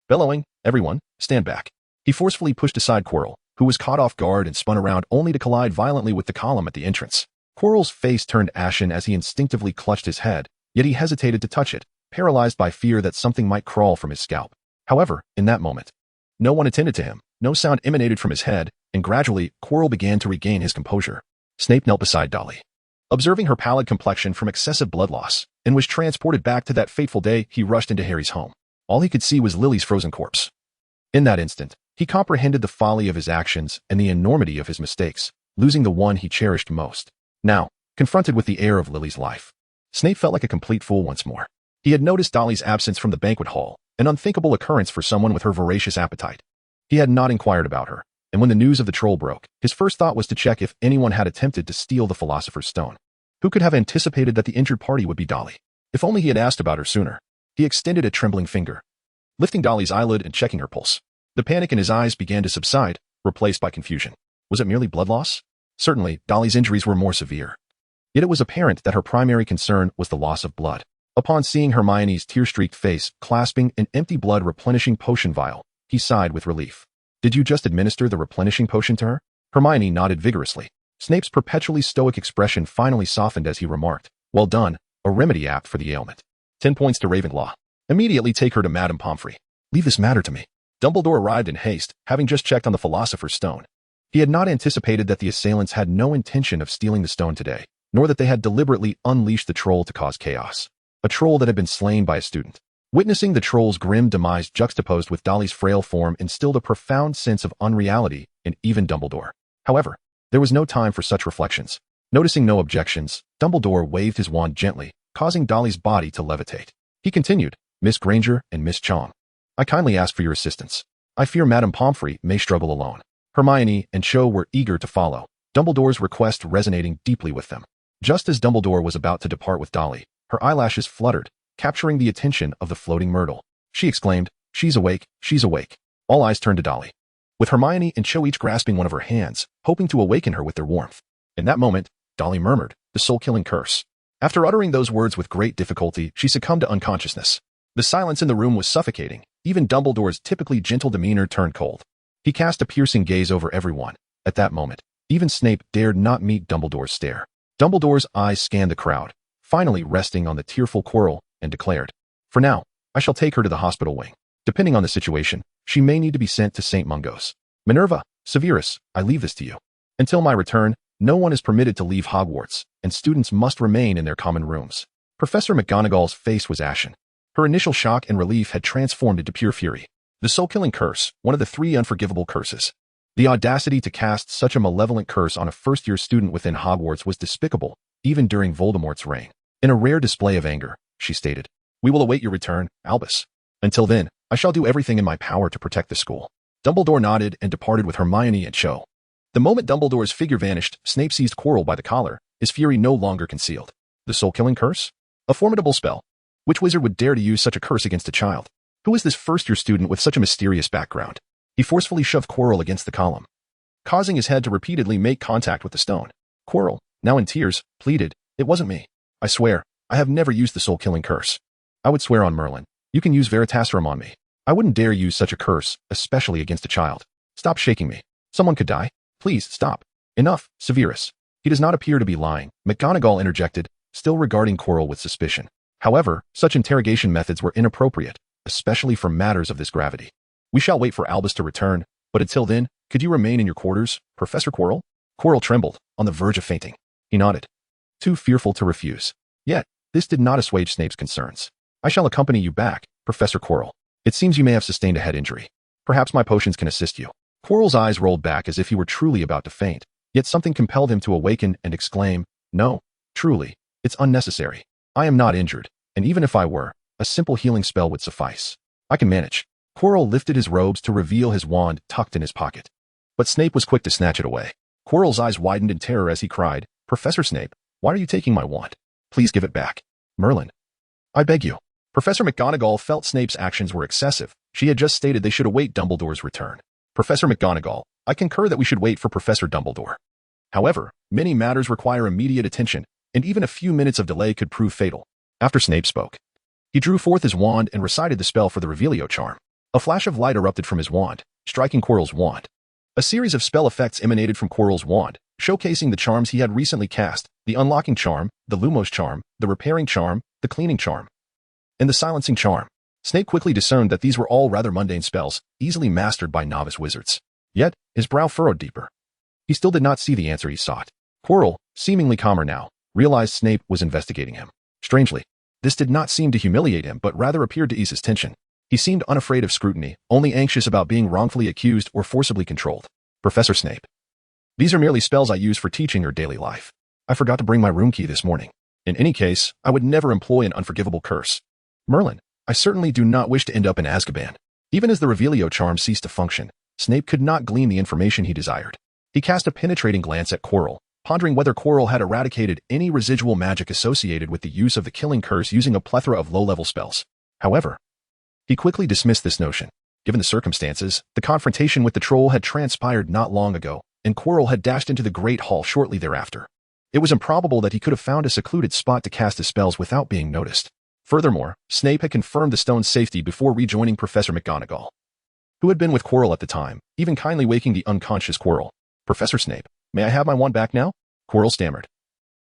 Bellowing, "Everyone, stand back." He forcefully pushed aside Quirrell, who was caught off guard and spun around only to collide violently with the column at the entrance. Quirrell's face turned ashen as he instinctively clutched his head, yet he hesitated to touch it, paralyzed by fear that something might crawl from his scalp. However, in that moment, no one attended to him, no sound emanated from his head, and gradually, Quirrell began to regain his composure. Snape knelt beside Dolly, observing her pallid complexion from excessive blood loss, and was transported back to that fateful day he rushed into Harry's home. All he could see was Lily's frozen corpse. In that instant, he comprehended the folly of his actions and the enormity of his mistakes, losing the one he cherished most. Now, confronted with the heir of Lily's life, Snape felt like a complete fool once more. He had noticed Dolly's absence from the banquet hall, an unthinkable occurrence for someone with her voracious appetite. He had not inquired about her, and when the news of the troll broke, his first thought was to check if anyone had attempted to steal the Philosopher's Stone. Who could have anticipated that the injured party would be Dolly? If only he had asked about her sooner. He extended a trembling finger, lifting Dolly's eyelid and checking her pulse. The panic in his eyes began to subside, replaced by confusion. Was it merely blood loss? Certainly, Dolly's injuries were more severe. Yet it was apparent that her primary concern was the loss of blood. Upon seeing Hermione's tear-streaked face clasping an empty blood-replenishing potion vial, he sighed with relief. Did you just administer the replenishing potion to her? Hermione nodded vigorously. Snape's perpetually stoic expression finally softened as he remarked, well done, a remedy apt for the ailment. 10 points to Ravenclaw. Immediately take her to Madame Pomfrey. Leave this matter to me. Dumbledore arrived in haste, having just checked on the Philosopher's Stone. He had not anticipated that the assailants had no intention of stealing the stone today, nor that they had deliberately unleashed the troll to cause chaos. A troll that had been slain by a student. Witnessing the troll's grim demise juxtaposed with Dolly's frail form instilled a profound sense of unreality in even Dumbledore. However, there was no time for such reflections. Noticing no objections, Dumbledore waved his wand gently, causing Dolly's body to levitate. He continued, Miss Granger and Miss Chong, I kindly ask for your assistance. I fear Madame Pomfrey may struggle alone. Hermione and Cho were eager to follow, Dumbledore's request resonating deeply with them. Just as Dumbledore was about to depart with Dolly, her eyelashes fluttered, capturing the attention of the floating Myrtle. She exclaimed, she's awake, she's awake. All eyes turned to Dolly, with Hermione and Cho each grasping one of her hands, hoping to awaken her with their warmth. In that moment, Dolly murmured, the soul-killing curse. After uttering those words with great difficulty, she succumbed to unconsciousness. The silence in the room was suffocating. Even Dumbledore's typically gentle demeanor turned cold. He cast a piercing gaze over everyone. At that moment, even Snape dared not meet Dumbledore's stare. Dumbledore's eyes scanned the crowd, finally resting on the tearful Quirrell, and declared, for now, I shall take her to the hospital wing. Depending on the situation, she may need to be sent to St. Mungo's. Minerva, Severus, I leave this to you. Until my return, no one is permitted to leave Hogwarts, and students must remain in their common rooms. Professor McGonagall's face was ashen. Her initial shock and relief had transformed into pure fury. The soul-killing curse, one of the 3 unforgivable curses. The audacity to cast such a malevolent curse on a first-year student within Hogwarts was despicable, even during Voldemort's reign. In a rare display of anger, she stated, we will await your return, Albus. Until then, I shall do everything in my power to protect the school. Dumbledore nodded and departed with Hermione and Cho. The moment Dumbledore's figure vanished, Snape seized Quirrell by the collar, his fury no longer concealed. The soul-killing curse? A formidable spell. Which wizard would dare to use such a curse against a child? Who is this first-year student with such a mysterious background? He forcefully shoved Quirrell against the column, causing his head to repeatedly make contact with the stone. Quirrell, now in tears, pleaded, it wasn't me. I swear, I have never used the soul-killing curse. I would swear on Merlin. You can use Veritaserum on me. I wouldn't dare use such a curse, especially against a child. Stop shaking me. Someone could die. Please, stop. Enough, Severus. He does not appear to be lying, McGonagall interjected, still regarding Quirrell with suspicion. However, such interrogation methods were inappropriate, especially for matters of this gravity. We shall wait for Albus to return, but until then, could you remain in your quarters, Professor Quirrell? Quirrell trembled, on the verge of fainting. He nodded, too fearful to refuse. Yet, this did not assuage Snape's concerns. I shall accompany you back, Professor Quirrell. It seems you may have sustained a head injury. Perhaps my potions can assist you. Quirrell's eyes rolled back as if he were truly about to faint, yet something compelled him to awaken and exclaim, no, truly, it's unnecessary. I am not injured, and even if I were, a simple healing spell would suffice. I can manage. Quirrell lifted his robes to reveal his wand tucked in his pocket. But Snape was quick to snatch it away. Quirrell's eyes widened in terror as he cried, Professor Snape, why are you taking my wand? Please give it back. Merlin. I beg you. Professor McGonagall felt Snape's actions were excessive. She had just stated they should await Dumbledore's return. Professor McGonagall, I concur that we should wait for Professor Dumbledore. However, many matters require immediate attention, and even a few minutes of delay could prove fatal. After Snape spoke, he drew forth his wand and recited the spell for the Revelio charm. A flash of light erupted from his wand, striking Quirrell's wand. A series of spell effects emanated from Quirrell's wand, showcasing the charms he had recently cast: the unlocking charm, the Lumos charm, the repairing charm, the cleaning charm, and the silencing charm. Snape quickly discerned that these were all rather mundane spells, easily mastered by novice wizards. Yet, his brow furrowed deeper. He still did not see the answer he sought. Quirrell, seemingly calmer now, realized Snape was investigating him. Strangely, this did not seem to humiliate him but rather appeared to ease his tension. He seemed unafraid of scrutiny, only anxious about being wrongfully accused or forcibly controlled. Professor Snape. These are merely spells I use for teaching your daily life. I forgot to bring my room key this morning. In any case, I would never employ an unforgivable curse. Merlin, I certainly do not wish to end up in Azkaban. Even as the Revelio charm ceased to function, Snape could not glean the information he desired. He cast a penetrating glance at Quirrell, pondering whether Quirrell had eradicated any residual magic associated with the use of the killing curse using a plethora of low-level spells. However, he quickly dismissed this notion. Given the circumstances, the confrontation with the troll had transpired not long ago, and Quirrell had dashed into the Great Hall shortly thereafter. It was improbable that he could have found a secluded spot to cast his spells without being noticed. Furthermore, Snape had confirmed the stone's safety before rejoining Professor McGonagall, who had been with Quirrell at the time, even kindly waking the unconscious Quirrell. Professor Snape, may I have my wand back now? Quirrell stammered,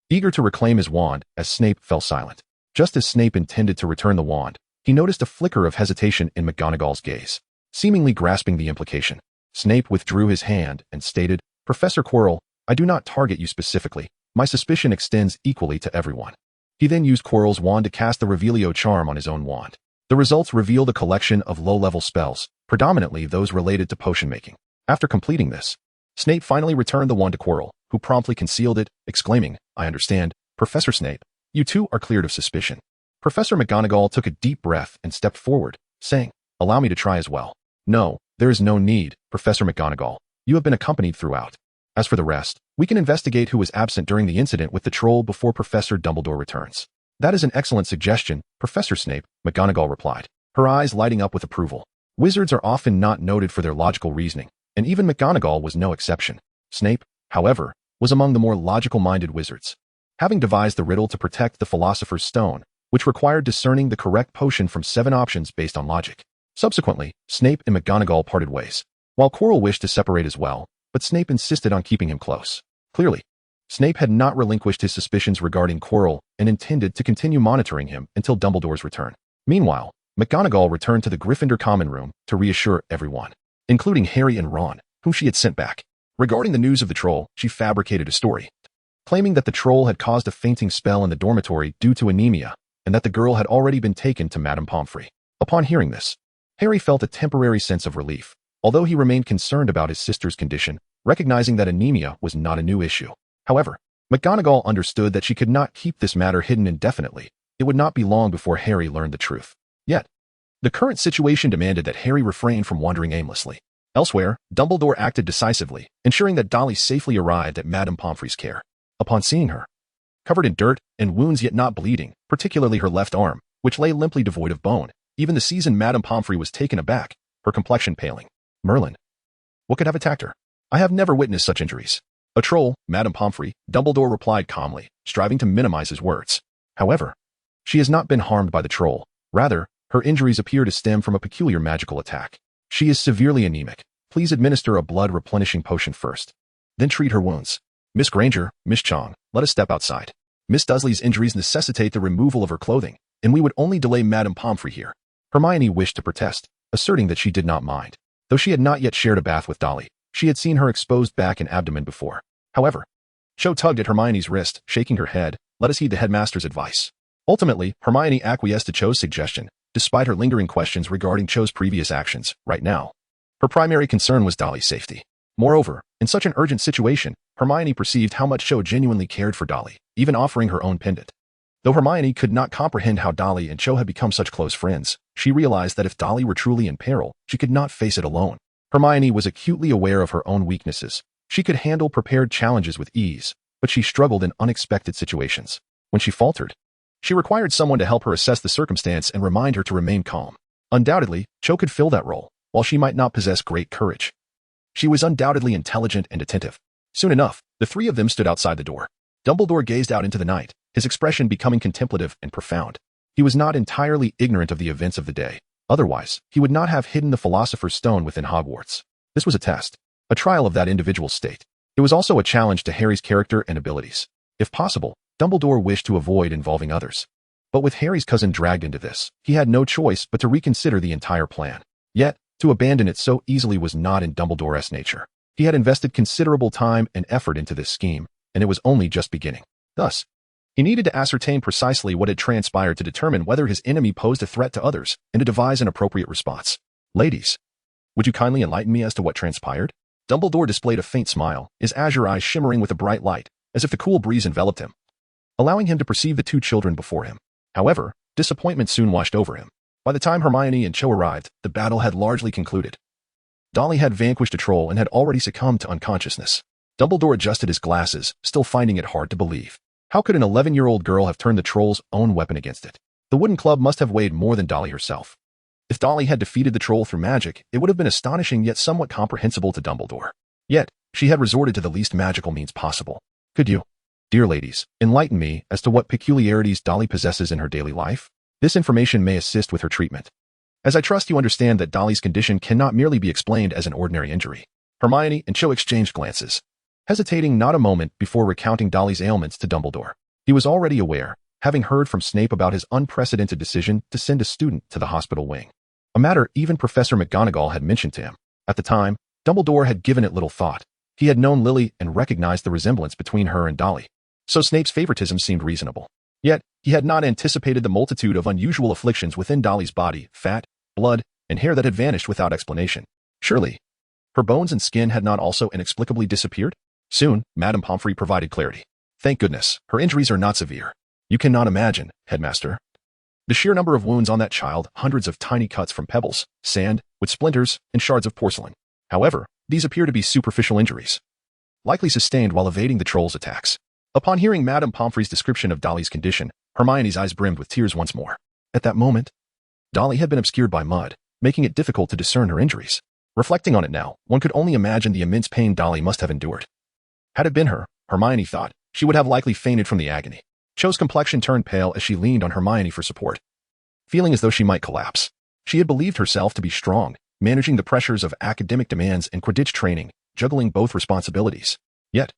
eager to reclaim his wand as Snape fell silent. Just as Snape intended to return the wand, he noticed a flicker of hesitation in McGonagall's gaze. Seemingly grasping the implication, Snape withdrew his hand and stated, Professor Quirrell, I do not target you specifically. My suspicion extends equally to everyone. He then used Quirrell's wand to cast the Revelio charm on his own wand. The results revealed a collection of low-level spells, predominantly those related to potion making. After completing this, Snape finally returned the wand to Quirrell, who promptly concealed it, exclaiming, I understand, Professor Snape, you two are cleared of suspicion. Professor McGonagall took a deep breath and stepped forward, saying, allow me to try as well. No, there is no need, Professor McGonagall. You have been accompanied throughout. As for the rest, we can investigate who was absent during the incident with the troll before Professor Dumbledore returns. That is an excellent suggestion, Professor Snape, McGonagall replied, her eyes lighting up with approval. Wizards are often not noted for their logical reasoning, and even McGonagall was no exception. Snape, however, was among the more logical-minded wizards, having devised the riddle to protect the Philosopher's Stone, which required discerning the correct potion from 7 options based on logic. Subsequently, Snape and McGonagall parted ways, while Quirrell wished to separate as well, but Snape insisted on keeping him close. Clearly, Snape had not relinquished his suspicions regarding Quirrell and intended to continue monitoring him until Dumbledore's return. Meanwhile, McGonagall returned to the Gryffindor common room to reassure everyone, including Harry and Ron, whom she had sent back. Regarding the news of the troll, she fabricated a story, claiming that the troll had caused a fainting spell in the dormitory due to anemia, and that the girl had already been taken to Madame Pomfrey. Upon hearing this, Harry felt a temporary sense of relief, although he remained concerned about his sister's condition, recognizing that anemia was not a new issue. However, McGonagall understood that she could not keep this matter hidden indefinitely. It would not be long before Harry learned the truth. Yet, the current situation demanded that Harry refrain from wandering aimlessly. Elsewhere, Dumbledore acted decisively, ensuring that Dolly safely arrived at Madame Pomfrey's care. Upon seeing her, covered in dirt and wounds yet not bleeding, particularly her left arm, which lay limply devoid of bone, even the seasoned Madame Pomfrey was taken aback, her complexion paling. Merlin, what could have attacked her? I have never witnessed such injuries. A troll, Madame Pomfrey, Dumbledore replied calmly, striving to minimize his words. However, she has not been harmed by the troll. Rather, her injuries appear to stem from a peculiar magical attack. She is severely anemic. Please administer a blood-replenishing potion first. Then treat her wounds. Miss Granger, Miss Chong, let us step outside. Miss Dursley's injuries necessitate the removal of her clothing, and we would only delay Madame Pomfrey here. Hermione wished to protest, asserting that she did not mind. Though she had not yet shared a bath with Dolly, she had seen her exposed back and abdomen before. However, Cho tugged at Hermione's wrist, shaking her head. Let us heed the headmaster's advice. Ultimately, Hermione acquiesced to Cho's suggestion, despite her lingering questions regarding Cho's previous actions. Right now, her primary concern was Dolly's safety. Moreover, in such an urgent situation, Hermione perceived how much Cho genuinely cared for Dolly, even offering her own pendant. Though Hermione could not comprehend how Dolly and Cho had become such close friends, she realized that if Dolly were truly in peril, she could not face it alone. Hermione was acutely aware of her own weaknesses. She could handle prepared challenges with ease, but she struggled in unexpected situations. When she faltered, she required someone to help her assess the circumstance and remind her to remain calm. Undoubtedly, Cho could fill that role, while she might not possess great courage. She was undoubtedly intelligent and attentive. Soon enough, the three of them stood outside the door. Dumbledore gazed out into the night, his expression becoming contemplative and profound. He was not entirely ignorant of the events of the day. Otherwise, he would not have hidden the Philosopher's Stone within Hogwarts. This was a test, a trial of that individual's state. It was also a challenge to Harry's character and abilities. If possible, Dumbledore wished to avoid involving others. But with Harry's cousin dragged into this, he had no choice but to reconsider the entire plan. Yet, to abandon it so easily was not in Dumbledore's nature. He had invested considerable time and effort into this scheme, and it was only just beginning. Thus, he needed to ascertain precisely what had transpired to determine whether his enemy posed a threat to others and to devise an appropriate response. Ladies, would you kindly enlighten me as to what transpired? Dumbledore displayed a faint smile, his azure eyes shimmering with a bright light, as if the cool breeze enveloped him, allowing him to perceive the two children before him. However, disappointment soon washed over him. By the time Hermione and Cho arrived, the battle had largely concluded. Dolly had vanquished a troll and had already succumbed to unconsciousness. Dumbledore adjusted his glasses, still finding it hard to believe. How could an 11-year-old girl have turned the troll's own weapon against it? The wooden club must have weighed more than Dolly herself. If Dolly had defeated the troll through magic, it would have been astonishing yet somewhat comprehensible to Dumbledore. Yet, she had resorted to the least magical means possible. Could you, dear ladies, enlighten me as to what peculiarities Dolly possesses in her daily life? This information may assist with her treatment, as I trust you understand that Dolly's condition cannot merely be explained as an ordinary injury. Hermione and Cho exchanged glances, hesitating not a moment before recounting Dolly's ailments to Dumbledore. He was already aware, having heard from Snape about his unprecedented decision to send a student to the hospital wing. A matter even Professor McGonagall had mentioned to him. At the time, Dumbledore had given it little thought. He had known Lily and recognized the resemblance between her and Dolly, so Snape's favoritism seemed reasonable. Yet, he had not anticipated the multitude of unusual afflictions within Dolly's body, fat, blood, and hair that had vanished without explanation. Surely, her bones and skin had not also inexplicably disappeared? Soon, Madame Pomfrey provided clarity. Thank goodness, her injuries are not severe. You cannot imagine, Headmaster, the sheer number of wounds on that child, hundreds of tiny cuts from pebbles, sand, with splinters, and shards of porcelain. However, these appear to be superficial injuries, likely sustained while evading the troll's attacks. Upon hearing Madame Pomfrey's description of Dolly's condition, Hermione's eyes brimmed with tears once more. At that moment, Dolly had been obscured by mud, making it difficult to discern her injuries. Reflecting on it now, one could only imagine the immense pain Dolly must have endured. Had it been her, Hermione thought, she would have likely fainted from the agony. Cho's complexion turned pale as she leaned on Hermione for support, feeling as though she might collapse. She had believed herself to be strong, managing the pressures of academic demands and Quidditch training, juggling both responsibilities. Yet,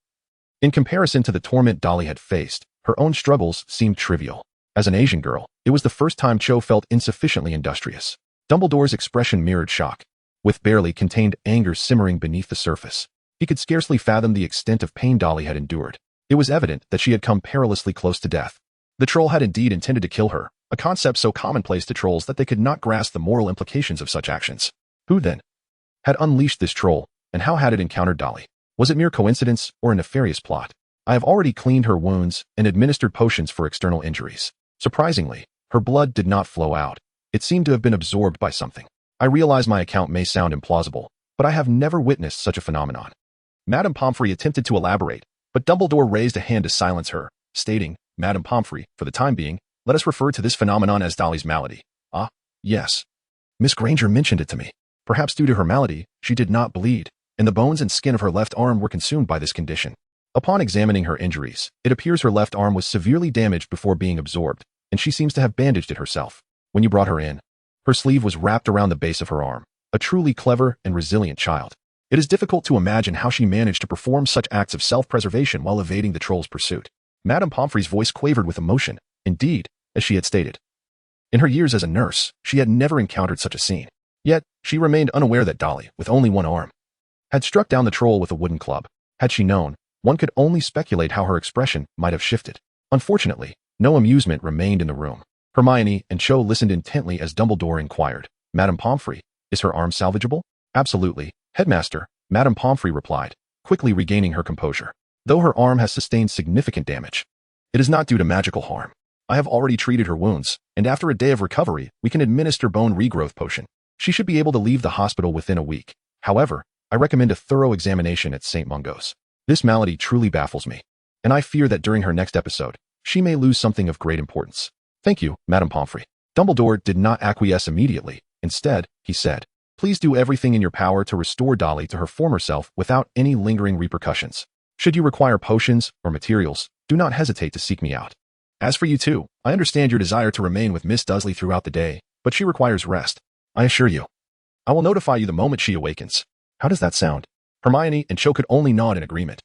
in comparison to the torment Dolly had faced, her own struggles seemed trivial. As an Asian girl, it was the first time Cho felt insufficiently industrious. Dumbledore's expression mirrored shock, with barely contained anger simmering beneath the surface. He could scarcely fathom the extent of pain Dolly had endured. It was evident that she had come perilously close to death. The troll had indeed intended to kill her, a concept so commonplace to trolls that they could not grasp the moral implications of such actions. Who, then, had unleashed this troll, and how had it encountered Dolly? Was it mere coincidence or a nefarious plot? I have already cleaned her wounds and administered potions for external injuries. Surprisingly, her blood did not flow out. It seemed to have been absorbed by something. I realize my account may sound implausible, but I have never witnessed such a phenomenon. Madame Pomfrey attempted to elaborate, but Dumbledore raised a hand to silence her, stating, Madame Pomfrey, for the time being, let us refer to this phenomenon as Dolly's malady. Ah, yes. Miss Granger mentioned it to me. Perhaps due to her malady, she did not bleed, and the bones and skin of her left arm were consumed by this condition. Upon examining her injuries, it appears her left arm was severely damaged before being absorbed, and she seems to have bandaged it herself. When you brought her in, her sleeve was wrapped around the base of her arm, a truly clever and resilient child. It is difficult to imagine how she managed to perform such acts of self-preservation while evading the troll's pursuit. Madame Pomfrey's voice quavered with emotion. Indeed, as she had stated, in her years as a nurse, she had never encountered such a scene. Yet, she remained unaware that Dolly, with only one arm, had struck down the troll with a wooden club. Had she known, one could only speculate how her expression might have shifted. Unfortunately, no amusement remained in the room. Hermione and Cho listened intently as Dumbledore inquired, Madame Pomfrey, is her arm salvageable? Absolutely, Headmaster, Madame Pomfrey replied, quickly regaining her composure. Though her arm has sustained significant damage, it is not due to magical harm. I have already treated her wounds, and after a day of recovery, we can administer bone regrowth potion. She should be able to leave the hospital within a week. However, I recommend a thorough examination at St. Mungo's. This malady truly baffles me, and I fear that during her next episode, she may lose something of great importance. Thank you, Madame Pomfrey. Dumbledore did not acquiesce immediately. Instead, he said, please do everything in your power to restore Dolly to her former self without any lingering repercussions. Should you require potions or materials, do not hesitate to seek me out. As for you two, I understand your desire to remain with Miss Dursley throughout the day, but she requires rest. I assure you. I will notify you the moment she awakens. How does that sound? Hermione and Cho could only nod in agreement,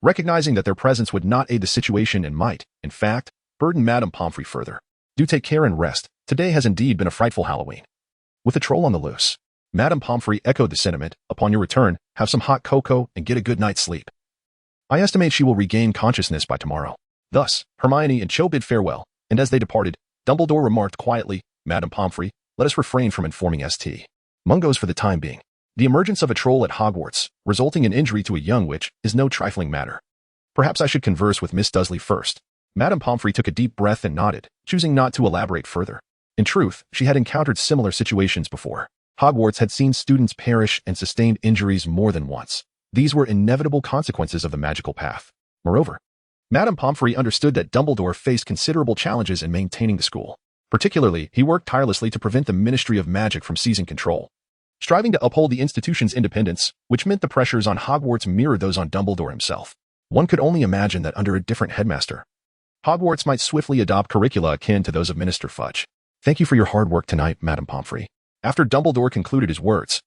recognizing that their presence would not aid the situation and might, in fact, burden Madame Pomfrey further. Do take care and rest. Today has indeed been a frightful Halloween. With a troll on the loose, Madame Pomfrey echoed the sentiment. Upon your return, have some hot cocoa and get a good night's sleep. I estimate she will regain consciousness by tomorrow. Thus, Hermione and Cho bid farewell, and as they departed, Dumbledore remarked quietly, Madame Pomfrey, let us refrain from informing St. Mungo's for the time being. The emergence of a troll at Hogwarts, resulting in injury to a young witch, is no trifling matter. Perhaps I should converse with Miss Dursley first. Madame Pomfrey took a deep breath and nodded, choosing not to elaborate further. In truth, she had encountered similar situations before. Hogwarts had seen students perish and sustained injuries more than once. These were inevitable consequences of the magical path. Moreover, Madame Pomfrey understood that Dumbledore faced considerable challenges in maintaining the school. Particularly, he worked tirelessly to prevent the Ministry of Magic from seizing control, striving to uphold the institution's independence, which meant the pressures on Hogwarts mirrored those on Dumbledore himself. One could only imagine that under a different headmaster, Hogwarts might swiftly adopt curricula akin to those of Minister Fudge. Thank you for your hard work tonight, Madame Pomfrey. After Dumbledore concluded his words,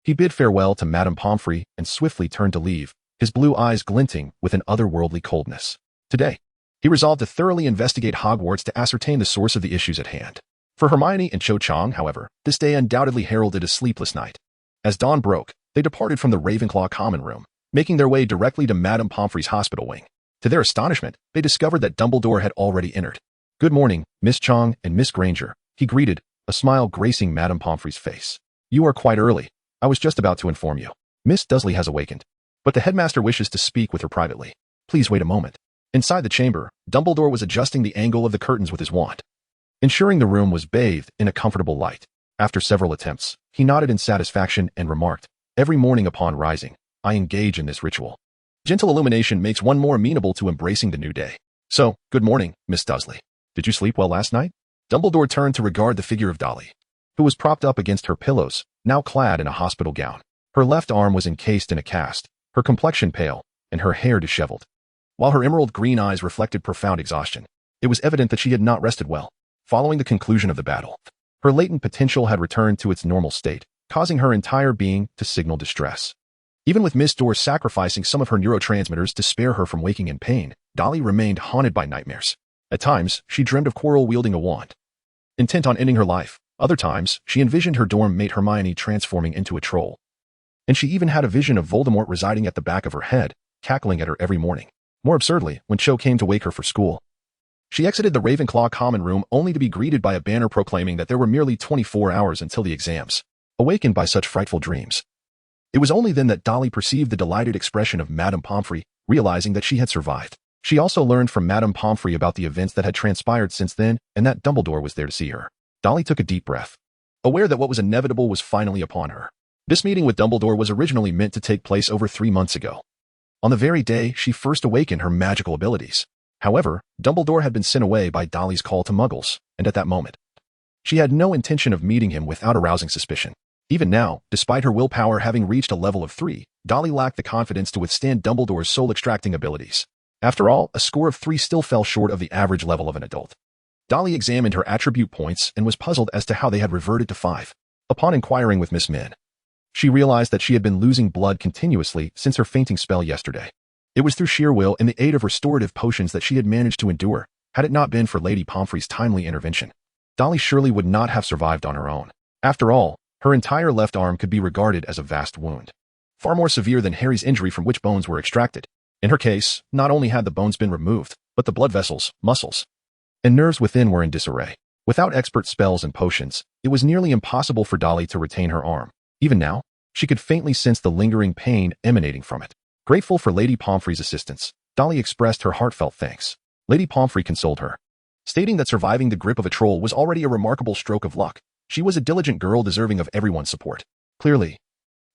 he bid farewell to Madame Pomfrey and swiftly turned to leave, his blue eyes glinting with an otherworldly coldness. Today, he resolved to thoroughly investigate Hogwarts to ascertain the source of the issues at hand. For Hermione and Cho Chang, however, this day undoubtedly heralded a sleepless night. As dawn broke, they departed from the Ravenclaw common room, making their way directly to Madame Pomfrey's hospital wing. To their astonishment, they discovered that Dumbledore had already entered. Good morning, Miss Chang and Miss Granger, he greeted, a smile gracing Madame Pomfrey's face. You are quite early. I was just about to inform you. Miss Dursley has awakened, but the headmaster wishes to speak with her privately. Please wait a moment. Inside the chamber, Dumbledore was adjusting the angle of the curtains with his wand, ensuring the room was bathed in a comfortable light. After several attempts, he nodded in satisfaction and remarked, every morning upon rising, I engage in this ritual. Gentle illumination makes one more amenable to embracing the new day. So, good morning, Miss Dursley. Did you sleep well last night? Dumbledore turned to regard the figure of Dolly, who was propped up against her pillows, now clad in a hospital gown. Her left arm was encased in a cast, her complexion pale, and her hair disheveled. While her emerald green eyes reflected profound exhaustion, it was evident that she had not rested well. Following the conclusion of the battle, her latent potential had returned to its normal state, causing her entire being to signal distress. Even with Miss Dorr sacrificing some of her neurotransmitters to spare her from waking in pain, Dolly remained haunted by nightmares. At times, she dreamed of Quirrell wielding a wand, intent on ending her life. Other times, she envisioned her dorm mate Hermione transforming into a troll. And she even had a vision of Voldemort residing at the back of her head, cackling at her every morning. More absurdly, when Cho came to wake her for school, she exited the Ravenclaw common room only to be greeted by a banner proclaiming that there were merely 24 hours until the exams. Awakened by such frightful dreams, it was only then that Dolly perceived the delighted expression of Madame Pomfrey, realizing that she had survived. She also learned from Madame Pomfrey about the events that had transpired since then and that Dumbledore was there to see her. Dolly took a deep breath, aware that what was inevitable was finally upon her. This meeting with Dumbledore was originally meant to take place over 3 months ago, on the very day she first awakened her magical abilities. However, Dumbledore had been sent away by Dolly's call to Muggles, and at that moment, she had no intention of meeting him without arousing suspicion. Even now, despite her willpower having reached a level of 3, Dolly lacked the confidence to withstand Dumbledore's soul-extracting abilities. After all, a score of 3 still fell short of the average level of an adult. Dolly examined her attribute points and was puzzled as to how they had reverted to 5. Upon inquiring with Miss Min, she realized that she had been losing blood continuously since her fainting spell yesterday. It was through sheer will and the aid of restorative potions that she had managed to endure. Had it not been for Lady Pomfrey's timely intervention, Dolly surely would not have survived on her own. After all, her entire left arm could be regarded as a vast wound, far more severe than Harry's injury from which bones were extracted. In her case, not only had the bones been removed, but the blood vessels, muscles, and nerves within were in disarray. Without expert spells and potions, it was nearly impossible for Dolly to retain her arm. Even now, she could faintly sense the lingering pain emanating from it. Grateful for Lady Pomfrey's assistance, Dolly expressed her heartfelt thanks. Lady Pomfrey consoled her, stating that surviving the grip of a troll was already a remarkable stroke of luck. She was a diligent girl deserving of everyone's support. Clearly,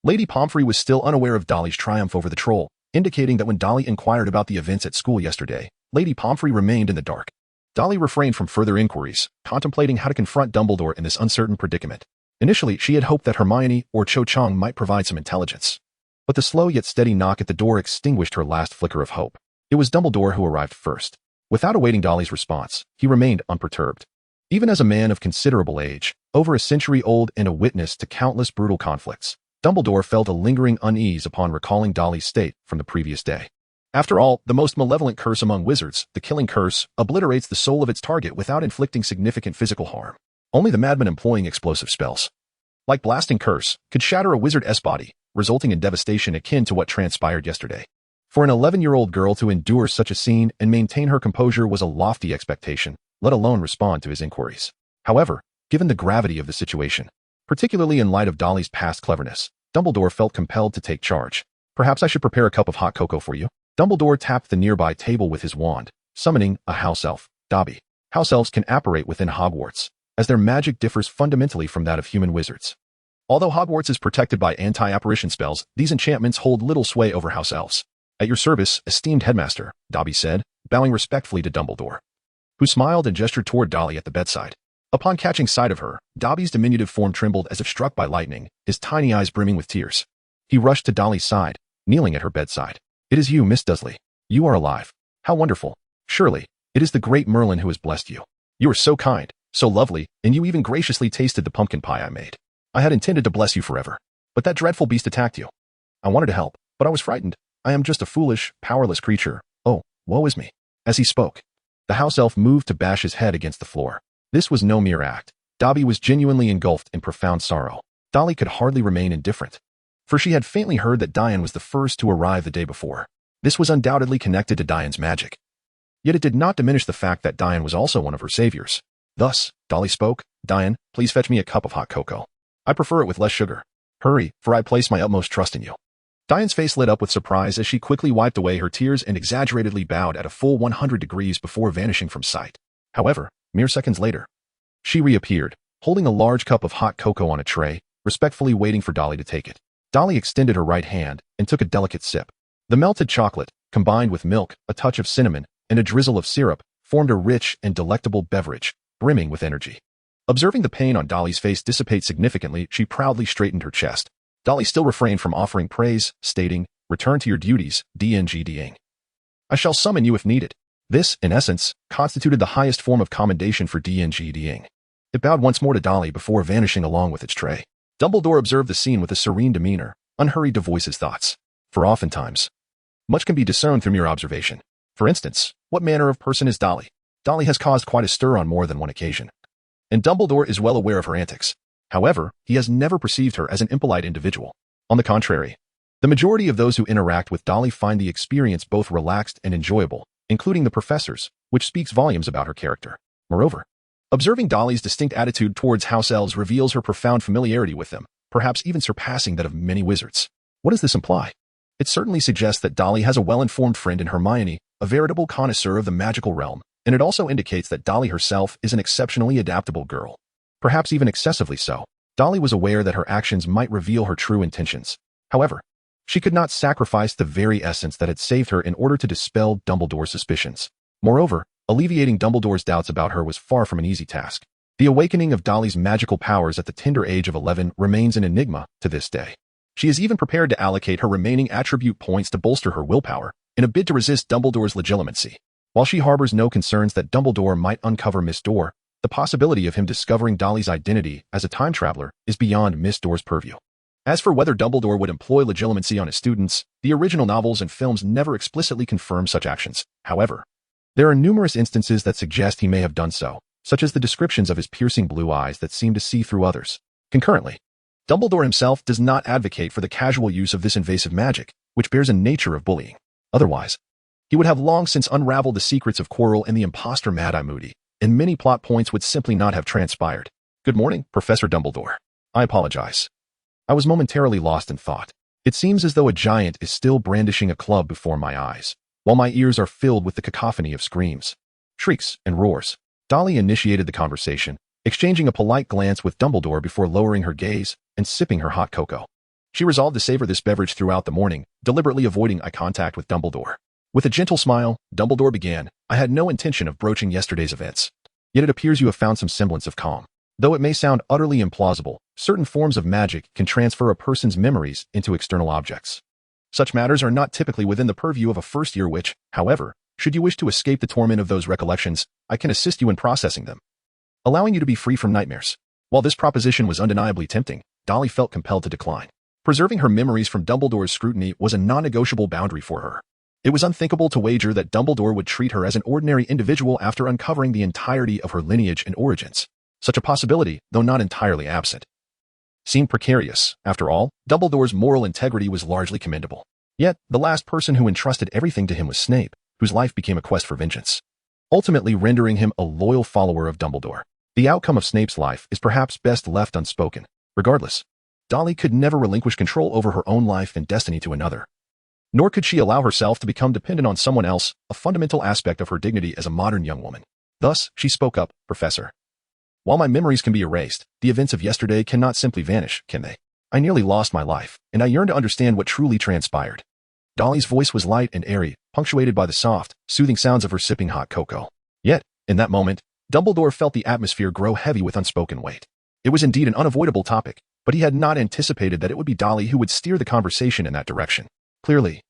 Lady Pomfrey was still unaware of Dolly's triumph over the troll, indicating that when Dolly inquired about the events at school yesterday, Lady Pomfrey remained in the dark. Dolly refrained from further inquiries, contemplating how to confront Dumbledore in this uncertain predicament. Initially, she had hoped that Hermione or Cho Chang might provide some intelligence, but the slow yet steady knock at the door extinguished her last flicker of hope. It was Dumbledore who arrived first. Without awaiting Dolly's response, he remained unperturbed. Even as a man of considerable age, over a century old and a witness to countless brutal conflicts, Dumbledore felt a lingering unease upon recalling Dolly's state from the previous day. After all, the most malevolent curse among wizards, the killing curse, obliterates the soul of its target without inflicting significant physical harm. Only the madman employing explosive spells, like blasting curse, could shatter a wizard's body, resulting in devastation akin to what transpired yesterday. For an 11-year-old girl to endure such a scene and maintain her composure was a lofty expectation, let alone respond to his inquiries. However, given the gravity of the situation, particularly in light of Dolly's past cleverness, Dumbledore felt compelled to take charge. Perhaps I should prepare a cup of hot cocoa for you? Dumbledore tapped the nearby table with his wand, summoning a house elf, Dobby. House elves can apparate within Hogwarts, as their magic differs fundamentally from that of human wizards. Although Hogwarts is protected by anti-apparition spells, these enchantments hold little sway over house elves. At your service, esteemed headmaster, Dobby said, bowing respectfully to Dumbledore, who smiled and gestured toward Dolly at the bedside. Upon catching sight of her, Dobby's diminutive form trembled as if struck by lightning, his tiny eyes brimming with tears. He rushed to Dolly's side, kneeling at her bedside. It is you, Miss Dursley. You are alive. How wonderful. Surely, it is the great Merlin who has blessed you. You are so kind, so lovely, and you even graciously tasted the pumpkin pie I made. I had intended to bless you forever, but that dreadful beast attacked you. I wanted to help, but I was frightened. I am just a foolish, powerless creature. Oh, woe is me. As he spoke, the house elf moved to bash his head against the floor. This was no mere act. Dobby was genuinely engulfed in profound sorrow. Dolly could hardly remain indifferent, for she had faintly heard that Dian was the first to arrive the day before. This was undoubtedly connected to Dian's magic. Yet it did not diminish the fact that Dian was also one of her saviors. Thus, Dolly spoke, Dian, please fetch me a cup of hot cocoa. I prefer it with less sugar. Hurry, for I place my utmost trust in you. Dian's face lit up with surprise as she quickly wiped away her tears and exaggeratedly bowed at a full 100 degrees before vanishing from sight. However, mere seconds later, she reappeared, holding a large cup of hot cocoa on a tray, respectfully waiting for Dolly to take it. Dolly extended her right hand and took a delicate sip. The melted chocolate, combined with milk, a touch of cinnamon, and a drizzle of syrup, formed a rich and delectable beverage, brimming with energy. Observing the pain on Dolly's face dissipate significantly, she proudly straightened her chest. Dolly still refrained from offering praise, stating, return to your duties, DNGDing. I shall summon you if needed. This, in essence, constituted the highest form of commendation for DNGDing. It bowed once more to Dolly before vanishing along with its tray. Dumbledore observed the scene with a serene demeanor, unhurried to voice his thoughts. For oftentimes, much can be discerned through mere observation. For instance, what manner of person is Dolly? Dolly has caused quite a stir on more than one occasion, and Dumbledore is well aware of her antics. However, he has never perceived her as an impolite individual. On the contrary, the majority of those who interact with Dolly find the experience both relaxed and enjoyable, including the professors, which speaks volumes about her character. Moreover, observing Dolly's distinct attitude towards house elves reveals her profound familiarity with them, perhaps even surpassing that of many wizards. What does this imply? It certainly suggests that Dolly has a well-informed friend in Hermione, a veritable connoisseur of the magical realm, and it also indicates that Dolly herself is an exceptionally adaptable girl. Perhaps even excessively so. Dolly was aware that her actions might reveal her true intentions. However, she could not sacrifice the very essence that had saved her in order to dispel Dumbledore's suspicions. Moreover, alleviating Dumbledore's doubts about her was far from an easy task. The awakening of Dolly's magical powers at the tender age of 11 remains an enigma to this day. She is even prepared to allocate her remaining attribute points to bolster her willpower, in a bid to resist Dumbledore's legitimacy. While she harbors no concerns that Dumbledore might uncover Miss Dore, the possibility of him discovering Dolly's identity as a time traveler is beyond Miss Dore's purview. As for whether Dumbledore would employ legitimacy on his students, the original novels and films never explicitly confirm such actions. However, there are numerous instances that suggest he may have done so, such as the descriptions of his piercing blue eyes that seem to see through others. Concurrently, Dumbledore himself does not advocate for the casual use of this invasive magic, which bears a nature of bullying. Otherwise, he would have long since unraveled the secrets of Quirrell and the impostor Mad-Eye Moody, and many plot points would simply not have transpired. Good morning, Professor Dumbledore. I apologize. I was momentarily lost in thought. It seems as though a giant is still brandishing a club before my eyes, while my ears are filled with the cacophony of screams, shrieks, and roars. Dolly initiated the conversation, exchanging a polite glance with Dumbledore before lowering her gaze and sipping her hot cocoa. She resolved to savor this beverage throughout the morning, deliberately avoiding eye contact with Dumbledore. With a gentle smile, Dumbledore began, I had no intention of broaching yesterday's events. Yet it appears you have found some semblance of calm. Though it may sound utterly implausible, certain forms of magic can transfer a person's memories into external objects. Such matters are not typically within the purview of a first-year witch. However, should you wish to escape the torment of those recollections, I can assist you in processing them. allowing you to be free from nightmares. While this proposition was undeniably tempting, Dolly felt compelled to decline. Preserving her memories from Dumbledore's scrutiny was a non-negotiable boundary for her. It was unthinkable to wager that Dumbledore would treat her as an ordinary individual after uncovering the entirety of her lineage and origins. Such a possibility, though not entirely absent, seemed precarious. After all, Dumbledore's moral integrity was largely commendable. Yet, the last person who entrusted everything to him was Snape, whose life became a quest for vengeance, ultimately rendering him a loyal follower of Dumbledore. The outcome of Snape's life is perhaps best left unspoken. Regardless, Dolly could never relinquish control over her own life and destiny to another. Nor could she allow herself to become dependent on someone else, a fundamental aspect of her dignity as a modern young woman. Thus, she spoke up, "Professor, while my memories can be erased, the events of yesterday cannot simply vanish, can they? I nearly lost my life, and I yearn to understand what truly transpired." Dolly's voice was light and airy, punctuated by the soft, soothing sounds of her sipping hot cocoa. Yet, in that moment, Dumbledore felt the atmosphere grow heavy with unspoken weight. It was indeed an unavoidable topic, but he had not anticipated that it would be Dolly who would steer the conversation in that direction. Clearly,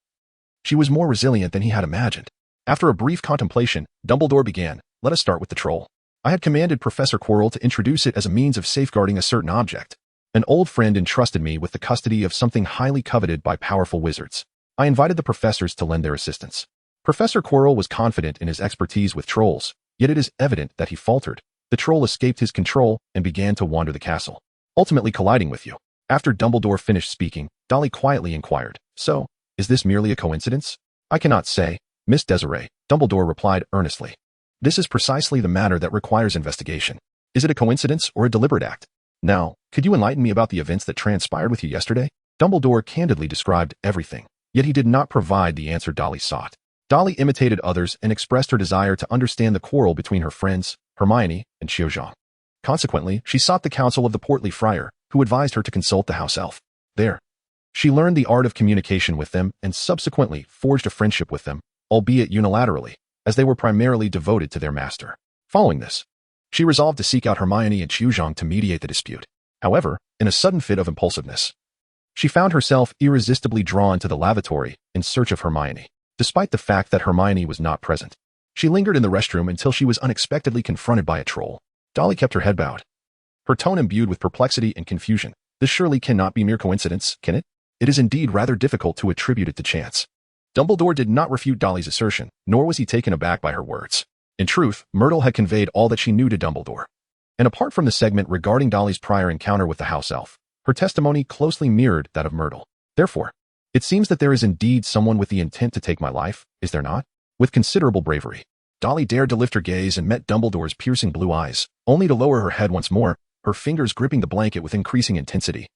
she was more resilient than he had imagined. After a brief contemplation, Dumbledore began, "Let us start with the troll. I had commanded Professor Quirrell to introduce it as a means of safeguarding a certain object. An old friend entrusted me with the custody of something highly coveted by powerful wizards. I invited the professors to lend their assistance." Professor Quirrell was confident in his expertise with trolls, yet it is evident that he faltered. The troll escaped his control and began to wander the castle, ultimately colliding with you. After Dumbledore finished speaking, Dolly quietly inquired, "So, is this merely a coincidence?" "I cannot say, Miss Desiree," Dumbledore replied earnestly. "This is precisely the matter that requires investigation. Is it a coincidence or a deliberate act? Now, could you enlighten me about the events that transpired with you yesterday?" Dumbledore candidly described everything, yet he did not provide the answer Dolly sought. Dolly imitated others and expressed her desire to understand the quarrel between her friends, Hermione and Quidditch. Consequently, she sought the counsel of the portly friar, who advised her to consult the house elf. There, she learned the art of communication with them and subsequently forged a friendship with them, albeit unilaterally, as they were primarily devoted to their master. Following this, she resolved to seek out Hermione and Quidditch to mediate the dispute. However, in a sudden fit of impulsiveness, she found herself irresistibly drawn to the lavatory in search of Hermione. Despite the fact that Hermione was not present, she lingered in the restroom until she was unexpectedly confronted by a troll. Dolly kept her head bowed, her tone imbued with perplexity and confusion. This surely cannot be mere coincidence, can it? It is indeed rather difficult to attribute it to chance. Dumbledore did not refute Dolly's assertion, nor was he taken aback by her words. In truth, Myrtle had conveyed all that she knew to Dumbledore. And apart from the segment regarding Dolly's prior encounter with the house elf, her testimony closely mirrored that of Myrtle. Therefore, it seems that there is indeed someone with the intent to take my life, is there not? With considerable bravery, Dolly dared to lift her gaze and met Dumbledore's piercing blue eyes, only to lower her head once more, her fingers gripping the blanket with increasing intensity,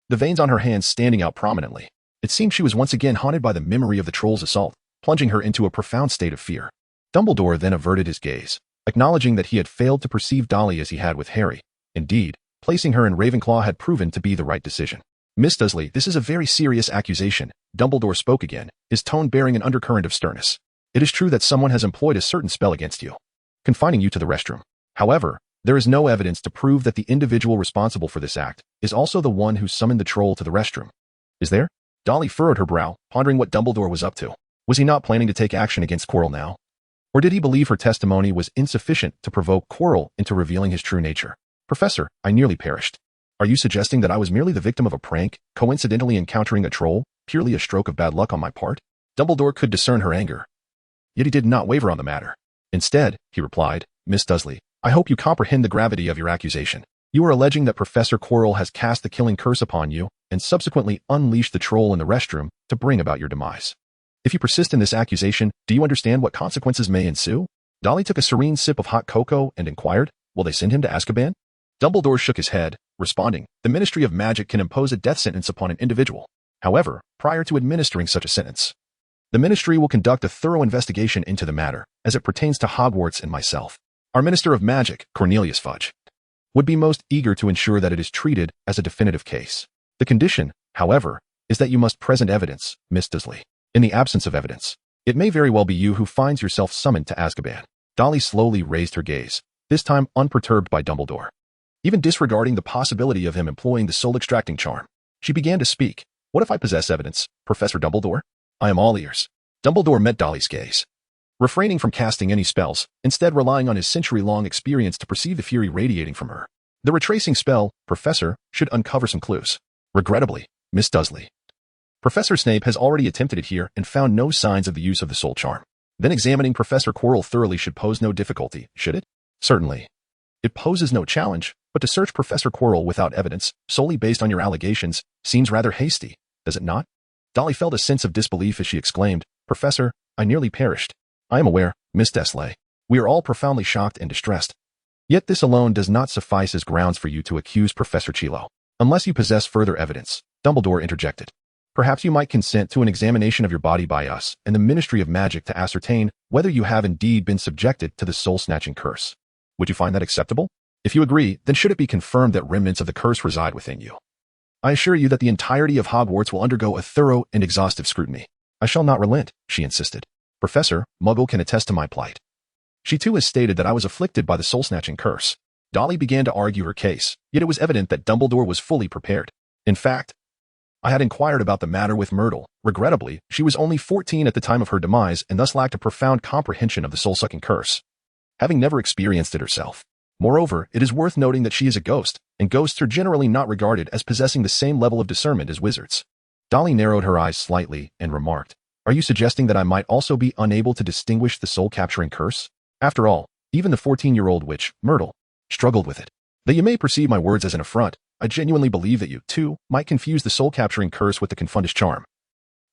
the veins on her hands standing out prominently. It seemed she was once again haunted by the memory of the troll's assault, plunging her into a profound state of fear. Dumbledore then averted his gaze, acknowledging that he had failed to perceive Dolly as he had with Harry. Indeed, placing her in Ravenclaw had proven to be the right decision. "Miss Dursley, this is a very serious accusation," Dumbledore spoke again, his tone bearing an undercurrent of sternness. "It is true that someone has employed a certain spell against you, confining you to the restroom. However, there is no evidence to prove that the individual responsible for this act is also the one who summoned the troll to the restroom. Is there?" Dolly furrowed her brow, pondering what Dumbledore was up to. Was he not planning to take action against Quirrell now? Or did he believe her testimony was insufficient to provoke Quirrell into revealing his true nature? "Professor, I nearly perished. Are you suggesting that I was merely the victim of a prank, coincidentally encountering a troll, purely a stroke of bad luck on my part?" Dumbledore could discern her anger, yet he did not waver on the matter. "Instead," he replied, "Miss Dursley, I hope you comprehend the gravity of your accusation. You are alleging that Professor Quirrell has cast the killing curse upon you and subsequently unleashed the troll in the restroom to bring about your demise. If you persist in this accusation, do you understand what consequences may ensue?" Dolly took a serene sip of hot cocoa and inquired, "Will they send him to Azkaban?" Dumbledore shook his head, responding, "The Ministry of Magic can impose a death sentence upon an individual. However, prior to administering such a sentence, the Ministry will conduct a thorough investigation into the matter as it pertains to Hogwarts and myself. Our Minister of Magic, Cornelius Fudge, would be most eager to ensure that it is treated as a definitive case. The condition, however, is that you must present evidence, Miss Dursley. In the absence of evidence, it may very well be you who finds yourself summoned to Azkaban." Dolly slowly raised her gaze, this time unperturbed by Dumbledore. Even disregarding the possibility of him employing the soul-extracting charm, she began to speak. "What if I possess evidence, Professor Dumbledore? I am all ears." Dumbledore met Dolly's gaze, refraining from casting any spells, instead relying on his century-long experience to perceive the fury radiating from her. The retracing spell, Professor, should uncover some clues. Regrettably, Miss Dursley. Professor Snape has already attempted it here and found no signs of the use of the soul charm. Then examining Professor Quirrell thoroughly should pose no difficulty, should it? Certainly. It poses no challenge, but to search Professor Quirrell without evidence, solely based on your allegations, seems rather hasty, does it not? Dolly felt a sense of disbelief as she exclaimed, Professor, I nearly perished. I am aware, Miss Dursley. We are all profoundly shocked and distressed. Yet this alone does not suffice as grounds for you to accuse Professor Chilo. Unless you possess further evidence, Dumbledore interjected. Perhaps you might consent to an examination of your body by us and the Ministry of Magic to ascertain whether you have indeed been subjected to the soul-snatching curse. Would you find that acceptable? If you agree, then should it be confirmed that remnants of the curse reside within you? I assure you that the entirety of Hogwarts will undergo a thorough and exhaustive scrutiny. I shall not relent, she insisted. Professor, Muggle can attest to my plight. She too has stated that I was afflicted by the soul-snatching curse. Dolly began to argue her case, yet it was evident that Dumbledore was fully prepared. In fact, I had inquired about the matter with Myrtle. Regrettably, she was only 14 at the time of her demise and thus lacked a profound comprehension of the soul-sucking curse, having never experienced it herself. Moreover, it is worth noting that she is a ghost, and ghosts are generally not regarded as possessing the same level of discernment as wizards. Dolly narrowed her eyes slightly and remarked, Are you suggesting that I might also be unable to distinguish the soul-capturing curse? After all, even the 14-year-old witch, Myrtle, struggled with it. Though you may perceive my words as an affront, I genuinely believe that you, too, might confuse the soul-capturing curse with the confundish charm.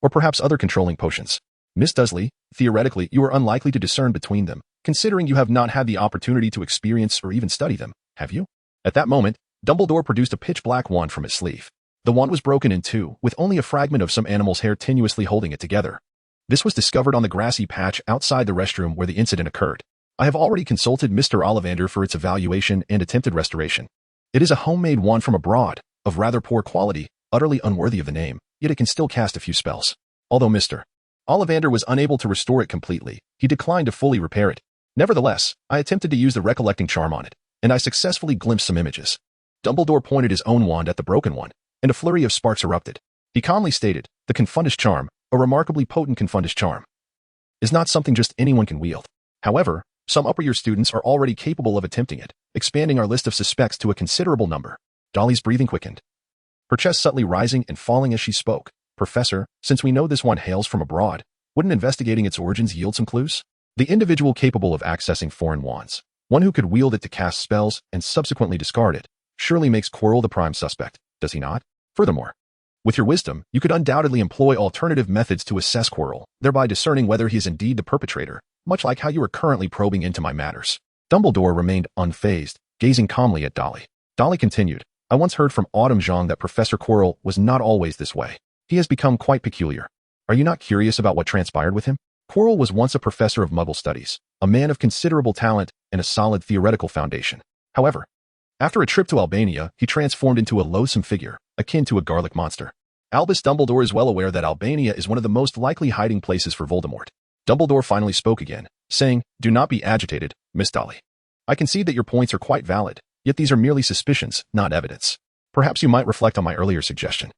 Or perhaps other controlling potions. Miss Dursley, theoretically, you are unlikely to discern between them, considering you have not had the opportunity to experience or even study them, have you? At that moment, Dumbledore produced a pitch-black wand from his sleeve. The wand was broken in two, with only a fragment of some animal's hair tenuously holding it together. This was discovered on the grassy patch outside the restroom where the incident occurred. I have already consulted Mr. Ollivander for its evaluation and attempted restoration. It is a homemade wand from abroad, of rather poor quality, utterly unworthy of the name, yet it can still cast a few spells. Although Mr. Ollivander was unable to restore it completely, he declined to fully repair it. Nevertheless, I attempted to use the recollecting charm on it, and I successfully glimpsed some images. Dumbledore pointed his own wand at the broken one, and a flurry of sparks erupted. He calmly stated, the confundish charm, a remarkably potent confundish charm, is not something just anyone can wield. However, some upper-year students are already capable of attempting it, expanding our list of suspects to a considerable number. Dolly's breathing quickened, her chest subtly rising and falling as she spoke. Professor, since we know this one hails from abroad, wouldn't investigating its origins yield some clues? The individual capable of accessing foreign wands, one who could wield it to cast spells and subsequently discard it, surely makes Quirrell the prime suspect, does he not? Furthermore, with your wisdom, you could undoubtedly employ alternative methods to assess Quirrell, thereby discerning whether he is indeed the perpetrator, much like how you are currently probing into my matters. Dumbledore remained unfazed, gazing calmly at Dolly. Dolly continued, I once heard from Autumn Zhang that Professor Quirrell was not always this way. He has become quite peculiar. Are you not curious about what transpired with him? Quirrell was once a professor of Muggle studies, a man of considerable talent and a solid theoretical foundation. However, after a trip to Albania, he transformed into a loathsome figure, akin to a garlic monster. Albus Dumbledore is well aware that Albania is one of the most likely hiding places for Voldemort. Dumbledore finally spoke again, saying, Do not be agitated, Miss Dolly. I concede that your points are quite valid, yet these are merely suspicions, not evidence. Perhaps you might reflect on my earlier suggestion.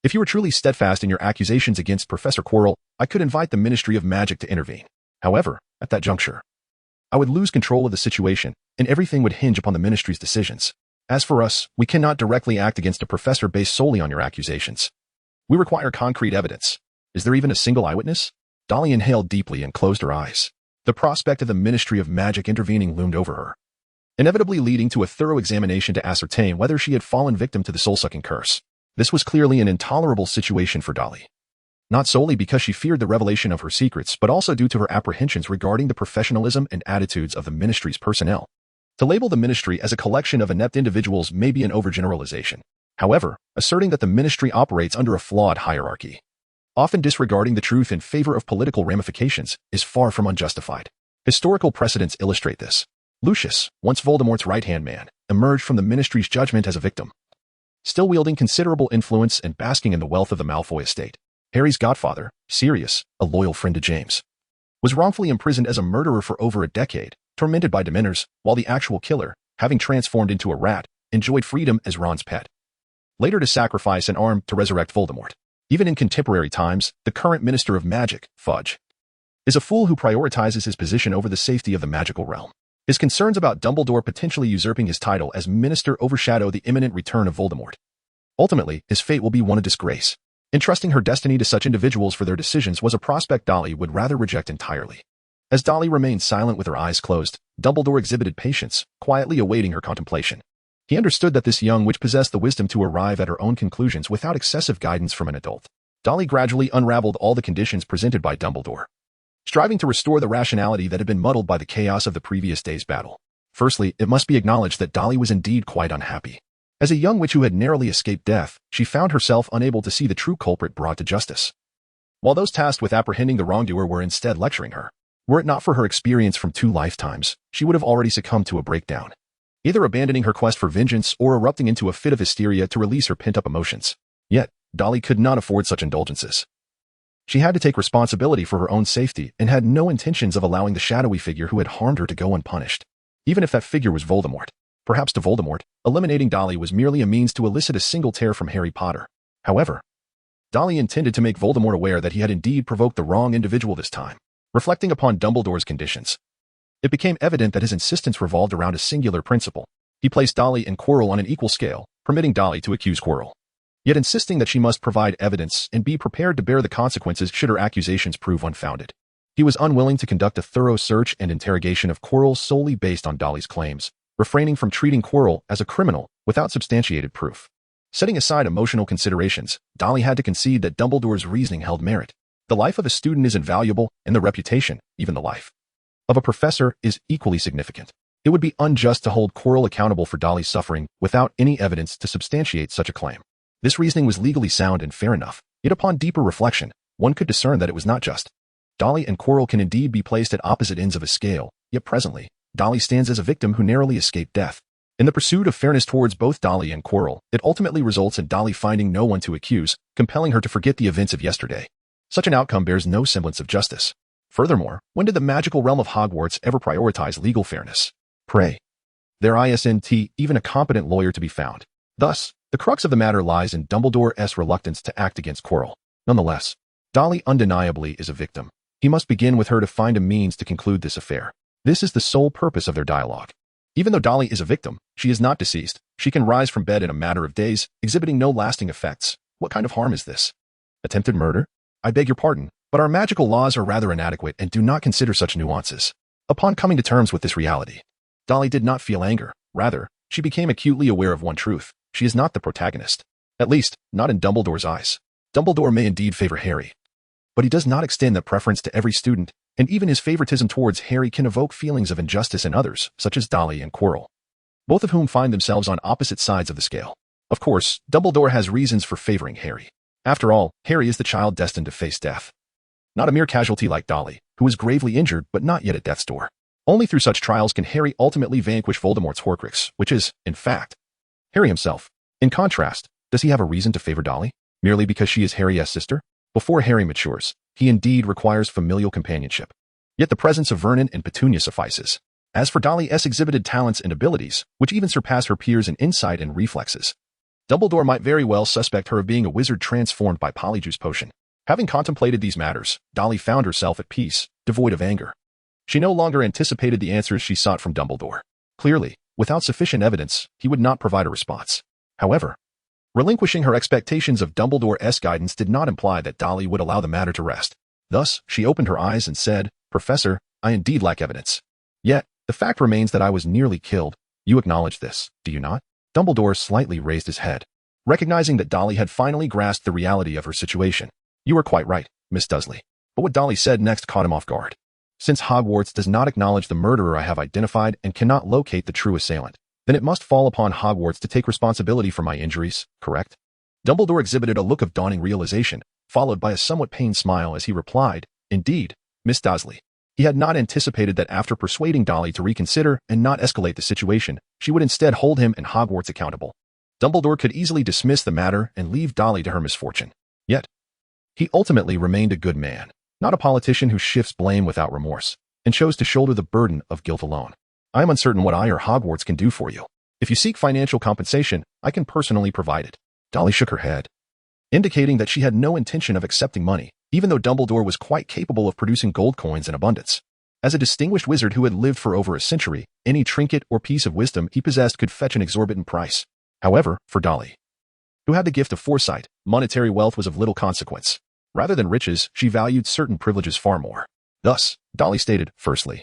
If you were truly steadfast in your accusations against Professor Quirrell, I could invite the Ministry of Magic to intervene. However, at that juncture, I would lose control of the situation, and everything would hinge upon the Ministry's decisions. As for us, we cannot directly act against a professor based solely on your accusations. We require concrete evidence. Is there even a single eyewitness? Dolly inhaled deeply and closed her eyes. The prospect of the Ministry of Magic intervening loomed over her, inevitably leading to a thorough examination to ascertain whether she had fallen victim to the soul-sucking curse. This was clearly an intolerable situation for Dolly. Not solely because she feared the revelation of her secrets, but also due to her apprehensions regarding the professionalism and attitudes of the Ministry's personnel. To label the Ministry as a collection of inept individuals may be an overgeneralization. However, asserting that the Ministry operates under a flawed hierarchy, often disregarding the truth in favor of political ramifications, is far from unjustified. Historical precedents illustrate this. Lucius, once Voldemort's right-hand man, emerged from the Ministry's judgment as a victim, still wielding considerable influence and basking in the wealth of the Malfoy estate. Harry's godfather, Sirius, a loyal friend to James, was wrongfully imprisoned as a murderer for over a decade, tormented by Dementors, while the actual killer, having transformed into a rat, enjoyed freedom as Ron's pet, later to sacrifice an arm to resurrect Voldemort. Even in contemporary times, the current Minister of Magic, Fudge, is a fool who prioritizes his position over the safety of the magical realm. His concerns about Dumbledore potentially usurping his title as minister overshadow the imminent return of Voldemort. Ultimately, his fate will be one of disgrace. Entrusting her destiny to such individuals for their decisions was a prospect Dolly would rather reject entirely. As Dolly remained silent with her eyes closed, Dumbledore exhibited patience, quietly awaiting her contemplation. He understood that this young witch possessed the wisdom to arrive at her own conclusions without excessive guidance from an adult. Dolly gradually unraveled all the conditions presented by Dumbledore, striving to restore the rationality that had been muddled by the chaos of the previous day's battle. Firstly, it must be acknowledged that Dolly was indeed quite unhappy. As a young witch who had narrowly escaped death, she found herself unable to see the true culprit brought to justice, while those tasked with apprehending the wrongdoer were instead lecturing her. Were it not for her experience from 2 lifetimes, she would have already succumbed to a breakdown, either abandoning her quest for vengeance or erupting into a fit of hysteria to release her pent-up emotions. Yet, Dolly could not afford such indulgences. She had to take responsibility for her own safety and had no intentions of allowing the shadowy figure who had harmed her to go unpunished, even if that figure was Voldemort. Perhaps to Voldemort, eliminating Dolly was merely a means to elicit a single tear from Harry Potter. However, Dolly intended to make Voldemort aware that he had indeed provoked the wrong individual this time. Reflecting upon Dumbledore's conditions, it became evident that his insistence revolved around a singular principle. He placed Dolly and Quirrell on an equal scale, permitting Dolly to accuse Quirrell, yet insisting that she must provide evidence and be prepared to bear the consequences should her accusations prove unfounded. He was unwilling to conduct a thorough search and interrogation of Quirrell solely based on Dolly's claims, refraining from treating Quirrell as a criminal without substantiated proof. Setting aside emotional considerations, Dolly had to concede that Dumbledore's reasoning held merit. The life of a student is invaluable, and the reputation, even the life of a professor, is equally significant. It would be unjust to hold Quirrell accountable for Dolly's suffering without any evidence to substantiate such a claim. This reasoning was legally sound and fair enough, yet upon deeper reflection, one could discern that it was not just. Dolly and Quirrell can indeed be placed at opposite ends of a scale, yet presently, Dolly stands as a victim who narrowly escaped death. In the pursuit of fairness towards both Dolly and Quirrell, it ultimately results in Dolly finding no one to accuse, compelling her to forget the events of yesterday. Such an outcome bears no semblance of justice. Furthermore, when did the magical realm of Hogwarts ever prioritize legal fairness? Pray. There isn't even a competent lawyer to be found. Thus, the crux of the matter lies in Dumbledore's reluctance to act against Quirrell. Nonetheless, Dolly undeniably is a victim. He must begin with her to find a means to conclude this affair. This is the sole purpose of their dialogue. Even though Dolly is a victim, she is not deceased. She can rise from bed in a matter of days, exhibiting no lasting effects. What kind of harm is this? Attempted murder? I beg your pardon, but our magical laws are rather inadequate and do not consider such nuances. Upon coming to terms with this reality, Dolly did not feel anger. Rather, she became acutely aware of one truth. She is not the protagonist. At least, not in Dumbledore's eyes. Dumbledore may indeed favor Harry, but he does not extend that preference to every student, and even his favoritism towards Harry can evoke feelings of injustice in others, such as Dolly and Quirrell, both of whom find themselves on opposite sides of the scale. Of course, Dumbledore has reasons for favoring Harry. After all, Harry is the child destined to face death, not a mere casualty like Dolly, who is gravely injured but not yet at death's door. Only through such trials can Harry ultimately vanquish Voldemort's Horcrux, which is, in fact, Harry himself. In contrast, does he have a reason to favor Dolly? Merely because she is Harry's sister? Before Harry matures, he indeed requires familial companionship. Yet the presence of Vernon and Petunia suffices. As for Dolly's exhibited talents and abilities, which even surpass her peers in insight and reflexes, Dumbledore might very well suspect her of being a wizard transformed by Polyjuice Potion. Having contemplated these matters, Dolly found herself at peace, devoid of anger. She no longer anticipated the answers she sought from Dumbledore. Clearly, without sufficient evidence, he would not provide a response. However, relinquishing her expectations of Dumbledore's guidance did not imply that Dolly would allow the matter to rest. Thus, she opened her eyes and said, "Professor, I indeed lack evidence. Yet, the fact remains that I was nearly killed. You acknowledge this, do you not?" Dumbledore slightly raised his head, recognizing that Dolly had finally grasped the reality of her situation. "You are quite right, Miss Dursley." But what Dolly said next caught him off guard. "Since Hogwarts does not acknowledge the murderer I have identified and cannot locate the true assailant, then it must fall upon Hogwarts to take responsibility for my injuries, correct?" Dumbledore exhibited a look of dawning realization, followed by a somewhat pained smile as he replied, "Indeed, Miss Dursley." He had not anticipated that after persuading Dolly to reconsider and not escalate the situation, she would instead hold him and Hogwarts accountable. Dumbledore could easily dismiss the matter and leave Dolly to her misfortune. Yet, he ultimately remained a good man, not a politician who shifts blame without remorse, and chose to shoulder the burden of guilt alone. "I am uncertain what I or Hogwarts can do for you. If you seek financial compensation, I can personally provide it." Dolly shook her head, indicating that she had no intention of accepting money, even though Dumbledore was quite capable of producing gold coins in abundance. As a distinguished wizard who had lived for over a century, any trinket or piece of wisdom he possessed could fetch an exorbitant price. However, for Dolly, who had the gift of foresight, monetary wealth was of little consequence. Rather than riches, she valued certain privileges far more. Thus, Dolly stated, firstly,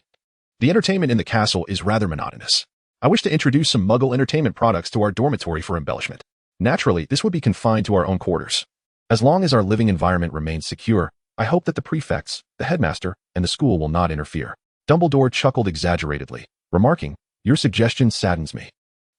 the entertainment in the castle is rather monotonous. I wish to introduce some Muggle entertainment products to our dormitory for embellishment. Naturally, this would be confined to our own quarters. As long as our living environment remains secure, I hope that the prefects, the headmaster, and the school will not interfere. Dumbledore chuckled exaggeratedly, remarking, your suggestion saddens me.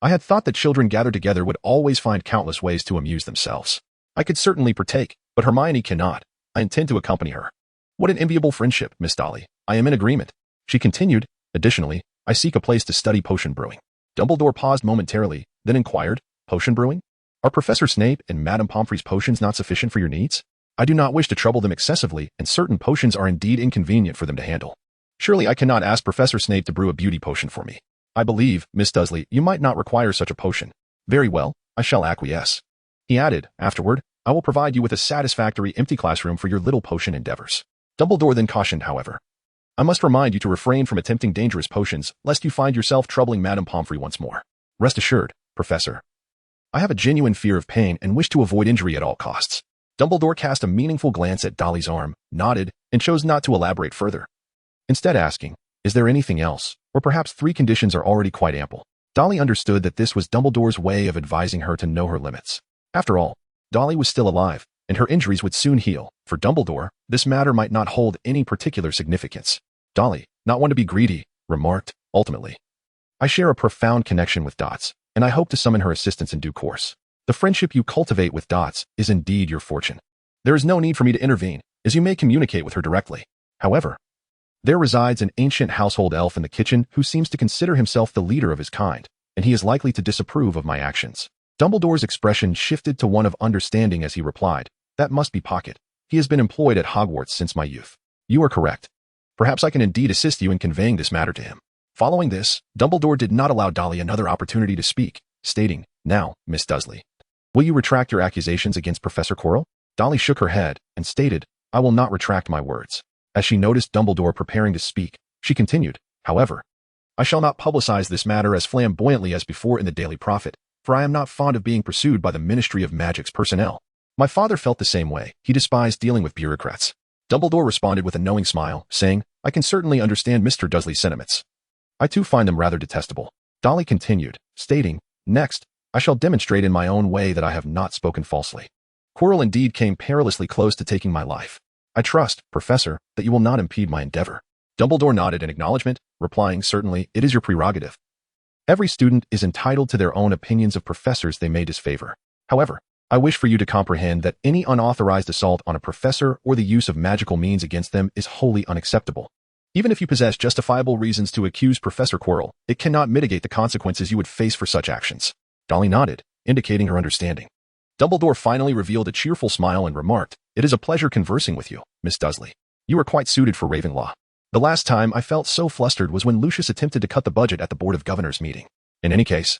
I had thought that children gathered together would always find countless ways to amuse themselves. I could certainly partake, but Hermione cannot. I intend to accompany her. What an enviable friendship, Miss Dolly. I am in agreement. She continued, additionally, I seek a place to study potion brewing. Dumbledore paused momentarily, then inquired, potion brewing? Are Professor Snape and Madame Pomfrey's potions not sufficient for your needs? I do not wish to trouble them excessively, and certain potions are indeed inconvenient for them to handle. Surely I cannot ask Professor Snape to brew a beauty potion for me. I believe, Miss Dursley, you might not require such a potion. Very well, I shall acquiesce. He added, afterward, I will provide you with a satisfactory empty classroom for your little potion endeavors. Dumbledore then cautioned, however, I must remind you to refrain from attempting dangerous potions, lest you find yourself troubling Madame Pomfrey once more. Rest assured, Professor, I have a genuine fear of pain and wish to avoid injury at all costs. Dumbledore cast a meaningful glance at Dolly's arm, nodded, and chose not to elaborate further. Instead asking, is there anything else, or perhaps 3 conditions are already quite ample? Dolly understood that this was Dumbledore's way of advising her to know her limits. After all, Dolly was still alive, and her injuries would soon heal. For Dumbledore, this matter might not hold any particular significance. Dolly, not one to be greedy, remarked, ultimately. I share a profound connection with Dots, and I hope to summon her assistance in due course. The friendship you cultivate with Dots is indeed your fortune. There is no need for me to intervene, as you may communicate with her directly. However, there resides an ancient household elf in the kitchen who seems to consider himself the leader of his kind, and he is likely to disapprove of my actions. Dumbledore's expression shifted to one of understanding as he replied, that must be Pocket. He has been employed at Hogwarts since my youth. You are correct. Perhaps I can indeed assist you in conveying this matter to him. Following this, Dumbledore did not allow Dolly another opportunity to speak, stating, now, Miss Dursley, will you retract your accusations against Professor Quirrell? Dolly shook her head and stated, I will not retract my words. As she noticed Dumbledore preparing to speak, she continued, however, I shall not publicize this matter as flamboyantly as before in the Daily Prophet, for I am not fond of being pursued by the Ministry of Magic's personnel. My father felt the same way. He despised dealing with bureaucrats. Dumbledore responded with a knowing smile, saying, I can certainly understand Mr. Dursley's sentiments. I too find them rather detestable. Dolly continued, stating, next, I shall demonstrate in my own way that I have not spoken falsely. Quirrell indeed came perilously close to taking my life. I trust, Professor, that you will not impede my endeavor. Dumbledore nodded in acknowledgement, replying, certainly, it is your prerogative. Every student is entitled to their own opinions of professors they may disfavor. However, I wish for you to comprehend that any unauthorized assault on a professor or the use of magical means against them is wholly unacceptable. Even if you possess justifiable reasons to accuse Professor Quirrell, it cannot mitigate the consequences you would face for such actions. Dolly nodded, indicating her understanding. Dumbledore finally revealed a cheerful smile and remarked, it is a pleasure conversing with you, Miss Dursley. You are quite suited for Ravenclaw. The last time I felt so flustered was when Lucius attempted to cut the budget at the Board of Governors meeting. In any case,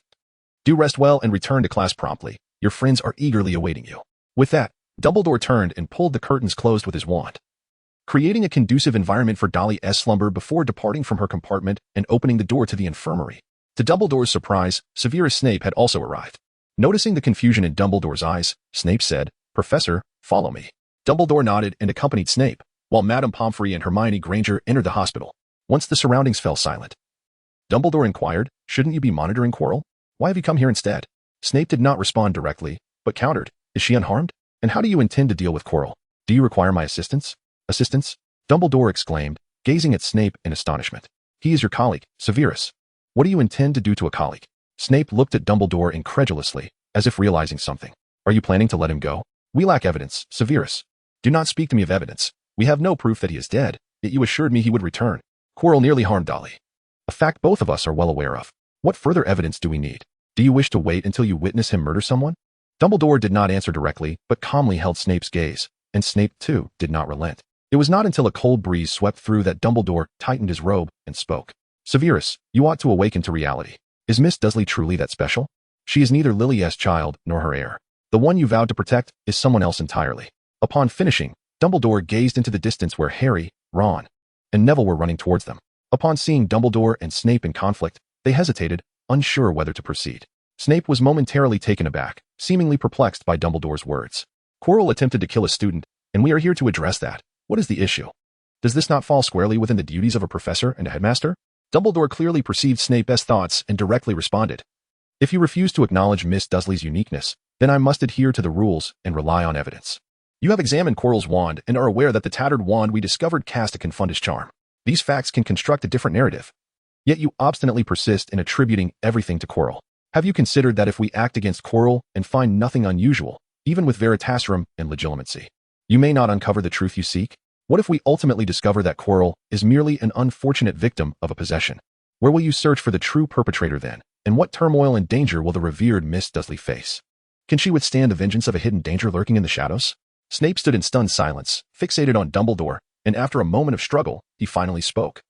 do rest well and return to class promptly. Your friends are eagerly awaiting you. With that, Dumbledore turned and pulled the curtains closed with his wand, creating a conducive environment for Dolly's slumber before departing from her compartment and opening the door to the infirmary. To Dumbledore's surprise, Severus Snape had also arrived. Noticing the confusion in Dumbledore's eyes, Snape said, Professor, follow me. Dumbledore nodded and accompanied Snape, while Madame Pomfrey and Hermione Granger entered the hospital. Once the surroundings fell silent, Dumbledore inquired, shouldn't you be monitoring Quirrell? Why have you come here instead? Snape did not respond directly, but countered, is she unharmed? And how do you intend to deal with Quirrell? Do you require my assistance? Assistance? Dumbledore exclaimed, gazing at Snape in astonishment. He is your colleague, Severus. What do you intend to do to a colleague? Snape looked at Dumbledore incredulously, as if realizing something. Are you planning to let him go? We lack evidence, Severus. Do not speak to me of evidence. We have no proof that he is dead, yet you assured me he would return. Quirrell nearly harmed Dolly. A fact both of us are well aware of. What further evidence do we need? Do you wish to wait until you witness him murder someone? Dumbledore did not answer directly, but calmly held Snape's gaze, and Snape, too, did not relent. It was not until a cold breeze swept through that Dumbledore tightened his robe and spoke. Severus, you ought to awaken to reality. Is Miss Dursley truly that special? She is neither Lily's child nor her heir. The one you vowed to protect is someone else entirely. Upon finishing, Dumbledore gazed into the distance where Harry, Ron, and Neville were running towards them. Upon seeing Dumbledore and Snape in conflict, they hesitated, unsure whether to proceed. Snape was momentarily taken aback, seemingly perplexed by Dumbledore's words. Quirrell attempted to kill a student, and we are here to address that. What is the issue? Does this not fall squarely within the duties of a professor and a headmaster? Dumbledore clearly perceived Snape's thoughts and directly responded. If you refuse to acknowledge Miss Dursley's uniqueness, then I must adhere to the rules and rely on evidence. You have examined Quirrell's wand and are aware that the tattered wand we discovered cast a confundish charm. These facts can construct a different narrative. Yet you obstinately persist in attributing everything to Quirrell. Have you considered that if we act against Quirrell and find nothing unusual, even with veritaserum and legitimacy, you may not uncover the truth you seek? What if we ultimately discover that Quirrell is merely an unfortunate victim of a possession? Where will you search for the true perpetrator then? And what turmoil and danger will the revered Miss Dursley face? Can she withstand the vengeance of a hidden danger lurking in the shadows? Snape stood in stunned silence, fixated on Dumbledore, and after a moment of struggle, he finally spoke.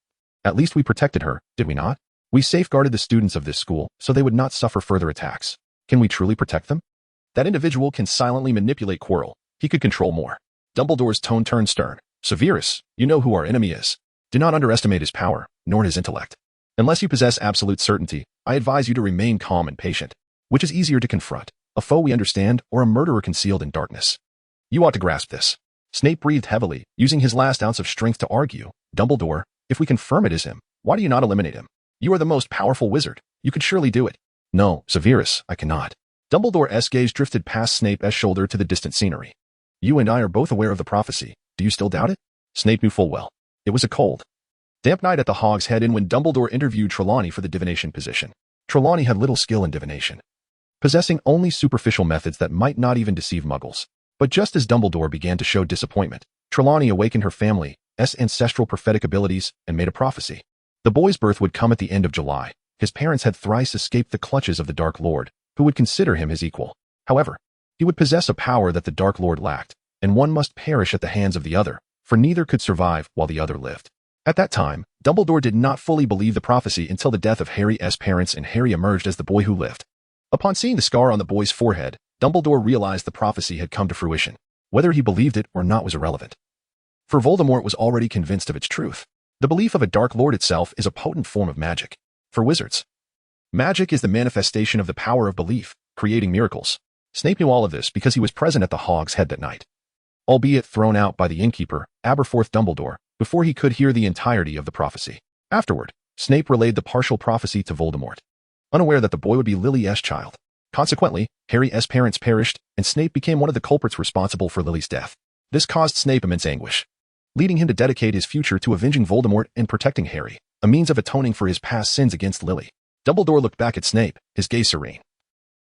At least we protected her, did we not? We safeguarded the students of this school so they would not suffer further attacks. Can we truly protect them? That individual can silently manipulate Quirrell. He could control more. Dumbledore's tone turned stern. Severus, you know who our enemy is. Do not underestimate his power, nor his intellect. Unless you possess absolute certainty, I advise you to remain calm and patient. Which is easier to confront, a foe we understand or a murderer concealed in darkness? You ought to grasp this. Snape breathed heavily, using his last ounce of strength to argue. Dumbledore, if we confirm it is him, why do you not eliminate him? You are the most powerful wizard. You could surely do it. No, Severus, I cannot. Dumbledore's gaze drifted past Snape's shoulder to the distant scenery. You and I are both aware of the prophecy. Do you still doubt it? Snape knew full well. It was a cold, damp night at the Hog's Head Inn when Dumbledore interviewed Trelawney for the divination position. Trelawney had little skill in divination, possessing only superficial methods that might not even deceive muggles. But just as Dumbledore began to show disappointment, Trelawney awakened her family's ancestral prophetic abilities and made a prophecy. The boy's birth would come at the end of July. His parents had thrice escaped the clutches of the Dark Lord, who would consider him his equal. However, he would possess a power that the Dark Lord lacked, and one must perish at the hands of the other, for neither could survive while the other lived. At that time, Dumbledore did not fully believe the prophecy until the death of Harry's parents and Harry emerged as the boy who lived. Upon seeing the scar on the boy's forehead, Dumbledore realized the prophecy had come to fruition. Whether he believed it or not was irrelevant, for Voldemort was already convinced of its truth. The belief of a Dark Lord itself is a potent form of magic. For wizards, magic is the manifestation of the power of belief, creating miracles. Snape knew all of this because he was present at the Hog's Head that night, albeit thrown out by the innkeeper, Aberforth Dumbledore, before he could hear the entirety of the prophecy. Afterward, Snape relayed the partial prophecy to Voldemort, unaware that the boy would be Lily's child. Consequently, Harry's parents perished, and Snape became one of the culprits responsible for Lily's death. This caused Snape immense anguish, leading him to dedicate his future to avenging Voldemort and protecting Harry, a means of atoning for his past sins against Lily. Dumbledore looked back at Snape, his gaze serene,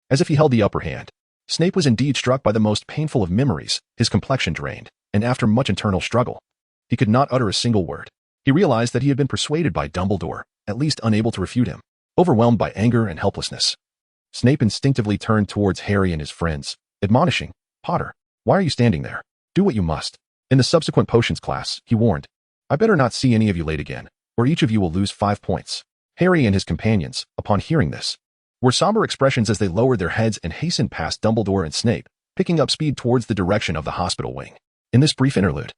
as if he held the upper hand. Snape was indeed struck by the most painful of memories, his complexion drained, and after much internal struggle, he could not utter a single word. He realized that he had been persuaded by Dumbledore, at least unable to refute him. Overwhelmed by anger and helplessness, Snape instinctively turned towards Harry and his friends, admonishing, Potter, why are you standing there? Do what you must. In the subsequent potions class, he warned, I better not see any of you late again, or each of you will lose 5 points. Harry and his companions, upon hearing this, were somber expressions as they lowered their heads and hastened past Dumbledore and Snape, picking up speed towards the direction of the hospital wing. In this brief interlude,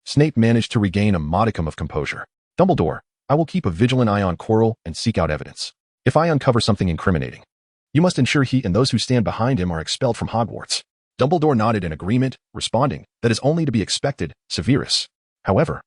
Snape managed to regain a modicum of composure. Dumbledore, I will keep a vigilant eye on Quirrell and seek out evidence. If I uncover something incriminating, you must ensure he and those who stand behind him are expelled from Hogwarts. Dumbledore nodded in agreement, responding, that is only to be expected, Severus. However,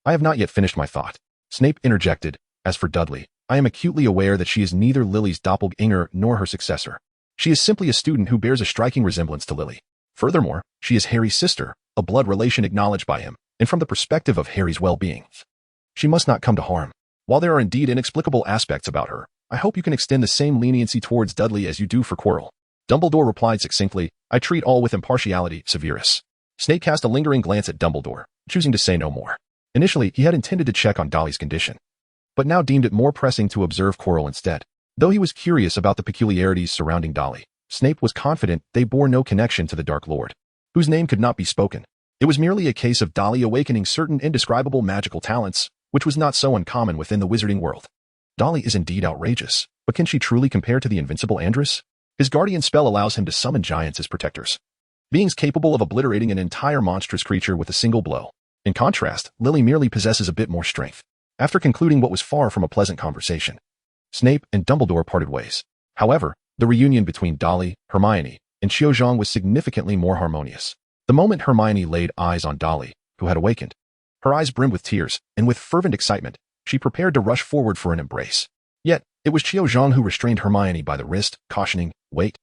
I have not yet finished my thought. Snape interjected, as for Dudley, I am acutely aware that she is neither Lily's doppelganger nor her successor. She is simply a student who bears a striking resemblance to Lily. Furthermore, she is Harry's sister, a blood relation acknowledged by him, and from the perspective of Harry's well-being, she must not come to harm. While there are indeed inexplicable aspects about her, I hope you can extend the same leniency towards Dudley as you do for Quirrell. Dumbledore replied succinctly, I treat all with impartiality, Severus. Snape cast a lingering glance at Dumbledore, choosing to say no more. Initially, he had intended to check on Dolly's condition, but now deemed it more pressing to observe Quirrell instead. Though he was curious about the peculiarities surrounding Dolly, Snape was confident they bore no connection to the Dark Lord, whose name could not be spoken. It was merely a case of Dolly awakening certain indescribable magical talents, which was not so uncommon within the wizarding world. Dolly is indeed outrageous, but can she truly compare to the invincible Andrus? His guardian spell allows him to summon giants as protectors. beings capable of obliterating an entire monstrous creature with a single blow. In contrast, Lily merely possesses a bit more strength. After concluding what was far from a pleasant conversation, Snape and Dumbledore parted ways. However, the reunion between Dolly, Hermione, and Qiuzhang was significantly more harmonious. The moment Hermione laid eyes on Dolly, who had awakened, her eyes brimmed with tears, and with fervent excitement, she prepared to rush forward for an embrace. Yet, it was Qiuzhang who restrained Hermione by the wrist, cautioning, "Wait.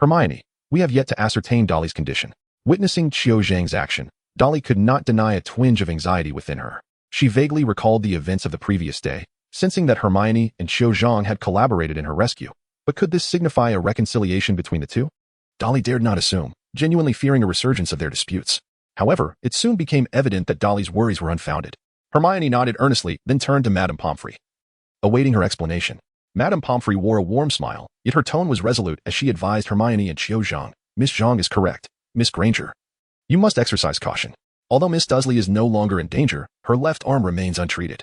Hermione, we have yet to ascertain Dolly's condition." Witnessing Qiuzhang's action, Dolly could not deny a twinge of anxiety within her. She vaguely recalled the events of the previous day, sensing that Hermione and Qiuzhang had collaborated in her rescue. But could this signify a reconciliation between the two? Dolly dared not assume, genuinely fearing a resurgence of their disputes. However, it soon became evident that Dolly's worries were unfounded. Hermione nodded earnestly, then turned to Madame Pomfrey. Awaiting her explanation, Madame Pomfrey wore a warm smile, yet her tone was resolute as she advised Hermione and Qiuzhang. "Miss Zhang is correct, Miss Granger. You must exercise caution. Although Miss Dursley is no longer in danger, her left arm remains untreated.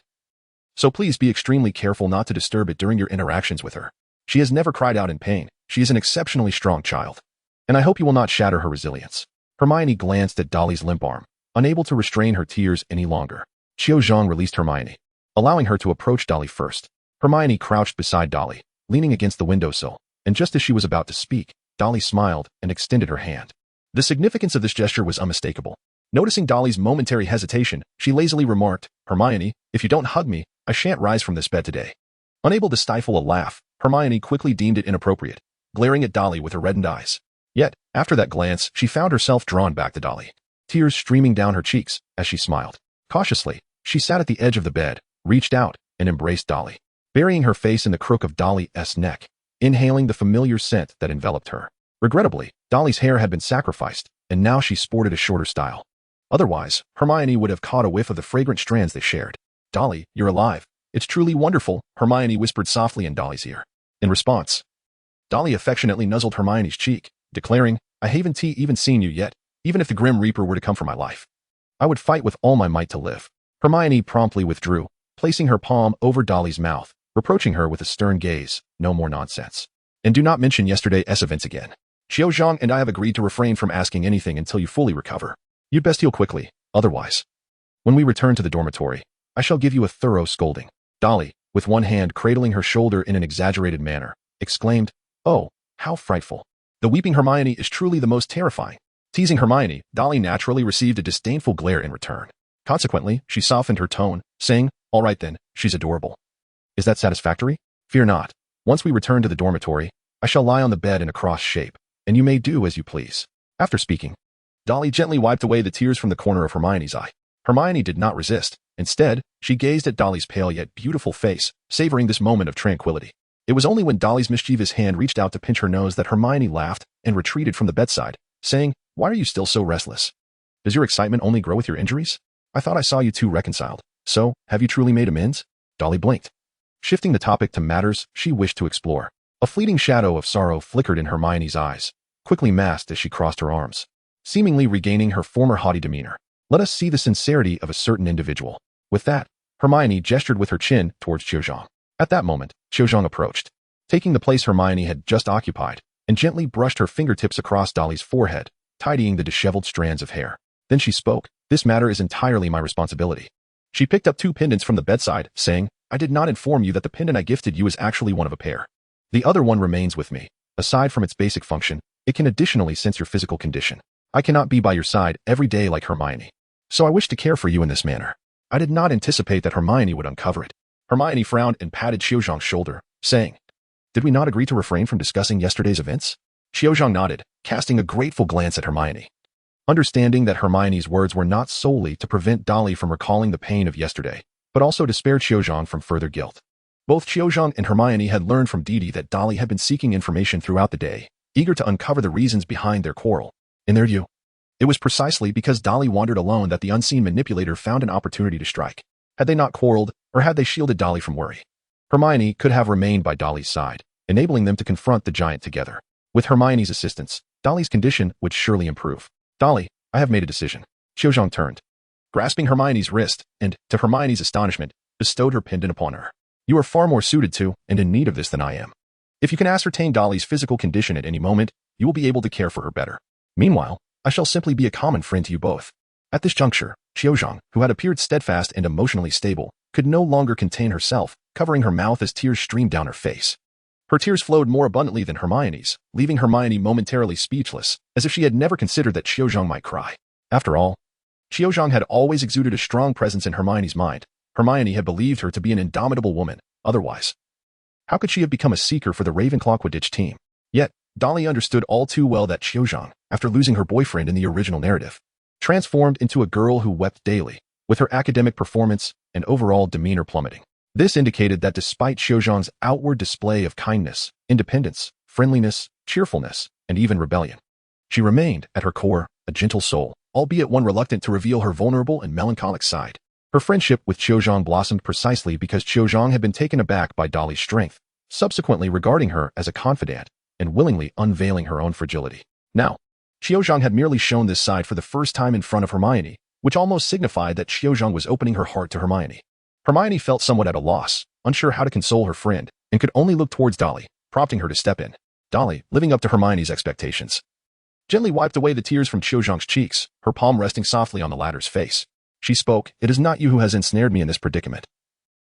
So please be extremely careful not to disturb it during your interactions with her. She has never cried out in pain. She is an exceptionally strong child. And I hope you will not shatter her resilience." Hermione glanced at Dolly's limp arm, unable to restrain her tears any longer. Qiuzhang released Hermione, allowing her to approach Dolly first. Hermione crouched beside Dolly, leaning against the windowsill, and just as she was about to speak, Dolly smiled and extended her hand. The significance of this gesture was unmistakable. Noticing Dolly's momentary hesitation, she lazily remarked, "Hermione, if you don't hug me, I shan't rise from this bed today." Unable to stifle a laugh, Hermione quickly deemed it inappropriate, glaring at Dolly with her reddened eyes. Yet, after that glance, she found herself drawn back to Dolly, tears streaming down her cheeks as she smiled. Cautiously, she sat at the edge of the bed, reached out, and embraced Dolly, burying her face in the crook of Dolly's neck, inhaling the familiar scent that enveloped her. Regrettably, Dolly's hair had been sacrificed, and now she sported a shorter style. Otherwise, Hermione would have caught a whiff of the fragrant strands they shared. "Dolly, you're alive. It's truly wonderful," Hermione whispered softly in Dolly's ear. In response, Dolly affectionately nuzzled Hermione's cheek, declaring, "I haven't even seen you yet. Even if the Grim Reaper were to come for my life, I would fight with all my might to live." Hermione promptly withdrew, placing her palm over Dolly's mouth, reproaching her with a stern gaze. "No more nonsense. And do not mention yesterday's events again. Qiuzhang and I have agreed to refrain from asking anything until you fully recover. You'd best heal quickly, otherwise, when we return to the dormitory, I shall give you a thorough scolding." Dolly, with one hand cradling her shoulder in an exaggerated manner, exclaimed, "Oh, how frightful. The weeping Hermione is truly the most terrifying." Teasing Hermione, Dolly naturally received a disdainful glare in return. Consequently, she softened her tone, saying, "All right then, she's adorable. Is that satisfactory? Fear not. Once we return to the dormitory, I shall lie on the bed in a cross shape, and you may do as you please." After speaking, Dolly gently wiped away the tears from the corner of Hermione's eye. Hermione did not resist. Instead, she gazed at Dolly's pale yet beautiful face, savoring this moment of tranquility. It was only when Dolly's mischievous hand reached out to pinch her nose that Hermione laughed and retreated from the bedside, saying, "Why are you still so restless? Does your excitement only grow with your injuries? I thought I saw you two reconciled. So, have you truly made amends?" Dolly blinked, shifting the topic to matters she wished to explore. A fleeting shadow of sorrow flickered in Hermione's eyes, quickly masked as she crossed her arms, seemingly regaining her former haughty demeanor. "Let us see the sincerity of a certain individual." With that, Hermione gestured with her chin towards Qiuzhang. At that moment, Qiuzhang approached, taking the place Hermione had just occupied, and gently brushed her fingertips across Dolly's forehead, tidying the disheveled strands of hair. Then she spoke, "This matter is entirely my responsibility." She picked up two pendants from the bedside, saying, "I did not inform you that the pendant I gifted you is actually one of a pair. The other one remains with me. Aside from its basic function, it can additionally sense your physical condition. I cannot be by your side every day like Hermione, so I wish to care for you in this manner." I did not anticipate that Hermione would uncover it. Hermione frowned and patted Qiuzhang's shoulder, saying, "Did we not agree to refrain from discussing yesterday's events?" Qiuzhang nodded, casting a grateful glance at Hermione. Understanding that Hermione's words were not solely to prevent Dolly from recalling the pain of yesterday, but also to spare Qiuzhang from further guilt. Both Qiuzhang and Hermione had learned from Didi that Dolly had been seeking information throughout the day, eager to uncover the reasons behind their quarrel. In their view, it was precisely because Dolly wandered alone that the unseen manipulator found an opportunity to strike. Had they not quarreled, or had they shielded Dolly from worry, Hermione could have remained by Dolly's side, enabling them to confront the giant together. With Hermione's assistance, Dolly's condition would surely improve. "Dolly, I have made a decision." Qiuzhang turned, grasping Hermione's wrist, and, to Hermione's astonishment, bestowed her pendant upon her. "You are far more suited to, and in need of this than I am. If you can ascertain Dolly's physical condition at any moment, you will be able to care for her better. Meanwhile, I shall simply be a common friend to you both. At this juncture, Qiuzhang, who had appeared steadfast and emotionally stable, could no longer contain herself, covering her mouth as tears streamed down her face. Her tears flowed more abundantly than Hermione's, leaving Hermione momentarily speechless, as if she had never considered that Qiuzhang might cry. After all, Qiuzhang had always exuded a strong presence in Hermione's mind. Hermione had believed her to be an indomitable woman. Otherwise, how could she have become a seeker for the Ravenclaw Quidditch team? Yet, Dolly understood all too well that Qiuzhang, after losing her boyfriend in the original narrative, transformed into a girl who wept daily, with her academic performance and overall demeanor plummeting. This indicated that despite Qiuzhang's outward display of kindness, independence, friendliness, cheerfulness, and even rebellion, she remained, at her core, a gentle soul, albeit one reluctant to reveal her vulnerable and melancholic side. Her friendship with Qiuzhang blossomed precisely because Qiuzhang had been taken aback by Dolly's strength, subsequently regarding her as a confidant and willingly unveiling her own fragility. Now, Qiuzhang had merely shown this side for the first time in front of Hermione, which almost signified that Qiuzhang was opening her heart to Hermione. Hermione felt somewhat at a loss, unsure how to console her friend, and could only look towards Dolly, prompting her to step in. Dolly, living up to Hermione's expectations, gently wiped away the tears from Qiuzhang's cheeks, her palm resting softly on the latter's face. She spoke, "It is not you who has ensnared me in this predicament.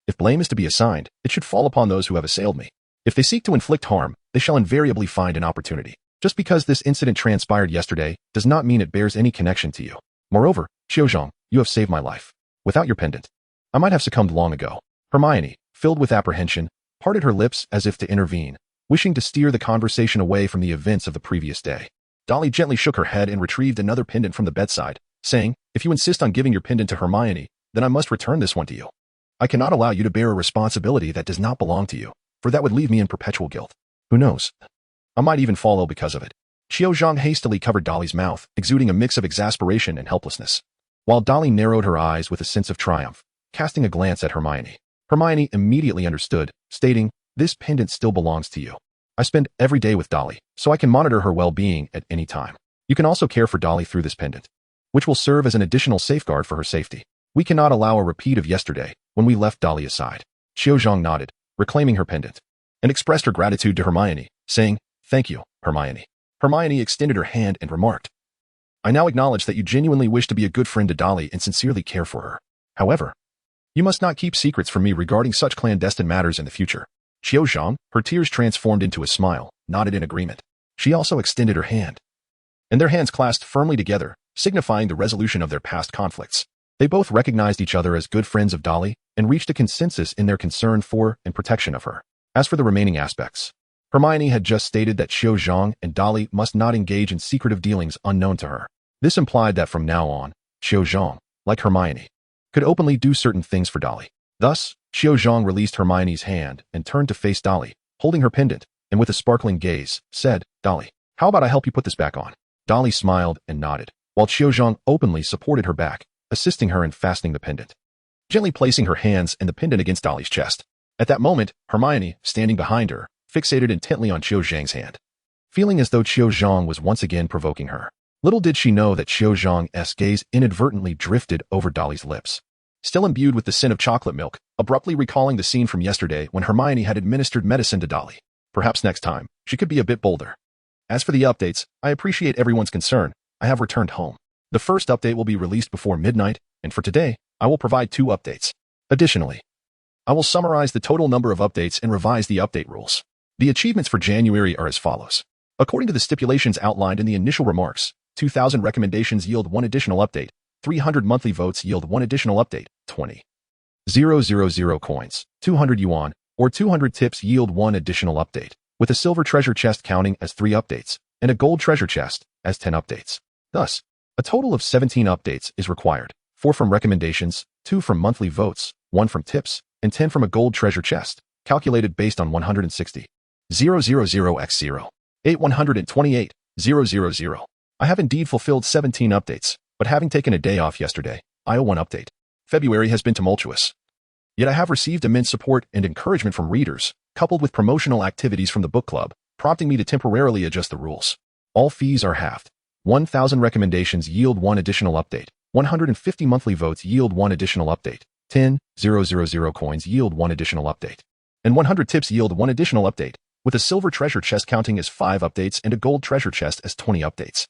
If blame is to be assigned, it should fall upon those who have assailed me. If they seek to inflict harm, they shall invariably find an opportunity. Just because this incident transpired yesterday does not mean it bears any connection to you. Moreover, Qiuzhang, you have saved my life. Without your pendant, I might have succumbed long ago." Hermione, filled with apprehension, parted her lips as if to intervene, wishing to steer the conversation away from the events of the previous day. Dolly gently shook her head and retrieved another pendant from the bedside, saying, "If you insist on giving your pendant to Hermione, then I must return this one to you. I cannot allow you to bear a responsibility that does not belong to you, for that would leave me in perpetual guilt. Who knows? I might even fall ill because of it." Qiuzhang hastily covered Dolly's mouth, exuding a mix of exasperation and helplessness, while Dolly narrowed her eyes with a sense of triumph, casting a glance at Hermione. Hermione immediately understood, stating, "This pendant still belongs to you. I spend every day with Dolly, so I can monitor her well-being at any time. You can also care for Dolly through this pendant, which will serve as an additional safeguard for her safety. We cannot allow a repeat of yesterday, when we left Dolly aside." Qiuzhang nodded, reclaiming her pendant, and expressed her gratitude to Hermione, saying, "Thank you, Hermione." Hermione extended her hand and remarked, "I now acknowledge that you genuinely wish to be a good friend to Dolly and sincerely care for her. However, you must not keep secrets from me regarding such clandestine matters in the future." Qiuzhang, her tears transformed into a smile, nodded in agreement. She also extended her hand, and their hands clasped firmly together, signifying the resolution of their past conflicts. They both recognized each other as good friends of Dolly and reached a consensus in their concern for and protection of her. As for the remaining aspects, Hermione had just stated that Qiuzhang and Dolly must not engage in secretive dealings unknown to her. This implied that from now on, Qiuzhang, like Hermione, could openly do certain things for Dolly. Thus, Qiuzhang released Hermione's hand and turned to face Dolly, holding her pendant, and with a sparkling gaze, said, "Dolly, how about I help you put this back on?" Dolly smiled and nodded, while Qiuzhang openly supported her back, assisting her in fastening the pendant, gently placing her hands and the pendant against Dolly's chest. At that moment, Hermione, standing behind her, fixated intently on Qiuzhang's hand, feeling as though Qiuzhang was once again provoking her. Little did she know that Qiuzhang's gaze inadvertently drifted over Dolly's lips, still imbued with the scent of chocolate milk, abruptly recalling the scene from yesterday when Hermione had administered medicine to Dolly. Perhaps next time, she could be a bit bolder. As for the updates, I appreciate everyone's concern. I have returned home. The first update will be released before midnight, and for today, I will provide 2 updates. Additionally, I will summarize the total number of updates and revise the update rules. The achievements for January are as follows. According to the stipulations outlined in the initial remarks, 2,000 recommendations yield 1 additional update, 300 monthly votes yield 1 additional update, 20,000 coins, 200 yuan, or 200 tips yield 1 additional update, with a silver treasure chest counting as 3 updates, and a gold treasure chest as 10 updates. Thus, a total of 17 updates is required, 4 from recommendations, 2 from monthly votes, 1 from tips, and 10 from a gold treasure chest, calculated based on 160. 000x0, 8128, 000. I have indeed fulfilled 17 updates, but having taken a day off yesterday, I owe 1 update. February has been tumultuous. Yet I have received immense support and encouragement from readers, coupled with promotional activities from the book club, prompting me to temporarily adjust the rules. All fees are halved. 1,000 recommendations yield 1 additional update. 150 monthly votes yield 1 additional update. 10,000 coins yield 1 additional update. And 100 tips yield 1 additional update, with a silver treasure chest counting as 5 updates and a gold treasure chest as 20 updates.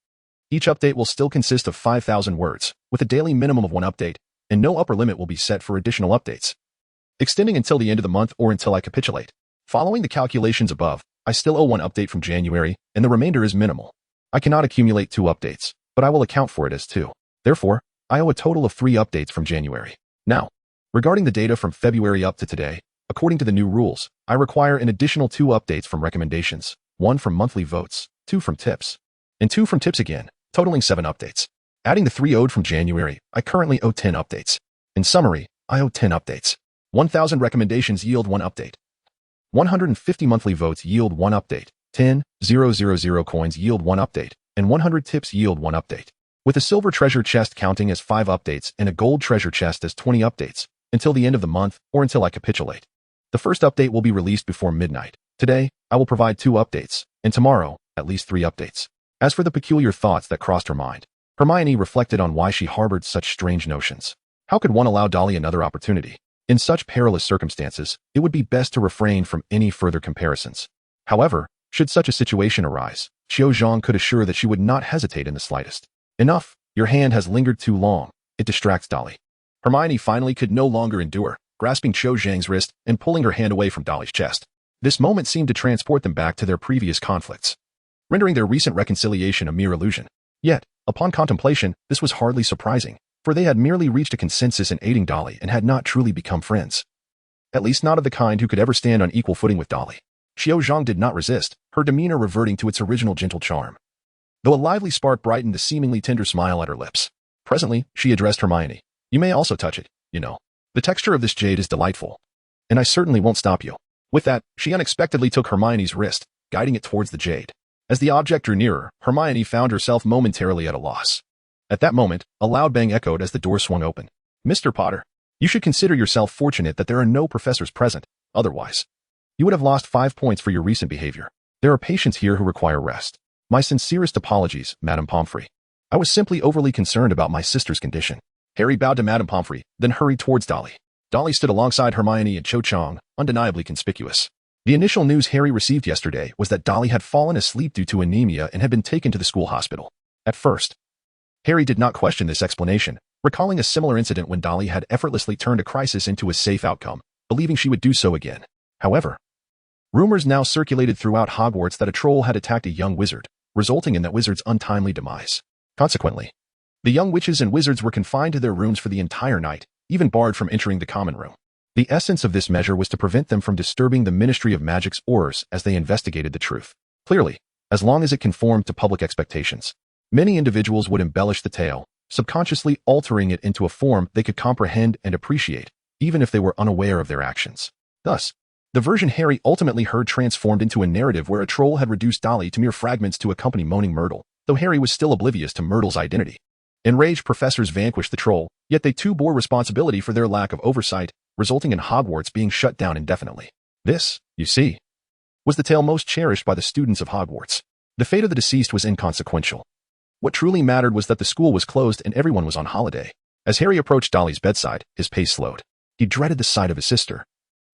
Each update will still consist of 5,000 words, with a daily minimum of 1 update, and no upper limit will be set for additional updates, extending until the end of the month or until I capitulate. Following the calculations above, I still owe 1 update from January, and the remainder is minimal. I cannot accumulate 2 updates, but I will account for it as 2. Therefore, I owe a total of 3 updates from January. Now, regarding the data from February up to today, according to the new rules, I require an additional 2 updates from recommendations, 1 from monthly votes, 2 from tips, and 2 from tips again, totaling 7 updates. Adding the 3 owed from January, I currently owe 10 updates. In summary, I owe 10 updates. 1,000 recommendations yield 1 update. 150 monthly votes yield 1 update. 10,000 coins yield 1 update, and 100 tips yield 1 update. With a silver treasure chest counting as 5 updates and a gold treasure chest as 20 updates, until the end of the month or until I capitulate. The first update will be released before midnight. Today, I will provide 2 updates, and tomorrow, at least 3 updates. As for the peculiar thoughts that crossed her mind, Hermione reflected on why she harbored such strange notions. How could one allow Dolly another opportunity? In such perilous circumstances, it would be best to refrain from any further comparisons. However, should such a situation arise, Xiao Zhang could assure that she would not hesitate in the slightest. Enough, your hand has lingered too long. It distracts Dolly. Hermione finally could no longer endure, grasping Xiao Zhang's wrist and pulling her hand away from Dolly's chest. This moment seemed to transport them back to their previous conflicts, rendering their recent reconciliation a mere illusion. Yet, upon contemplation, this was hardly surprising, for they had merely reached a consensus in aiding Dolly and had not truly become friends. At least not of the kind who could ever stand on equal footing with Dolly. Xiao Zhang did not resist, her demeanor reverting to its original gentle charm, though a lively spark brightened the seemingly tender smile at her lips. Presently, she addressed Hermione. You may also touch it, you know. The texture of this jade is delightful, and I certainly won't stop you. With that, she unexpectedly took Hermione's wrist, guiding it towards the jade. As the object drew nearer, Hermione found herself momentarily at a loss. At that moment, a loud bang echoed as the door swung open. Mr. Potter, you should consider yourself fortunate that there are no professors present, otherwise you would have lost 5 points for your recent behavior. There are patients here who require rest. My sincerest apologies, Madame Pomfrey. I was simply overly concerned about my sister's condition. Harry bowed to Madame Pomfrey, then hurried towards Dolly. Dolly stood alongside Hermione and Cho Chang, undeniably conspicuous. The initial news Harry received yesterday was that Dolly had fallen asleep due to anemia and had been taken to the school hospital. At first, Harry did not question this explanation, recalling a similar incident when Dolly had effortlessly turned a crisis into a safe outcome, believing she would do so again. However, rumors now circulated throughout Hogwarts that a troll had attacked a young wizard, resulting in that wizard's untimely demise. Consequently, the young witches and wizards were confined to their rooms for the entire night, even barred from entering the common room. The essence of this measure was to prevent them from disturbing the Ministry of Magic's orders as they investigated the truth. Clearly, as long as it conformed to public expectations, many individuals would embellish the tale, subconsciously altering it into a form they could comprehend and appreciate, even if they were unaware of their actions. Thus, the version Harry ultimately heard transformed into a narrative where a troll had reduced Dolly to mere fragments to accompany moaning Myrtle, though Harry was still oblivious to Myrtle's identity. Enraged professors vanquished the troll, yet they too bore responsibility for their lack of oversight, resulting in Hogwarts being shut down indefinitely. This, you see, was the tale most cherished by the students of Hogwarts. The fate of the deceased was inconsequential. What truly mattered was that the school was closed and everyone was on holiday. As Harry approached Dolly's bedside, his pace slowed. He dreaded the sight of his sister,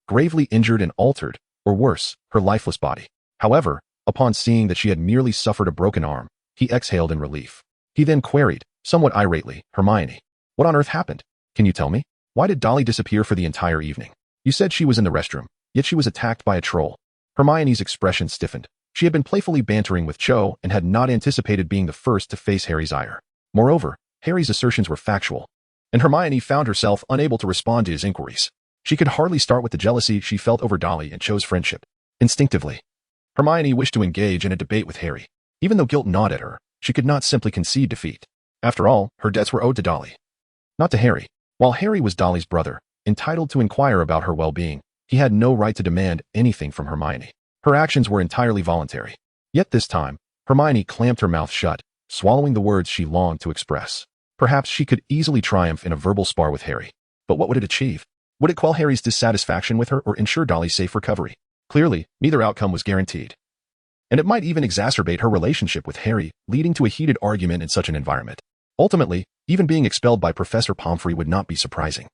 gravely injured and altered, or worse, her lifeless body. However, upon seeing that she had merely suffered a broken arm, he exhaled in relief. He then queried, somewhat irately, Hermione, what on earth happened? Can you tell me? Why did Dolly disappear for the entire evening? You said she was in the restroom, yet she was attacked by a troll. Hermione's expression stiffened. She had been playfully bantering with Cho and had not anticipated being the first to face Harry's ire. Moreover, Harry's assertions were factual, and Hermione found herself unable to respond to his inquiries. She could hardly start with the jealousy she felt over Dolly and Cho's friendship. Instinctively, Hermione wished to engage in a debate with Harry. Even though guilt gnawed at her, she could not simply concede defeat. After all, her debts were owed to Dolly, not to Harry. While Harry was Dolly's brother, entitled to inquire about her well-being, he had no right to demand anything from Hermione. Her actions were entirely voluntary. Yet this time, Hermione clamped her mouth shut, swallowing the words she longed to express. Perhaps she could easily triumph in a verbal spar with Harry. But what would it achieve? Would it quell Harry's dissatisfaction with her or ensure Dolly's safe recovery? Clearly, neither outcome was guaranteed. And it might even exacerbate her relationship with Harry, leading to a heated argument in such an environment. Ultimately, even being expelled by Professor Pomfrey would not be surprising.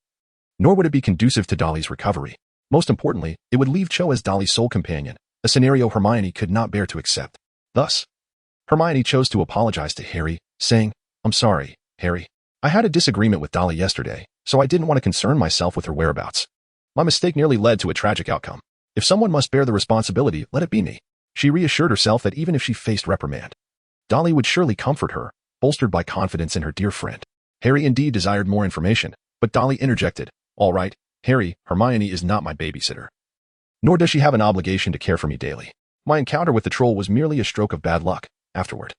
Nor would it be conducive to Dolly's recovery. Most importantly, it would leave Cho as Dolly's sole companion, a scenario Hermione could not bear to accept. Thus, Hermione chose to apologize to Harry, saying, "I'm sorry, Harry. I had a disagreement with Dolly yesterday, so I didn't want to concern myself with her whereabouts. My mistake nearly led to a tragic outcome. If someone must bear the responsibility, let it be me." She reassured herself that even if she faced reprimand, Dolly would surely comfort her, bolstered by confidence in her dear friend. Harry indeed desired more information, but Dolly interjected, "All right, Harry, Hermione is not my babysitter. Nor does she have an obligation to care for me daily. My encounter with the troll was merely a stroke of bad luck. Afterward,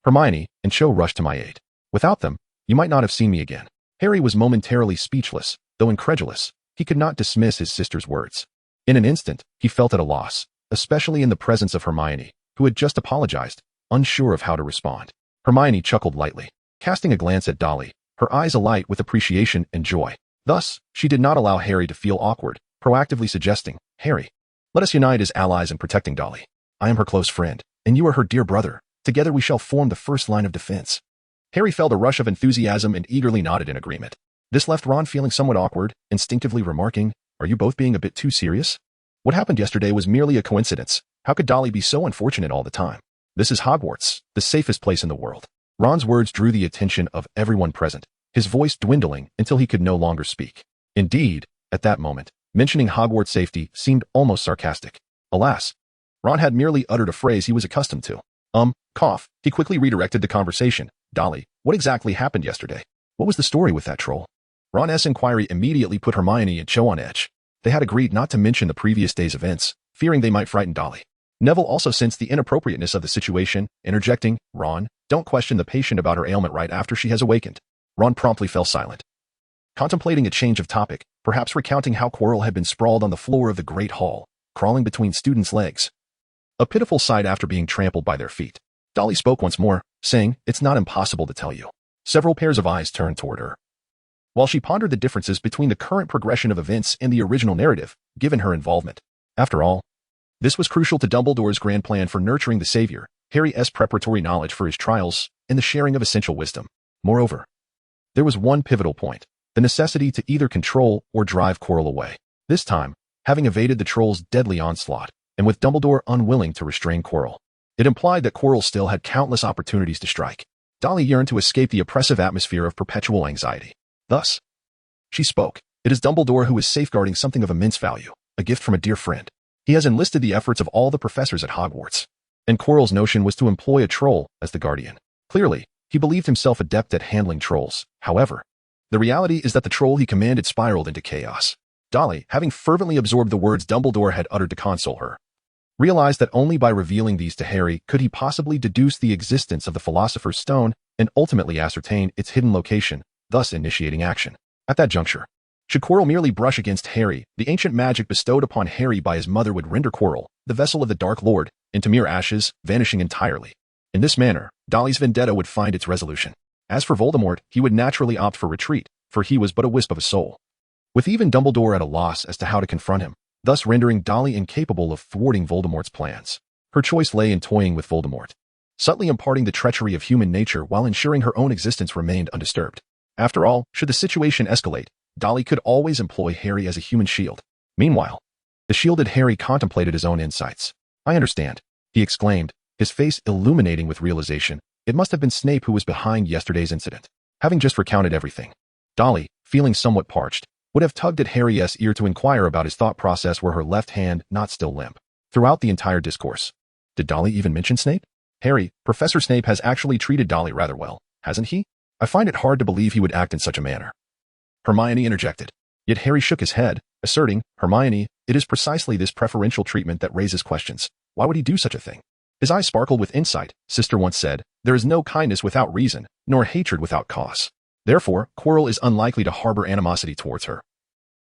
Hermione and Cho rushed to my aid. Without them, you might not have seen me again." Harry was momentarily speechless, though incredulous. He could not dismiss his sister's words. In an instant, he felt at a loss, especially in the presence of Hermione, who had just apologized, unsure of how to respond. Hermione chuckled lightly, casting a glance at Dolly, her eyes alight with appreciation and joy. Thus, she did not allow Harry to feel awkward, proactively suggesting, "Harry, let us unite as allies in protecting Dolly. I am her close friend, and you are her dear brother. Together we shall form the first line of defense." Harry felt a rush of enthusiasm and eagerly nodded in agreement. This left Ron feeling somewhat awkward, instinctively remarking, "Are you both being a bit too serious? What happened yesterday was merely a coincidence. How could Dolly be so unfortunate all the time? This is Hogwarts, the safest place in the world." Ron's words drew the attention of everyone present, his voice dwindling until he could no longer speak. Indeed, at that moment, mentioning Hogwarts safety seemed almost sarcastic. Alas, Ron had merely uttered a phrase he was accustomed to. Cough. He quickly redirected the conversation. "Dolly, what exactly happened yesterday? What was the story with that troll?" Ron's inquiry immediately put Hermione and Cho on edge. They had agreed not to mention the previous day's events, fearing they might frighten Dolly. Neville also sensed the inappropriateness of the situation, interjecting, "Ron, don't question the patient about her ailment right after she has awakened." Ron promptly fell silent, contemplating a change of topic, perhaps recounting how Quirrell had been sprawled on the floor of the Great Hall, crawling between students' legs. A pitiful sight after being trampled by their feet. Dolly spoke once more, saying, "It's not impossible to tell you." Several pairs of eyes turned toward her, while she pondered the differences between the current progression of events and the original narrative, given her involvement. After all, this was crucial to Dumbledore's grand plan for nurturing the Savior, Harry's preparatory knowledge for his trials, and the sharing of essential wisdom. Moreover, there was one pivotal point, the necessity to either control or drive Quirrell away. This time, having evaded the troll's deadly onslaught, and with Dumbledore unwilling to restrain Quirrell, it implied that Quirrell still had countless opportunities to strike. Dolly yearned to escape the oppressive atmosphere of perpetual anxiety. Thus, she spoke, "It is Dumbledore who is safeguarding something of immense value, a gift from a dear friend. He has enlisted the efforts of all the professors at Hogwarts, and Quirrell's notion was to employ a troll as the guardian. Clearly, he believed himself adept at handling trolls. However, the reality is that the troll he commanded spiraled into chaos." Dolly, having fervently absorbed the words Dumbledore had uttered to console her, realized that only by revealing these to Harry could he possibly deduce the existence of the Philosopher's Stone and ultimately ascertain its hidden location, thus initiating action. At that juncture, should Quirrell merely brush against Harry, the ancient magic bestowed upon Harry by his mother would render Quirrell, the vessel of the Dark Lord, into mere ashes, vanishing entirely. In this manner, Dolly's vendetta would find its resolution. As for Voldemort, he would naturally opt for retreat, for he was but a wisp of a soul, with even Dumbledore at a loss as to how to confront him, thus rendering Dolly incapable of thwarting Voldemort's plans. Her choice lay in toying with Voldemort, subtly imparting the treachery of human nature while ensuring her own existence remained undisturbed. After all, should the situation escalate, Dolly could always employ Harry as a human shield. Meanwhile, the shielded Harry contemplated his own insights. "I understand," he exclaimed, his face illuminating with realization. It must have been Snape who was behind yesterday's incident. Having just recounted everything, Dolly, feeling somewhat parched, would have tugged at Harry's ear to inquire about his thought process were her left hand not still limp. Throughout the entire discourse, did Dolly even mention Snape? "Harry, Professor Snape has actually treated Dolly rather well, hasn't he? I find it hard to believe he would act in such a manner." Hermione interjected. Yet Harry shook his head, asserting, "Hermione, it is precisely this preferential treatment that raises questions. Why would he do such a thing?" His eyes sparkled with insight. Sister once said, "There is no kindness without reason, nor hatred without cause." Therefore, Quirrell is unlikely to harbor animosity towards her,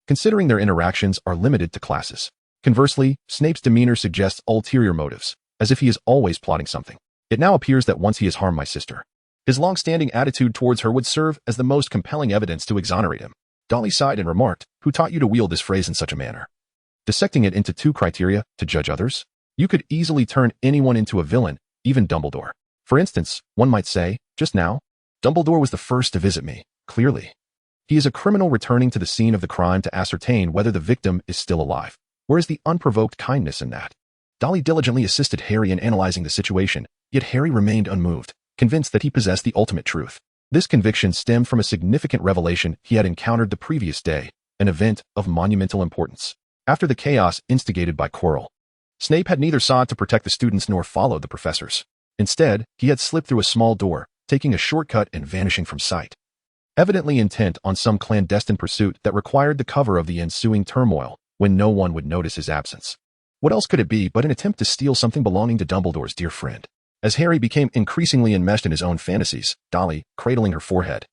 considering their interactions are limited to classes. Conversely, Snape's demeanor suggests ulterior motives, as if he is always plotting something. It now appears that once he has harmed my sister, his long-standing attitude towards her would serve as the most compelling evidence to exonerate him. Dolly sighed and remarked, "Who taught you to wield this phrase in such a manner? Dissecting it into two criteria, to judge others? You could easily turn anyone into a villain, even Dumbledore. For instance, one might say, just now, Dumbledore was the first to visit me, clearly. He is a criminal returning to the scene of the crime to ascertain whether the victim is still alive. Where is the unprovoked kindness in that?" Dolly diligently assisted Harry in analyzing the situation, yet Harry remained unmoved. convinced that he possessed the ultimate truth. This conviction stemmed from a significant revelation he had encountered the previous day, an event of monumental importance. After the chaos instigated by Quirrell, Snape had neither sought to protect the students nor followed the professors. Instead, he had slipped through a small door, taking a shortcut and vanishing from sight, evidently intent on some clandestine pursuit that required the cover of the ensuing turmoil when no one would notice his absence. What else could it be but an attempt to steal something belonging to Dumbledore's dear friend? As Harry became increasingly enmeshed in his own fantasies, Dolly, cradling her forehead,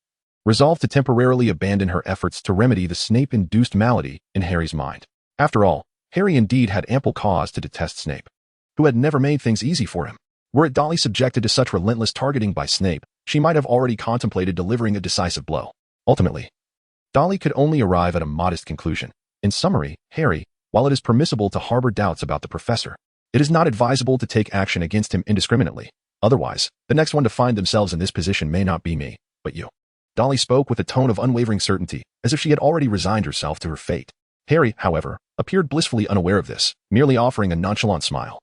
resolved to temporarily abandon her efforts to remedy the Snape-induced malady in Harry's mind. After all, Harry indeed had ample cause to detest Snape, who had never made things easy for him. Were it Dolly subjected to such relentless targeting by Snape, she might have already contemplated delivering a decisive blow. Ultimately, Dolly could only arrive at a modest conclusion. In summary, Harry, while it is permissible to harbor doubts about the professor, it is not advisable to take action against him indiscriminately. Otherwise, the next one to find themselves in this position may not be me, but you. Dolly spoke with a tone of unwavering certainty, as if she had already resigned herself to her fate. Harry, however, appeared blissfully unaware of this, merely offering a nonchalant smile.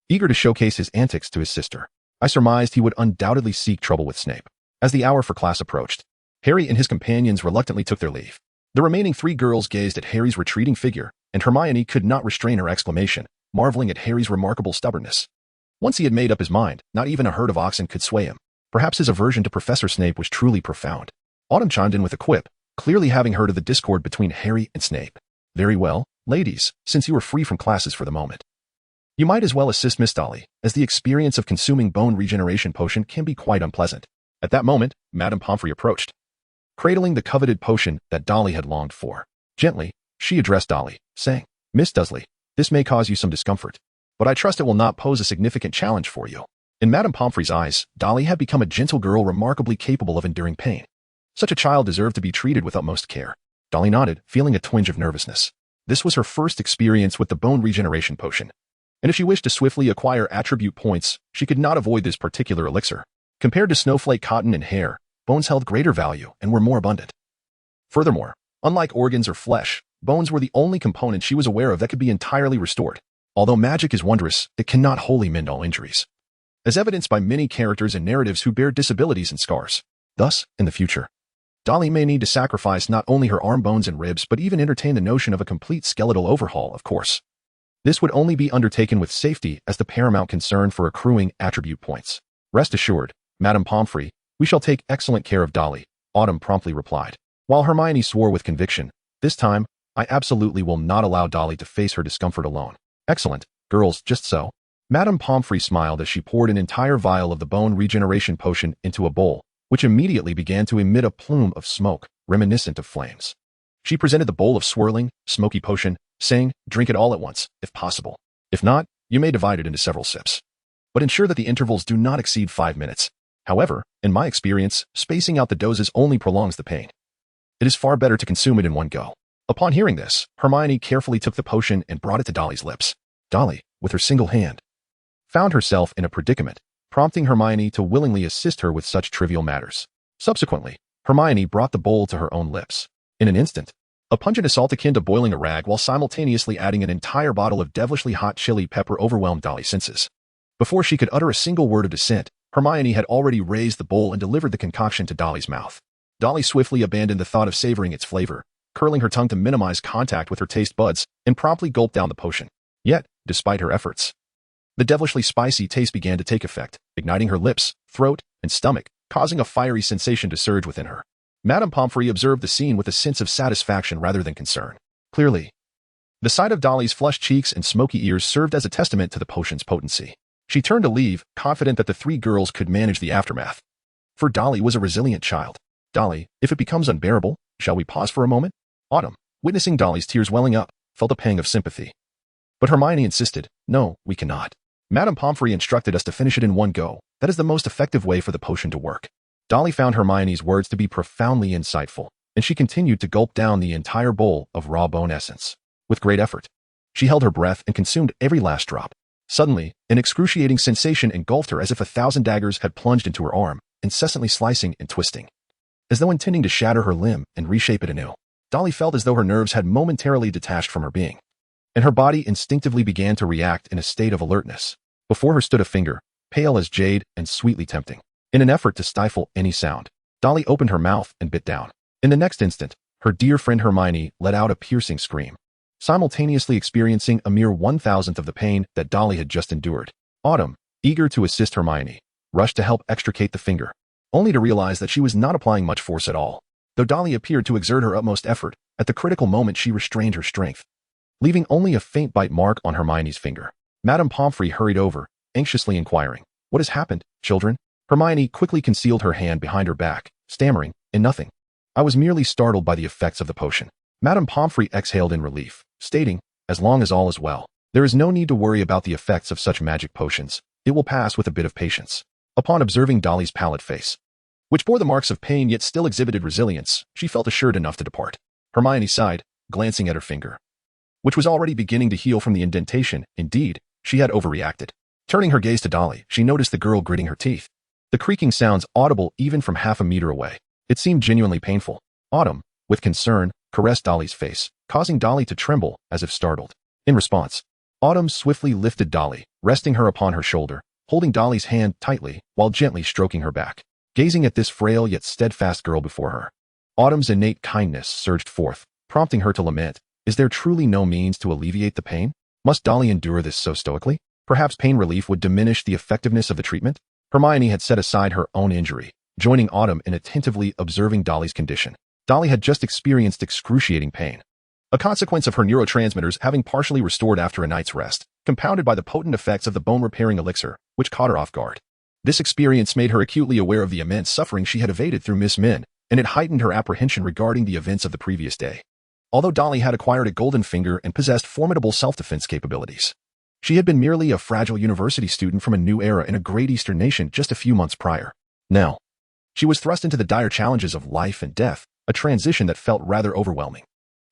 Eager to showcase his antics to his sister, I surmised he would undoubtedly seek trouble with Snape. As the hour for class approached, Harry and his companions reluctantly took their leave. The remaining three girls gazed at Harry's retreating figure, and Hermione could not restrain her exclamation, marveling at Harry's remarkable stubbornness. Once he had made up his mind, not even a herd of oxen could sway him. Perhaps his aversion to Professor Snape was truly profound. Autumn chimed in with a quip, clearly having heard of the discord between Harry and Snape. Very well, ladies, since you are free from classes for the moment, you might as well assist Miss Dolly, as the experience of consuming bone regeneration potion can be quite unpleasant. At that moment, Madame Pomfrey approached, cradling the coveted potion that Dolly had longed for. Gently, she addressed Dolly, saying, Miss Dursley, this may cause you some discomfort, but I trust it will not pose a significant challenge for you. In Madame Pomfrey's eyes, Dolly had become a gentle girl remarkably capable of enduring pain. Such a child deserved to be treated with utmost care. Dolly nodded, feeling a twinge of nervousness. This was her first experience with the bone regeneration potion, and if she wished to swiftly acquire attribute points, she could not avoid this particular elixir. Compared to snowflake cotton and hair, bones held greater value and were more abundant. Furthermore, unlike organs or flesh, bones were the only component she was aware of that could be entirely restored. Although magic is wondrous, it cannot wholly mend all injuries, as evidenced by many characters and narratives who bear disabilities and scars. Thus, in the future, Dolly may need to sacrifice not only her arm bones and ribs but even entertain the notion of a complete skeletal overhaul, of course. This would only be undertaken with safety as the paramount concern for accruing attribute points. Rest assured, Madame Pomfrey, we shall take excellent care of Dolly, Autumn promptly replied. While Hermione swore with conviction, this time, I absolutely will not allow Dolly to face her discomfort alone. Excellent, girls, just so. Madame Pomfrey smiled as she poured an entire vial of the bone regeneration potion into a bowl, which immediately began to emit a plume of smoke, reminiscent of flames. She presented the bowl of swirling, smoky potion, saying, drink it all at once, if possible. If not, you may divide it into several sips, but ensure that the intervals do not exceed 5 minutes. However, in my experience, spacing out the doses only prolongs the pain. It is far better to consume it in one go. Upon hearing this, Hermione carefully took the potion and brought it to Dolly's lips. Dolly, with her single hand, found herself in a predicament, prompting Hermione to willingly assist her with such trivial matters. Subsequently, Hermione brought the bowl to her own lips. In an instant, a pungent assault akin to boiling a rag while simultaneously adding an entire bottle of devilishly hot chili pepper overwhelmed Dolly's senses. Before she could utter a single word of dissent, Hermione had already raised the bowl and delivered the concoction to Dolly's mouth. Dolly swiftly abandoned the thought of savoring its flavor, curling her tongue to minimize contact with her taste buds, and promptly gulped down the potion. Yet, despite her efforts, the devilishly spicy taste began to take effect, igniting her lips, throat, and stomach, causing a fiery sensation to surge within her. Madame Pomfrey observed the scene with a sense of satisfaction rather than concern. Clearly, the sight of Dolly's flushed cheeks and smoky ears served as a testament to the potion's potency. She turned to leave, confident that the three girls could manage the aftermath. For Dolly was a resilient child. Dolly, if it becomes unbearable, shall we pause for a moment? Autumn, witnessing Dolly's tears welling up, felt a pang of sympathy. But Hermione insisted, no, we cannot. Madame Pomfrey instructed us to finish it in one go. That is the most effective way for the potion to work. Dolly found Hermione's words to be profoundly insightful, and she continued to gulp down the entire bowl of raw bone essence. With great effort, she held her breath and consumed every last drop. Suddenly, an excruciating sensation engulfed her as if 1,000 daggers had plunged into her arm, incessantly slicing and twisting, as though intending to shatter her limb and reshape it anew. Dolly felt as though her nerves had momentarily detached from her being, and her body instinctively began to react in a state of alertness. Before her stood a finger, pale as jade and sweetly tempting. In an effort to stifle any sound, Dolly opened her mouth and bit down. In the next instant, her dear friend Hermione let out a piercing scream, simultaneously experiencing a mere 1,000th of the pain that Dolly had just endured. Autumn, eager to assist Hermione, rushed to help extricate the finger, only to realize that she was not applying much force at all. Though Dolly appeared to exert her utmost effort, at the critical moment she restrained her strength, leaving only a faint bite mark on Hermione's finger. Madame Pomfrey hurried over, anxiously inquiring, "What has happened, children?" Hermione quickly concealed her hand behind her back, stammering, "In nothing. I was merely startled by the effects of the potion." Madame Pomfrey exhaled in relief, stating, "As long as all is well, there is no need to worry about the effects of such magic potions. It will pass with a bit of patience." Upon observing Dolly's pallid face, which bore the marks of pain yet still exhibited resilience, she felt assured enough to depart. Hermione sighed, glancing at her finger, which was already beginning to heal from the indentation. Indeed, she had overreacted. Turning her gaze to Dolly, she noticed the girl gritting her teeth, the creaking sounds audible even from half a meter away. It seemed genuinely painful. Autumn, with concern, caressed Dolly's face, causing Dolly to tremble as if startled. In response, Autumn swiftly lifted Dolly, resting her upon her shoulder, holding Dolly's hand tightly while gently stroking her back. Gazing at this frail yet steadfast girl before her, Autumn's innate kindness surged forth, prompting her to lament, "Is there truly no means to alleviate the pain? Must Dolly endure this so stoically? Perhaps pain relief would diminish the effectiveness of the treatment?" Hermione had set aside her own injury, joining Autumn in attentively observing Dolly's condition. Dolly had just experienced excruciating pain, a consequence of her neurotransmitters having partially restored after a night's rest, compounded by the potent effects of the bone-repairing elixir, which caught her off guard. This experience made her acutely aware of the immense suffering she had evaded through Miss Min, and it heightened her apprehension regarding the events of the previous day. Although Dolly had acquired a golden finger and possessed formidable self-defense capabilities, she had been merely a fragile university student from a new era in a great eastern nation just a few months prior. Now, she was thrust into the dire challenges of life and death, a transition that felt rather overwhelming.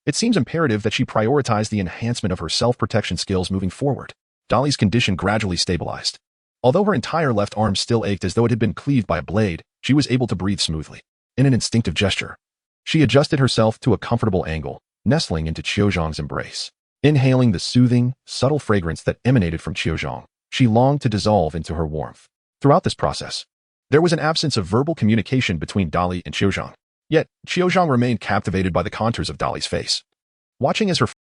It seems imperative that she prioritize the enhancement of her self-protection skills moving forward. Dolly's condition gradually stabilized. Although her entire left arm still ached as though it had been cleaved by a blade, she was able to breathe smoothly. In an instinctive gesture, she adjusted herself to a comfortable angle, nestling into Qiuzhong's embrace. Inhaling the soothing, subtle fragrance that emanated from Qiuzhong, she longed to dissolve into her warmth. Throughout this process, there was an absence of verbal communication between Dolly and Qiuzhong. Yet, Qiuzhong remained captivated by the contours of Dolly's face. Watching as her